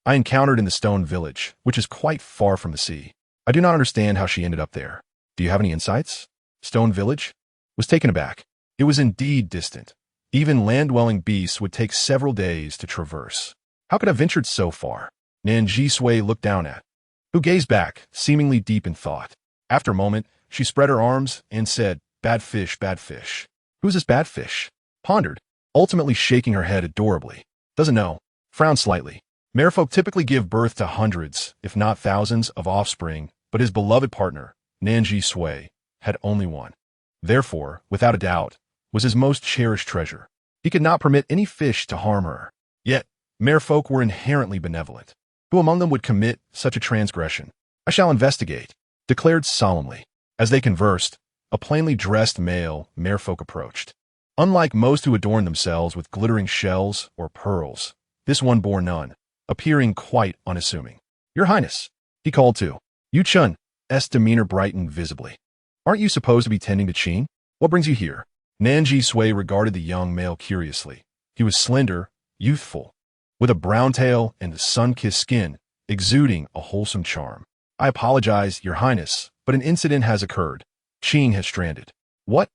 Speaker 1: I encountered in the stone village, which is quite far from the sea. I do not understand how she ended up there. Do you have any insights? Stone village? Was taken aback. It was indeed distant. Even land-dwelling beasts would take several days to traverse. How could I have ventured so far? Nan Zhisui looked down at, who gazed back, seemingly deep in thought. After a moment, she spread her arms and said, Bad fish, bad fish. Who's this bad fish? Pondered, ultimately shaking her head adorably. Doesn't know. Frowned slightly. Merfolk typically give birth to hundreds, if not thousands, of offspring, but his beloved partner, Nan Zhisui, had only one. Therefore, without a doubt, was his most cherished treasure. He could not permit any fish to harm her. Yet, merfolk were inherently benevolent. Who among them would commit such a transgression? I shall investigate, declared solemnly. As they conversed, a plainly dressed male merfolk approached. Unlike most who adorn themselves with glittering shells or pearls, this one bore none, appearing quite unassuming. Your Highness, he called to. Yu Chun's demeanor brightened visibly. Aren't you supposed to be tending to Qing? What brings you here? Nan Zhisui regarded the young male curiously. He was slender, youthful, with a brown tail and sun-kissed skin, exuding a wholesome charm. I apologize, Your Highness, but an incident has occurred. Qing has stranded. What?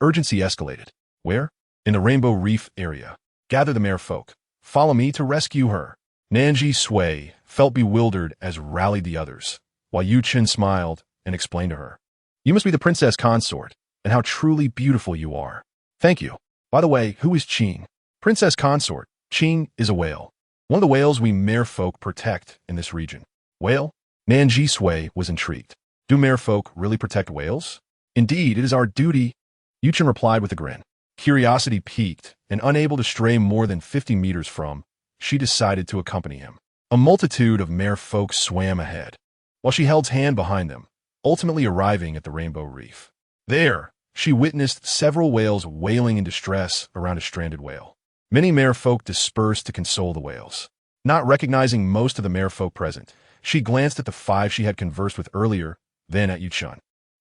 Speaker 1: Urgency escalated. Where? In the Rainbow Reef area. Gather the merfolk. Follow me to rescue her. Nan Zhisui felt bewildered as rallied the others, while Yu Chen smiled and explained to her. You must be the princess consort, and how truly beautiful you are. Thank you. By the way, who is Qing? Princess consort. Qing is a whale. One of the whales we merfolk protect in this region. Whale? Nan Zhisui was intrigued. Do merfolk really protect whales? Indeed, it is our duty, Yu Chen replied with a grin. Curiosity piqued, and unable to stray more than 50 meters from, she decided to accompany him. A multitude of merfolk swam ahead, while she held hand behind them, ultimately arriving at the Rainbow Reef. There, she witnessed several whales wailing in distress around a stranded whale. Many merfolk dispersed to console the whales. Not recognizing most of the merfolk present, she glanced at the 5 she had conversed with earlier, then at Yu Chen.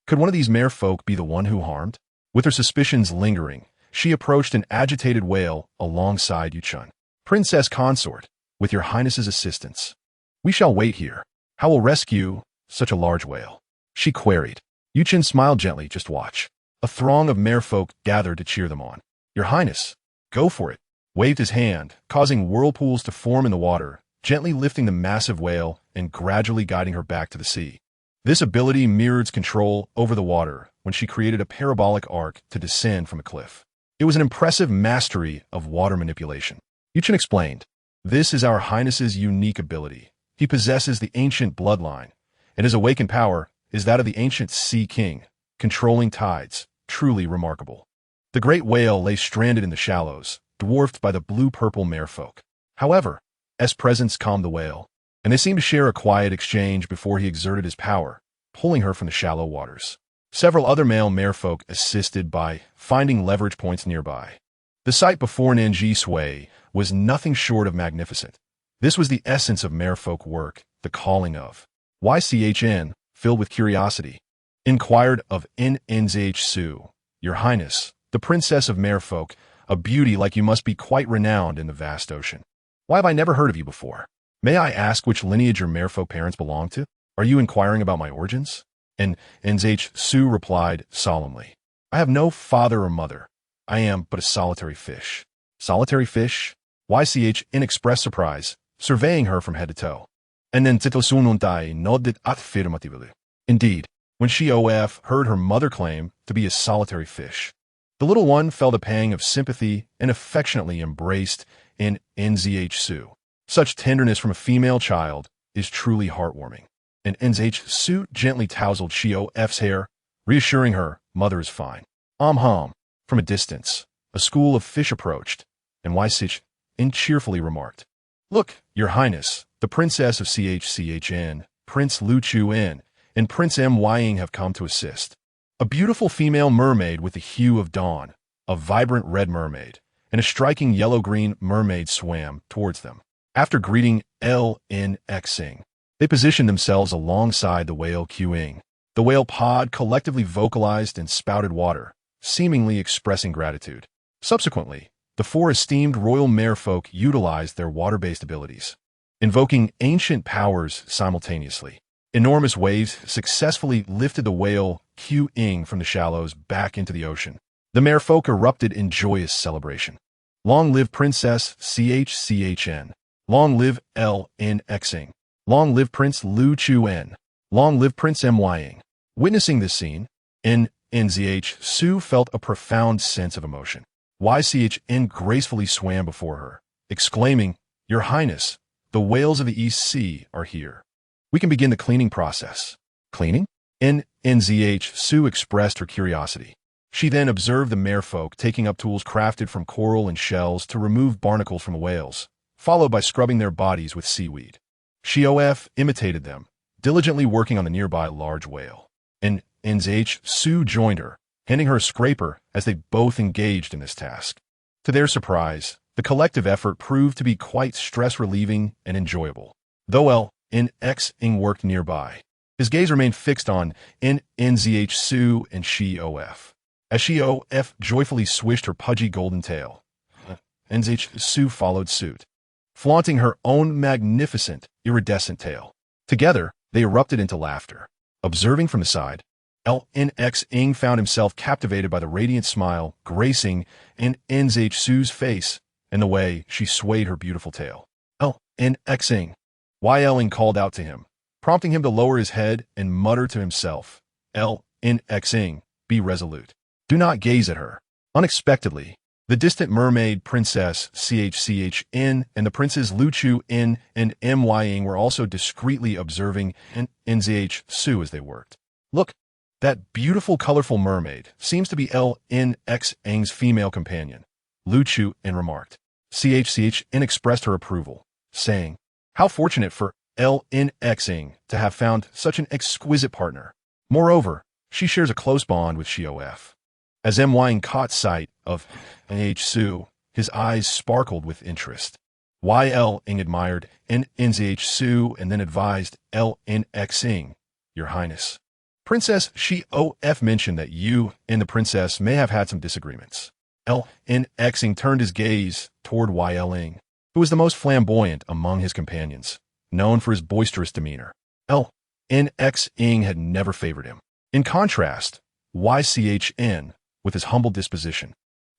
Speaker 1: Could one of these merfolk be the one who harmed? With her suspicions lingering, she approached an agitated whale alongside Yu Chen. Princess consort, with your highness's assistance. We shall wait here. How will rescue such a large whale? She queried. Yu Chen smiled gently, just watch. A throng of merfolk gathered to cheer them on. Your highness, go for it. Waved his hand, causing whirlpools to form in the water, gently lifting the massive whale and gradually guiding her back to the sea. This ability mirrored control over the water when she created a parabolic arc to descend from a cliff. It was an impressive mastery of water manipulation. Yu Chen explained, this is our highness's unique ability. He possesses the ancient bloodline, and his awakened power is that of the ancient Sea King, controlling tides, truly remarkable. The great whale lay stranded in the shallows, dwarfed by the blue-purple merfolk. However, S presence calmed the whale, and they seemed to share a quiet exchange before he exerted his power, pulling her from the shallow waters. Several other male merfolk assisted by finding leverage points nearby. The sight before Nan Zhisui was nothing short of magnificent. This was the essence of merfolk work, the calling of. YCHN, filled with curiosity, inquired of Nan Zhisui, Your Highness, the princess of merfolk, a beauty like you must be quite renowned in the vast ocean. Why have I never heard of you before? May I ask which lineage your merfolk parents belong to? Are you inquiring about my origins? And Nan Zhisui replied solemnly, I have no father or mother. I am but a solitary fish. Solitary fish? YCH in expressed surprise, surveying her from head to toe. And then Titosununtai nodded affirmatively. Indeed, when Shof heard her mother claim to be a solitary fish, the little one felt a pang of sympathy and affectionately embraced Nan Zhisui. Such tenderness from a female child is truly heartwarming. And Nan Zhisui gently tousled Shof's hair, reassuring her mother is fine. From a distance, a school of fish approached, and YCH cheerfully remarked, Look, Your Highness, the Princess of CHCHN, Prince Lu Chuan, and Prince Mying have come to assist. A beautiful female mermaid with the hue of dawn, a vibrant red mermaid, and a striking yellow-green mermaid swam towards them. After greeting LNXing, they positioned themselves alongside the whale queuing. The whale pod collectively vocalized and spouted water, seemingly expressing gratitude. Subsequently, the four esteemed royal merfolk utilized their water-based abilities, invoking ancient powers simultaneously. Enormous waves successfully lifted the whale queuing from the shallows back into the ocean. The merfolk erupted in joyous celebration. Long live Princess CHCHN. Long live LNXing. Long live Prince Lu Chuan. Long live Prince Mying. Witnessing this scene, Nan Zhisui felt a profound sense of emotion. YCHN gracefully swam before her, exclaiming, Your Highness, the whales of the East Sea are here. We can begin the cleaning process. Cleaning? Nan Zhisui expressed her curiosity. She then observed the merfolk taking up tools crafted from coral and shells to remove barnacles from the whales, followed by scrubbing their bodies with seaweed. Shof imitated them, diligently working on the nearby large whale. And Nan Zhisui joined her, handing her a scraper as they both engaged in this task. To their surprise, the collective effort proved to be quite stress-relieving and enjoyable. Though LNXing worked nearby, his gaze remained fixed on Nan Zhisui and Shof. As Shof joyfully swished her pudgy golden tail, Nan Zhisui followed suit, flaunting her own magnificent, iridescent tail. Together, they erupted into laughter. Observing from the side, LNXing found himself captivated by the radiant smile gracing Nan Zhisui's face and the way she swayed her beautiful tail. LNXing. YLing called out to him, prompting him to lower his head and mutter to himself, LNXing, be resolute. Do not gaze at her. Unexpectedly, the distant mermaid princess CHCHN and the princes Lu Chuan and Mying were also discreetly observing Nan Zhisui as they worked. Look, that beautiful, colorful mermaid seems to be LNXing's female companion, Lu Chuan remarked. CHCHN expressed her approval, saying, How fortunate for LNXing to have found such an exquisite partner. Moreover, she shares a close bond with Shof. As Mying caught sight of Zhisui, his eyes sparkled with interest. YLing admired Nan Zhisui and then advised LNXing, Your Highness. Princess Shof mentioned that you and the princess may have had some disagreements. LNXing turned his gaze toward YLing, who was the most flamboyant among his companions, known for his boisterous demeanor. LNXing had never favored him. In contrast, YCHN, with his humble disposition,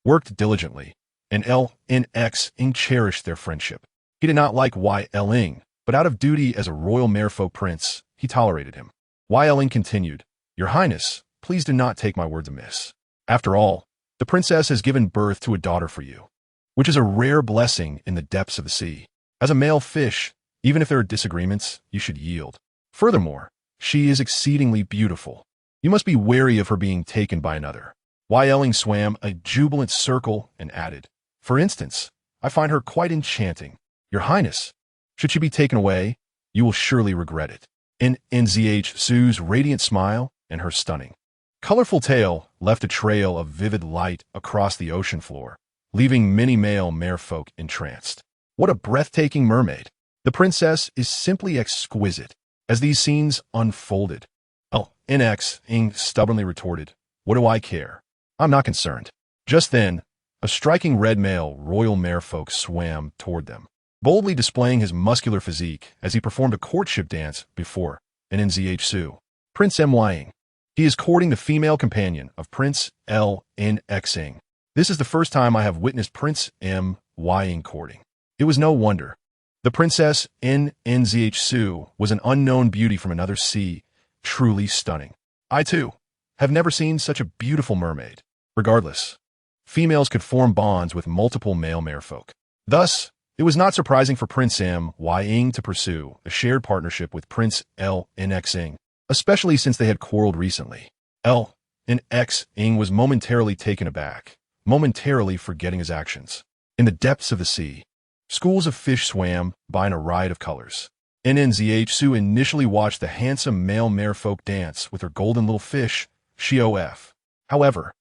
Speaker 1: worked diligently, and LNXing cherished their friendship. He did not like YLing, but out of duty as a royal merfolk prince, he tolerated him. YLing continued, Your Highness, please do not take my words amiss. After all, the princess has given birth to a daughter for you, which is a rare blessing in the depths of the sea. As a male fish, even if there are disagreements, you should yield. Furthermore, she is exceedingly beautiful. You must be wary of her being taken by another. YLing swam a jubilant circle and added, For instance, I find her quite enchanting. Your Highness, should she be taken away, you will surely regret it. Nan Zhisui's radiant smile and her stunning, colorful tail left a trail of vivid light across the ocean floor, leaving many male merfolk entranced. What a breathtaking mermaid! The princess is simply exquisite. As these scenes unfolded, LNXing stubbornly retorted, What do I care? I'm not concerned. Just then, A striking red male royal merfolk swam toward them, boldly displaying his muscular physique as he performed a courtship dance before Nan Zhisui. Prince Mying. He is courting the female companion of Prince Lnxing. This is the first time I have witnessed Prince Mying courting. It was no wonder. The Princess Nan Zhisui was an unknown beauty from another sea, truly stunning. I, too, have never seen such a beautiful mermaid. Regardless, females could form bonds with multiple male merfolk. Thus, it was not surprising for Prince Mying to pursue a shared partnership with Prince Lnxing, especially since they had quarreled recently. Lnxing was momentarily taken aback, momentarily forgetting his actions. In the depths of the sea, schools of fish swam by in a riot of colors. Nan Zhisui initially watched the handsome male merfolk dance with her golden little fish, Shof. However,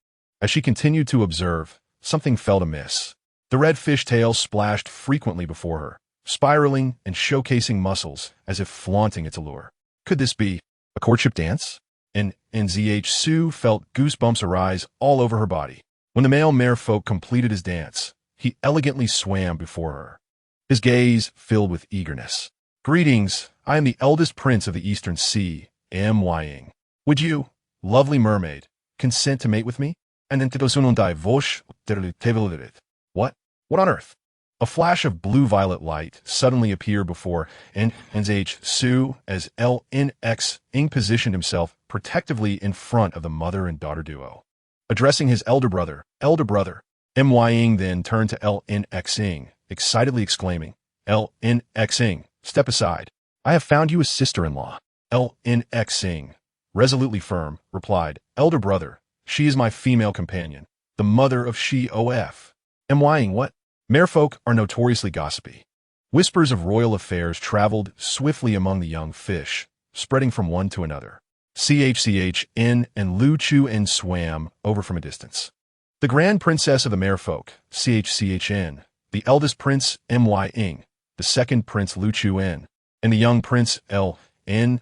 Speaker 1: as she continued to observe, something felt amiss. The red fish tail splashed frequently before her, spiraling and showcasing muscles as if flaunting its allure. Could this be a courtship dance? Nan Zhisui felt goosebumps arise all over her body. When the male merfolk completed his dance, he elegantly swam before her, his gaze filled with eagerness. Greetings, I am the eldest prince of the Eastern Sea, Mying. Would you, lovely mermaid, consent to mate with me? What? What on earth? A flash of blue-violet light suddenly appeared before Nan Zhisui as Lnxing positioned himself protectively in front of the mother and daughter duo. Addressing his elder brother, Mying then turned to Lnxing, excitedly exclaiming, Lnxing, step aside. I have found you a sister-in-law. Lnxing, resolutely firm, replied, elder brother, she is my female companion, the mother of Shof. Mying, what? Merfolk are notoriously gossipy. Whispers of royal affairs traveled swiftly among the young fish, spreading from one to another. Chn and Lu Chun swam over from a distance. The grand princess of the merfolk, Chn, the eldest prince Mying, the second prince Lu Chun, and the young prince Lnxing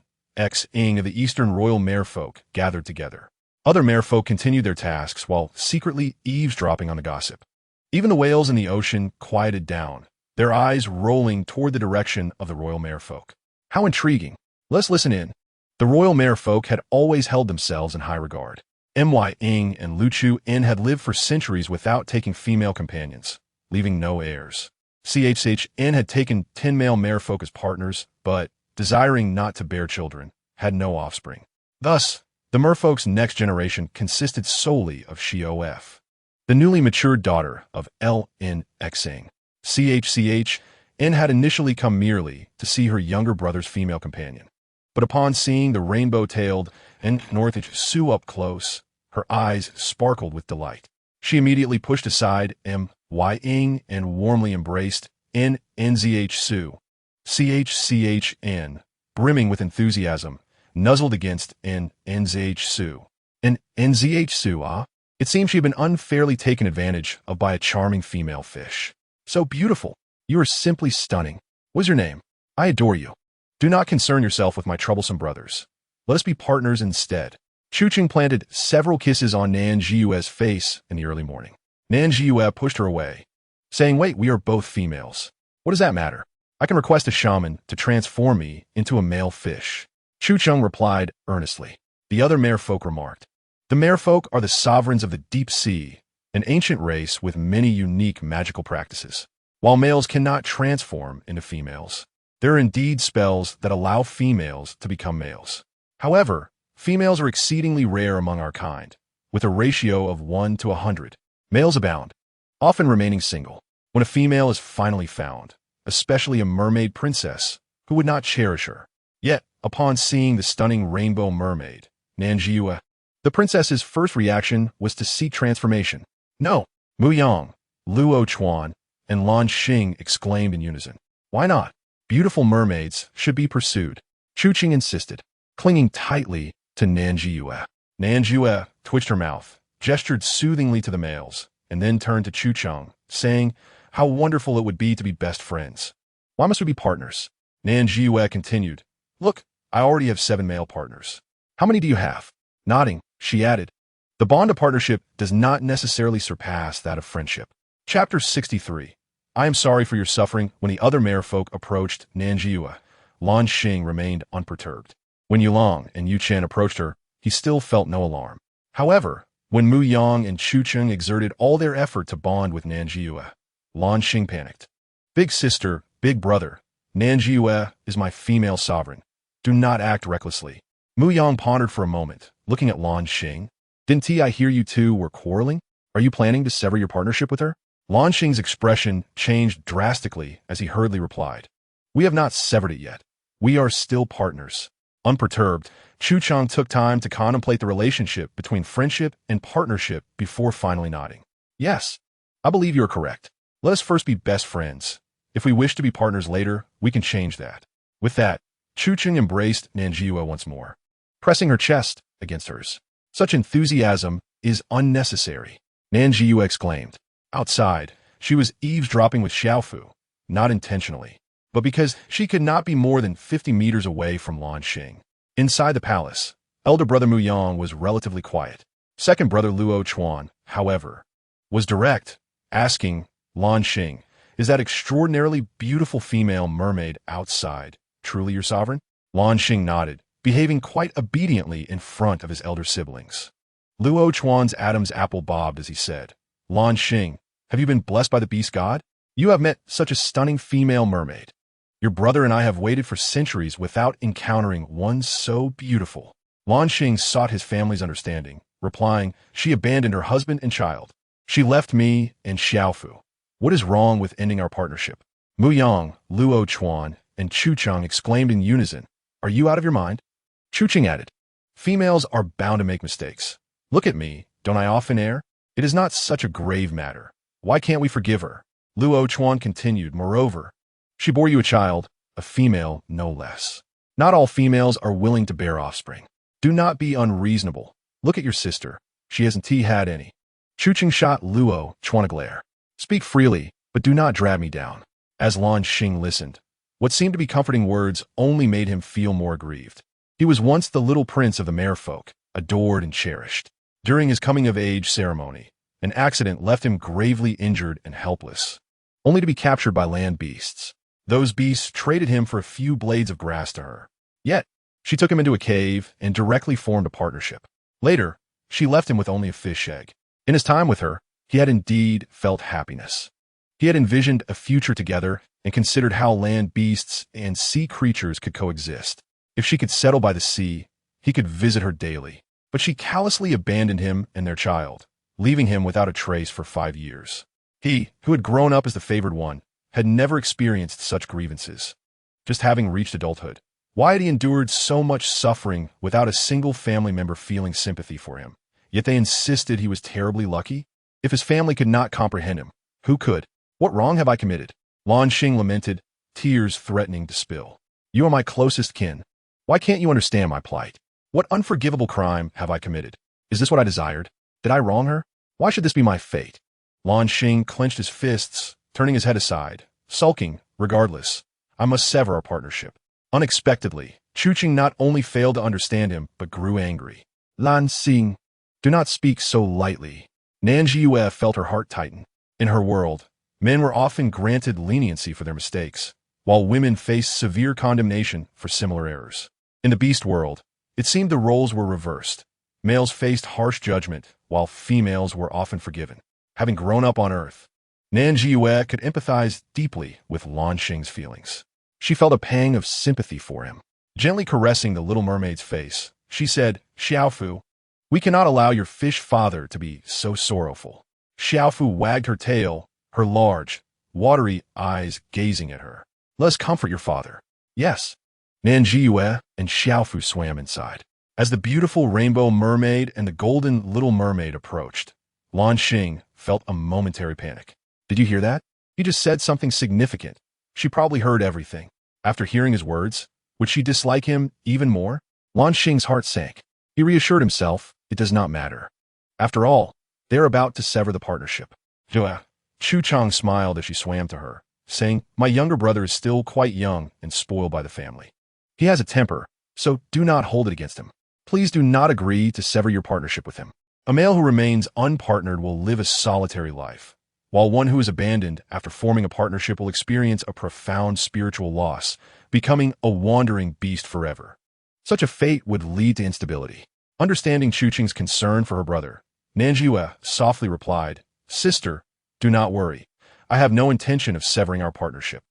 Speaker 1: of the eastern royal merfolk gathered together. Other merfolk continued their tasks while secretly eavesdropping on the gossip. Even the whales in the ocean quieted down, their eyes rolling toward the direction of the royal merfolk. How intriguing. Let's listen in. The royal merfolk had always held themselves in high regard. Mying and Lu Chun had lived for centuries without taking female companions, leaving no heirs. Chn had taken 10 male merfolk as partners, but, desiring not to bear children, had no offspring. Thus, the merfolk's next generation consisted solely of Shof, the newly matured daughter of Lnxing. Chn had initially come merely to see her younger brother's female companion. But upon seeing the rainbow-tailed Nan Zhisui up close, her eyes sparkled with delight. She immediately pushed aside Mying and warmly embraced Nan Zhisui. Chn, brimming with enthusiasm, nuzzled against Nan Zhisui. Nan Zhisui, ah? It seems she had been unfairly taken advantage of by a charming female fish. So beautiful. You are simply stunning. What's your name? I adore you. Do not concern yourself with my troublesome brothers. Let us be partners instead. Chuching planted several kisses on Nan Zhisui's face in the early morning. Nan Zhisui pushed her away, saying, wait, we are both females. What does that matter? I can request a shaman to transform me into a male fish. Chucheng replied earnestly. The other merfolk remarked, the merfolk are the sovereigns of the deep sea, an ancient race with many unique magical practices. While males cannot transform into females, there are indeed spells that allow females to become males. However, females are exceedingly rare among our kind, with a ratio of 1 to 100. Males abound, often remaining single. When a female is finally found, especially a mermaid princess, who would not cherish her? Yet, upon seeing the stunning rainbow mermaid, Nan Zhisui, the princess's first reaction was to seek transformation. No! Mu Yang, Luo Chuan, and Lan Xing exclaimed in unison. Why not? Beautiful mermaids should be pursued. Chuching insisted, clinging tightly to Nan Zhisui. Nan Zhisui twitched her mouth, gestured soothingly to the males, and then turned to Chucheng, saying, how wonderful it would be to be best friends. Why must we be partners? Nan Zhisui continued, look, I already have 7 male partners. How many do you have? Nodding, she added, The bond of partnership does not necessarily surpass that of friendship. Chapter 63. I am sorry for your suffering. When the other merfolk approached Nan Zhisui, Lan Xing remained unperturbed. When Yulong and Yu Chen approached her, he still felt no alarm. However, when Mu Yang and Chu Cheng exerted all their effort to bond with Nan Zhisui, Lan Xing panicked. Big sister, big brother, Nan Zhisui is my female sovereign. Do not act recklessly. Mu Yang pondered for a moment, looking at Lan Xing. Didn't I hear you two were quarreling? Are you planning to sever your partnership with her? Lan Xing's expression changed drastically as he hurriedly replied. We have not severed it yet. We are still partners. Unperturbed, Chu Chang took time to contemplate the relationship between friendship and partnership before finally nodding. Yes, I believe you are correct. Let us first be best friends. If we wish to be partners later, we can change that. With that, Chu Cheng embraced Nan Zhisui once more, pressing her chest against hers. Such enthusiasm is unnecessary, Nan Zhisui exclaimed. Outside, she was eavesdropping with Xiaofu, not intentionally, but because she could not be more than 50 meters away from Lan Xing. Inside the palace, elder brother Mu Yang was relatively quiet. Second brother Luo Chuan, however, was direct, asking Lan Xing, is that extraordinarily beautiful female mermaid outside truly your sovereign? Lan Xing nodded, behaving quite obediently in front of his elder siblings. Luo Chuan's Adam's apple bobbed as he said, Lan Xing, have you been blessed by the beast god? You have met such a stunning female mermaid. Your brother and I have waited for centuries without encountering one so beautiful. Lan Xing sought his family's understanding, replying, she abandoned her husband and child. She left me and Xiaofu. What is wrong with ending our partnership? Mu Yang, Luo Chuan, and Chu Cheng exclaimed in unison, are you out of your mind? Chu Cheng added, females are bound to make mistakes. Look at me, don't I often err? It is not such a grave matter. Why can't we forgive her? Luo Chuan continued, moreover, she bore you a child, a female no less. Not all females are willing to bear offspring. Do not be unreasonable. Look at your sister. She hasn't had any. Chu Cheng shot Luo Chuan a glare. Speak freely, but do not drag me down. As Lan Xing listened, what seemed to be comforting words only made him feel more aggrieved. He was once the little prince of the merfolk, adored and cherished. During his coming-of-age ceremony, an accident left him gravely injured and helpless, only to be captured by land beasts. Those beasts traded him for a few blades of grass to her. Yet, she took him into a cave and directly formed a partnership. Later, she left him with only a fish egg. In his time with her, he had indeed felt happiness. He had envisioned a future together and considered how land beasts and sea creatures could coexist. If she could settle by the sea, he could visit her daily. But she callously abandoned him and their child, leaving him without a trace for 5 years. He, who had grown up as the favored one, had never experienced such grievances. Just having reached adulthood, why had he endured so much suffering without a single family member feeling sympathy for him? Yet they insisted he was terribly lucky? If his family could not comprehend him, who could? What wrong have I committed? Lan Xing lamented, tears threatening to spill. You are my closest kin. Why can't you understand my plight? What unforgivable crime have I committed? Is this what I desired? Did I wrong her? Why should this be my fate? Lan Xing clenched his fists, turning his head aside, sulking, regardless. I must sever our partnership. Unexpectedly, Chu Cheng not only failed to understand him, but grew angry. Lan Xing, do not speak so lightly. Nan Zhisui felt her heart tighten. In her world, men were often granted leniency for their mistakes, while women faced severe condemnation for similar errors. In the beast world, it seemed the roles were reversed. Males faced harsh judgment, while females were often forgiven. Having grown up on Earth, Nan Zhisui could empathize deeply with Lan Xing's feelings. She felt a pang of sympathy for him. Gently caressing the little mermaid's face, she said, Xiaofu, we cannot allow your fish father to be so sorrowful. Xiaofu wagged her tail, her large, watery eyes gazing at her. Let us comfort your father. Yes. Nan Zhisui and Xiaofu swam inside. As the beautiful rainbow mermaid and the golden little mermaid approached, Lan Xing felt a momentary panic. Did you hear that? He just said something significant. She probably heard everything. After hearing his words, would she dislike him even more? Lan Xing's heart sank. He reassured himself, it does not matter. After all, they are about to sever the partnership. Chu Cheng smiled as she swam to her, saying, my younger brother is still quite young and spoiled by the family. He has a temper, so do not hold it against him. Please do not agree to sever your partnership with him. A male who remains unpartnered will live a solitary life, while one who is abandoned after forming a partnership will experience a profound spiritual loss, becoming a wandering beast forever. Such a fate would lead to instability. Understanding Chuching's concern for her brother, Nan Zhisui softly replied, "Sister, do not worry. I have no intention of severing our partnership."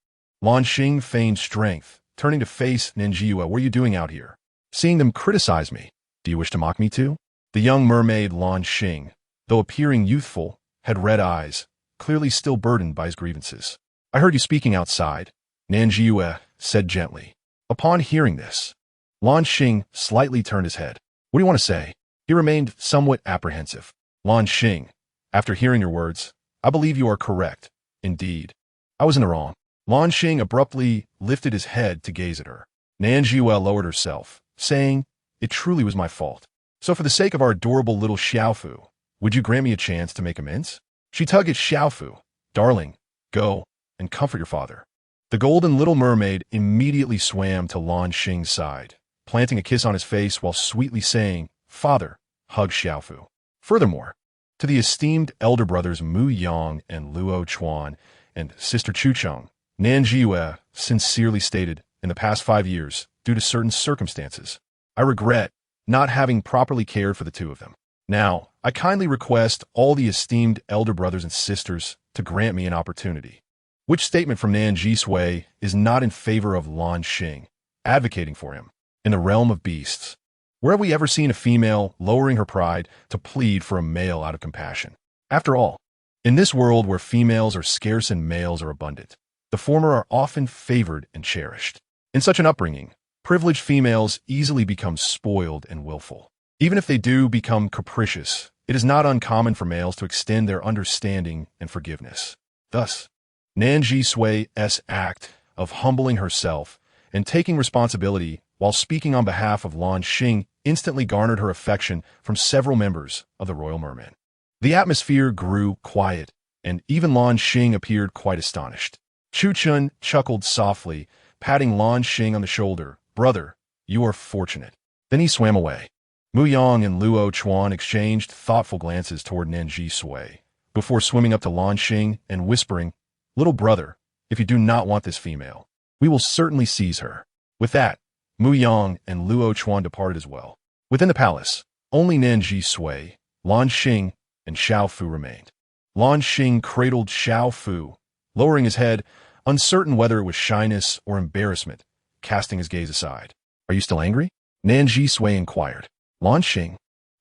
Speaker 1: Lan Xing feigned strength, turning to face Nan Zhisui. "What are you doing out here? Seeing them criticize me, do you wish to mock me too?" The young mermaid Lan Xing, though appearing youthful, had red eyes, clearly still burdened by his grievances. "I heard you speaking outside," Nan Zhisui said gently. Upon hearing this, Lan Xing slightly turned his head. "What do you want to say?" He remained somewhat apprehensive. "Lan Xing, after hearing your words, I believe you are correct. Indeed, I was in the wrong." Lan Xing abruptly lifted his head to gaze at her. Nan Zhisui lowered herself, saying, "It truly was my fault. So for the sake of our adorable little Xiaofu, would you grant me a chance to make amends?" She tugged at Xiaofu. "Darling, go and comfort your father." The golden little mermaid immediately swam to Lan Xing's side, planting a kiss on his face while sweetly saying, "Father, hug Xiaofu." Furthermore, to the esteemed elder brothers Mu Yang and Luo Chuan and sister Chucheng, Nan Zhisui sincerely stated, "In the past 5 years, due to certain circumstances, I regret not having properly cared for the two of them. Now, I kindly request all the esteemed elder brothers and sisters to grant me an opportunity." Which statement from Nan Zhisui is not in favor of Lan Xing, advocating for him. In the realm of beasts, where have we ever seen a female lowering her pride to plead for a male out of compassion? After all, in this world where females are scarce and males are abundant, the former are often favored and cherished. In such an upbringing, privileged females easily become spoiled and willful. Even if they do become capricious, it is not uncommon for males to extend their understanding and forgiveness. Thus, Nan Zhisui's act of humbling herself and taking responsibility while speaking on behalf of Lan Xing instantly garnered her affection from several members of the Royal Merman. The atmosphere grew quiet, and even Lan Xing appeared quite astonished. Chu Chun chuckled softly, patting Lan Xing on the shoulder. "Brother, you are fortunate." Then he swam away. Mu Yang and Luo Chuan exchanged thoughtful glances toward Nan Zhisui before swimming up to Lan Xing and whispering, "Little brother, if you do not want this female, we will certainly seize her." With that, Mu Yang and Luo Chuan departed as well. Within the palace, only Nan Zhisui, Lan Xing, and Xiaofu remained. Lan Xing cradled Xiaofu, lowering his head, uncertain whether it was shyness or embarrassment, casting his gaze aside. "Are you still angry?" Nan Zhisui inquired. Lan Xing,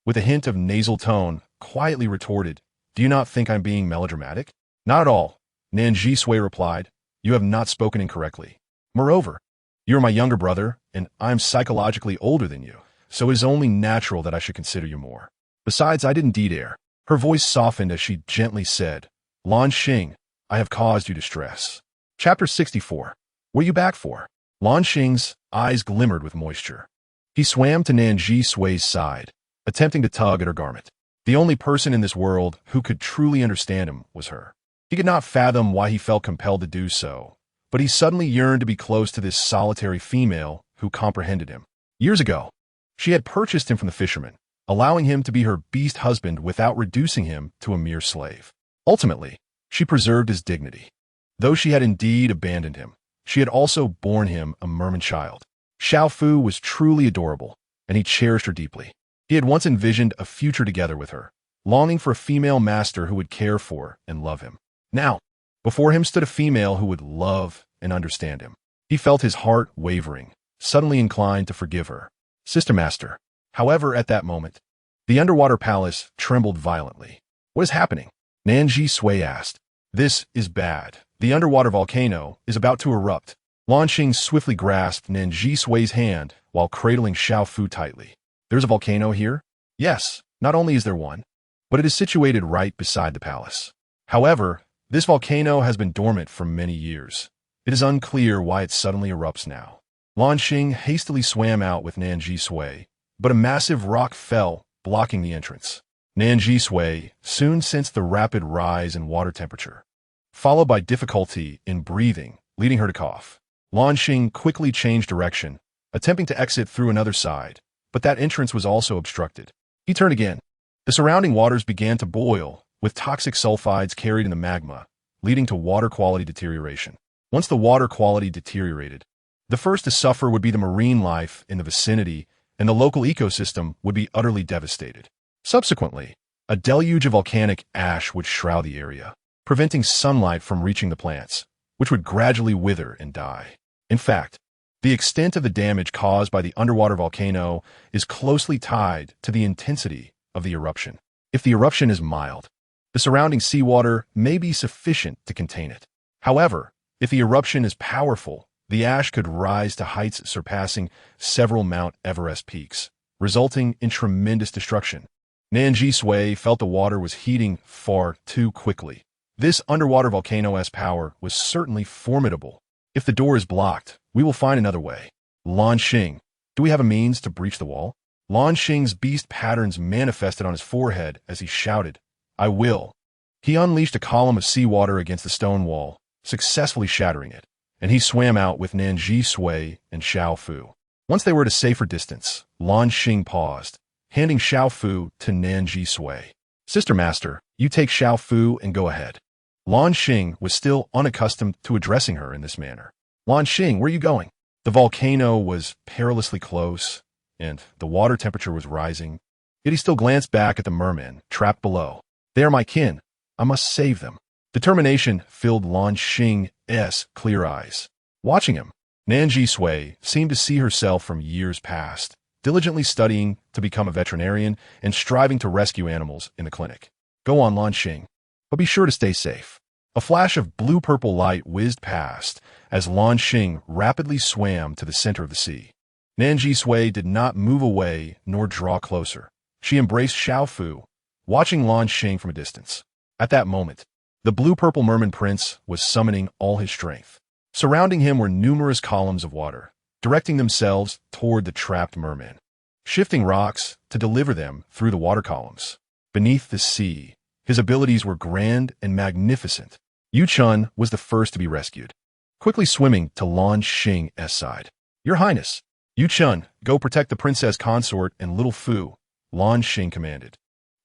Speaker 1: with a hint of nasal tone, quietly retorted, "Do you not think I'm being melodramatic?" "Not at all," Nan Zhisui replied. "You have not spoken incorrectly. Moreover, you are my younger brother, and I am psychologically older than you, so it is only natural that I should consider you more. Besides, I did indeed err." Her voice softened as she gently said, "Lan Xing, I have caused you distress." Chapter 64. What are you back for? Lan Xing's eyes glimmered with moisture. He swam to Nan Zhisui's side, attempting to tug at her garment. The only person in this world who could truly understand him was her. He could not fathom why he felt compelled to do so, but he suddenly yearned to be close to this solitary female who comprehended him. Years ago, she had purchased him from the fisherman, allowing him to be her beast husband without reducing him to a mere slave. Ultimately, she preserved his dignity. Though she had indeed abandoned him, she had also borne him a merman child. Xiaofu was truly adorable, and he cherished her deeply. He had once envisioned a future together with her, longing for a female master who would care for and love him. Now, before him stood a female who would love and understand him. He felt his heart wavering, suddenly inclined to forgive her. "Sister Master." However, at that moment, the underwater palace trembled violently. "What is happening?" Nan Zhisui asked. "This is bad. The underwater volcano is about to erupt." Lan Xing swiftly grasped Nan Zhisui's hand while cradling Xiaofu tightly. "There's a volcano here?" "Yes, not only is there one, but it is situated right beside the palace. However, this volcano has been dormant for many years. It is unclear why it suddenly erupts now." Lan Xing hastily swam out with Nan Zhisui, but a massive rock fell, blocking the entrance. Nan Zhisui soon sensed the rapid rise in water temperature, followed by difficulty in breathing, leading her to cough. Lan Xing quickly changed direction, attempting to exit through another side, but that entrance was also obstructed. He turned again, The surrounding waters began to boil, with toxic sulfides carried in the magma, leading to water quality deterioration. Once the water quality deteriorated, the first to suffer would be the marine life in the vicinity, and the local ecosystem would be utterly devastated. Subsequently, a deluge of volcanic ash would shroud the area, preventing sunlight from reaching the plants, which would gradually wither and die. In fact, the extent of the damage caused by the underwater volcano is closely tied to the intensity of the eruption. If the eruption is mild, the surrounding seawater may be sufficient to contain it. However, if the eruption is powerful, the ash could rise to heights surpassing several Mount Everest peaks, resulting in tremendous destruction. Nan Zhisui felt the water was heating far too quickly. This underwater volcano's power was certainly formidable. If the door is blocked, we will find another way. Lan Xing, do we have a means to breach the wall? Lan Xing's beast patterns manifested on his forehead as he shouted, I will. He unleashed a column of seawater against the stone wall, successfully shattering it, and he swam out with Nan Zhisui and Xiao Fu. Once they were at a safer distance, Lan Xing paused, handing Xiao Fu to Nan Zhisui. Sister Master, you take Xiao Fu and go ahead. Lan Xing was still unaccustomed to addressing her in this manner. Lan Xing, where are you going? The volcano was perilously close, and the water temperature was rising. Yet he still glanced back at the mermen trapped below. They are my kin. I must save them. Determination filled Lan Xing's clear eyes. Watching him, Nan Zhisui seemed to see herself from years past, diligently studying to become a veterinarian and striving to rescue animals in the clinic. Go on, Lan Xing, but be sure to stay safe. A flash of blue-purple light whizzed past as Lan Xing rapidly swam to the center of the sea. Nan Zhisui did not move away nor draw closer. She embraced Xiao Fu, watching Lan Xing from a distance. At that moment, the blue-purple merman prince was summoning all his strength. Surrounding him were numerous columns of water, directing themselves toward the trapped merman, shifting rocks to deliver them through the water columns. Beneath the sea, his abilities were grand and magnificent. Yu Chun was the first to be rescued, quickly swimming to Lan Xing's side. Your Highness, Yu Chun, go protect the princess consort and little Fu, Lan Xing commanded.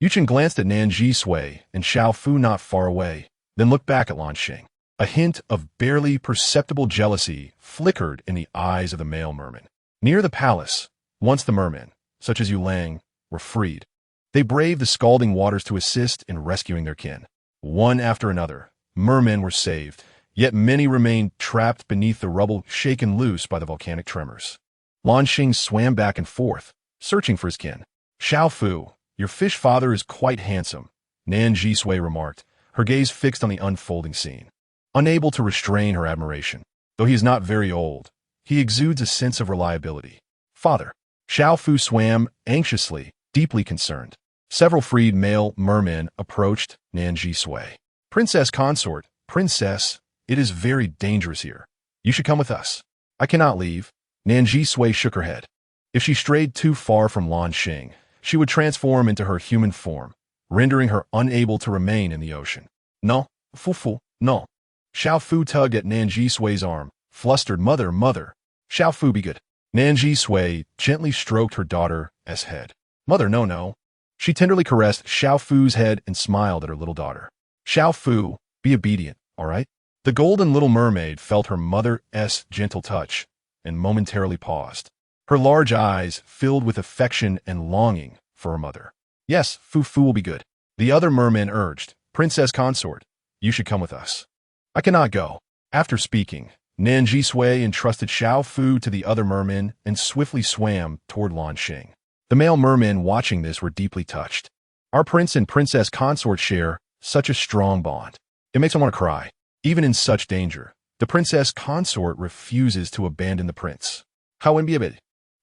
Speaker 1: Yu Chun glanced at Nan Zhisui and Xiao Fu not far away, then looked back at Lan Xing. A hint of barely perceptible jealousy flickered in the eyes of the male merman. Near the palace, once the mermen, such as Yu Lang, were freed, they braved the scalding waters to assist in rescuing their kin. One after another, mermen were saved, yet many remained trapped beneath the rubble shaken loose by the volcanic tremors. Lan Xing swam back and forth, searching for his kin. Xiao Fu, your fish father is quite handsome, Nan Zhisui remarked, her gaze fixed on the unfolding scene. Unable to restrain her admiration, though he is not very old, he exudes a sense of reliability. Father, Xiao Fu swam anxiously, deeply concerned. Several freed male mermen approached Nan Zhisui. Princess consort, princess, it is very dangerous here. You should come with us. I cannot leave. Nan Zhisui shook her head. If she strayed too far from Lan Xing, she would transform into her human form, rendering her unable to remain in the ocean. No, Fu, no. Xiao Fu tugged at Nan Zhisui's arm, flustered, mother. Xiao Fu, be good. Nan Zhisui gently stroked her daughter's head. Mother, no. She tenderly caressed Xiao Fu's head and smiled at her little daughter. Xiao Fu, be obedient, all right? The golden little mermaid felt her mother's gentle touch and momentarily paused. Her large eyes filled with affection and longing for her mother. Yes, Fu will be good. The other merman urged, Princess consort, you should come with us. I cannot go. After speaking, Nan Zhisui entrusted Xiao Fu to the other mermen and swiftly swam toward Lan Xing. The male mermen watching this were deeply touched. Our prince and princess consort share such a strong bond. It makes me want to cry. Even in such danger, the princess consort refuses to abandon the prince. How enviable.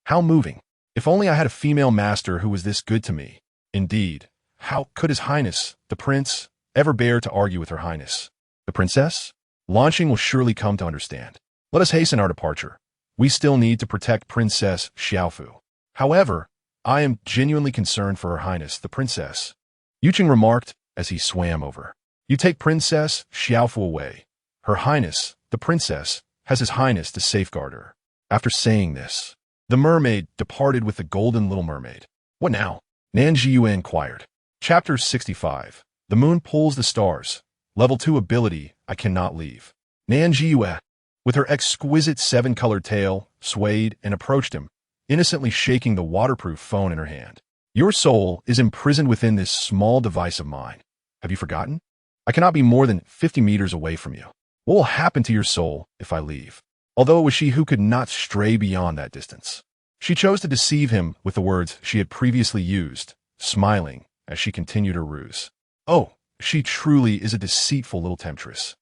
Speaker 1: How moving. If only I had a female master who was this good to me. Indeed, how could His Highness, the prince, ever bear to argue with Her Highness? The princess? Lan Xing will surely come to understand. Let us hasten our departure. We still need to protect Princess Xiaofu. However, I am genuinely concerned for Her Highness, the princess. Yu Qing remarked as he swam over. You take Princess Xiaofu away. Her Highness, the princess, has His Highness to safeguard her. After saying this, the mermaid departed with the golden little mermaid. What now? Nan Zhisui inquired. Chapter 65. The Moon Pulls the Stars. Level 2 Ability, I Cannot Leave. Nan Zhisui, with her exquisite 7-colored tail, swayed and approached him, innocently shaking the waterproof phone in her hand. Your soul is imprisoned within this small device of mine. Have you forgotten? I cannot be more than 50 meters away from you. What will happen to your soul if I leave? Although it was she who could not stray beyond that distance. She chose to deceive him with the words she had previously used, smiling as she continued her ruse. Oh, she truly is a deceitful little temptress.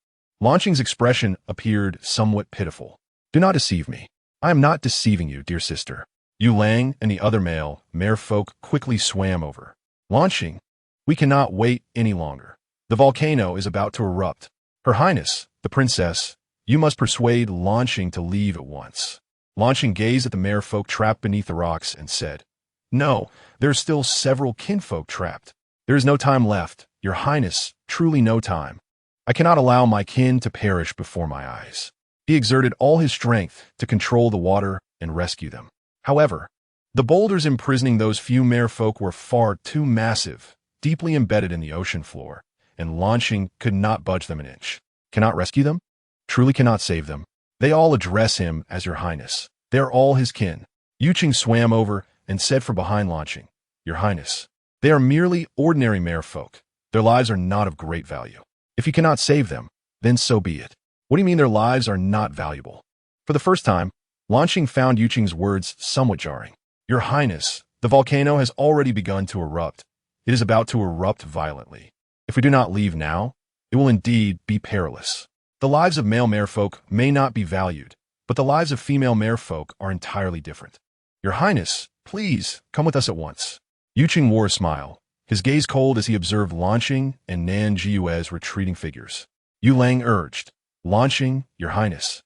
Speaker 1: Lanqing's expression appeared somewhat pitiful. Do not deceive me. I am not deceiving you, dear sister. Yu Lang and the other male merfolk quickly swam over. Lanqing, we cannot wait any longer. The volcano is about to erupt. Her Highness, the princess, you must persuade Lanqing to leave at once. Lanqing gazed at the merfolk trapped beneath the rocks and said, No, there are still several kinfolk trapped. There is no time left, your Highness, truly no time. I cannot allow my kin to perish before my eyes. He exerted all his strength to control the water and rescue them. However, the boulders imprisoning those few merfolk were far too massive, deeply embedded in the ocean floor, and Lanqing could not budge them an inch. Cannot rescue them? Truly cannot save them. They all address him as your Highness. They are all his kin. Yuqing swam over and said from behind Lanqing, Your Highness, they are merely ordinary merfolk. Their lives are not of great value. If you cannot save them, then so be it. What do you mean their lives are not valuable? For the first time, Lanqing found Yuqing's words somewhat jarring. Your Highness, the volcano has already begun to erupt. It is about to erupt violently. If we do not leave now, it will indeed be perilous. The lives of male merfolk may not be valued, but the lives of female merfolk are entirely different. Your Highness, please, come with us at once. Yuqing wore a smile, his gaze cold as he observed Lanqing and Nan Zhisui's retreating figures. Yu Lang urged, Lanqing, Your Highness.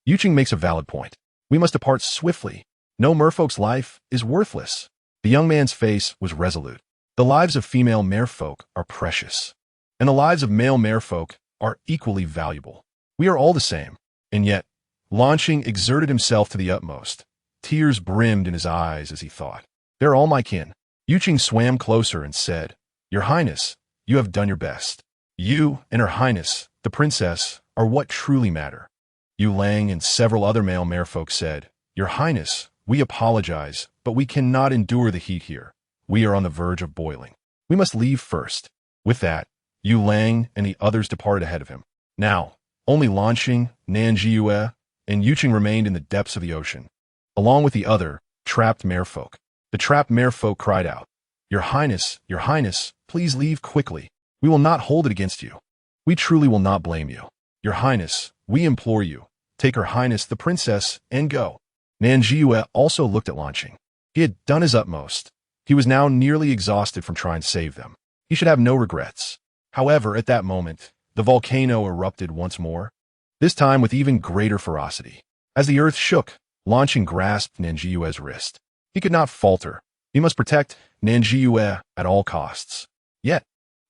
Speaker 1: Yuqing makes a valid point. We must depart swiftly. No merfolk's life is worthless. The young man's face was resolute. The lives of female merfolk are precious, and the lives of male merfolk are equally valuable. We are all the same. And yet, Lanqing exerted himself to the utmost. Tears brimmed in his eyes as he thought. They're all my kin. Yuqing swam closer and said, Your Highness, you have done your best. You and Her Highness, the princess, are what truly matter. Yu Lang and several other male merfolk said, Your Highness, we apologize, but we cannot endure the heat here. We are on the verge of boiling. We must leave first. With that, Yu Lang and the others departed ahead of him. Now, only Lanqing, Nan Zhisui, and Yuqing remained in the depths of the ocean, along with the other trapped merfolk. The trapped merfolk cried out, Your Highness, please leave quickly. We will not hold it against you. We truly will not blame you. Your Highness, we implore you, take Her Highness the princess and go. Nan Zhisui also looked at Lanqing. He had done his utmost. He was now nearly exhausted from trying to save them. He should have no regrets. However, at that moment, the volcano erupted once more, this time with even greater ferocity. As the earth shook, Lanqing grasped Nan Zhisui's wrist. He could not falter. He must protect Nan Zhisui at all costs. Yet,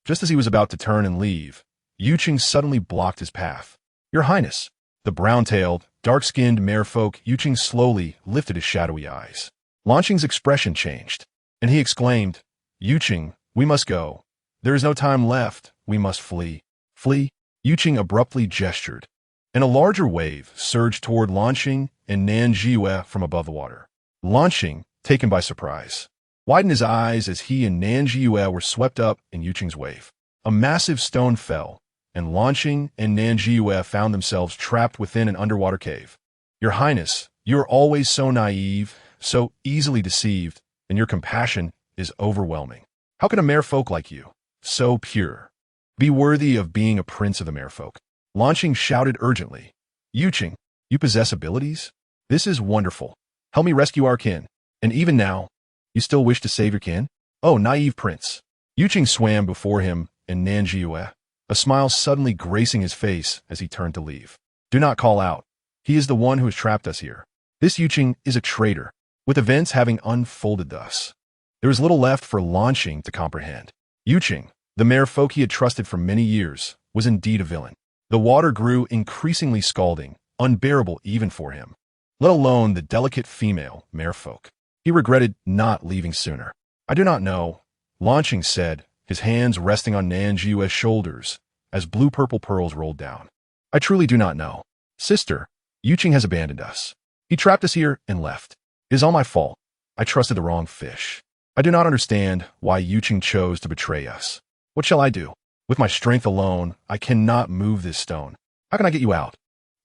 Speaker 1: just as he was about to turn and leave, Yuqing suddenly blocked his path. Your Highness, the brown-tailed, dark-skinned merfolk Yuqing slowly lifted his shadowy eyes. Lanqing's expression changed, and he exclaimed, Yuqing, we must go. There is no time left. We must flee. Flee? Yuqing abruptly gestured, and a larger wave surged toward Lanqing and Nan Zhisui from above the water. Lanqing, taken by surprise, widened his eyes as he and Nan Zhisui were swept up in Yuqing's wave. A massive stone fell, and Lanqing and Nan Zhisui found themselves trapped within an underwater cave. Your Highness, you are always so naive, so easily deceived, and your compassion is overwhelming. How can a merfolk like you, so pure, be worthy of being a prince of the merfolk? Lanqing shouted urgently, Yuqing, you possess abilities? This is wonderful. Help me rescue our kin. And even now, you still wish to save your kin? Oh, naive prince. Yuqing swam before him and Nan Zhisui, a smile suddenly gracing his face as he turned to leave. Do not call out. He is the one who has trapped us here. This Yuqing is a traitor. With events having unfolded thus, there was little left for Lanqing to comprehend. Yuqing, the merfolk he had trusted for many years, was indeed a villain. The water grew increasingly scalding, unbearable even for him, let alone the delicate female merfolk. He regretted not leaving sooner. I do not know, Lanqing said, his hands resting on Nan Zhisui's shoulders as blue-purple pearls rolled down. I truly do not know. Sister, Yuqing has abandoned us. He trapped us here and left. It is all my fault. I trusted the wrong fish. I do not understand why Yuqing chose to betray us. What shall I do? With my strength alone, I cannot move this stone. How can I get you out?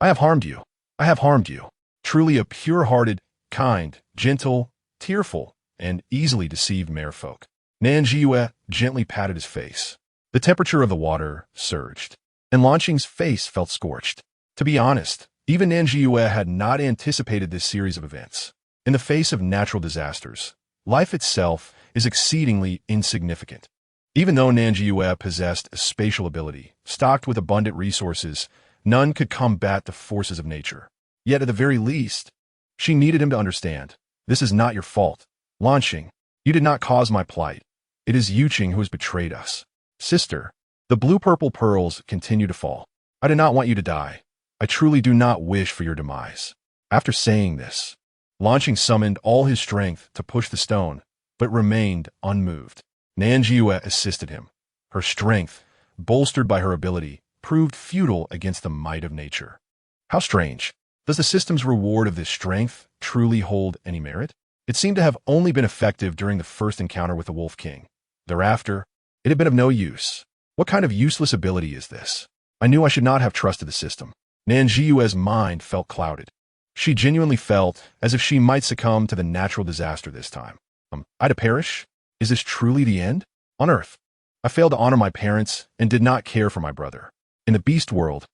Speaker 1: I have harmed you. I have harmed you. Truly a pure-hearted, kind, gentle, tearful, and easily deceived merfolk. Nan Zhisui gently patted his face. The temperature of the water surged, and Lanqing's face felt scorched. To be honest, even Nan Zhisui had not anticipated this series of events. In the face of natural disasters, life itself is exceedingly insignificant. Even though Nan Zhisui possessed a spatial ability, stocked with abundant resources, none could combat the forces of nature. Yet at the very least, she needed him to understand. This is not your fault. Lanqing, you did not cause my plight. It is Yuqing who has betrayed us. Sister, the blue-purple pearls continue to fall. I do not want you to die. I truly do not wish for your demise. After saying this, Lanqing summoned all his strength to push the stone, but remained unmoved. Nan Zhisui assisted him. Her strength, bolstered by her ability, proved futile against the might of nature. How strange. Does the system's reward of this strength truly hold any merit? It seemed to have only been effective during the first encounter with the Wolf King. Thereafter, it had been of no use. What kind of useless ability is this? I knew I should not have trusted the system. Nan Zhisui's mind felt clouded. She genuinely felt as if she might succumb to the natural disaster this time. I to perish? Is this truly the end? On Earth, I failed to honor my parents and did not care for my brother. In the beast world,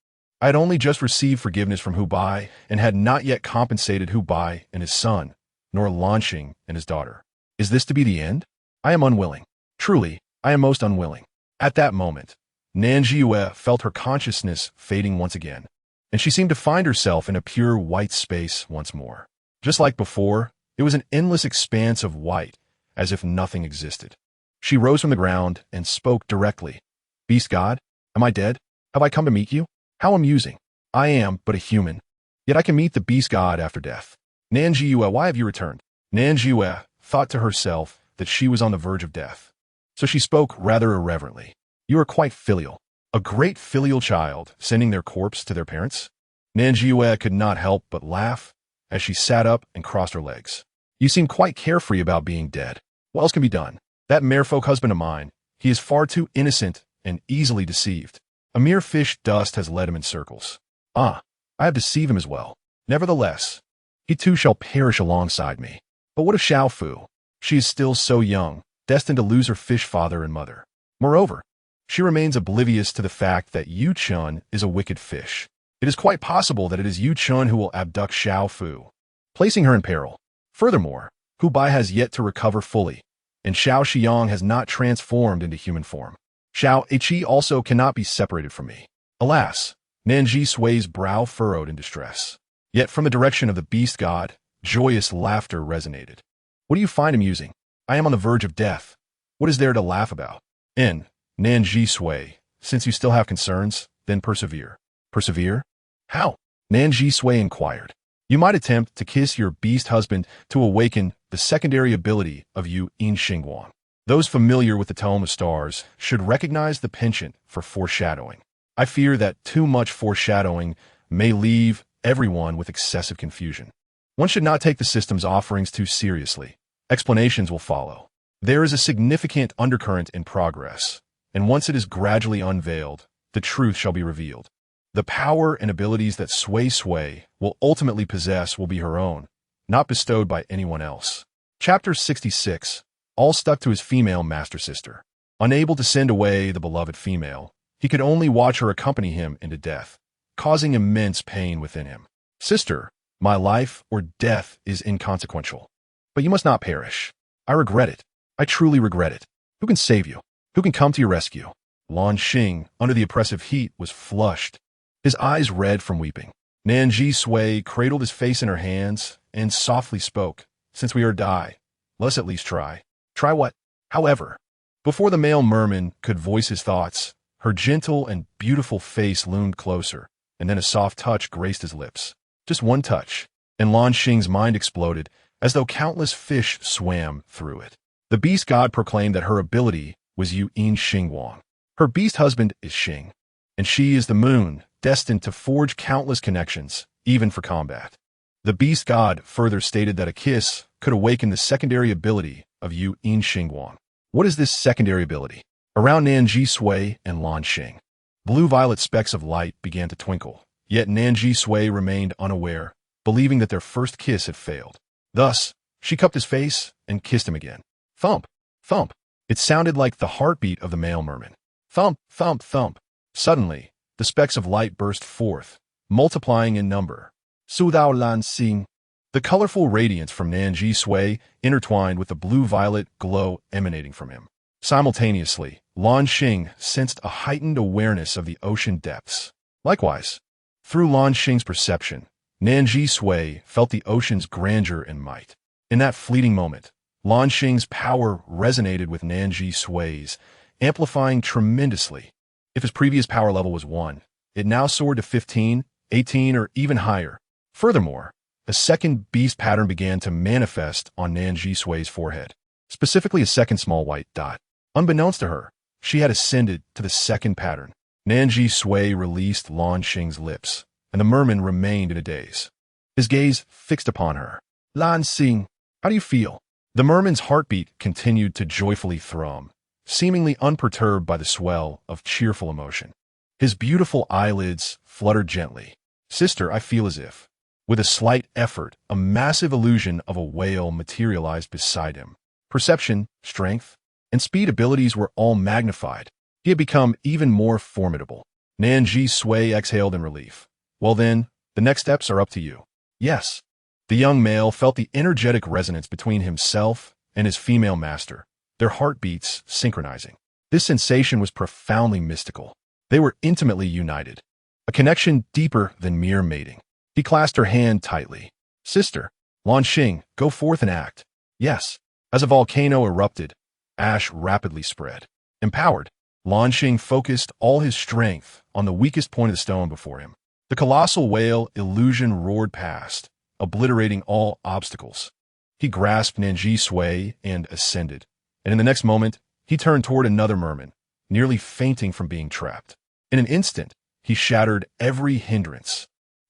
Speaker 1: I had only just received forgiveness from Hu Bai and had not yet compensated Hu Bai and his son, nor Lanqing and his daughter. Is this to be the end? I am unwilling. Truly, I am most unwilling. At that moment, Nan Zhisui felt her consciousness fading once again, and she seemed to find herself in a pure white space once more. Just like before, it was an endless expanse of white, as if nothing existed. She rose from the ground and spoke directly. Beast God, am I dead? Have I come to meet you? How amusing. I am but a human. Yet I can meet the Beast God after death. Nan Zhisui, why have you returned? Nan Zhisui thought to herself that she was on the verge of death. So she spoke rather irreverently. You are quite filial. A great filial child sending their corpse to their parents? Nan Zhisui could not help but laugh as she sat up and crossed her legs. You seem quite carefree about being dead. What else can be done? That merfolk husband of mine, he is far too innocent and easily deceived. A mere fish dust has led him in circles. I have deceived him as well. Nevertheless, he too shall perish alongside me. But what of Xiao Fu? She is still so young, destined to lose her fish father and mother. Moreover, she remains oblivious to the fact that Yu Chun is a wicked fish. It is quite possible that it is Yu Chun who will abduct Xiao Fu, placing her in peril. Furthermore, Hu Bai has yet to recover fully, and Xiao Xiang has not transformed into human form. Xiao Ichi also cannot be separated from me. Alas, Nan Zhisui's brow furrowed in distress. Yet from the direction of the beast god, joyous laughter resonated. What do you find amusing? I am on the verge of death. What is there to laugh about? Nan Zhisui, since you still have concerns, then persevere. Persevere? How? Nan Zhisui inquired. You might attempt to kiss your beast husband to awaken the secondary ability of Yu In Xingguang. Those familiar with the Tome of Stars should recognize the penchant for foreshadowing. I fear that too much foreshadowing may leave everyone with excessive confusion. One should not take the system's offerings too seriously. Explanations will follow. There is a significant undercurrent in progress, and once it is gradually unveiled, the truth shall be revealed. The power and abilities that Sui will ultimately possess will be her own, not bestowed by anyone else. Chapter 66. All stuck to his female master sister. Unable to send away the beloved female, he could only watch her accompany him into death, causing immense pain within him. Sister, my life or death is inconsequential. But you must not perish. I regret it. I truly regret it. Who can save you? Who can come to your rescue? Lanqing, under the oppressive heat, was flushed, his eyes red from weeping. Nan Zhisui cradled his face in her hands and softly spoke. Since we are to die, let us at least try. Try what? However, before the male merman could voice his thoughts, her gentle and beautiful face loomed closer, and then a soft touch graced his lips. Just one touch, and Lanqing's mind exploded, as though countless fish swam through it. The beast god proclaimed that her ability was Yu Xingguang. Her beast husband is Xing, and she is the moon, destined to forge countless connections, even for combat. The beast god further stated that a kiss could awaken the secondary ability of Yu Xingguang. What is this secondary ability? Around Nan Zhisui and Lan Xing, blue-violet specks of light began to twinkle, yet Nan Zhisui remained unaware, believing that their first kiss had failed. Thus, she cupped his face and kissed him again. Thump, thump. It sounded like the heartbeat of the male merman. Thump, thump, thump. Suddenly, the specks of light burst forth, multiplying in number. Su Dao Lan Xing. The colorful radiance from Nan Zhisui intertwined with the blue-violet glow emanating from him. Simultaneously, Lan Xing sensed a heightened awareness of the ocean depths. Likewise, through Lan Xing's perception, Nan Zhisui felt the ocean's grandeur and might. In that fleeting moment, Lan Xing's power resonated with Nan Zhisui's, amplifying tremendously. If his previous power level was 1, it now soared to 15, 18, or even higher. Furthermore, a second beast pattern began to manifest on Nan Zhisui's forehead, specifically a second small white dot. Unbeknownst to her, she had ascended to the second pattern. Nan Zhisui released Lan Xing's lips, and the merman remained in a daze, his gaze fixed upon her. Lan Xing, how do you feel? The merman's heartbeat continued to joyfully thrum, seemingly unperturbed by the swell of cheerful emotion. His beautiful eyelids fluttered gently. Sister, I feel as if. With a slight effort, a massive illusion of a whale materialized beside him. Perception, strength, and speed abilities were all magnified. He had become even more formidable. Nan Zhisui exhaled in relief. Well then, the next steps are up to you. Yes. The young male felt the energetic resonance between himself and his female master, their heartbeats synchronizing. This sensation was profoundly mystical. They were intimately united, a connection deeper than mere mating. He clasped her hand tightly. Sister, Lan Xing, go forth and act. Yes. As a volcano erupted, ash rapidly spread. Empowered, Lan Xing focused all his strength on the weakest point of the stone before him. The colossal whale illusion roared past, obliterating all obstacles. He grasped Nan Zhisui and ascended, and in the next moment, he turned toward another merman, nearly fainting from being trapped. In an instant, he shattered every hindrance,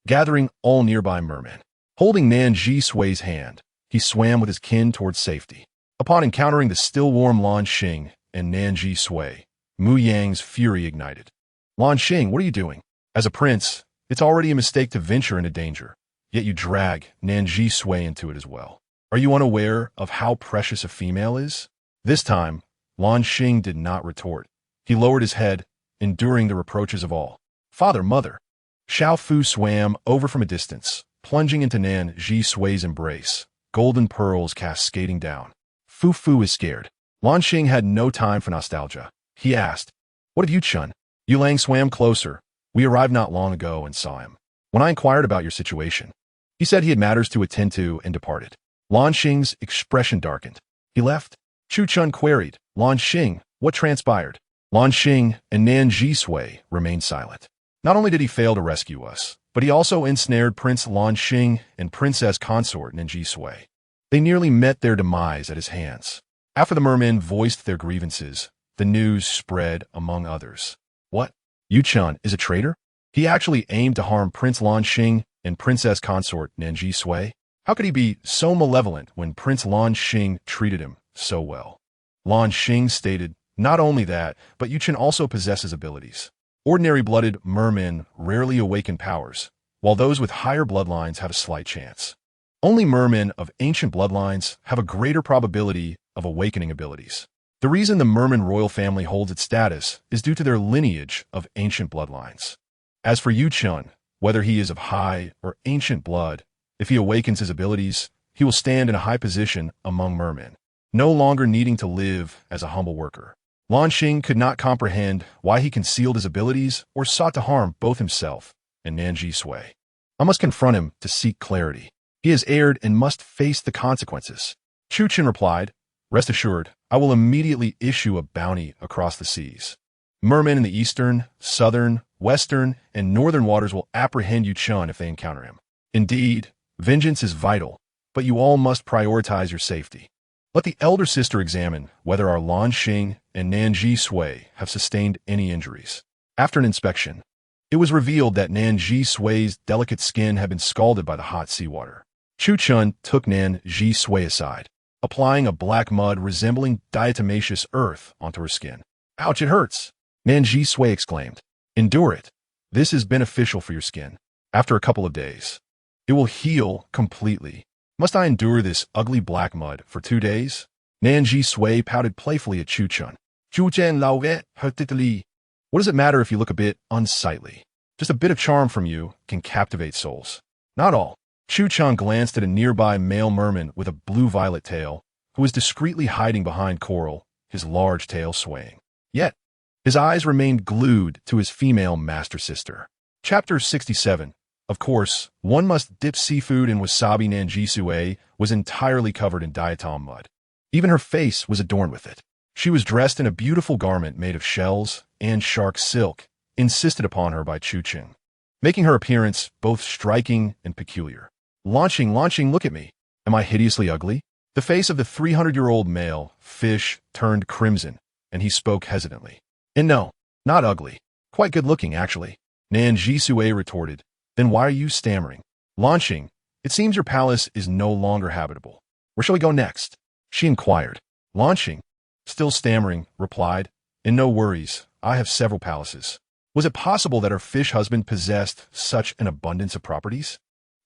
Speaker 1: gathering all nearby mermen. Holding Nan Zhisui's hand, he swam with his kin towards safety. Upon encountering the still-warm Lan Xing and Nan Zhisui, Mu Yang's fury ignited. Lan Xing, what are you doing? As a prince, it's already a mistake to venture into danger, yet you drag Nan Zhisui into it as well. Are you unaware of how precious a female is? This time, Lan Xing did not retort. He lowered his head, enduring the reproaches of all. Father, mother. Xiao Fu swam over from a distance, plunging into Nan Zhisui's embrace, golden pearls cascading down. Fu Fu is scared. Lan Xing had no time for nostalgia. He asked, What of you, Chun? Yu Lang swam closer. We arrived not long ago and saw him. When I inquired about your situation, he said he had matters to attend to and departed. Lan Xing's expression darkened. He left? Chu Chun queried, Lan Xing, what transpired? Lan Xing and Nan Zhisui remained silent. Not only did he fail to rescue us, but he also ensnared Prince Lan Xing and Princess Consort Nan Zhisui. They nearly met their demise at his hands. After the mermen voiced their grievances, the news spread among others. What? Yu Chun is a traitor? He actually aimed to harm Prince Lan Xing and Princess Consort Nan Zhisui? How could he be so malevolent when Prince Lan Xing treated him so well? Lan Xing stated, not only that, but Yu Chun also possesses abilities. Ordinary-blooded mermen rarely awaken powers, while those with higher bloodlines have a slight chance. Only mermen of ancient bloodlines have a greater probability of awakening abilities. The reason the merman royal family holds its status is due to their lineage of ancient bloodlines. As for Yu Chun, whether he is of high or ancient blood, if he awakens his abilities, he will stand in a high position among mermen, no longer needing to live as a humble worker. Lan Xing could not comprehend why he concealed his abilities or sought to harm both himself and Nan Zhisui. I must confront him to seek clarity. He has erred and must face the consequences. Chu Chen replied, Rest assured, I will immediately issue a bounty across the seas. Mermen in the eastern, southern, western, and northern waters will apprehend Yu Chun if they encounter him. Indeed, vengeance is vital, but you all must prioritize your safety. Let the elder sister examine whether our Lan Xing and Nan Zhisui have sustained any injuries. After an inspection, it was revealed that Nan Zhisui's delicate skin had been scalded by the hot seawater. Chu Chun took Nan Zhisui aside, applying a black mud resembling diatomaceous earth onto her skin. "Ouch, it hurts!" Nan Zhisui exclaimed. "Endure it. This is beneficial for your skin. After a couple of days, it will heal completely." "Must I endure this ugly black mud for 2 days?" Nan Zhisui pouted playfully at Chu Chun. "Chu Chen lao ve heartlessly. What does it matter if you look a bit unsightly? Just a bit of charm from you can captivate souls." "Not all." Chu Chun glanced at a nearby male merman with a blue-violet tail, who was discreetly hiding behind coral, his large tail swaying. Yet, his eyes remained glued to his female master-sister. Chapter 67. Of course, one must dip seafood in wasabi. Nan Zhisui was entirely covered in diatom mud. Even her face was adorned with it. She was dressed in a beautiful garment made of shells and shark silk, insisted upon her by Chu Chun, making her appearance both striking and peculiar. Launching, look at me. Am I hideously ugly?" The face of the 300-year-old male fish turned crimson, and he spoke hesitantly. "And no, not ugly. Quite good-looking, actually." Nan Zhisui retorted. "Then why are you stammering?" "Launching, it seems your palace is no longer habitable. Where shall we go next?" she inquired. Launching, still stammering, replied, "And no worries, I have several palaces." Was it possible that her fish husband possessed such an abundance of properties?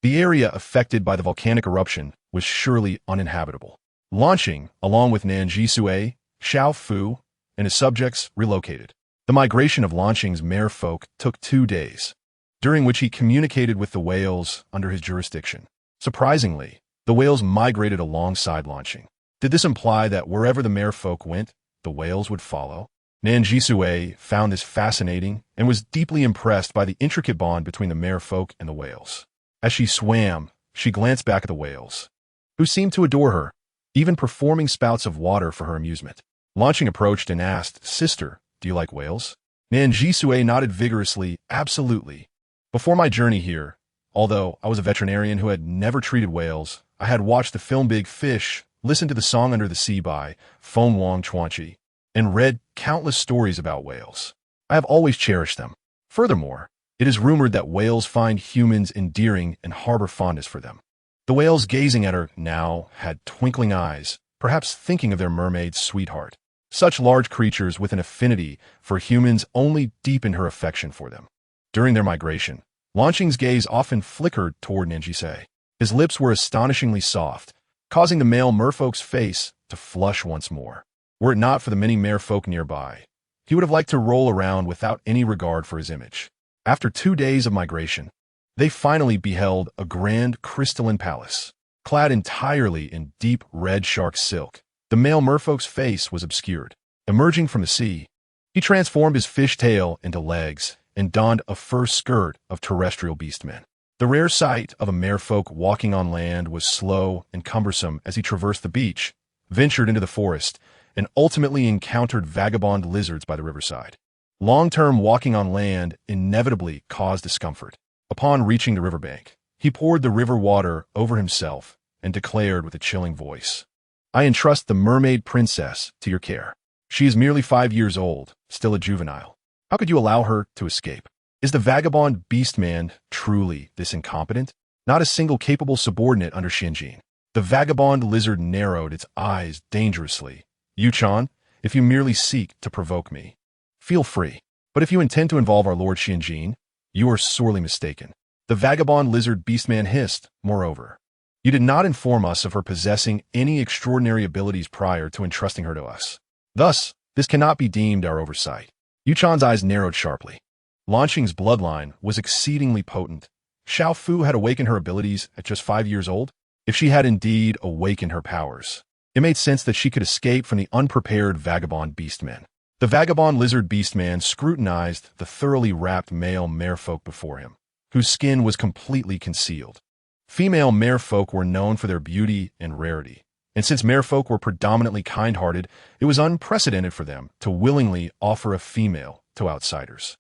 Speaker 1: The area affected by the volcanic eruption was surely uninhabitable. Launching, along with Nan Zhisui, Xiao Fu, and his subjects, relocated. The migration of Launching's merfolk took 2 days, during which he communicated with the whales under his jurisdiction. Surprisingly, the whales migrated alongside Launching. Did this imply that wherever the merfolk went, the whales would follow? Nan Zhisui found this fascinating and was deeply impressed by the intricate bond between the merfolk and the whales. As she swam, she glanced back at the whales, who seemed to adore her, even performing spouts of water for her amusement. Launching approached and asked, "Sister, do you like whales?" Nan Zhisui nodded vigorously, "Absolutely. Before my journey here, although I was a veterinarian who had never treated whales, I had watched the film Big Fish, listened to the song Under the Sea by Feng Wang Chuanqi, and read countless stories about whales. I have always cherished them. Furthermore, it is rumored that whales find humans endearing and harbor fondness for them." The whales gazing at her now had twinkling eyes, perhaps thinking of their mermaid sweetheart. Such large creatures with an affinity for humans only deepened her affection for them. During their migration, Launching's gaze often flickered toward Nan Zhisui. His lips were astonishingly soft, causing the male merfolk's face to flush once more. Were it not for the many merfolk nearby, he would have liked to roll around without any regard for his image. After 2 days of migration, they finally beheld a grand crystalline palace, clad entirely in deep red shark silk. The male merfolk's face was obscured. Emerging from the sea, he transformed his fish tail into legs and donned a fur skirt of terrestrial beastmen. The rare sight of a merfolk walking on land was slow and cumbersome as he traversed the beach, ventured into the forest, and ultimately encountered vagabond lizards by the riverside. Long-term walking on land inevitably caused discomfort. Upon reaching the riverbank, he poured the river water over himself and declared with a chilling voice, "I entrust the mermaid princess to your care. She is merely 5 years old, still a juvenile. How could you allow her to escape? Is the vagabond beastman truly this incompetent? Not a single capable subordinate under Xianjin." The vagabond lizard narrowed its eyes dangerously. "Yuchan, if you merely seek to provoke me, feel free. But if you intend to involve our Lord Xianjin, you are sorely mistaken." The vagabond lizard beastman hissed, "Moreover, you did not inform us of her possessing any extraordinary abilities prior to entrusting her to us. Thus, this cannot be deemed our oversight." Yuchan's eyes narrowed sharply. Launching's bloodline was exceedingly potent. Xiao Fu had awakened her abilities at just 5 years old. If she had indeed awakened her powers, it made sense that she could escape from the unprepared vagabond beastmen. The vagabond lizard beastman scrutinized the thoroughly wrapped male merfolk before him, whose skin was completely concealed. Female merfolk were known for their beauty and rarity, and since merfolk were predominantly kind-hearted, it was unprecedented for them to willingly offer a female to outsiders.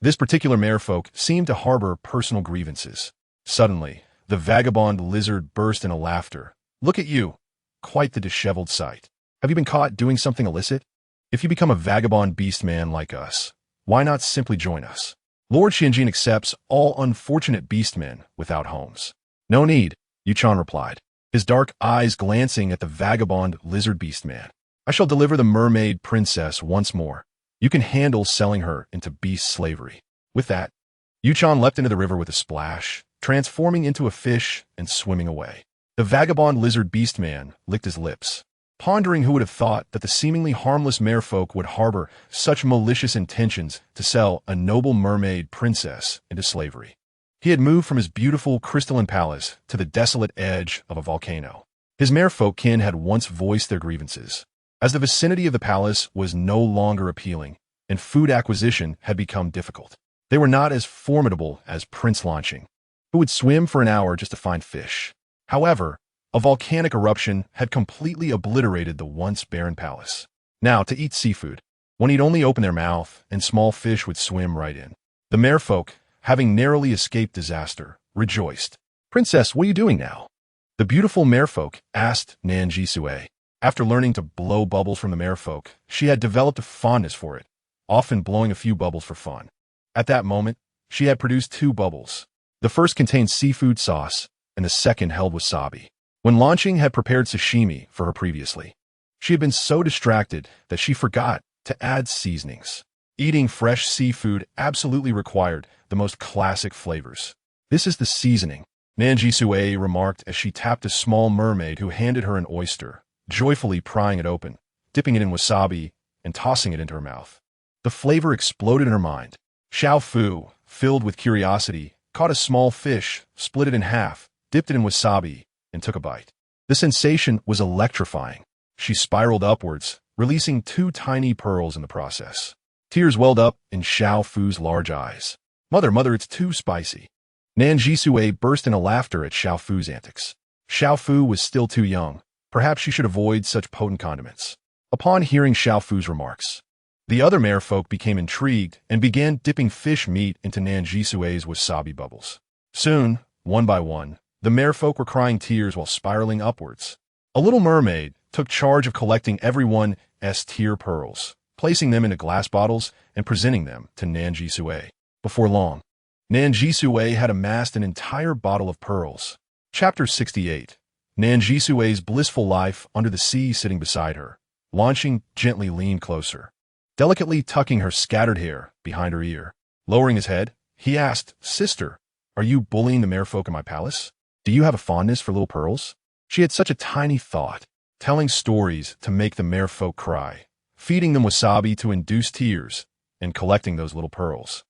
Speaker 1: This particular merfolk seemed to harbor personal grievances. Suddenly, the vagabond lizard burst into laughter. "Look at you, quite the disheveled sight. Have you been caught doing something illicit? If you become a vagabond beast man like us, why not simply join us? Lord Shinjin accepts all unfortunate beast men without homes. No need, Yuchan replied, his dark eyes glancing at the vagabond lizard beast man. I shall deliver the mermaid princess once more. You can handle selling her into beast slavery. With that, Yuchan leapt into the river with a splash, transforming into a fish and swimming away. The vagabond lizard beast man licked his lips, pondering who would have thought that the seemingly harmless merfolk would harbor such malicious intentions to sell a noble mermaid princess into slavery. He had moved from his beautiful crystalline palace to the desolate edge of a volcano. His merfolk kin had once voiced their grievances, as the vicinity of the palace was no longer appealing, and food acquisition had become difficult. They were not as formidable as Prince Launching, who would swim for an hour just to find fish. However, a volcanic eruption had completely obliterated the once barren palace. Now, to eat seafood, one need only open their mouth, and small fish would swim right in. The merfolk, having narrowly escaped disaster, rejoiced. Princess, what are you doing now? The beautiful merfolk asked Nan Zhisui. After learning to blow bubbles from the merfolk, she had developed a fondness for it, often blowing a few bubbles for fun. At that moment, she had produced 2 bubbles. The first contained seafood sauce, and the second held wasabi. When Launching had prepared sashimi for her previously, she had been so distracted that she forgot to add seasonings. Eating fresh seafood absolutely required the most classic flavors. This is the seasoning, Nan Zhisui remarked as she tapped a small mermaid who handed her an oyster, joyfully prying it open, dipping it in wasabi, and tossing it into her mouth. The flavor exploded in her mind. Xiao Fu, filled with curiosity, caught a small fish, split it in half, dipped it in wasabi, and took a bite. The sensation was electrifying. She spiraled upwards, releasing 2 tiny pearls in the process. Tears welled up in Xiao Fu's large eyes. Mother, it's too spicy. Nan Zhisui burst into laughter at Xiao Fu's antics. Xiao Fu was still too young. Perhaps she should avoid such potent condiments. Upon hearing Xiao Fu's remarks, the other merfolk became intrigued and began dipping fish meat into Nan Zhisui's wasabi bubbles. Soon, one by one, the merfolk were crying tears while spiraling upwards. A little mermaid took charge of collecting everyone's tear pearls, placing them into glass bottles and presenting them to Nan Zhisui. Before long, Nan Zhisui had amassed an entire bottle of pearls. Chapter 68. Nan Zhisui's blissful life under the sea sitting beside her. Launching gently leaned closer, delicately tucking her scattered hair behind her ear. Lowering his head, he asked, Sister, are you bullying the merfolk in my palace? Do you have a fondness for little pearls? She had such a tiny thought, telling stories to make the merfolk cry, feeding them wasabi to induce tears, and collecting those little pearls.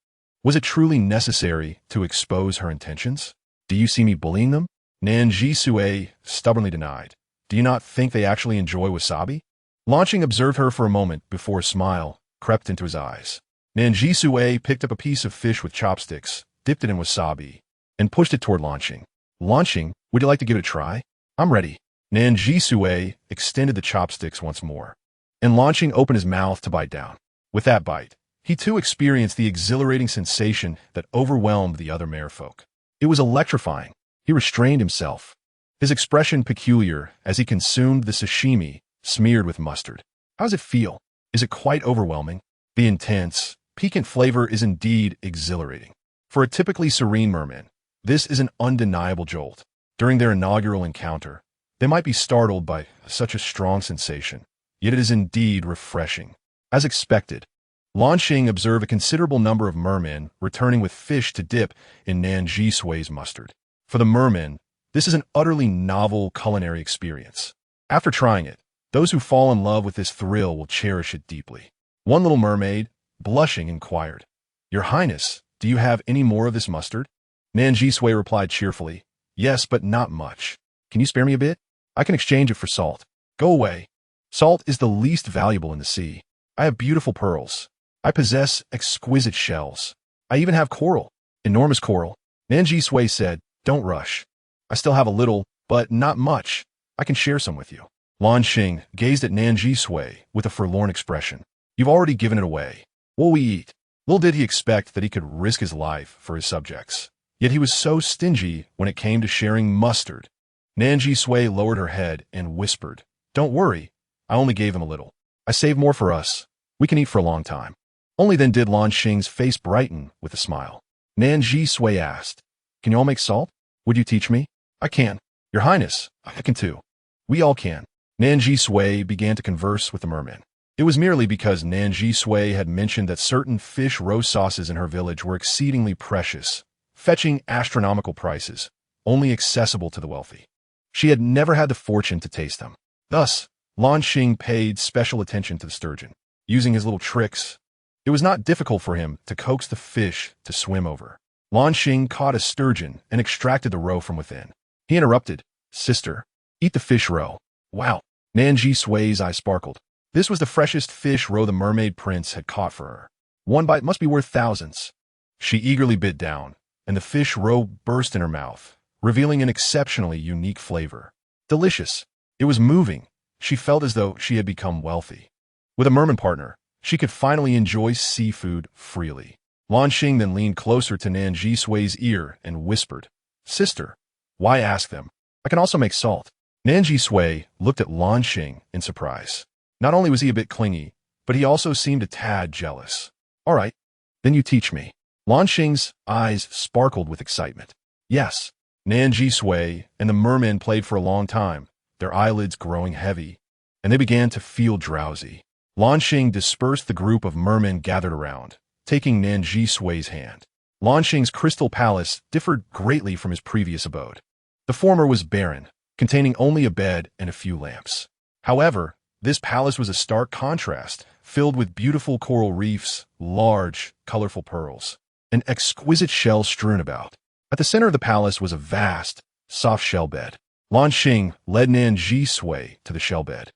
Speaker 1: Was it truly necessary to expose her intentions? Do you see me bullying them? Nan Zhisui stubbornly denied. Do you not think they actually enjoy wasabi? Launching observed her for a moment before a smile crept into his eyes. Nan Zhisui picked up a piece of fish with chopsticks, dipped it in wasabi, and pushed it toward Launching. Launching, would you like to give it a try? I'm ready. Nan Zhisui extended the chopsticks once more, and Launching opened his mouth to bite down. With that bite, he too experienced the exhilarating sensation that overwhelmed the other merfolk. It was electrifying. He restrained himself, his expression peculiar as he consumed the sashimi smeared with mustard. How does it feel? Is it quite overwhelming? The intense, piquant flavor is indeed exhilarating. For a typically serene merman, this is an undeniable jolt. During their inaugural encounter, they might be startled by such a strong sensation, yet it is indeed refreshing. As expected, Launching observed a considerable number of mermen returning with fish to dip in Nan Zhisui's mustard. For the mermen, this is an utterly novel culinary experience. After trying it, those who fall in love with this thrill will cherish it deeply. One little mermaid, blushing, inquired, Your Highness, do you have any more of this mustard? Nan Zhisui replied cheerfully, Yes, but not much. Can you spare me a bit? I can exchange it for salt. Go away. Salt is the least valuable in the sea. I have beautiful pearls. I possess exquisite shells. I even have coral, enormous coral. Nan Zhisui said, Don't rush. I still have a little, but not much. I can share some with you. Launching gazed at Nan Zhisui with a forlorn expression. You've already given it away. What will we eat? Little did he expect that he could risk his life for his subjects. Yet he was so stingy when it came to sharing mustard. Nan Zhisui lowered her head and whispered, "Don't worry, I only gave him a little. I saved more for us. We can eat for a long time." Only then did Lan Xing's face brighten with a smile. Nan Zhisui asked, "Can you all make salt? Would you teach me?" "I can. Your Highness, I can too. We all can." Nan Zhisui began to converse with the merman. It was merely because Nan Zhisui had mentioned that certain fish roast sauces in her village were exceedingly precious, fetching astronomical prices, only accessible to the wealthy. She had never had the fortune to taste them. Thus, Lan Xing paid special attention to the sturgeon. Using his little tricks, it was not difficult for him to coax the fish to swim over. Lan Xing caught a sturgeon and extracted the roe from within. He interrupted, "Sister, eat the fish roe." "Wow." Nan Zhisui's eyes sparkled. This was the freshest fish roe the mermaid prince had caught for her. One bite must be worth thousands. She eagerly bit down, and the fish roe burst in her mouth, revealing an exceptionally unique flavor. Delicious. It was moving. She felt as though she had become wealthy. With a merman partner, she could finally enjoy seafood freely. Lan Xing then leaned closer to Nan Zhisui's ear and whispered, "Sister, why ask them? I can also make salt." Nan Zhisui looked at Lan Xing in surprise. Not only was he a bit clingy, but he also seemed a tad jealous. "All right, then you teach me." Lan Xing's eyes sparkled with excitement. Yes. Nan Zhisui and the merman played for a long time, their eyelids growing heavy, and they began to feel drowsy. Lan Xing dispersed the group of mermen gathered around, taking Nan Zhisui's hand. Lan Xing's crystal palace differed greatly from his previous abode. The former was barren, containing only a bed and a few lamps. However, this palace was a stark contrast, filled with beautiful coral reefs, large, colorful pearls, and exquisite shells strewn about. At the center of the palace was a vast, soft shell bed. Lan Xing led Nan Zhisui to the shell bed.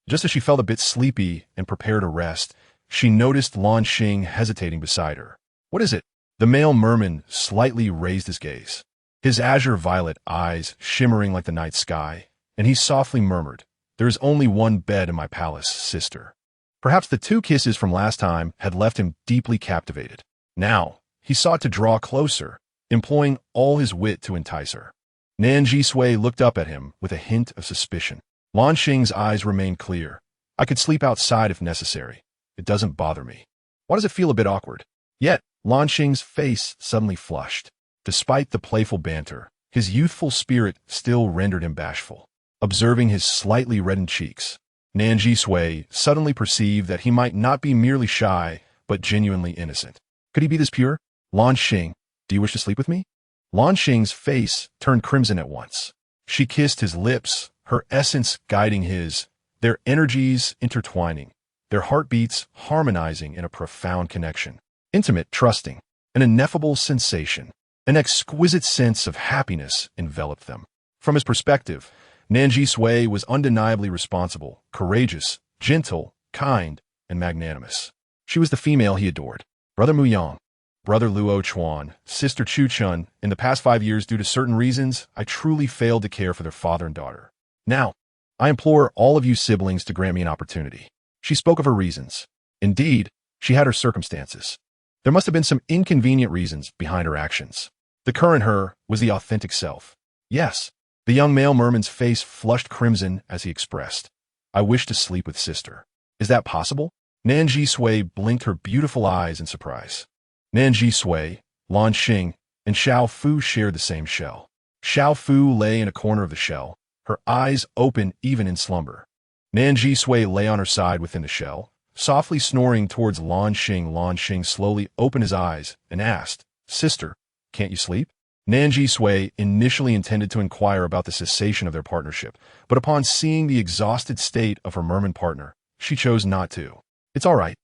Speaker 1: Just as she felt a bit sleepy and prepared to rest, she noticed Lan Xing hesitating beside her. "What is it?" The male merman slightly raised his gaze, his azure-violet eyes shimmering like the night sky, and he softly murmured, "There is only one bed in my palace, sister." Perhaps the 2 kisses from last time had left him deeply captivated. Now, he sought to draw closer, employing all his wit to entice her. Nan Zhisui looked up at him with a hint of suspicion. Lan Xing's eyes remained clear. "I could sleep outside if necessary. It doesn't bother me." "Why does it feel a bit awkward?" Yet, Lan Xing's face suddenly flushed. Despite the playful banter, his youthful spirit still rendered him bashful. Observing his slightly reddened cheeks, Nan Zhisui suddenly perceived that he might not be merely shy, but genuinely innocent. Could he be this pure? "Lan Xing, do you wish to sleep with me?" Lan Xing's face turned crimson at once. She kissed his lips, her essence guiding his, their energies intertwining, their heartbeats harmonizing in a profound connection. Intimate, trusting, an ineffable sensation, an exquisite sense of happiness enveloped them. From his perspective, Nan Zhisui was undeniably responsible, courageous, gentle, kind, and magnanimous. She was the female he adored. Brother Mu Yang, Brother Luo Chuan, Sister Chu Chun, in the past 5 years, due to certain reasons, I truly failed to care for their father and daughter. Now, I implore all of you siblings to grant me an opportunity. She spoke of her reasons. Indeed, she had her circumstances. There must have been some inconvenient reasons behind her actions. The current her was the authentic self. Yes, the young male merman's face flushed crimson as he expressed, "I wish to sleep with sister." "Is that possible?" Nan Zhisui blinked her beautiful eyes in surprise. Nan Zhisui, Lan Xing, and Xiao Fu shared the same shell. Xiao Fu lay in a corner of the shell, her eyes open even in slumber. Nan Zhisui lay on her side within the shell, softly snoring towards Lan Xing. Lan Xing slowly opened his eyes and asked, "Sister, can't you sleep?" Nan Zhisui initially intended to inquire about the cessation of their partnership, but upon seeing the exhausted state of her merman partner, she chose not to. "It's all right.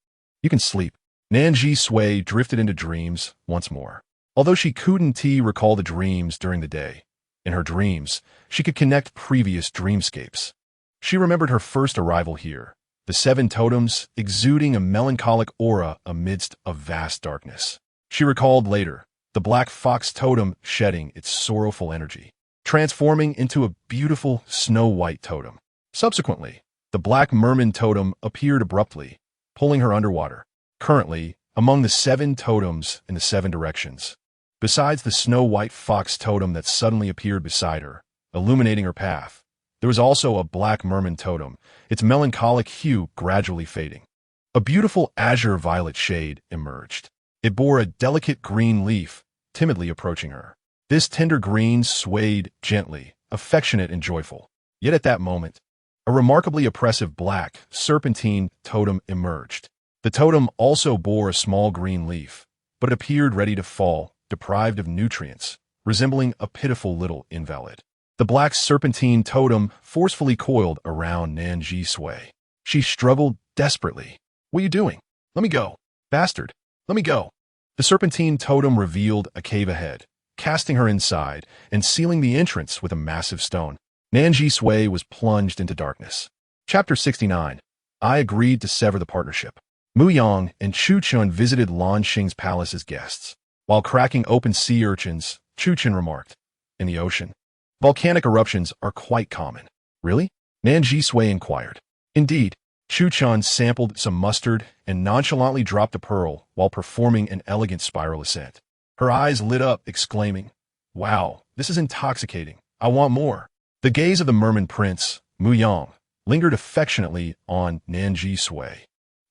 Speaker 1: You can sleep." Nan Zhisui drifted into dreams once more. Although she couldn't recall the dreams during the day, in her dreams, she could connect previous dreamscapes. She remembered her first arrival here, the 7 totems exuding a melancholic aura amidst a vast darkness. She recalled later, the black fox totem shedding its sorrowful energy, transforming into a beautiful snow-white totem. Subsequently, the black merman totem appeared abruptly, pulling her underwater. Currently, among the 7 totems in the 7 directions, besides the snow-white fox totem that suddenly appeared beside her, illuminating her path. There was also a black merman totem, its melancholic hue gradually fading. A beautiful azure-violet shade emerged. It bore a delicate green leaf, timidly approaching her. This tender green swayed gently, affectionate and joyful. Yet at that moment, a remarkably oppressive black, serpentine totem emerged. The totem also bore a small green leaf, but it appeared ready to fall, deprived of nutrients, resembling a pitiful little invalid. The black serpentine totem forcefully coiled around Nan Zhisui. She struggled desperately. "What are you doing? Let me go. Bastard, let me go." The serpentine totem revealed a cave ahead, casting her inside and sealing the entrance with a massive stone. Nan Zhisui was plunged into darkness. Chapter 69. I agreed to sever the partnership. Mu Yang and Chu Chun visited Lan Xing's palace as guests. While cracking open sea urchins, Chu Chun remarked, "In the ocean, volcanic eruptions are quite common." "Really?" Nan Zhisui inquired. "Indeed." Chu Chun sampled some mustard and nonchalantly dropped a pearl while performing an elegant spiral ascent. Her eyes lit up, exclaiming, "Wow, this is intoxicating. I want more." The gaze of the merman prince, Mu Yang, lingered affectionately on Nan Zhisui,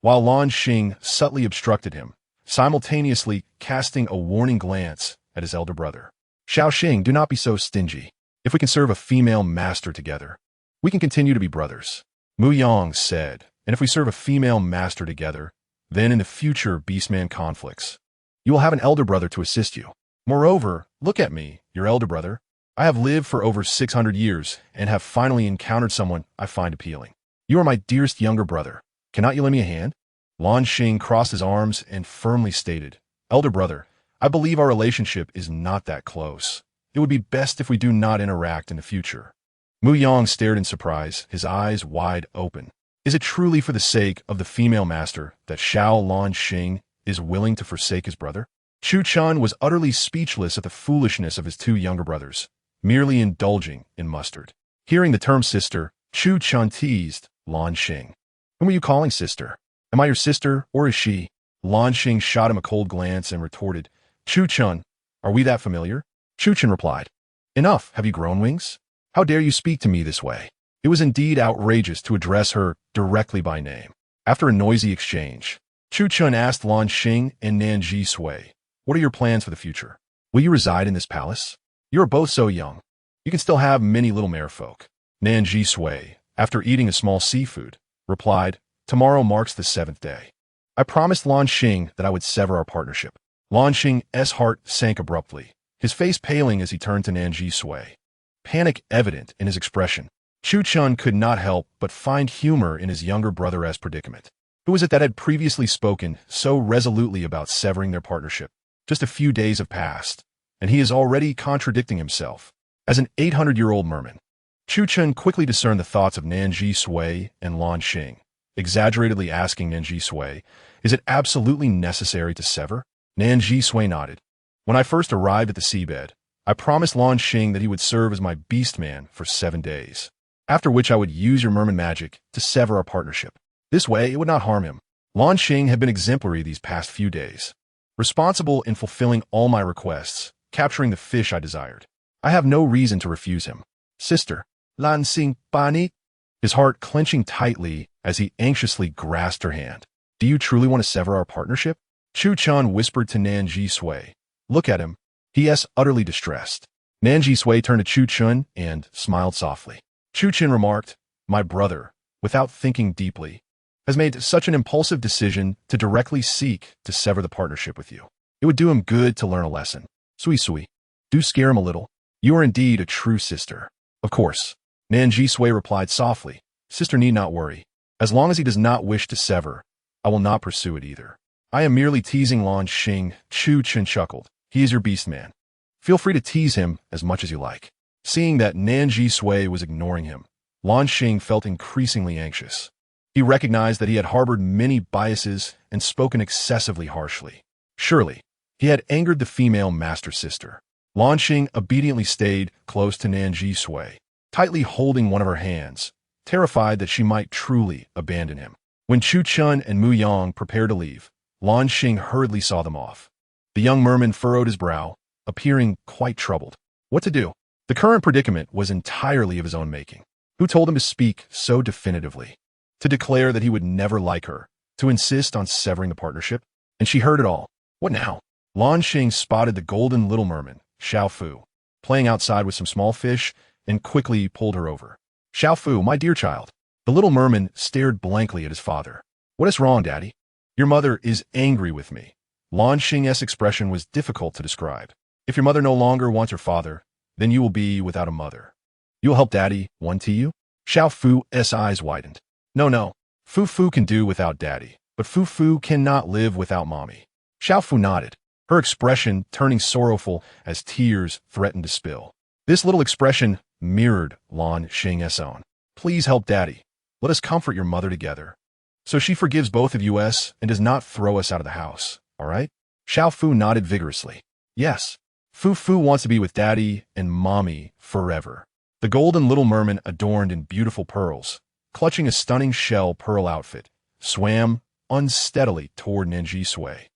Speaker 1: while Lan Xing subtly obstructed him, simultaneously casting a warning glance at his elder brother. "Xiao Xing, do not be so stingy. If we can serve a female master together, we can continue to be brothers," Mu Yang said. "And if we serve a female master together, then in the future beastman conflicts, you will have an elder brother to assist you. Moreover, look at me, your elder brother. I have lived for over 600 years and have finally encountered someone I find appealing. You are my dearest younger brother. Cannot you lend me a hand?" Lan Xing crossed his arms and firmly stated, "Elder brother, I believe our relationship is not that close. It would be best if we do not interact in the future." Mu Yang stared in surprise, his eyes wide open. Is it truly for the sake of the female master that Xiao Lan Xing is willing to forsake his brother? Chu Chun was utterly speechless at the foolishness of his two younger brothers, merely indulging in mustard. Hearing the term sister, Chu Chun teased Lan Xing. "Whom are you calling sister? Am I your sister, or is she?" Lan Xing shot him a cold glance and retorted, "Chu Chun, are we that familiar?" Chu Chun replied, "Enough, have you grown wings? How dare you speak to me this way?" It was indeed outrageous to address her directly by name. After a noisy exchange, Chu Chun asked Lan Xing and Nan Zhisui, "What are your plans for the future? Will you reside in this palace? You are both so young. You can still have many little merfolk." Nan Zhisui, after eating a small seafood, replied, "Tomorrow marks the 7th day. I promised Lan Xing that I would sever our partnership." Lan Xing's heart sank abruptly, his face paling as he turned to Nan Zhisui, panic evident in his expression. Chu Chun could not help but find humor in his younger brother's predicament. Who was it that had previously spoken so resolutely about severing their partnership? Just a few days have passed, and he is already contradicting himself. As an 800-year-old merman, Chu Chun quickly discerned the thoughts of Nan Zhisui and Lan Xing, exaggeratedly asking Nan Zhisui, "Is it absolutely necessary to sever?" Nan Zhisui nodded. "When I first arrived at the seabed, I promised Lan Xing that he would serve as my beastman for 7 days, after which I would use your merman magic to sever our partnership. This way, it would not harm him." Lan Xing had been exemplary these past few days, responsible in fulfilling all my requests, capturing the fish I desired. I have no reason to refuse him. "Sister, Lan Xing Bani," his heart clenching tightly as he anxiously grasped her hand. "Do you truly want to sever our partnership?" Chu Chun whispered to Nan Zhisui. "Look at him. He is utterly distressed." Nan Zhisui turned to Chu Chun and smiled softly. Chu Chun remarked, "My brother, without thinking deeply, has made such an impulsive decision to directly seek to sever the partnership with you. It would do him good to learn a lesson. Sui Sui, do scare him a little. You are indeed a true sister." "Of course," Nan Zhisui replied softly. "Sister need not worry. As long as he does not wish to sever, I will not pursue it either. I am merely teasing Lan Xing." Chu Chun chuckled. "He is your beastman. Feel free to tease him as much as you like." Seeing that Nan Zhisui was ignoring him, Lan Xing felt increasingly anxious. He recognized that he had harbored many biases and spoken excessively harshly. Surely, he had angered the female master sister. Lan Xing obediently stayed close to Nan Zhisui, tightly holding one of her hands, terrified that she might truly abandon him. When Chu Chun and Mu Yang prepared to leave, Lan Xing hurriedly saw them off. The young merman furrowed his brow, appearing quite troubled. What to do? The current predicament was entirely of his own making. Who told him to speak so definitively? To declare that he would never like her? To insist on severing the partnership? And she heard it all. What now? Lan Xing spotted the golden little merman, Xiao Fu, playing outside with some small fish and quickly pulled her over. Xiao Fu, my dear child. The little merman stared blankly at his father. What is wrong, Daddy? Your mother is angry with me. Lan Xing's expression was difficult to describe. If your mother no longer wants her father, then you will be without a mother. You'll help Daddy, won't you? Xiao Fu's eyes widened. No. Fu Fu can do without Daddy, but Fu Fu cannot live without Mommy. Xiao Fu nodded, her expression turning sorrowful as tears threatened to spill. This little expression mirrored Lan Xing's own. Please help Daddy. Let us comfort your mother together. So she forgives both of us and does not throw us out of the house, all right? Xiao Fu nodded vigorously. Yes. Fu Fu wants to be with Daddy and Mommy forever. The golden little merman adorned in beautiful pearls, clutching a stunning shell pearl outfit, swam unsteadily toward Nan Zhisui.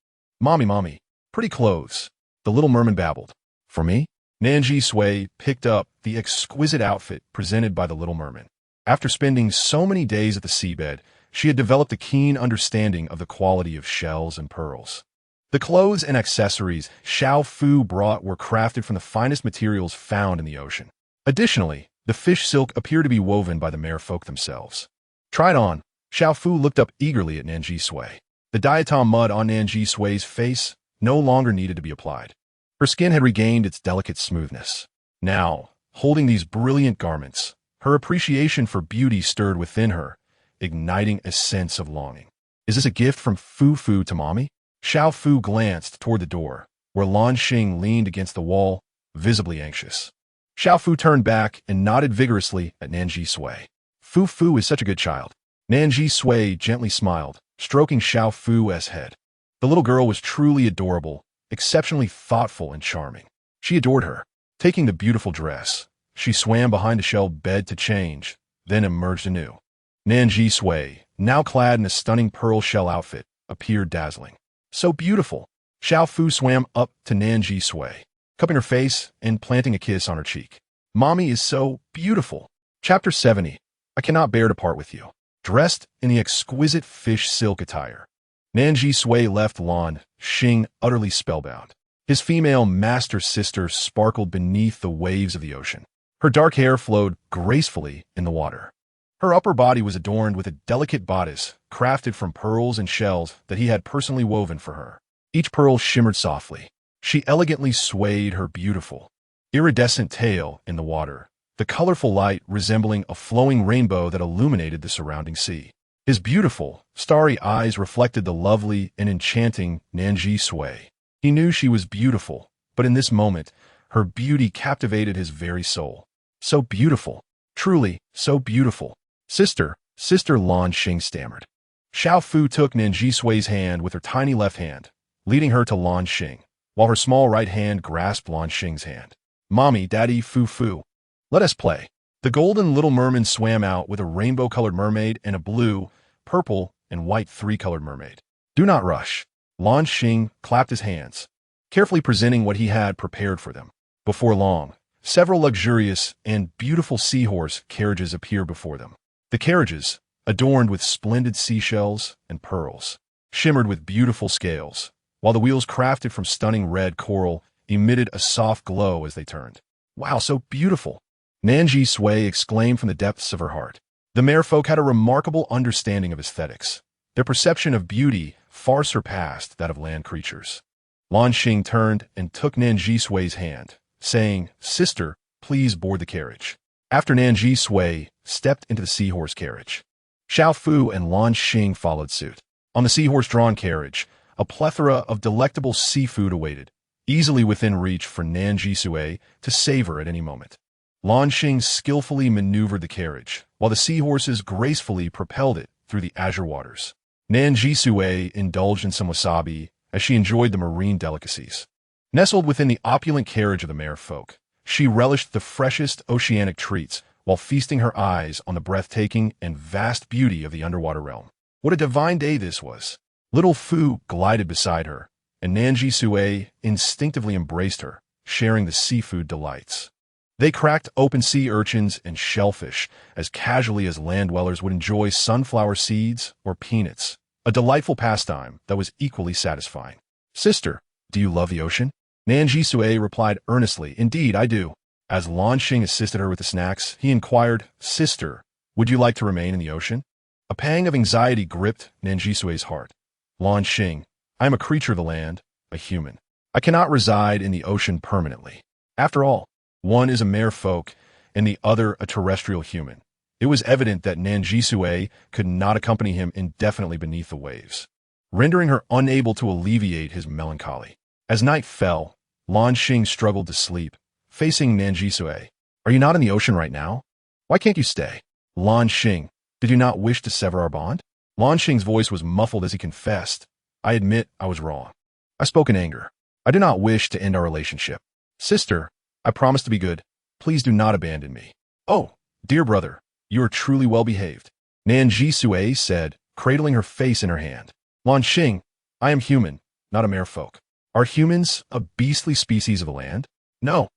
Speaker 1: Mommy, pretty clothes, the little merman babbled. For me? Nan Zhisui picked up the exquisite outfit presented by the little merman. After spending so many days at the seabed, she had developed a keen understanding of the quality of shells and pearls. The clothes and accessories Xiao Fu brought were crafted from the finest materials found in the ocean. Additionally, the fish silk appeared to be woven by the merfolk themselves. Tried on, Xiao Fu looked up eagerly at Nan Zhisui. The diatom mud on Nan Zhisui's face no longer needed to be applied. Her skin had regained its delicate smoothness. Now, holding these brilliant garments, her appreciation for beauty stirred within her, igniting a sense of longing. Is this a gift from Fu Fu to Mommy? Xiao Fu glanced toward the door, where Lan Xing leaned against the wall, visibly anxious. Xiao Fu turned back and nodded vigorously at Nan Zhisui. Fu Fu is such a good child. Nan Zhisui gently smiled, stroking Xiao Fu's head. The little girl was truly adorable, exceptionally thoughtful and charming. She adored her. Taking the beautiful dress, she swam behind a shell bed to change, then emerged anew. Nan Zhisui, now clad in a stunning pearl shell outfit, appeared dazzling. So beautiful. Xiao Fu swam up to Nan Zhisui, cupping her face and planting a kiss on her cheek. Mommy is so beautiful. Chapter 70. I cannot bear to part with you. Dressed in the exquisite fish silk attire, Nan Zhisui left Lan Xing utterly spellbound. His female master-sister sparkled beneath the waves of the ocean. Her dark hair flowed gracefully in the water. Her upper body was adorned with a delicate bodice crafted from pearls and shells that he had personally woven for her. Each pearl shimmered softly. She elegantly swayed her beautiful, iridescent tail in the water, the colorful light resembling a flowing rainbow that illuminated the surrounding sea. His beautiful, starry eyes reflected the lovely and enchanting Nan Zhisui. He knew she was beautiful, but in this moment, her beauty captivated his very soul. So beautiful. Truly, so beautiful. Sister, Lan Xing stammered. Xiao Fu took Nan Zhisui's hand with her tiny left hand, leading her to Lan Xing, while her small right hand grasped Lan Xing's hand. Mommy, Daddy, Fu Fu. Let us play. The golden little merman swam out with a rainbow-colored mermaid and a blue, purple, and white three-colored mermaid. Do not rush. Lan Xing clapped his hands, carefully presenting what he had prepared for them. Before long, several luxurious and beautiful seahorse carriages appeared before them. The carriages, adorned with splendid seashells and pearls, shimmered with beautiful scales, while the wheels crafted from stunning red coral emitted a soft glow as they turned. Wow, so beautiful! Nan Zhisui exclaimed from the depths of her heart. The merfolk had a remarkable understanding of aesthetics. Their perception of beauty far surpassed that of land creatures. Lan Xing turned and took Nan Zhisui's hand, saying, Sister, please board the carriage. After Nan Zhisui stepped into the seahorse carriage, Xiao Fu and Lan Xing followed suit. On the seahorse-drawn carriage, a plethora of delectable seafood awaited, easily within reach for Nan Zhisui to savor at any moment. Lan Xing skillfully maneuvered the carriage, while the seahorses gracefully propelled it through the azure waters. Nan Zhisui indulged in some wasabi as she enjoyed the marine delicacies. Nestled within the opulent carriage of the merfolk, she relished the freshest oceanic treats while feasting her eyes on the breathtaking and vast beauty of the underwater realm. What a divine day this was! Little Fu glided beside her, and Nan Zhisui instinctively embraced her, sharing the seafood delights. They cracked open sea urchins and shellfish as casually as land dwellers would enjoy sunflower seeds or peanuts, a delightful pastime that was equally satisfying. Sister, do you love the ocean? Nan Zhisui replied earnestly, Indeed, I do. As Lan Xing assisted her with the snacks, he inquired, Sister, would you like to remain in the ocean? A pang of anxiety gripped Nan Zhisui's heart. Lan Xing, I am a creature of the land, a human. I cannot reside in the ocean permanently. After all, one is a mere folk and the other a terrestrial human. It was evident that Nan Zhisui could not accompany him indefinitely beneath the waves, rendering her unable to alleviate his melancholy. As night fell, Lan Xing struggled to sleep, facing Nan Zhisui. Are you not in the ocean right now? Why can't you stay? Lan Xing, did you not wish to sever our bond? Lan Xing's voice was muffled as he confessed, I admit I was wrong. I spoke in anger. I do not wish to end our relationship. Sister, I promise to be good. Please do not abandon me. Oh, dear brother, you are truly well behaved. Nan Zhisui said, cradling her face in her hand. Lan Xing, I am human, not a mere folk. Are humans a beastly species of the land? No,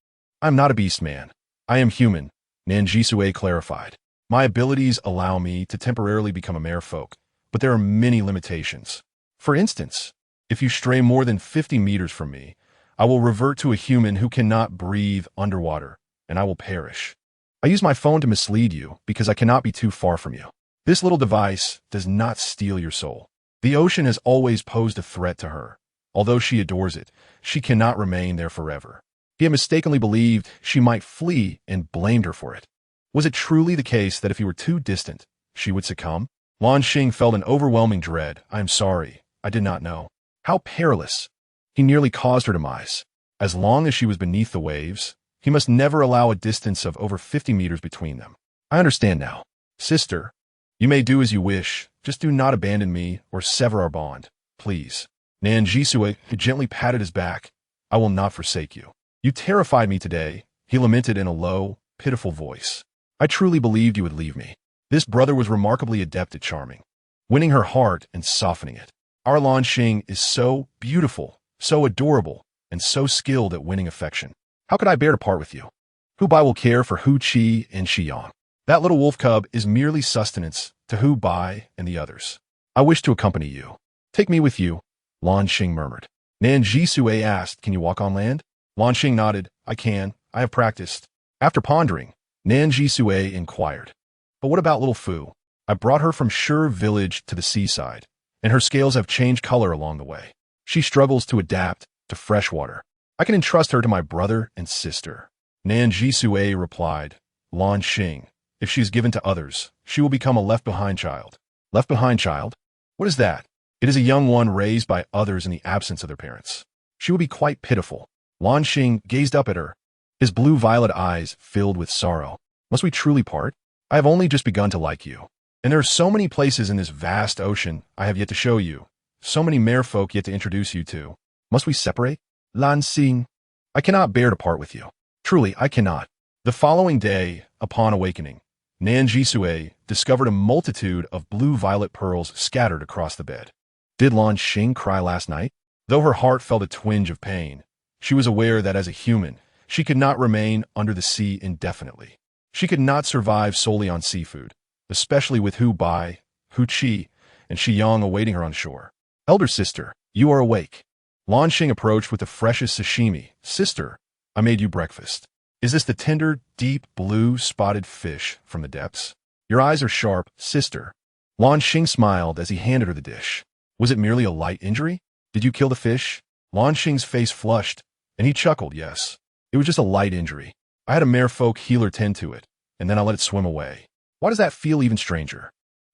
Speaker 1: I am not a beast man. I am human, Nan Zhisui clarified. My abilities allow me to temporarily become a mere folk, but there are many limitations. For instance, if you stray more than 50 meters from me, I will revert to a human who cannot breathe underwater, and I will perish. I use my phone to mislead you because I cannot be too far from you. This little device does not steal your soul. The ocean has always posed a threat to her. Although she adores it, she cannot remain there forever. He had mistakenly believed she might flee and blamed her for it. Was it truly the case that if he were too distant, she would succumb? Lan Xing felt an overwhelming dread. I am sorry. I did not know. How perilous. He nearly caused her demise. As long as she was beneath the waves, he must never allow a distance of over 50 meters between them. I understand now. Sister, you may do as you wish. Just do not abandon me or sever our bond. Please. Nan Zhisui gently patted his back. I will not forsake you. You terrified me today, he lamented in a low, pitiful voice. I truly believed you would leave me. This brother was remarkably adept at charming, winning her heart and softening it. Our Lan Xing is so beautiful, so adorable, and so skilled at winning affection. How could I bear to part with you? Hu Bai will care for Hu Qi and Shi Yang. That little wolf cub is merely sustenance to Hu Bai and the others. I wish to accompany you. Take me with you, Lan Xing murmured. Nan Zhisui asked, Can you walk on land? Lan Xing nodded. I can. I have practiced. After pondering, Nan Zhisui inquired. But what about little Fu? I brought her from Shur village to the seaside, and her scales have changed color along the way. She struggles to adapt to fresh water. I can entrust her to my brother and sister. Nan Zhisui replied, Lan Xing, if she is given to others, she will become a left-behind child. Left-behind child? What is that? It is a young one raised by others in the absence of their parents. She will be quite pitiful. Lan Xing gazed up at her, his blue-violet eyes filled with sorrow. Must we truly part? I have only just begun to like you. And there are so many places in this vast ocean I have yet to show you. So many merfolk yet to introduce you to. Must we separate? Lan Xing, I cannot bear to part with you. Truly, I cannot. The following day, upon awakening, Nan Zhisui discovered a multitude of blue-violet pearls scattered across the bed. Did Lan Xing cry last night? Though her heart felt a twinge of pain, she was aware that as a human, she could not remain under the sea indefinitely. She could not survive solely on seafood, especially with Hu Bai, Hu Qi, and Shi Yang awaiting her on shore. Elder sister, you are awake. Lan Xing approached with the freshest sashimi. Sister, I made you breakfast. Is this the tender, deep blue spotted fish from the depths? Your eyes are sharp, sister. Lan Xing smiled as he handed her the dish. Was it merely a light injury? Did you kill the fish? Lan Xing's face flushed, and he chuckled, yes. It was just a light injury. I had a merfolk healer tend to it, and then I let it swim away. Why does that feel even stranger?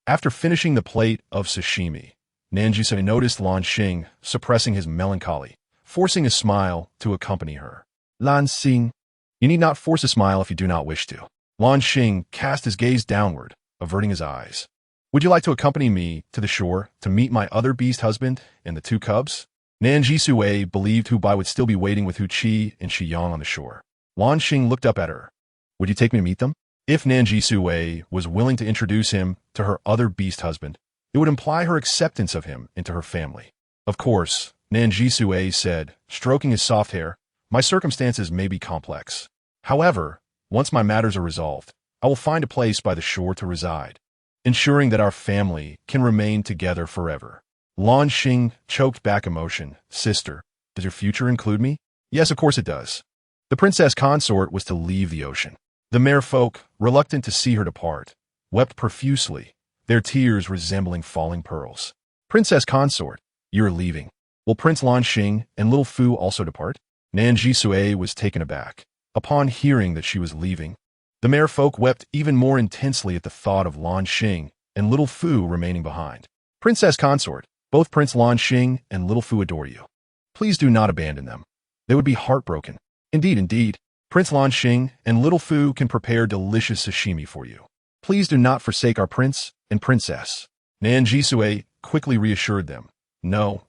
Speaker 1: After finishing the plate of sashimi, Nan Zhisui noticed Lan Xing suppressing his melancholy, forcing a smile to accompany her. Lan Xing, you need not force a smile if you do not wish to. Lan Xing cast his gaze downward, averting his eyes. Would you like to accompany me to the shore to meet my other beast husband and the two cubs? Nan Zhisui believed Hu Bai would still be waiting with Hu Qi and Shi Yang on the shore. Lan Xing looked up at her. Would you take me to meet them? If Nan Zhisui was willing to introduce him to her other beast husband, it would imply her acceptance of him into her family. Of course, Nan Zhisui said, stroking his soft hair, my circumstances may be complex. However, Once my matters are resolved, I will find a place by the shore to reside, ensuring that our family can remain together forever. Lan Xing choked back emotion. Sister, does your future include me? Yes, of course it does. The princess consort was to leave the ocean. The merfolk, reluctant to see her depart, wept profusely, their tears resembling falling pearls. Princess consort, you're leaving. Will Prince Lan Xing and little Fu also depart? Nan Zhisui was taken aback. Upon hearing that she was leaving, the merfolk wept even more intensely at the thought of Lan Xing and little Fu remaining behind. Princess consort, both Prince Lan Xing and little Fu adore you. Please do not abandon them. They would be heartbroken. Indeed, Prince Lan Xing and little Fu can prepare delicious sashimi for you. Please do not forsake our prince and princess. Nan Zhisui quickly reassured them. No,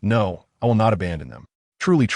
Speaker 1: I will not abandon them. Truly,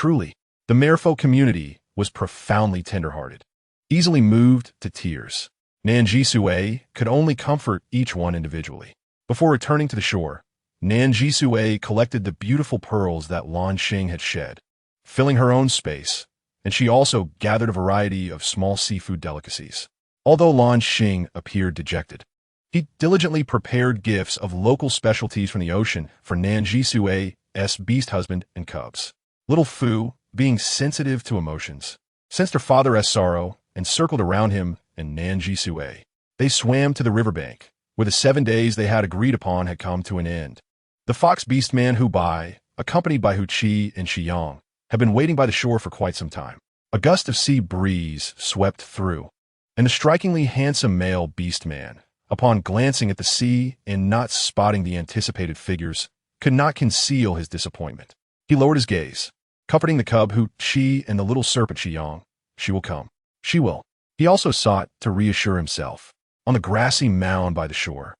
Speaker 1: the merfolk community was profoundly tender-hearted. Easily moved to tears, Nan Zhisui could only comfort each one individually. Before returning to the shore, Nan Zhisui collected the beautiful pearls that Lan Xing had shed, filling her own space, and she also gathered a variety of small seafood delicacies. Although Lan Xing appeared dejected, he diligently prepared gifts of local specialties from the ocean for Nan Zhisui's beast husband and cubs. Little Fu, being sensitive to emotions, sensed her father's sorrow and circled around him and Nan Zhisui. They swam to the riverbank, where the 7 days they had agreed upon had come to an end. The fox beast man Hu Bai, accompanied by Hu Qi and Shi Yang, had been waiting by the shore for quite some time. A gust of sea breeze swept through, and the strikingly handsome male beast man, upon glancing at the sea and not spotting the anticipated figures, could not conceal his disappointment. He lowered his gaze, comforting the cub Hu Qi and the little serpent Shi Yang. She will come. She will. He also sought to reassure himself. On the grassy mound by the shore,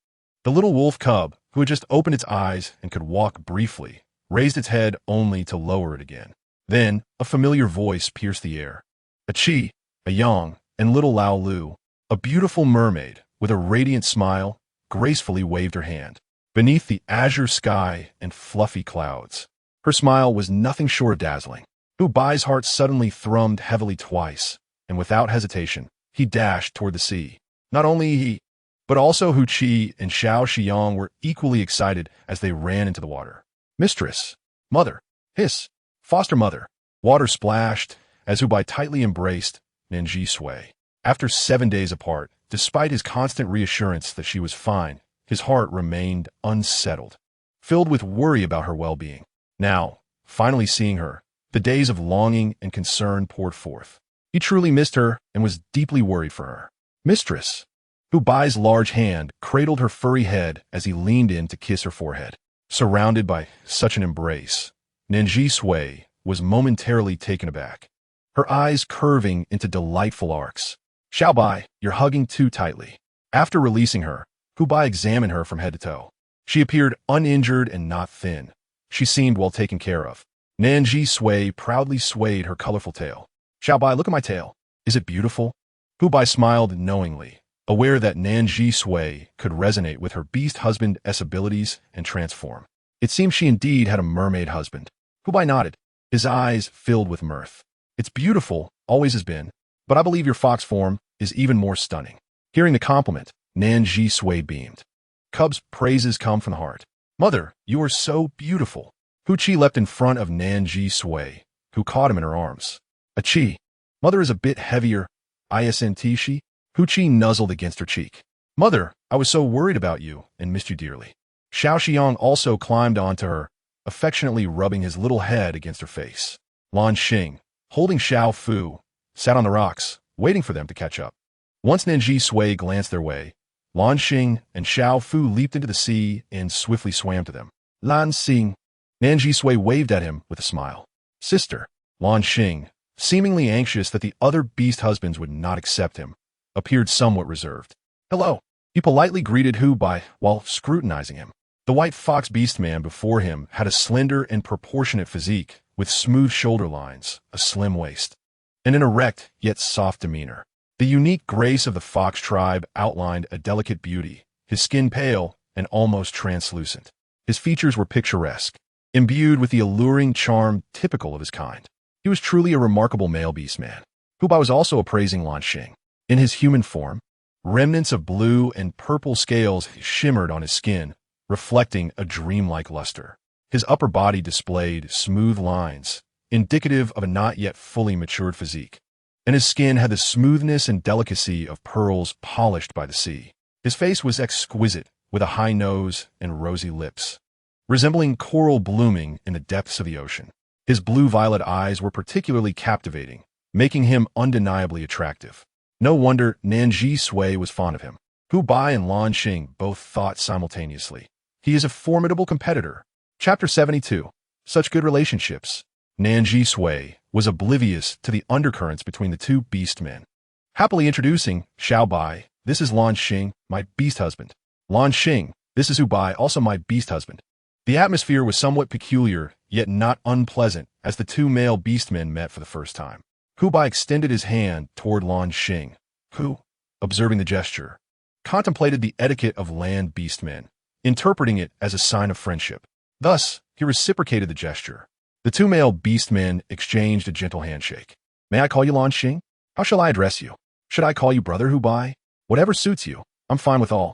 Speaker 1: the little wolf cub, who had just opened its eyes and could walk briefly, raised its head only to lower it again. Then, a familiar voice pierced the air. A Qi, a Yang, and little Lao Lu, a beautiful mermaid, with a radiant smile, gracefully waved her hand. Beneath the azure sky and fluffy clouds, her smile was nothing short of dazzling. Hu Bai's heart suddenly thrummed heavily twice, and without hesitation, he dashed toward the sea. Not only he, but also Hu Qi and Xiao Xiang were equally excited as they ran into the water. Mistress, mother, hiss, foster mother. Water splashed as Hu Bai tightly embraced Nan Zhisui. After 7 days apart, despite his constant reassurance that she was fine, his heart remained unsettled, filled with worry about her well-being. Now, finally seeing her, the days of longing and concern poured forth. He truly missed her and was deeply worried for her. Mistress, Hu Bai's large hand cradled her furry head as he leaned in to kiss her forehead. Surrounded by such an embrace, Nan Zhisui was momentarily taken aback, her eyes curving into delightful arcs. Xiao Bai, you're hugging too tightly. After releasing her, Hu Bai examined her from head to toe. She appeared uninjured and not thin. She seemed well taken care of. Nan Zhisui proudly swayed her colorful tail. Xiao Bai, look at my tail. Is it beautiful? Hu Bai smiled knowingly, aware that Nan Zhisui could resonate with her beast husband's abilities and transform. It seemed she indeed had a mermaid husband. Hu Bai nodded, his eyes filled with mirth. It's beautiful, always has been, but I believe your fox form is even more stunning. Hearing the compliment, Nan Zhisui beamed. Cub's praises come from the heart. Mother, you are so beautiful. Hu Qi leapt in front of Nan Zhisui, who caught him in her arms. A Qi. Mother is a bit heavier. Isn't she? Hu Qi nuzzled against her cheek. Mother, I was so worried about you and missed you dearly. Xiao Xiang also climbed onto her, affectionately rubbing his little head against her face. Lan Xing, holding Xiao Fu, sat on the rocks, waiting for them to catch up. Once Nan Zhisui glanced their way, Lan Xing and Xiao Fu leaped into the sea and swiftly swam to them. Lan Xing. Nan Zhisui waved at him with a smile. Sister, Lan Xing, seemingly anxious that the other beast husbands would not accept him, appeared somewhat reserved. Hello. He politely greeted Hu Bai while scrutinizing him. The white fox beast man before him had a slender and proportionate physique with smooth shoulder lines, a slim waist, and an erect yet soft demeanor. The unique grace of the fox tribe outlined a delicate beauty, his skin pale and almost translucent. His features were picturesque, imbued with the alluring charm typical of his kind. He was truly a remarkable male beast man. Hu Bai was also appraising Lan Xing. In his human form, remnants of blue and purple scales shimmered on his skin, reflecting a dreamlike luster. His upper body displayed smooth lines, indicative of a not yet fully matured physique, and his skin had the smoothness and delicacy of pearls polished by the sea. His face was exquisite, with a high nose and rosy lips, resembling coral blooming in the depths of the ocean. His blue-violet eyes were particularly captivating, making him undeniably attractive. No wonder Nan Zhisui was fond of him. Hu Bai and Lan Xing both thought simultaneously. He is a formidable competitor. Chapter 72. Such good relationships. Nan Zhisui was oblivious to the undercurrents between the two beast men. Happily introducing Xiao Bai, this is Lan Xing, my beast husband. Lan Xing, this is Hu Bai, also my beast husband. The atmosphere was somewhat peculiar, yet not unpleasant, as the two male beastmen met for the first time. Hu Bai extended his hand toward Lan Xing, who, observing the gesture, contemplated the etiquette of land beastmen, interpreting it as a sign of friendship. Thus, he reciprocated the gesture. The two male beastmen exchanged a gentle handshake. May I call you Lan Xing? How shall I address you? Should I call you Brother Hu Bai? Whatever suits you, I'm fine with all.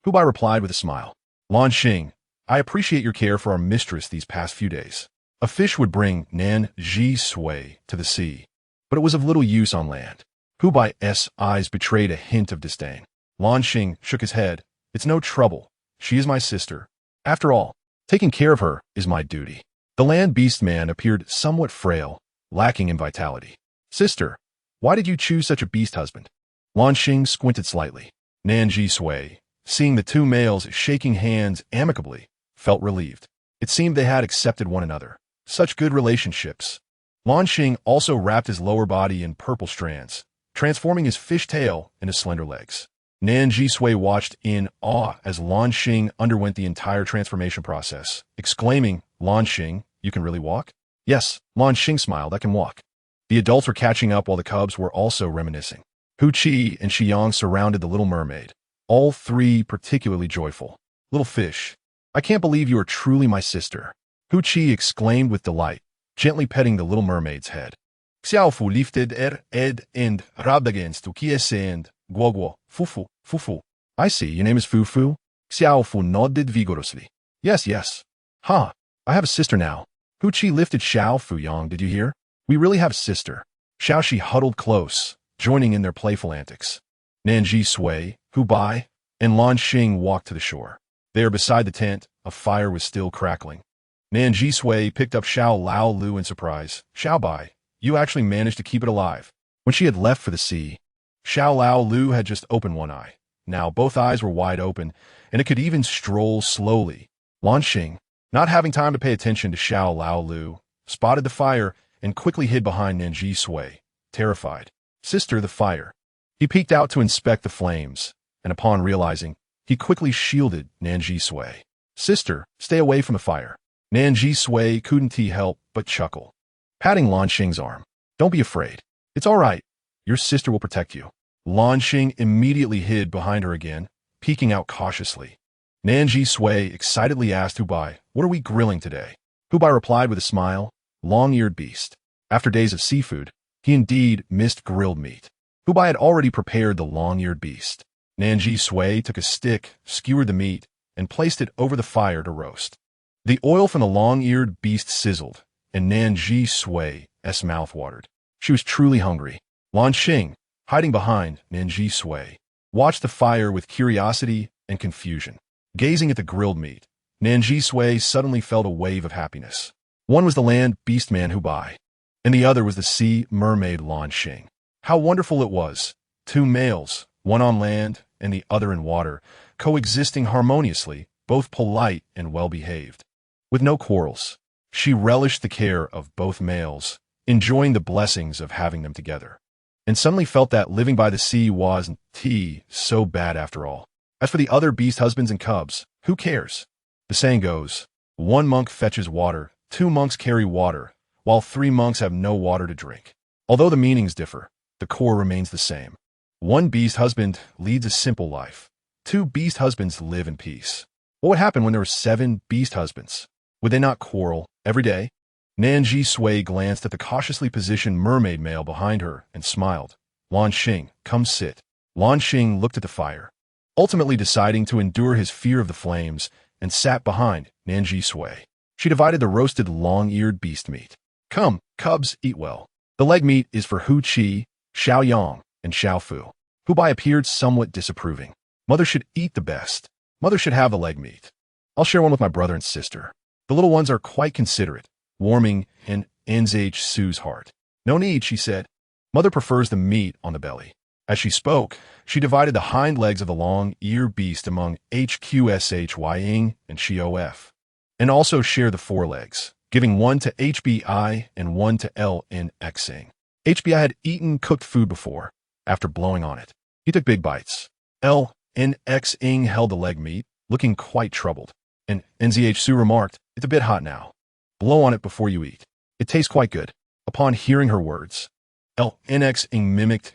Speaker 1: Hu Bai replied with a smile. Lan Xing, I appreciate your care for our mistress these past few days. A fish would bring Nan Zhisui to the sea, but it was of little use on land. Hu Bai's eyes betrayed a hint of disdain. Lan Xing shook his head. It's no trouble. She is my sister. After all, taking care of her is my duty. The land beast man appeared somewhat frail, lacking in vitality. Sister, why did you choose such a beast husband? Lan Xing squinted slightly. Nan Zhisui, seeing the two males shaking hands amicably, felt relieved. It seemed they had accepted one another. Such good relationships. Lan Xing also wrapped his lower body in purple strands, transforming his fish tail into slender legs. Nan Zhisui watched in awe as Lan Xing underwent the entire transformation process, exclaiming, Lan Xing, you can really walk? Yes, Lan Xing smiled, I can walk. The adults were catching up while the cubs were also reminiscing. Hu Qi and Xiyang surrounded the little mermaid, all three particularly joyful. Little fish, I can't believe you are truly my sister. Hu Qi exclaimed with delight, gently petting the little mermaid's head. Xiaofu lifted ed and rubbed against Ukiese and Guoguo, Fufu, Fufu. I see, your name is Fufu? Xiaofu nodded vigorously. Yes. Huh, I have a sister now. Hu Qi lifted Xiao Fuyang, did you hear? We really have a sister. Xiao Shi huddled close, joining in their playful antics. Nan Zhisui, Hu Bai, and Lan Xing walked to the shore. There beside the tent, a fire was still crackling. Nan Zhisui picked up Xiao Lao Lu in surprise. Xiao Bai, you actually managed to keep it alive. When she had left for the sea, Xiao Lao Lu had just opened one eye. Now both eyes were wide open, and it could even stroll slowly. Lan Xing, not having time to pay attention to Xiao Lao Lu, spotted the fire and quickly hid behind Nan Zhisui, terrified. Sister, the fire. He peeked out to inspect the flames, and upon realizing, he quickly shielded Nan Zhisui. Sister, stay away from the fire. Nan Zhisui couldn't help but chuckle, patting Lan Xing's arm. Don't be afraid. It's all right. Your sister will protect you. Lan Xing immediately hid behind her again, peeking out cautiously. Nan Zhisui excitedly asked Hu Bai, what are we grilling today? Hu Bai replied with a smile, long-eared beast. After days of seafood, he indeed missed grilled meat. Hu Bai had already prepared the long-eared beast. Nan Zhisui took a stick, skewered the meat, and placed it over the fire to roast. The oil from the long-eared beast sizzled, and Nan Zhisui's mouth watered. She was truly hungry. Lan Xing, hiding behind Nan Zhisui, watched the fire with curiosity and confusion. Gazing at the grilled meat, Nan Zhisui suddenly felt a wave of happiness. One was the land beast man Hu Bai, and the other was the sea mermaid Lan Xing. How wonderful it was! Two males, one on land and the other in water, coexisting harmoniously, both polite and well-behaved. With no quarrels, she relished the care of both males, enjoying the blessings of having them together, and suddenly felt that living by the sea wasn't so bad after all. As for the other beast husbands and cubs, who cares? The saying goes, one monk fetches water, two monks carry water, while three monks have no water to drink. Although the meanings differ, the core remains the same. One beast husband leads a simple life. Two beast husbands live in peace. What would happen when there were 7 beast husbands? Would they not quarrel every day? Nan Zhisui glanced at the cautiously positioned mermaid male behind her and smiled. Lan Xing, come sit. Lan Xing looked at the fire, ultimately deciding to endure his fear of the flames, and sat behind Nan Zhisui. She divided the roasted long-eared beast meat. Come, cubs, eat well. The leg meat is for Hu Qi, Xiao Yang, and Xiao Fu. Hu Bai appeared somewhat disapproving. Mother should eat the best. Mother should have the leg meat. I'll share one with my brother and sister. The little ones are quite considerate, warming in Nan Zhisui's heart. No need, she said. Mother prefers the meat on the belly. As she spoke, she divided the hind legs of the long-eared beast among HQSHYing and XIOF, and also shared the forelegs, giving one to HBI and one to LNXing. HBI had eaten cooked food before. After blowing on it, he took big bites. LNXing held the leg meat, looking quite troubled, and NZHSU remarked, "It's a bit hot now. Blow on it before you eat. It tastes quite good." Upon hearing her words, LNXing mimicked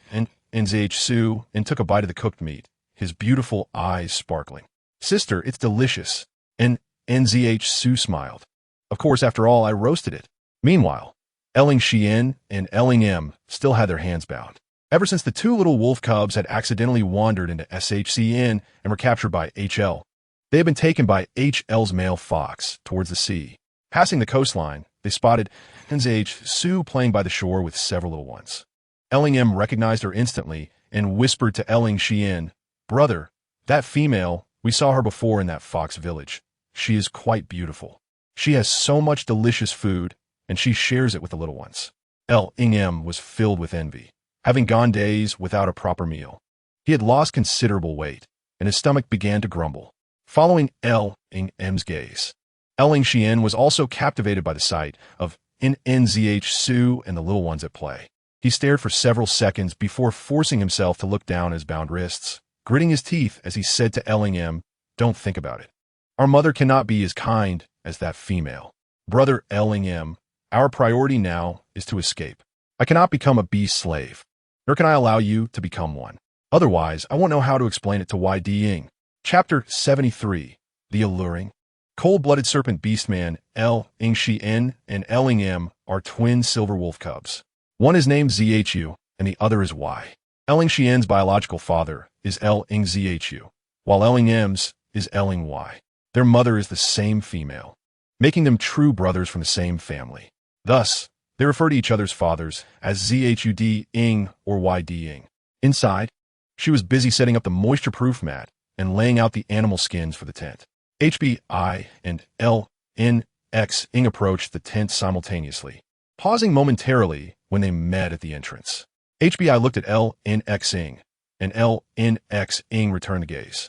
Speaker 1: NZHSU and took a bite of the cooked meat, his beautiful eyes sparkling. "Sister, it's delicious." And NZHSU smiled. "Of course, after all, I roasted it." Meanwhile, Elling Xian and Elling M still had their hands bound. Ever since the two little wolf cubs had accidentally wandered into SHCN and were captured by HL, they had been taken by HL's male fox towards the sea. Passing the coastline, they spotted NZHSU playing by the shore with several little ones. Elling M recognized her instantly and whispered to Elling Xian, "Brother, that female, we saw her before in that fox village. She is quite beautiful. She has so much delicious food, and she shares it with the little ones." Elling M was filled with envy, having gone days without a proper meal. He had lost considerable weight, and his stomach began to grumble. Following Elling M's gaze, Elling Xian was also captivated by the sight of NZHSU and the little ones at play. He stared for several seconds before forcing himself to look down at his bound wrists, gritting his teeth as he said to Elling M, "Don't think about it. Our mother cannot be as kind as that female. Brother Elling M, our priority now is to escape. I cannot become a beast slave, nor can I allow you to become one. Otherwise, I won't know how to explain it to YD Ying." Chapter 73, The Alluring. Cold-blooded serpent beastman Elling Xian and Elling M are twin silver wolf cubs. One is named ZHU, and the other is Y. Elling Xian's biological father is Elling ZHU, while Elling M's is Elling Y. Their mother is the same female, making them true brothers from the same family. Thus, they refer to each other's fathers as ZHUD Ing or YD Ing. Inside, she was busy setting up the moisture-proof mat and laying out the animal skins for the tent. HBI and LNX Ing approached the tent simultaneously, pausing momentarily when they met at the entrance. HBI looked at LNX Ing, and LNX Ing returned the gaze.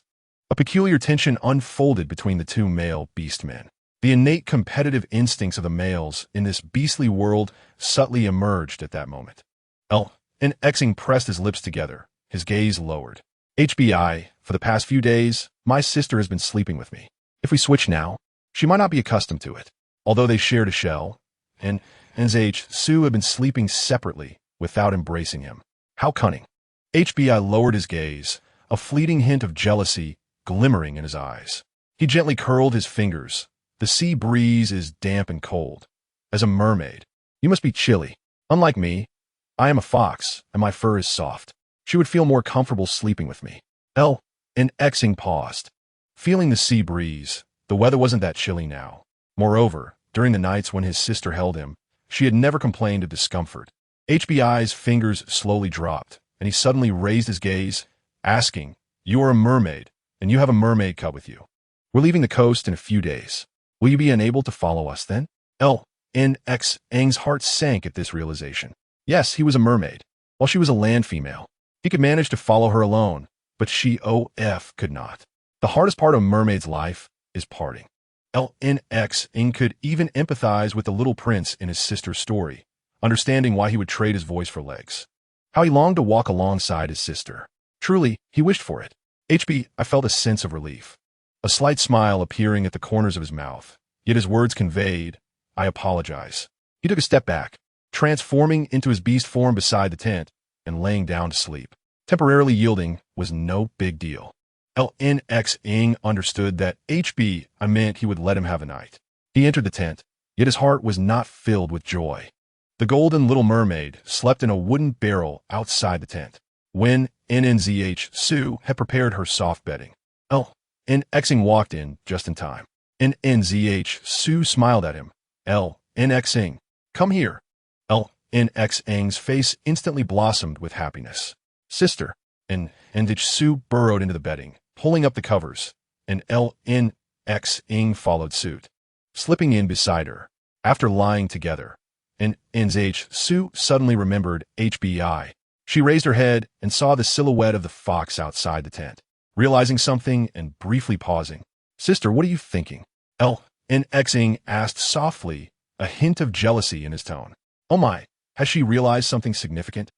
Speaker 1: A peculiar tension unfolded between the two male beastmen. The innate competitive instincts of the males in this beastly world subtly emerged at that moment. LNX Ing pressed his lips together, his gaze lowered. HBI, for the past few days, my sister has been sleeping with me. If we switch now, she might not be accustomed to it. Although they shared a shell, and NZHSU had been sleeping separately without embracing him. How cunning. HBI lowered his gaze, a fleeting hint of jealousy glimmering in his eyes. He gently curled his fingers. The sea breeze is damp and cold. As a mermaid, you must be chilly. Unlike me, I am a fox, and my fur is soft. She would feel more comfortable sleeping with me. LNX Ing paused. Feeling the sea breeze, the weather wasn't that chilly now. Moreover, during the nights when his sister held him, she had never complained of discomfort. HBI's fingers slowly dropped, and he suddenly raised his gaze, asking, "You are a mermaid, and you have a mermaid cub with you. We're leaving the coast in a few days. Will you be unable to follow us then?" LNX Ing's heart sank at this realization. Yes, he was a mermaid, while she was a land female. He could manage to follow her alone, but XIOF could not. The hardest part of a mermaid's life is parting. LNX Ing could even empathize with the little prince in his sister's story, understanding why he would trade his voice for legs. How he longed to walk alongside his sister. Truly, he wished for it. I felt a sense of relief, a slight smile appearing at the corners of his mouth, yet his words conveyed, "I apologize." He took a step back, transforming into his beast form beside the tent and laying down to sleep. Temporarily yielding was no big deal. LNX Ing understood that I meant he would let him have a night. He entered the tent, yet his heart was not filled with joy. The golden little mermaid slept in a wooden barrel outside the tent. When Nan Zhisui had prepared her soft bedding, Xing walked in just in time. Nan Zhisui smiled at him. Xing, come here. Xing's face instantly blossomed with happiness. Sister. Zhisui burrowed into the bedding, pulling up the covers, and Xing followed suit, slipping in beside her. After lying together, Zhisui suddenly remembered HBI. She raised her head and saw the silhouette of the fox outside the tent. Realizing something and briefly pausing, Sister, what are you thinking? Xing asked softly, a hint of jealousy in his tone. Oh my, has she realized something significant?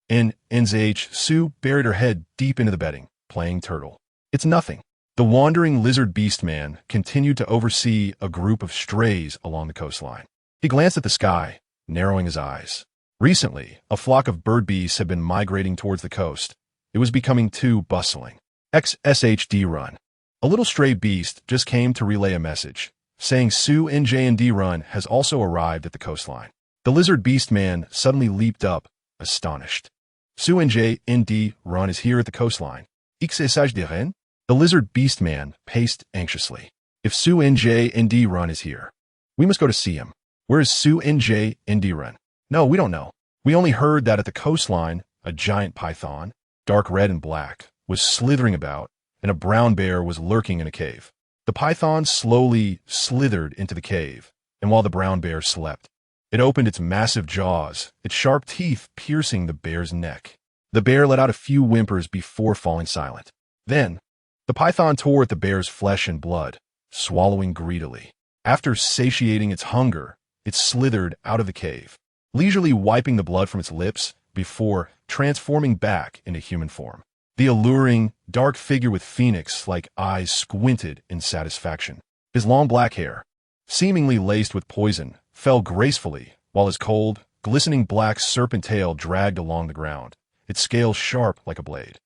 Speaker 1: Zhisui buried her head deep into the bedding, playing turtle. It's nothing. The wandering lizard beast man continued to oversee a group of strays along the coastline. He glanced at the sky, narrowing his eyes. Recently, a flock of bird beasts had been migrating towards the coast. It was becoming too bustling. XSHD run. A little stray beast just came to relay a message, saying Su NJ and D run has also arrived at the coastline. The lizard beast man suddenly leaped up, astonished. Su NJ and D run is here at the coastline. XSHD. The lizard beast man paced anxiously. If Su NJ and D run is here, we must go to see him. Where is Su NJ and D run? No, we don't know. We only heard that at the coastline, a giant python, dark red and black, was slithering about, and a brown bear was lurking in a cave. The python slowly slithered into the cave, and while the brown bear slept, it opened its massive jaws, its sharp teeth piercing the bear's neck. The bear let out a few whimpers before falling silent. Then, the python tore at the bear's flesh and blood, swallowing greedily. After satiating its hunger, it slithered out of the cave, leisurely wiping the blood from its lips before transforming back into human form. The alluring, dark figure with phoenix-like eyes squinted in satisfaction. His long black hair, seemingly laced with poison, fell gracefully, while his cold, glistening black serpent tail dragged along the ground, its scales sharp like a blade.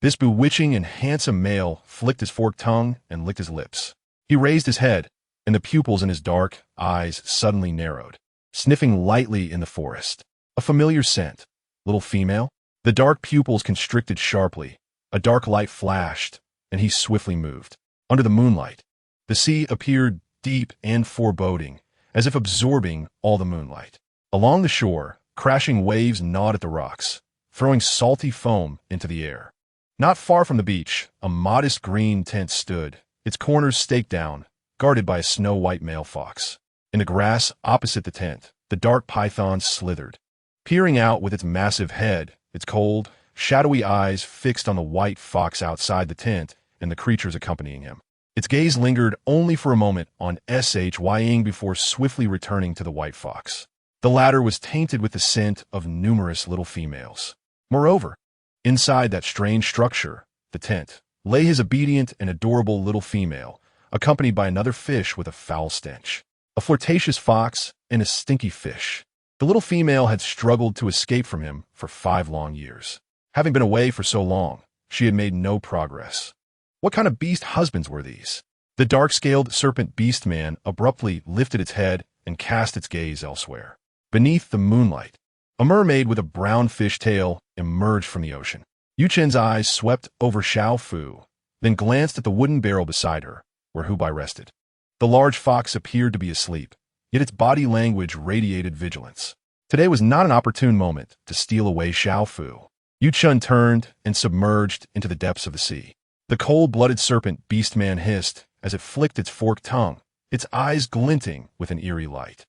Speaker 1: This bewitching and handsome male flicked his forked tongue and licked his lips. He raised his head, and the pupils in his dark eyes suddenly narrowed, sniffing lightly in the forest. A familiar scent. Little female? The dark pupils constricted sharply. A dark light flashed, and he swiftly moved. Under the moonlight, the sea appeared deep and foreboding, as if absorbing all the moonlight. Along the shore, crashing waves gnawed at the rocks, throwing salty foam into the air. Not far from the beach, a modest green tent stood, its corners staked down, guarded by a snow-white male fox. In the grass opposite the tent, the dark python slithered, peering out with its massive head, its cold, shadowy eyes fixed on the white fox outside the tent and the creatures accompanying him. Its gaze lingered only for a moment on Shying before swiftly returning to the white fox. The latter was tainted with the scent of numerous little females. Moreover, inside that strange structure, the tent, lay his obedient and adorable little female, accompanied by another fish with a foul stench. A flirtatious fox and a stinky fish. The little female had struggled to escape from him for 5 long years. Having been away for so long, she had made no progress. What kind of beast husbands were these? The dark-scaled serpent beast man abruptly lifted its head and cast its gaze elsewhere. Beneath the moonlight, a mermaid with a brown fish tail emerged from the ocean. Yu Chen's eyes swept over Xiao Fu, then glanced at the wooden barrel beside her, where Hubai rested. The large fox appeared to be asleep, yet its body language radiated vigilance. Today was not an opportune moment to steal away Xiao Fu. Yu Chen turned and submerged into the depths of the sea. The cold-blooded serpent beast man hissed as it flicked its forked tongue, its eyes glinting with an eerie light.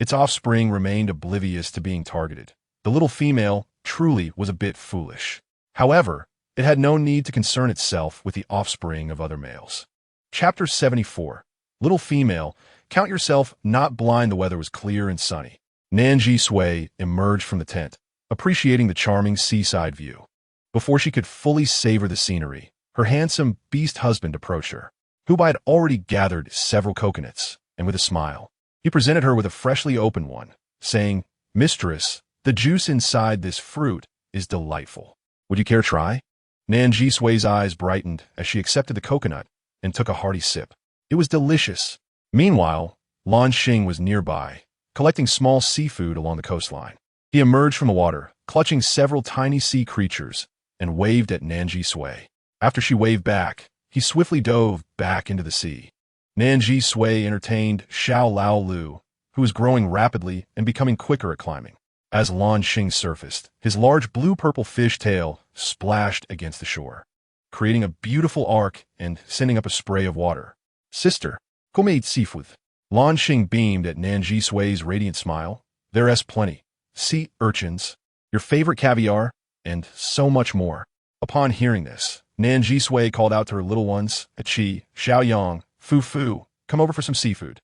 Speaker 1: Its offspring remained oblivious to being targeted. The little female truly was a bit foolish. However, it had no need to concern itself with the offspring of other males. Chapter 74. Little female, count yourself not blind the weather was clear and sunny. Nan Zhisui emerged from the tent, appreciating the charming seaside view. Before she could fully savor the scenery, her handsome beast husband approached her. Hubai had already gathered several coconuts, and with a smile, he presented her with a freshly opened one, saying, "Mistress, the juice inside this fruit is delightful. Would you care to try?" Nan Zhisui's eyes brightened as she accepted the coconut and took a hearty sip. It was delicious. Meanwhile, Lan Xing was nearby, collecting small seafood along the coastline. He emerged from the water, clutching several tiny sea creatures, and waved at Nan Zhisui. After she waved back, he swiftly dove back into the sea. Nan Zhisui entertained Xiao Lao Lu, who was growing rapidly and becoming quicker at climbing. As Lan Xing surfaced, his large blue-purple fish tail splashed against the shore, creating a beautiful arc and sending up a spray of water. Sister, come eat seafood. Lan Xing beamed at Nan Zhisui's radiant smile. There's plenty. Sea urchins, your favorite caviar, and so much more. Upon hearing this, Nan Zhisui called out to her little ones, Achi, Xiaoyang, Fu Fu, come over for some seafood.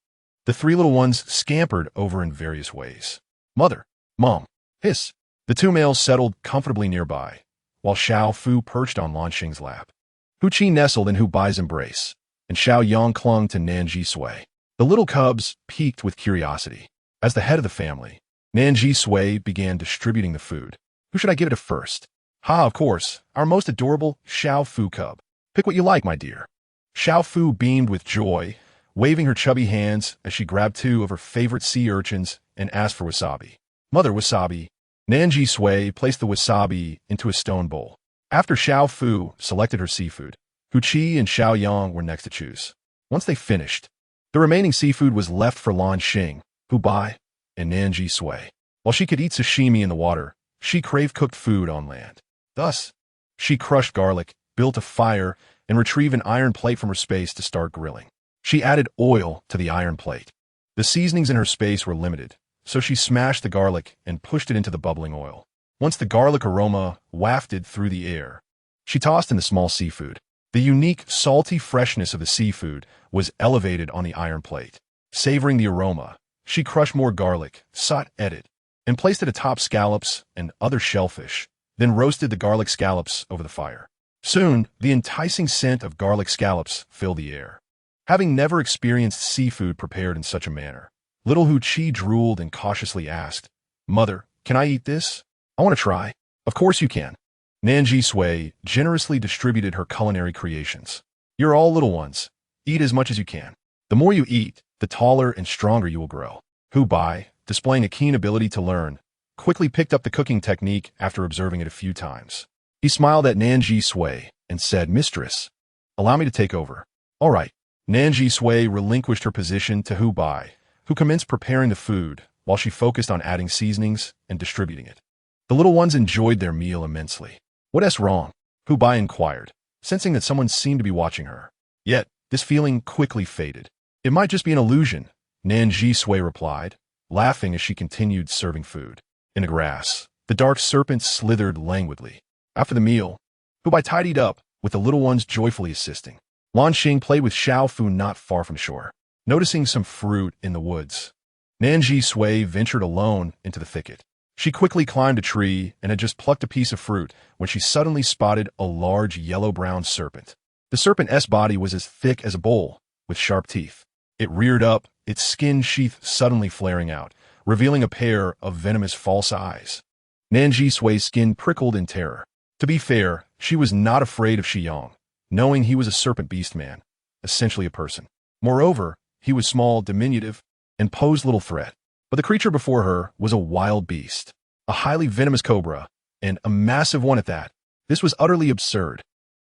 Speaker 1: The three little ones scampered over in various ways. Mother, Mom, hiss. The two males settled comfortably nearby, while Xiao Fu perched on Lan Xing's lap. Hu Qi nestled in Hu Bai's embrace, and Xiao Yang clung to Nan Zhisui. The little cubs peaked with curiosity. As the head of the family, Nan Zhisui began distributing the food. Who should I give it to first? Ha, of course, our most adorable Xiao Fu cub. Pick what you like, my dear. Xiao Fu beamed with joy, waving her chubby hands as she grabbed two of her favorite sea urchins and asked for wasabi. Mother, wasabi. Nan Zhisui placed the wasabi into a stone bowl. After Xiao Fu selected her seafood, Hu Qi and Xiao Yang were next to choose. Once they finished, the remaining seafood was left for Lan Xing, Hu Bai, and Nan Zhisui. While she could eat sashimi in the water, she craved cooked food on land. Thus, she crushed garlic, built a fire, and retrieved an iron plate from her space to start grilling. She added oil to the iron plate. The seasonings in her space were limited, so she smashed the garlic and pushed it into the bubbling oil. Once the garlic aroma wafted through the air, she tossed in the small seafood. The unique, salty freshness of the seafood was elevated on the iron plate. Savoring the aroma, she crushed more garlic, sought edit, and placed it atop scallops and other shellfish, then roasted the garlic scallops over the fire. Soon, the enticing scent of garlic scallops filled the air. Having never experienced seafood prepared in such a manner, little Hu Qi drooled and cautiously asked, Mother, can I eat this? I want to try. Of course you can. Nan Zhisui generously distributed her culinary creations. You're all little ones. Eat as much as you can. The more you eat, the taller and stronger you will grow. Hu Bai, displaying a keen ability to learn, quickly picked up the cooking technique after observing it a few times. He smiled at Nan Zhisui and said, Mistress, allow me to take over. All right. Nan Zhisui relinquished her position to Hu Bai, who commenced preparing the food while she focused on adding seasonings and distributing it. The little ones enjoyed their meal immensely. What's wrong? Hu Bai inquired, sensing that someone seemed to be watching her. Yet, this feeling quickly faded. It might just be an illusion, Nan Zhisui replied, laughing as she continued serving food. In the grass, the dark serpent slithered languidly. After the meal, Hu Bai tidied up, with the little ones joyfully assisting. Lan Xing played with Xiao Fu not far from shore. Noticing some fruit in the woods, Nan Zhisui ventured alone into the thicket. She quickly climbed a tree and had just plucked a piece of fruit when she suddenly spotted a large yellow-brown serpent. The serpent's body was as thick as a bowl, with sharp teeth. It reared up, its skin sheath suddenly flaring out, revealing a pair of venomous false eyes. Nan Zhisui's skin prickled in terror. To be fair, she was not afraid of Xiyang, knowing he was a serpent beast man, essentially a person. Moreover, he was small, diminutive, and posed little threat. But the creature before her was a wild beast, a highly venomous cobra, and a massive one at that. This was utterly absurd.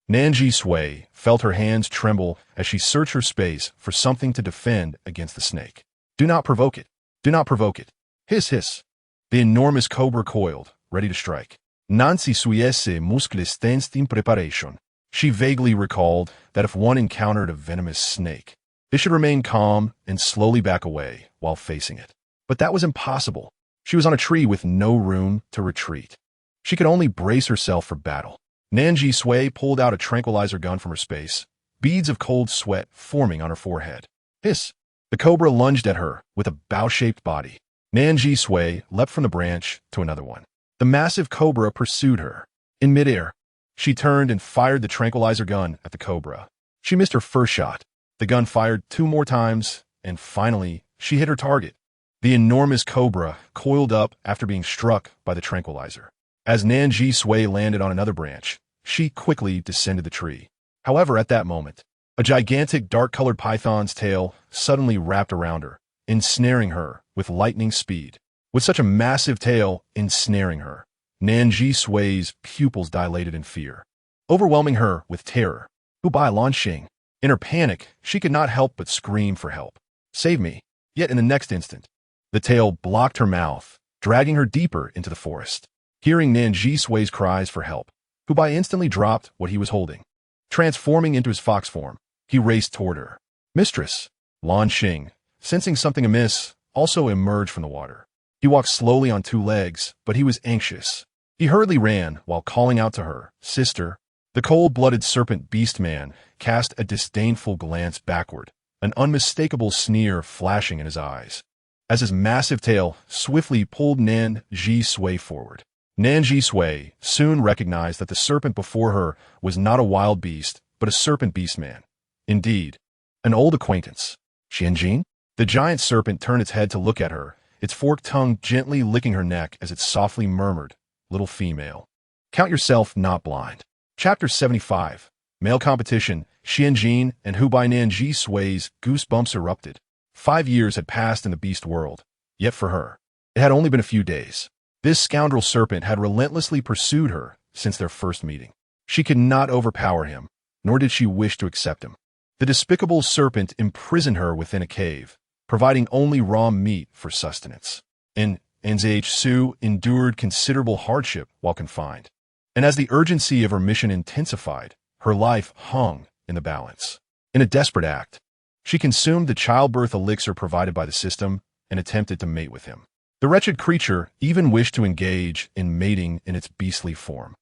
Speaker 1: Nan Zhisui felt her hands tremble as she searched her space for something to defend against the snake. Do not provoke it. Do not provoke it. Hiss, hiss. The enormous cobra coiled, ready to strike. Nan Zhisui muscles tensed in preparation. She vaguely recalled that if one encountered a venomous snake, they should remain calm and slowly back away while facing it. But that was impossible. She was on a tree with no room to retreat. She could only brace herself for battle. Nan Zhisui pulled out a tranquilizer gun from her space, beads of cold sweat forming on her forehead. Hiss! The cobra lunged at her with a bow-shaped body. Nan Zhisui leapt from the branch to another one. The massive cobra pursued her. In midair, she turned and fired the tranquilizer gun at the cobra. She missed her first shot. The gun fired 2 more times, and finally, she hit her target. The enormous cobra coiled up after being struck by the tranquilizer. As Nan Zhisui landed on another branch, she quickly descended the tree. However, at that moment, a gigantic dark-colored python's tail suddenly wrapped around her, ensnaring her with lightning speed. With such a massive tail ensnaring her, Nan Zhisui's pupils dilated in fear, overwhelming her with terror. Hubai Lanxing. In her panic, she could not help but scream for help. Save me. Yet in the next instant, the tail blocked her mouth, dragging her deeper into the forest. Hearing Nan Zhisui's cries for help, Hubai instantly dropped what he was holding. Transforming into his fox form, he raced toward her. Mistress, Lanxing, sensing something amiss, also emerged from the water. He walked slowly on two legs, but he was anxious. He hurriedly ran while calling out to her, Sister. The cold-blooded serpent beast man cast a disdainful glance backward, an unmistakable sneer flashing in his eyes, as his massive tail swiftly pulled Nan Zhisui forward. Nan Zhisui soon recognized that the serpent before her was not a wild beast, but a serpent beast man. Indeed, an old acquaintance. Xianjin? The giant serpent turned its head to look at her, its forked tongue gently licking her neck as it softly murmured, Little female. Count yourself not blind. Chapter 75. Male competition. Xianjin and Hubai Nan Zhisui's goosebumps erupted. 5 years had passed in the beast world, yet for her, it had only been a few days. This scoundrel serpent had relentlessly pursued her since their first meeting. She could not overpower him, nor did she wish to accept him. The despicable serpent imprisoned her within a cave, providing only raw meat for sustenance. Nan Zhisui endured considerable hardship while confined, and as the urgency of her mission intensified, her life hung in the balance. In a desperate act, she consumed the childbirth elixir provided by the system and attempted to mate with him. The wretched creature even wished to engage in mating in its beastly form.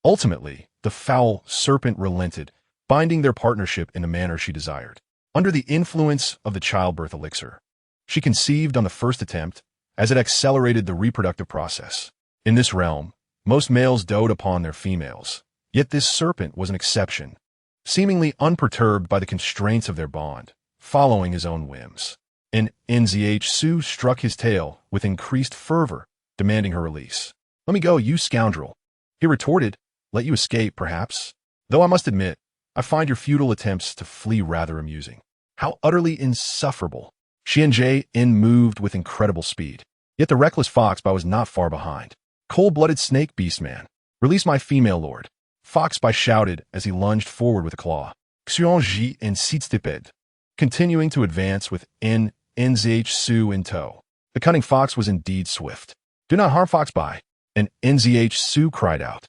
Speaker 1: Ultimately, the foul serpent relented, binding their partnership in the manner she desired. Under the influence of the childbirth elixir, she conceived on the first attempt, as it accelerated the reproductive process. In this realm, most males dote upon their females, yet this serpent was an exception, seemingly unperturbed by the constraints of their bond, following his own whims. Nan Zhisui struck his tail with increased fervor, demanding her release. Let me go, you scoundrel. He retorted, Let you escape, perhaps. Though I must admit, I find your futile attempts to flee rather amusing. How utterly insufferable. Xianjin moved with incredible speed. Yet the reckless Foxby was not far behind. Cold-blooded snake beast man, release my female lord. Foxby shouted as he lunged forward with a claw. Xianjin and Seatstiped, continuing to advance with Nan Zhisui in tow. The cunning fox was indeed swift. Do not harm Foxby, and Nan Zhisui cried out.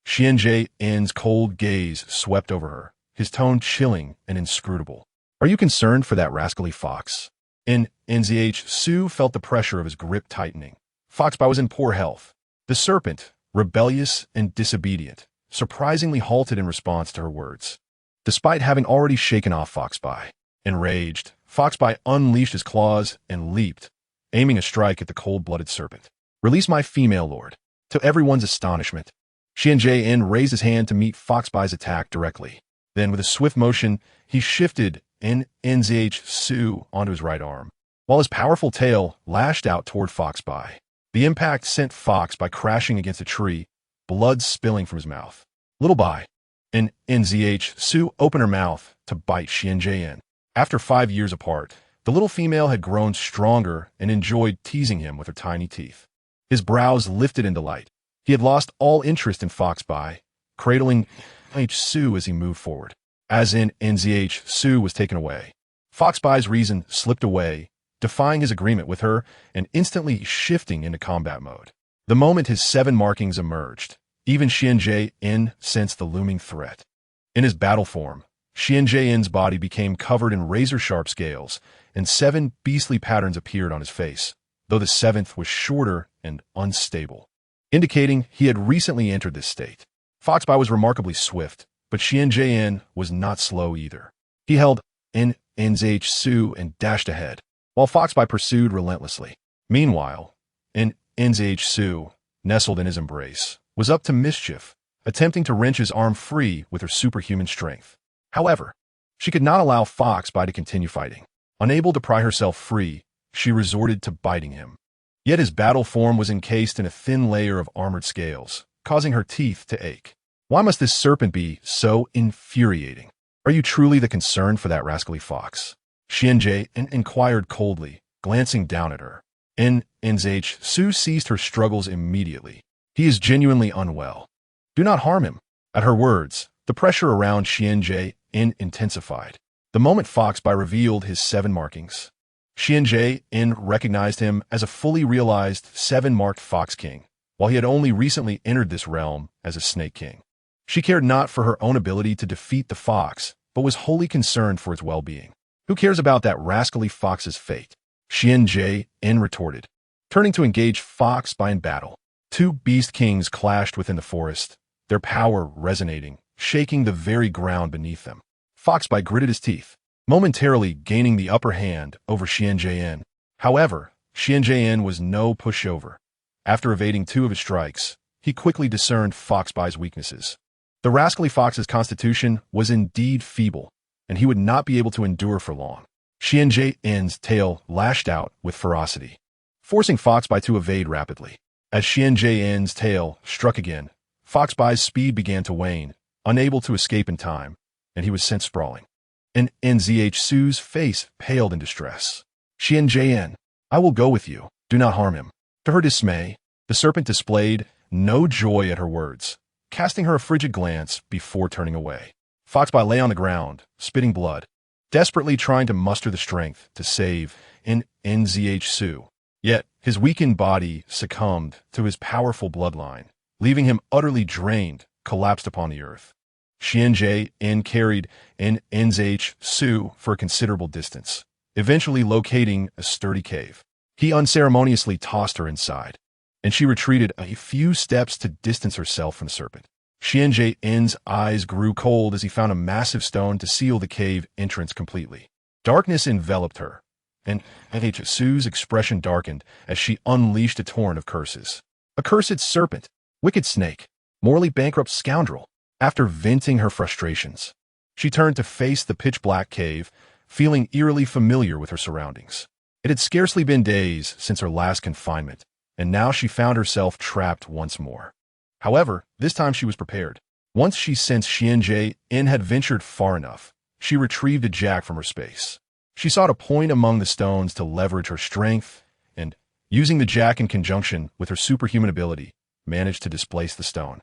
Speaker 1: Xianjin's cold gaze swept over her, his tone chilling and inscrutable. Are you concerned for that rascally fox? Nan Zhisui felt the pressure of his grip tightening. Foxby was in poor health. The serpent, rebellious and disobedient, surprisingly halted in response to her words. Despite having already shaken off Foxby, enraged, Foxby unleashed his claws and leaped, aiming a strike at the cold-blooded serpent. Release my female lord. To everyone's astonishment, Xianjin raised his hand to meet Foxby's attack directly. Then, with a swift motion, he shifted Nan Zhisui onto his right arm, while his powerful tail lashed out toward Foxby. The impact sent Foxby crashing against a tree, blood spilling from his mouth. Little by, Nan Zhisui opened her mouth to bite Xianjin. After 5 years apart, the little female had grown stronger and enjoyed teasing him with her tiny teeth. His brows lifted in delight. He had lost all interest in Foxby, cradling Zhisui as he moved forward. As Nan Zhisui was taken away, Foxby's reason slipped away, defying his agreement with her and instantly shifting into combat mode. The moment his 7 markings emerged, even Xianjin sensed the looming threat. In his battle form, Xianjin's body became covered in razor-sharp scales, and 7 beastly patterns appeared on his face, though the 7th was shorter and unstable, indicating he had recently entered this state. Foxby was remarkably swift, but Xianjin was not slow either. He held Nan Zhisui and dashed ahead, while Foxby pursued relentlessly. Meanwhile, Nan Zhisui, nestled in his embrace, was up to mischief, attempting to wrench his arm free with her superhuman strength. However, she could not allow Foxby to continue fighting. Unable to pry herself free, she resorted to biting him. Yet his battle form was encased in a thin layer of armored scales, causing her teeth to ache. Why must this serpent be so infuriating? Are you truly the concern for that rascally fox? Xianjie inquired coldly, glancing down at her. Nan Zhisui seized her struggles immediately. He is genuinely unwell. Do not harm him. At her words, the pressure around Xianjie intensified. The moment Foxby revealed his 7 markings, Xianjie recognized him as a fully realized 7-marked Fox King, while he had only recently entered this realm as a Snake King. She cared not for her own ability to defeat the fox, but was wholly concerned for its well-being. Who cares about that rascally fox's fate? Xianjie retorted. Turning to engage Foxby in battle, 2 beast kings clashed within the forest, their power resonating, shaking the very ground beneath them. Foxby gritted his teeth, momentarily gaining the upper hand over Xianjie. However, Xianjie was no pushover. After evading 2 of his strikes, he quickly discerned Foxby's weaknesses. The rascally fox's constitution was indeed feeble, and he would not be able to endure for long. Xianjie's tail lashed out with ferocity, forcing Foxby to evade rapidly. As Xianjie's tail struck again, Foxby's speed began to wane, unable to escape in time, and he was sent sprawling. Nan Zhisui's face paled in distress. Xianjie, I will go with you. Do not harm him. To her dismay, the serpent displayed no joy at her words, casting her a frigid glance before turning away. Foxby lay on the ground, spitting blood, desperately trying to muster the strength to save Nan Zhisui. Yet, his weakened body succumbed to his powerful bloodline, leaving him utterly drained, collapsed upon the earth. Xianjie carried Nan Zhisui for a considerable distance, eventually locating a sturdy cave. He unceremoniously tossed her inside, and she retreated a few steps to distance herself from the serpent. Xianjie's eyes grew cold as he found a massive stone to seal the cave entrance completely. Darkness enveloped her, and Zhisui's expression darkened as she unleashed a torrent of curses. Accursed serpent, wicked snake, morally bankrupt scoundrel. After venting her frustrations, she turned to face the pitch-black cave, feeling eerily familiar with her surroundings. It had scarcely been days since her last confinement, and now she found herself trapped once more. However, this time she was prepared. Once she sensed Xianjie had ventured far enough, she retrieved a jack from her space. She sought a point among the stones to leverage her strength, and, using the jack in conjunction with her superhuman ability, managed to displace the stone.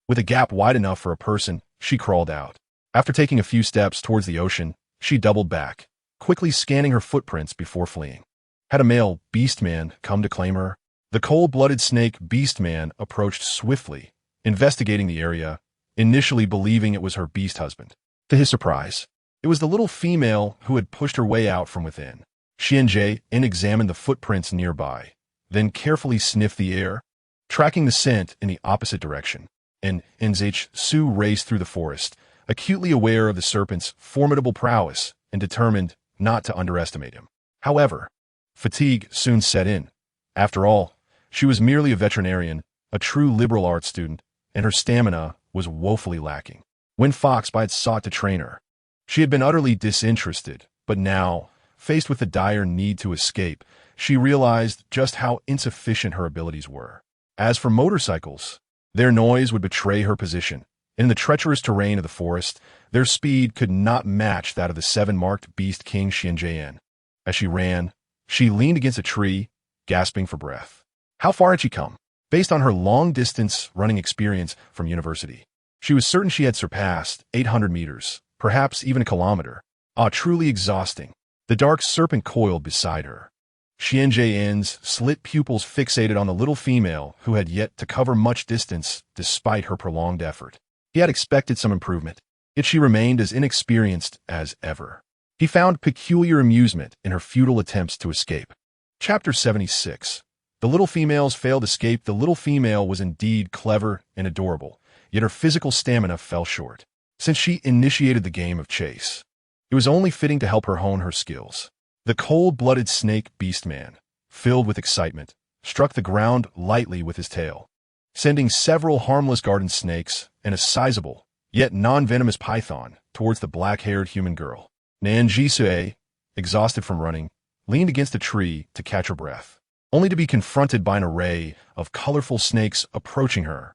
Speaker 1: With a gap wide enough for a person, she crawled out. After taking a few steps towards the ocean, she doubled back, quickly scanning her footprints before fleeing. Had a male beastman come to claim her? The cold-blooded snake beastman approached swiftly, investigating the area, initially believing it was her beast husband. To his surprise, it was the little female who had pushed her way out from within. Xianjie examined the footprints nearby, then carefully sniffed the air, tracking the scent in the opposite direction. Nan Zhisui raced through the forest, acutely aware of the serpent's formidable prowess and determined not to underestimate him. However, fatigue soon set in. After all, she was merely a veterinarian, a true liberal arts student, and her stamina was woefully lacking. When Foxby had sought to train her, she had been utterly disinterested, but now, faced with the dire need to escape, she realized just how insufficient her abilities were. As for motorcycles, their noise would betray her position. In the treacherous terrain of the forest, their speed could not match that of the 7-marked beast king Xianjie. As she ran, she leaned against a tree, gasping for breath. How far had she come? Based on her long-distance running experience from university, she was certain she had surpassed 800 meters, perhaps even a kilometer. Truly exhausting. The dark serpent coiled beside her. Xianjie's slit pupils fixated on the little female who had yet to cover much distance despite her prolonged effort. He had expected some improvement, yet she remained as inexperienced as ever. He found peculiar amusement in her futile attempts to escape. Chapter 76. The little female's failed escape. The little female was indeed clever and adorable, yet her physical stamina fell short. Since she initiated the game of chase, it was only fitting to help her hone her skills. The cold-blooded snake beastman, filled with excitement, struck the ground lightly with his tail, sending several harmless garden snakes and a sizable, yet non-venomous python towards the black-haired human girl. Nan Zhisui, exhausted from running, leaned against a tree to catch her breath, only to be confronted by an array of colorful snakes approaching her.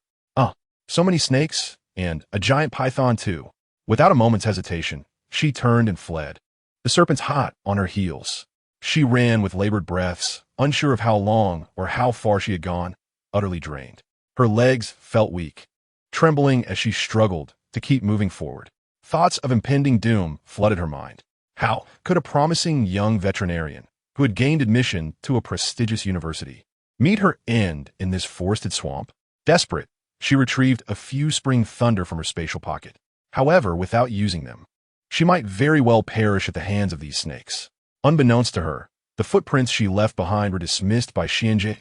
Speaker 1: So many snakes, and a giant python too. Without a moment's hesitation, she turned and fled. The serpent's hot on her heels. She ran with labored breaths, unsure of how long or how far she had gone, utterly drained. Her legs felt weak, trembling as she struggled to keep moving forward. Thoughts of impending doom flooded her mind. How could a promising young veterinarian, who had gained admission to a prestigious university, meet her end in this forested swamp? Desperate, she retrieved a few spring thunder from her spatial pocket. However, without using them, she might very well perish at the hands of these snakes. Unbeknownst to her, the footprints she left behind were dismissed by Xianjie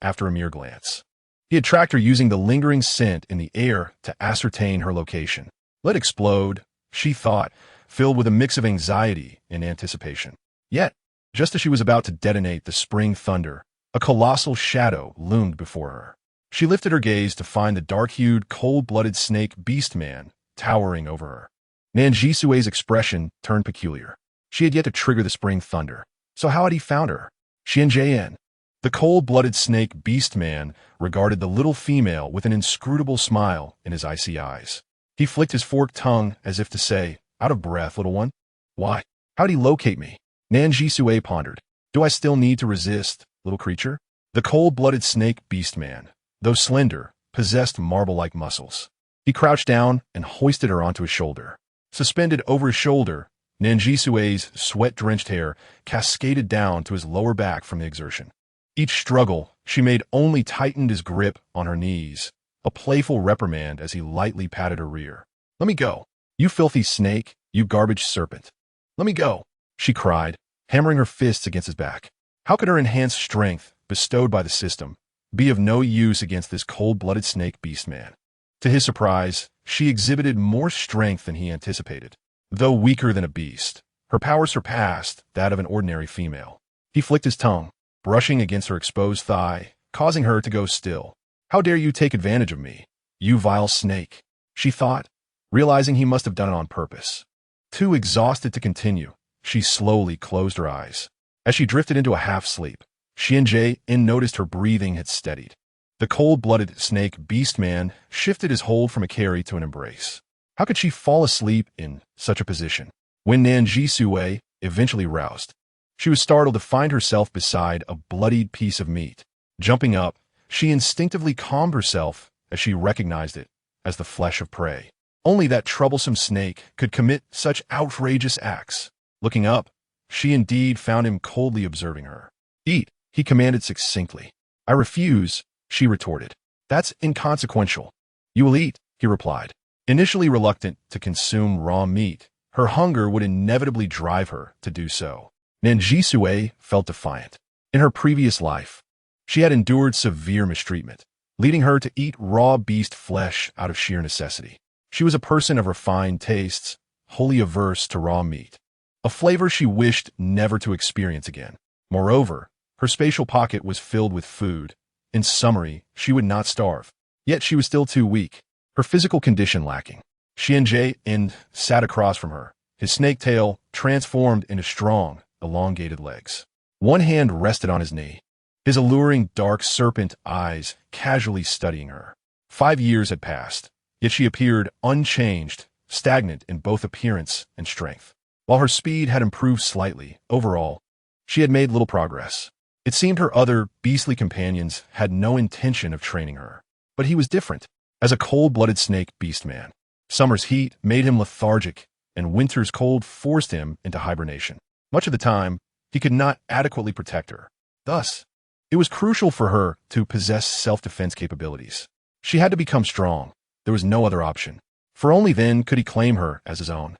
Speaker 1: after a mere glance. He had tracked her using the lingering scent in the air to ascertain her location. Let explode, she thought, filled with a mix of anxiety and anticipation. Yet, just as she was about to detonate the spring thunder, a colossal shadow loomed before her. She lifted her gaze to find the dark-hued, cold-blooded snake beast man towering over her. Nan Zhisui's expression turned peculiar. She had yet to trigger the spring thunder. So how had he found her? Xianjie. The cold-blooded snake beast man regarded the little female with an inscrutable smile in his icy eyes. He flicked his forked tongue as if to say, "Out of breath, little one." "Why? How'd he locate me?" Nan Zhisui pondered. "Do I still need to resist, little creature?" The cold-blooded snake beast man, though slender, possessed marble-like muscles. He crouched down and hoisted her onto his shoulder. Suspended over his shoulder, Nan Zhisui's sweat-drenched hair cascaded down to his lower back from the exertion. Each struggle she made only tightened his grip on her knees, a playful reprimand as he lightly patted her rear. "Let me go, you filthy snake, you garbage serpent. Let me go," she cried, hammering her fists against his back. How could her enhanced strength, bestowed by the system, be of no use against this cold-blooded snake beast man? To his surprise, she exhibited more strength than he anticipated. Though weaker than a beast, her power surpassed that of an ordinary female. He flicked his tongue, brushing against her exposed thigh, causing her to go still. "How dare you take advantage of me, you vile snake?" she thought, realizing he must have done it on purpose. Too exhausted to continue, she slowly closed her eyes. As she drifted into a half-sleep, Xianjie noticed her breathing had steadied. The cold-blooded snake beast man shifted his hold from a carry to an embrace. How could she fall asleep in such a position? When Nan Zhisui eventually roused, she was startled to find herself beside a bloodied piece of meat. Jumping up, she instinctively calmed herself as she recognized it as the flesh of prey. Only that troublesome snake could commit such outrageous acts. Looking up, she indeed found him coldly observing her. "Eat," he commanded succinctly. "I refuse," she retorted. "That's inconsequential." "You will eat," he replied. Initially reluctant to consume raw meat, her hunger would inevitably drive her to do so. Nan Zhisui felt defiant. In her previous life, she had endured severe mistreatment, leading her to eat raw beast flesh out of sheer necessity. She was a person of refined tastes, wholly averse to raw meat, a flavor she wished never to experience again. Moreover, her spatial pocket was filled with food. In summary, she would not starve. Yet she was still too weak, her physical condition lacking. Xianjie sat across from her, his snake tail transformed into strong, elongated legs. One hand rested on his knee, his alluring dark serpent eyes casually studying her. 5 years had passed, yet she appeared unchanged, stagnant in both appearance and strength. While her speed had improved slightly, overall, she had made little progress. It seemed her other beastly companions had no intention of training her. But he was different. As a cold-blooded snake beast man, summer's heat made him lethargic, and winter's cold forced him into hibernation. Much of the time, he could not adequately protect her. Thus, it was crucial for her to possess self-defense capabilities. She had to become strong. There was no other option, for only then could he claim her as his own.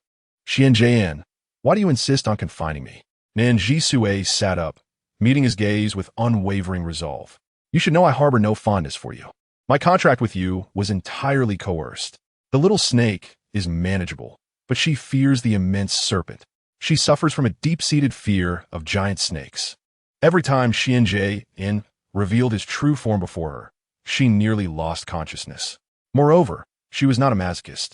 Speaker 1: "Xianjie, why do you insist on confining me?" Nan Zhisui sat up, meeting his gaze with unwavering resolve. "You should know I harbor no fondness for you. My contract with you was entirely coerced. The little snake is manageable, but she fears the immense serpent. She suffers from a deep-seated fear of giant snakes. Every time Xianjie revealed his true form before her, she nearly lost consciousness. Moreover, she was not a masochist.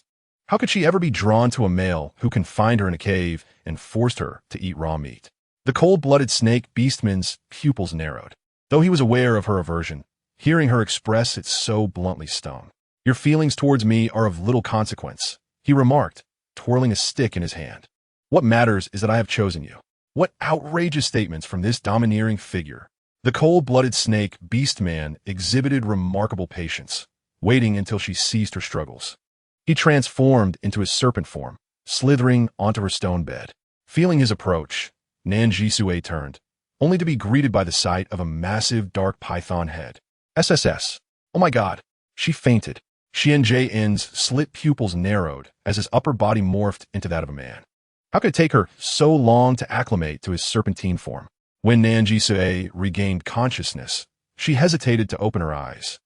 Speaker 1: How could she ever be drawn to a male who confined her in a cave and forced her to eat raw meat? The cold-blooded snake beastman's pupils narrowed. Though he was aware of her aversion, hearing her express it so bluntly stung. "Your feelings towards me are of little consequence," he remarked, twirling a stick in his hand. What matters is that I have chosen you. What outrageous statements from this domineering figure. The cold-blooded snake beast man exhibited remarkable patience, waiting until she ceased her struggles. He transformed into his serpent form, slithering onto her stone bed. Feeling his approach, Nan Zhisui turned, only to be greeted by the sight of a massive dark python head. SSS. Oh my god. She fainted. Xianjian's slit pupils narrowed as his upper body morphed into that of a man. How could it take her so long to acclimate to his serpentine form? When Nan Zhisui regained consciousness, she hesitated to open her eyes.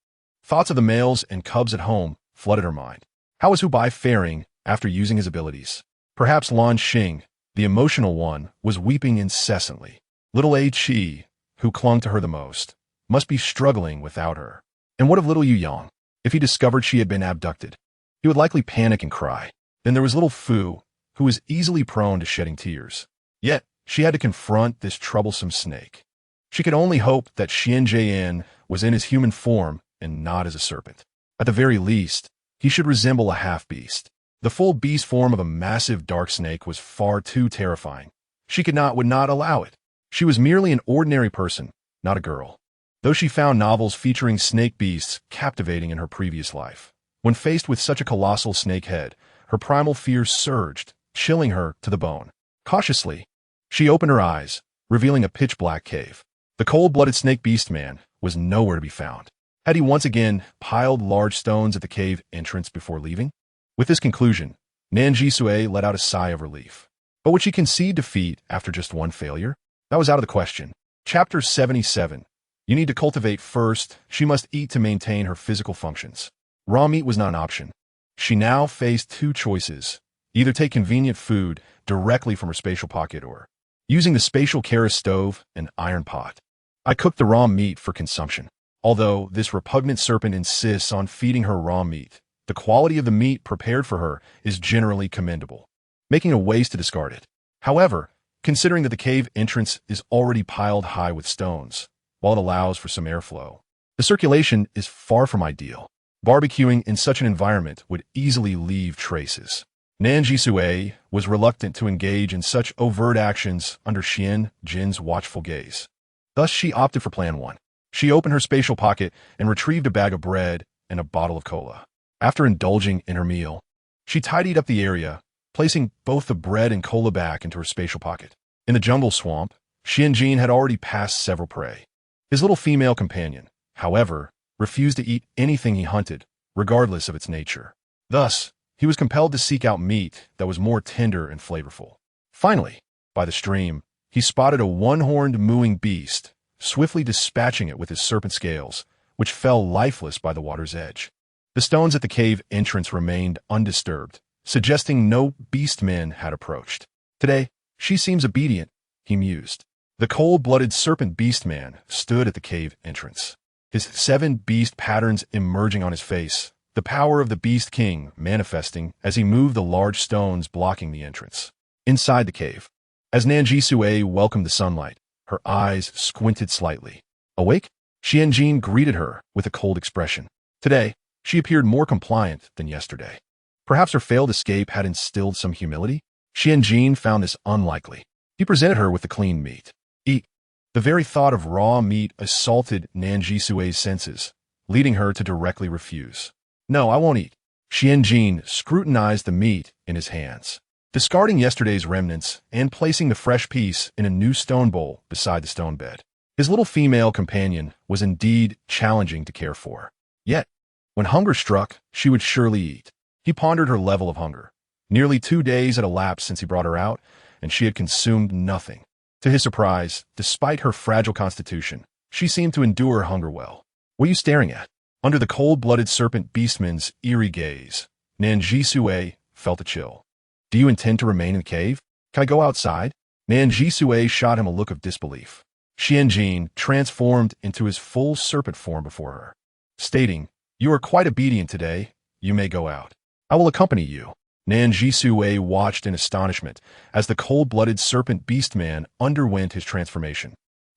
Speaker 1: Thoughts of the males and cubs at home flooded her mind. How was Hubai faring after using his abilities? Perhaps Lan Xing, the emotional one, was weeping incessantly. Little A Qi, who clung to her the most, must be struggling without her. And what of little Yu Yang? If he discovered she had been abducted, he would likely panic and cry. Then there was little Fu, who was easily prone to shedding tears. Yet, she had to confront this troublesome snake. She could only hope that Xianjian was in his human form and not as a serpent. At the very least, he should resemble a half-beast. The full beast form of a massive dark snake was far too terrifying. She would not allow it. She was merely an ordinary person, not a girl. Though she found novels featuring snake beasts captivating in her previous life, when faced with such a colossal snake head, her primal fears surged, chilling her to the bone. Cautiously, she opened her eyes, revealing a pitch-black cave. The cold-blooded snake beast man was nowhere to be found. Had he once again piled large stones at the cave entrance before leaving? With this conclusion, Nan Zhisui let out a sigh of relief. But would she concede defeat after just one failure? That was out of the question. Chapter 77. You need to cultivate first. She must eat to maintain her physical functions. Raw meat was not an option. She now faced two choices. Either take convenient food directly from her spatial pocket or, using the spatial cherished stove and iron pot, I cooked the raw meat for consumption. Although this repugnant serpent insists on feeding her raw meat, the quality of the meat prepared for her is generally commendable, making a waste to discard it. However, considering that the cave entrance is already piled high with stones, while it allows for some airflow, the circulation is far from ideal. Barbecuing in such an environment would easily leave traces. Nan Zhisui was reluctant to engage in such overt actions under Xian Jin's watchful gaze. Thus, she opted for Plan 1. She opened her spatial pocket and retrieved a bag of bread and a bottle of cola. After indulging in her meal, she tidied up the area, placing both the bread and cola back into her spatial pocket. In the jungle swamp, Xian Jin had already passed several prey. His little female companion, however, refused to eat anything he hunted, regardless of its nature. Thus, he was compelled to seek out meat that was more tender and flavorful. Finally, by the stream, he spotted a one-horned mooing beast, swiftly dispatching it with his serpent scales, which fell lifeless by the water's edge. The stones at the cave entrance remained undisturbed, suggesting no beastmen had approached. Today, she seems obedient, he mused. The cold-blooded serpent beastman stood at the cave entrance, his 7 beast patterns emerging on his face, the power of the Beast King manifesting as he moved the large stones blocking the entrance. Inside the cave, as Nan Zhisui welcomed the sunlight, her eyes squinted slightly. Awake? Xian Jin greeted her with a cold expression. Today, she appeared more compliant than yesterday. Perhaps her failed escape had instilled some humility? Xian Jin found this unlikely. He presented her with the clean meat. Eat. The very thought of raw meat assaulted Nan Zhisui's senses, leading her to directly refuse. No, I won't eat. Xian Jin scrutinized the meat in his hands, discarding yesterday's remnants and placing the fresh piece in a new stone bowl beside the stone bed. His little female companion was indeed challenging to care for. Yet, when hunger struck, she would surely eat. He pondered her level of hunger. Nearly 2 days had elapsed since he brought her out, and she had consumed nothing. To his surprise, despite her fragile constitution, she seemed to endure hunger well. What are you staring at? Under the cold-blooded serpent beastman's eerie gaze, Nan Zhisui felt a chill. Do you intend to remain in the cave? Can I go outside? Nan Zhisui shot him a look of disbelief. Xian Jin transformed into his full serpent form before her, stating, You are quite obedient today. You may go out. I will accompany you. Nan Zhisui watched in astonishment as the cold-blooded serpent beastman underwent his transformation,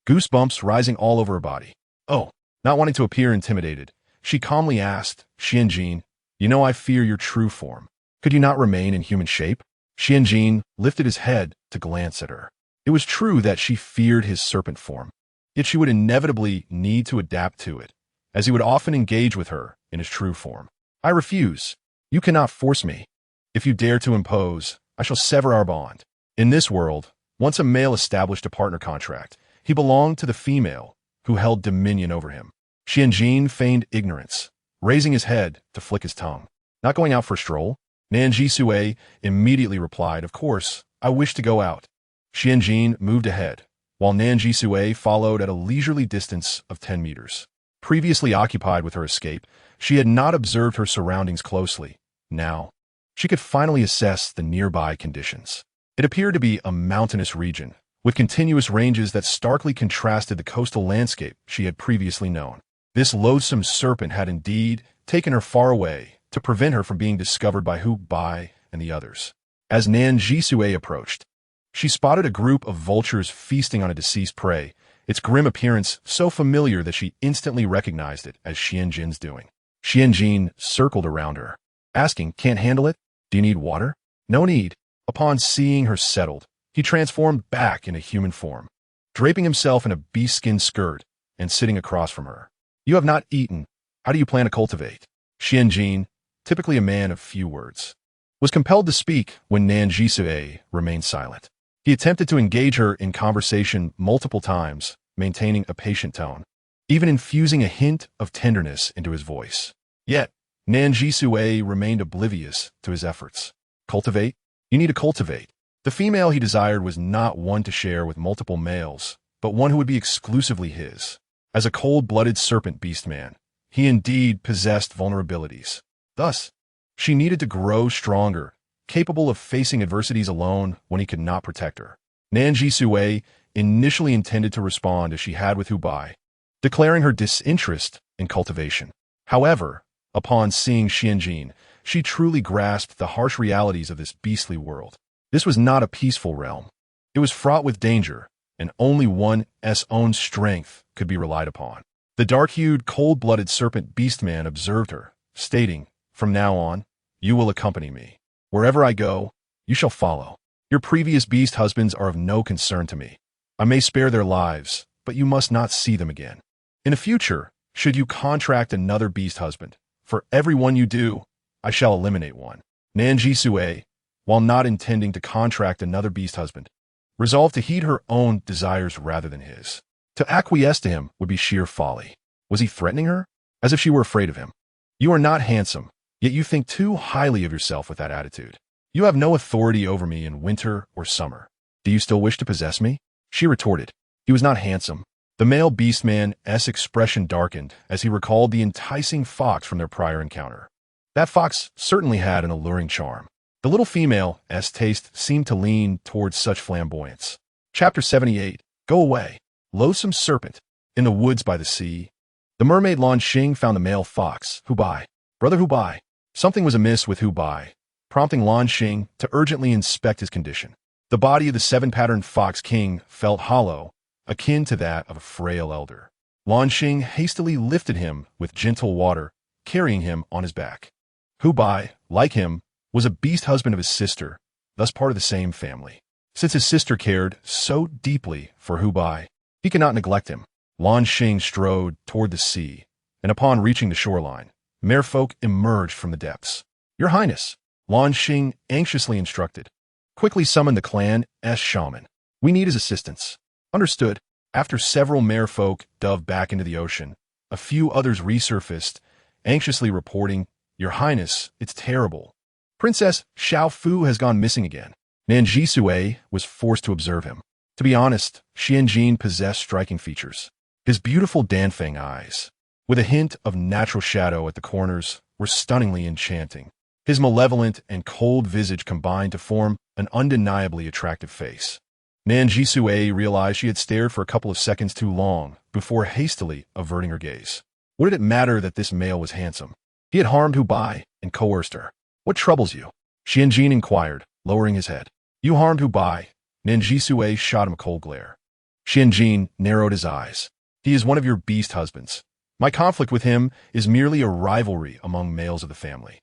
Speaker 1: goosebumps rising all over her body. Oh, not wanting to appear intimidated, she calmly asked, Xian Jin, you know I fear your true form. Could you not remain in human shape? Xianjin lifted his head to glance at her. It was true that she feared his serpent form, yet she would inevitably need to adapt to it, as he would often engage with her in his true form. I refuse. You cannot force me. If you dare to impose, I shall sever our bond. In this world, once a male established a partner contract, he belonged to the female who held dominion over him. Xianjin feigned ignorance, raising his head to flick his tongue. Not going out for a stroll? Nan Zhisui immediately replied, of course, I wish to go out. Xianjin moved ahead, while Nan Zhisui followed at a leisurely distance of 10 meters. Previously occupied with her escape, she had not observed her surroundings closely. Now, she could finally assess the nearby conditions. It appeared to be a mountainous region, with continuous ranges that starkly contrasted the coastal landscape she had previously known. This loathsome serpent had indeed taken her far away to prevent her from being discovered by Hu Bai and the others. As Nan Zhisui approached, she spotted a group of vultures feasting on a deceased prey, its grim appearance so familiar that she instantly recognized it as Xianjin's doing. Xianjin circled around her, asking, can't handle it? Do you need water? No need. Upon seeing her settled, he transformed back into human form, draping himself in a beast-skin skirt and sitting across from her. You have not eaten. How do you plan to cultivate? Xianjin, typically a man of few words, was compelled to speak when Nan Zhisui remained silent. He attempted to engage her in conversation multiple times, maintaining a patient tone, even infusing a hint of tenderness into his voice. Yet, Nan Zhisui remained oblivious to his efforts. Cultivate? You need to cultivate. The female he desired was not one to share with multiple males, but one who would be exclusively his. As a cold-blooded serpent beast man, he indeed possessed vulnerabilities. Thus, she needed to grow stronger, capable of facing adversities alone when he could not protect her. Nan Zhisui initially intended to respond as she had with Hu Bai, declaring her disinterest in cultivation. However, upon seeing Xianjin, she truly grasped the harsh realities of this beastly world. This was not a peaceful realm. It was fraught with danger, and only one's own strength could be relied upon. The dark-hued, cold-blooded serpent beastman observed her, stating, from now on, you will accompany me. Wherever I go, you shall follow. Your previous beast husbands are of no concern to me. I may spare their lives, but you must not see them again. In the future, should you contract another beast husband, for every one you do, I shall eliminate one. Nan Zhisui, while not intending to contract another beast husband, resolved to heed her own desires rather than his. To acquiesce to him would be sheer folly. Was he threatening her? As if she were afraid of him. You are not handsome, yet you think too highly of yourself with that attitude. You have no authority over me in winter or summer. Do you still wish to possess me? She retorted. He was not handsome. The male beastman's expression darkened as he recalled the enticing fox from their prior encounter. That fox certainly had an alluring charm. The little female's taste seemed to lean towards such flamboyance. Chapter 78. Go away. Loathsome serpent. In the woods by the sea, the mermaid Lan Xing found the male fox, Hu Bai. Brother Hu Bai. Something was amiss with Hu Bai, prompting Lan Xing to urgently inspect his condition. The body of the seven-patterned fox king felt hollow, akin to that of a frail elder. Lan Xing hastily lifted him with gentle water, carrying him on his back. Hu Bai, like him, was a beast husband of his sister, thus part of the same family. Since his sister cared so deeply for Hu Bai, he could not neglect him. Lan Xing strode toward the sea, and upon reaching the shoreline, merfolk emerged from the depths. Your Highness, Lan Xing anxiously instructed. Quickly summon the clan's shaman. We need his assistance. Understood. After several merfolk dove back into the ocean, a few others resurfaced, anxiously reporting, Your Highness, it's terrible. Princess Xiao Fu has gone missing again. Nan Zhisui was forced to observe him. To be honest, Xianjin possessed striking features. His beautiful Danfeng eyes, with a hint of natural shadow at the corners, were stunningly enchanting. His malevolent and cold visage combined to form an undeniably attractive face. Nan Zhisui realized she had stared for a couple of seconds too long before hastily averting her gaze. What did it matter that this male was handsome? He had harmed Hu Bai and coerced her. What troubles you? Xianjin inquired, lowering his head. You harmed Hu Bai. Nan Zhisui shot him a cold glare. Xianjin narrowed his eyes. He is one of your beast husbands. My conflict with him is merely a rivalry among males of the family.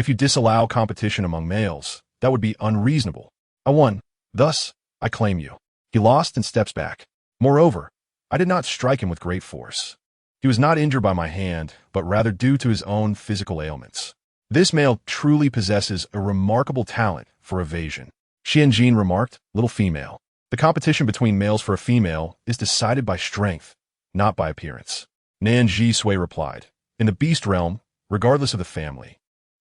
Speaker 1: If you disallow competition among males, that would be unreasonable. I won. Thus, I claim you. He lost and steps back. Moreover, I did not strike him with great force. He was not injured by my hand, but rather due to his own physical ailments. This male truly possesses a remarkable talent for evasion. Xianjin remarked, little female. The competition between males for a female is decided by strength, not by appearance. Nan Zhisui replied, in the beast realm, regardless of the family,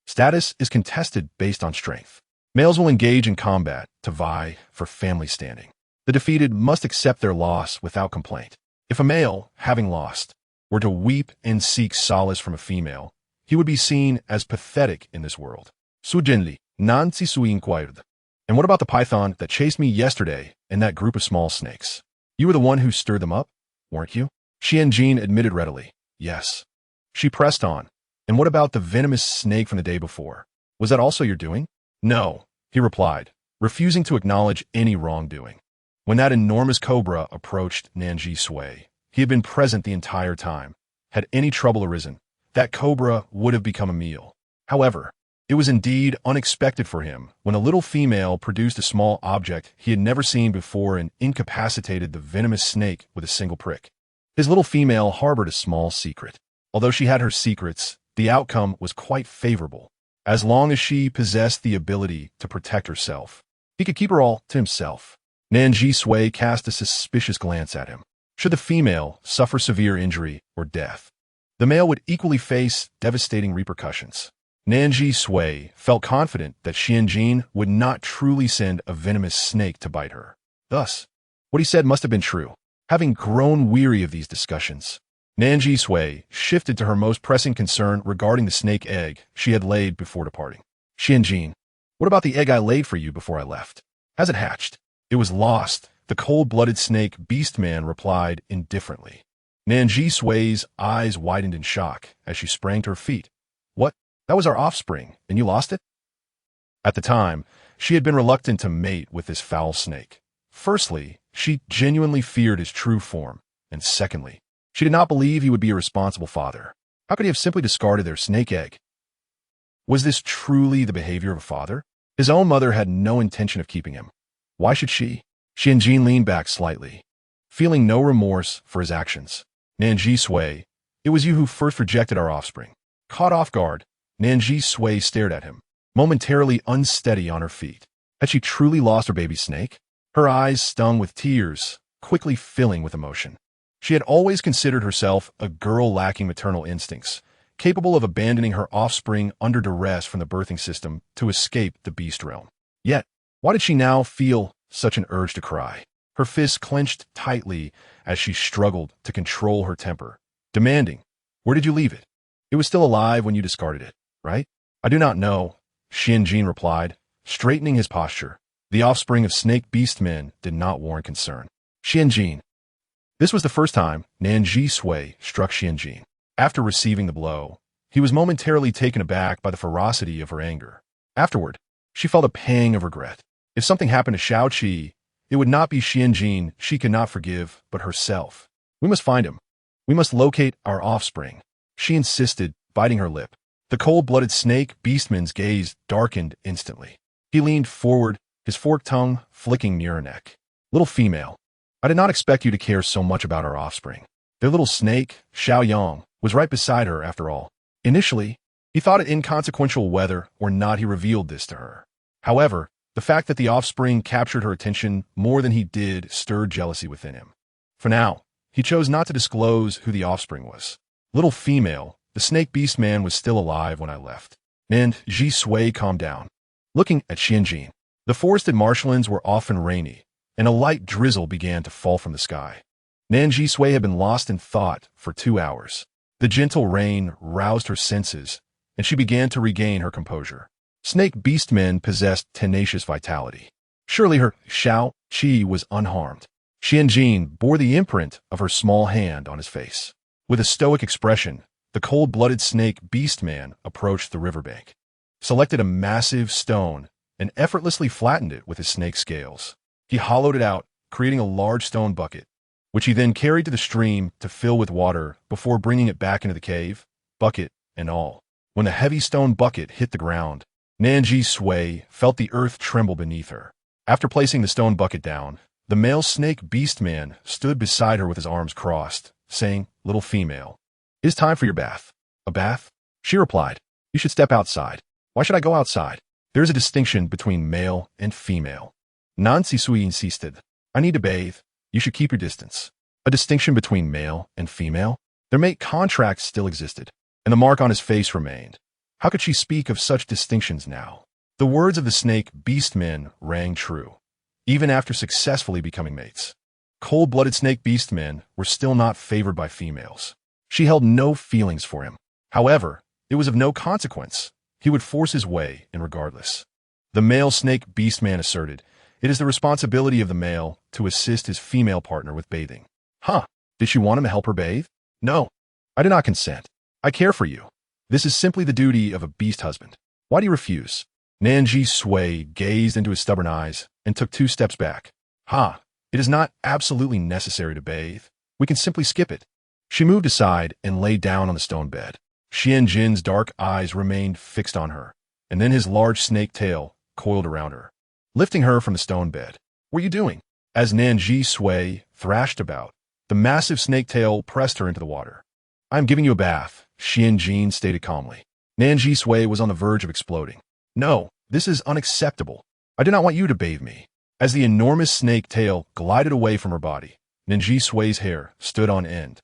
Speaker 1: status is contested based on strength. Males will engage in combat to vie for family standing. The defeated must accept their loss without complaint. If a male, having lost, were to weep and seek solace from a female, he would be seen as pathetic in this world. Sujinli, Nan Zhisui inquired. And what about the python that chased me yesterday and that group of small snakes? You were the one who stirred them up, weren't you? Xianjin admitted readily, yes. She pressed on. And what about the venomous snake from the day before? Was that also your doing? No, he replied, refusing to acknowledge any wrongdoing. When that enormous cobra approached Nan Zhisui, he had been present the entire time. Had any trouble arisen, that cobra would have become a meal. However, it was indeed unexpected for him when a little female produced a small object he had never seen before and incapacitated the venomous snake with a single prick. His little female harbored a small secret. Although she had her secrets, the outcome was quite favorable. As long as she possessed the ability to protect herself, he could keep her all to himself. Nan Zhisui cast a suspicious glance at him. Should the female suffer severe injury or death, the male would equally face devastating repercussions. Nan Zhisui felt confident that Xianjin would not truly send a venomous snake to bite her. Thus, what he said must have been true. Having grown weary of these discussions, Nan Zhisui shifted to her most pressing concern regarding the snake egg she had laid before departing. Xianjin, what about the egg I laid for you before I left? Has it hatched? It was lost, the cold-blooded snake beast-man replied indifferently. Nan Zhisui's eyes widened in shock as she sprang to her feet. What? That was our offspring, and you lost it? At the time, she had been reluctant to mate with this foul snake. Firstly, she genuinely feared his true form, and secondly, she did not believe he would be a responsible father. How could he have simply discarded their snake egg? Was this truly the behavior of a father? His own mother had no intention of keeping him. Why should she? Xianjin leaned back slightly, feeling no remorse for his actions. Nan Zhisui, it was you who first rejected our offspring. Caught off guard, Nan Zhisui stared at him, momentarily unsteady on her feet. Had she truly lost her baby snake? Her eyes stung with tears, quickly filling with emotion. She had always considered herself a girl lacking maternal instincts, capable of abandoning her offspring under duress from the birthing system to escape the beast realm. Yet, why did she now feel such an urge to cry? Her fists clenched tightly as she struggled to control her temper, demanding, "Where did you leave it? It was still alive when you discarded it, right?" "I do not know," Xianjin replied, straightening his posture. The offspring of snake beast men did not warrant concern. Xianjin. This was the first time Nan Zhisui struck Xianjin. After receiving the blow, he was momentarily taken aback by the ferocity of her anger. Afterward, she felt a pang of regret. If something happened to Xiaoqi, it would not be Xianjin she could not forgive, but herself. We must find him. We must locate our offspring, she insisted, biting her lip. The cold-blooded snake beastman's gaze darkened instantly. He leaned forward, his forked tongue flicking near her neck. "Little female, I did not expect you to care so much about our offspring." Their little snake, Xiaoyang, was right beside her after all. Initially, he thought it inconsequential whether or not he revealed this to her. However, the fact that the offspring captured her attention more than he did stirred jealousy within him. For now, he chose not to disclose who the offspring was. "Little female, the snake beast man was still alive when I left." Nan Zhisui calmed down, looking at Xianjin. The forested marshlands were often rainy, and a light drizzle began to fall from the sky. Nan Zhisui had been lost in thought for 2 hours. The gentle rain roused her senses, and she began to regain her composure. Snake beastmen possessed tenacious vitality. Surely her Xiaoqi was unharmed. Xianjin bore the imprint of her small hand on his face. With a stoic expression, the cold-blooded snake beastman approached the riverbank, selected a massive stone, and effortlessly flattened it with his snake scales. He hollowed it out, creating a large stone bucket, which he then carried to the stream to fill with water before bringing it back into the cave, bucket and all. When the heavy stone bucket hit the ground, Nan Zhisui felt the earth tremble beneath her. After placing the stone bucket down, the male snake beast man stood beside her with his arms crossed, saying, "Little female, it is time for your bath." "A bath?" She replied. "You should step outside." "Why should I go outside? There is a distinction between male and female." Nan Zhisui insisted. "I need to bathe. You should keep your distance." A distinction between male and female? Their mate contract still existed, and the mark on his face remained. How could she speak of such distinctions now? The words of the snake beastmen rang true, even after successfully becoming mates. Cold-blooded snake beastmen were still not favored by females. She held no feelings for him. However, it was of no consequence. He would force his way in regardless. The male snake beastman asserted, "It is the responsibility of the male to assist his female partner with bathing." Huh? Did she want him to help her bathe? No. "I do not consent. I care for you. This is simply the duty of a beast husband. Why do you refuse?" Nan Zhisui gazed into his stubborn eyes and took 2 steps back. It is not absolutely necessary to bathe. We can simply skip it." She moved aside and lay down on the stone bed. Xianjin's dark eyes remained fixed on her, and then his large snake tail coiled around her, lifting her from the stone bed. "What are you doing?" As Nan Zhisui thrashed about, the massive snake tail pressed her into the water. "I am giving you a bath," Xianjin stated calmly. Nan Zhisui was on the verge of exploding. "No, this is unacceptable. I do not want you to bathe me." As the enormous snake tail glided away from her body, Nan Zhisui's hair stood on end.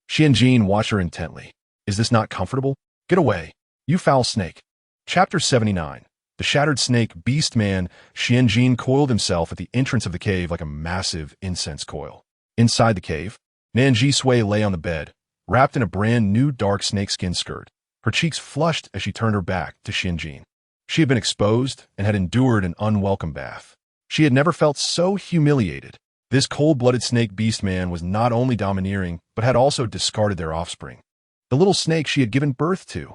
Speaker 1: Xianjin watched her intently. "Is this not comfortable? Get away, you foul snake." Chapter 79. The shattered snake beast man. Xianjin coiled himself at the entrance of the cave like a massive incense coil. Inside the cave, Nan Zhisui lay on the bed, wrapped in a brand new dark snakeskin skirt, her cheeks flushed as she turned her back to Xianjin. She had been exposed and had endured an unwelcome bath. She had never felt so humiliated. This cold-blooded snake beast man was not only domineering, but had also discarded their offspring, the little snake she had given birth to.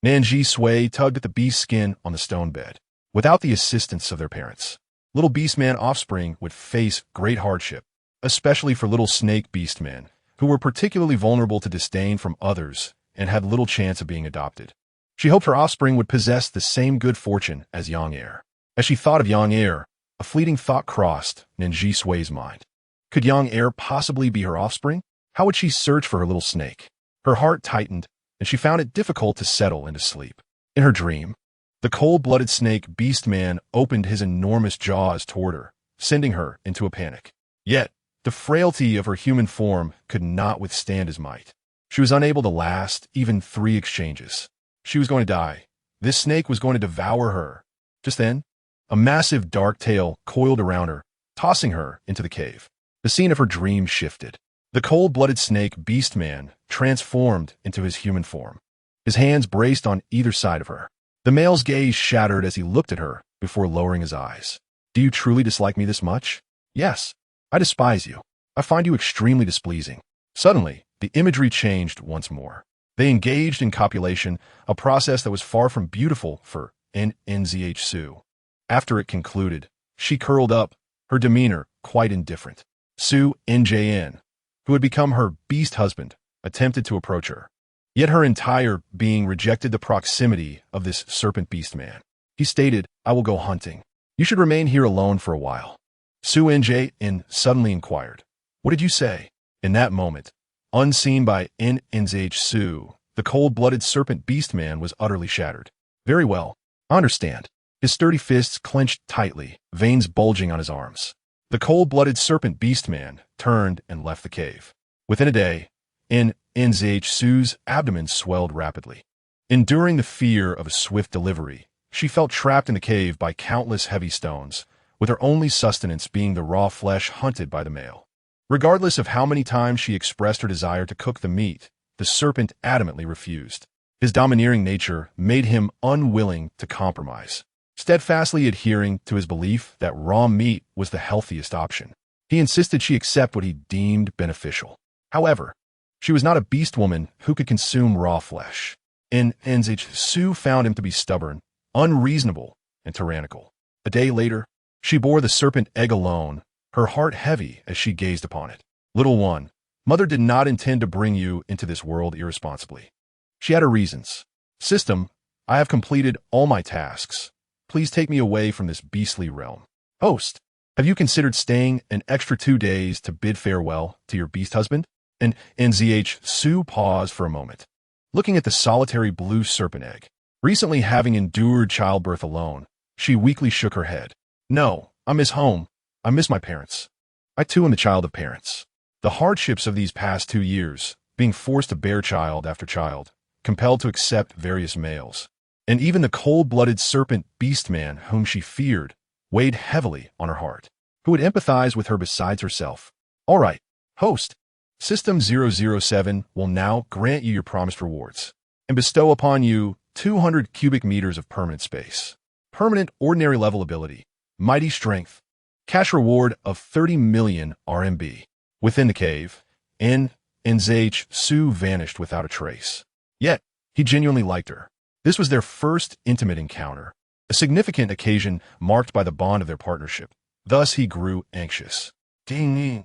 Speaker 1: Nan Zhisui tugged at the beast skin on the stone bed. Without the assistance of their parents, little beast man offspring would face great hardship, especially for little snake beast men, who were particularly vulnerable to disdain from others and had little chance of being adopted. She hoped her offspring would possess the same good fortune as young heir. As she thought of young heir, a fleeting thought crossed Nan Zhisui's mind. Could young heir possibly be her offspring? How would she search for her little snake? Her heart tightened, and she found it difficult to settle into sleep. In her dream, the cold-blooded snake beast man opened his enormous jaws toward her, sending her into a panic. Yet, the frailty of her human form could not withstand his might. She was unable to last even 3 exchanges. She was going to die. This snake was going to devour her. Just then, a massive dark tail coiled around her, tossing her into the cave. The scene of her dream shifted. The cold-blooded snake beast man transformed into his human form. His hands braced on either side of her. The male's gaze shattered as he looked at her before lowering his eyes. "Do you truly dislike me this much?" "Yes. I despise you. I find you extremely displeasing." Suddenly, the imagery changed once more. They engaged in copulation, a process that was far from beautiful for Nan Zhisui. After it concluded, she curled up, her demeanor quite indifferent. Su Njn, who had become her beast husband, attempted to approach her. Yet her entire being rejected the proximity of this serpent beast man. He stated, "I will go hunting. You should remain here alone for a while." Su Njn suddenly inquired, "What did you say?" In that moment, unseen by Nan Zhisui, the cold-blooded serpent beast man was utterly shattered. "Very well, I understand." His sturdy fists clenched tightly, veins bulging on his arms. The cold-blooded serpent beast man turned and left the cave. Within a day, Nan Zhisui's abdomen swelled rapidly. Enduring the fear of a swift delivery, she felt trapped in the cave by countless heavy stones, with her only sustenance being the raw flesh hunted by the male. Regardless of how many times she expressed her desire to cook the meat, the serpent adamantly refused. His domineering nature made him unwilling to compromise, steadfastly adhering to his belief that raw meat was the healthiest option. He insisted she accept what he deemed beneficial. However, she was not a beast woman who could consume raw flesh. Nan Zhisui found him to be stubborn, unreasonable, and tyrannical. A day later, she bore the serpent egg alone, her heart heavy as she gazed upon it. "Little one, mother did not intend to bring you into this world irresponsibly. She had her reasons." System, I have completed all my tasks. Please take me away from this beastly realm. Host, have you considered staying an extra 2 days to bid farewell to your beast husband? And Nan Zhisui paused for a moment, looking at the solitary blue serpent egg. Recently having endured childbirth alone, she weakly shook her head. No, I miss home. I miss my parents. I too am the child of parents. The hardships of these past 2 years, being forced to bear child after child, compelled to accept various males, and even the cold-blooded serpent beast man whom she feared, weighed heavily on her heart. Who would empathize with her besides herself? All right, host. System 007 will now grant you your promised rewards and bestow upon you 200 cubic meters of permanent space. Permanent ordinary level ability. Mighty strength. Cash reward of 30 million RMB. Within the cave, Nan Zhisui vanished without a trace. Yet, he genuinely liked her. This was their first intimate encounter, a significant occasion marked by the bond of their partnership. Thus he grew anxious. The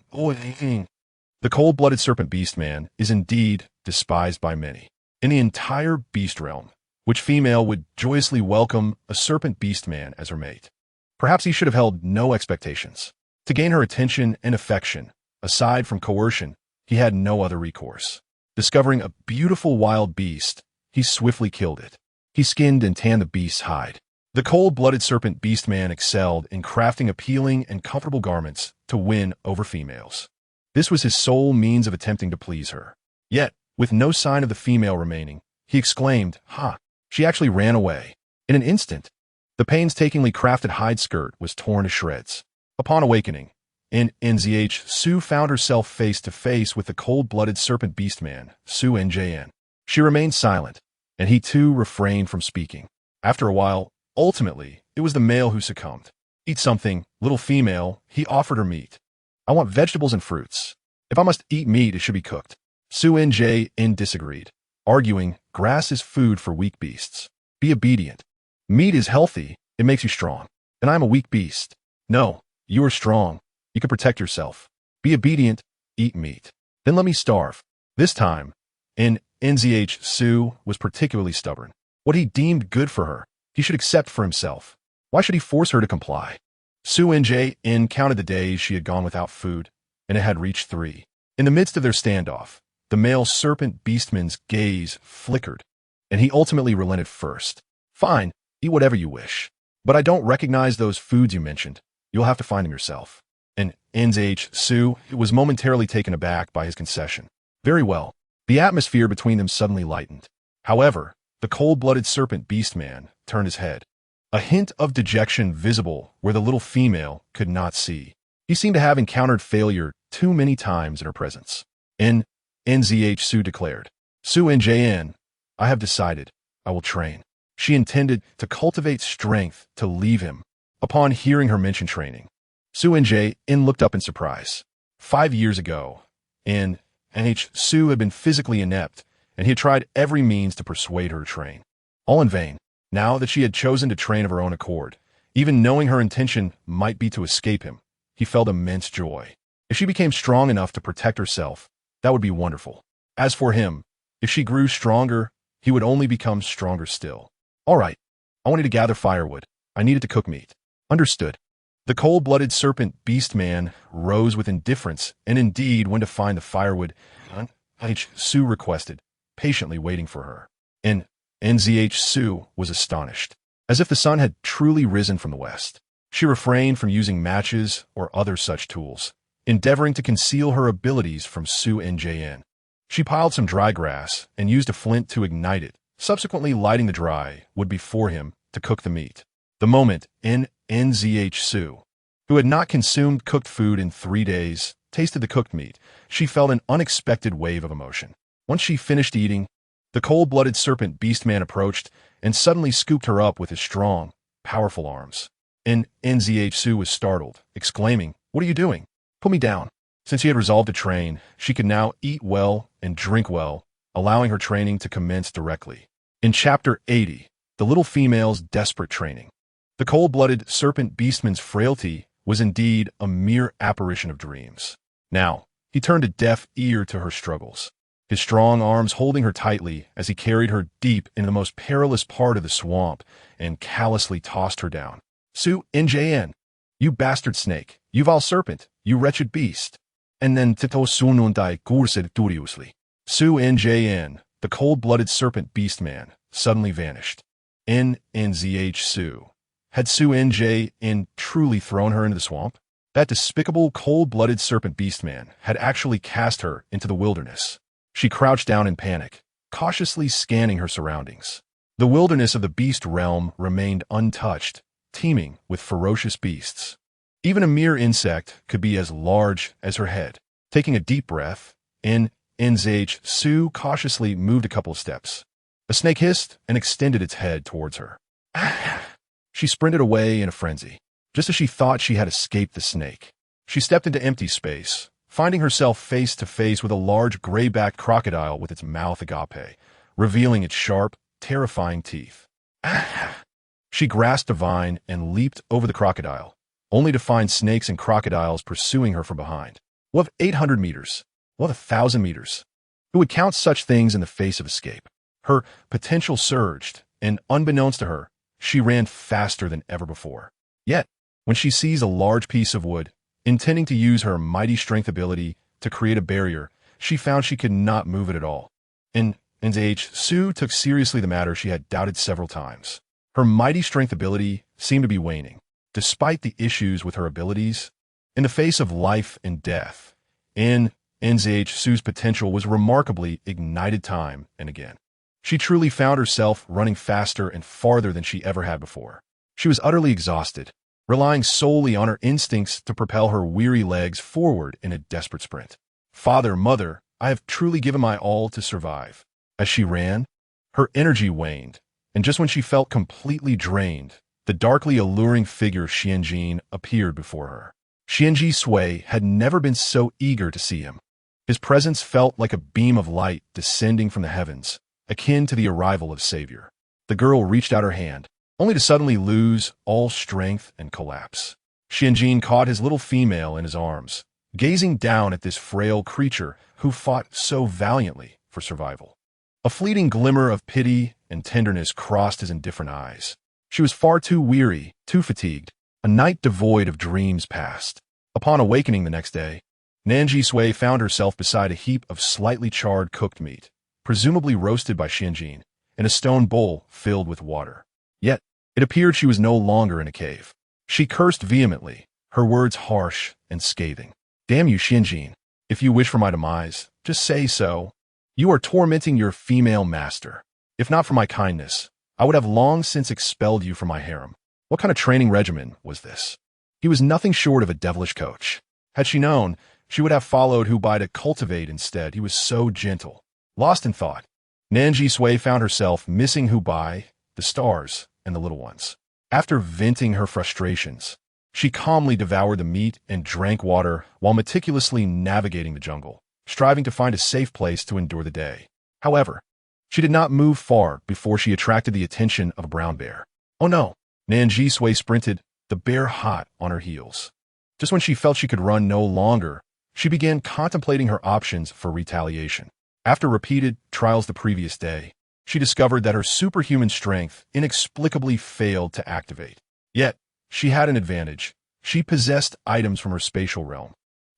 Speaker 1: cold-blooded serpent beast man is indeed despised by many. In the entire beast realm, which female would joyously welcome a serpent beast man as her mate? Perhaps he should have held no expectations. To gain her attention and affection, aside from coercion, he had no other recourse. Discovering a beautiful wild beast, he swiftly killed it. He skinned and tanned the beast's hide. The cold-blooded serpent beast man excelled in crafting appealing and comfortable garments to win over females. This was his sole means of attempting to please her. Yet, with no sign of the female remaining, he exclaimed, "Ha!" She actually ran away. In an instant, the painstakingly crafted hide skirt was torn to shreds. Upon awakening, Nan Zhisui found herself face to face with the cold-blooded serpent beast man, Su Njn. She remained silent, and he too refrained from speaking. After a while, ultimately, it was the male who succumbed. "Eat something, little female," he offered her meat. "I want vegetables and fruits. If I must eat meat, it should be cooked." Su Njn disagreed, arguing, "Grass is food for weak beasts. Be obedient. Meat is healthy, it makes you strong. And I am a weak beast. No, you are strong. You can protect yourself. Be obedient, eat meat. Then let me starve." This time, Nan Zhisui was particularly stubborn. What he deemed good for her, he should accept for himself. Why should he force her to comply? Su Njn counted the days she had gone without food, and it had reached 3. In the midst of their standoff, the male serpent beastman's gaze flickered, and he ultimately relented first. "Fine, eat whatever you wish. But I don't recognize those foods you mentioned. You'll have to find them yourself." And Nan Zhisui was momentarily taken aback by his concession. Very well. The atmosphere between them suddenly lightened. However, the cold-blooded serpent beastman turned his head, a hint of dejection visible where the little female could not see. He seemed to have encountered failure too many times in her presence. Nan Zhisui declared, "Su Njn, I have decided. I will train." She intended to cultivate strength to leave him. Upon hearing her mention training, Su Njn looked up in surprise. 5 years ago, Nan Zhisui had been physically inept, and he had tried every means to persuade her to train. All in vain. Now that she had chosen to train of her own accord, even knowing her intention might be to escape him, he felt immense joy. If she became strong enough to protect herself, that would be wonderful. As for him, if she grew stronger, he would only become stronger still. "All right, I wanted to gather firewood. I needed to cook meat." "Understood." The cold-blooded serpent beast man rose with indifference and indeed went to find the firewood Nan Zhisui requested, patiently waiting for her. And Nan Zhisui was astonished. As if the sun had truly risen from the west, she refrained from using matches or other such tools, endeavoring to conceal her abilities from Su Njn. She piled some dry grass and used a flint to ignite it, subsequently lighting the dry wood before him to cook the meat. The moment Nan Zhisui, who had not consumed cooked food in 3 days, tasted the cooked meat, she felt an unexpected wave of emotion. Once she finished eating, the cold-blooded serpent beastman approached and suddenly scooped her up with his strong, powerful arms. Nan Zhisui was startled, exclaiming, "What are you doing? Put me down." Since she had resolved to train, she could now eat well and drink well, allowing her training to commence directly. In Chapter 80, the little female's desperate training. The cold-blooded serpent beastman's frailty was indeed a mere apparition of dreams. Now, he turned a deaf ear to her struggles. his strong arms holding her tightly as he carried her deep into the most perilous part of the swamp and callously tossed her down. Su Njn, you bastard snake, you vile serpent, you wretched beast. And then Tito Sunundai Gursid Duriously. Su Njn, the cold-blooded serpent beast man, suddenly vanished. Nzh Su. Had Su Nj truly thrown her into the swamp? That despicable, cold-blooded serpent beast man had actually cast her into the wilderness. She crouched down in panic, cautiously scanning her surroundings. The wilderness of the beast realm remained untouched, teeming with ferocious beasts. Even a mere insect could be as large as her head. Taking a deep breath, Nzh Su cautiously moved a couple of steps. A snake hissed and extended its head towards her. She sprinted away in a frenzy. Just as she thought she had escaped the snake, she stepped into empty space, finding herself face to face with a large gray-backed crocodile with its mouth agape, revealing its sharp, terrifying teeth. She grasped a vine and leaped over the crocodile, only to find snakes and crocodiles pursuing her from behind. What of 800 meters? What of 1,000 meters? Who would count such things in the face of escape? Her potential surged, and unbeknownst to her, she ran faster than ever before. Yet, when she seized a large piece of wood, intending to use her mighty strength ability to create a barrier, she found she could not move it at all. Nzh Su took seriously the matter she had doubted several times. Her mighty strength ability seemed to be waning, despite the issues with her abilities. In the face of life and death, Nzh Su's potential was remarkably ignited time and again. She truly found herself running faster and farther than she ever had before. She was utterly exhausted, relying solely on her instincts to propel her weary legs forward in a desperate sprint. Father, mother, I have truly given my all to survive. As she ran, her energy waned, and just when she felt completely drained, the darkly alluring figure of Xianjin appeared before her. Xianji Sui had never been so eager to see him. His presence felt like a beam of light descending from the heavens, akin to the arrival of Savior. The girl reached out her hand, only to suddenly lose all strength and collapse. Xianjin caught his little female in his arms, gazing down at this frail creature who fought so valiantly for survival. A fleeting glimmer of pity and tenderness crossed his indifferent eyes. She was far too weary, too fatigued. A night devoid of dreams passed. Upon awakening the next day, Nan Zhisui found herself beside a heap of slightly charred cooked meat, presumably roasted by Xianjin, in a stone bowl filled with water. Yet, it appeared she was no longer in a cave. She cursed vehemently, her words harsh and scathing. Damn you, Xianjin. If you wish for my demise, just say so. You are tormenting your female master. If not for my kindness, I would have long since expelled you from my harem. What kind of training regimen was this? He was nothing short of a devilish coach. Had she known, she would have followed Hubai to cultivate instead. He was so gentle. Lost in thought, Nan Zhisui found herself missing Hubai, the stars, and the little ones. After venting her frustrations, she calmly devoured the meat and drank water while meticulously navigating the jungle, striving to find a safe place to endure the day. However, she did not move far before she attracted the attention of a brown bear. Oh no! Nan Zhisui sprinted, the bear hot on her heels. Just when she felt she could run no longer, she began contemplating her options for retaliation. After repeated trials the previous day, she discovered that her superhuman strength inexplicably failed to activate. Yet, she had an advantage. She possessed items from her spatial realm.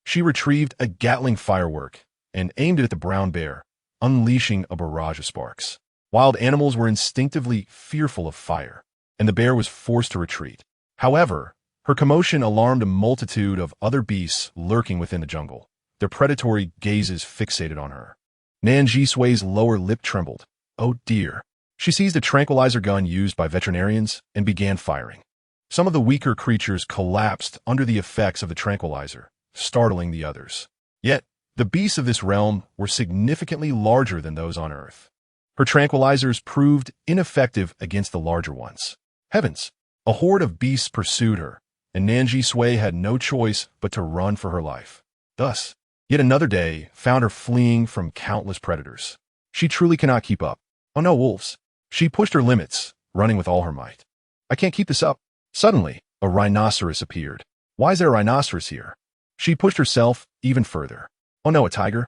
Speaker 1: She retrieved a Gatling firework and aimed it at the brown bear, unleashing a barrage of sparks. Wild animals were instinctively fearful of fire, and the bear was forced to retreat. However, her commotion alarmed a multitude of other beasts lurking within the jungle, their predatory gazes fixated on her. Nan Zhisui's lower lip trembled. Oh dear. She seized a tranquilizer gun used by veterinarians and began firing. Some of the weaker creatures collapsed under the effects of the tranquilizer, startling the others. Yet, the beasts of this realm were significantly larger than those on Earth. Her tranquilizers proved ineffective against the larger ones. Heavens! A horde of beasts pursued her, and Nan Zhisui had no choice but to run for her life. Thus, yet another day found her fleeing from countless predators. She truly cannot keep up. Oh no, wolves. She pushed her limits, running with all her might. I can't keep this up. Suddenly, a rhinoceros appeared. Why is there a rhinoceros here? She pushed herself even further. Oh no, a tiger?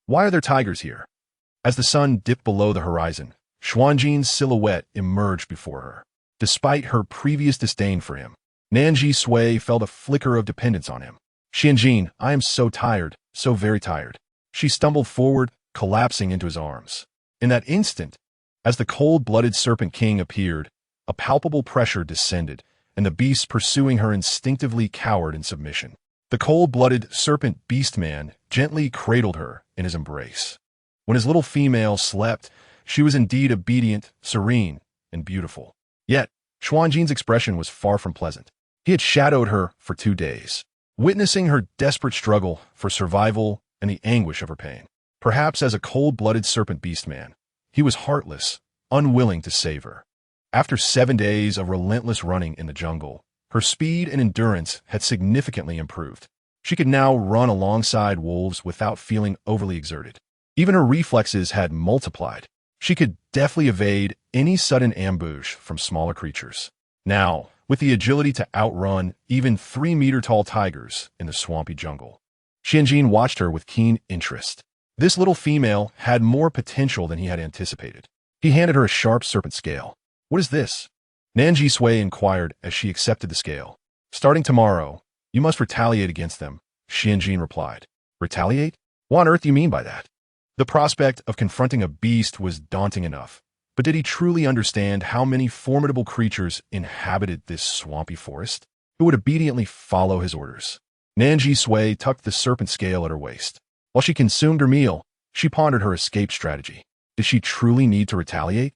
Speaker 1: Why are there tigers here? As the sun dipped below the horizon, Xuanjin's silhouette emerged before her. Despite her previous disdain for him, Nan Zhisui felt a flicker of dependence on him. Xianjin, I am so tired, so very tired. She stumbled forward, collapsing into his arms. In that instant, as the cold-blooded Serpent King appeared, a palpable pressure descended, and the beasts pursuing her instinctively cowered in submission. The cold-blooded Serpent Beastman gently cradled her in his embrace. When his little female slept, she was indeed obedient, serene, and beautiful. Yet, Xuanjin's expression was far from pleasant. He had shadowed her for 2 days, witnessing her desperate struggle for survival and the anguish of her pain. Perhaps as a cold-blooded serpent beastman, he was heartless, unwilling to save her. After 7 days of relentless running in the jungle, her speed and endurance had significantly improved. She could now run alongside wolves without feeling overly exerted. Even her reflexes had multiplied. She could deftly evade any sudden ambush from smaller creatures. Now, with the agility to outrun even 3-meter-tall tigers in the swampy jungle. Xianjin watched her with keen interest. This little female had more potential than he had anticipated. He handed her a sharp serpent scale. What is this? Nan Zhisui inquired as she accepted the scale. Starting tomorrow, you must retaliate against them, Xianjin replied. Retaliate? What on earth do you mean by that? The prospect of confronting a beast was daunting enough, but did he truly understand how many formidable creatures inhabited this swampy forest? Who would obediently follow his orders? Nan Zhisui tucked the serpent scale at her waist. While she consumed her meal, she pondered her escape strategy. Did she truly need to retaliate?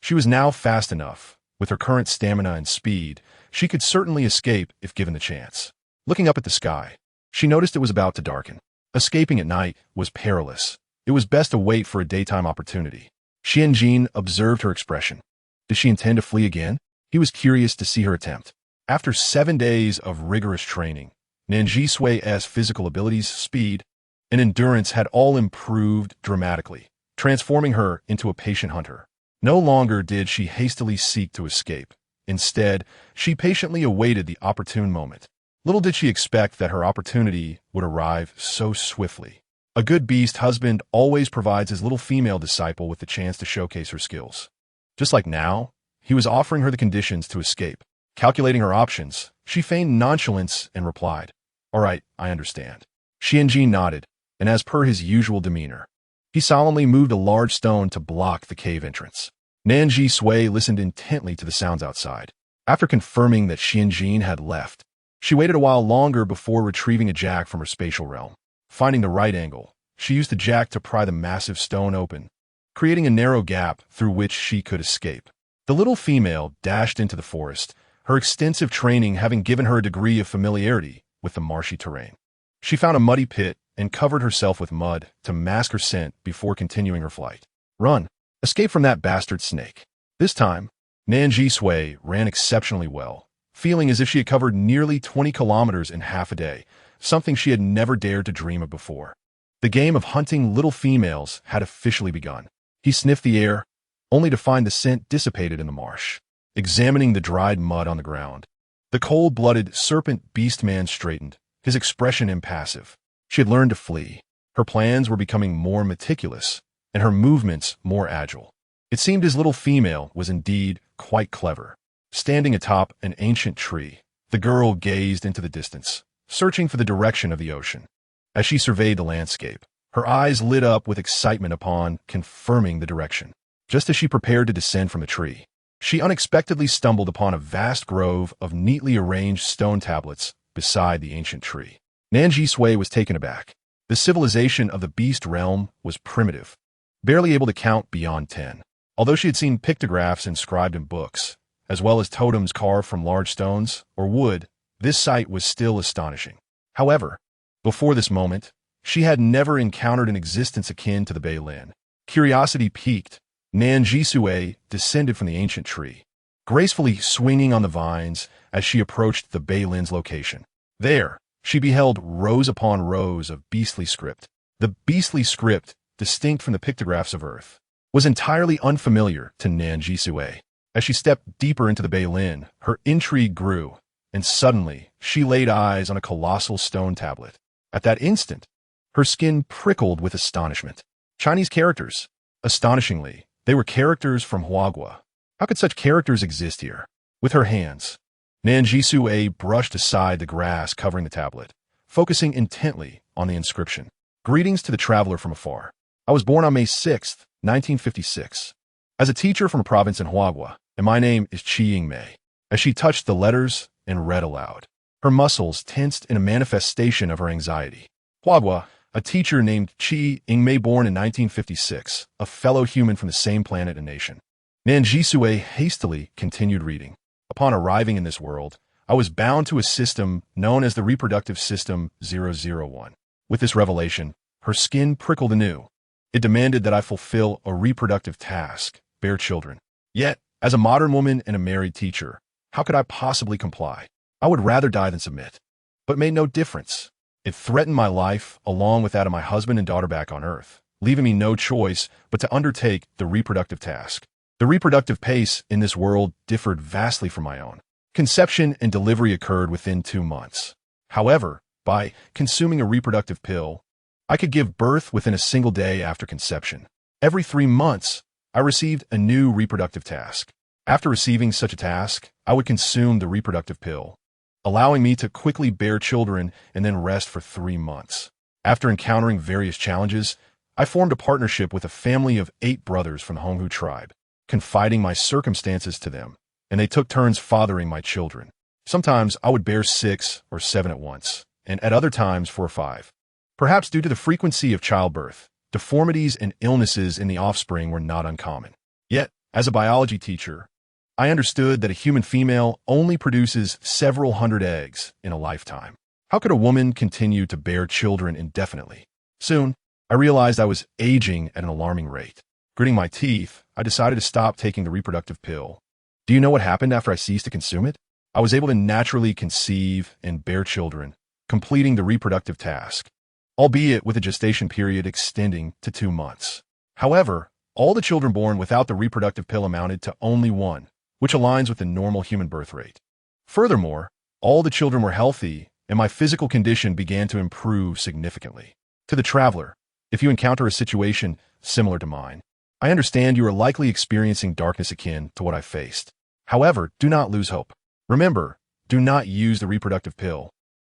Speaker 1: She was now fast enough. With her current stamina and speed, she could certainly escape if given the chance. Looking up at the sky, she noticed it was about to darken. Escaping at night was perilous. It was best to wait for a daytime opportunity. Xianjin observed her expression. Did she intend to flee again? He was curious to see her attempt. After 7 days of rigorous training, Nan Zhisui's physical abilities, speed, and endurance had all improved dramatically, transforming her into a patient hunter. No longer did she hastily seek to escape. Instead, she patiently awaited the opportune moment. Little did she expect that her opportunity would arrive so swiftly. A good beast husband always provides his little female disciple with the chance to showcase her skills. Just like now, he was offering her the conditions to escape. Calculating her options, she feigned nonchalance and replied, All right, I understand. Xianjin nodded, and as per his usual demeanor, he solemnly moved a large stone to block the cave entrance. Nan Zhisui listened intently to the sounds outside. After confirming that Xianjin had left, she waited a while longer before retrieving a jack from her spatial realm. Finding the right angle, she used the jack to pry the massive stone open, creating a narrow gap through which she could escape. The little female dashed into the forest, her extensive training having given her a degree of familiarity with the marshy terrain. She found a muddy pit and covered herself with mud to mask her scent before continuing her flight. Run! Escape from that bastard snake. This time, Nan Zhisui ran exceptionally well, feeling as if she had covered nearly 20 kilometers in half a day, something she had never dared to dream of before. The game of hunting little females had officially begun. He sniffed the air, only to find the scent dissipated in the marsh. Examining the dried mud on the ground, the cold-blooded serpent beastman straightened, his expression impassive. She had learned to flee. Her plans were becoming more meticulous, and her movements more agile. It seemed his little female was indeed quite clever. Standing atop an ancient tree, the girl gazed into the distance, searching for the direction of the ocean. As she surveyed the landscape, her eyes lit up with excitement upon confirming the direction. Just as she prepared to descend from the tree, she unexpectedly stumbled upon a vast grove of neatly arranged stone tablets beside the ancient tree. Nan Zhisui was taken aback. The civilization of the beast realm was primitive, barely able to count beyond 10. Although she had seen pictographs inscribed in books, as well as totems carved from large stones or wood, this sight was still astonishing. However, before this moment, she had never encountered an existence akin to the Beilin. Curiosity piqued, Nan Zhisui descended from the ancient tree, gracefully swinging on the vines as she approached the Beilin's location. There, she beheld rows upon rows of beastly script. The beastly script, distinct from the pictographs of Earth, was entirely unfamiliar to Nan Zhisui. As she stepped deeper into the Beilin, her intrigue grew, and suddenly she laid eyes on a colossal stone tablet. At that instant, her skin prickled with astonishment. Chinese characters, Astonishingly, they were characters from Huagua. How could such characters exist here? With her hands, Nan Zhisui brushed aside the grass covering the tablet, focusing intently on the inscription. Greetings to the traveler from afar. I was born on May 6, 1956, as a teacher from a province in Huagua, and my name is Mei. As she touched the letters and read aloud, her muscles tensed in a manifestation of her anxiety. Huagua, a teacher named Mei, born in 1956, a fellow human from the same planet and nation. Nan Zhisui hastily continued reading. Upon arriving in this world, I was bound to a system known as the reproductive system 001. With this revelation, her skin prickled anew. It demanded that I fulfill a reproductive task, bear children. Yet, as a modern woman and a married teacher, how could I possibly comply? I would rather die than submit. But it made no difference. It threatened my life along with that of my husband and daughter back on Earth, leaving me no choice but to undertake the reproductive task. The reproductive pace in this world differed vastly from my own. Conception and delivery occurred within 2 months. However, by consuming a reproductive pill, I could give birth within a single day after conception. Every 3 months, I received a new reproductive task. After receiving such a task, I would consume the reproductive pill, allowing me to quickly bear children and then rest for 3 months. After encountering various challenges, I formed a partnership with a family of 8 brothers from the Honghu tribe, confiding my circumstances to them, and they took turns fathering my children. Sometimes I would bear 6 or 7 at once, and at other times 4 or 5. Perhaps due to the frequency of childbirth, deformities and illnesses in the offspring were not uncommon. Yet, as a biology teacher, I understood that a human female only produces several hundred eggs in a lifetime. How could a woman continue to bear children indefinitely? Soon, I realized I was aging at an alarming rate. Gritting my teeth, I decided to stop taking the reproductive pill. Do you know what happened after I ceased to consume it? I was able to naturally conceive and bear children, completing the reproductive task, albeit with a gestation period extending to 2 months. However, all the children born without the reproductive pill amounted to only 1, which aligns with the normal human birth rate. Furthermore, all the children were healthy, and my physical condition began to improve significantly. To the traveler, if you encounter a situation similar to mine, I understand you are likely experiencing darkness akin to what I faced. However, do not lose hope. Remember, do not use the reproductive pill.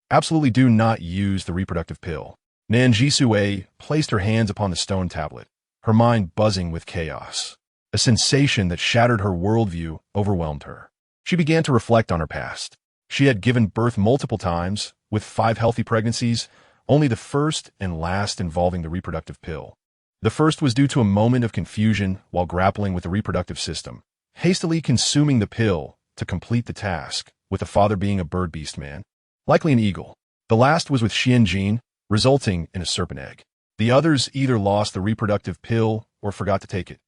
Speaker 1: Absolutely do not use the reproductive pill. Nan Zhisui placed her hands upon the stone tablet, her mind buzzing with chaos. A sensation that shattered her worldview overwhelmed her. She began to reflect on her past. She had given birth multiple times, with 5 healthy pregnancies, only the first and last involving the reproductive pill. The first was due to a moment of confusion while grappling with the reproductive system, hastily consuming the pill to complete the task, with the father being a bird-beast man, likely an eagle. The last was with Xianjin, resulting in a serpent egg. The others either lost the reproductive pill or forgot to take it.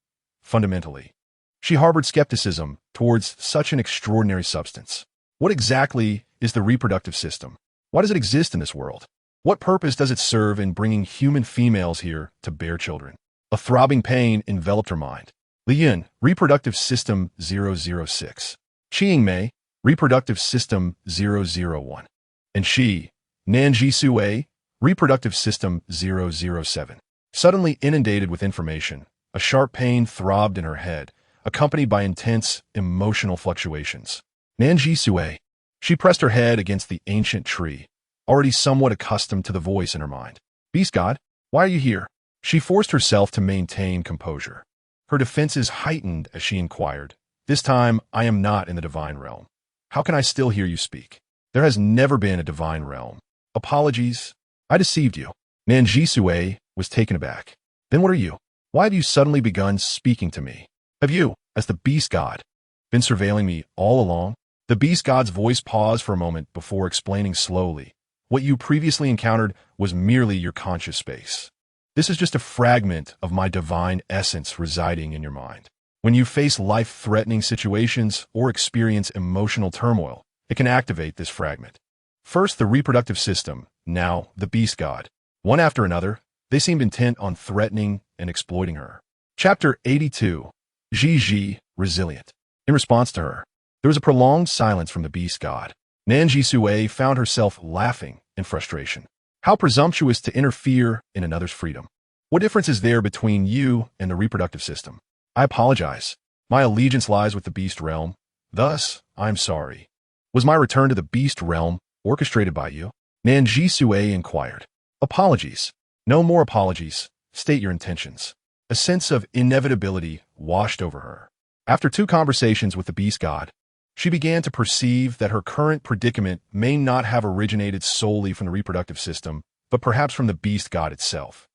Speaker 1: Fundamentally, she harbored skepticism towards such an extraordinary substance. What exactly is the reproductive system? Why does it exist in this world? What purpose does it serve in bringing human females here to bear children? A throbbing pain enveloped her mind. Lian, reproductive system 006. Mei, reproductive system 001. And she, Nan Zhisui, reproductive system 007. Suddenly inundated with information, a sharp pain throbbed in her head, accompanied by intense emotional fluctuations. Nan Zhisui. She pressed her head against the ancient tree, already somewhat accustomed to the voice in her mind. Beast God, why are you here? She forced herself to maintain composure. Her defenses heightened as she inquired. This time, I am not in the divine realm. How can I still hear you speak? There has never been a divine realm. Apologies. I deceived you. Nan Zhisui was taken aback. Then what are you? Why have you suddenly begun speaking to me? Have you, as the beast god, been surveilling me all along? The beast god's voice paused for a moment before explaining slowly. What you previously encountered was merely your conscious space. This is just a fragment of my divine essence residing in your mind. When you face life-threatening situations or experience emotional turmoil, it can activate this fragment. First, the reproductive system, now the beast god. One after another, they seemed intent on threatening and exploiting her. Chapter 82. Ji, resilient. In response to her, there was a prolonged silence from the beast god. Nan Zhisui found herself laughing in frustration. How presumptuous to interfere in another's freedom. What difference is there between you and the reproductive system? I apologize. My allegiance lies with the beast realm. Thus, I'm sorry. Was my return to the beast realm orchestrated by you? Nan Zhisui inquired. Apologies. No more apologies. State your intentions. A sense of inevitability washed over her. After 2 conversations with the beast god, she began to perceive that her current predicament may not have originated solely from the reproductive system, but perhaps from the beast god itself.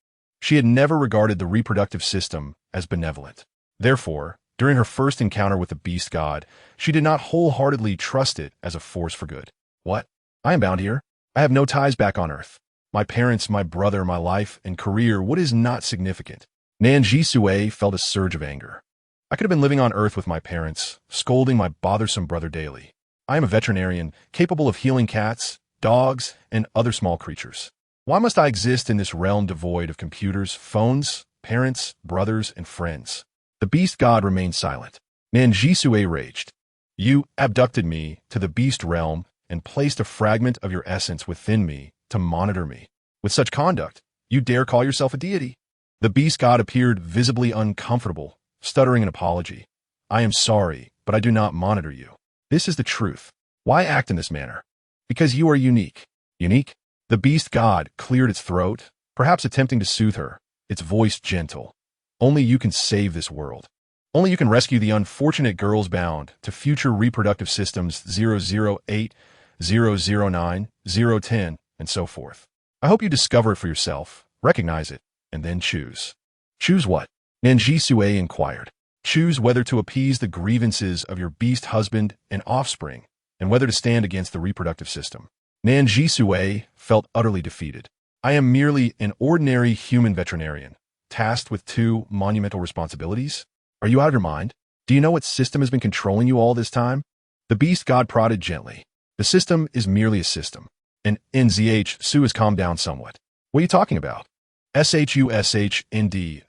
Speaker 1: She had never regarded the reproductive system as benevolent. Therefore, during her first encounter with the beast god, she did not wholeheartedly trust it as a force for good. What? I am bound here. I have no ties back on Earth. My parents, my brother, my life, and career, what is not significant? Nan Zhisui felt a surge of anger. I could have been living on Earth with my parents, scolding my bothersome brother daily. I am a veterinarian, capable of healing cats, dogs, and other small creatures. Why must I exist in this realm devoid of computers, phones, parents, brothers, and friends? The beast god remained silent. Nan Zhisui raged. You abducted me to the beast realm and placed a fragment of your essence within me to monitor me. With such conduct, you dare call yourself a deity? The beast god appeared visibly uncomfortable, stuttering an apology. I am sorry, but I do not monitor you. This is the truth. Why act in this manner? Because you are unique. Unique? The beast god cleared its throat, perhaps attempting to soothe her, its voice gentle. Only you can save this world. Only you can rescue the unfortunate girls bound to future reproductive systems 008, 009, 010, and so forth. I hope you discover it for yourself, recognize it, and then choose. Choose what? Nan Zhisui inquired. Choose whether to appease the grievances of your beast husband and offspring, and whether to stand against the reproductive system. Nan Zhisui felt utterly defeated. I am merely an ordinary human veterinarian, tasked with 2 monumental responsibilities? Are you out of your mind? Do you know what system has been controlling you all this time? The beast god prodded gently. The system is merely a system. And Nan Zhisui has calmed down somewhat. What are you talking about? SHUSHND.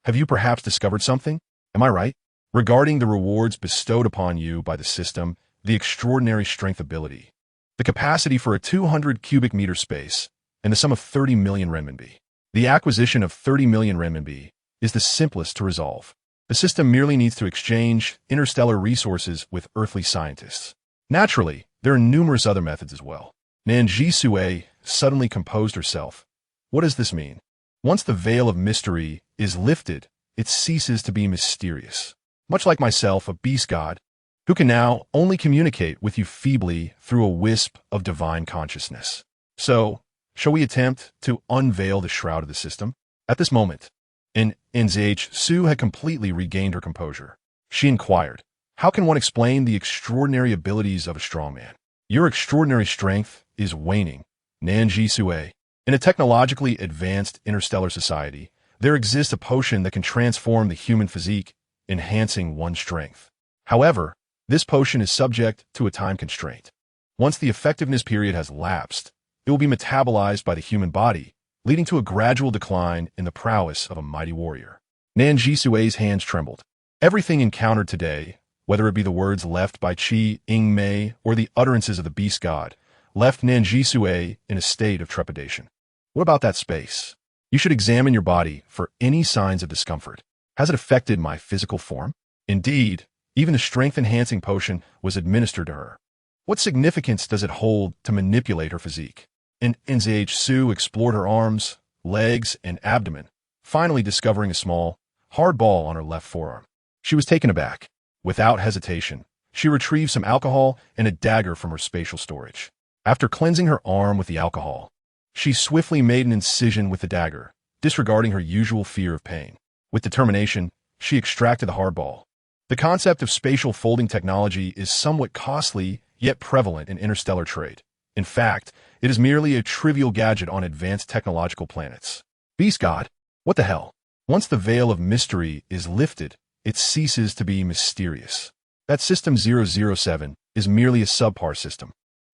Speaker 1: Have you perhaps discovered something? Am I right? Regarding the rewards bestowed upon you by the system, the extraordinary strength ability, the capacity for a 200 cubic meter space, and the sum of 30 million renminbi. The acquisition of 30 million renminbi is the simplest to resolve. The system merely needs to exchange interstellar resources with earthly scientists. Naturally, there are numerous other methods as well. Nan Zhisui suddenly composed herself. What does this mean? Once the veil of mystery is lifted, it ceases to be mysterious. Much like myself, a beast god, who can now only communicate with you feebly through a wisp of divine consciousness. So, shall we attempt to unveil the shroud of the system? At this moment, Nan Zhisui had completely regained her composure. She inquired, how can one explain the extraordinary abilities of a strong man? Your extraordinary strength is waning, Nan Zhisui. In a technologically advanced interstellar society, there exists a potion that can transform the human physique, enhancing one's strength. However, this potion is subject to a time constraint. Once the effectiveness period has lapsed, it will be metabolized by the human body, leading to a gradual decline in the prowess of a mighty warrior. Nan Zhisui's hands trembled. Everything encountered today, whether it be the words left by Qi Yingmei or the utterances of the beast god, left Nan Zhisui in a state of trepidation. What about that space? You should examine your body for any signs of discomfort. Has it affected my physical form? Indeed, even the strength-enhancing potion was administered to her. What significance does it hold to manipulate her physique? Nan Zhisui explored her arms, legs, and abdomen, finally discovering a small, hard ball on her left forearm. She was taken aback. Without hesitation, she retrieved some alcohol and a dagger from her spatial storage. After cleansing her arm with the alcohol, she swiftly made an incision with the dagger, disregarding her usual fear of pain. With determination, she extracted the hard ball. The concept of spatial folding technology is somewhat costly, yet prevalent in interstellar trade. In fact, it is merely a trivial gadget on advanced technological planets. Beast God, what the hell? Once the veil of mystery is lifted, it ceases to be mysterious. That System 007 is merely a subpar system.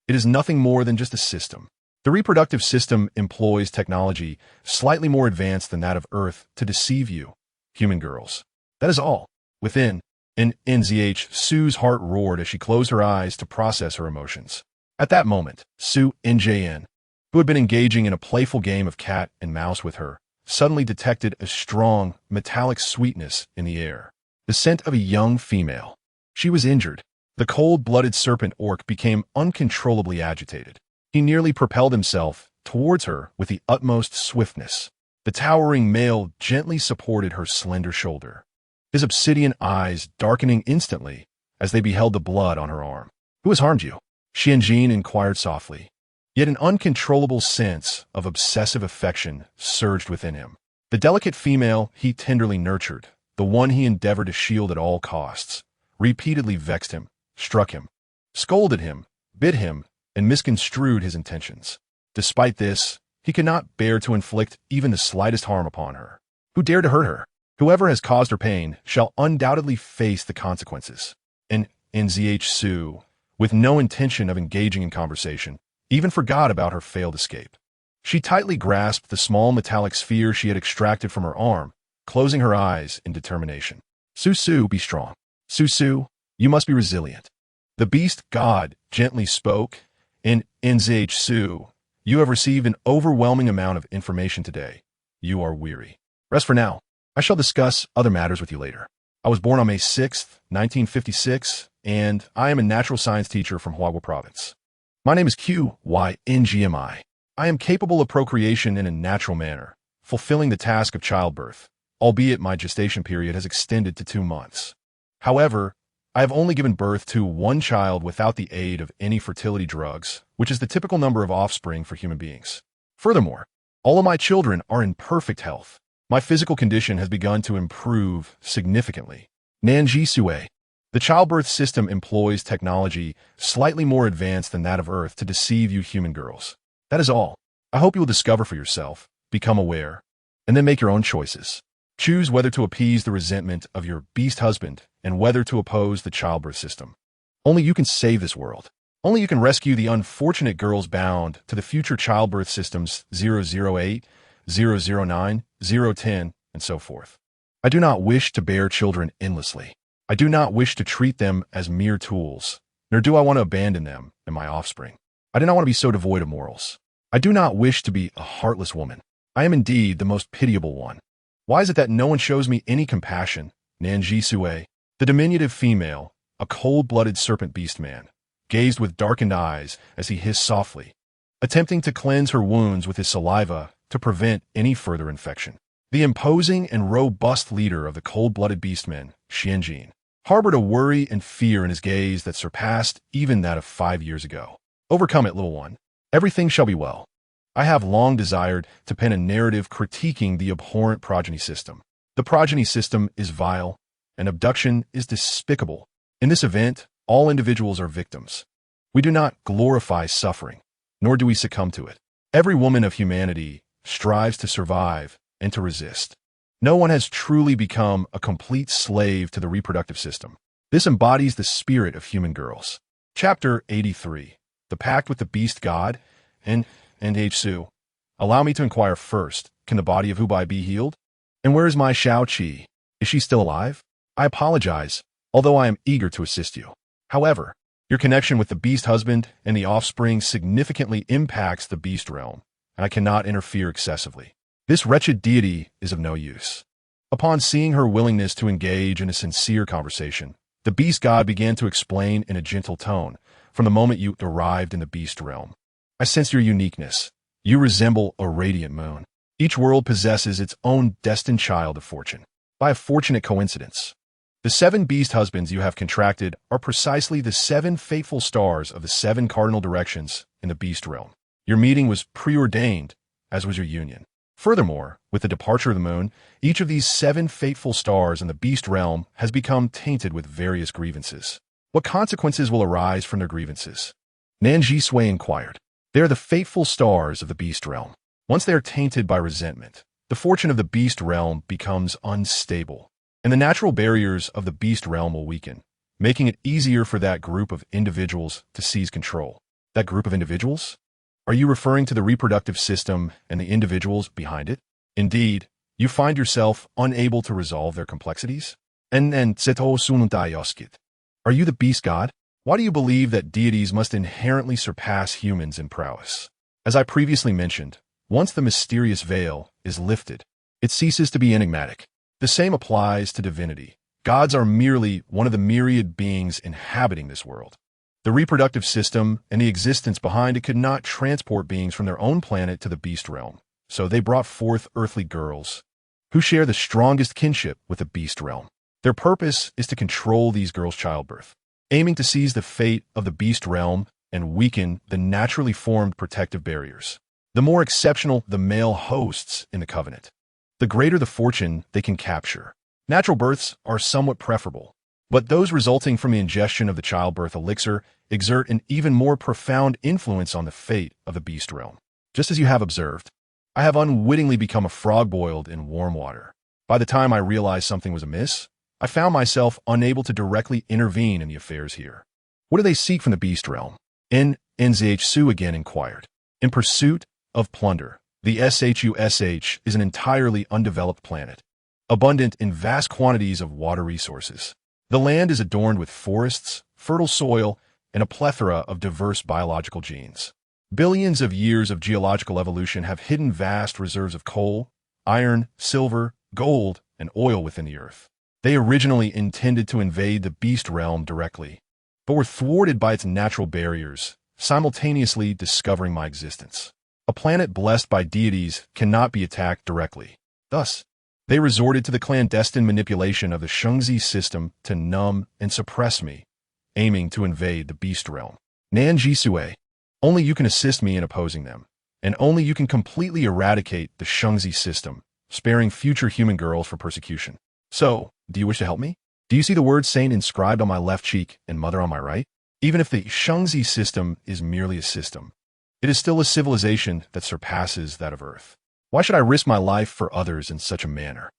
Speaker 1: It is nothing more than just a system. The reproductive system employs technology slightly more advanced than that of Earth to deceive you, human girls. That is all. Within, Nan Zhisui's heart roared as she closed her eyes to process her emotions. At that moment, Su Njn, who had been engaging in a playful game of cat and mouse with her, suddenly detected a strong, metallic sweetness in the air. The scent of a young female. She was injured. The cold-blooded serpent orc became uncontrollably agitated. He nearly propelled himself towards her with the utmost swiftness. The towering male gently supported her slender shoulder, his obsidian eyes darkening instantly as they beheld the blood on her arm. "Who has harmed you?" Xianjin inquired softly. Yet an uncontrollable sense of obsessive affection surged within him. The delicate female he tenderly nurtured, the one he endeavored to shield at all costs, repeatedly vexed him, struck him, scolded him, bit him, and misconstrued his intentions. Despite this, he could not bear to inflict even the slightest harm upon her. Who dared to hurt her? Whoever has caused her pain shall undoubtedly face the consequences. And Nan Zhisui, with no intention of engaging in conversation, even forgot about her failed escape. She tightly grasped the small metallic sphere she had extracted from her arm, closing her eyes in determination. "Susu, be strong. Susu, you must be resilient." The beast god gently spoke. In Nan Zhisui, "You have received an overwhelming amount of information today. You are weary. Rest for now. I shall discuss other matters with you later. I was born on May 6th, 1956, and I am a natural science teacher from Huaguo Province. My name is Qyngmi. I am capable of procreation in a natural manner, fulfilling the task of childbirth, albeit my gestation period has extended to 2 months. However, I have only given birth to 1 child without the aid of any fertility drugs, which is the typical number of offspring for human beings. Furthermore, all of my children are in perfect health. My physical condition has begun to improve significantly. Nan Zhisui. The childbirth system employs technology slightly more advanced than that of Earth to deceive you human girls. That is all. I hope you will discover for yourself, become aware, and then make your own choices. Choose whether to appease the resentment of your beast husband and whether to oppose the childbirth system. Only you can save this world. Only you can rescue the unfortunate girls bound to the future childbirth systems 008, 009, 010, and so forth. I do not wish to bear children endlessly. I do not wish to treat them as mere tools, nor do I want to abandon them and my offspring. I do not want to be so devoid of morals. I do not wish to be a heartless woman. I am indeed the most pitiable one. Why is it that no one shows me any compassion? Nan Zhisui, the diminutive female, a cold-blooded serpent beast man, gazed with darkened eyes as he hissed softly, attempting to cleanse her wounds with his saliva to prevent any further infection. The imposing and robust leader of the cold-blooded beastmen, Xianjin, harbored a worry and fear in his gaze that surpassed even that of 5 years ago. "Overcome it, little one. Everything shall be well. I have long desired to pen a narrative critiquing the abhorrent progeny system. The progeny system is vile, and abduction is despicable. In this event, all individuals are victims. We do not glorify suffering, nor do we succumb to it. Every woman of humanity strives to survive and to resist. No one has truly become a complete slave to the reproductive system. This embodies the spirit of human girls." Chapter 83. The Pact with the Beast God. And Zhisui. Allow me to inquire first, can the body of Hubai be healed? And where is my Xiao Qi? Is she still alive? I apologize, although I am eager to assist you. However, your connection with the beast husband and the offspring significantly impacts the beast realm, and I cannot interfere excessively. This wretched deity is of no use. Upon seeing her willingness to engage in a sincere conversation, the beast god began to explain in a gentle tone, "From the moment you arrived in the beast realm, I sense your uniqueness. You resemble a radiant moon. Each world possesses its own destined child of fortune. By a fortunate coincidence, the 7 beast husbands you have contracted are precisely the 7 fateful stars of the 7 cardinal directions in the beast realm. Your meeting was preordained, as was your union. Furthermore, with the departure of the moon, each of these 7 fateful stars in the beast realm has become tainted with various grievances. What consequences will arise from their grievances?" Nan Zhisui inquired. "They are the fateful stars of the beast realm. Once they are tainted by resentment, the fortune of the beast realm becomes unstable, and the natural barriers of the beast realm will weaken, making it easier for that group of individuals to seize control." That group of individuals? Are you referring to the reproductive system and the individuals behind it? Indeed, you find yourself unable to resolve their complexities? And Seto Sununtayoskit. Are you the beast god? Why do you believe that deities must inherently surpass humans in prowess? As I previously mentioned, once the mysterious veil is lifted, It ceases to be enigmatic. The same applies to divinity. Gods are merely one of the myriad beings inhabiting this world. The reproductive system and the existence behind it could not transport beings from their own planet to the beast realm, so they brought forth earthly girls who share the strongest kinship with the beast realm. Their purpose is to control these girls' childbirth, aiming to seize the fate of the beast realm and weaken the naturally formed protective barriers. The more exceptional the male hosts in the covenant, the greater the fortune they can capture. Natural births are somewhat preferable, but those resulting from the ingestion of the childbirth elixir exert an even more profound influence on the fate of the beast realm. Just as you have observed, I have unwittingly become a frog boiled in warm water. By the time I realized something was amiss, I found myself unable to directly intervene in the affairs here. What do they seek from the beast realm? Nan Zhisui again inquired. In pursuit of plunder, the Shush is an entirely undeveloped planet, abundant in vast quantities of water resources. The land is adorned with forests, fertile soil, and a plethora of diverse biological genes. Billions of years of geological evolution have hidden vast reserves of coal, iron, silver, gold, and oil within the earth. They originally intended to invade the beast realm directly, but were thwarted by its natural barriers, simultaneously discovering my existence. A planet blessed by deities cannot be attacked directly. Thus, they resorted to the clandestine manipulation of the Shungzi system to numb and suppress me, aiming to invade the beast realm. Nan Zhisui, only you can assist me in opposing them, and only you can completely eradicate the Shungzi system, sparing future human girls for persecution. So, do you wish to help me? Do you see the word saint inscribed on my left cheek and mother on my right? Even if the Shungzi system is merely a system, it is still a civilization that surpasses that of Earth. Why should I risk my life for others in such a manner?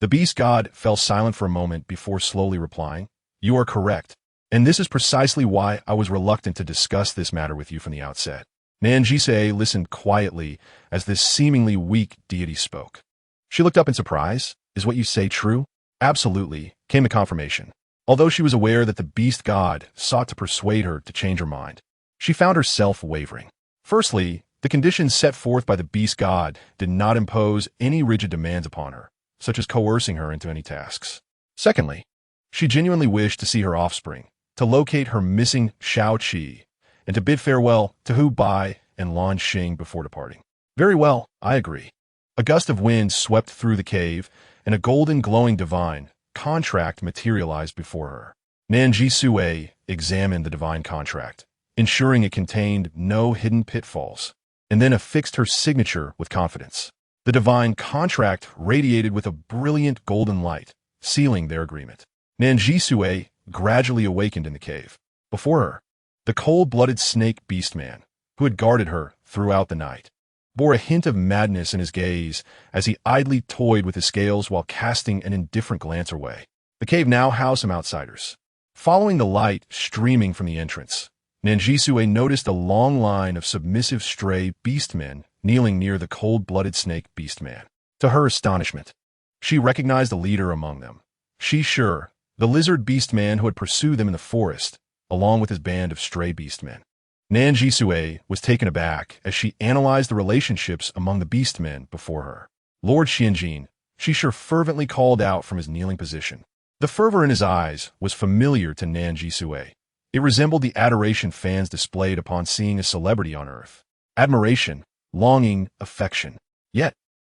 Speaker 1: The beast god fell silent for a moment before slowly replying, "You are correct, and this is precisely why I was reluctant to discuss this matter with you from the outset." Nan Zhisui listened quietly as this seemingly weak deity spoke. She looked up in surprise. "Is what you say true?" "Absolutely," came the confirmation. Although she was aware that the beast god sought to persuade her to change her mind, she found herself wavering. Firstly, the conditions set forth by the beast god did not impose any rigid demands upon her, such as coercing her into any tasks. Secondly, she genuinely wished to see her offspring, to locate her missing Shao Qi, and to bid farewell to Hu Bai and Lan Xing before departing. "Very well, I agree." A gust of wind swept through the cave, and a golden glowing divine contract materialized before her. Nan Zhisui examined the divine contract, ensuring it contained no hidden pitfalls, and then affixed her signature with confidence. The divine contract radiated with a brilliant golden light, sealing their agreement. Nan Zhisui gradually awakened in the cave. Before her, the cold-blooded snake beastman, who had guarded her throughout the night, bore a hint of madness in his gaze as he idly toyed with his scales while casting an indifferent glance her way. The cave now housed some outsiders. Following the light streaming from the entrance, Nan Zhisui noticed a long line of submissive stray beastmen kneeling near the cold-blooded snake beastman. To her astonishment, she recognized the leader among them. Sure, the lizard beastman who had pursued them in the forest, along with his band of stray beastmen. Nan Zhisui was taken aback as she analyzed the relationships among the beastmen before her. Lord Xianjin, she fervently called out from his kneeling position. The fervor in his eyes was familiar to Nan Zhisui. It resembled the adoration fans displayed upon seeing a celebrity on Earth. Admiration, longing, affection. Yet,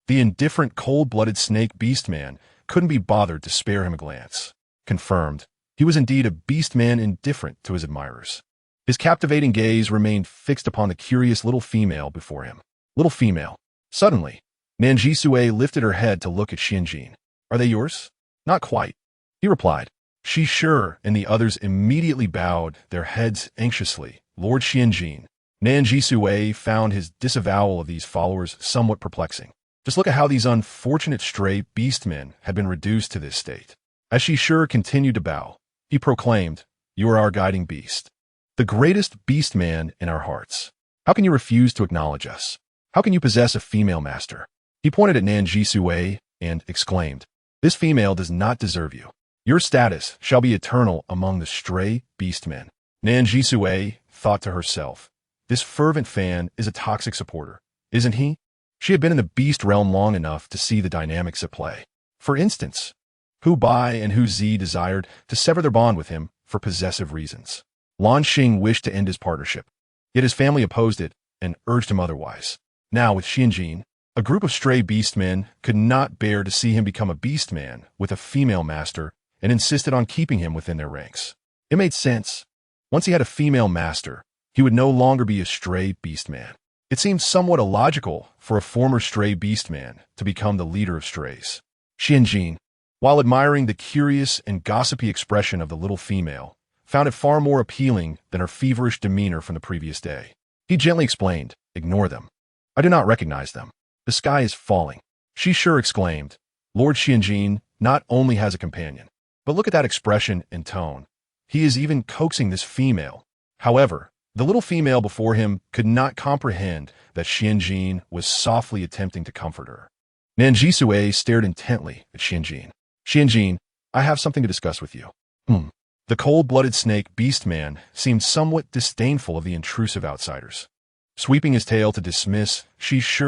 Speaker 1: the indifferent cold-blooded snake beastman couldn't be bothered to spare him a glance. Confirmed, he was indeed a beastman indifferent to his admirers. His captivating gaze remained fixed upon the curious little female before him. Little female. Suddenly, Nan Zhisui lifted her head to look at Xianjin. "Are they yours?" "Not quite," he replied. Sure, and the others immediately bowed their heads anxiously. Lord Xianjin. Nan Zhisui found his disavowal of these followers somewhat perplexing. Just look at how these unfortunate stray beastmen had been reduced to this state. As continued to bow, he proclaimed, "You are our guiding beast, the greatest beastman in our hearts. How can you refuse to acknowledge us? How can you possess a female master?" He pointed at Nan Zhisui and exclaimed, "This female does not deserve you. Your status shall be eternal among the stray beastmen." Nan Zhisui thought to herself, "This fervent fan is a toxic supporter, isn't he? She had been in the beast realm long enough to see the dynamics at play. For instance, Hu Bai and Hu Zi desired to sever their bond with him for possessive reasons. Lan Xing wished to end his partnership, yet his family opposed it and urged him otherwise. Now, with Xianjin, a group of stray beastmen could not bear to see him become a beastman with a female master and insisted on keeping him within their ranks. It made sense. Once he had a female master, he would no longer be a stray beastman. It seemed somewhat illogical for a former stray beastman to become the leader of strays. Xianjin, while admiring the curious and gossipy expression of the little female, found it far more appealing than her feverish demeanor from the previous day. He gently explained, "Ignore them. I do not recognize them. The sky is falling." She sure exclaimed, "Lord Xianjin not only has a companion, but look at that expression and tone. He is even coaxing this female." However, the little female before him could not comprehend that Xianjin was softly attempting to comfort her. Nan Zhisui stared intently at Xianjin. "Xianjin, I have something to discuss with you." The cold-blooded snake beastman seemed somewhat disdainful of the intrusive outsiders. Sweeping his tail to dismiss Shi Shi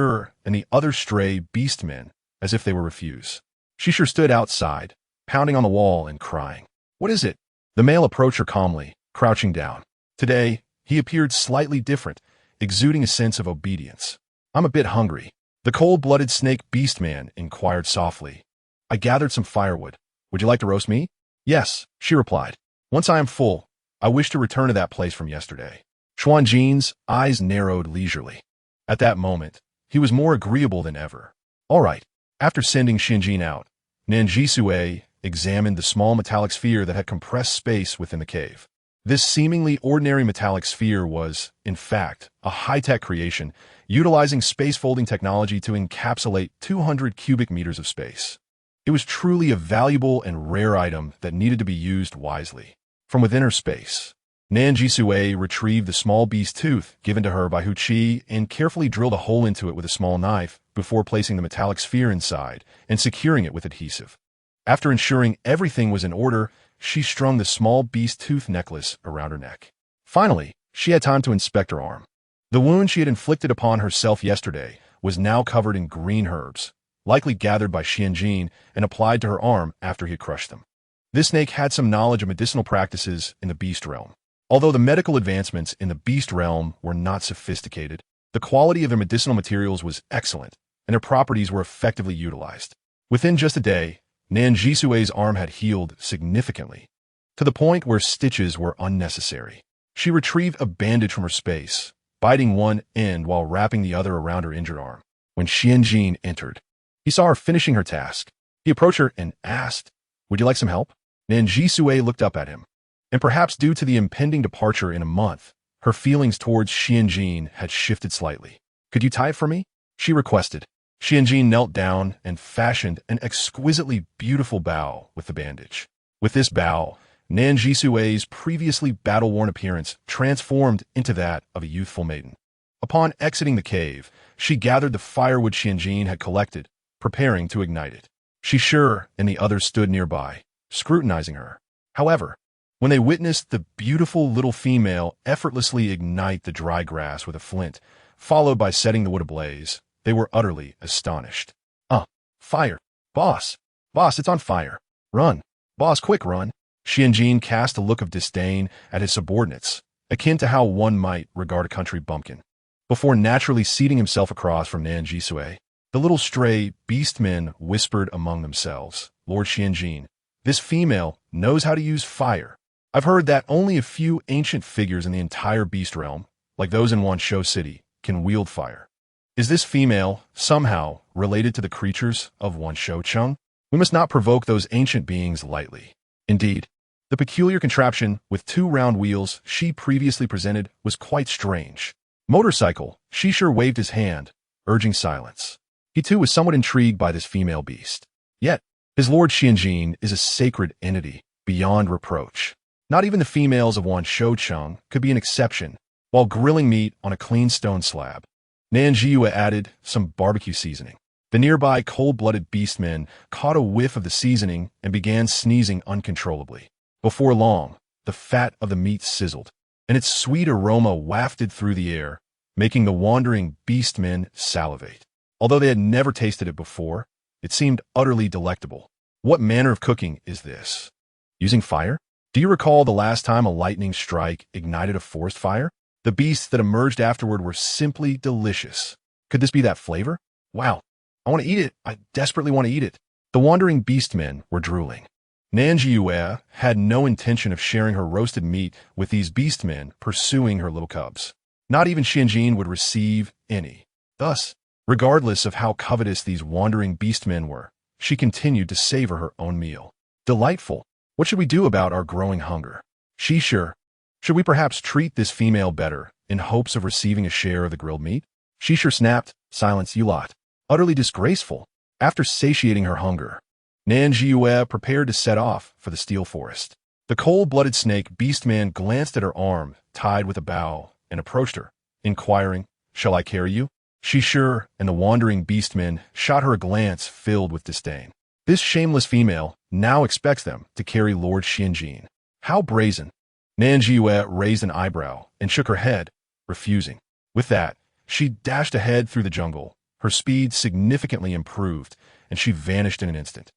Speaker 1: and the other stray beastmen as if they were refuse. Shi Shi stood outside, pounding on the wall and crying. "What is it?" The male approached her calmly, crouching down. Today, he appeared slightly different, exuding a sense of obedience. "I'm a bit hungry." The cold-blooded snake beastman inquired softly. "I gathered some firewood. Would you like to roast me?" "Yes," she replied. "Once I am full, I wish to return to that place from yesterday." Xuanjin's eyes narrowed leisurely. At that moment, he was more agreeable than ever. "All right." After sending Xianjin out, Nan Zhisui examined the small metallic sphere that had compressed space within the cave. This seemingly ordinary metallic sphere was, in fact, a high-tech creation, utilizing space-folding technology to encapsulate 200 cubic meters of space. It was truly a valuable and rare item that needed to be used wisely. From within her space, Nan Zhisui retrieved the small beast tooth given to her by Hu Qi and carefully drilled a hole into it with a small knife before placing the metallic sphere inside and securing it with adhesive. After ensuring everything was in order, she strung the small beast tooth necklace around her neck. Finally, she had time to inspect her arm. The wound she had inflicted upon herself yesterday was now covered in green herbs, likely gathered by Xianjin and applied to her arm after he had crushed them. This snake had some knowledge of medicinal practices in the beast realm. Although the medical advancements in the beast realm were not sophisticated, the quality of their medicinal materials was excellent, and their properties were effectively utilized. Within just a day, Nan Zhisui's arm had healed significantly, to the point where stitches were unnecessary. She retrieved a bandage from her space, biting one end while wrapping the other around her injured arm. When Xianjin entered, he saw her finishing her task. He approached her and asked, "Would you like some help?" Nan Zhisui looked up at him, and perhaps due to the impending departure in a month, her feelings towards Xianjin had shifted slightly. "Could you tie it for me?" she requested. Xianjin knelt down and fashioned an exquisitely beautiful bow with the bandage. With this bow, Nan Zhisui's previously battle-worn appearance transformed into that of a youthful maiden. Upon exiting the cave, she gathered the firewood Xianjin had collected, preparing to ignite it. Shi Shi and the others stood nearby, scrutinizing her. However, when they witnessed the beautiful little female effortlessly ignite the dry grass with a flint, followed by setting the wood ablaze, they were utterly astonished. Fire! Boss! Boss, it's on fire! Run! Boss, quick, run!" Xianjin cast a look of disdain at his subordinates, akin to how one might regard a country bumpkin, before naturally seating himself across from Nan Zhisui. The little stray beastmen whispered among themselves, "Lord Xianjin, this female knows how to use fire. I've heard that only a few ancient figures in the entire beast realm, like those in Wanshou City, can wield fire. Is this female somehow related to the creatures of Wanshou Cheng? We must not provoke those ancient beings lightly." Indeed, the peculiar contraption with 2 round wheels she previously presented was quite strange. "Motorcycle," Shi Shi waved his hand, urging silence. He too was somewhat intrigued by this female beast. Yet, his Lord Xianjin is a sacred entity, beyond reproach. Not even the females of Wanshou Cheng could be an exception, while grilling meat on a clean stone slab. Nan Zhisui added some barbecue seasoning. The nearby cold-blooded beastmen caught a whiff of the seasoning and began sneezing uncontrollably. Before long, the fat of the meat sizzled, and its sweet aroma wafted through the air, making the wandering beastmen salivate. Although they had never tasted it before, it seemed utterly delectable. What manner of cooking is this? Using fire? Do you recall the last time a lightning strike ignited a forest fire? The beasts that emerged afterward were simply delicious. Could this be that flavor? Wow, I want to eat it. I desperately want to eat it. The wandering beastmen were drooling. Nan Zhisui had no intention of sharing her roasted meat with these beastmen pursuing her little cubs. Not even Xianjin would receive any. Thus, regardless of how covetous these wandering beastmen were, she continued to savor her own meal. Delightful. What should we do about our growing hunger? Should we perhaps treat this female better in hopes of receiving a share of the grilled meat? Snapped, silence, you lot. Utterly disgraceful. After satiating her hunger, Nan Zhisui prepared to set off for the steel forest. The cold-blooded snake beastman glanced at her arm, tied with a bow, and approached her, inquiring, "Shall I carry you?" And the wandering beastmen shot her a glance filled with disdain. This shameless female now expects them to carry Lord Xianjin. How brazen! Nan Zhisui raised an eyebrow and shook her head, refusing. With that, she dashed ahead through the jungle. Her speed significantly improved, and she vanished in an instant.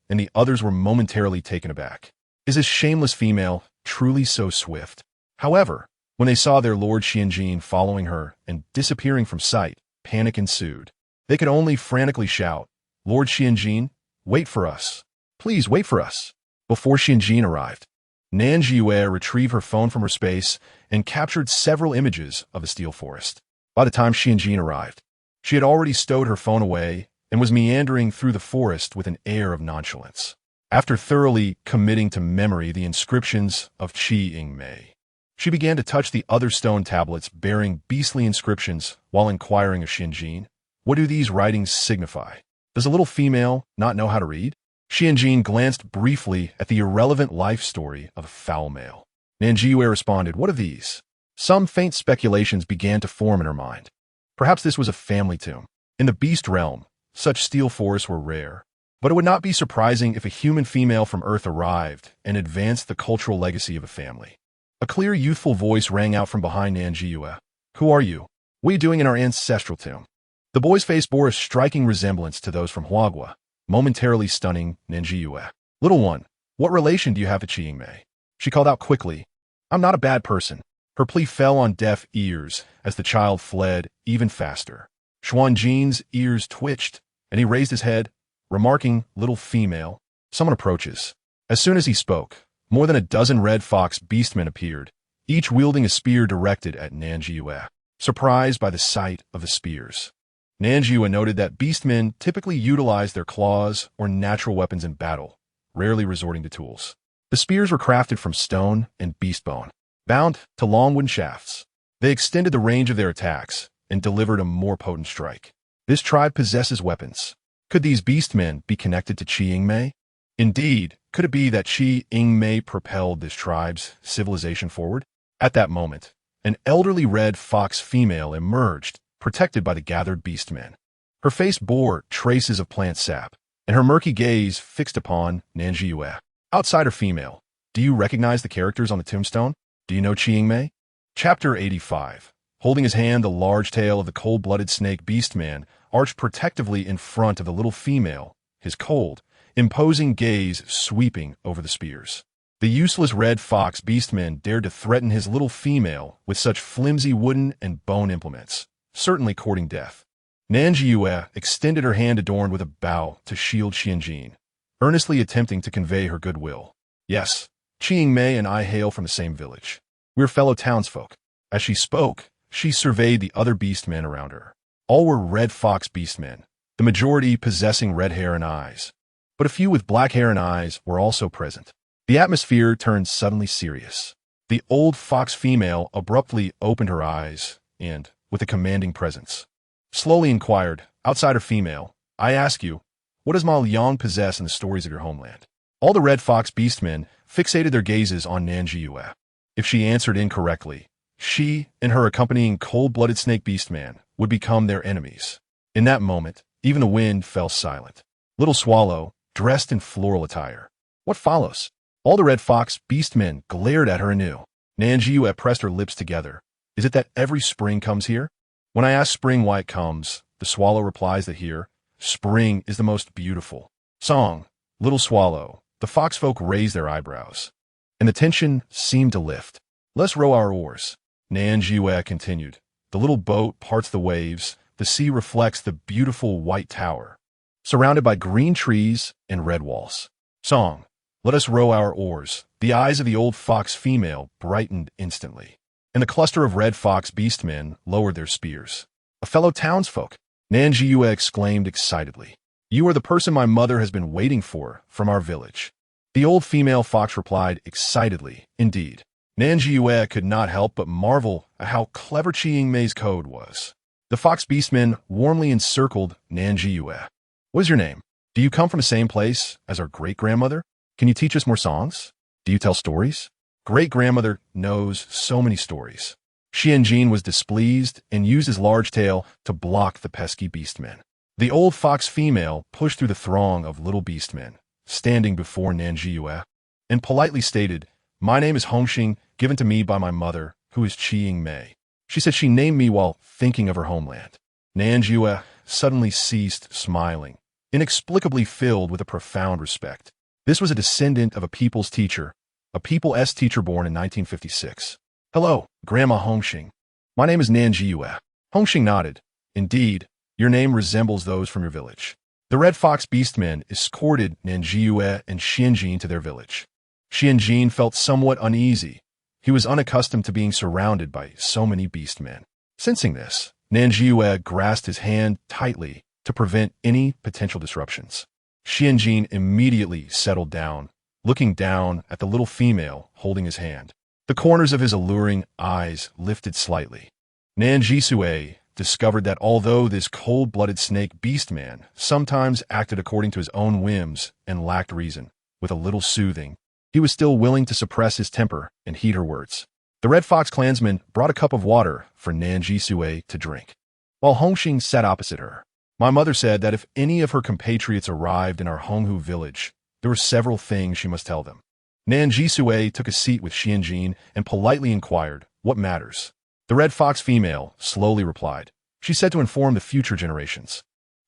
Speaker 1: And the others were momentarily taken aback. Is this shameless female truly so swift? However, when they saw their Lord Xianjin following her and disappearing from sight, panic ensued. They could only frantically shout, "Lord Xianjin, wait for us. Please wait for us." Before Xianjin arrived, Nan Zhisui retrieved her phone from her space and captured several images of the steel forest. By the time Xianjin arrived, she had already stowed her phone away and was meandering through the forest with an air of nonchalance. After thoroughly committing to memory the inscriptions of Mei, she began to touch the other stone tablets bearing beastly inscriptions while inquiring of Xianjin, "What do these writings signify? Does a little female not know how to read?" Xianjin glanced briefly at the irrelevant life story of a foul male. Nan Zhisui responded, "What of these?" Some faint speculations began to form in her mind. Perhaps this was a family tomb. In the beast realm, such steel forests were rare. But it would not be surprising if a human female from Earth arrived and advanced the cultural legacy of a family. A clear, youthful voice rang out from behind Nan Zhisui. "Who are you? What are you doing in our ancestral tomb?" The boy's face bore a striking resemblance to those from Huagua, momentarily stunning Nan Zhisui. "Little one, what relation do you have to Mei?" She called out quickly. "I'm not a bad person." Her plea fell on deaf ears as the child fled even faster. Xuanjin's ears twitched, and he raised his head, remarking, "Little female." Someone approaches. As soon as he spoke, more than a dozen red fox beastmen appeared, each wielding a spear directed at Nan Zhisui. Surprised by the sight of the spears, Nan Zhisui noted that beastmen typically utilize their claws or natural weapons in battle, rarely resorting to tools. The spears were crafted from stone and beast bone, bound to long wooden shafts. They extended the range of their attacks and delivered a more potent strike. This tribe possesses weapons. Could these beastmen be connected to Mei? Indeed, could it be that Mei propelled this tribe's civilization forward? At that moment, an elderly red fox female emerged, protected by the gathered beastmen. Her face bore traces of plant sap, and her murky gaze fixed upon Nan Zhisui. Outsider female, do you recognize the characters on the tombstone? Do you know Mei? Chapter 85. Holding his hand, the large tail of the cold-blooded snake beastman arched protectively in front of the little female, his cold, imposing gaze sweeping over the spears. The useless red fox beastman dared to threaten his little female with such flimsy wooden and bone implements, certainly courting death. Nan Zhisui extended her hand adorned with a bow to shield Xianjin, earnestly attempting to convey her goodwill. "Yes, Mei and I hail from the same village. We're fellow townsfolk." As she spoke, she surveyed the other beastmen around her. All were red fox beastmen, the majority possessing red hair and eyes. But a few with black hair and eyes were also present. The atmosphere turned suddenly serious. The old fox female abruptly opened her eyes and, with a commanding presence, slowly inquired, "Outsider female, I ask you, what does Ma Liang possess in the stories of your homeland?" All the red fox beastmen fixated their gazes on Nan Zhisui. If she answered incorrectly, she and her accompanying cold-blooded snake beastman would become their enemies. In that moment, even the wind fell silent. Little Swallow, dressed in floral attire. What follows? All the red fox beastmen glared at her anew. Nan Zhisui pressed her lips together. Is it that every spring comes here? When I ask spring why it comes, the swallow replies that here, spring is the most beautiful. Song, Little Swallow. The foxfolk raise their eyebrows, and the tension seemed to lift. Let's row our oars. Nan Zhisui continued. The little boat parts the waves. The sea reflects the beautiful white tower, surrounded by green trees and red walls. Song, Let us row our oars. The eyes of the old fox female brightened instantly, and the cluster of red fox beastmen lowered their spears. A fellow townsfolk, Nan Zhisui exclaimed excitedly. You are the person my mother has been waiting for from our village. The old female fox replied excitedly, indeed. Nan Zhisui could not help but marvel at how clever Qing Mei's code was. The fox beastmen warmly encircled Nan Zhisui. What is your name? Do you come from the same place as our great-grandmother? Can you teach us more songs? Do you tell stories? Great-grandmother knows so many stories. Xianjin was displeased and used his large tail to block the pesky beastmen. The old fox female pushed through the throng of little beastmen, standing before Nan Zhisui, and politely stated, My name is Hongxing, given to me by my mother, who is Qing Mei. She said she named me while thinking of her homeland. Nan Zhisui suddenly ceased smiling, inexplicably filled with a profound respect. This was a descendant of a people's teacher, a People's teacher born in 1956. Hello, Grandma Hongxing. My name is Nan Zhisui. Hongxing nodded. Indeed, your name resembles those from your village. The Red Fox Beastmen escorted Nan Zhisui and Xianjin to their village. Xianjin felt somewhat uneasy. He was unaccustomed to being surrounded by so many beastmen. Sensing this, Nan Zhisui grasped his hand tightly to prevent any potential disruptions. Xianjin immediately settled down, looking down at the little female holding his hand. The corners of his alluring eyes lifted slightly. Nan Zhisui discovered that although this cold-blooded snake beastman sometimes acted according to his own whims and lacked reason, with a little soothing, he was still willing to suppress his temper and heed her words. The Red Fox clansman brought a cup of water for Nan Zhisui to drink, while Hongxing sat opposite her. My mother said that if any of her compatriots arrived in our Honghu village, there were several things she must tell them. Nan Zhisui took a seat with Xianjin and politely inquired, What matters? The Red Fox female slowly replied. She said to inform the future generations.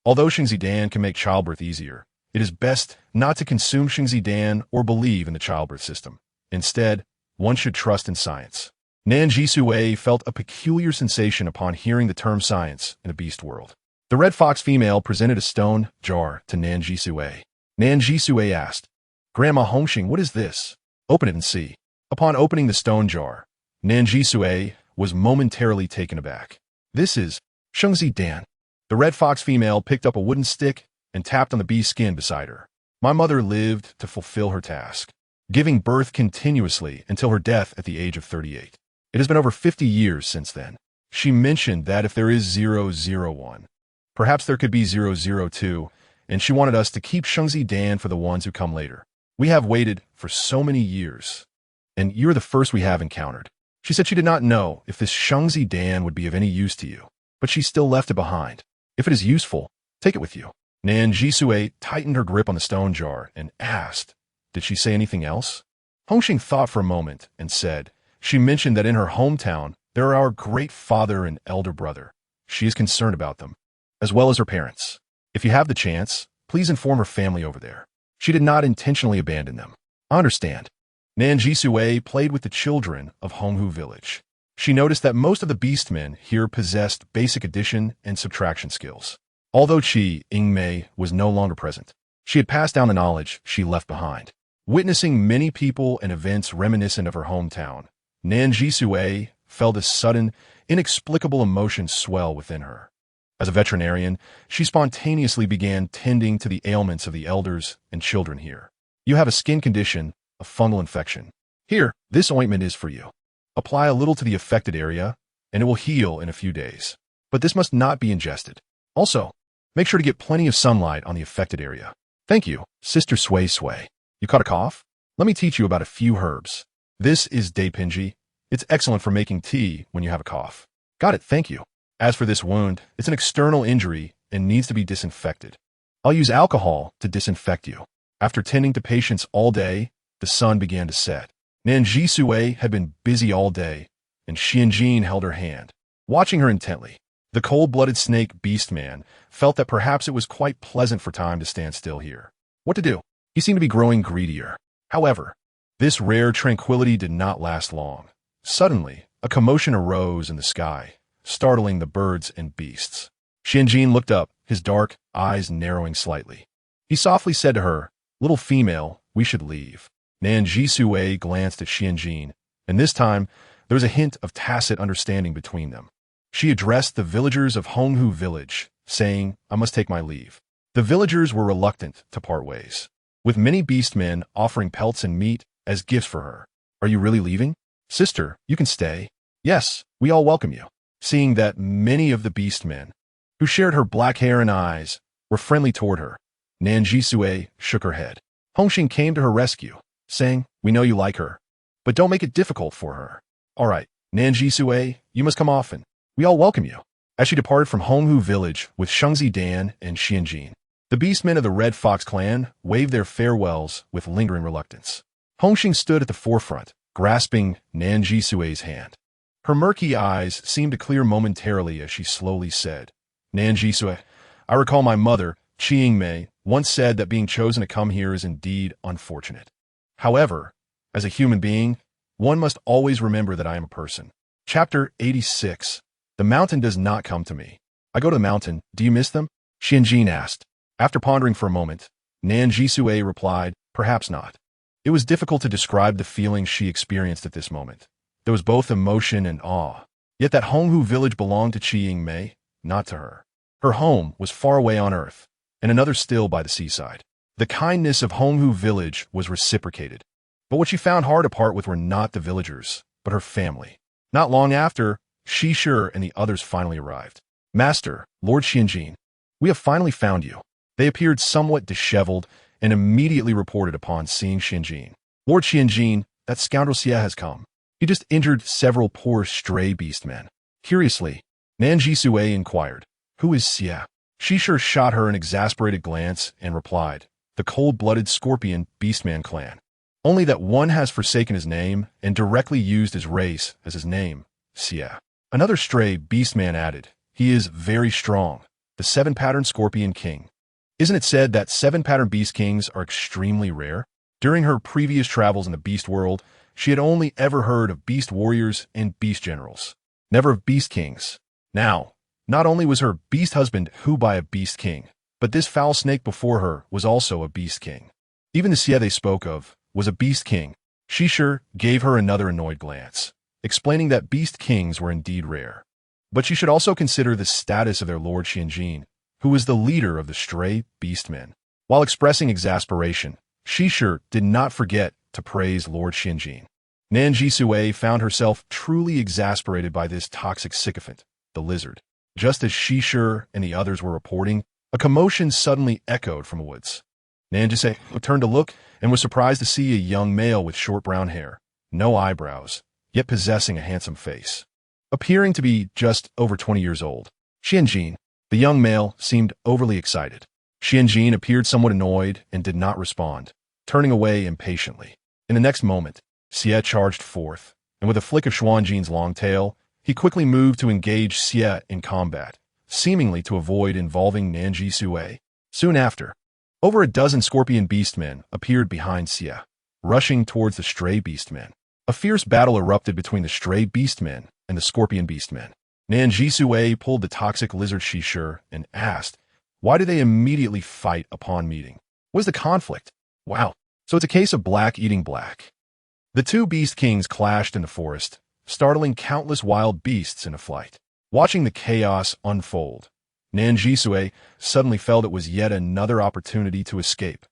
Speaker 1: Although Xingzidan can make childbirth easier, it is best not to consume Xingzidan or believe in the childbirth system. Instead, one should trust in science. Nan Zhisui felt a peculiar sensation upon hearing the term science in the beast world. The Red Fox female presented a stone jar to Nan Zhisui. Nan Zhisui asked, Grandma Hongxing, what is this? Open it and see. Upon opening the stone jar, Nan Zhisui was momentarily taken aback. This is Xingzidan. The Red Fox female picked up a wooden stick and tapped on the bee's skin beside her. My mother lived to fulfill her task, giving birth continuously until her death at the age of 38. It has been over 50 years since then. She mentioned that if there is 001, perhaps there could be 002, and she wanted us to keep Xingzidan for the ones who come later. We have waited for so many years, and you're the first we have encountered. She said she did not know if this Xingzidan would be of any use to you, but she still left it behind. If it is useful, take it with you. Nan Zhisui tightened her grip on the stone jar and asked, Did she say anything else? Hongxing thought for a moment and said, She mentioned that in her hometown there are our great father and elder brother. She is concerned about them, as well as her parents. If you have the chance, please inform her family over there. She did not intentionally abandon them. I understand. Nan Zhisui played with the children of Honghu village. She noticed that most of the beastmen here possessed basic addition and subtraction skills. Although Qing Mei was no longer present, she had passed down the knowledge she left behind. Witnessing many people and events reminiscent of her hometown, Nan Zhisui felt a sudden, inexplicable emotion swell within her. As a veterinarian, she spontaneously began tending to the ailments of the elders and children here. You have a skin condition, a fungal infection. Here, this ointment is for you. Apply a little to the affected area, and it will heal in a few days. But this must not be ingested. Also, make sure to get plenty of sunlight on the affected area. Thank you, Sister Sui Sui. You caught a cough? Let me teach you about a few herbs. This is daipinji. It's excellent for making tea when you have a cough. Got it, thank you. As for this wound, it's an external injury and needs to be disinfected. I'll use alcohol to disinfect you. After tending to patients all day, the sun began to set. Nan Zhisui had been busy all day, and Xianjin held her hand, watching her intently. The cold-blooded snake beast-man felt that perhaps it was quite pleasant for time to stand still here. What to do? He seemed to be growing greedier. However, this rare tranquility did not last long. Suddenly, a commotion arose in the sky, startling the birds and beasts. Xianjin looked up, his dark eyes narrowing slightly. He softly said to her, "Little female, we should leave." Nan Zhisui glanced at Xianjin, and this time there was a hint of tacit understanding between them. She addressed the villagers of Honghu village, saying, "I must take my leave." The villagers were reluctant to part ways, with many beastmen offering pelts and meat as gifts for her. "Are you really leaving?" "Sister, you can stay." "Yes, we all welcome you." Seeing that many of the beastmen, who shared her black hair and eyes, were friendly toward her, Nan Zhisui shook her head. Hongxing came to her rescue, saying, "We know you like her, but don't make it difficult for her." "All right, Nan Zhisui, you must come often. We all welcome you." As she departed from Honghu village with Shengzi Dan and Xianjin, the beastmen of the Red Fox clan waved their farewells with lingering reluctance. Hongxing stood at the forefront, grasping Nan Zhisui's hand. Her murky eyes seemed to clear momentarily as she slowly said, "Nan Zhisui, I recall my mother, Qingmei, once said that being chosen to come here is indeed unfortunate. However, as a human being, one must always remember that I am a person." Chapter 86. The mountain does not come to me. I go to the mountain. Do you miss them? Xianjin asked. After pondering for a moment, Nan Zhisui replied, "Perhaps not." It was difficult to describe the feelings she experienced at this moment. There was both emotion and awe. Yet that Honghu village belonged to Qingmei, not to her. Her home was far away on earth, and another still by the seaside. The kindness of Honghu village was reciprocated. But what she found hard to part with were not the villagers, but her family. Not long after, Shishir and the others finally arrived. "Master, Lord Xianjin, we have finally found you." They appeared somewhat disheveled and immediately reported upon seeing Xianjin. "Lord Xianjin, that scoundrel Xie has come. He just injured several poor stray beastmen." Curiously, Nan Zhisui inquired, "Who is Xie?" Shishir shot her an exasperated glance and replied, "The cold-blooded scorpion beastman clan. Only that one has forsaken his name and directly used his race as his name, Xie." Another stray beastman added, "He is very strong, the seven-pattern scorpion king. Isn't it said that seven-pattern beast kings are extremely rare?" During her previous travels in the beast world, she had only ever heard of beast warriors and beast generals, never of beast kings. Now, not only was her beast husband who by a beast king, but this foul snake before her was also a beast king. Even the Xie they spoke of was a beast king. Shishir gave her another annoyed glance, explaining that beast kings were indeed rare. But she should also consider the status of their lord Xianjin, who was the leader of the stray beastmen. While expressing exasperation, Shishir did not forget to praise Lord Xianjin. Nan Zhisui found herself truly exasperated by this toxic sycophant, the lizard. Just as Shishir and the others were reporting, a commotion suddenly echoed from the woods. Nan Zhisui turned to look and was surprised to see a young male with short brown hair, no eyebrows, yet possessing a handsome face. Appearing to be just over 20 years old, Xianjin, the young male, seemed overly excited. Xianjin appeared somewhat annoyed and did not respond, turning away impatiently. In the next moment, Xie charged forth, and with a flick of Xuanjin's long tail, he quickly moved to engage Xie in combat, seemingly to avoid involving Nan Zhisui. Soon after, over a dozen scorpion beastmen appeared behind Xie, rushing towards the stray beastmen. A fierce battle erupted between the stray beastmen and the scorpion beastmen. Nan Zhisui pulled the toxic lizard Shishir and asked, "Why do they immediately fight upon meeting? What is the conflict?" "Wow, so it's a case of black eating black." The two beast kings clashed in the forest, startling countless wild beasts into flight. Watching the chaos unfold, Nan Zhisui suddenly felt it was yet another opportunity to escape.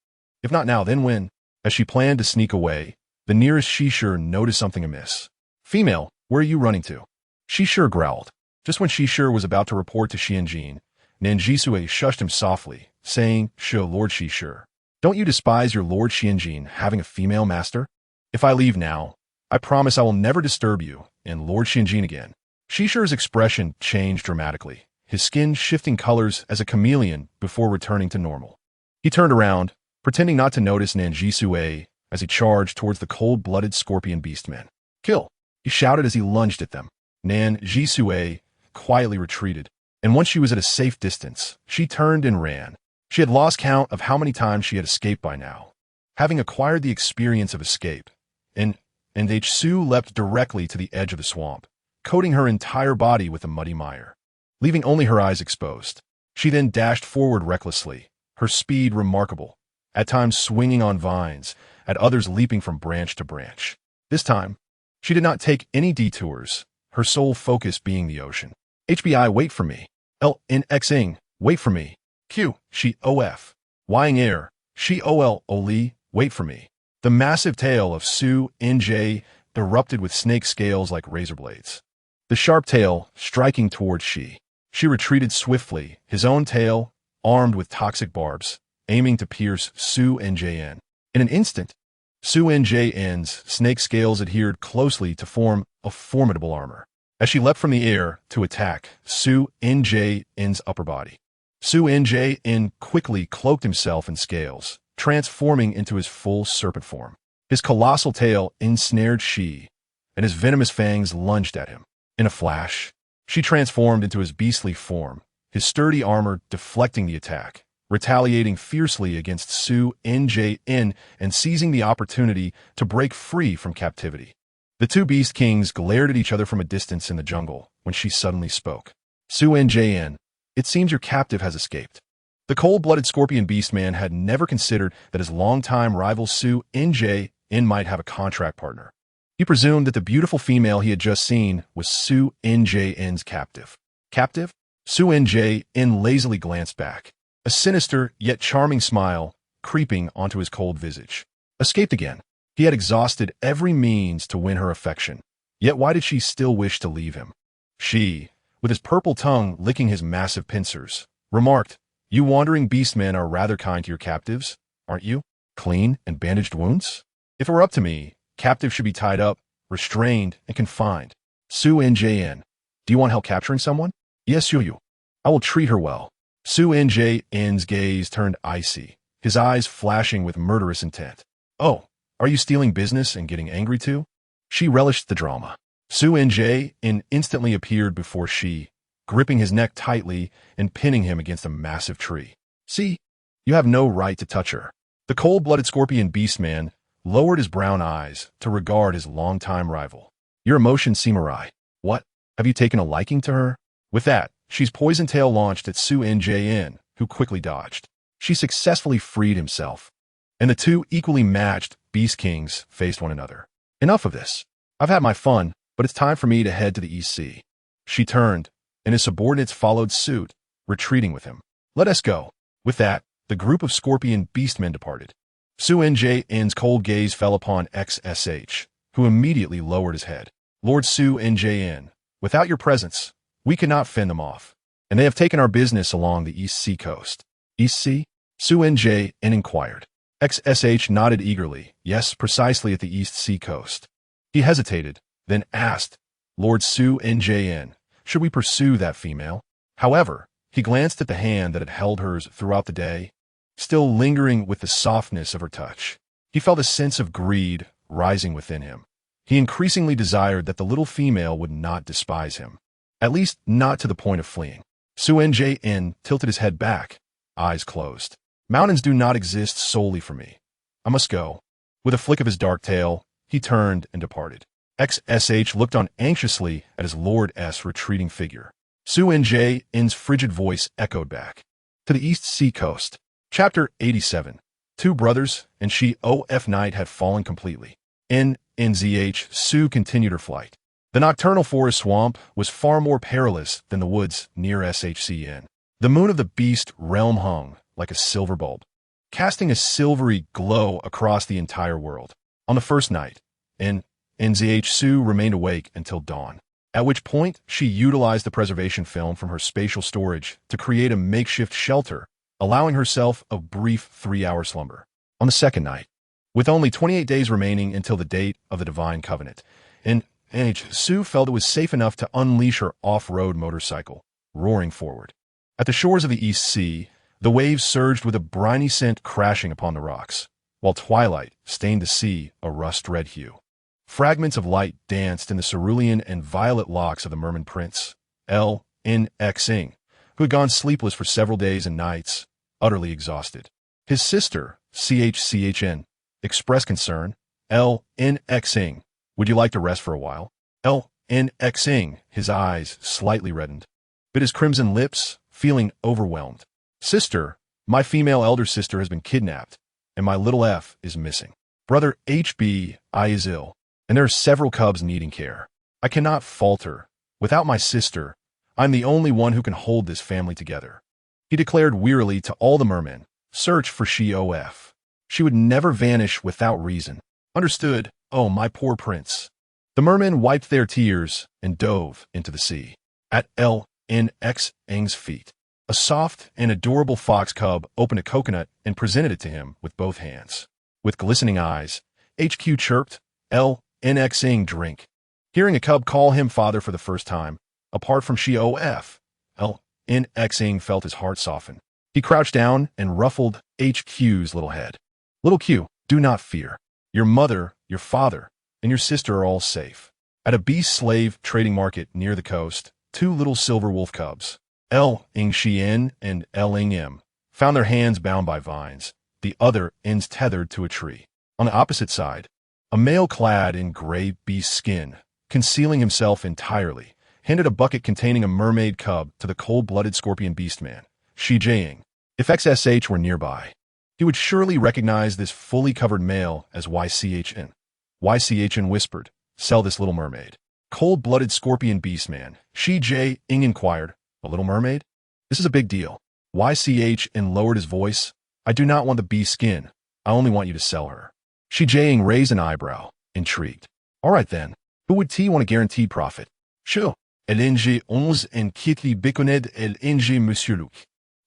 Speaker 1: If not now, then when? As she planned to sneak away, the nearest Shishir noticed something amiss. "Female, where are you running to?" Shishir growled. Just when Shishir was about to report to Xianjin, Nan Zhisui shushed him softly, saying, "Show Lord Shishir, don't you despise your Lord Xianjin having a female master? If I leave now, I promise I will never disturb you and Lord Xianjin again." Shishir's expression changed dramatically, his skin shifting colors as a chameleon before returning to normal. He turned around, pretending not to notice Nan Zhisui as he charged towards the cold-blooded scorpion beastmen. "Kill!" he shouted as he lunged at them. Nan Zhisui quietly retreated, and once she was at a safe distance, she turned and ran. She had lost count of how many times she had escaped by now. Having acquired the experience of escape, Nan Zhisui leapt directly to the edge of the swamp, coating her entire body with a muddy mire, leaving only her eyes exposed. She then dashed forward recklessly, her speed remarkable, at times swinging on vines, at others leaping from branch to branch. This time, she did not take any detours, her sole focus being the ocean. HBI, wait for me. LNXing, wait for me. Q, she OF. Ying air, she OL, Oli, wait for me. The massive tail of Su NJ erupted with snake scales like razor blades. The sharp tail striking towards She. She retreated swiftly, his own tail, armed with toxic barbs, aiming to pierce Su NJN. In an instant, Su NJN's snake scales adhered closely to form a formidable armor. As she leapt from the air to attack Su NJN's upper body, Su NJN quickly cloaked himself in scales, transforming into his full serpent form. His colossal tail ensnared She, and his venomous fangs lunged at him. In a flash, she transformed into his beastly form, his sturdy armor deflecting the attack, retaliating fiercely against Su NJN and seizing the opportunity to break free from captivity. The two beast kings glared at each other from a distance in the jungle when she suddenly spoke. Su NJN, it seems your captive has escaped. The cold-blooded scorpion beastman had never considered that his longtime rival Su NJN might have a contract partner. He presumed that the beautiful female he had just seen was Su NJN's captive. Captive? Su NJN lazily glanced back, a sinister yet charming smile creeping onto his cold visage. Escaped again. He had exhausted every means to win her affection. Yet why did she still wish to leave him? She, with his purple tongue licking his massive pincers, remarked, "You wandering beastmen are rather kind to your captives, aren't you? Clean and bandaged wounds? If it were up to me, captive should be tied up, restrained, and confined. Su NJN, do you want help capturing someone? Yes, you. I will treat her well." Su NJN's gaze turned icy, his eyes flashing with murderous intent. "Oh, are you stealing business and getting angry too?" She relished the drama. Su NJN instantly appeared before She, gripping his neck tightly and pinning him against a massive tree. "See, you have no right to touch her." The cold-blooded scorpion beastman lowered his brown eyes to regard his longtime rival. "Your emotions seem awry. What? Have you taken a liking to her?" With that, She's poison tail launched at Su NJN, who quickly dodged. She successfully freed himself, and the two equally matched beast kings faced one another. "Enough of this. I've had my fun, but it's time for me to head to the East Sea." She turned, and his subordinates followed suit, retreating with him. "Let us go." With that, the group of scorpion beastmen departed. Su NJN's cold gaze fell upon XSH, who immediately lowered his head. "Lord Su NJN, without your presence, we cannot fend them off, and they have taken our business along the East Sea coast." "East Sea?" Su NJN inquired. XSH nodded eagerly. "Yes, precisely at the East Sea coast." He hesitated, then asked, "Lord Su NJN, should we pursue that female?" However, he glanced at the hand that had held hers throughout the day, still lingering with the softness of her touch. He felt a sense of greed rising within him. He increasingly desired that the little female would not despise him, at least not to the point of fleeing. Su NJN tilted his head back, eyes closed. "Mountains do not exist solely for me. I must go." With a flick of his dark tail, he turned and departed. XSH looked on anxiously at his Lord S retreating figure. Su NJN's frigid voice echoed back. To the East Sea coast. Chapter 87. Two brothers and She OF night had fallen completely. NZH Su continued her flight. The nocturnal forest swamp was far more perilous than the woods near SHCN. The moon of the beast realm hung like a silver bulb, casting a silvery glow across the entire world. On the first night, NZH Su remained awake until dawn, at which point she utilized the preservation film from her spatial storage to create a makeshift shelter, allowing herself a brief 3-hour slumber. On the second night, with only 28 days remaining until the date of the Divine Covenant, NZH Su felt it was safe enough to unleash her off-road motorcycle, roaring forward. At the shores of the East Sea, the waves surged with a briny scent crashing upon the rocks, while twilight stained the sea a rust-red hue. Fragments of light danced in the cerulean and violet locks of the merman prince, LNXing, who had gone sleepless for several days and nights, utterly exhausted. His sister, CHCHN, expressed concern. LNXing, would you like to rest for a while? LNXing, his eyes slightly reddened, bit his crimson lips, feeling overwhelmed. Sister, my female elder sister has been kidnapped, and my little F is missing. Brother HB, I is ill, and there are several cubs needing care. I cannot falter. Without my sister, I'm the only one who can hold this family together. He declared wearily to all the mermen, search for she-OF. She would never vanish without reason. Understood, oh my poor prince. The mermen wiped their tears and dove into the sea. At LNXing's feet, a soft and adorable fox cub opened a coconut and presented it to him with both hands. With glistening eyes, HQ chirped, LNXing drink. Hearing a cub call him father for the first time, apart from she-OF, LNXing felt his heart soften. He crouched down and ruffled HQ's little head. Little Q, do not fear. Your mother, your father, and your sister are all safe. At a beast slave trading market near the coast, two little silver wolf cubs, L-ing-Shien and L-ing-M, found their hands bound by vines, the other ends tethered to a tree. On the opposite side, a male clad in gray beast skin, concealing himself entirely, handed a bucket containing a mermaid cub to the cold-blooded scorpion beastman, Shi Jiang. If XSH were nearby, he would surely recognize this fully covered male as YCHN. YCHN whispered, sell this little mermaid. Cold-blooded scorpion beastman, Shi Jiang inquired, a little mermaid? This is a big deal. YCHN lowered his voice, I do not want the beast skin. I only want you to sell her. Shi Jiang raised an eyebrow, intrigued. All right then, who would T want a guaranteed profit? Sure. LNG 11 and Kitty Biconed LNG Monsieur Luc.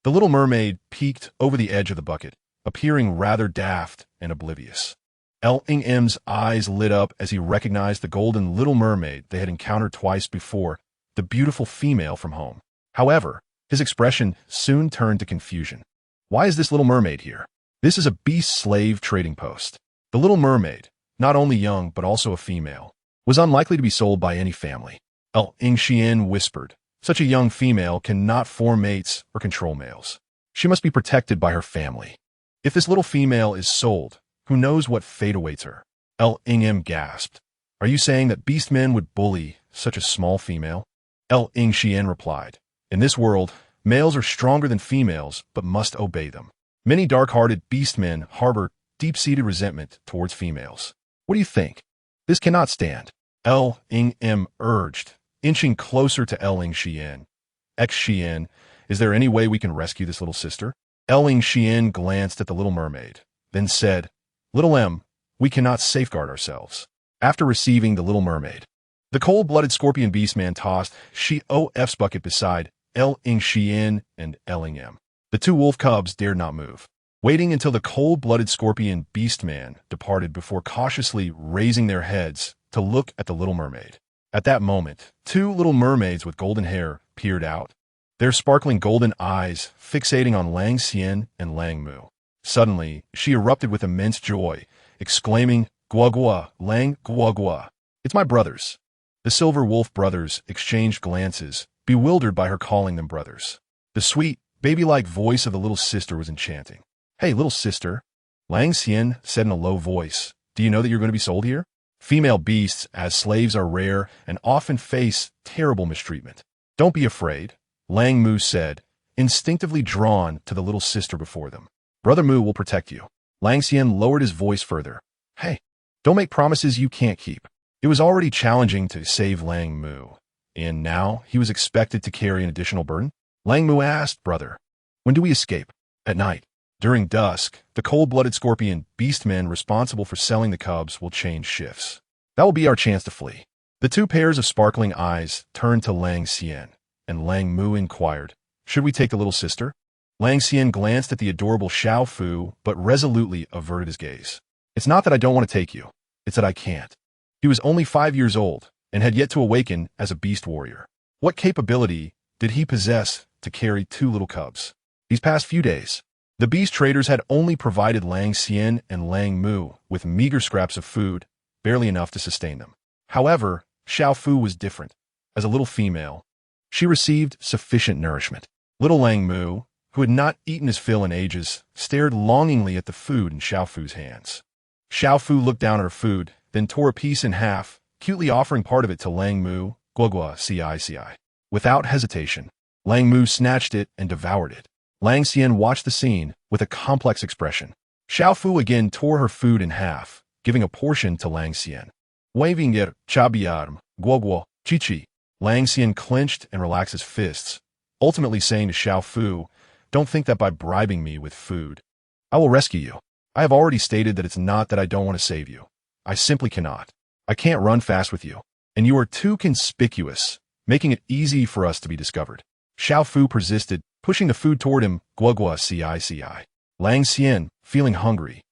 Speaker 1: The little mermaid peeked over the edge of the bucket, appearing rather daft and oblivious. L-ing-M's eyes lit up as he recognized the golden little mermaid they had encountered twice before, the beautiful female from home. However, his expression soon turned to confusion. Why is this little mermaid here? This is a beast slave trading post. The little mermaid, not only young but also a female, was unlikely to be sold by any family. L-ing-Shien whispered, such a young female cannot form mates or control males. She must be protected by her family. If this little female is sold, who knows what fate awaits her? L-ing-M gasped. Are you saying that beastmen would bully such a small female? L-ing-Shien replied. In this world, males are stronger than females, but must obey them. Many dark-hearted beastmen harbor deep-seated resentment towards females. What do you think? This cannot stand. L-ing-M urged, inching closer to L-ing-Shien. X-Shien, is there any way we can rescue this little sister? L-ing-Shien glanced at the little mermaid, then said, Little M, we cannot safeguard ourselves. After receiving the little mermaid, the cold-blooded scorpion beastman tossed she-OF's bucket beside L-ing-Shien and L-ing-M. The two wolf cubs dared not move, waiting until the cold-blooded scorpion beastman departed before cautiously raising their heads to look at the little mermaid. At that moment, two little mermaids with golden hair peered out, their sparkling golden eyes fixating on Lang Xian and Lang Mu. Suddenly, she erupted with immense joy, exclaiming, Gua Gua, Lang Gua Gua. It's my brothers. The silver wolf brothers exchanged glances, bewildered by her calling them brothers. The sweet, baby-like voice of the little sister was enchanting. Hey, little sister, Lang Xian said in a low voice, do you know that you're going to be sold here? Female beasts as slaves are rare and often face terrible mistreatment. Don't be afraid, Lang Mu said, instinctively drawn to the little sister before them. Brother Mu will protect you. Lang Xian lowered his voice further. Hey, don't make promises you can't keep. It was already challenging to save Lang Mu, and now he was expected to carry an additional burden? Lang Mu asked, Brother, when do we escape? At night. During dusk, the cold-blooded scorpion beastmen responsible for selling the cubs will change shifts. That will be our chance to flee. The two pairs of sparkling eyes turned to Lang Xian, and Lang Mu inquired, should we take the little sister? Lang Xian glanced at the adorable Xiao Fu, but resolutely averted his gaze. It's not that I don't want to take you. It's that I can't. He was only 5 years old and had yet to awaken as a beast warrior. What capability did he possess to carry two little cubs? These past few days, the beast traders had only provided Lang Xian and Lang Mu with meager scraps of food, barely enough to sustain them. However, Xiao Fu was different. As a little female, she received sufficient nourishment. Little Lang Mu, who had not eaten his fill in ages, stared longingly at the food in Xiao Fu's hands. Xiao Fu looked down at her food, then tore a piece in half, cutely offering part of it to Lang Mu, Guogua Ci. Without hesitation, Lang Mu snatched it and devoured it. Lang Xian watched the scene with a complex expression. Xiao Fu again tore her food in half, giving a portion to Lang Xian. Waving it, Chabiarm, Guogua, Chi. Lang Xian clenched and relaxed his fists, ultimately saying to Xiao Fu, "Don't think that by bribing me with food, I will rescue you. I have already stated that it's not that I don't want to save you. I simply cannot. I can't run fast with you, and you are too conspicuous, making it easy for us to be discovered." Xiao Fu persisted, pushing the food toward him, Guogua Ci. Lang Xian, feeling hungry,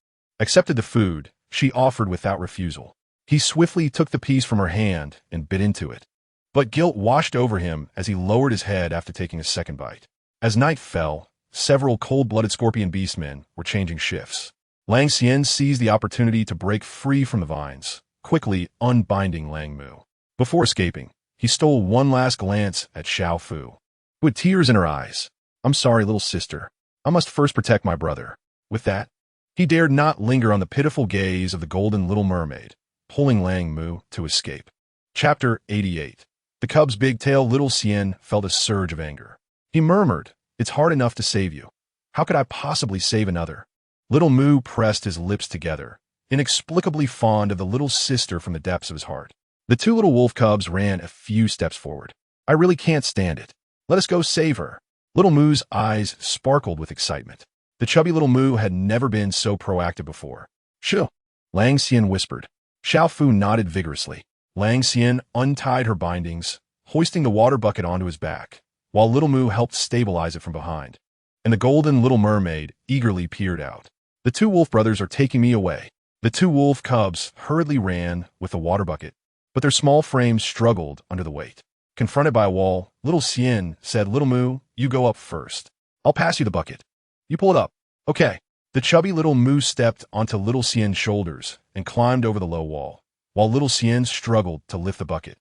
Speaker 1: accepted the food she offered without refusal. He swiftly took the piece from her hand and bit into it. But guilt washed over him as he lowered his head after taking a second bite. As night fell, several cold-blooded scorpion beastmen were changing shifts. Lang Xian seized the opportunity to break free from the vines, quickly unbinding Lang Mu. Before escaping, he stole one last glance at Xiao Fu, who had tears in her eyes. "I'm sorry, little sister. I must first protect my brother." With that, he dared not linger on the pitiful gaze of the golden little mermaid, pulling Lang Mu to escape. Chapter 88. The cub's big tail little Xian felt a surge of anger. He murmured, "It's hard enough to save you. How could I possibly save another?" Little Mu pressed his lips together, inexplicably fond of the little sister from the depths of his heart. The two little wolf cubs ran a few steps forward. "I really can't stand it. Let us go save her." Little Mu's eyes sparkled with excitement. The chubby little Mu had never been so proactive before. "Shoo!" Lang Xian whispered. Xiao Fu nodded vigorously. Lang Xian untied her bindings, hoisting the water bucket onto his back, while Little Mu helped stabilize it from behind. And the golden little mermaid eagerly peered out. "The two wolf brothers are taking me away." The two wolf cubs hurriedly ran with the water bucket, but their small frames struggled under the weight. Confronted by a wall, Little Xian said, "Little Mu, you go up first. I'll pass you the bucket. You pull it up." "Okay." The chubby little Mu stepped onto Little Xian's shoulders and climbed over the low wall, while Little Xian struggled to lift the bucket,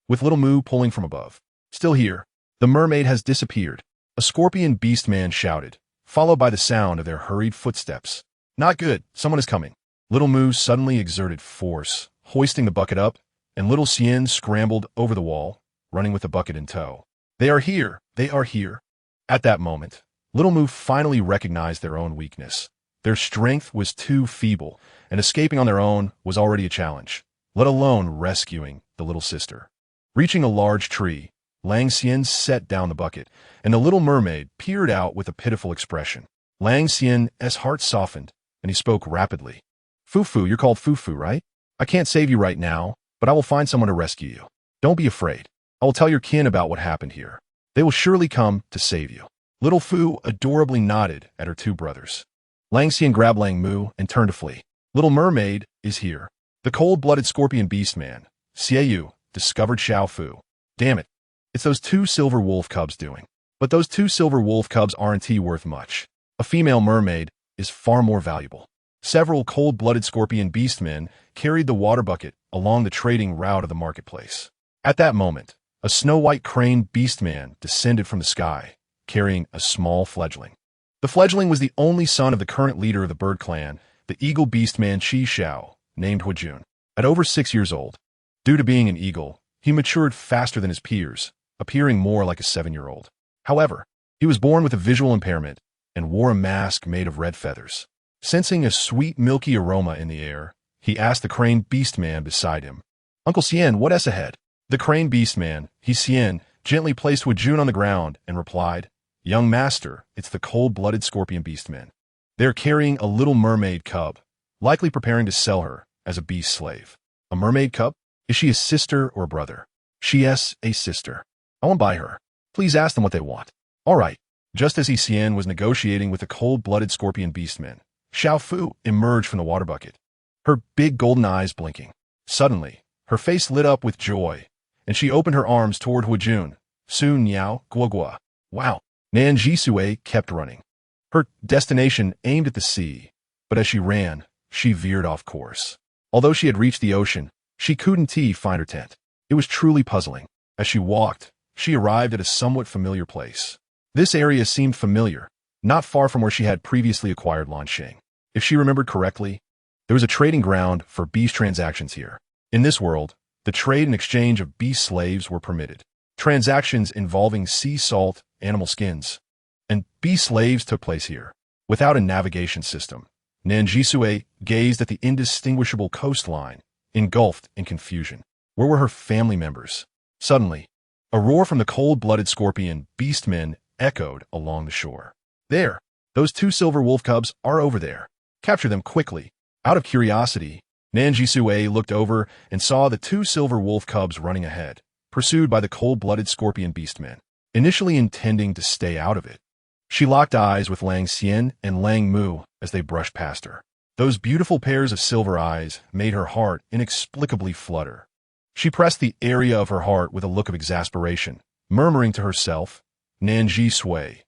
Speaker 1: with Little Mu pulling from above. "Still here. The mermaid has disappeared," a scorpion beast man shouted, followed by the sound of their hurried footsteps. "Not good. Someone is coming." Little Mu suddenly exerted force, hoisting the bucket up, and Little Xian scrambled over the wall, running with the bucket in tow. "They are here! They are here!" At that moment, Little Mu finally recognized their own weakness. Their strength was too feeble, and escaping on their own was already a challenge, let alone rescuing the little sister. Reaching a large tree, Lang Xian set down the bucket, and the little mermaid peered out with a pitiful expression. Lang Xian's heart softened, and he spoke rapidly. "Fufu, you're called Fufu, right? I can't save you right now, but I will find someone to rescue you. Don't be afraid. I will tell your kin about what happened here. They will surely come to save you." Little Fu adorably nodded at her two brothers. Lang Xian grabbed Lang Mu and turned to flee. Little Mermaid is here. The cold-blooded scorpion beast man, Xiaoyu, discovered Xiao Fu. "Damn it. It's those two silver wolf cubs doing." But those two silver wolf cubs aren't worth much. A female mermaid is far more valuable. Several cold-blooded scorpion beastmen carried the water bucket along the trading route of the marketplace. At that moment, a snow-white crane beastman descended from the sky, carrying a small fledgling. The fledgling was the only son of the current leader of the bird clan, the eagle beastman Qi Xiao, named Huijun. At over 6 years old, due to being an eagle, he matured faster than his peers, appearing more like a 7-year-old. However, he was born with a visual impairment and wore a mask made of red feathers. Sensing a sweet, milky aroma in the air, he asked the crane beastman beside him, "Uncle Xian, what is ahead?" The crane beastman, Xian, gently placed Huijun on the ground and replied, "Young master, it's the cold-blooded scorpion beastmen. They're carrying a little mermaid cub, likely preparing to sell her as a beast slave." "A mermaid cub? Is she a sister or a brother?" "She's a sister. I won't buy her. Please ask them what they want." "All right." Just as Xian was negotiating with the cold-blooded scorpion beastmen, Xiao Fu emerged from the water bucket, her big golden eyes blinking. Suddenly, her face lit up with joy, and she opened her arms toward Huijun. "Su Niao Guogua." "Wow." Nan Zhisui kept running. Her destination aimed at the sea, but as she ran, she veered off course. Although she had reached the ocean, she couldn't find her tent. It was truly puzzling. As she walked, she arrived at a somewhat familiar place. This area seemed familiar, not far from where she had previously acquired Lanxing. If she remembered correctly, there was a trading ground for beast transactions here. In this world, the trade and exchange of beast slaves were permitted. Transactions involving sea salt, animal skins, and beast slaves took place here. Without a navigation system, Nan Zhisui gazed at the indistinguishable coastline, engulfed in confusion. Where were her family members? Suddenly, a roar from the cold-blooded scorpion beastmen echoed along the shore. There! Those 2 silver wolf cubs are over there. Capture them quickly. Out of curiosity, Nan Zhisui looked over and saw the 2 silver wolf cubs running ahead, pursued by the cold-blooded scorpion beastmen. Initially intending to stay out of it, she locked eyes with Lang Xian and Lang Mu as they brushed past her. Those beautiful pairs of silver eyes made her heart inexplicably flutter. She pressed the area of her heart with a look of exasperation, murmuring to herself, Nan Zhisui,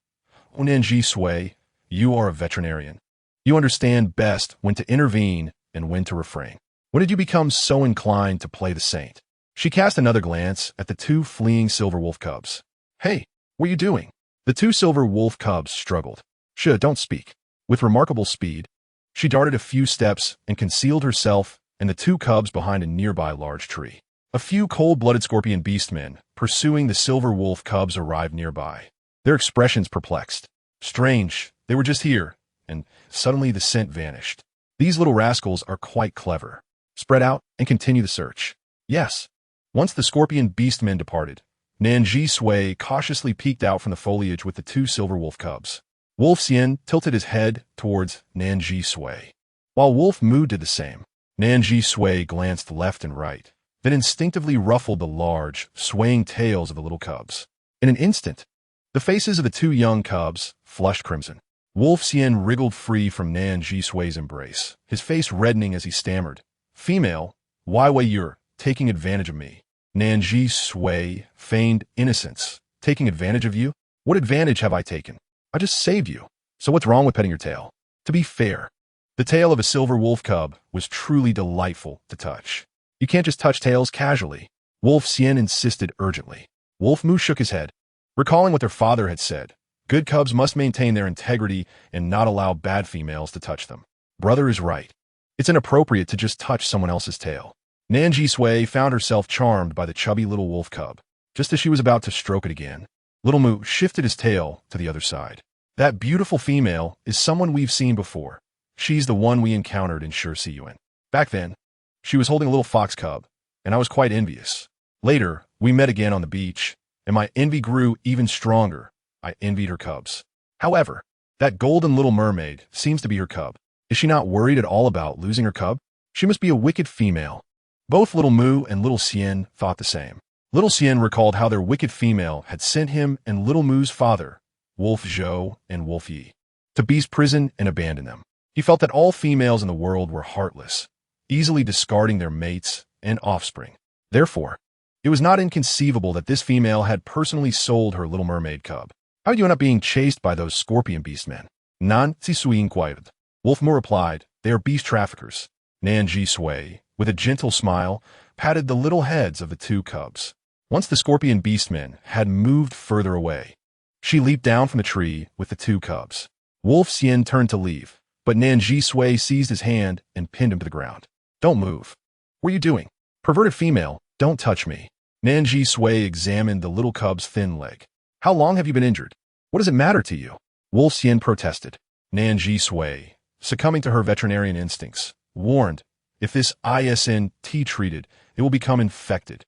Speaker 1: oh Nan Zhisui, you are a veterinarian. You understand best when to intervene and when to refrain. When did you become so inclined to play the saint? She cast another glance at the 2 fleeing silver wolf cubs. Hey, what are you doing? The 2 silver wolf cubs struggled. Don't speak. With remarkable speed, she darted a few steps and concealed herself and the 2 cubs behind a nearby large tree. A few cold-blooded scorpion beastmen pursuing the silver wolf cubs arrived nearby, their expressions perplexed. Strange, they were just here, and suddenly the scent vanished. These little rascals are quite clever. Spread out and continue the search. Yes. Once the scorpion beastmen departed, Nan Zhisui cautiously peeked out from the foliage with the 2 silver wolf cubs. Wolf Xian tilted his head towards Nan Zhisui, while Wolf Mu did the same. Nan Zhisui glanced left and right, then instinctively ruffled the large, swaying tails of the little cubs. In an instant, the faces of the 2 young cubs flushed crimson. Wolf Xian wriggled free from Nan Zhisui's embrace, his face reddening as he stammered, Female, why were you taking advantage of me? Nan Zhisui feigned innocence. Taking advantage of you? What advantage have I taken? I just saved you. So what's wrong with petting your tail? To be fair, the tail of a silver wolf cub was truly delightful to touch. You can't just touch tails casually. Wolf Xian insisted urgently. Wolf Mu shook his head, recalling what their father had said. Good cubs must maintain their integrity and not allow bad females to touch them. Brother is right. It's inappropriate to just touch someone else's tail. Nan Zhisui found herself charmed by the chubby little wolf cub. Just as she was about to stroke it again, Little Mu shifted his tail to the other side. That beautiful female is someone we've seen before. She's the one we encountered in Siyuan. Back then, she was holding a little fox cub, and I was quite envious. Later, we met again on the beach, and my envy grew even stronger. I envied her cubs. However, that golden little mermaid seems to be her cub. Is she not worried at all about losing her cub? She must be a wicked female. Both Little Mu and Little Xian thought the same. Little Xian recalled how their wicked female had sent him and Little Mu's father, Wolf Zhou and Wolf Yi, to beast prison and abandon them. He felt that all females in the world were heartless, easily discarding their mates and offspring. Therefore, it was not inconceivable that this female had personally sold her little mermaid cub. How did you end up being chased by those scorpion beastmen? Nan Zhisui inquired. Wolf Mu replied, They are beast traffickers. Nan Zhisui, with a gentle smile, patted the little heads of the 2 cubs. Once the scorpion beastmen had moved further away, she leaped down from the tree with the 2 cubs. Wolf Xian turned to leave, but Nan Zhisui seized his hand and pinned him to the ground. Don't move. What are you doing? Perverted female, don't touch me. Nan Zhisui examined the little cub's thin leg. How long have you been injured? What does it matter to you? Wolf Xian protested. Nan Zhisui, succumbing to her veterinarian instincts, warned, if this isn't treated, it will become infected.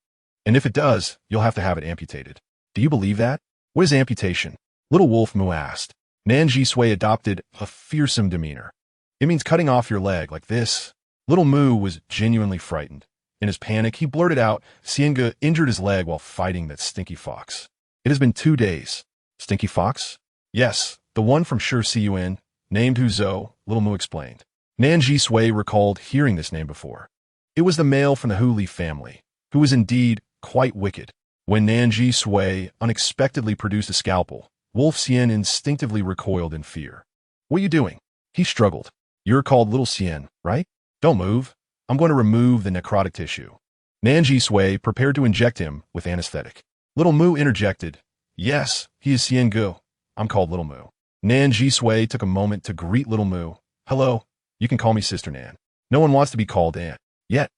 Speaker 1: And if it does, you'll have to have it amputated. Do you believe that? What is amputation? Little Wolf Mu asked. Nan Zhisui adopted a fearsome demeanor. It means cutting off your leg like this. Little Mu was genuinely frightened. In his panic, he blurted out, Xianga injured his leg while fighting that stinky fox. It has been 2 days. Stinky fox? Yes, the one from Siyuan, named Huzhou, Little Mu explained. Nan Zhisui recalled hearing this name before. It was the male from the Huli family, who was indeed quite wicked. When Nan Zhisui unexpectedly produced a scalpel, Wolf Xian instinctively recoiled in fear. What are you doing? He struggled. You're called Little Xian, right? Don't move. I'm going to remove the necrotic tissue. Nan Zhisui prepared to inject him with anesthetic. Little Mu interjected. Yes, he is Xian Gu. I'm called Little Moo. Nan Zhisui took a moment to greet Little Moo. Hello, you can call me Sister Nan. No one wants to be called Aunt. Yet,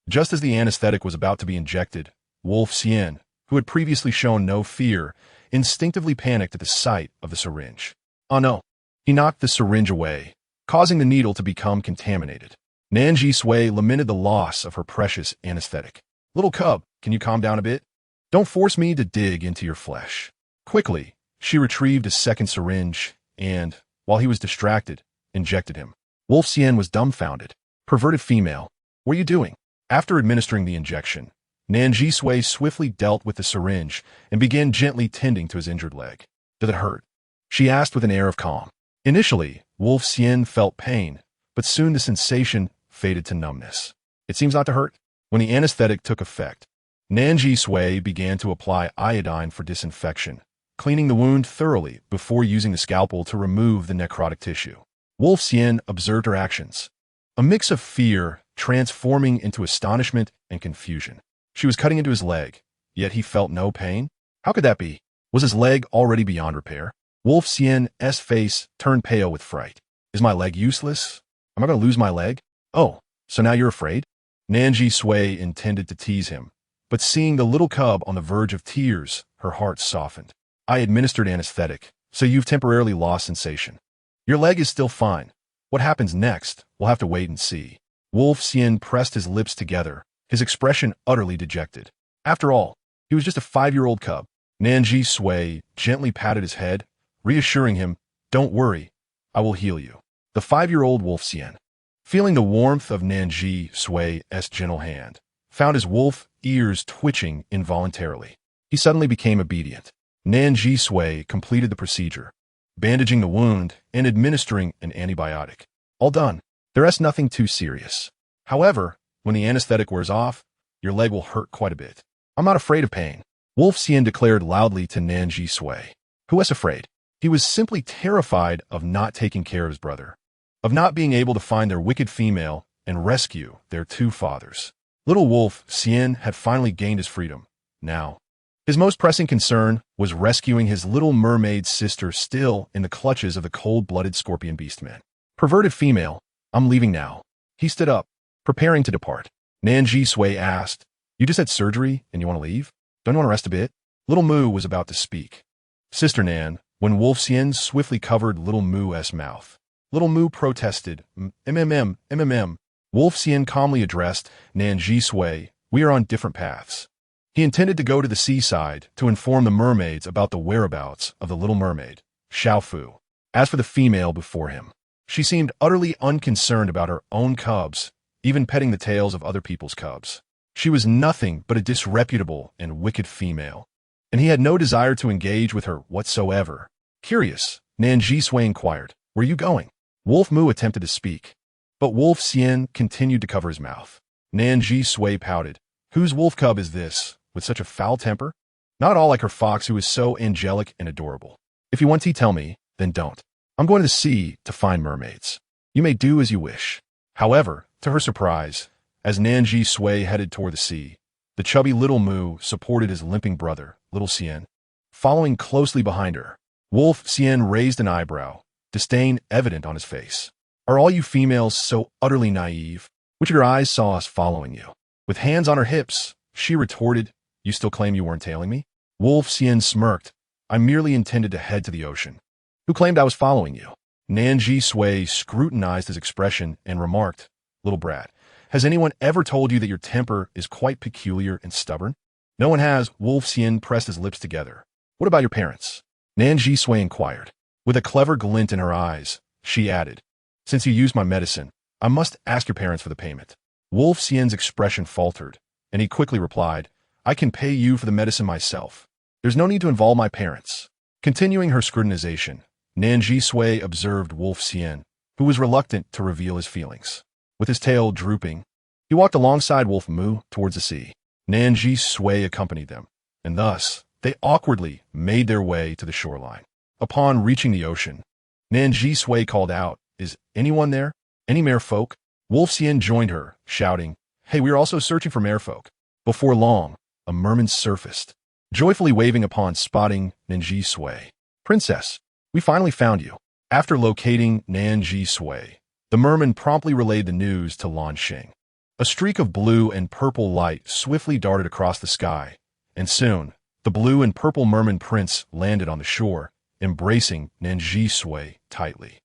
Speaker 1: just as the anesthetic was about to be injected, Wolf Xian, who had previously shown no fear, instinctively panicked at the sight of the syringe. Oh no! He knocked the syringe away, causing the needle to become contaminated. Nan Zhisui lamented the loss of her precious anesthetic. Little cub, can you calm down a bit? Don't force me to dig into your flesh. Quickly, she retrieved a second syringe and, while he was distracted, injected him. Wolf Xian was dumbfounded. Perverted female, what are you doing? After administering the injection, Nan Zhisui swiftly dealt with the syringe and began gently tending to his injured leg. Did it hurt? She asked with an air of calm. Initially, Wolf Xian felt pain, but soon the sensation faded to numbness. It seems not to hurt. When the anesthetic took effect, Nan Zhisui began to apply iodine for disinfection, cleaning the wound thoroughly before using the scalpel to remove the necrotic tissue. Wolf Xian observed her actions, a mix of fear transforming into astonishment and confusion. She was cutting into his leg, yet he felt no pain. How could that be? Was his leg already beyond repair? Wolf Xian's face turned pale with fright. Is my leg useless? Am I going to lose my leg? Oh, so now you're afraid? Nan Zhisui intended to tease him, but seeing the little cub on the verge of tears, her heart softened. I administered anesthetic, so you've temporarily lost sensation. Your leg is still fine. What happens next, we'll have to wait and see. Wolf Xian pressed his lips together, his expression utterly dejected. After all, he was just a 5-year-old cub. Nan Zhisui gently patted his head, reassuring him, don't worry, I will heal you. The 5-year-old Wolf Xian, feeling the warmth of Nan Zhisui's gentle hand, found his wolf ears twitching involuntarily. He suddenly became obedient. Nan Zhisui completed the procedure, bandaging the wound and administering an antibiotic. All done. There's nothing too serious. However, when the anesthetic wears off, your leg will hurt quite a bit. I'm not afraid of pain, Wolf Xian declared loudly to Nan Zhisui. Who was afraid? He was simply terrified of not taking care of his brother, of not being able to find their wicked female and rescue their 2 fathers. Little Wolf Xian had finally gained his freedom. Now, his most pressing concern was rescuing his little mermaid sister still in the clutches of the cold-blooded scorpion beastman. Perverted female, I'm leaving now. He stood up, preparing to depart. Nan Zhisui asked, you just had surgery and you want to leave? Don't you want to rest a bit? Little Moo was about to speak. Sister Nan, when Wolf Xian swiftly covered Little Moo's mouth. Little Moo protested, MMM. Wolf Xian calmly addressed Nan Zhisui, we are on different paths. He intended to go to the seaside to inform the mermaids about the whereabouts of the little mermaid, Xiaofu. As for the female before him, she seemed utterly unconcerned about her own cubs, even petting the tails of other people's cubs. She was nothing but a disreputable and wicked female, and he had no desire to engage with her whatsoever. Curious, Nan Zhisui inquired, where are you going? Wolf Moo attempted to speak, but Wolf Xian continued to cover his mouth. Nan Zhisui pouted. Whose wolf cub is this, with such a foul temper? Not at all like her fox who is so angelic and adorable. If you want to tell me, then don't. I'm going to the sea to find mermaids. You may do as you wish. However, to her surprise, as Nan Zhisui headed toward the sea, the chubby Little Moo supported his limping brother, Little Xian, following closely behind her. Wolf Xian raised an eyebrow, disdain evident on his face. Are all you females so utterly naive? Which of your eyes saw us following you? With hands on her hips, she retorted, you still claim you weren't tailing me? Wolf Xian smirked. I merely intended to head to the ocean. Who claimed I was following you? Nan Zhisui scrutinized his expression and remarked, little brat, has anyone ever told you that your temper is quite peculiar and stubborn? No one has. Wolf Xian pressed his lips together. What about your parents? Nan Zhisui inquired. With a clever glint in her eyes, she added, since you used my medicine, I must ask your parents for the payment. Wolf Xian's expression faltered, and he quickly replied, I can pay you for the medicine myself. There's no need to involve my parents. Continuing her scrutinization, Nan Zhisui observed Wolf Xian, who was reluctant to reveal his feelings. With his tail drooping, he walked alongside Wolf Moo towards the sea. Nan Zhisui accompanied them, and thus they awkwardly made their way to the shoreline. Upon reaching the ocean, Nan Zhisui called out, is anyone there? Any merfolk? Wolf Xian joined her, shouting, hey, we are also searching for merfolk. Before long, a merman surfaced, joyfully waving upon spotting Nan Zhisui. Princess, We finally found you. After locating Nan Zhisui, the merman promptly relayed the news to Lan Xing. A streak of blue and purple light swiftly darted across the sky, and soon, the blue and purple merman prince landed on the shore, embracing Nan Zhisui tightly.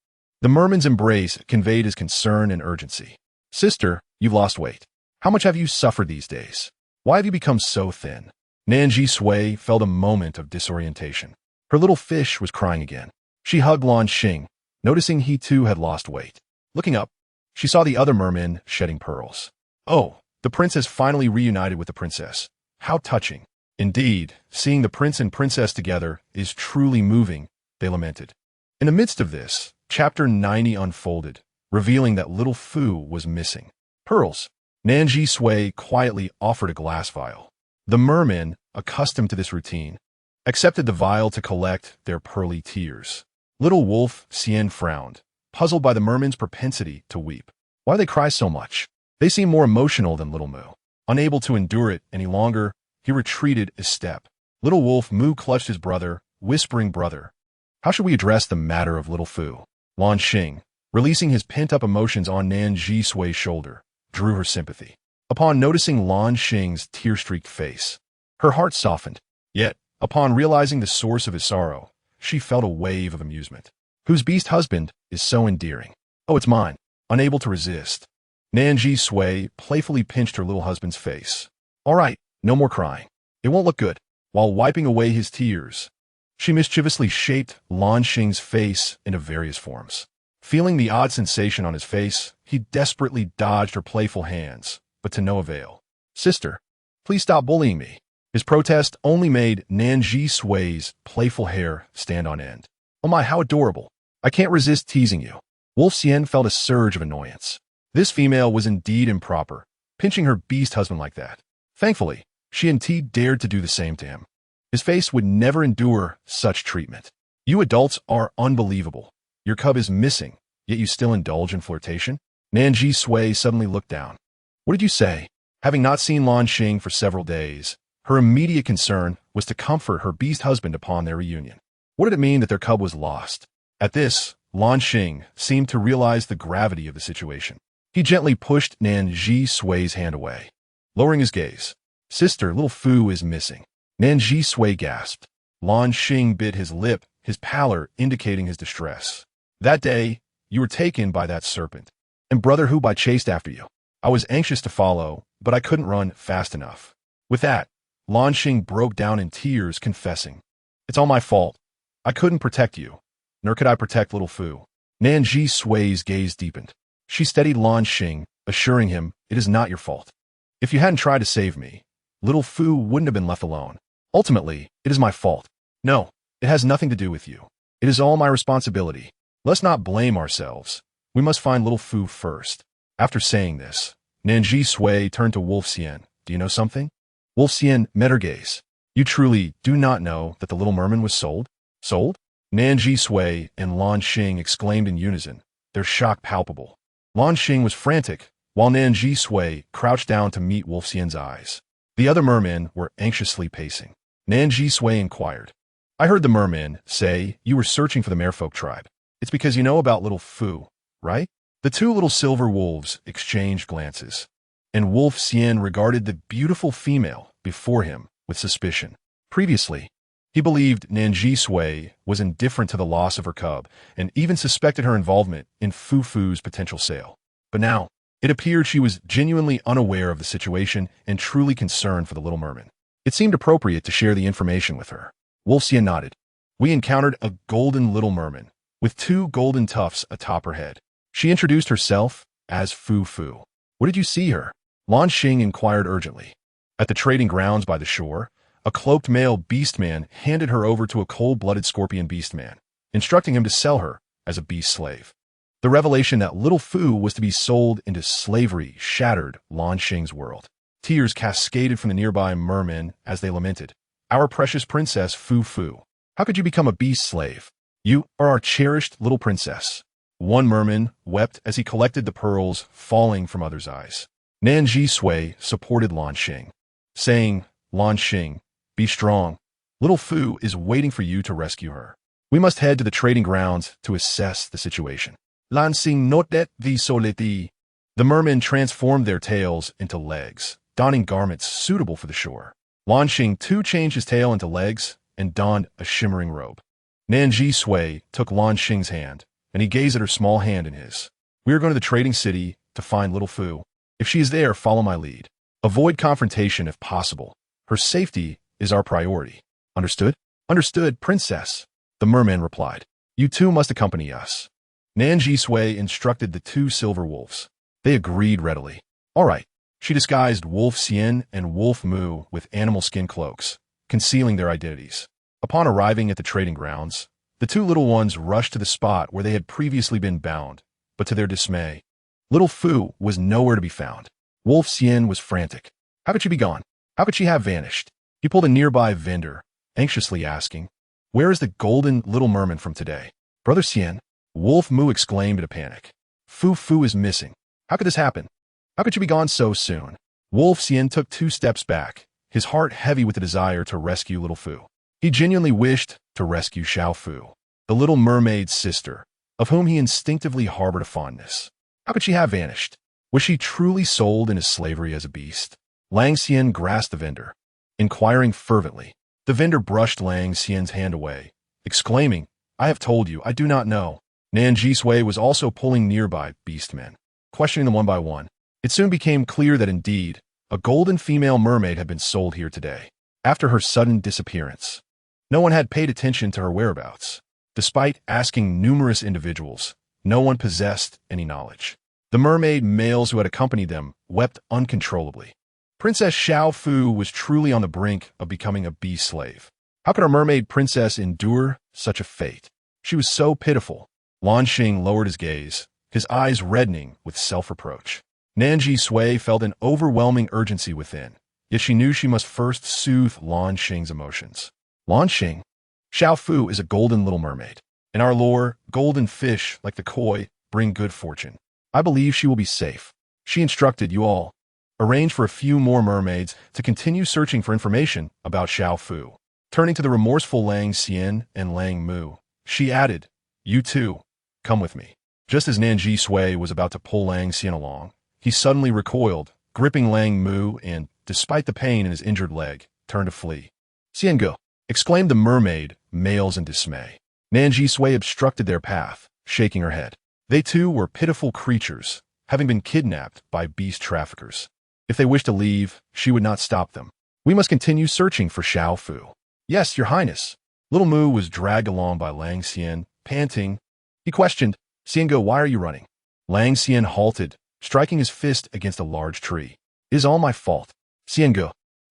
Speaker 1: The merman's embrace conveyed his concern and urgency. Sister, you've lost weight. How much have you suffered these days? Why have you become so thin? Nan Zhisui felt a moment of disorientation. Her little fish was crying again. She hugged Lan Xing, noticing he too had lost weight. Looking up, she saw the other merman shedding pearls. Oh, the prince has finally reunited with the princess. How touching. Indeed, seeing the prince and princess together is truly moving, they lamented. In the midst of this, Chapter 90 unfolded, revealing that little Fu was missing. Pearls. Nan Zhisui quietly offered a glass vial. The mermen, accustomed to this routine, accepted the vial to collect their pearly tears. Little Wolf Xian frowned, puzzled by the merman's propensity to weep. Why do they cry so much? They seem more emotional than Little Moo. Unable to endure it any longer, he retreated a step. Little Wolf Moo clutched his brother, whispering, "Brother, how should we address the matter of Little Fu?" Lan Xing, releasing his pent-up emotions on Nan Zhisui's shoulder, drew her sympathy. Upon noticing Lan Xing's tear-streaked face, her heart softened. Yet, upon realizing the source of his sorrow, she felt a wave of amusement. Whose beast husband is so endearing? Oh, it's mine. Unable to resist, Nan Zhisui playfully pinched her little husband's face. All right, no more crying. It won't look good. While wiping away his tears, she mischievously shaped Lan Xing's face into various forms. Feeling the odd sensation on his face, he desperately dodged her playful hands, but to no avail. Sister, please stop bullying me. His protest only made Nan Zhisui's playful hair stand on end. Oh my, how adorable. I can't resist teasing you. Wolf Xian felt a surge of annoyance. This female was indeed improper, pinching her beast husband like that. Thankfully, she indeed dared to do the same to him. His face would never endure such treatment. You adults are unbelievable. Your cub is missing, yet you still indulge in flirtation? Nan Zhisui suddenly looked down. What did you say? Having not seen Lan Xing for several days, her immediate concern was to comfort her beast husband upon their reunion. What did it mean that their cub was lost? At this, Lan Xing seemed to realize the gravity of the situation. He gently pushed Nan Zhisui's hand away, lowering his gaze. Sister, Little Fu is missing. Nan Zhisui gasped. Lan Xing bit his lip, his pallor indicating his distress. That day, you were taken by that serpent, and Brother Hu chased after you. I was anxious to follow, but I couldn't run fast enough. With that, Lan Xing broke down in tears, confessing, It's all my fault. I couldn't protect you, nor could I protect Little Fu. Nan Zhisui's gaze deepened. She steadied Lan Xing, assuring him, It is not your fault. If you hadn't tried to save me, Little Fu wouldn't have been left alone. Ultimately, it is my fault. No, it has nothing to do with you. It is all my responsibility. Let's not blame ourselves. We must find Little Fu first. After saying this, Nan Zhisui turned to Wolf Xian. Do you know something? Wolf Xian met her gaze. You truly do not know that the little merman was sold? Sold? Nan Zhisui and Lan Xing exclaimed in unison, their shock palpable. Lan Xing was frantic, while Nan Zhisui crouched down to meet Wolf Xian's eyes. The other mermen were anxiously pacing. Nan Zhisui inquired, I heard the mermen say you were searching for the merfolk tribe. It's because you know about Little Fu, right? The two little silver wolves exchanged glances, and Wolf Xian regarded the beautiful female before him with suspicion. Previously, he believed Nan Zhisui was indifferent to the loss of her cub and even suspected her involvement in Fu's potential sale. But now, it appeared she was genuinely unaware of the situation and truly concerned for the little merman. It seemed appropriate to share the information with her. Wolf Xian nodded. We encountered a golden little merman with two golden tufts atop her head. She introduced herself as Fu. What did you see her? Lan Xing inquired urgently. At the trading grounds by the shore, a cloaked male beastman handed her over to a cold-blooded scorpion beastman, instructing him to sell her as a beast slave. The revelation that Little Fu was to be sold into slavery shattered Lan Xing's world. Tears cascaded from the nearby mermen as they lamented. Our precious princess Fu. How could you become a beast slave? You are our cherished little princess. One merman wept as he collected the pearls falling from others' eyes. Nan Zhisui supported Lan Xing, saying, Lan Xing, be strong. Little Fu is waiting for you to rescue her. We must head to the trading grounds to assess the situation. Lancing notet the soleti. The mermen transformed their tails into legs, donning garments suitable for the shore. Lan Xing too changed his tail into legs and donned a shimmering robe. Nan Zhisui took Lan Xing's hand, and he gazed at her small hand in his. We are going to the trading city to find little Fu. If she is there, follow my lead. Avoid confrontation if possible. Her safety is our priority. Understood? Understood, princess. The merman replied. You two must accompany us. Nan Zhisui instructed the two silver wolves. They agreed readily. All right. She disguised Wolf Xian and Wolf Mu with animal skin cloaks, concealing their identities. Upon arriving at the trading grounds, the two little ones rushed to the spot where they had previously been bound, but to their dismay, little Fu was nowhere to be found. Wolf Xian was frantic. How could she be gone? How could she have vanished? He pulled a nearby vendor, anxiously asking, Where is the golden little merman from today? Brother Xian, Wolf Mu exclaimed in a panic. Fu is missing. How could this happen? How could she be gone so soon? Wolf Xian took 2 steps back, his heart heavy with the desire to rescue little Fu. He genuinely wished to rescue Xiao Fu, the little mermaid's sister, of whom he instinctively harbored a fondness. How could she have vanished? Was she truly sold into slavery as a beast? Lang Xian grasped the vendor, inquiring fervently. The vendor brushed Lang Xian's hand away, exclaiming, I have told you, I do not know. Nan Zhisui was also pulling nearby beastmen, questioning them one by one. It soon became clear that indeed, a golden female mermaid had been sold here today. After her sudden disappearance, no one had paid attention to her whereabouts. Despite asking numerous individuals, no one possessed any knowledge. The mermaid males who had accompanied them wept uncontrollably. Princess Xiao Fu was truly on the brink of becoming a beast slave. How could our mermaid princess endure such a fate? She was so pitiful. Lan Xing lowered his gaze, his eyes reddening with self-reproach. Nan Zhisui felt an overwhelming urgency within, yet she knew she must first soothe Lan Xing's emotions. Lan Xing, Xiao Fu is a golden little mermaid. In our lore, golden fish, like the koi, bring good fortune. I believe she will be safe. She instructed you all. Arrange for a few more mermaids to continue searching for information about Xiao Fu. Turning to the remorseful Lang Xian and Lang Mu, she added, You too, come with me. Just as Nan Zhisui was about to pull Lang Xian along, he suddenly recoiled, gripping Lang Mu and, despite the pain in his injured leg, turned to flee. Xiange, exclaimed the mermaid, males in dismay. Nan Zhisui obstructed their path, shaking her head. They too were pitiful creatures, having been kidnapped by beast traffickers. If they wished to leave, she would not stop them. We must continue searching for Xiao Fu. Yes, your highness. Little Mu was dragged along by Lang Xian, panting. He questioned, Xiange, why are you running? Lang Xian halted, striking his fist against a large tree. It is all my fault. Xiange,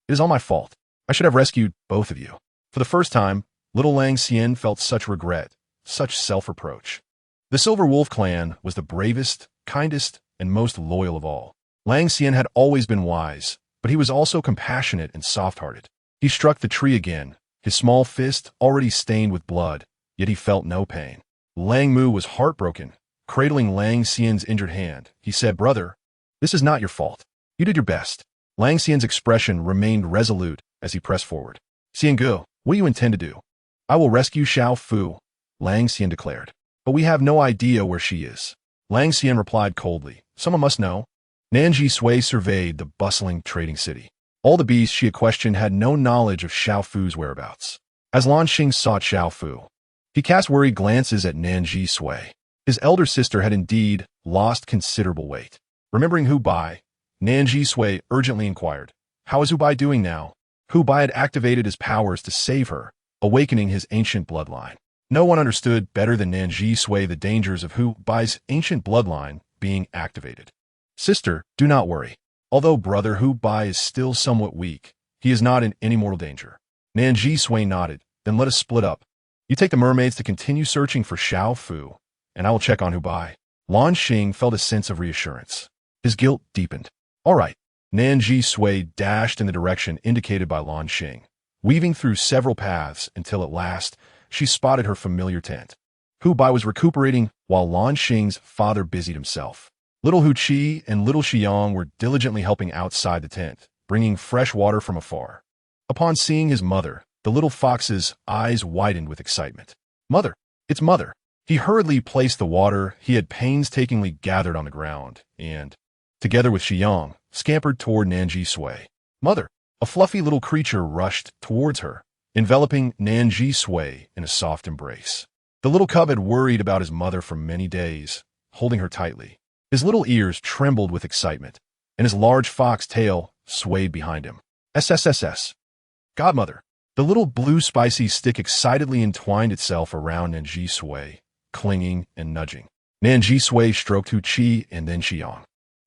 Speaker 1: it is all my fault. I should have rescued both of you. For the first time, little Lang Xian felt such regret, such self-reproach. The Silver Wolf clan was the bravest, kindest, and most loyal of all. Lang Xian had always been wise, but he was also compassionate and soft-hearted. He struck the tree again, his small fist already stained with blood, yet he felt no pain. Lang Mu was heartbroken. Cradling Lang Xian's injured hand, he said, Brother, this is not your fault. You did your best. Lang Xian's expression remained resolute as he pressed forward. Xiange, what do you intend to do? I will rescue Xiao Fu, Lang Xian declared. But we have no idea where she is. Lang Xian replied coldly, Someone must know. Nan Zhisui surveyed the bustling trading city. All the beasts she had questioned had no knowledge of Xiao Fu's whereabouts. As Lan Xing sought Xiao Fu, he cast worried glances at Nan Zhisui. His elder sister had indeed lost considerable weight. Remembering Hu Bai, Nan Zhisui urgently inquired, How is Hu Bai doing now? Hu Bai had activated his powers to save her, awakening his ancient bloodline. No one understood better than Nan Zhisui the dangers of Hu Bai's ancient bloodline being activated. Sister, do not worry. Although brother Hu Bai is still somewhat weak, he is not in any mortal danger. Nan Zhisui nodded, Then let us split up. You take the mermaids to continue searching for Xiao Fu, and I will check on Hu Bai. Lan Xing felt a sense of reassurance. His guilt deepened. All right. Nan Zhisui dashed in the direction indicated by Lan Xing, weaving through several paths until at last she spotted her familiar tent. Hu Bai was recuperating while Lan Xing's father busied himself. Little Hu Qi and little Xiang were diligently helping outside the tent, bringing fresh water from afar. Upon seeing his mother, the little fox's eyes widened with excitement. Mother! It's Mother! He hurriedly placed the water he had painstakingly gathered on the ground and, together with Xiang, scampered toward Nan Zhisui. Mother! A fluffy little creature rushed towards her, enveloping Nan Zhisui in a soft embrace. The little cub had worried about his mother for many days, holding her tightly. His little ears trembled with excitement, and his large fox tail swayed behind him. SSSS. Godmother. The little blue spicy stick excitedly entwined itself around Nan Zhisui, clinging and nudging. Nan Zhisui stroked Hu Qi and then Xiang.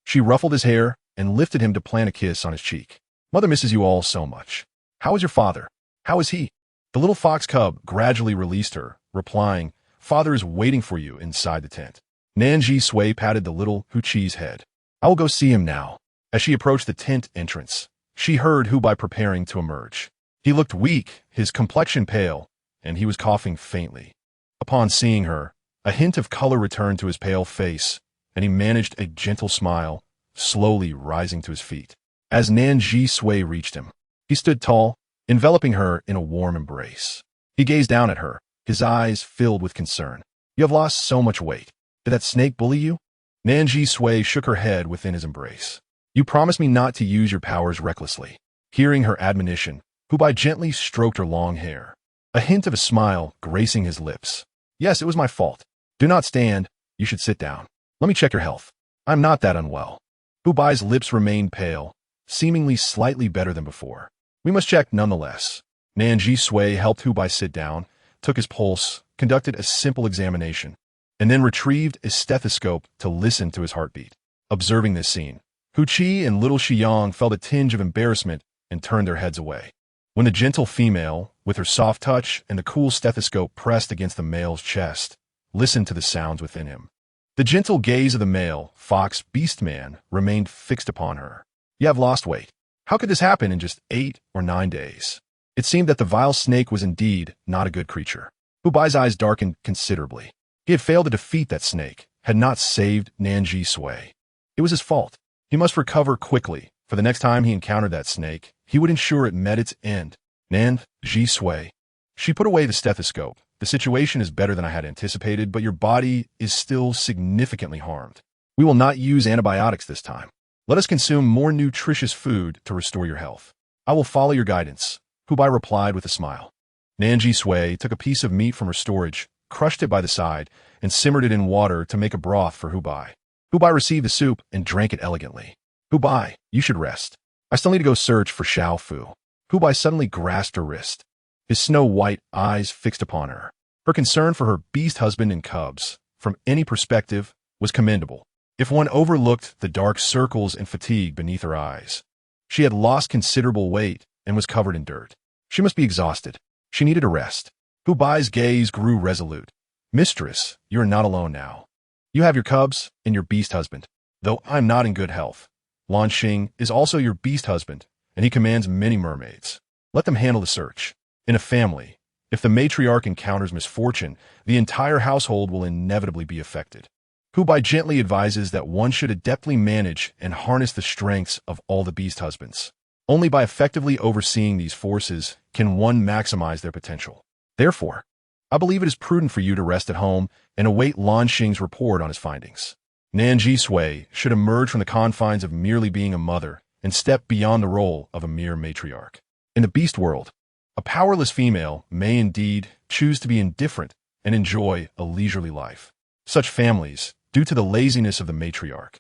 Speaker 1: She ruffled his hair and lifted him to plant a kiss on his cheek. Mother misses you all so much. How is your father? How is he? The little fox cub gradually released her, replying, Father is waiting for you inside the tent. Nan Zhisui patted the little Hu Qi's head. I will go see him now. As she approached the tent entrance, she heard Hu Bai preparing to emerge. He looked weak, his complexion pale, and he was coughing faintly. Upon seeing her, a hint of color returned to his pale face, and he managed a gentle smile, slowly rising to his feet. As Nan Zhisui reached him, he stood tall, enveloping her in a warm embrace. He gazed down at her, his eyes filled with concern. You have lost so much weight. Did that snake bully you? Nan Zhisui shook her head within his embrace. You promised me not to use your powers recklessly. Hearing her admonition, Hu Bai gently stroked her long hair, a hint of a smile gracing his lips. Yes, it was my fault. Do not stand. You should sit down. Let me check your health. I'm not that unwell. Hu Bai's lips remained pale, seemingly slightly better than before. We must check nonetheless. Nan Zhisui helped Hu Bai sit down, took his pulse, conducted a simple examination, and then retrieved a stethoscope to listen to his heartbeat. Observing this scene, Hu Qi and little Xiang felt a tinge of embarrassment and turned their heads away. When the gentle female, with her soft touch and the cool stethoscope pressed against the male's chest, listened to the sounds within him, the gentle gaze of the male, fox beast man, remained fixed upon her. You have lost weight. How could this happen in just 8 or 9 days? It seemed that the vile snake was indeed not a good creature. Hu Bai's eyes darkened considerably. He had failed to defeat that snake, had not saved Nan Zhisui. It was his fault. He must recover quickly, for the next time he encountered that snake, he would ensure it met its end. Nan Zhisui. She put away the stethoscope. The situation is better than I had anticipated, but your body is still significantly harmed. We will not use antibiotics this time. Let us consume more nutritious food to restore your health. I will follow your guidance, Hu Bai replied with a smile. Nan Zhisui took a piece of meat from her storage, crushed it by the side, and simmered it in water to make a broth for Hu Bai. Hu Bai received the soup and drank it elegantly. Hu Bai, you should rest. I still need to go search for Xiao Fu. Hu Bai suddenly grasped her wrist, his snow-white eyes fixed upon her. Her concern for her beast husband and cubs, from any perspective, was commendable, if one overlooked the dark circles and fatigue beneath her eyes. She had lost considerable weight and was covered in dirt. She must be exhausted. She needed a rest. Hu Bai's gaze grew resolute. Mistress, you are not alone now. You have your cubs and your beast husband. Though I'm not in good health, Lan Xing is also your beast husband, and he commands many mermaids. Let them handle the search. In a family, if the matriarch encounters misfortune, the entire household will inevitably be affected. Hu Bai gently advises that one should adeptly manage and harness the strengths of all the beast husbands. Only by effectively overseeing these forces can one maximize their potential. Therefore, I believe it is prudent for you to rest at home and await Lan Xing's report on his findings. Nan Zhisui should emerge from the confines of merely being a mother and step beyond the role of a mere matriarch. In the beast world, a powerless female may indeed choose to be indifferent and enjoy a leisurely life. Such families, due to the laziness of the matriarch,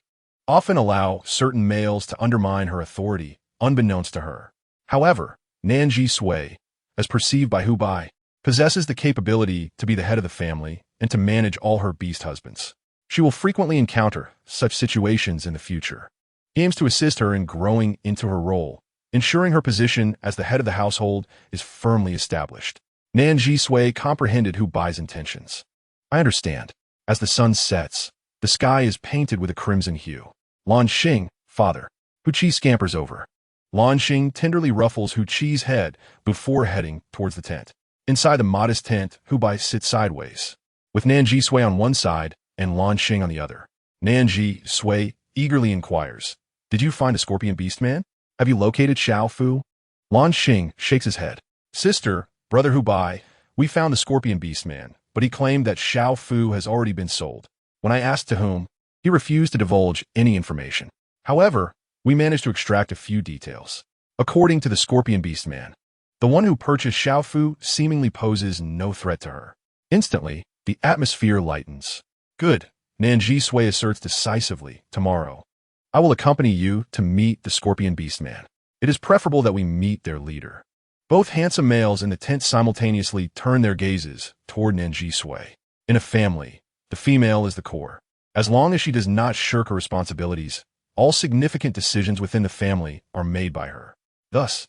Speaker 1: often allow certain males to undermine her authority, unbeknownst to her. However, Nan Zhisui, as perceived by Hu Bai, possesses the capability to be the head of the family and to manage all her beast husbands. She will frequently encounter such situations in the future. He aims to assist her in growing into her role, ensuring her position as the head of the household is firmly established. Nan Zhisui comprehended Hu Bai's intentions. I understand. As the sun sets, the sky is painted with a crimson hue. Lan Xing, father. Hu Qi scampers over. Lan Xing tenderly ruffles Hu Qi's head before heading towards the tent. Inside the modest tent, Hu Bai sits sideways, with Nan Zhisui on one side and Lan Xing on the other. Nan Zhisui eagerly inquires, Did you find a scorpion beast man? Have you located Xiao Fu? Lan Xing shakes his head. Sister, brother Hu Bai, we found the scorpion beast man, but he claimed that Xiao Fu has already been sold. When I asked to whom, he refused to divulge any information. However, we managed to extract a few details. According to the Scorpion Beast Man, the one who purchased Xiao Fu seemingly poses no threat to her. Instantly, the atmosphere lightens. Good, Nan Zhisui asserts decisively. Tomorrow, I will accompany you to meet the Scorpion Beast Man. It is preferable that we meet their leader. Both handsome males in the tent simultaneously turn their gazes toward Nan Zhisui. In a family, the female is the core. As long as she does not shirk her responsibilities, all significant decisions within the family are made by her. Thus,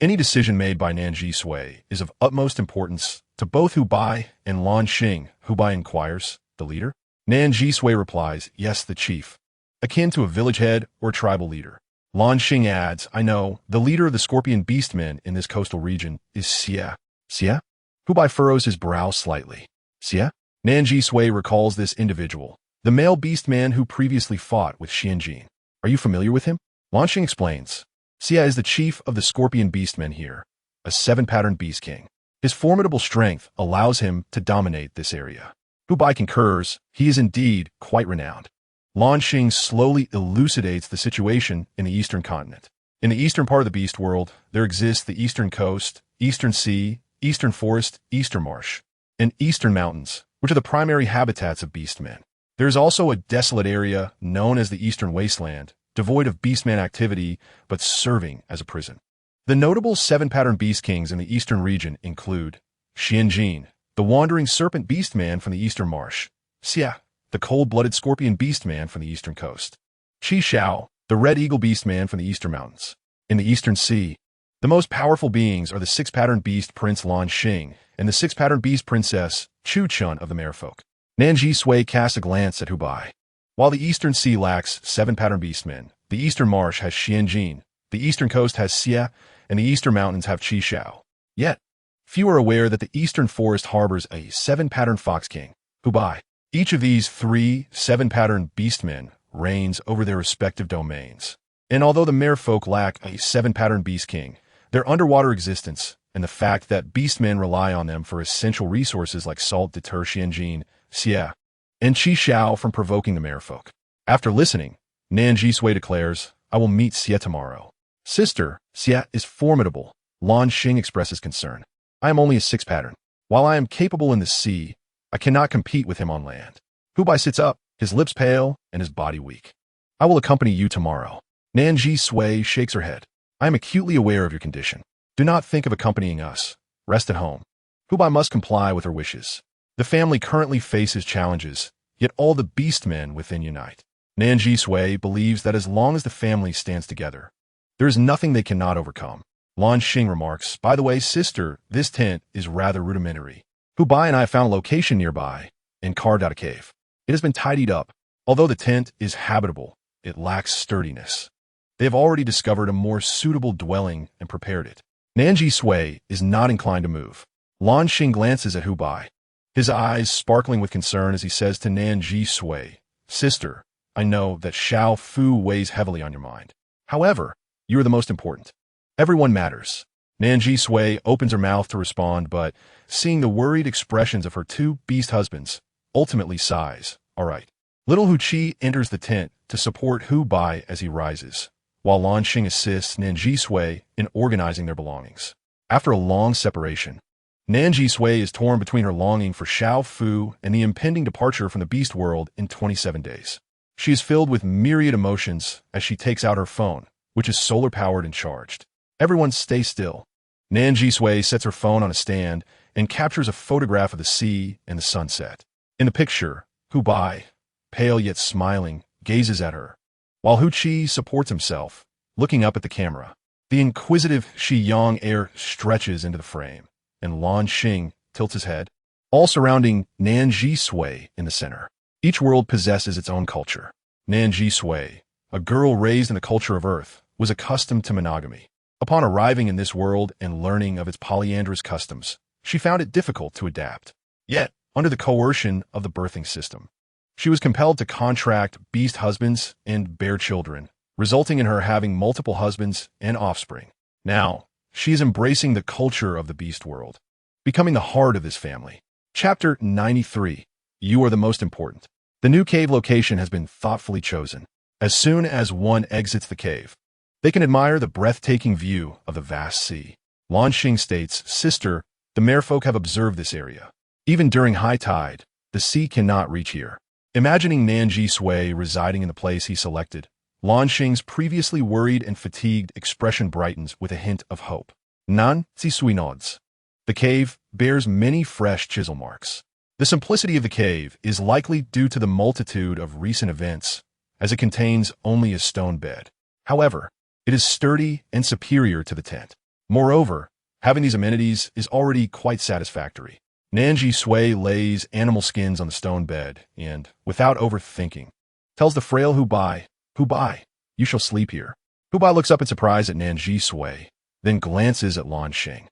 Speaker 1: any decision made by Nan Zhisui is of utmost importance to both Hu Bai and Lan Xing. Hu Bai inquires, the leader? Nan Zhisui replies, yes, the chief, akin to a village head or tribal leader. Lan Xing adds, I know, the leader of the Scorpion Beastmen in this coastal region is Xie. Xie? Hu Bai furrows his brow slightly. Xie? Nan Zhisui recalls this individual, the male beastman who previously fought with Xianjin. Are you familiar with him? Lan Xing explains. Xie is the chief of the Scorpion Beastmen here, a 7-pattern beast king. His formidable strength allows him to dominate this area. Hu Bai concurs, he is indeed quite renowned. Lan Xing slowly elucidates the situation in the eastern continent. In the eastern part of the beast world, there exists the eastern coast, eastern sea, eastern forest, eastern marsh, and eastern mountains, which are the primary habitats of beastmen. There is also a desolate area known as the eastern wasteland, devoid of beastman activity, but serving as a prison. The notable 7-pattern beast kings in the eastern region include Xianjin, the wandering serpent beastman from the eastern marsh, Xie, the cold-blooded scorpion beastman from the eastern coast, Qi Xiao, the red eagle beastman from the eastern mountains. In the eastern sea, the most powerful beings are the 6-pattern beast prince Lan Xing and the 6-pattern beast princess Chu Chun of the merfolk. Nan Zhisui casts a glance at Hu Bai. While the eastern sea lacks 7-pattern beastmen, the eastern marsh has Xianjin, the eastern coast has Xie, and the eastern mountains have Qi Xiao. Yet, few are aware that the eastern forest harbors a 7-pattern fox king, Hu Bai. Each of these 3 7-pattern beastmen reigns over their respective domains. And although the merfolk lack a 7-pattern beast king, their underwater existence and the fact that beastmen rely on them for essential resources like salt deter Xianjin, Xie, and Qi Xiao from provoking the merfolk. After listening, Nan Zhisui declares, I will meet Xie tomorrow. Sister, Xie is formidable. Lan Xing expresses concern. I am only a 6-pattern. While I am capable in the sea, I cannot compete with him on land. Hu Bai sits up, his lips pale and his body weak. I will accompany you tomorrow. Nan Zhisui shakes her head. I am acutely aware of your condition. Do not think of accompanying us. Rest at home. Hu Bai must comply with her wishes. The family currently faces challenges, yet all the beastmen within unite. Nan Zhisui believes that as long as the family stands together, there is nothing they cannot overcome. Lan Xing remarks, by the way, sister, this tent is rather rudimentary. Hu Bai and I found a location nearby and carved out a cave. It has been tidied up. Although the tent is habitable, it lacks sturdiness. They have already discovered a more suitable dwelling and prepared it. Nan Zhisui is not inclined to move. Lan Xing glances at Hu Bai, his eyes sparkling with concern as he says to Nan Zhisui, sister, I know that Xiao Fu weighs heavily on your mind. However, you are the most important. Everyone matters. Nan Zhisui opens her mouth to respond, but, seeing the worried expressions of her 2 beast husbands, ultimately sighs, all right. Little Hu Qi enters the tent to support Hu Bai as he rises, while Lan Xing assists Nan Zhisui in organizing their belongings. After a long separation, Nan Zhisui is torn between her longing for Xiao Fu and the impending departure from the beast world in 27 days. She is filled with myriad emotions as she takes out her phone, which is solar-powered and charged. Everyone stay still. Nan Zhisui sets her phone on a stand and captures a photograph of the sea and the sunset. In the picture, Hu Bai, pale yet smiling, gazes at her, while Hu Qi supports himself, looking up at the camera. The inquisitive Shi Yang air stretches into the frame, and Lan Xing tilts his head, all surrounding Nan Zhisui in the center. Each world possesses its own culture. Nan Zhisui, a girl raised in the culture of Earth, was accustomed to monogamy. Upon arriving in this world and learning of its polyandrous customs, she found it difficult to adapt. Yet, under the coercion of the birthing system, she was compelled to contract beast husbands and bear children, resulting in her having multiple husbands and offspring. Now, she is embracing the culture of the beast world, becoming the heart of this family. Chapter 93. You are the most important. The new cave location has been thoughtfully chosen. As soon as one exits the cave, they can admire the breathtaking view of the vast sea. Lan Xing states, Sister, the merfolk have observed this area. Even during high tide, the sea cannot reach here. Imagining Nan Zhisui residing in the place he selected, Lan Xing's previously worried and fatigued expression brightens with a hint of hope. Nan Zhisui nods. The cave bears many fresh chisel marks. The simplicity of the cave is likely due to the multitude of recent events, as it contains only a stone bed. However, it is sturdy and superior to the tent. Moreover, having these amenities is already quite satisfactory. Nan Zhisui lays animal skins on the stone bed and, without overthinking, tells the frail Hubai, you shall sleep here. Hubai looks up in surprise at Nan Zhisui, then glances at Lan Xing.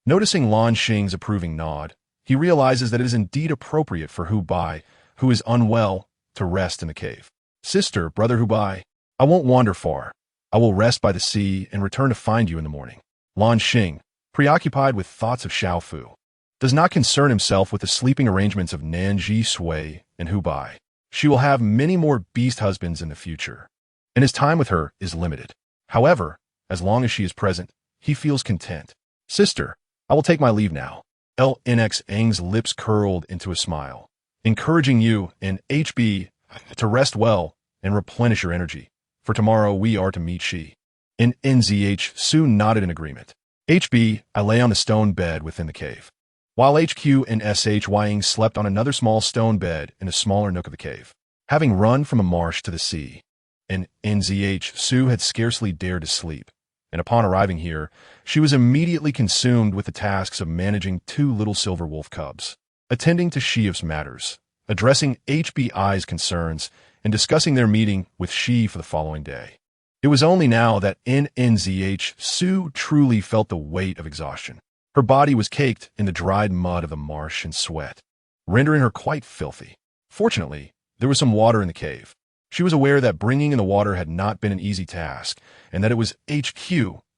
Speaker 1: Noticing Lan Xing's approving nod, he realizes that it is indeed appropriate for Hubai, who is unwell, to rest in the cave. Sister, brother Hubai, I won't wander far. I will rest by the sea and return to find you in the morning. Lan Xing, preoccupied with thoughts of Xiaofu, does not concern himself with the sleeping arrangements of Nan Zhisui and Hubai. She will have many more beast husbands in the future, and his time with her is limited. However, as long as she is present, he feels content. Sister, I will take my leave now. LNX Eng's lips curled into a smile, encouraging you and HB to rest well and replenish your energy, for tomorrow we are to meet she. In NZH, Sue nodded in agreement. HB, I lay on the stone bed within the cave, while HQ and SHYing slept on another small stone bed in a smaller nook of the cave. Having run from a marsh to the sea, in NZH, Sue had scarcely dared to sleep, and upon arriving here, she was immediately consumed with the tasks of managing two little silver wolf cubs, attending to Sheev's matters, addressing HBI's concerns, and discussing their meeting with She for the following day. It was only now that in NZH, Sue truly felt the weight of exhaustion. Her body was caked in the dried mud of the marsh and sweat, rendering her quite filthy. Fortunately, there was some water in the cave. She was aware that bringing in the water had not been an easy task, and that it was HQ,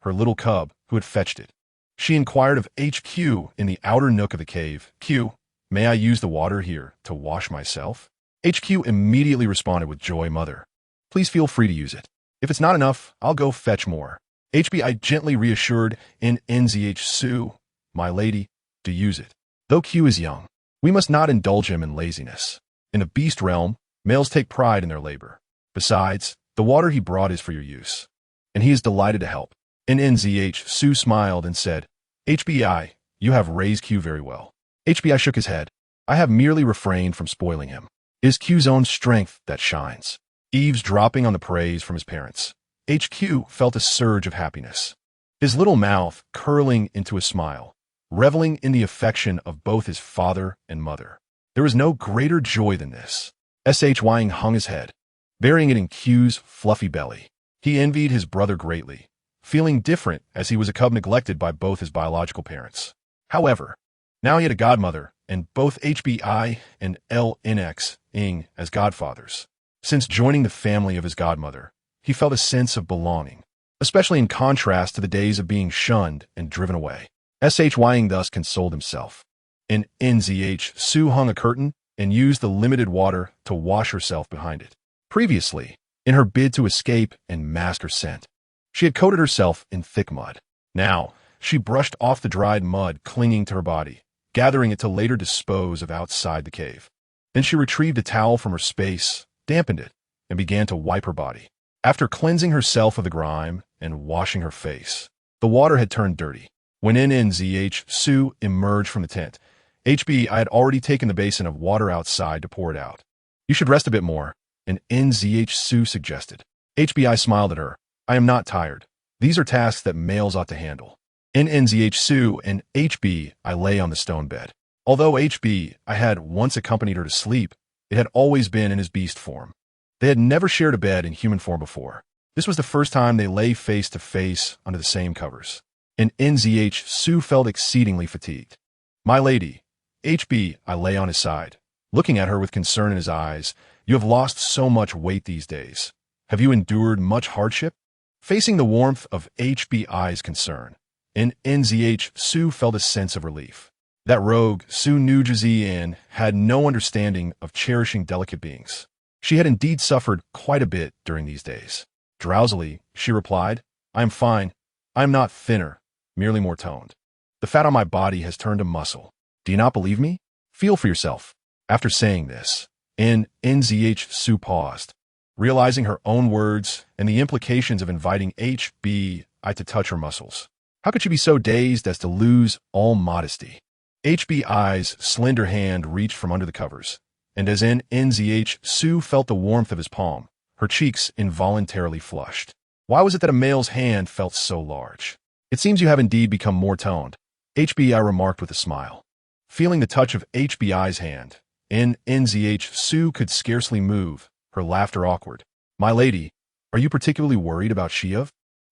Speaker 1: her little cub, who had fetched it. She inquired of HQ in the outer nook of the cave, Q, may I use the water here to wash myself? HQ immediately responded with joy, Mother. Please feel free to use it. If it's not enough, I'll go fetch more. HBI gently reassured in NZH Sue, my lady, to use it. Though Q is young, we must not indulge him in laziness. In the beast realm, males take pride in their labor. Besides, the water he brought is for your use, and he is delighted to help. In NZH, Sue smiled and said, HBI, you have raised Q very well. HBI shook his head. I have merely refrained from spoiling him. It is Q's own strength that shines. Eavesdropping on the praise from his parents, HQ felt a surge of happiness, his little mouth curling into a smile, reveling in the affection of both his father and mother. There was no greater joy than this. SHYing hung his head, burying it in Q's fluffy belly. He envied his brother greatly, feeling different as he was a cub neglected by both his biological parents. However, now he had a godmother and both HBI and LNX Ing as godfathers. Since joining the family of his godmother, he felt a sense of belonging, especially in contrast to the days of being shunned and driven away. SHYing thus consoled himself. In NZH, Sue hung a curtain and used the limited water to wash herself behind it. Previously, in her bid to escape and mask her scent, she had coated herself in thick mud. Now, she brushed off the dried mud clinging to her body, gathering it to later dispose of outside the cave. Then she retrieved a towel from her space, dampened it, and began to wipe her body. After cleansing herself of the grime and washing her face, the water had turned dirty. When in NZH, Sue emerged from the tent. HB, I had already taken the basin of water outside to pour it out. You should rest a bit more, and NZH Sue suggested. HBI smiled at her. I am not tired. These are tasks that males ought to handle. In NZH Sue and HB, I lay on the stone bed. Although HB, I had once accompanied her to sleep, it had always been in his beast form. They had never shared a bed in human form before. This was the first time they lay face to face under the same covers. In NZH, Sue felt exceedingly fatigued. My lady, HB, I lay on his side, looking at her with concern in his eyes. You have lost so much weight these days. Have you endured much hardship? Facing the warmth of HBI's concern, in NZH, Sue felt a sense of relief. That rogue, Nan Zhisui, had no understanding of cherishing delicate beings. She had indeed suffered quite a bit during these days. Drowsily, she replied, "I am fine. I am not thinner, merely more toned. The fat on my body has turned to muscle. Do you not believe me? Feel for yourself." After saying this, Nan Zhisui paused, realizing her own words and the implications of inviting HBI to touch her muscles. How could she be so dazed as to lose all modesty? HBI's slender hand reached from under the covers, and as Nan Zhisui felt the warmth of his palm, her cheeks involuntarily flushed. Why was it that a male's hand felt so large? "It seems you have indeed become more toned," HBI remarked with a smile. Feeling the touch of HBI's hand, Nan Zhisui could scarcely move, her laughter awkward. "My lady, are you particularly worried about Shiev?"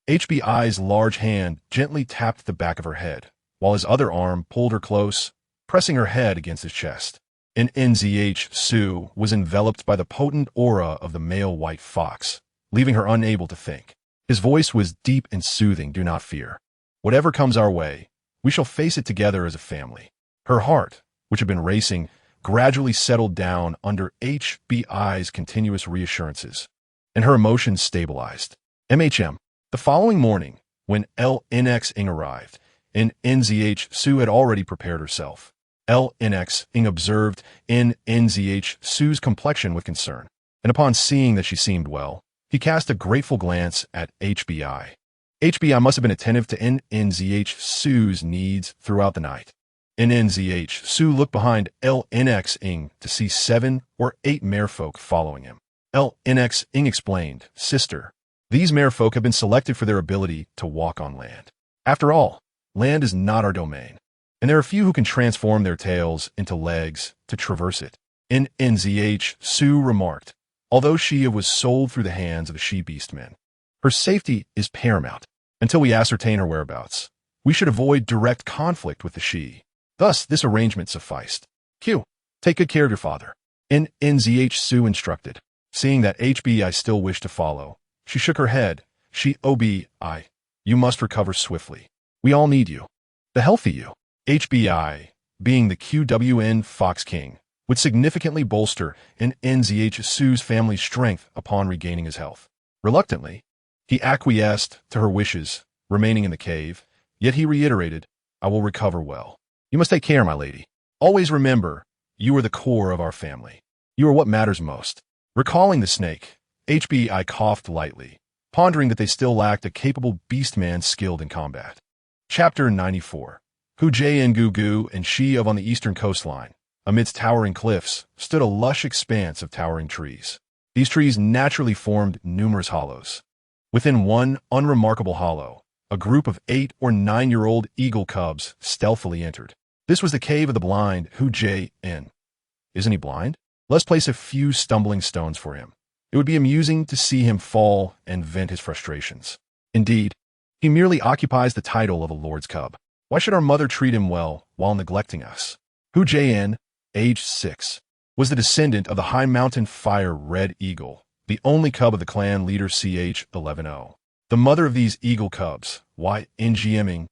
Speaker 1: HBI's large hand gently tapped the back of her head, while his other arm pulled her close, pressing her head against his chest. Nan Zhisui was enveloped by the potent aura of the male white fox, leaving her unable to think. His voice was deep and soothing. "Do not fear. Whatever comes our way, we shall face it together as a family." Her heart, which had been racing, gradually settled down under HBI's continuous reassurances, and her emotions stabilized. The following morning, when LNX-ing arrived, Nan Zhisui had already prepared herself. LNX-ing observed Nan Zhisui's complexion with concern, and upon seeing that she seemed well, he cast a grateful glance at HBI. HBI must have been attentive to Nan Zhisui's needs throughout the night. Nan Zhisui looked behind LNX-ing to see 7 or 8 merfolk following him. LNX-ing explained, "Sister, these merfolk have been selected for their ability to walk on land. After all, land is not our domain, and there are few who can transform their tails into legs to traverse it." Nan Zhisui remarked, "Although Shia was sold through the hands of the she-beast men, her safety is paramount. Until we ascertain her whereabouts, we should avoid direct conflict with the she. Thus, this arrangement sufficed. Q. Take good care of your father." Nan Zhisui instructed. Seeing that HBI still wished to follow, she shook her head. "OBI, you must recover swiftly. We all need you. The healthy you." HBI, being the QWN Fox King, would significantly bolster Nan Zhisui's family's strength upon regaining his health. Reluctantly, he acquiesced to her wishes, remaining in the cave, yet he reiterated, "I will recover well. You must take care, my lady. Always remember, you are the core of our family. You are what matters most." Recalling the snake, HBI coughed lightly, pondering that they still lacked a capable beastman skilled in combat. Chapter 94. Hu Gugu and Shiev on the eastern coastline, amidst towering cliffs, stood a lush expanse of towering trees. These trees naturally formed numerous hollows. Within one unremarkable hollow, a group of 8 or 9-year-old eagle cubs stealthily entered. This was the cave of the blind Hu Jin. Isn't he blind? Let's place a few stumbling stones for him. It would be amusing to see him fall and vent his frustrations. Indeed, he merely occupies the title of a lord's cub. Why should our mother treat him well while neglecting us? Hu Jin, aged 6, was the descendant of the high mountain fire red eagle, the only cub of the clan leader CH-11O. The mother of these eagle cubs, Ngming,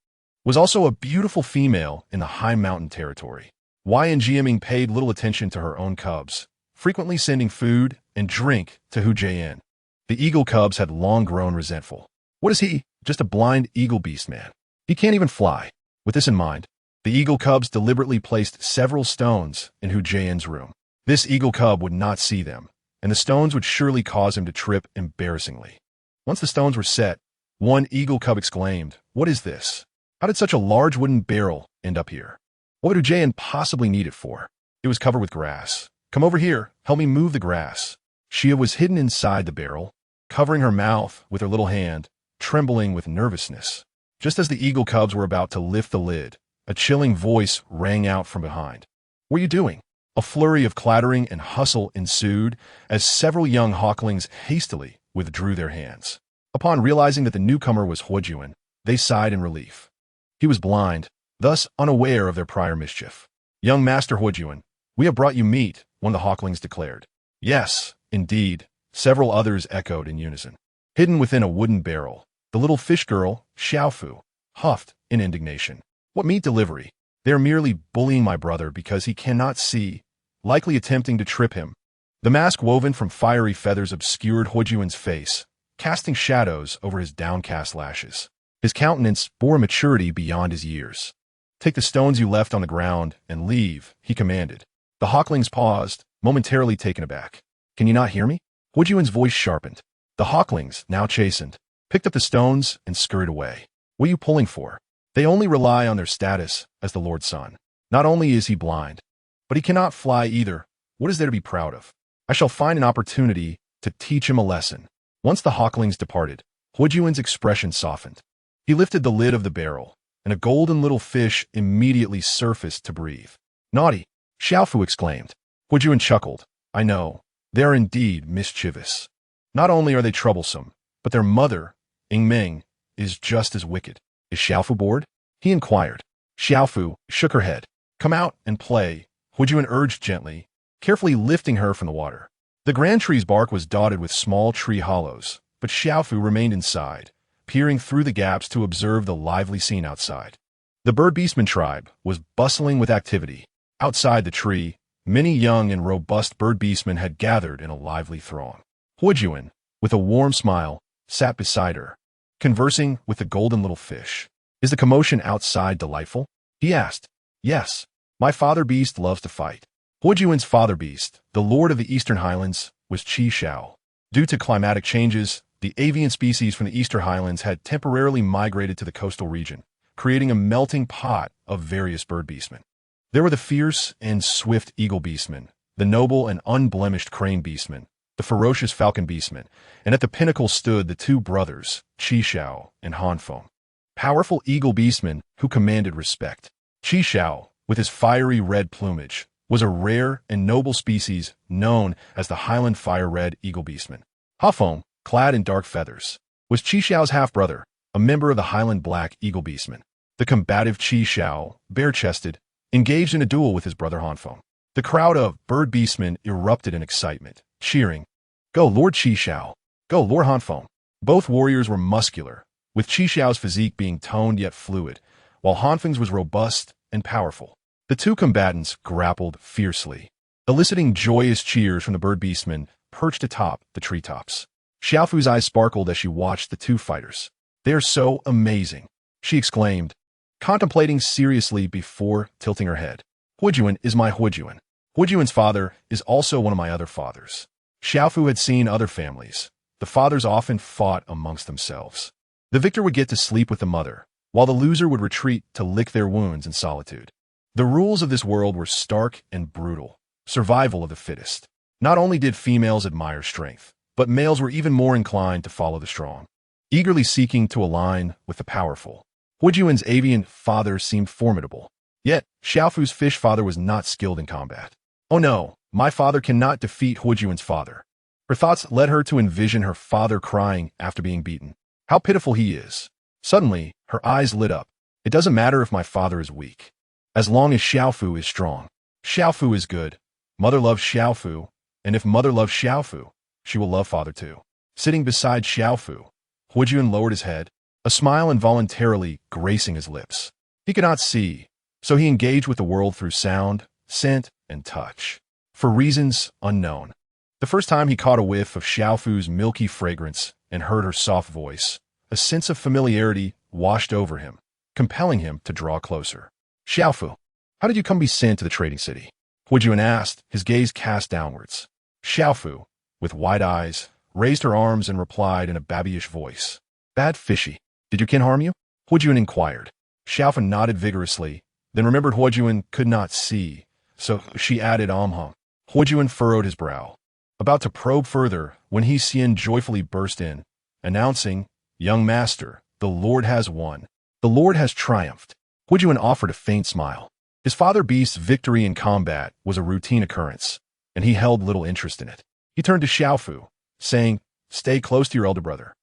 Speaker 1: was also a beautiful female in the high mountain territory. Ngming paid little attention to her own cubs, frequently sending food and drink to Hu Jin. The eagle cubs had long grown resentful. What is he? Just a blind eagle beast man. He can't even fly. With this in mind, the eagle cubs deliberately placed several stones in Hu Jin's room. This eagle cub would not see them, and the stones would surely cause him to trip embarrassingly. Once the stones were set, one eagle cub exclaimed, "What is this? How did such a large wooden barrel end up here? What would Hu Jin possibly need it for?" It was covered with grass. "Come over here, help me move the grass." Shia was hidden inside the barrel, covering her mouth with her little hand, trembling with nervousness. Just as the eagle cubs were about to lift the lid, a chilling voice rang out from behind. "What are you doing?" A flurry of clattering and hustle ensued as several young hawklings hastily withdrew their hands. Upon realizing that the newcomer was Huojuan, they sighed in relief. He was blind, thus unaware of their prior mischief. "Young Master Huojuan, we have brought you meat," one of the hawklings declared. "Yes, indeed," several others echoed in unison. Hidden within a wooden barrel, the little fish girl, Xiaofu, huffed in indignation. "What meat delivery? They are merely bullying my brother because he cannot see, likely attempting to trip him. The mask woven from fiery feathers obscured Huojuan's face, casting shadows over his downcast lashes. His countenance bore a maturity beyond his years. "Take the stones you left on the ground and leave," he commanded. The hawklings paused, momentarily taken aback. "Can you not hear me?" Huojuan's voice sharpened. The hawklings, now chastened, picked up the stones and scurried away. "What are you pulling for?" "They only rely on their status as the Lord's son. Not only is he blind, but he cannot fly either. What is there to be proud of? I shall find an opportunity to teach him a lesson." Once the hawklings departed, Huojuan's expression softened. He lifted the lid of the barrel, and a golden little fish immediately surfaced to breathe. "Naughty!" Xiaofu exclaimed. Huojuan chuckled. "I know. They are indeed mischievous. Not only are they troublesome, but their mother, Yingming, is just as wicked." "Is Xiaofu bored?" he inquired. Xiaofu shook her head. "Come out and play," Huojuan urged gently, carefully lifting her from the water. The grand tree's bark was dotted with small tree hollows, but Xiaofu remained inside, peering through the gaps to observe the lively scene outside. The bird beastman tribe was bustling with activity. Outside the tree, many young and robust bird beastmen had gathered in a lively throng. Huojuan, with a warm smile, sat beside her, conversing with the golden little fish. "Is the commotion outside delightful?" he asked. "Yes. My father beast loves to fight." Huojuan's father beast, the lord of the eastern highlands, was Qi Xiao. Due to climatic changes, the avian species from the eastern highlands had temporarily migrated to the coastal region, creating a melting pot of various bird beastmen. There were the fierce and swift eagle beastmen, the noble and unblemished crane beastmen, the ferocious falcon beastmen, and at the pinnacle stood the two brothers, Qi Xiao and Han Feng. Powerful eagle beastmen who commanded respect. Qi Xiao, with his fiery red plumage, was a rare and noble species known as the Highland Fire Red Eagle Beastman. Han Feng, clad in dark feathers, was Qi Xiao's half-brother, a member of the Highland Black Eagle Beastman. The combative Qi Xiao, bare-chested, engaged in a duel with his brother Han Feng. The crowd of bird beastmen erupted in excitement, cheering, "Go, Lord Qi Xiao! Go, Lord Han Feng!" Both warriors were muscular, with Qi Xiao's physique being toned yet fluid, while Han Feng's was robust and powerful. The two combatants grappled fiercely, eliciting joyous cheers from the bird beastmen perched atop the treetops. Xiaofu's eyes sparkled as she watched the two fighters. "They are so amazing," she exclaimed, contemplating seriously before tilting her head. "Huojuan is my Huojuan. Huojuan's father is also one of my other fathers." Xiaofu had seen other families. The fathers often fought amongst themselves. The victor would get to sleep with the mother, while the loser would retreat to lick their wounds in solitude. The rules of this world were stark and brutal. Survival of the fittest. Not only did females admire strength, but males were even more inclined to follow the strong, eagerly seeking to align with the powerful. Huojuan's avian father seemed formidable. Yet, Xiaofu's fish father was not skilled in combat. "Oh no, my father cannot defeat Huojuan's father." Her thoughts led her to envision her father crying after being beaten. How pitiful he is. Suddenly, her eyes lit up. "It doesn't matter if my father is weak, as long as Xiaofu is strong. Xiaofu is good. Mother loves Xiaofu, and if mother loves Xiaofu, she will love father too." Sitting beside Xiaofu, Huojuan lowered his head, a smile involuntarily gracing his lips. He could not see, so he engaged with the world through sound, scent, and touch. For reasons unknown. The first time he caught a whiff of Xiaofu's milky fragrance and heard her soft voice, a sense of familiarity washed over him, compelling him to draw closer. "Xiaofu, how did you come to be sent to the trading city?" Huojuan asked, his gaze cast downwards. Xiaofu, with wide eyes, raised her arms and replied in a babyish voice. "Bad fishy. Did your kin harm you?" Huojuan inquired. Xiaofu nodded vigorously, then remembered Huojuan could not see, so she added hum. Huojuan furrowed his brow, about to probe further when He Xian joyfully burst in, announcing, "Young master, the Lord has won. The Lord has triumphed." Huojuan offered a faint smile. His father beast's victory in combat was a routine occurrence, and he held little interest in it. He turned to Xiaofu, saying, "Stay close to your elder brother.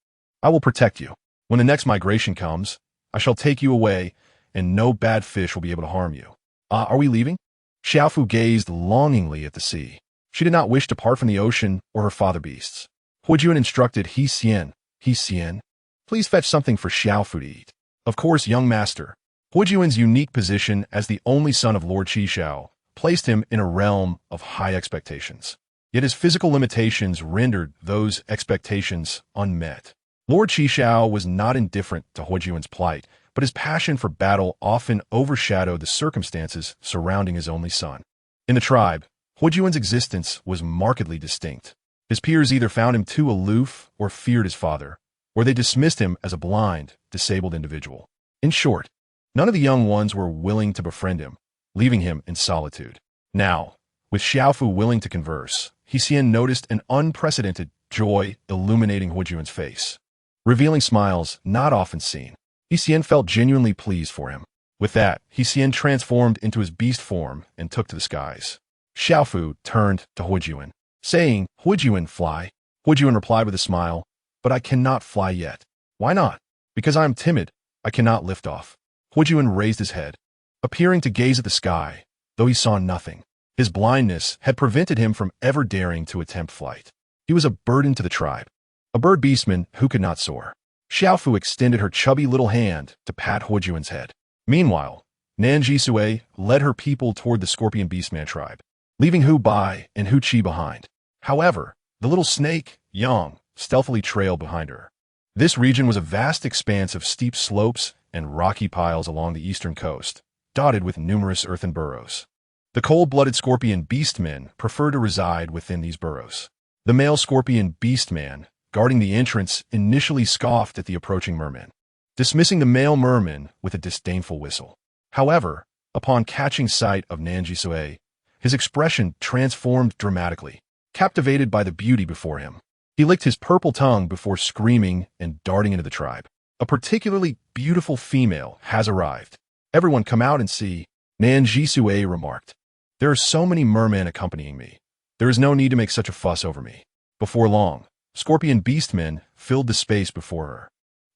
Speaker 1: I will protect you. When the next migration comes, I shall take you away, and no bad fish will be able to harm you." Are we leaving?" Xiaofu gazed longingly at the sea. She did not wish to part from the ocean or her father beasts. Huojuan instructed He Xian, "He Xian, please fetch something for Xiaofu to eat." "Of course, young master." Huijuan's unique position as the only son of Lord Qishao placed him in a realm of high expectations. Yet his physical limitations rendered those expectations unmet. Lord Qishao was not indifferent to Huijuan's plight, but his passion for battle often overshadowed the circumstances surrounding his only son. In the tribe, Huijuan's existence was markedly distinct. His peers either found him too aloof or feared his father, or they dismissed him as a blind, disabled individual. In short, none of the young ones were willing to befriend him, leaving him in solitude. Now, with Xiaofu willing to converse, Hsien noticed an unprecedented joy illuminating Huijuan's face, revealing smiles not often seen. Hsien felt genuinely pleased for him. With that, Hsien transformed into his beast form and took to the skies. Xiaofu turned to Huijuan, saying, "Huijuan, fly." Huijuan replied with a smile, "But I cannot fly yet." "Why not?" "Because I am timid. I cannot lift off." Huijuan raised his head, appearing to gaze at the sky, though he saw nothing. His blindness had prevented him from ever daring to attempt flight. He was a burden to the tribe, a bird beastman who could not soar. Xiaofu extended her chubby little hand to pat Huijuan's head. Meanwhile, Nan Zhisui led her people toward the scorpion beastman tribe, leaving Hu Bai and Hu Qi behind. However, the little snake, Yang, stealthily trailed behind her. This region was a vast expanse of steep slopes and rocky piles along the eastern coast, dotted with numerous earthen burrows. The cold-blooded scorpion beastmen preferred to reside within these burrows. The male scorpion beastman, guarding the entrance, initially scoffed at the approaching merman, dismissing the male merman with a disdainful whistle. However, upon catching sight of Nan Zhisui, his expression transformed dramatically. Captivated by the beauty before him, he licked his purple tongue before screaming and darting into the tribe. "A particularly beautiful female has arrived. Everyone come out and see," Nan Zhisui remarked. "There are so many mermen accompanying me. There is no need to make such a fuss over me." Before long, scorpion beastmen filled the space before her.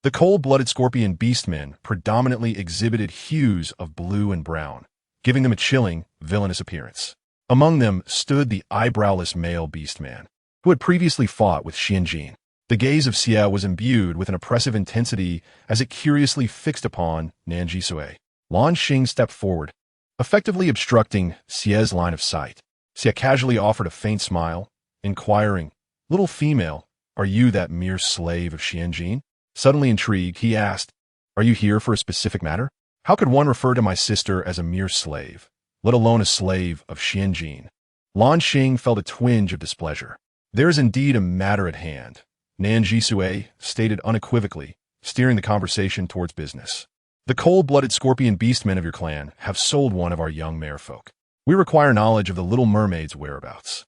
Speaker 1: The cold-blooded scorpion beastmen predominantly exhibited hues of blue and brown, giving them a chilling, villainous appearance. Among them stood the eyebrowless male beastman, who had previously fought with Xianjin. The gaze of Xie was imbued with an oppressive intensity as it curiously fixed upon Nan Zhisui. Lan Xing stepped forward, effectively obstructing Xie's line of sight. Xie casually offered a faint smile, inquiring, "Little female, are you that mere slave of Xianjin?" Suddenly intrigued, he asked, "Are you here for a specific matter? How could one refer to my sister as a mere slave, let alone a slave of Xianjin?" Lan Xing felt a twinge of displeasure. "There is indeed a matter at hand," Nan Zhisui stated unequivocally, steering the conversation towards business. "The cold-blooded scorpion beastmen of your clan have sold one of our young merfolk. We require knowledge of the little mermaid's whereabouts."